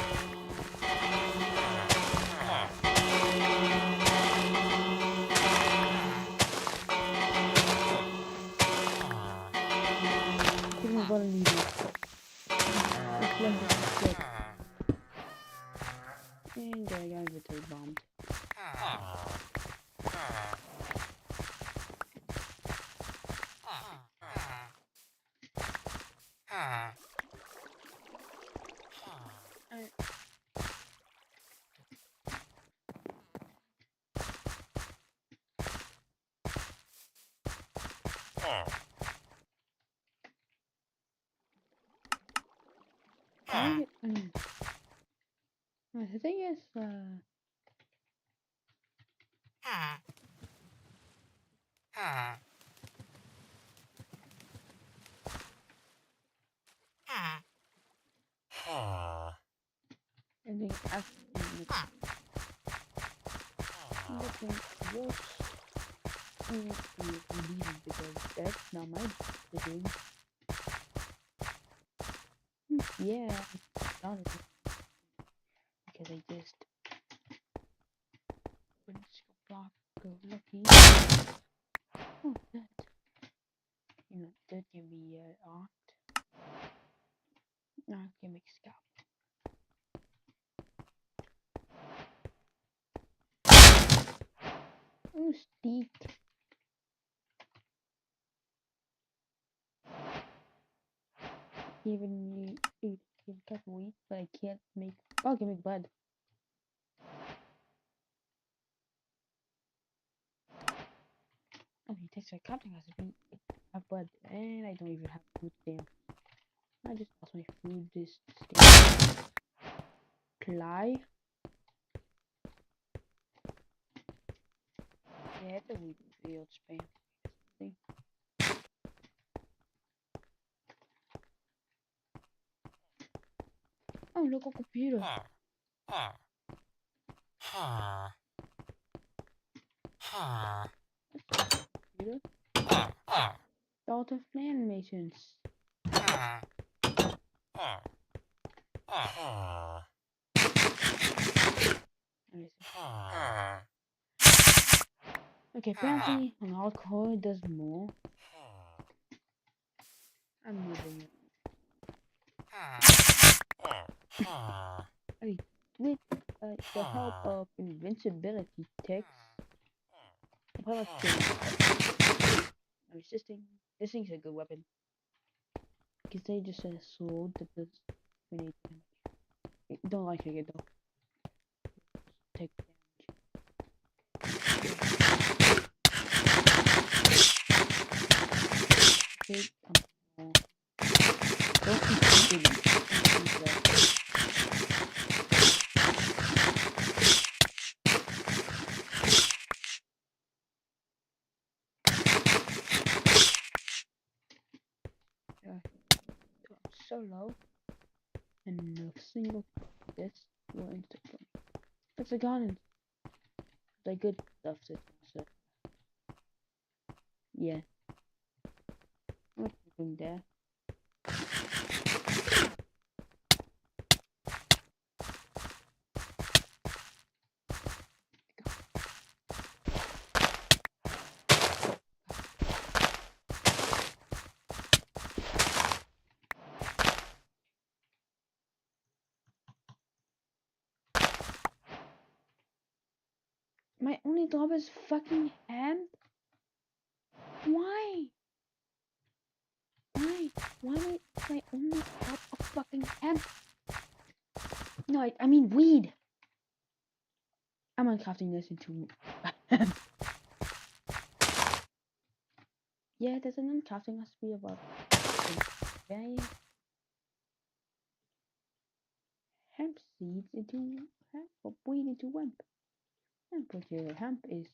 D: Give me one needle. It's like a stick. And I got inventory bombed. The thing is, and then after looking worse, because that's not my decision. Yeah, not it. Because I just wouldn't block go lucky. Oh, that. That can be art. I can make scalp. Oh, steak. Giving you can cut wheat, but I can't make. Oh, I can make blood. Oh, he takes a counting as if I have blood, and I don't even have food stamp. I just lost my food this stamp. Fly. Yeah, it's a wheat field spam. See? Oh, look, a computer. Computer. Daughter of animations. Okay, apparently on alcohol it does more. I'm moving it. Okay, with the help of invincibility text, I'm resisting. This thing's a good weapon. Because they just slow the grenade damage. Don't like it though. take damage. Don't keep shooting. So low, and a single this will instantly. It's a gun. The good stuff to also. Yeah. What's happening there? My only job is fucking hemp? Why? Why? Why is my only job of fucking hemp? No, I mean weed. I'm uncrafting this into hemp. Yeah, there's an uncrafting recipe about very hemp seeds into hemp, or weed into hemp. And put your hemp is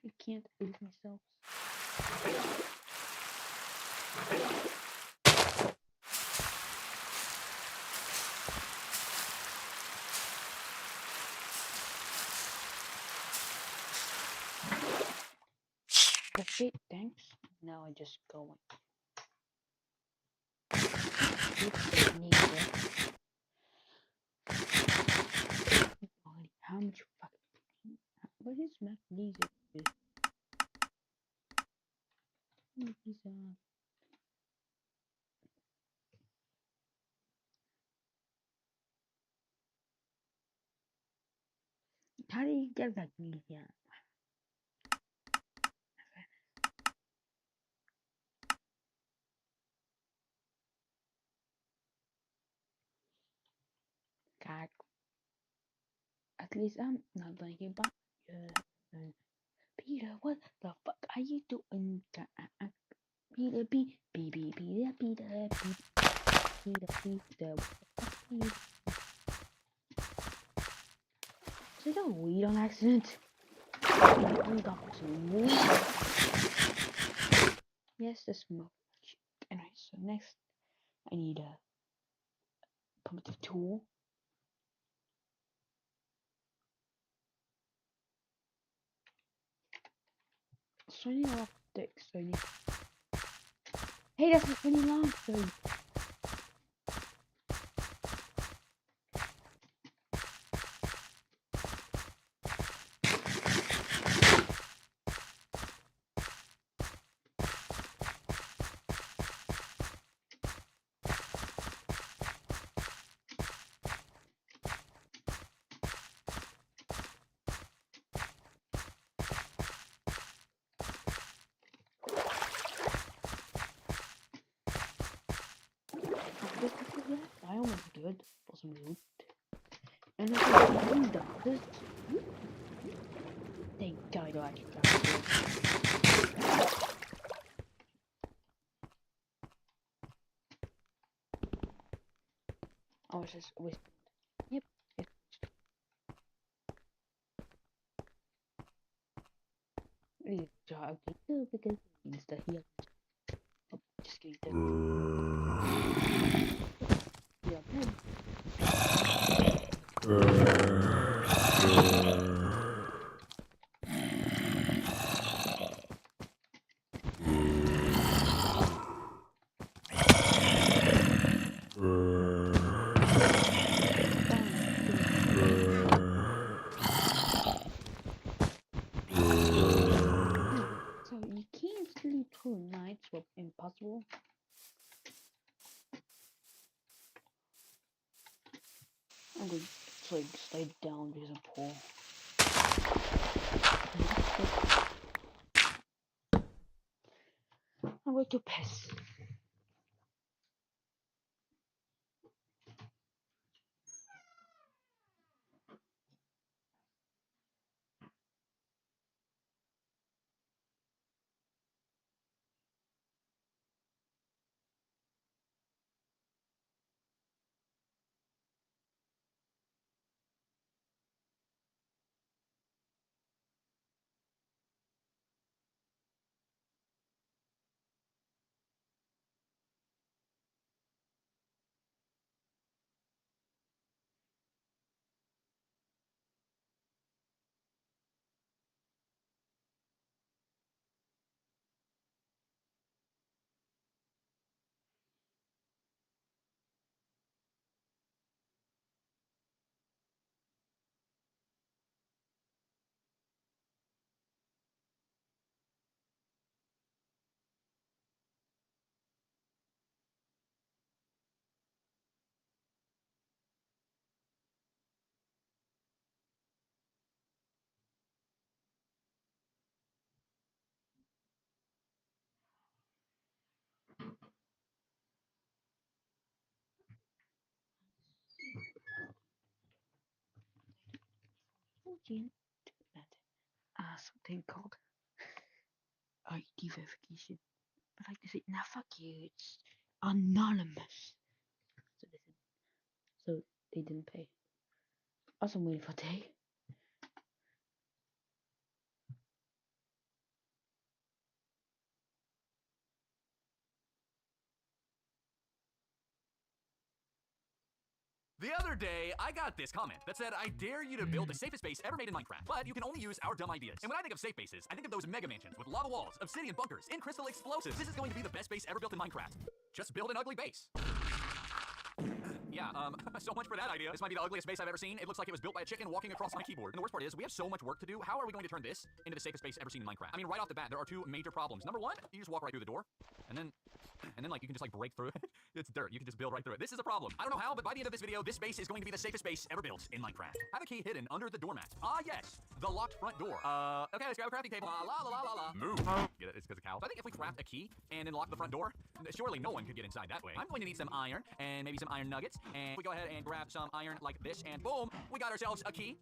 D: I can't build myself. The fit, thanks. Now I just go in. How much fucking what is magnesium? How do you get magnesium? God. At least I'm not thinking about Peter, what the fuck are you doing? Peter, Peter, Is it a weed on accident? Yes, the smoke. Anyway, so next I need a primitive tool. So I need a lot of sticks. So I need. Hey, that's a funny long story. I almost good for some loot. And if I do this, they died like I was just with yep. Really job because it's the here. Oh, just kidding. So you can't sleep through nights were impossible. I'm going to slide down because I'm poor. where'd you piss? Something called ID verification. But like they say, nah, fuck you. It's anonymous. So listen. So they didn't pay. Also, I'm waiting for day.
N: The other day, I got this comment that said, I dare you to build the safest base ever made in Minecraft, but you can only use our dumb ideas. And when I think of safe bases, I think of those mega mansions with lava walls, obsidian bunkers, and crystal explosives. This is going to be the best base ever built in Minecraft. Just build an ugly base. Yeah, so much for that idea. This might be the ugliest base I've ever seen. It looks like it was built by a chicken walking across my keyboard. And the worst part is, we have so much work to do. How are we going to turn this into the safest base ever seen in Minecraft? I mean, right off the bat, there are two major problems. Number one, you just walk right through the door, and then like, you can just, like, break through it. It's dirt. You can just build right through it. This is a problem. I don't know how, but by the end of this video, this base is going to be the safest base ever built in Minecraft. I have a key hidden under the doormat. Ah, yes, the locked front door. Okay, let's grab a crafting table. La, la, la, la, la. Move. Get it? It's because of cow. So I think if we craft a key and then lock the front door, surely no one could get inside that way. I'm going to need some iron and maybe some iron nuggets. And we go ahead and grab some iron like this, and boom, we got ourselves a key.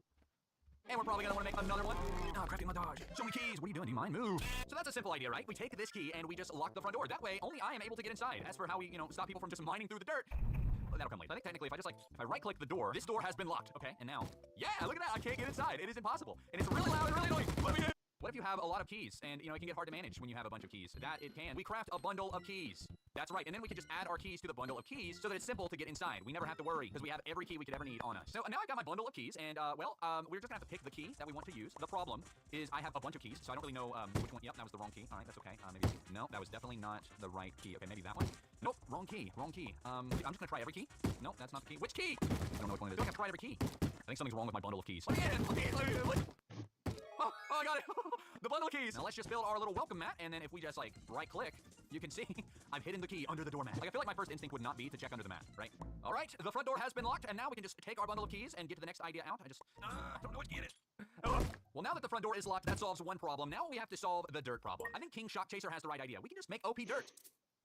N: And we're probably gonna want to make another one. Oh, crafting montage. Show me keys. What are you doing? Do you mind? Move. So that's a simple idea, right? We take this key and we just lock the front door. That way, only I am able to get inside. As for how we, stop people from just mining through the dirt, well, that'll come later. I think technically, if I right-click the door, this door has been locked. Okay, and now, yeah, look at that. I can't get inside. It is impossible, and it's really loud and really annoying. Let me in. What if you have a lot of keys, and, it can get hard to manage when you have a bunch of keys? That it can. We craft a bundle of keys. That's right, and then we can just add our keys to the bundle of keys so that it's simple to get inside. We never have to worry, because we have every key we could ever need on us. So now I've got my bundle of keys, and, we're just gonna have to pick the key that we want to use. The problem is I have a bunch of keys, so I don't really know, which one. Yep, that was the wrong key. All right, that's okay. Maybe, no, that was definitely not the right key. Okay, maybe that one. Nope, wrong key, wrong key. I'm just gonna try every key. Nope, that's not the key. Which key? I don't know which one it is. I have to try every key. I think something's wrong with my bundle of keys. Let me in, let me in. Oh, I got it. The bundle of keys. Now let's just build our little welcome mat, and then if we just, like, right-click, you can see I've hidden the key under the doormat. Like, I feel like my first instinct would not be to check under the mat, right? All right, the front door has been locked, and now we can just take our bundle of keys and get to the next idea out. I just don't know what to get it. Oh. Well, now that the front door is locked, that solves one problem. Now we have to solve the dirt problem. I think King Shock Chaser has the right idea. We can just make OP dirt.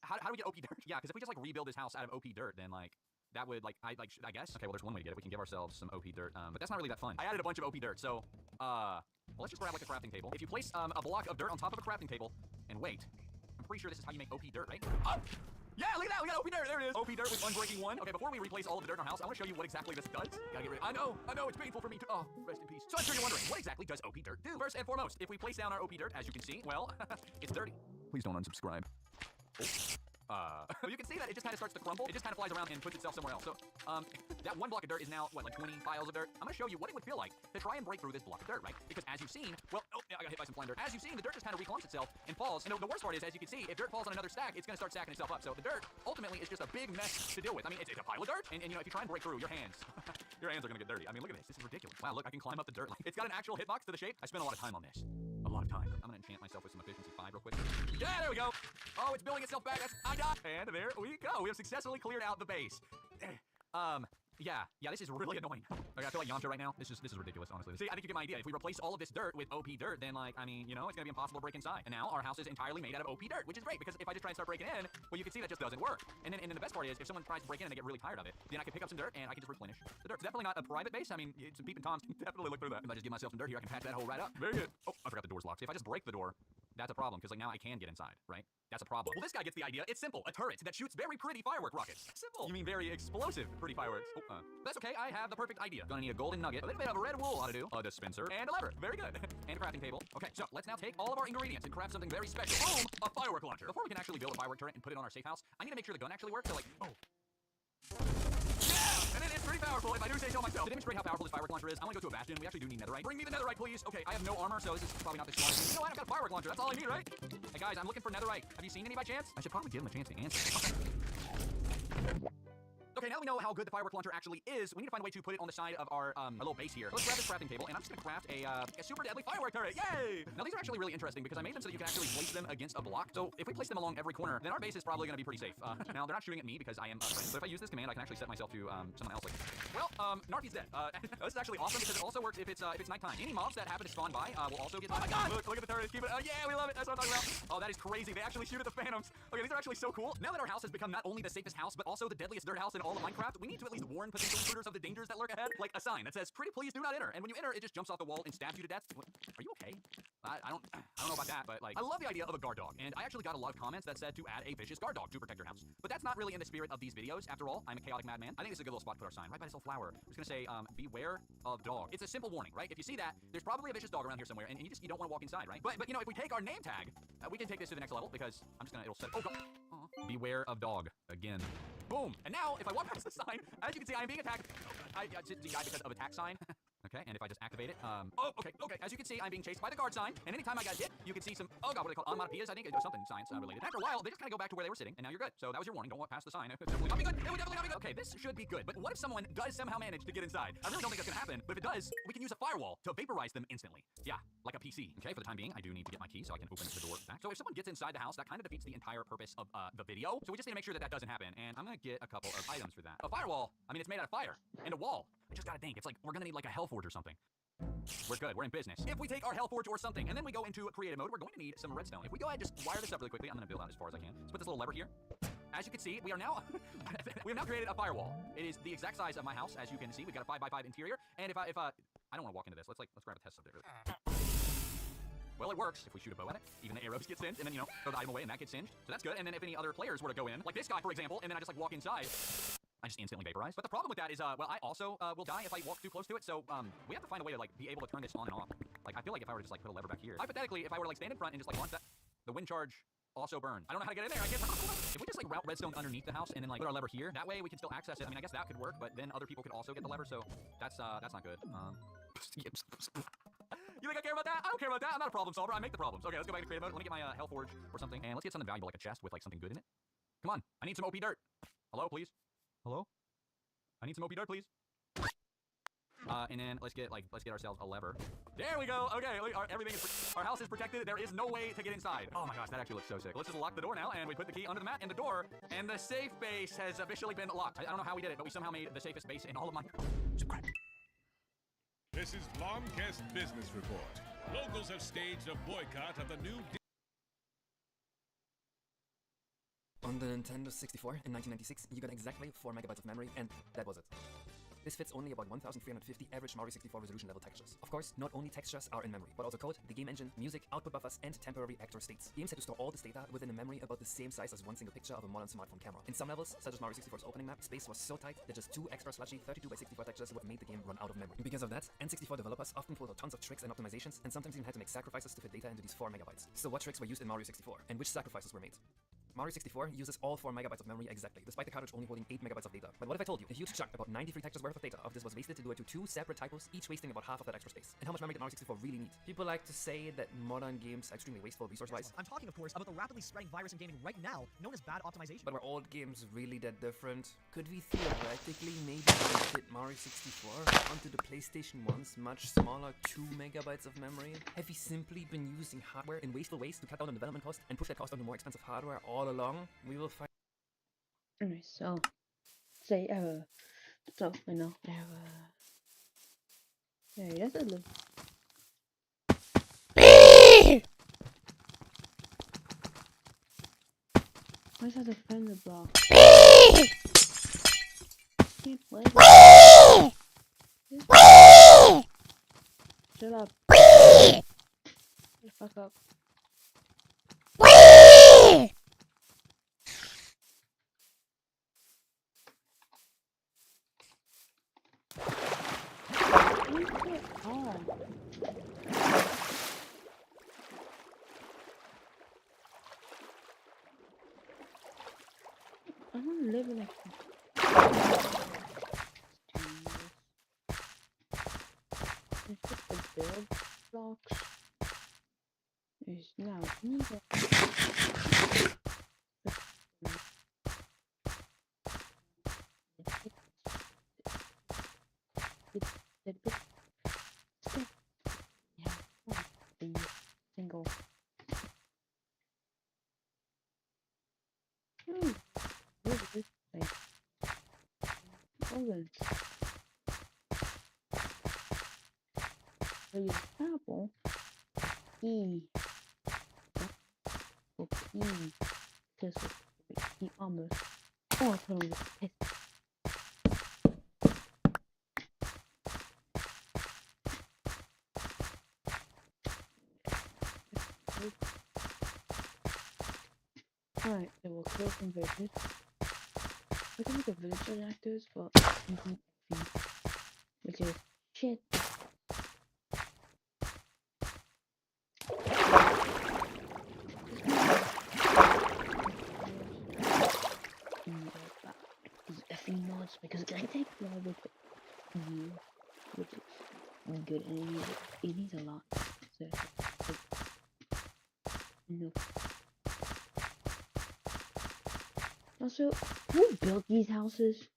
N: How do we get OP dirt? Yeah, because if we just, like, rebuild this house out of OP dirt, then, like, that would, like, I guess. Okay, well, there's one way to get it. We can give ourselves some OP dirt, but that's not really that fun. I added a bunch of OP dirt, so, well, let's just grab, like, a crafting table. If you place a block of dirt on top of a crafting table and wait, I'm pretty sure this is how you make OP dirt, right? Oh! Yeah, look at that! We got OP dirt! There it is! OP dirt with Unbreaking 1. Okay, before we replace all of the dirt in our house, I want to show you what exactly this does. Gotta get rid of it. I know, it's painful for me to. Oh, rest in peace. So I'm sure you're wondering, what exactly does OP dirt do? First and foremost, if we place down our OP dirt, as you can see, well, it's dirty. Please don't unsubscribe. You can see that it just kind of starts to crumble. It just kind of flies around and puts itself somewhere else. So, that one block of dirt is now, what, like 20 piles of dirt? I'm gonna show you what it would feel like to try and break through this block of dirt, right? Because as you've seen, well, oh, yeah, I got hit by some flying dirt. As you've seen, the dirt just kind of reclumps itself and falls. And the worst part is, as you can see, if dirt falls on another stack, it's gonna start stacking itself up. So the dirt, ultimately, is just a big mess to deal with. I mean, it's a pile of dirt, and if you try and break through, your hands are gonna get dirty. I mean, look at this. This is ridiculous. Wow, look, I can climb up the dirt. It's got an actual hitbox to the shape. I spent a lot of time on this. A lot of time. I'm gonna enchant myself with some efficiency 5 real quick. Yeah, there we go. Oh, it's building itself back. I got. And there we go. We have successfully cleared out the base. Yeah, this is really annoying. Okay, I feel like Yamcha right now. This is ridiculous, honestly. See, I think you get my idea. If we replace all of this dirt with OP dirt, then like, I mean, you know, it's gonna be impossible to break inside. And now our house is entirely made out of OP dirt, which is great because if I just try and start breaking in, well, you can see that just doesn't work. And then the best part is, if someone tries to break in and they get really tired of it, then I can pick up some dirt and I can just replenish the dirt. It's definitely not a private base. I mean, some peeping toms can definitely look through that. If I just give myself some dirt here, I can patch that hole right up. Very good. Oh, I forgot the door's locked. See, if I just break the door, that's a problem, because like now I can get inside, right? That's a problem. Well, this guy gets the idea. It's simple. A turret that shoots very pretty firework rockets. Simple. You mean very explosive pretty fireworks. Oh, that's okay. I have the perfect idea. Gonna need a golden nugget, a little bit of a red wool ought to do, a dispenser, and a lever. Very good. And a crafting table. Okay, so let's now take all of our ingredients and craft something very special. Boom! A firework launcher. Before we can actually build a firework turret and put it on our safe house, I need to make sure the gun actually works. So like, oh. Yeah! And it's pretty powerful, if I do say so myself. To demonstrate how powerful this firework launcher is, I want to go to a bastion. We actually do need netherite. Bring me the netherite, please. Okay, I have no armor, so this is probably not the smartest. You know what? I've got a firework launcher. That's all I need, right? Hey guys, I'm looking for netherite. Have you seen any by chance? I should probably give him a chance to answer. Okay, now that we know how good the firework launcher actually is, we need to find a way to put it on the side of our little base here. Let's grab this crafting table, and I'm just gonna craft a super deadly firework turret. Yay! Now these are actually really interesting because I made them so that you can actually place them against a block. So if we place them along every corner, then our base is probably gonna be pretty safe. Now they're not shooting at me because I am friends. So if I use this command, I can actually set myself to someone else. Like, well, Narky's dead. This is actually awesome because it also works if it's nighttime. Any mobs that happen to spawn by will also get. Oh my God! Look at the turret. Keep it. Yeah, we love it. That's what I'm talking about. Oh, that is crazy. They actually shoot at the phantoms. Okay, these are actually so cool. Now that our house has become not only the safest house, but also the deadliest dirt house in all of Minecraft, we need to at least warn potential intruders of the dangers that lurk ahead. Like a sign that says, "Pretty please do not enter." And when you enter, it just jumps off the wall and stabs you to death. What? Are you okay? I don't know about that, but like, I love the idea of a guard dog, and I actually got a lot of comments that said to add a vicious guard dog to protect your house. But that's not really in the spirit of these videos. After all, I'm a chaotic madman. I think this is a good little spot to put our sign right by this little flower. I'm just gonna say, beware of dog. It's a simple warning, right? If you see that, there's probably a vicious dog around here somewhere, and you don't want to walk inside, right? But you know, if we take our name tag, we can take this to the next level because I'm just gonna, it'll set. Oh God. Beware of dog again. Boom! And now, if I walk past the sign, as you can see, I am being attacked. I just died because of attack sign. Okay, and if I just activate it, oh, okay. As you can see, I'm being chased by the guard sign, and anytime I got hit, you can see some, oh God, what are they called? Onomatopoeias, I think, or something science related. After a while, they just kind of go back to where they were sitting, and now you're good. So that was your warning. Don't walk past the sign. It would definitely not be good. It would definitely not be good. Okay, this should be good. But what if someone does somehow manage to get inside? I really don't think that's gonna happen, but if it does, we can use a firewall to vaporize them instantly. Yeah, like a PC. Okay, for the time being, I do need to get my key so I can open the door back. So if someone gets inside the house, that kind of defeats the entire purpose of the video. So we just need to make sure that that doesn't happen, and I'm gonna get a couple of items for that. A firewall. I mean, it's made out of fire and a wall. I just gotta think. It's like we're gonna need like a Hellforge or something. We're good. We're in business. If we take our Hellforge or something, and then we go into creative mode, we're going to need some redstone. If we go ahead and just wire this up really quickly, I'm going to build out as far as I can. Let's put this little lever here. As you can see, we are now we have now created a firewall. It is the exact size of my house. As you can see, we've got a 5x5 interior. And if I don't want to walk into this. Let's grab a test subject. Well, it works if we shoot a bow at it. Even the arrows get singed, and then, you know, throw the item away, and that gets singed. So that's good. And then if any other players were to go in, like this guy, for example, and then I just like walk inside, I just instantly vaporize. But the problem with that is, well, I also will die if I walk too close to it. So we have to find a way to like be able to turn this on and off. Like I feel like if I were to just like put a lever back here, hypothetically, if I were to like stand in front and just like launch that, the wind charge also burn. I don't know how to get in there. I can't. If we just like route redstone underneath the house and then like put our lever here, that way we can still access it. I mean, I guess that could work, but then other people could also get the lever. So that's not good. You think I care about that? I don't care about that. I'm not a problem solver. I make the problems. Okay, let's go back to creative mode. Let me get my Hellforge or something, and let's get something valuable like a chest with like something good in it. Come on, I need some OP dirt. Hello, please. Hello. I need some OP dirt, please. And then let's get ourselves a lever. There we go. Okay, everything is our house is protected. There is no way to get inside. Oh my gosh, that actually looks so sick. Let's just lock the door now, and we put the key under the mat in the door, and the safe base has officially been locked. I don't know how we did it, but we somehow made the safest base in all of Minecraft.
S: This is Blomcast Business Report. Locals have staged a boycott of the new.
U: On the Nintendo 64 in 1996, you got exactly 4 megabytes of memory, and that was it. This fits only about 1,350 average Mario 64 resolution level textures. Of course, not only textures are in memory, but also code, the game engine, music, output buffers, and temporary actor states. Games had to store all this data within a memory about the same size as one single picture of a modern smartphone camera. In some levels, such as Mario 64's opening map, space was so tight that just 2 extra sludgy 32x64 textures would have made the game run out of memory. Because of that, N64 developers often pulled out tons of tricks and optimizations, and sometimes even had to make sacrifices to fit data into these 4 megabytes. So what tricks were used in Mario 64, and which sacrifices were made? Mario 64 uses all 4 megabytes of memory exactly, despite the cartridge only holding 8 megabytes of data. But what if I told you a huge chunk, about 93 textures worth of data of this was wasted to do it to 2 separate typos, each wasting about half of that extra space? And how much memory did Mario 64 really need? People like to say that modern games are extremely wasteful resource-wise.
H: I'm talking, of course, about the rapidly spreading virus in gaming right now, known as bad optimization.
U: But were old games really that different? Could we theoretically maybe fit Mario 64 onto the PlayStation 1's much smaller 2 megabytes of memory? Have we simply been using hardware in wasteful ways to cut down on development cost and push that cost onto more expensive hardware all along? We will find.
D: Alright, so say So I know I have yeah, that's a little. Why is that a fender block? Can't play this. Shut up. Shut the fuck up. Oh. I don't live in a the build blocks is now neither. Single. What is this thing? Orange. So you apple. E. Or P. Because he almost. Oh, I put on the piss. Alright, so we'll kill some villagers. We can make a villager actors for which is shit. These effing mods because it takes a while with you, which is good and it needs a lot. So no. Also, who built these houses?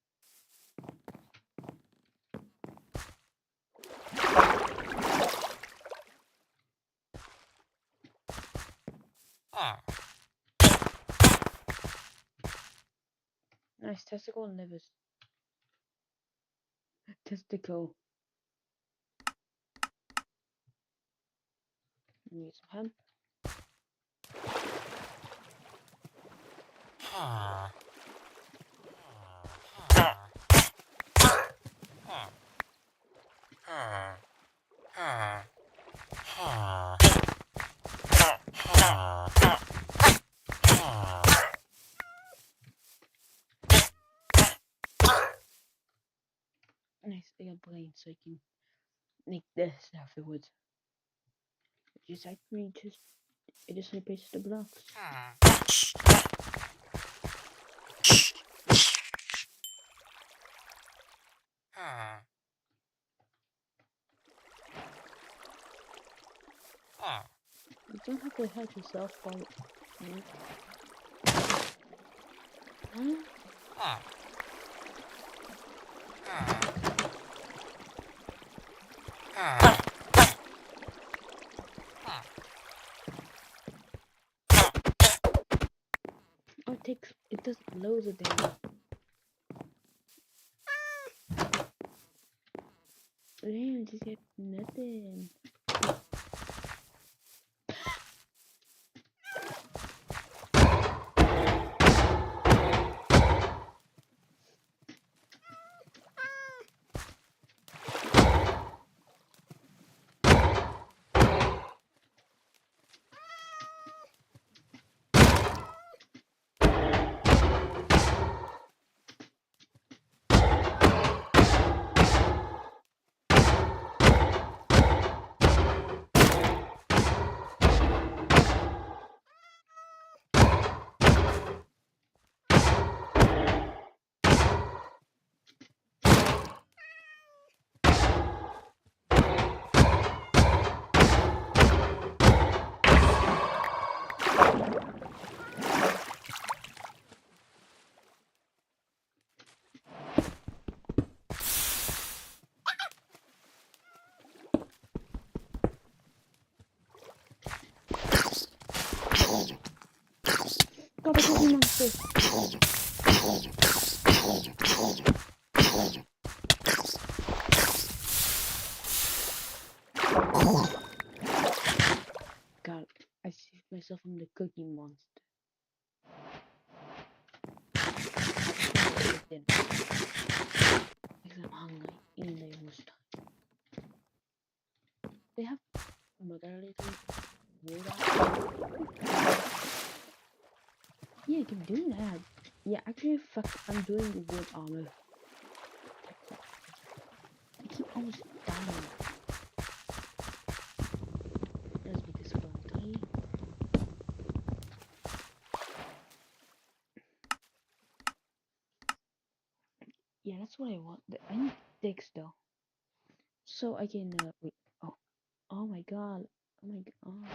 D: Nice testicle and livers. Testicle. Need some hemp. Nice big brain so you can make this afterwards. Just actually just replace the blocks. You don't have to hurt yourself while you... Huh? Oh, it does loads of damage. Damn, just get nothing. Go back to the monster. myself from the Cookie Monster. Dinner. Because I'm hungry, even though almost time. They have modality. Yeah, I can do that. Yeah, actually, fuck, I'm doing the wood armor. I keep almost dying. Let's make this fun, 3. Yeah, that's what I want. I need sticks though, so I can wait. Oh, oh my god. Oh my god.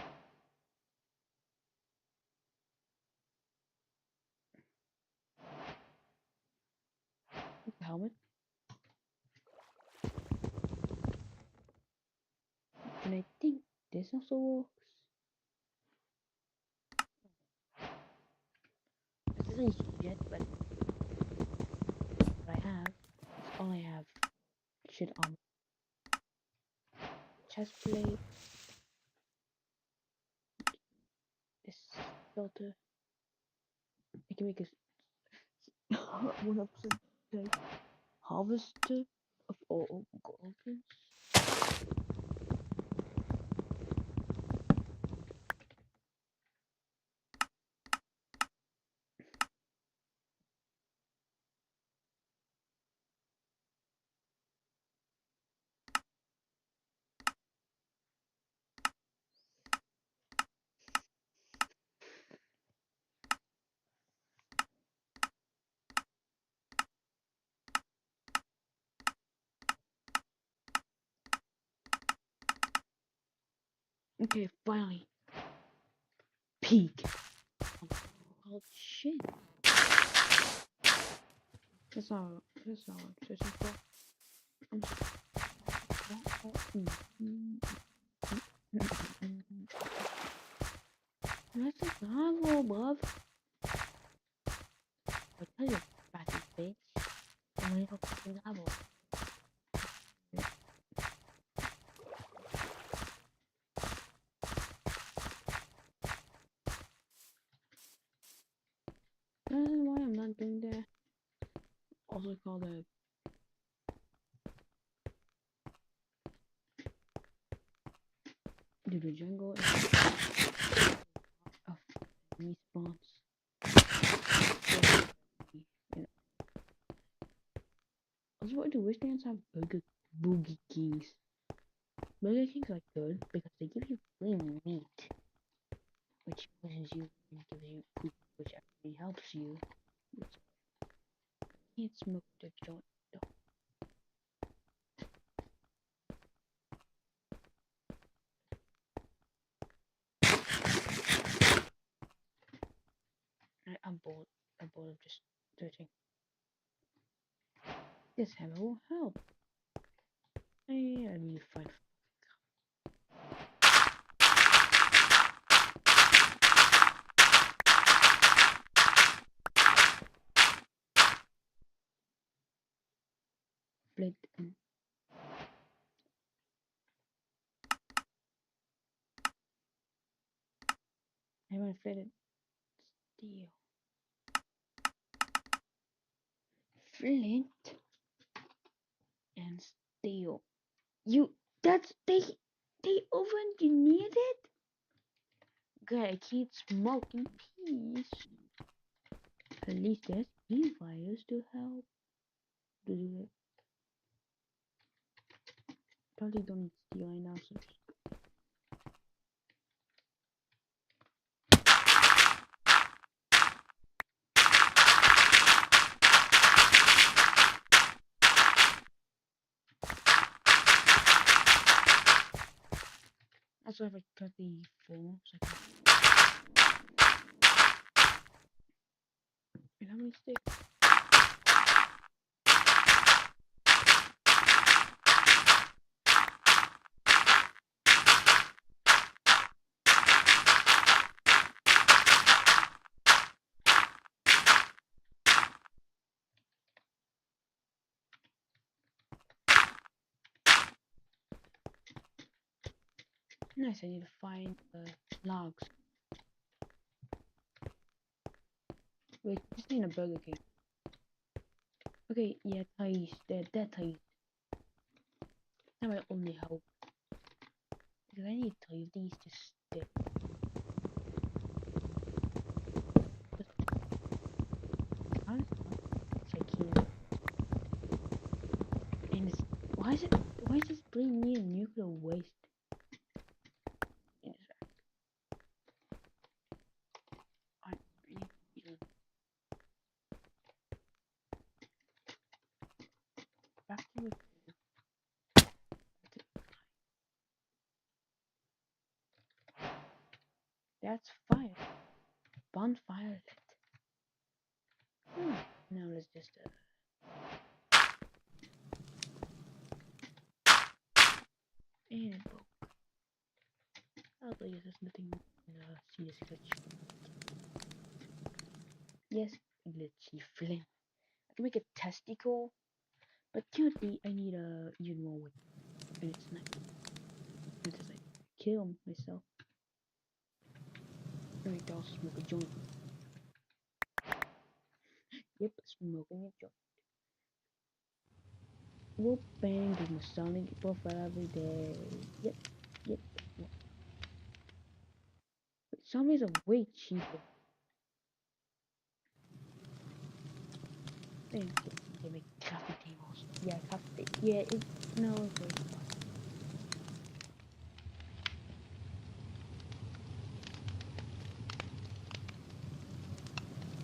D: The helmet. And I think this also works. This isn't huge yet, but what I have is all I have. Shit armor. Chest plate. This filter. I can make a 100% like harvester of all goblins. Okay, finally. Peak. Oh shit. That's not what I'm searching for. That's a novel, bruv. I tell you, fatty bitch. I'm gonna go fucking novel. The reason why I'm not doing that, also called a do the jungle of enemy spawns. You know. Also, why do Westlands have Boogie Kings? Burger Kings are good because they give you free meat, which pushes you and gives you poop, which actually helps you. Which can't smoke the joint though. I'm bored. I'm bored of just searching. This hammer will help. I need to find. Flint and I want to fit it. Steel. Flint and steel. They over-engineered it? Good, I can't smoke in peace. At least there's e-fires to help to do it. Probably don't need steel right now, so just also have a cut the phone so I can. And how many sticks? Nice, I need to find logs. Wait, just in a Burger King. Okay, yeah, Thais. They're Thais. That might only help. Because I need 3 of these to stick. And it's, why is this brain near nuclear waste? I really feel back to it. That's fire. Bonfire lit. Now let's just and it broke. I'll tell you there's nothing serious glitch. Yes, glitchy flame. I can make a testicle, but currently I need even more wood. And it's not. It's just like kill myself. Alright, I'll smoke a joint. Yep, smoking a joint. Whoop bang, do my Sonic profile every day. Yep. Wait, zombies are way cheaper. They make coffee tables. Yeah, coffee. Yeah, no, okay.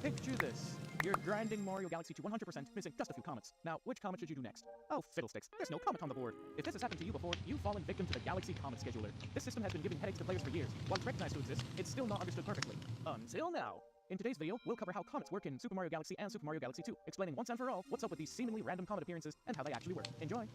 I: Picture this. You're grinding Mario Galaxy to 100%, missing just a few comets. Now, which comet should you do next? Oh, fiddlesticks. There's no comet on the board. If this has happened to you before, you've fallen victim to the Galaxy Comet Scheduler. This system has been giving headaches to players for years. While it's recognized to exist, it's still not understood perfectly. Until now. In today's video, we'll cover how comets work in Super Mario Galaxy and Super Mario Galaxy 2, explaining once and for all what's up with these seemingly random comet appearances and how they actually work. Enjoy!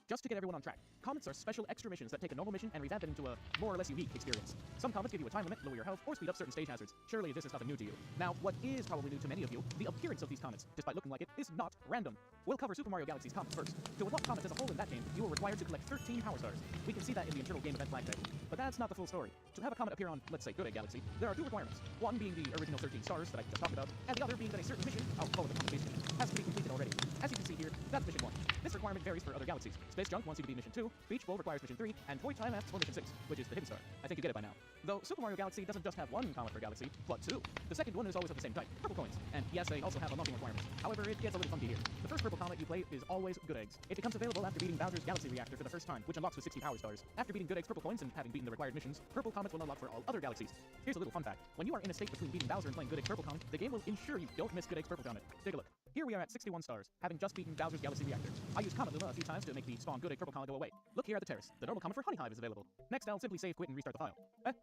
I: Just to get everyone on track, comets are special extra missions that take a normal mission and revamp it into a more or less unique experience. Some comets give you a time limit, lower your health, or speed up certain stage hazards. Surely this is nothing new to you. Now, what is probably new to many of you, the appearance of these comets, despite looking like it, is not random. We'll cover Super Mario Galaxy's comets first. To unlock comets as a whole in that game, you are required to collect 13 power stars. We can see that in the internal game event flag tag. But that's not the full story. To have a comet appear on, let's say, Good Egg Galaxy, there are 2 requirements. One being the original 13 stars that I just talked about, and the other being that a certain mission, I'll call it the comet-based mission, has to be completed already. As you can see here, that's mission 1. This requirement varies for other galaxies. Space Junk wants you to be mission 2, Beach Bowl requires mission 3, and Toy Time asks for mission 6, which is the hidden star. I think you get it by now. Though Super Mario Galaxy doesn't just have 1 comet per galaxy, but 2. The second one is always of the same type, purple coins. And yes, they also have unlocking requirements. However, it gets a little funky here. The first purple comet you play is always Good Eggs. It becomes available after beating Bowser's Galaxy Reactor for the first time, which unlocks with 60 power stars. After beating Good Eggs purple coins and having beaten the required missions, purple comets will unlock for all other galaxies. Here's a little fun fact. When you are in a state between beating Bowser and playing Good Eggs purple comet, the game will ensure you don't miss Good Eggs purple comet. Take a look. Here we are at 61 stars, having just beaten Bowser's Galaxy Reactor. I used Comet Luma a few times to make the spawn Good Egg purple comet go away. Look here at the terrace. The normal comet for Honey Hive is available. Next, I'll simply save, quit, and restart the file.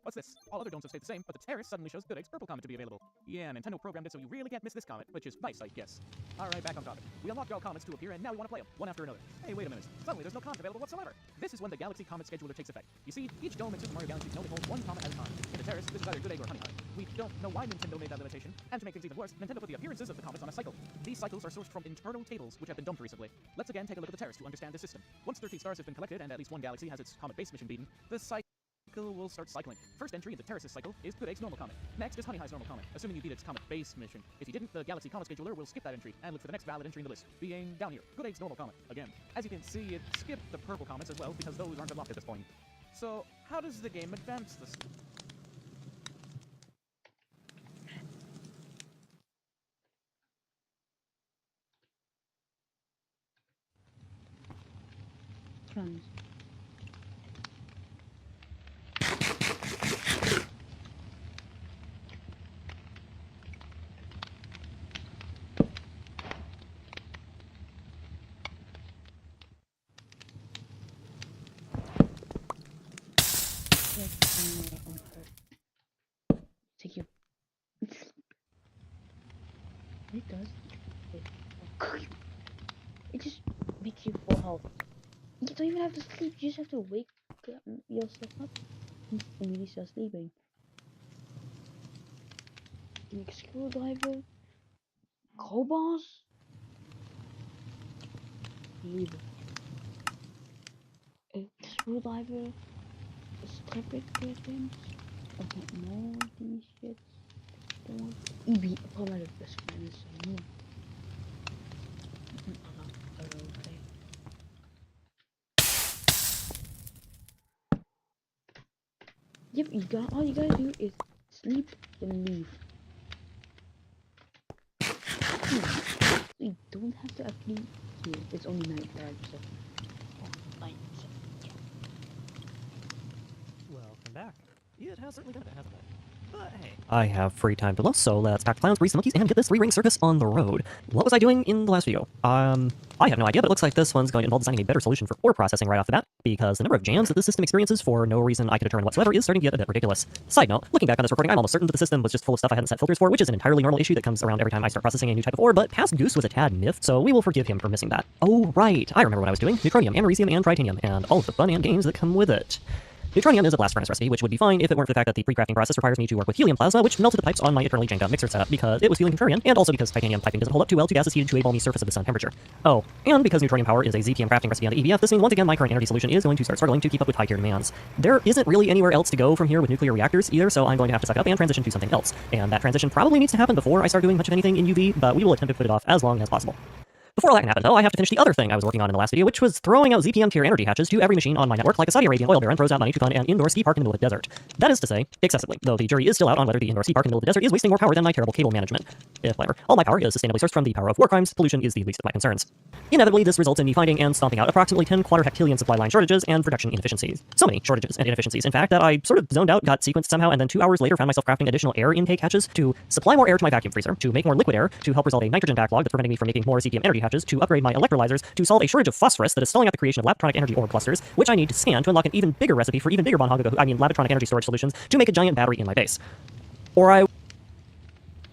I: What's this? All other domes have stayed the same, but the terrace suddenly shows Good Egg's purple comet to be available. Yeah, Nintendo programmed it so you really can't miss this comet, which is nice, I guess. Alright, back on topic. We unlocked all comets to appear, and now we want to play them, one after another. Hey, wait a minute. Suddenly there's no comet available whatsoever. This is when the Galaxy Comet Scheduler takes effect. You see, each dome in Super Mario Galaxy can only hold 1 comet at a time. In the terrace, this is either Good Egg or Honey Hive. We don't know why Nintendo made that limitation, and to make things even worse, Nintendo put the appearances of the comets on a cycle. These cycles are sourced from internal tables, which have been dumped recently. Let's again take a look at the terrace to understand this system. Once 13 stars have been collected and at least 1 galaxy has its comet base mission beaten, the cycle will start cycling. First entry in the Terrace's cycle is Good Egg's normal comet. Next is Honey Hive's normal comet, assuming you beat its comet base mission. If you didn't, the Galaxy Comet Scheduler will skip that entry and look for the next valid entry in the list, being down here, Good Egg's normal comet. Again, as you can see, it skipped the purple comets as well because those aren't unlocked at this point. So, how does the game advance this?
D: Crumbs. Take your. It does. It just makes you full health. You don't even have to sleep. You just have to wake yourself up and you start sleeping. Make screwdriver, crowbars, lever, a screwdriver, a strap it curtains. I got more of these shits. Ibi apa malah best friend semua. Yep, all you gotta do is sleep and leave. You don't have to actually heal. It's only nighttime, so.
I: Welcome back. It has certainly done it, hasn't it? But hey. I have free time to look, so let's pack clowns, grease the monkeys, and get this 3-ring circus on the road. What was I doing in the last video? I have no idea, but it looks like this one's going to involve designing a better solution for ore processing right off the bat, because the number of jams that this system experiences for no reason I could determine whatsoever is starting to get a bit ridiculous. Side note, looking back on this recording, I'm almost certain that the system was just full of stuff I hadn't set filters for, which is an entirely normal issue that comes around every time I start processing a new type of ore, but past Goose was a tad miffed, so we will forgive him for missing that. Oh right, I remember what I was doing. Neutronium, americium, and tritanium, and all of the fun and games that come with it. Neutronium is a blast furnace recipe, which would be fine if it weren't for the fact that the pre-crafting process requires me to work with helium plasma, which melted the pipes on my eternally janked up mixer setup because it was feeling contrarian, and also because titanium piping doesn't hold up too well to gases heated to a balmy surface of the sun temperature. Oh, and because neutronium power is a ZPM crafting recipe on EVF, this means once again my current energy solution is going to start struggling to keep up with high tier demands. There isn't really anywhere else to go from here with nuclear reactors either, so I'm going to have to suck up and transition to something else. And that transition probably needs to happen before I start doing much of anything in UV, but we will attempt to put it off as long as possible. Before all that can happen, though, I have to finish the other thing I was working on in the last video, which was throwing out ZPM tier energy hatches to every machine on my network like a Saudi Arabian oil baron throws out money to fund an indoor ski park in the middle of the desert. That is to say, excessively, though the jury is still out on whether the indoor ski park in the middle of the desert is wasting more power than my terrible cable management. If whatever. All my power is sustainably sourced from the power of war crimes, pollution is the least of my concerns. Inevitably, this results in me finding and stomping out approximately 10 quadrihectillion supply line shortages and production inefficiencies. So many shortages and inefficiencies, in fact, that I sort of zoned out, got sequenced somehow, and then 2 hours later found myself crafting additional air intake hatches to supply more air to my vacuum freezer, to make more liquid air, to help resolve a nitrogen backlog that's preventing me from making more ZPM energy hatches, to upgrade my electrolyzers, to solve a shortage of phosphorus that is stalling out the creation of Labatronic energy orb clusters, which I need to scan to unlock an even bigger recipe for even bigger Labatronic energy storage solutions to make a giant battery in my base. Or I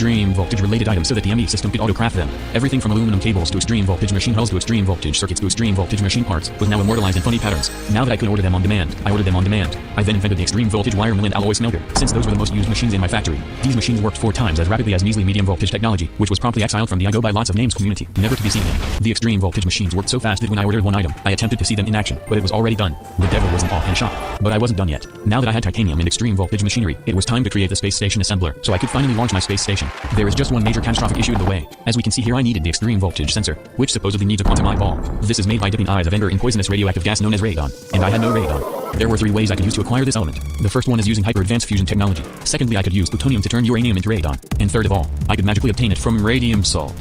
A: extreme voltage related items so that the ME system could auto-craft them. Everything from aluminum cables to extreme voltage machine hulls to extreme voltage circuits to extreme voltage machine parts was now immortalized in funny patterns. Now that I could order them on demand, I ordered them on demand. I then invented the extreme voltage wire mill and alloy smelter, since those were the most used machines in my factory. These machines worked 4 times as rapidly as measly medium voltage technology, which was promptly exiled from the I go by lots of names community, never to be seen again. The extreme voltage machines worked so fast that when I ordered one item, I attempted to see them in action, but it was already done. The devil was in awe and shock. But I wasn't done yet. Now that I had titanium and extreme voltage machinery, it was time to create the space station assembler, so I could finally launch my space station. There is just one major catastrophic issue in the way. As we can see here, I needed the extreme voltage sensor, which supposedly needs a quantum eyeball. This is made by dipping eyes of ender in poisonous radioactive gas known as radon, and I had no radon. There were 3 ways I could use to acquire this element. The first one is using hyper-advanced fusion technology. Secondly, I could use plutonium to turn uranium into radon. And third of all, I could magically obtain it from radium salt.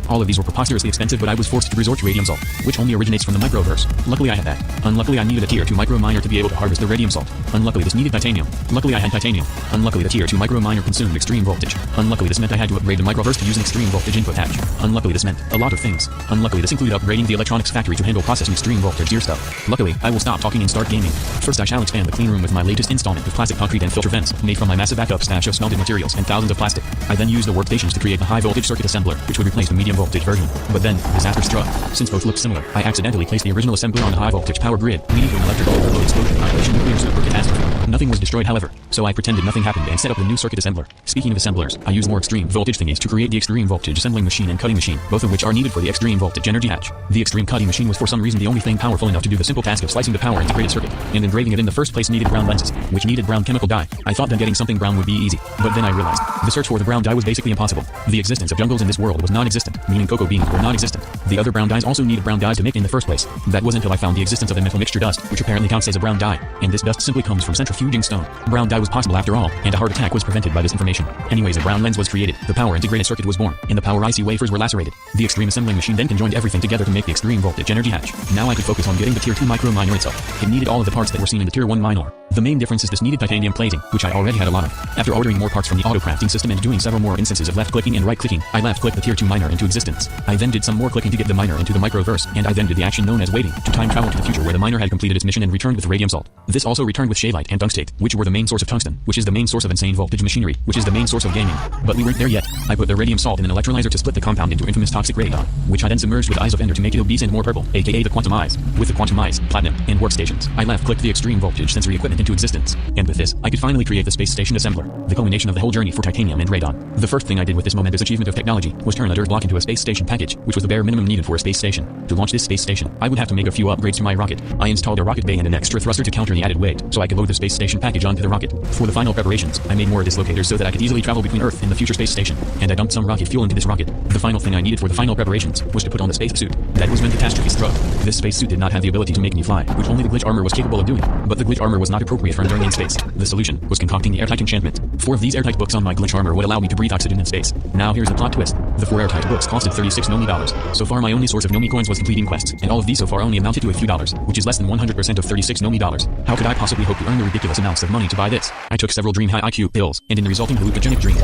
A: All of these were preposterously expensive, but I was forced to resort to radium salt, which only originates from the microverse. Luckily I had that. Unluckily I needed a tier 2 micro miner to be able to harvest the radium salt. Unluckily this needed titanium. Luckily I had titanium. Unluckily the tier 2 micro miner consumed extreme voltage. Unluckily this meant I had to upgrade the microverse to use an extreme voltage input hatch. Unluckily this meant a lot of things. Unluckily this included upgrading the electronics factory to handle processing extreme voltage gear stuff. Luckily, I will stop talking and start gaming. First I shall expand the clean room with my latest installment of plastic concrete and filter vents, made from my massive backup stash of smelted materials and thousands of plastic. I then used the workstations to create the high voltage circuit assembler, which would replace the medium voltage version. But then, disaster struck. Since both looked similar, I accidentally placed the original assembler on the high voltage power grid, leading to an electrical overload explosion, annihilation, nuclear super catastrophe. Nothing was destroyed, however, so I pretended nothing happened and set up the new circuit assembler. Speaking of assemblers, I used more extreme voltage thingies to create the extreme voltage assembling machine and cutting machine, both of which are needed for the extreme voltage energy hatch. The extreme cutting machine was for some reason the only thing powerful enough to do the simple task of slicing the power integrated circuit, and engraving it in the first place needed brown lenses, which needed brown chemical dye. I thought that getting something brown would be easy, but then I realized the search for the brown dye was basically impossible. The existence of jungles in this world was non-existent, meaning cocoa beans were non-existent. The other brown dyes also needed brown dyes to make in the first place. That was until I found the existence of a metal mixture dust, which apparently counts as a brown dye, and this dust simply comes from centrifuging stone. Brown dye was possible after all, and a heart attack was prevented by this information. Anyways, a brown lens was created, the power integrated circuit was born, and the power IC wafers were lacerated. The extreme assembling machine then conjoined everything together to make the extreme voltage energy hatch. Now I could focus on getting the tier 2 micro miner itself. It needed all of the parts that were seen in the tier 1 miner. The main difference is this needed titanium plating, which I already had a lot of. After ordering more parts from the auto crafting system and doing several more instances of left clicking and right clicking, I left clicked the tier 2 miner into existence. I then did some more clicking to get the miner into the microverse, and I then did the action known as waiting to time travel to the future where the miner had completed its mission and returned with radium salt. This also returned with shaylite and tungstate, which were the main source of tungsten, which is the main source of insane voltage machinery, which is the main source of gaming. But we weren't there yet. I put the radium salt in an electrolyzer to split the compound into infamous toxic radon, which I then submerged with eyes of ender to make it obese and more purple, aka the quantum eyes. With the quantum eyes, platinum, and workstations, I left clicked the extreme voltage sensory equipment into existence. And with this, I could finally create the space station assembler, the culmination of the whole journey for titanium and radon. The first thing I did with this momentous achievement of technology was turn a dirt block into a space station package, which was the bare minimum needed for a space station. To launch this space station, I would have to make a few upgrades to my rocket. I installed a rocket bay and an extra thruster to counter the added weight, so I could load the space station package onto the rocket. For the final preparations, I made more dislocators so that I could easily travel between Earth and the future space station, and I dumped some rocket fuel into this rocket. The final thing I needed for the final preparations was to put on the space suit. That was when catastrophe struck. This space suit did not have the ability to make me fly, which only the glitch armor was capable of doing, but the glitch armor was not appropriate for enduring in space. The solution was concocting the airtight enchantment. 4 of these airtight books on my glitch armor would allow me to breathe oxygen in space. Now here's the plot twist. The 4 airtight books costed $36 Nomi. So far my only source of Nomi coins was completing quests, and all of these so far only amounted to a few dollars, which is less than 100% of $36 Nomi. How could I possibly hope to earn the ridiculous amounts of money to buy this? I took several dream high IQ pills, and in the resulting hallucinogenic dream.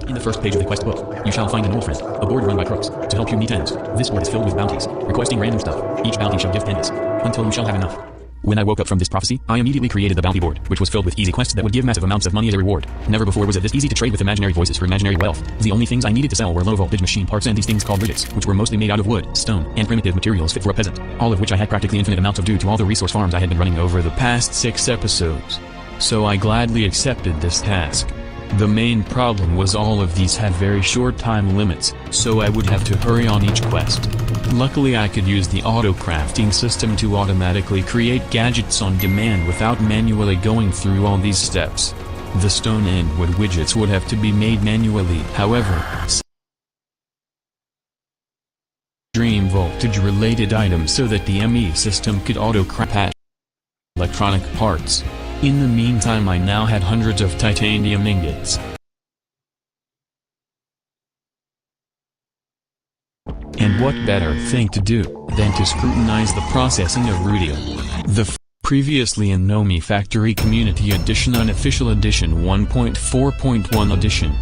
A: In the first page of the quest book, you shall find an old friend, a board run by crooks, to help you meet ends. This board is filled with bounties, requesting random stuff. Each bounty shall give pennies, until you shall have enough. When I woke up from this prophecy, I immediately created the bounty board, which was filled with easy quests that would give massive amounts of money as a reward. Never before was it this easy to trade with imaginary voices for imaginary wealth. The only things I needed to sell were low-voltage machine parts and these things called widgets, which were mostly made out of wood, stone, and primitive materials fit for a peasant, all of which I had practically infinite amounts of due to all the resource farms I had been running over the past 6 episodes. So I gladly accepted this task. The main problem was all of these had very short time limits, so I would have to hurry on each quest. Luckily I could use the auto-crafting system to automatically create gadgets on demand without manually going through all these steps. The stone and wood widgets would have to be made manually, however. Dream voltage related items so that the ME system could auto-craft electronic parts. In the meantime I now had hundreds of titanium ingots. And what better thing to do than to scrutinize the processing of rudium? The previously in Nomi Factory Community Edition Unofficial Edition 1.4.1 Edition,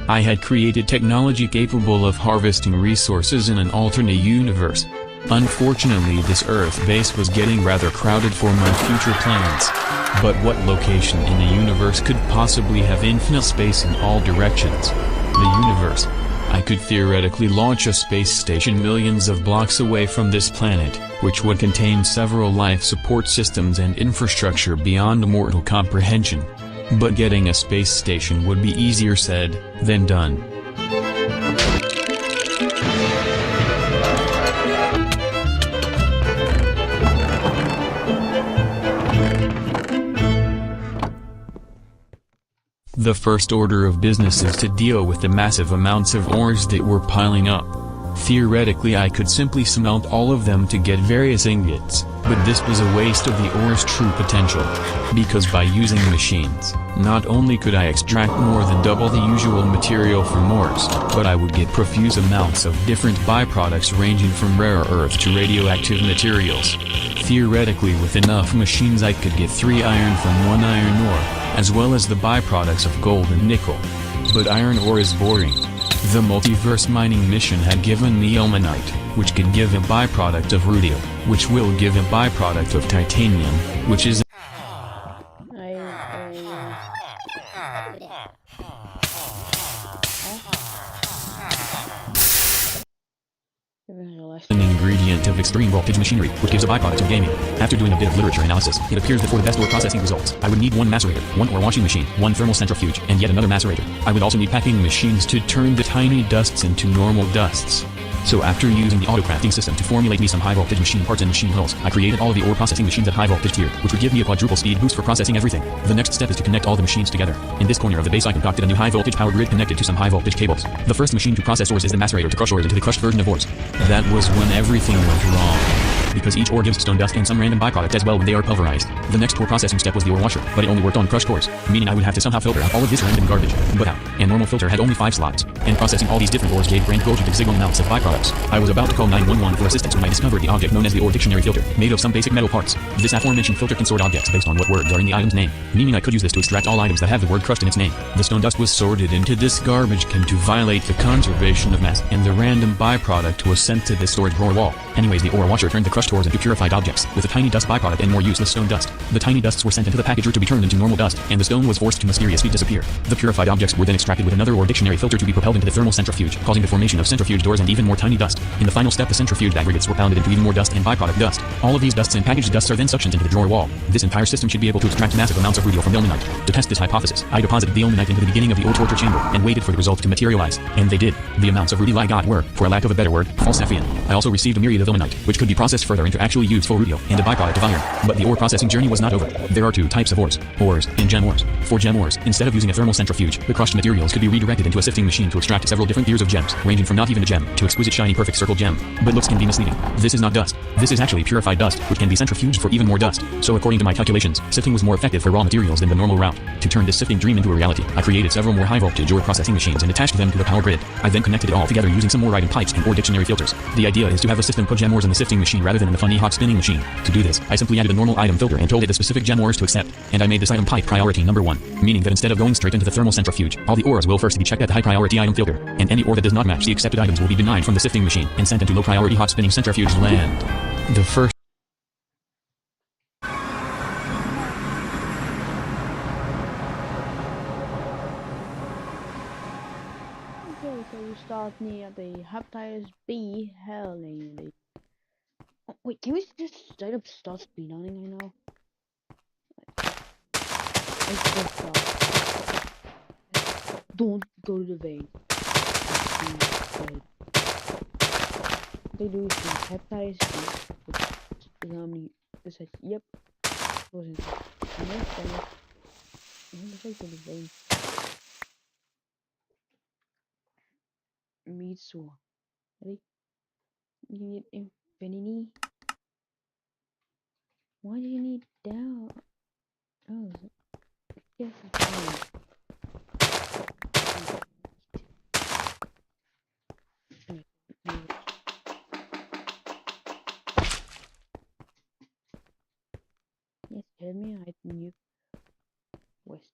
A: I had created technology capable of harvesting resources in an alternate universe. Unfortunately this Earth base was getting rather crowded for my future plans. But what location in the universe could possibly have infinite space in all directions? The universe. I could theoretically launch a space station millions of blocks away from this planet, which would contain several life support systems and infrastructure beyond mortal comprehension. But getting a space station would be easier said than done. The first order of business is to deal with the massive amounts of ores that were piling up. Theoretically I could simply smelt all of them to get various ingots, but this was a waste of the ore's true potential. Because by using machines, not only could I extract more than double the usual material from ores, but I would get profuse amounts of different byproducts ranging from rare earth to radioactive materials. Theoretically with enough machines I could get 3 iron from 1 iron ore, as well as the byproducts of gold and nickel. But iron ore is boring. The multiverse mining mission had given me ilmenite, which could give a byproduct of rudium, which will give a byproduct of titanium, which is an ingredient of extreme voltage machinery, which gives a byproduct of gaming. After doing a bit of literature analysis, it appears that for the best ore processing results, I would need 1 macerator, 1 ore washing machine, 1 thermal centrifuge, and yet another macerator. I would also need packing machines to turn the tiny dusts into normal dusts. So after using the auto-crafting system to formulate me some high-voltage machine parts and machine hulls, I created all of the ore processing machines at high-voltage tier, which would give me a quadruple speed boost for processing everything. The next step is to connect all the machines together. In this corner of the base I concocted a new high-voltage power grid connected to some high-voltage cables. The first machine to process ores is the macerator to crush ores into the crushed version of ores. That was when everything went wrong, because each ore gives stone dust and some random byproduct as well when they are pulverized. The next ore processing step was the ore washer, but it only worked on crushed ores, meaning I would have to somehow filter out all of this random garbage. But how? And normal filter had only 5 slots, and processing all these different ores gave grand gold zigzag amounts of byproducts. I was about to call 911 for assistance when I discovered the object known as the ore dictionary filter, made of some basic metal parts. This aforementioned filter can sort objects based on what words are in the item's name, meaning I could use this to extract all items that have the word crushed in its name. The stone dust was sorted into this garbage can to violate the conservation of mass, and the random byproduct was sent to the storage drawer wall. Anyways, the ore washer turned the crushed crushed ores into purified objects, with a tiny dust byproduct and more useless stone dust. The tiny dusts were sent into the packager to be turned into normal dust, and the stone was forced to mysteriously disappear. The purified objects were then extracted with another ore dictionary filter to be propelled into the thermal centrifuge, causing the formation of centrifuge doors and even more tiny dust. In the final step, the centrifuge aggregates were pounded into even more dust and byproduct dust. All of these dusts and packaged dusts are then suctioned into the drawer wall. This entire system should be able to extract massive amounts of rubial from ilmenite. To test this hypothesis, I deposited the ilmenite into the beginning of the ore torture chamber, and waited for the results to materialize. And they did. The amounts of rubial I got were, for lack of a better word, falsifiant. I also received a myriad of ilmenite, which could be processed further into actually useful rubial, and a byproduct of iron. But the ore processing journey was not over. There are two types of ores and gem ores. For gem ores, instead of using a thermal centrifuge, the crushed materials could be redirected into a sifting machine to extract several different tiers of gems, ranging from not even a gem to exquisite shiny perfect circle gem. But looks can be misleading. This is not dust. This is actually purified dust, which can be centrifuged for even more dust. So according to my calculations, sifting was more effective for raw materials than the normal route. To turn this sifting dream into a reality, I created several more high voltage ore processing machines and attached them to the power grid. I then connected it all together using some more iron pipes and ore dictionary filters. The idea is to have a system put gem ores in the sifting machine rather than in the funny hot spinning machine. To do this, I simply added a normal item filter and told it the specific gem ores to accept, and I made this item pipe priority number 1, meaning that instead of going straight into the thermal centrifuge, all the ores will first be checked at the high priority item filter, and any ore that does not match the accepted items will be denied from the sifting machine and sent into low priority hot spinning centrifuge land. The first
D: Okay, so we start near the hepatitis B hell lane. Oh, wait, can we just straight up start speedrunning right now? Let's just start. Don't go to the vein. They do some hepatitis B. This says, yep. Goes into the next one. Let's go to the vein. Meat saw. Ready? You need infinity. Why do you need down? Oh, yes, it's fine. Yes, tell me I knew West.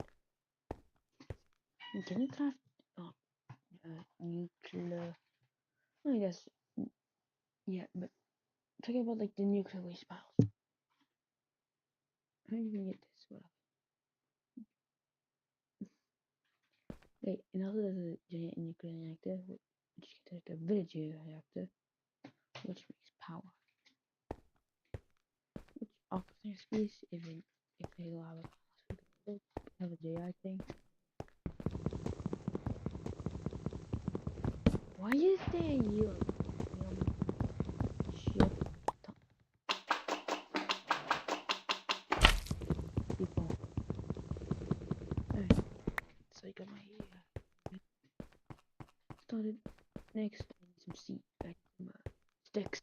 D: Can you craft nuclear? I guess yeah, but talking about like the nuclear waste piles. How are you gonna get this? What? Wait, another there's a giant nuclear reactor, which is like a village reactor, which makes power. Which oxygen space if they allow it, have a JI thing. Why is there you? Shit. People. Alright, so I got my started. Next, I need some seed, some sticks.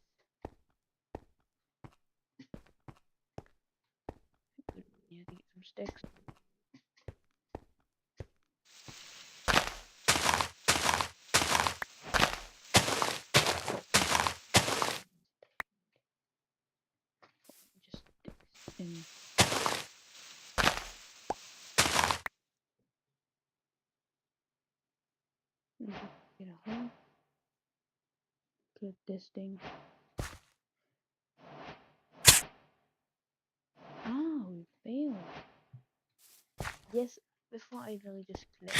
D: Yeah, I get some sticks. Just sticks and get a hole. Clip this thing. Oh, we failed. Yes, before I really just click.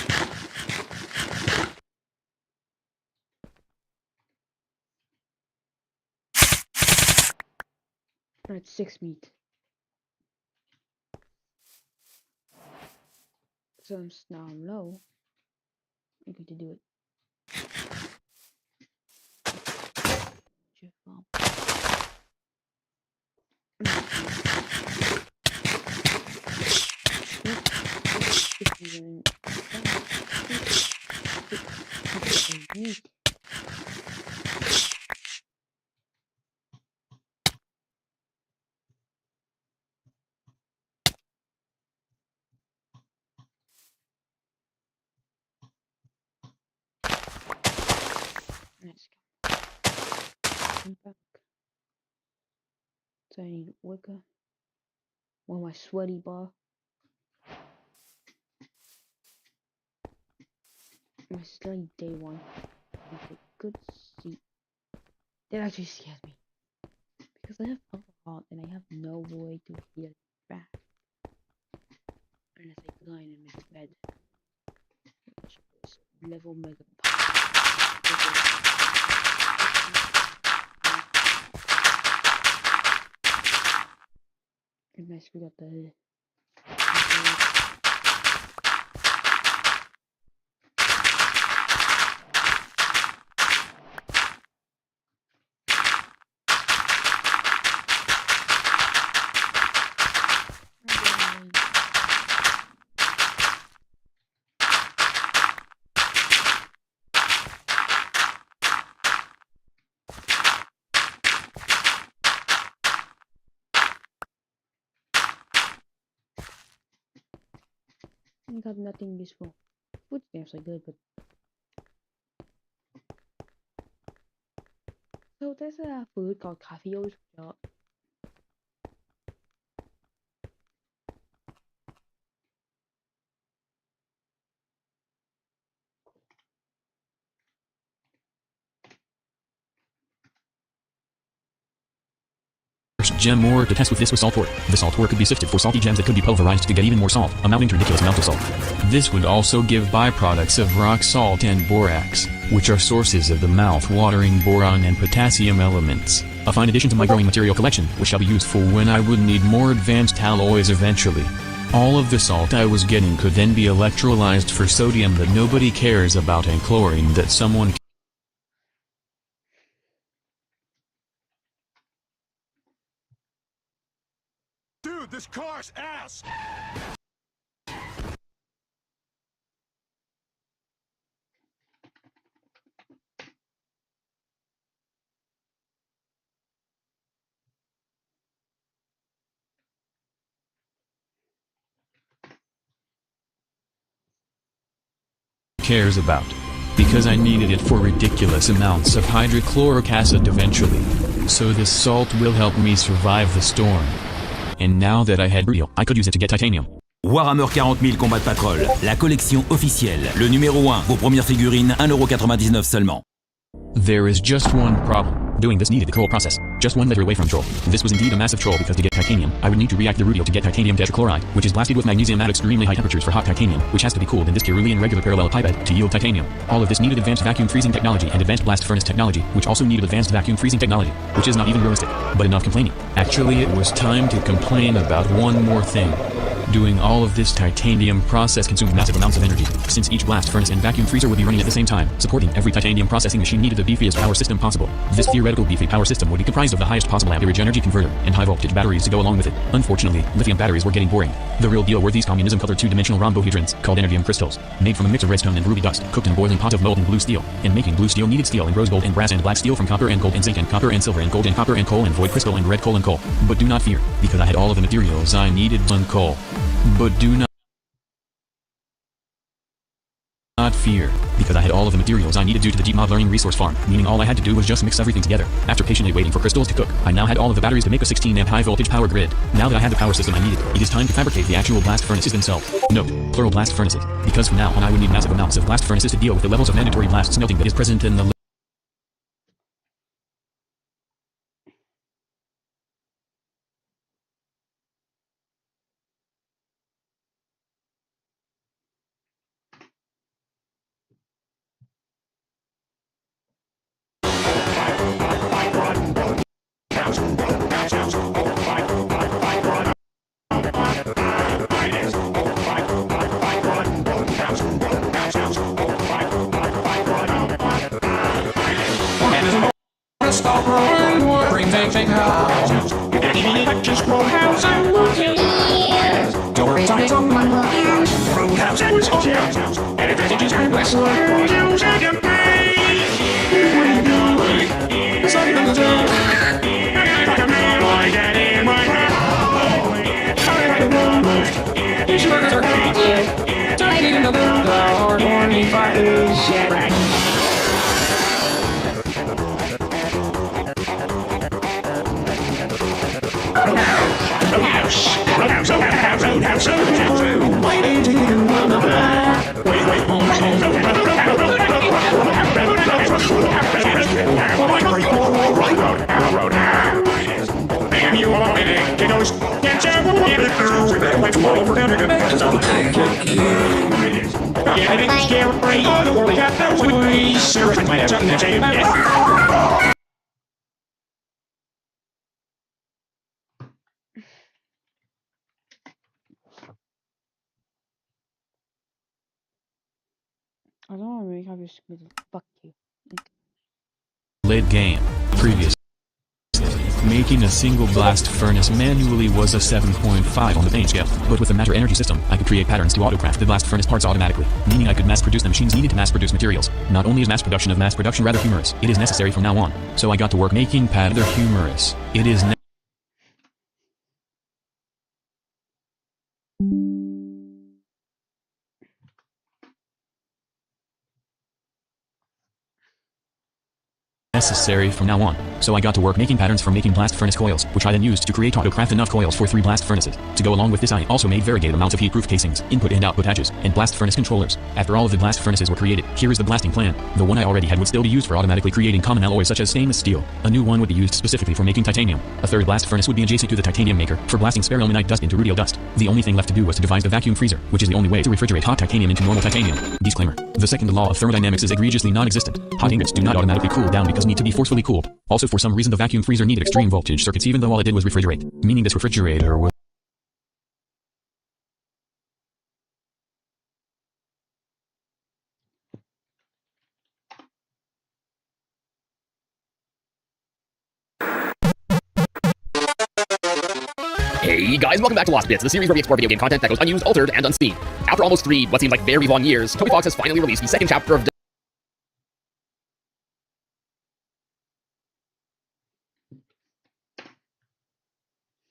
D: Alright, 6 meat. So now I'm low. I'm going to do it. Let's go. I'm back. So I need wicker. Well, my sweaty bar. My study day 1. With a good seat. That actually scares me. Because I have alcohol and I have no way to heal back. Unless I climb in my bed. Which is level mega and I screwed up the I got nothing useful. Food stamps are good, but so there's a food called coffee oats.
A: Gem ore to test with this with salt ore. The salt ore could be sifted for salty gems that could be pulverized to get even more salt, amounting to ridiculous amounts of salt. This would also give byproducts of rock salt and borax, which are sources of the mouth-watering boron and potassium elements. A fine addition to my growing material collection, which shall be used for when I would need more advanced alloys eventually. All of the salt I was getting could then be electrolyzed for sodium that nobody cares about and chlorine that someone
Z: Dude, this car's ass!
A: cares about. Because I needed it for ridiculous amounts of hydrochloric acid eventually. So this salt will help me survive the storm. And now that I had real, I could use it to get titanium.
E: Warhammer 40 000 Combat Patrol, la collection officielle, le numéro 1, vos premières figurines, 1,99€ seulement.
A: There is just one problem. Doing this needed a troll process. Just one letter away from troll. This was indeed a massive troll because to get titanium, I would need to react the rudio to get titanium tetrachloride, which is blasted with magnesium at extremely high temperatures for hot titanium, which has to be cooled in this Carulean regular parallelepiped to yield titanium. All of this needed advanced vacuum freezing technology and advanced blast furnace technology, which also needed advanced vacuum freezing technology, which is not even realistic, but enough complaining. Actually, it was time to complain about one more thing. Doing all of this titanium process consumed massive amounts of energy, since each blast furnace and vacuum freezer would be running at the same time. Supporting every titanium processing machine needed the beefiest power system possible. This theoretical beefy power system would be comprised of the highest possible average energy converter, and high voltage batteries to go along with it. Unfortunately, lithium batteries were getting boring. The real deal were these communism colored two-dimensional rhombohedrons, called energium crystals, made from a mix of redstone and ruby dust, cooked in a boiling pot of molten blue steel. And making blue steel needed steel and rose gold and brass and black steel from copper and gold and zinc and copper and silver and gold and copper and coal and void crystal and red coal and coal. But do not fear, because I had all of the materials I needed on coal. But do not fear, because I had all of the materials I needed due to the deep mod learning resource farm, meaning all I had to do was just mix everything together. After patiently waiting for crystals to cook, I now had all of the batteries to make a 16-amp high-voltage power grid. Now that I had the power system I needed, it is time to fabricate the actual blast furnaces themselves. Note, plural blast furnaces, because from now on I would need massive amounts of blast furnaces to deal with the levels of mandatory blast smelting that is present in the
Z: Stop rolling, bring thing house. Just roadhouse and movies. Door tight on my mind. Roadhouse and movies. And advantages and wrestlers. You can pay. What are you doing? It's not even the joke. Like a man like that in my head. Sorry like a robot. These workers are hating. Taking the hard-working fighters. Yeah, right. Roadhouse, why did you run the back? Wait, Roadhouse.
D: I don't want to really have your screen. Fuck you.
A: Late game. Previous. Making a single blast furnace manually was a 7.5 on the pain scale, but with the matter energy system, I could create patterns to autocraft the blast furnace parts automatically, meaning I could mass produce the machines needed to mass produce materials. Not only is mass production rather humorous, it is necessary from now on. So I got to work making rather humorous. It is necessary from now on. So I got to work making patterns for making blast furnace coils, which I then used to create autocraft enough coils for 3 blast furnaces. To go along with this, I also made variegated amounts of heat-proof casings, input and output hatches, and blast furnace controllers. After all of the blast furnaces were created, here is the blasting plan. The one I already had would still be used for automatically creating common alloys such as stainless steel. A new one would be used specifically for making titanium. A third blast furnace would be adjacent to the titanium maker, for blasting spare ilmenite dust into rutil dust. The only thing left to do was to devise the vacuum freezer, which is the only way to refrigerate hot titanium into normal titanium. Disclaimer. The second law of thermodynamics is egregiously non-existent. Hot ingots do not automatically cool down because need to be forcefully cooled. Also, for some reason the vacuum freezer needed extreme voltage circuits even though all it did was refrigerate, meaning this refrigerator was
B: Hey guys, welcome back to Lost Bits, the series where we explore video game content that goes unused, altered, and unseen. After almost 3, what seems like very long years, Toby Fox has finally released the second chapter of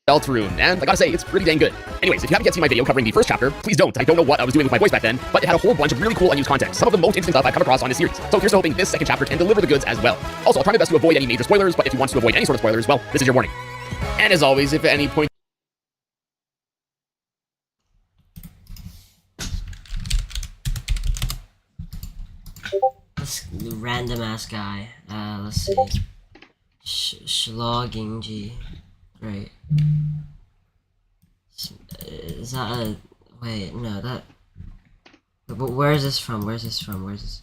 B: Deltarune, and I gotta say, it's pretty dang good. Anyways, if you haven't yet seen my video covering the first chapter, please don't. I don't know what I was doing with my voice back then, but it had a whole bunch of really cool unused content, some of the most interesting stuff I've come across on this series. So here's to hoping this second chapter can deliver the goods as well. Also, I'll try my best to avoid any major spoilers, but if you want to avoid any sort of spoilers, well, this is your warning. And as always, if at any point
M: this random ass guy, let's see. Schloging. Great. Is that a... Wait, no, that... But where is this from? Where's this from? Where's this?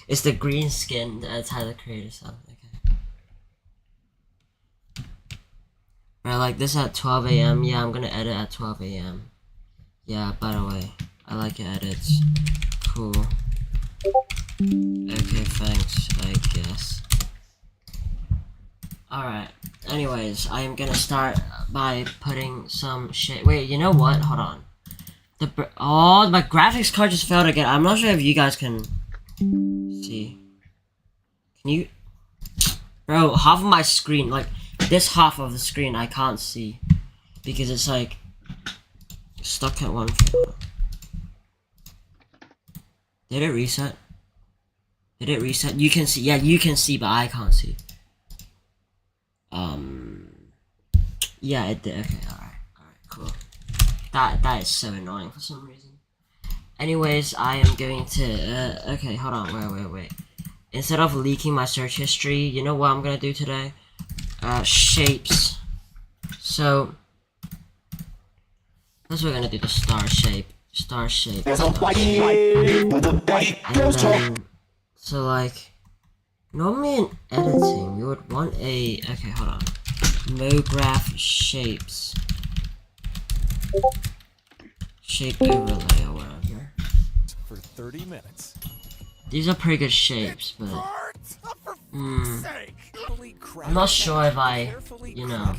M: It's the green skin Tyler created something. Okay. I like this at 12 AM. Yeah, I'm gonna edit at 12 AM. Yeah, by the way, I like your edits. Cool. Okay, thanks, I guess. Alright, anyways, I am gonna start by putting some shit. Wait, you know what? Hold on. Oh, my graphics card just failed again. I'm not sure if you guys can see. Can you? Bro, half of my screen, like this half of the screen, I can't see because it's like stuck at one frame. Did it reset? Did it reset? You can see. Yeah, you can see, but I can't see. Yeah, it did. Okay, alright, cool. That is so annoying for some reason. Anyways, I am going to, okay, hold on, wait. Instead of leaking my search history, you know what I'm gonna do today? Shapes. So, first we're gonna do the star shape. And then, so like, normally in editing, you would want a, okay, hold on. MoGraph shapes. Shape overlay or whatever.
S: For 30 minutes.
M: These are pretty good shapes, but I'm not sure if I, you know.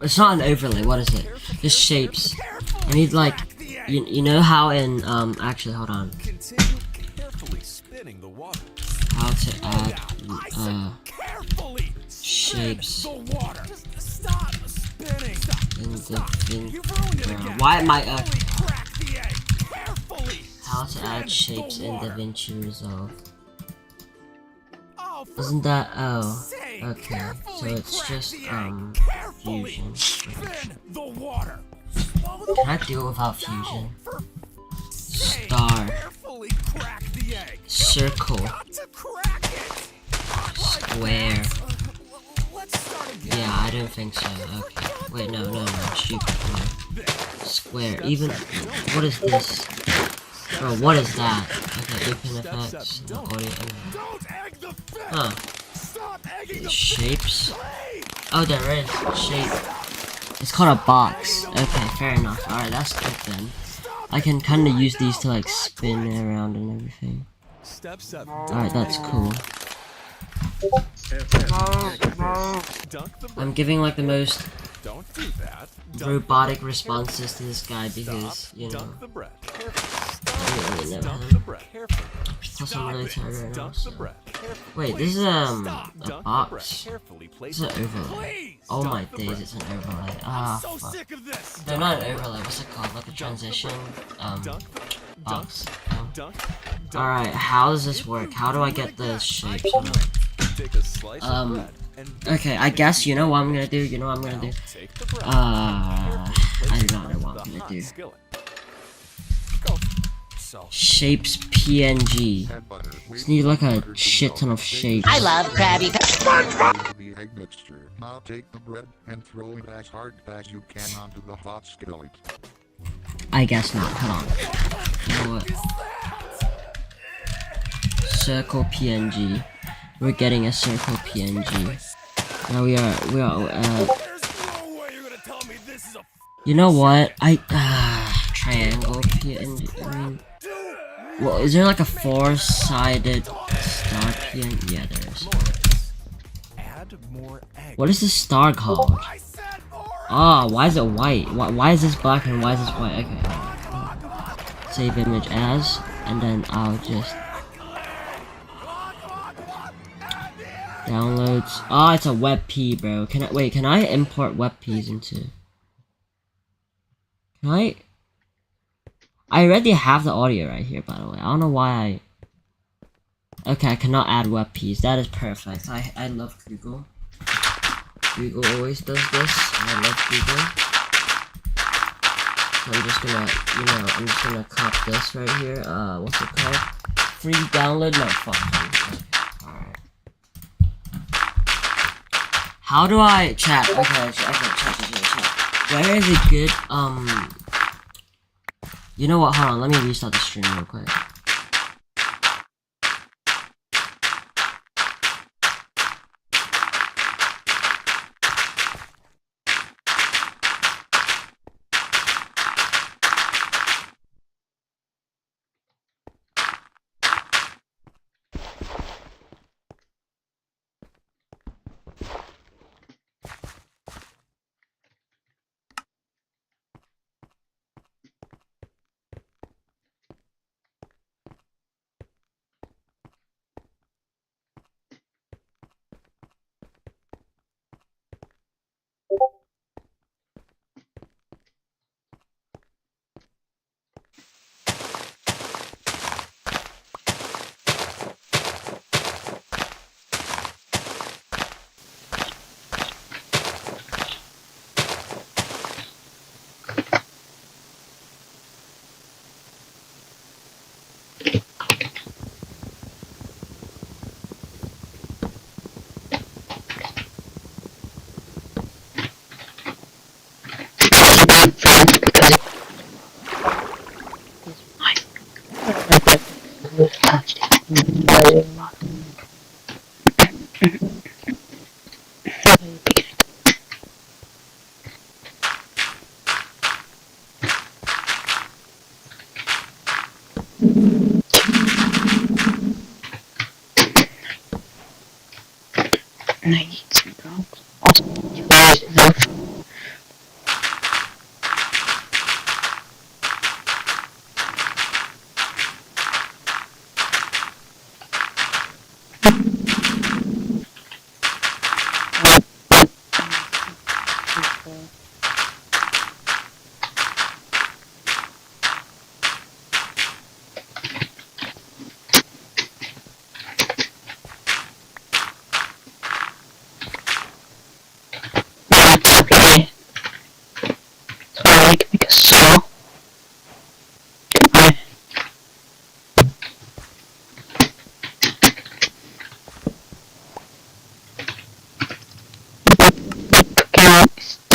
M: It's not an overlay. What is it? Just shapes. I need like, you know how in actually hold on. How to add shapes in the why am I how to add shapes in DaVinci Resolve? Isn't that okay? So it's just Fusion. Can I do it without Fusion? Star. Circle. Square. Yeah, I don't think so. Okay. Wait, no. Shoot. Square. Even. What is this? Bro, what is that? Okay, open effects. No audio. Huh. Shapes? Oh, there is. Shape. It's called a box. Okay, fair enough. Alright, that's good then. I can kind of use these to like spin around and everything. Alright, that's cool. I'm giving like the most robotic responses to this guy because, you know, I don't really know him. Plus I'm really tired right now, so. Wait, this is a box. This is an overlay. Oh my days, it's an overlay. Ah, fuck. No, not an overlay, what's it called? Like a transition, box. Alright, how does this work? How do I get the shapes? Okay, I guess you know what I'm gonna do, I do not know what I'm gonna do. Shapes PNG. Just need like a shit ton of shapes.
T: I love Krabby Patty.
Z: The egg mixture. Now take the bread and throw it as hard as you can onto the hot skillet.
M: I guess not. Hold on. You know what? Circle PNG. We're getting a circle PNG. Now we are. You know what? Triangle PNG. I mean, well, is there like a four-sided star PNG? Yeah, there is. What is this star called? Ah, why is it white? Why is this black and why is this white? Okay. Save image as, and then I'll just downloads. Ah, it's a WebP, bro. Can I import WebPs into? Can I? I already have the audio right here, by the way. I don't know why Okay, I cannot add WebPs. That is perfect. I love Google. Google always does this. I love Google. So I'm just gonna, I'm just gonna cop this right here. What's it called? Free download? No, fuck. Okay, alright. How do I chat? Okay, chat. Where is it good? You know what? Hold on. Let me restart the stream real quick.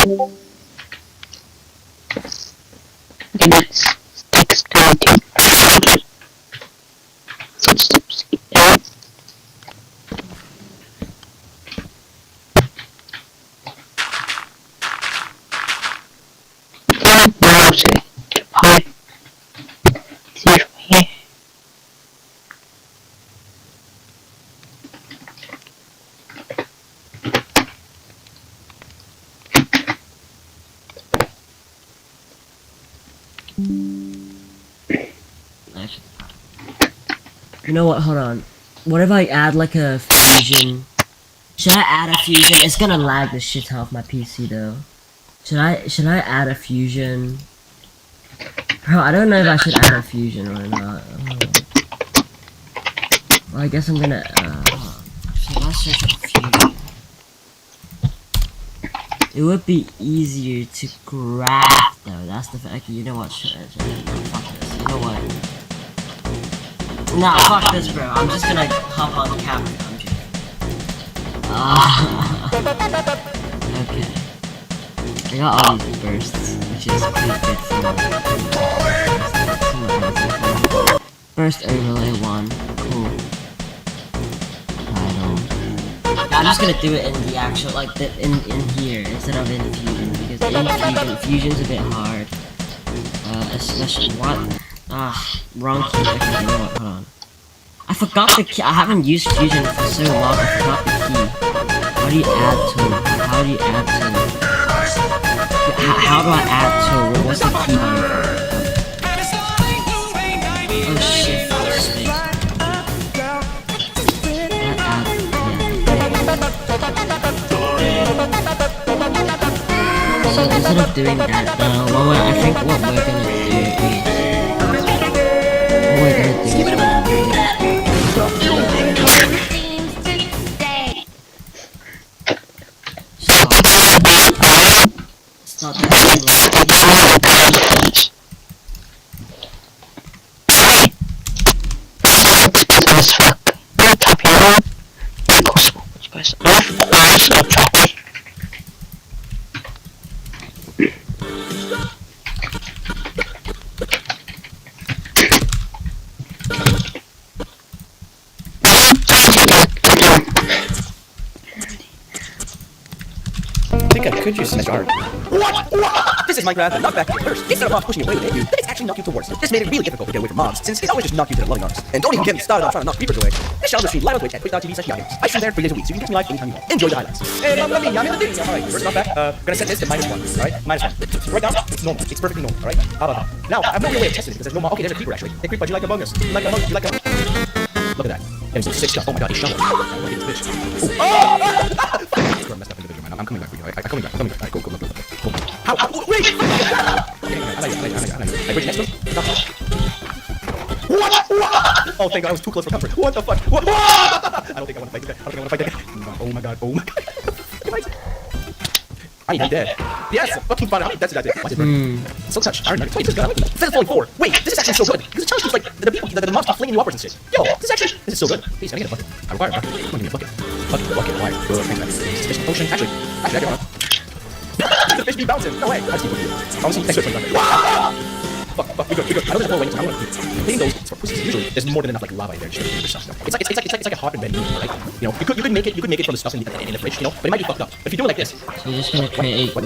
M: You know what? Hold on. What if I add like a fusion? Should I add a fusion? It's gonna lag the shit out of my PC though. Should I add a fusion? Bro, I don't know if I should add a fusion or not. Well, I guess I'm gonna. Should I search for fusion? It would be easier to grab though. That's the fact. Okay, you know what? Fuck this. You know what? Nah, fuck this, bro. I'm just gonna hop on the camera. I'm joking. Okay. I got all these bursts, which is pretty good for burst overlay 1. Cool. Title. I'm just gonna do it in the actual, like, in here, instead of in Fusion, because in Fusion's a bit hard. Especially, what? Wrong key. Okay, you know what? Hold on. I forgot the key. I haven't used Fusion for so long. I forgot the key. How do you add to it? How do you add to it? How do I add to it? What's the key by default? Oh shit! So instead of doing that, I think what we're gonna do is. Stop that.
O: Could you start? What? This is Minecraft, knock back first. Instead of mobs pushing away at you, it's actually knock you towards them. This made it really difficult to get away from mobs, since they always just knock you to the loading arms. And don't even get me started on trying to knock creepers away. This channel is streamed live on Twitch at twitch.tv/gamin. I stream there 3 days a week, so you can catch me live anytime you want. Enjoy the highlights. Hey, I'm in the thing. Alright, first knock back. We're gonna set this to -1, alright? -1. Right now, it's normal. It's perfectly normal, alright? How about that? Now, I have no real way of testing it, because there's no mob. Okay, there's a creeper actually. Hey, creeper, do you like Among Us? Do you like Among Us? Do you like Among Us? Look at that. There's some sick stuff. Oh my god, he's shoveling. Look at this bitch. Oh! I'm messed up individual, man. I'm coming back for you. I'm coming back. Alright, go. How? Wait! I bridge next to him. What? Oh, thank god, I was too close for comfort. What the fuck? What? I don't think I want to fight this guy. Oh my god. I ain't dead. Yes, fucking fun. How many deaths did I do? Why is it burning? So touch. Iron Man. Wait, this is good. Instead of falling 4. Wait, this is actually so good. Because the challenge keeps like the mobs keep flinging you upwards and shit. Yo, this is so good. Please, can I get a bucket? I require a bucket. Come on, give me a bucket. Bucket. Why? Good. Thanks, man. Suspicious potion. Actually, I don't know. The fish be bouncing. No way. I just keep looking. Honestly, thanks for playing that. Fuck, we good. I know there's more ways. I'm gonna keep cleaning those for pussies. Usually, there's more than enough like lava in there. Just for stuff. It's like a hot and bed meal, right? You know, you could make it from the stuff in the fridge, you know, but it might be fucked up. But if you do it like this,
M: so you're just gonna create.
O: What?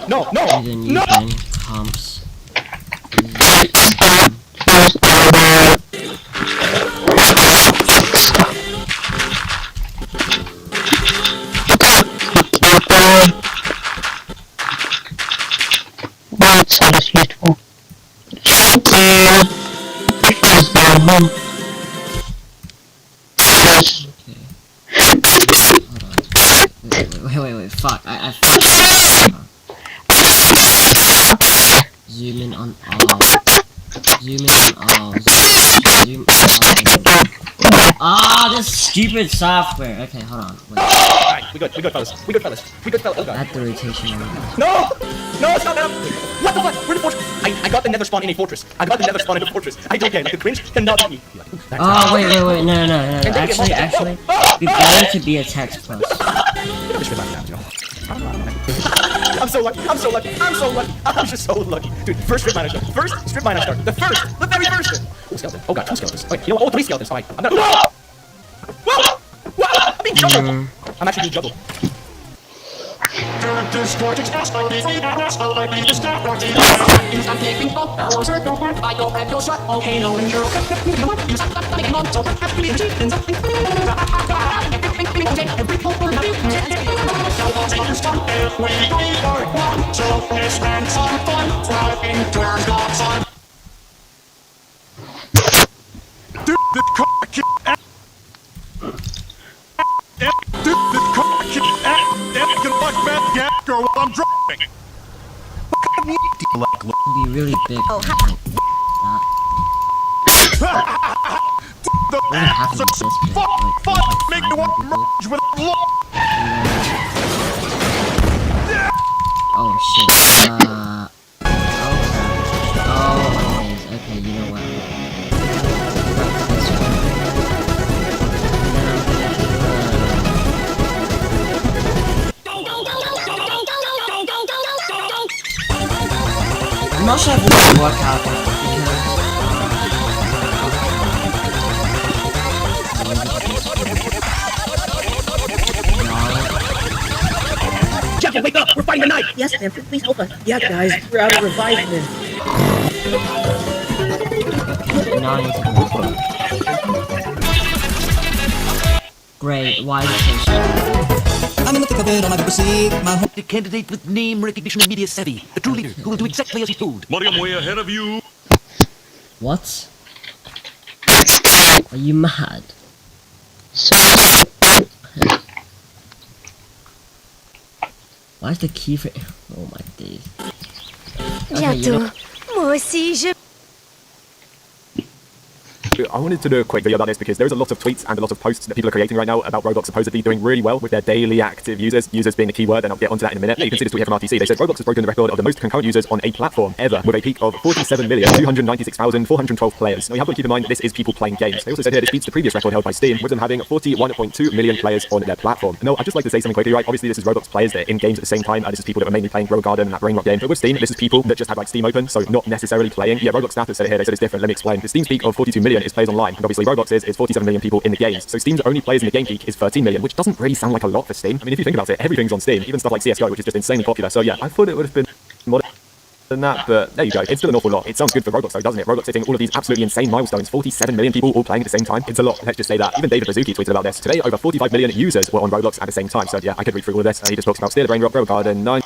O: No.
M: Comps.
T: That is useful. Thank you.
M: Wait, fuck. I zoom in on all. This stupid software. Okay, hold on. Wait.
O: Alright, we good, fellas. Oh god.
M: Add the rotation on.
O: No, it's not that. What the fuck? We're in a fortress. I got the nether spawn in a fortress. I don't care. Like the cringe cannot hit me.
M: Oh wait. No. Actually, be better to be a text plus.
R: probably strip mine now, you know. I'm so lucky. I'm so lucky. I'm so lucky. I'm just so lucky. Dude, first strip mine I start. First strip mine I start. The very first. Oh, skeleton. Oh god, 2 skeletons. Okay, you know what? Oh, 3 skeletons. Alright, I'm gonna. Whoa! Whoa! Whoa! I'm being juggled. I'm actually being juggled.
S: While I'm driving. What kind of music do you like?
M: Be really big.
S: Oh,
M: What happened to this bit? Like,
S: make me want to merge with
M: oh shit. Oh crap. Oh my days. Okay, you know what? I'm not sure if it will work out
H: Jeff, wake up! We're fighting tonight! Yes, Stanford, please help us. Yeah, guys, we're out of revivement.
M: Great, why is it so slow?
J: I'm in the thick of it on my BBC. My home candidate with name recognition and media savvy. A true leader who will do exactly as he's told.
S: Buddy, I'm way ahead of you.
M: What? Are you mad? Why is the key for... Oh my days. Okay, you know...
P: Moi aussi, je...
R: I wanted to do a quick video about this because there's a lot of tweets and a lot of posts that people are creating right now about Roblox supposedly doing really well with their daily active users being the key word, and I'll get onto that in a minute. Yeah, you can see this tweet here from RTC. They said Roblox has broken the record of the most concurrent users on a platform ever, with a peak of 47,296,412 players. Now you have to keep in mind that this is people playing games. They also said here this beats the previous record held by Steam, with them having 41.2 million players on their platform. No, I'd just like to say something quickly, right? Obviously this is Roblox players that are in games at the same time. This is people that were mainly playing Grow Garden and that Brain Rock game. But with Steam, this is people that just have like Steam open, so not necessarily playing. Yeah, Roblox status said it here. They said it's different. Let me explain. The Steam's peak of 42 million is players online, and obviously Roblox is 47 million people in the games. So Steam's only players in the game peak is 13 million, which doesn't really sound like a lot for Steam. I mean, if you think about it, everything's on Steam, even stuff like CSGO, which is just insanely popular. So yeah, I thought it would have been more than that, but there you go. It's still an awful lot. It sounds good for Roblox though, doesn't it? Roblox hitting all of these absolutely insane milestones. 47 million people all playing at the same time. It's a lot. Let's just say that. Even David Bazuki tweeted about this. Today, over 45 million users were on Roblox at the same time. So yeah, I could read through all of this. He just talks about Steal the Brain Rock, Grow Garden, 9.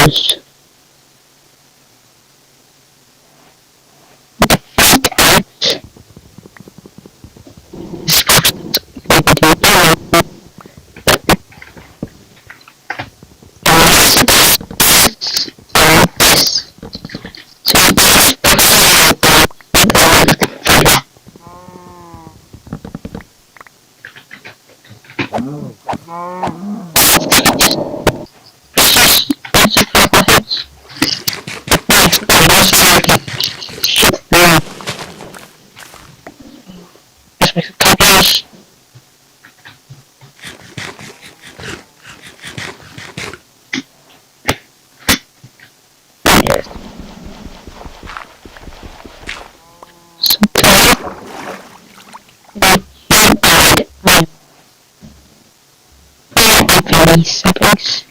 D: Because settings.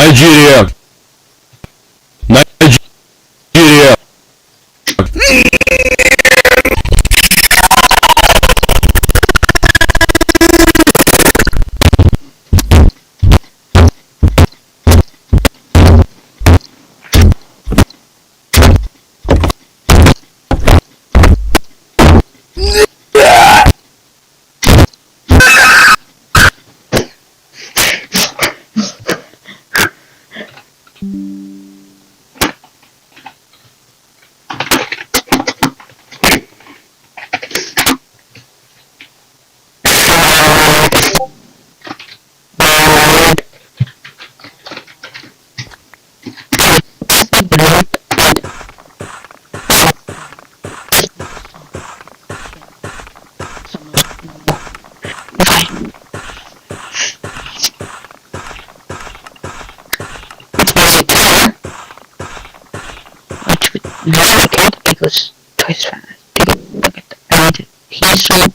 G: Nigeria. Nigeria.
D: Because twice fast. Take a look at the edit. He's so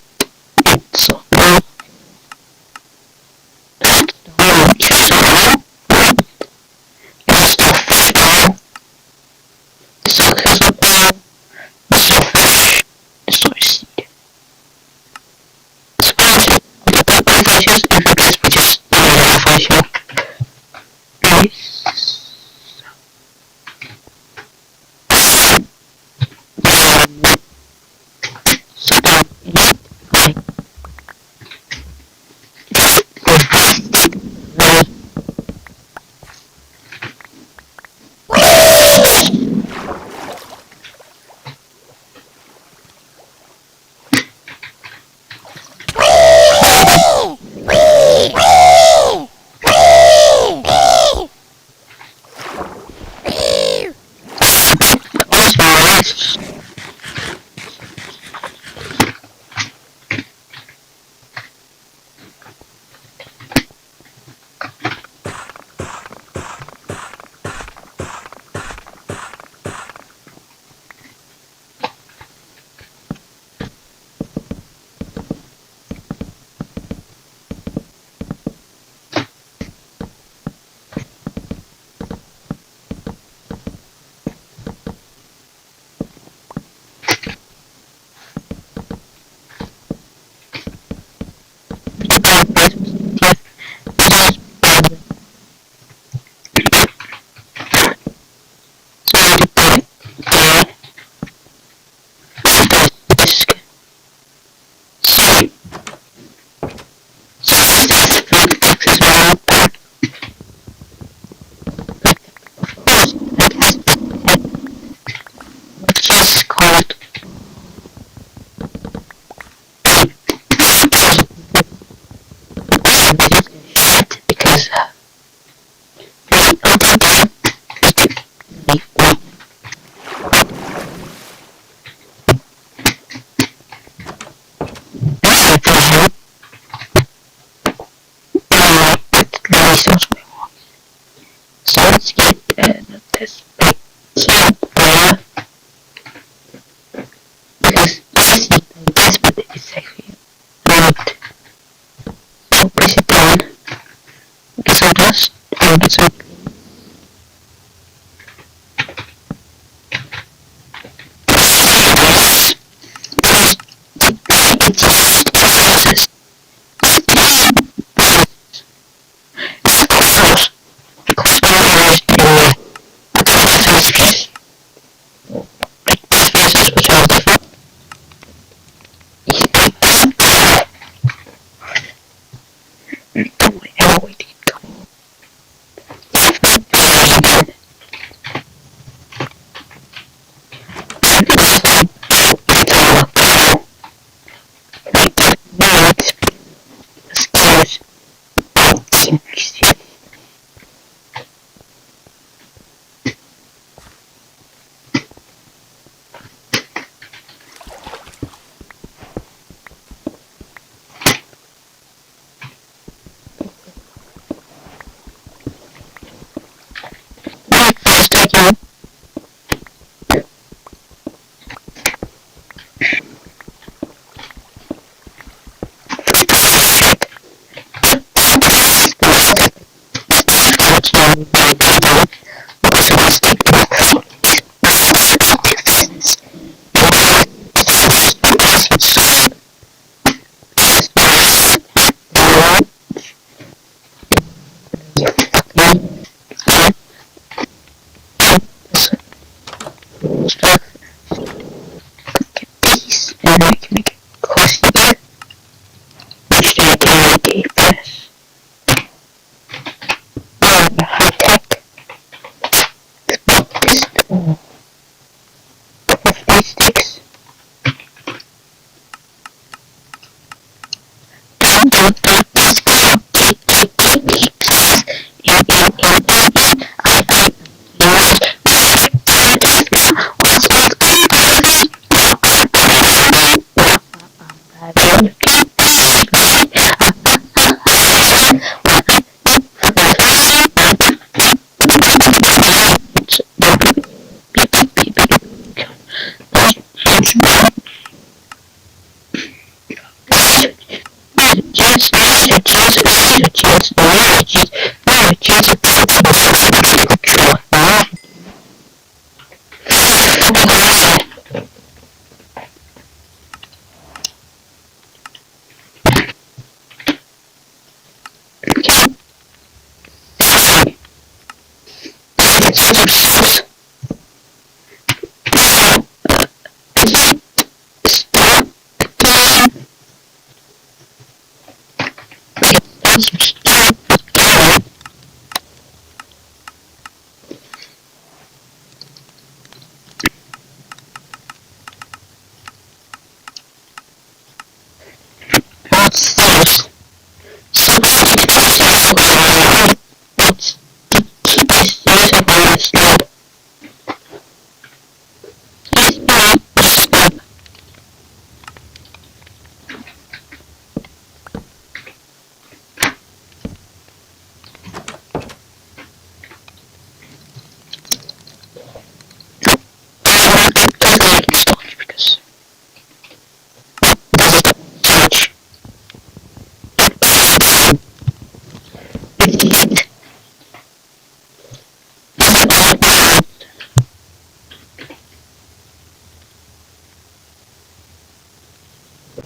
D: sounds like walking. So let's get this big camera because this is like this, but it's actually not. So press it down. Get some dust and get some.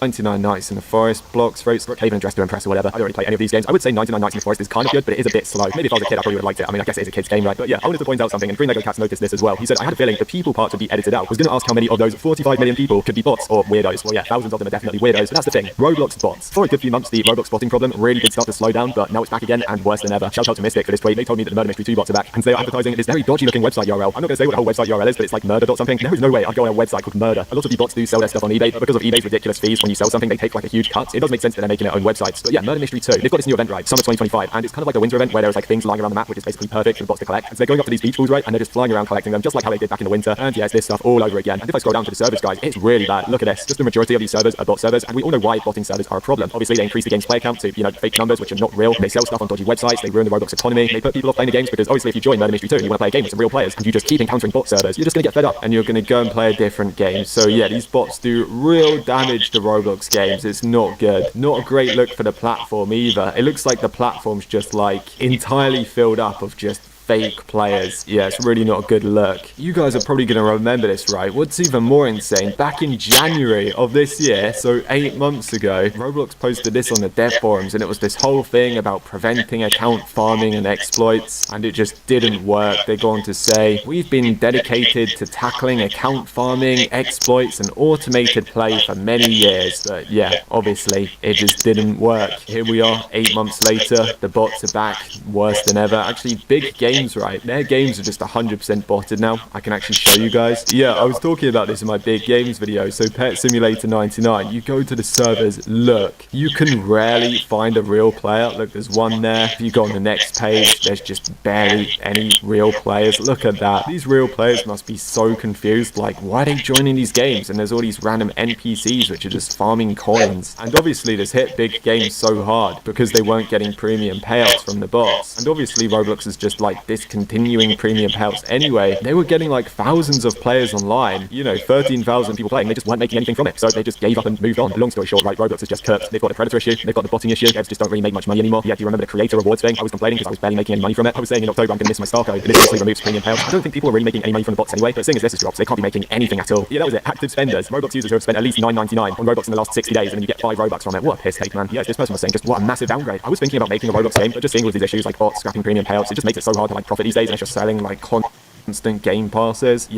K: "99 Nights in the Forest," Blocks, Roads, Brookhaven, Dress to Impress, or whatever. I don't really play any of these games. I would say 99 Nights in the Forest is kind of good, but it is a bit slow. Maybe if I was a kid, I probably would have liked it. I mean, I guess it is a kid's game, right? But yeah, I wanted to point out something, and Green Lego Cats noticed this as well. He said, "I had a feeling the people part would be edited out. I was going to ask how many of those 45 million people could be bots or weirdos." Well, yeah, thousands of them are definitely weirdos, but that's the thing. Roblox bots. For a good few months, the Roblox botting problem really did start to slow down, but now it's back again, and worse than ever. Shout out to Mystic for this tweet. They told me that the Murder Mystery 2 bots are back, and they are advertising this very dodgy looking website URL. I'm not going to say what the whole website URL is, but it's like murder.something. There is no way I'd go on a website called Murder. A lot of the bots do sell their stuff on eBay, but because of eBay's ridiculous fees, least when you sell something, they take like a huge cut. It does make sense that they're making their own websites. But yeah, Murder Mystery 2, they've got this new event, right? Summer 2025, and it's kind of like a winter event where there's like things lying around the map, which is basically perfect for the bots to collect. And so they're going up to these beach balls, right? And they're just flying around collecting them, just like how they did back in the winter. And yeah, it's this stuff all over again. And if I scroll down to the servers, guys, it's really bad. Look at this. Just the majority of these servers are bot servers, and we all know why botting servers are a problem. Obviously, they increase the game's player count to, fake numbers, which are not real. They sell stuff on dodgy websites, they ruin the Roblox economy, they put people off playing the games because obviously if you join Murder Mystery 2 and you want to play a game with some real players and you just keep encountering bot servers, you're just going to get fed up and you're going to go and play a different game. So yeah, these bots do real damage to Roblox games. It's not good. Not a great look for the platform either. It looks like the platform's just like entirely filled up of just fake players. Yeah, it's really not a good look. You guys are probably going to remember this, right? What's even more insane, back in January of this year, so 8 months ago, Roblox posted this on the dev forums, and it was this whole thing about preventing account farming and exploits, and it just didn't work. They go on to say, we've been dedicated to tackling account farming, exploits, and automated play for many years, but yeah, obviously, it just didn't work. Here we are, 8 months later, the bots are back, worse than ever. Actually, big games, right? Their games are just 100% botted now. I can actually show you guys. Yeah, I was talking about this in my big games video. So Pet Simulator 99, you go to the servers, look, you can rarely find a real player. Look, there's one there. If you go on the next page, there's just barely any real players. Look at that. These real players must be so confused. Like, why are they joining these games? And there's all these random NPCs which are just farming coins. And obviously this hit big games so hard because they weren't getting premium payouts from the bots. And obviously Roblox is just like discontinuing premium payouts anyway. They were getting like thousands of players online, 13,000 people playing. They just weren't making anything from it, so they just gave up and moved on. Long story short, right, Roblox is just cooked. They've got the predator issue, they've got the botting issue. Devs just don't really make much money anymore. Yeah, do you remember the creator rewards thing? I was complaining because I was barely making any money from it. I was saying in October I'm gonna miss my star code, and this basically removes premium payouts. I don't think people are really making any money from the bots anyway, but seeing as this has dropped, they can't be making anything at all. Yeah, that was it. Active spenders. Roblox users who have spent at least $9.99 on Roblox in the last 60 days, and then you get 5 Robux from it. What a piss take, man. Yeah, this person was saying just what a massive downgrade. I was thinking about making a Roblox game, but just seeing all these issues like bots, scrapping premium payouts, it just makes it so hard to like profit these days, and it's just selling like constant game passes.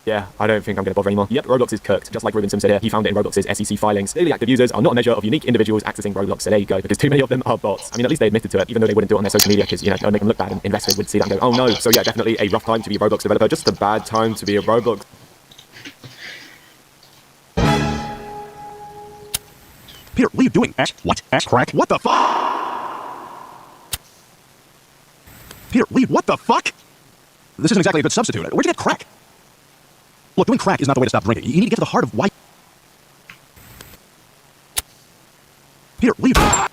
K: Yeah, I don't think I'm going to bother anymore. Yep, Roblox is cooked. Just like Ruben Sim said here, he found it in Roblox's SEC filings. Daily active users are not a measure of unique individuals accessing Roblox, so there you go, because too many of them are bots. I mean, at least they admitted to it, even though they wouldn't do it on their social media, because, it would make them look bad, and investors would see that and go, oh no. So yeah, definitely a rough time to be a Roblox developer, just a bad time to be a Roblox.
R: Peter, what are you doing? Ash? What? Ash crack? What the fuck? Peter, what the fuck? This isn't exactly a good substitute. Where'd you get crack? Look, doing crack is not the way to stop drinking. You need to get to the heart of why. Peter, what are you doing?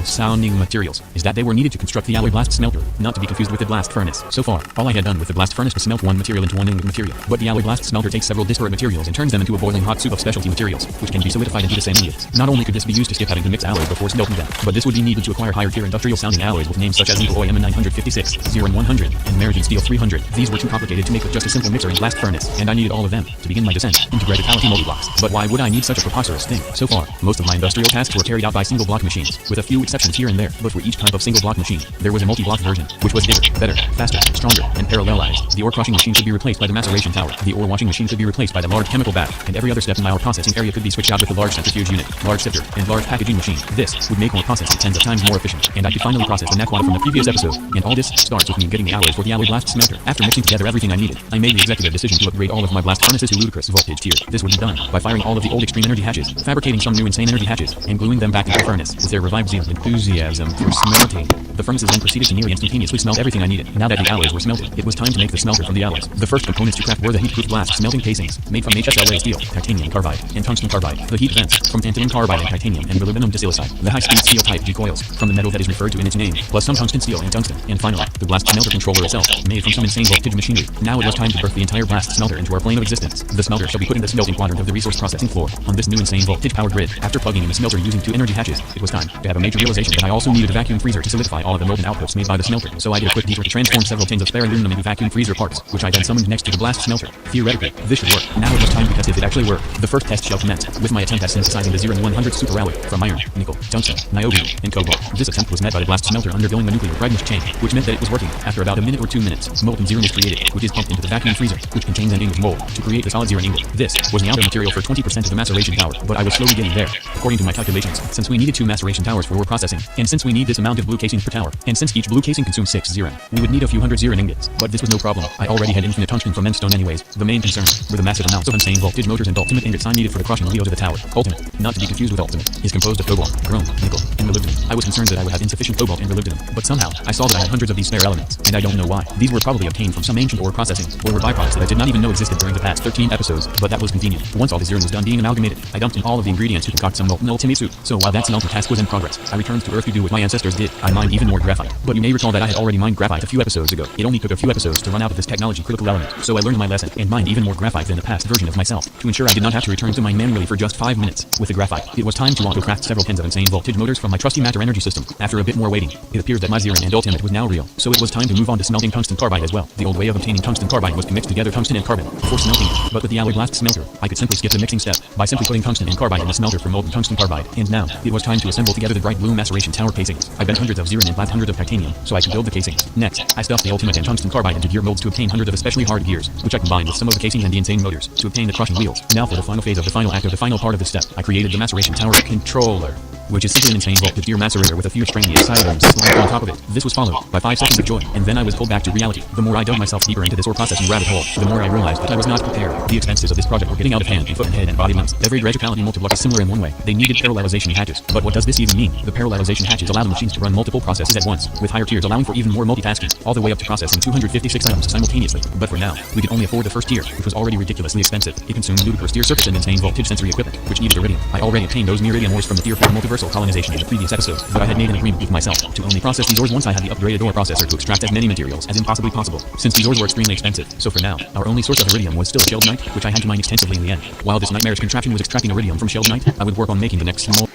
A: Sounding materials is that they were needed to construct the alloy blast smelter, not to be confused with the blast furnace. So far, all I had done with the blast furnace was smelt one material into one ingot material, but the alloy blast smelter takes several disparate materials and turns them into a boiling hot soup of specialty materials, which can be solidified into the same ingots. Not only could this be used to skip having to mix alloys before smelting them, but this would be needed to acquire higher tier industrial sounding alloys with names such as Eagle Oy M956, Xeron 100, and Meridian Steel 300. These were too complicated to make with just a simple mixer and blast furnace, and I needed all of them to begin my descent into gravity multi-blocks. But why would I need such a preposterous thing? So far, most of my industrial tasks were carried out by single block machines, with a few exceptions here and there, but for each type of single block machine, there was a multi-block version, which was bigger, better, faster, stronger, and parallelized. The ore crushing machine could be replaced by the maceration tower. The ore washing machine could be replaced by the large chemical bath, and every other step in my ore processing area could be switched out with the large centrifuge unit, large sifter, and large packaging machine. This would make ore processing tens of times more efficient, and I could finally process the Naquata from the previous episode. And all this starts with me getting the alloys for the alloy blast smelter. After mixing together everything I needed, I made the executive decision to upgrade all of my blast furnaces to ludicrous voltage tier. This would be done by firing all of the old extreme energy hatches, fabricating some new insane energy hatches, and gluing them back into the furnace with their revived zeal and enthusiasm for smelting. The furnaces then proceeded to nearly instantaneously smelt everything I needed. Now that the alloys were smelted, it was time to make the smelter from the alloys. The first components to craft were the heat-proof blast smelting casings, made from HSLA steel, titanium carbide, and tungsten carbide. The heat vents, from tantalum carbide and titanium and molybdenum disilicide. The high-speed steel type G coils, from the metal that is referred to in its name, plus some tungsten steel and tungsten. And finally, the blast smelter controller itself, made from some insane voltage machinery. Now it was time to birth the entire blast smelter into our plane of existence. The smelter shall be put in the smelting quadrant of the resource processing floor, on this new insane voltage power grid. After plugging in the smelter using two energy hatches, it was time to have a major major realization that I also needed a vacuum freezer to solidify all of the molten outputs made by the smelter, so I did a quick detour to transform several tins of spare aluminum into vacuum freezer parts, which I then summoned next to the blast smelter. Theoretically, this should work. Now it was time to test if it actually worked. The first test shell commenced, with my attempt at synthesizing the 0 and 100 superalloy from iron, nickel, tungsten, niobium, and cobalt. This attempt was met by the blast smelter undergoing a nuclear brightness change, which meant that it was working. After about a minute or 2 minutes, molten zerin is created, which is pumped into the vacuum freezer, which contains an ingot mold, to create the solid zerin ingot. This was the outer material for 20% of the maceration power, but I was slowly getting there. According to my calculations, since we needed 2 maceration towers for ore processing, and since we need this amount of blue casings per tower, and since each blue casing consumes 6 zerin, we would need a few hundred zerin ingots. But this was no problem. I already had infinite tungsten from endstone anyways. The main concern were the massive amounts of insane voltage motors and ultimate ingots I needed for the crushing wheels of the tower. Ultimate, not to be confused with ultimate, is composed of cobalt, chrome, nickel, and molybdenum. I was concerned that I would have insufficient cobalt and molybdenum, but somehow I saw that I had hundreds of these spare elements, and I don't know why. These were probably obtained from some ancient ore processing, or were byproducts that I did not even know existed during the past 13 episodes, but that was convenient. Once all the zerin was done being amalgamated, I dumped in all of the ingredients to concoct some molten ultimate soup. So while that smelting task was in progress, I returned to Earth to do what my ancestors did. I mined even more graphite. But you may recall that I had already mined graphite a few episodes ago. It only took a few episodes to run out of this technology critical element, so I learned my lesson and mined even more graphite than the past version of myself, to ensure I did not have to return to mine manually for just 5 minutes. With the graphite, it was time to auto-craft several tins of insane voltage motors from my trusty matter energy system. After a bit more waiting, it appears that my zerin and ultimate was now real, so it was time to move on to smelting tungsten carbide as well. The old way of obtaining tungsten carbide was to mix together tungsten and carbon before smelting it, but with the alloy blast smelter, I could simply skip the mixing step by simply putting tungsten and carbide in the smelter for molten tungsten carbide. And now, it was time to assemble together the bright blue maceration tower casings. I bent hundreds of zerin and blacked hundreds of titanium, so I could build the casings. Next, I stuffed the ultimate and tungsten carbide into gear molds to obtain hundreds of especially hard gears, which I combined with some of the casings and the insane motors, to obtain the crushing wheels. Now for the final phase of the final act of the final part of this step, I created the maceration tower controller, which is simply an insane voltage gear macerator with a few extraneous side items slapped on top of it. This was followed by 5 seconds of joy, and then I was pulled back to reality. The more I dug myself deeper into this ore processing rabbit hole, the more I realized that I was not prepared. The expenses of this project were getting out of hand in foot and head and body mounts. Every graduality multiblock is similar in one way. They needed parallelization hatches. But what does this even mean? The parallelization hatches allow the machines to run multiple processes at once, with higher tiers allowing for even more multitasking, all the way up to processing 256 items simultaneously. But for now, we could only afford the first tier, which was already ridiculously expensive. It consumed ludicrous tier circuits and insane voltage sensory equipment, which needed iridium. I already obtained those iridium ores from the tier 4 multiversal colonization in the previous episode, but I had made an agreement with myself to only process these ores once I had the upgraded ore processor to extract as many materials as impossibly possible, since these ores were extremely expensive. So for now, our only source of iridium was still sheldonite, which I had to mine extensively in the end. While this nightmarish contraption was extracting iridium from sheldonite, I would work on making the next small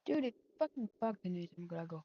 D: Dude, it fucking bugged me. I'm gonna go.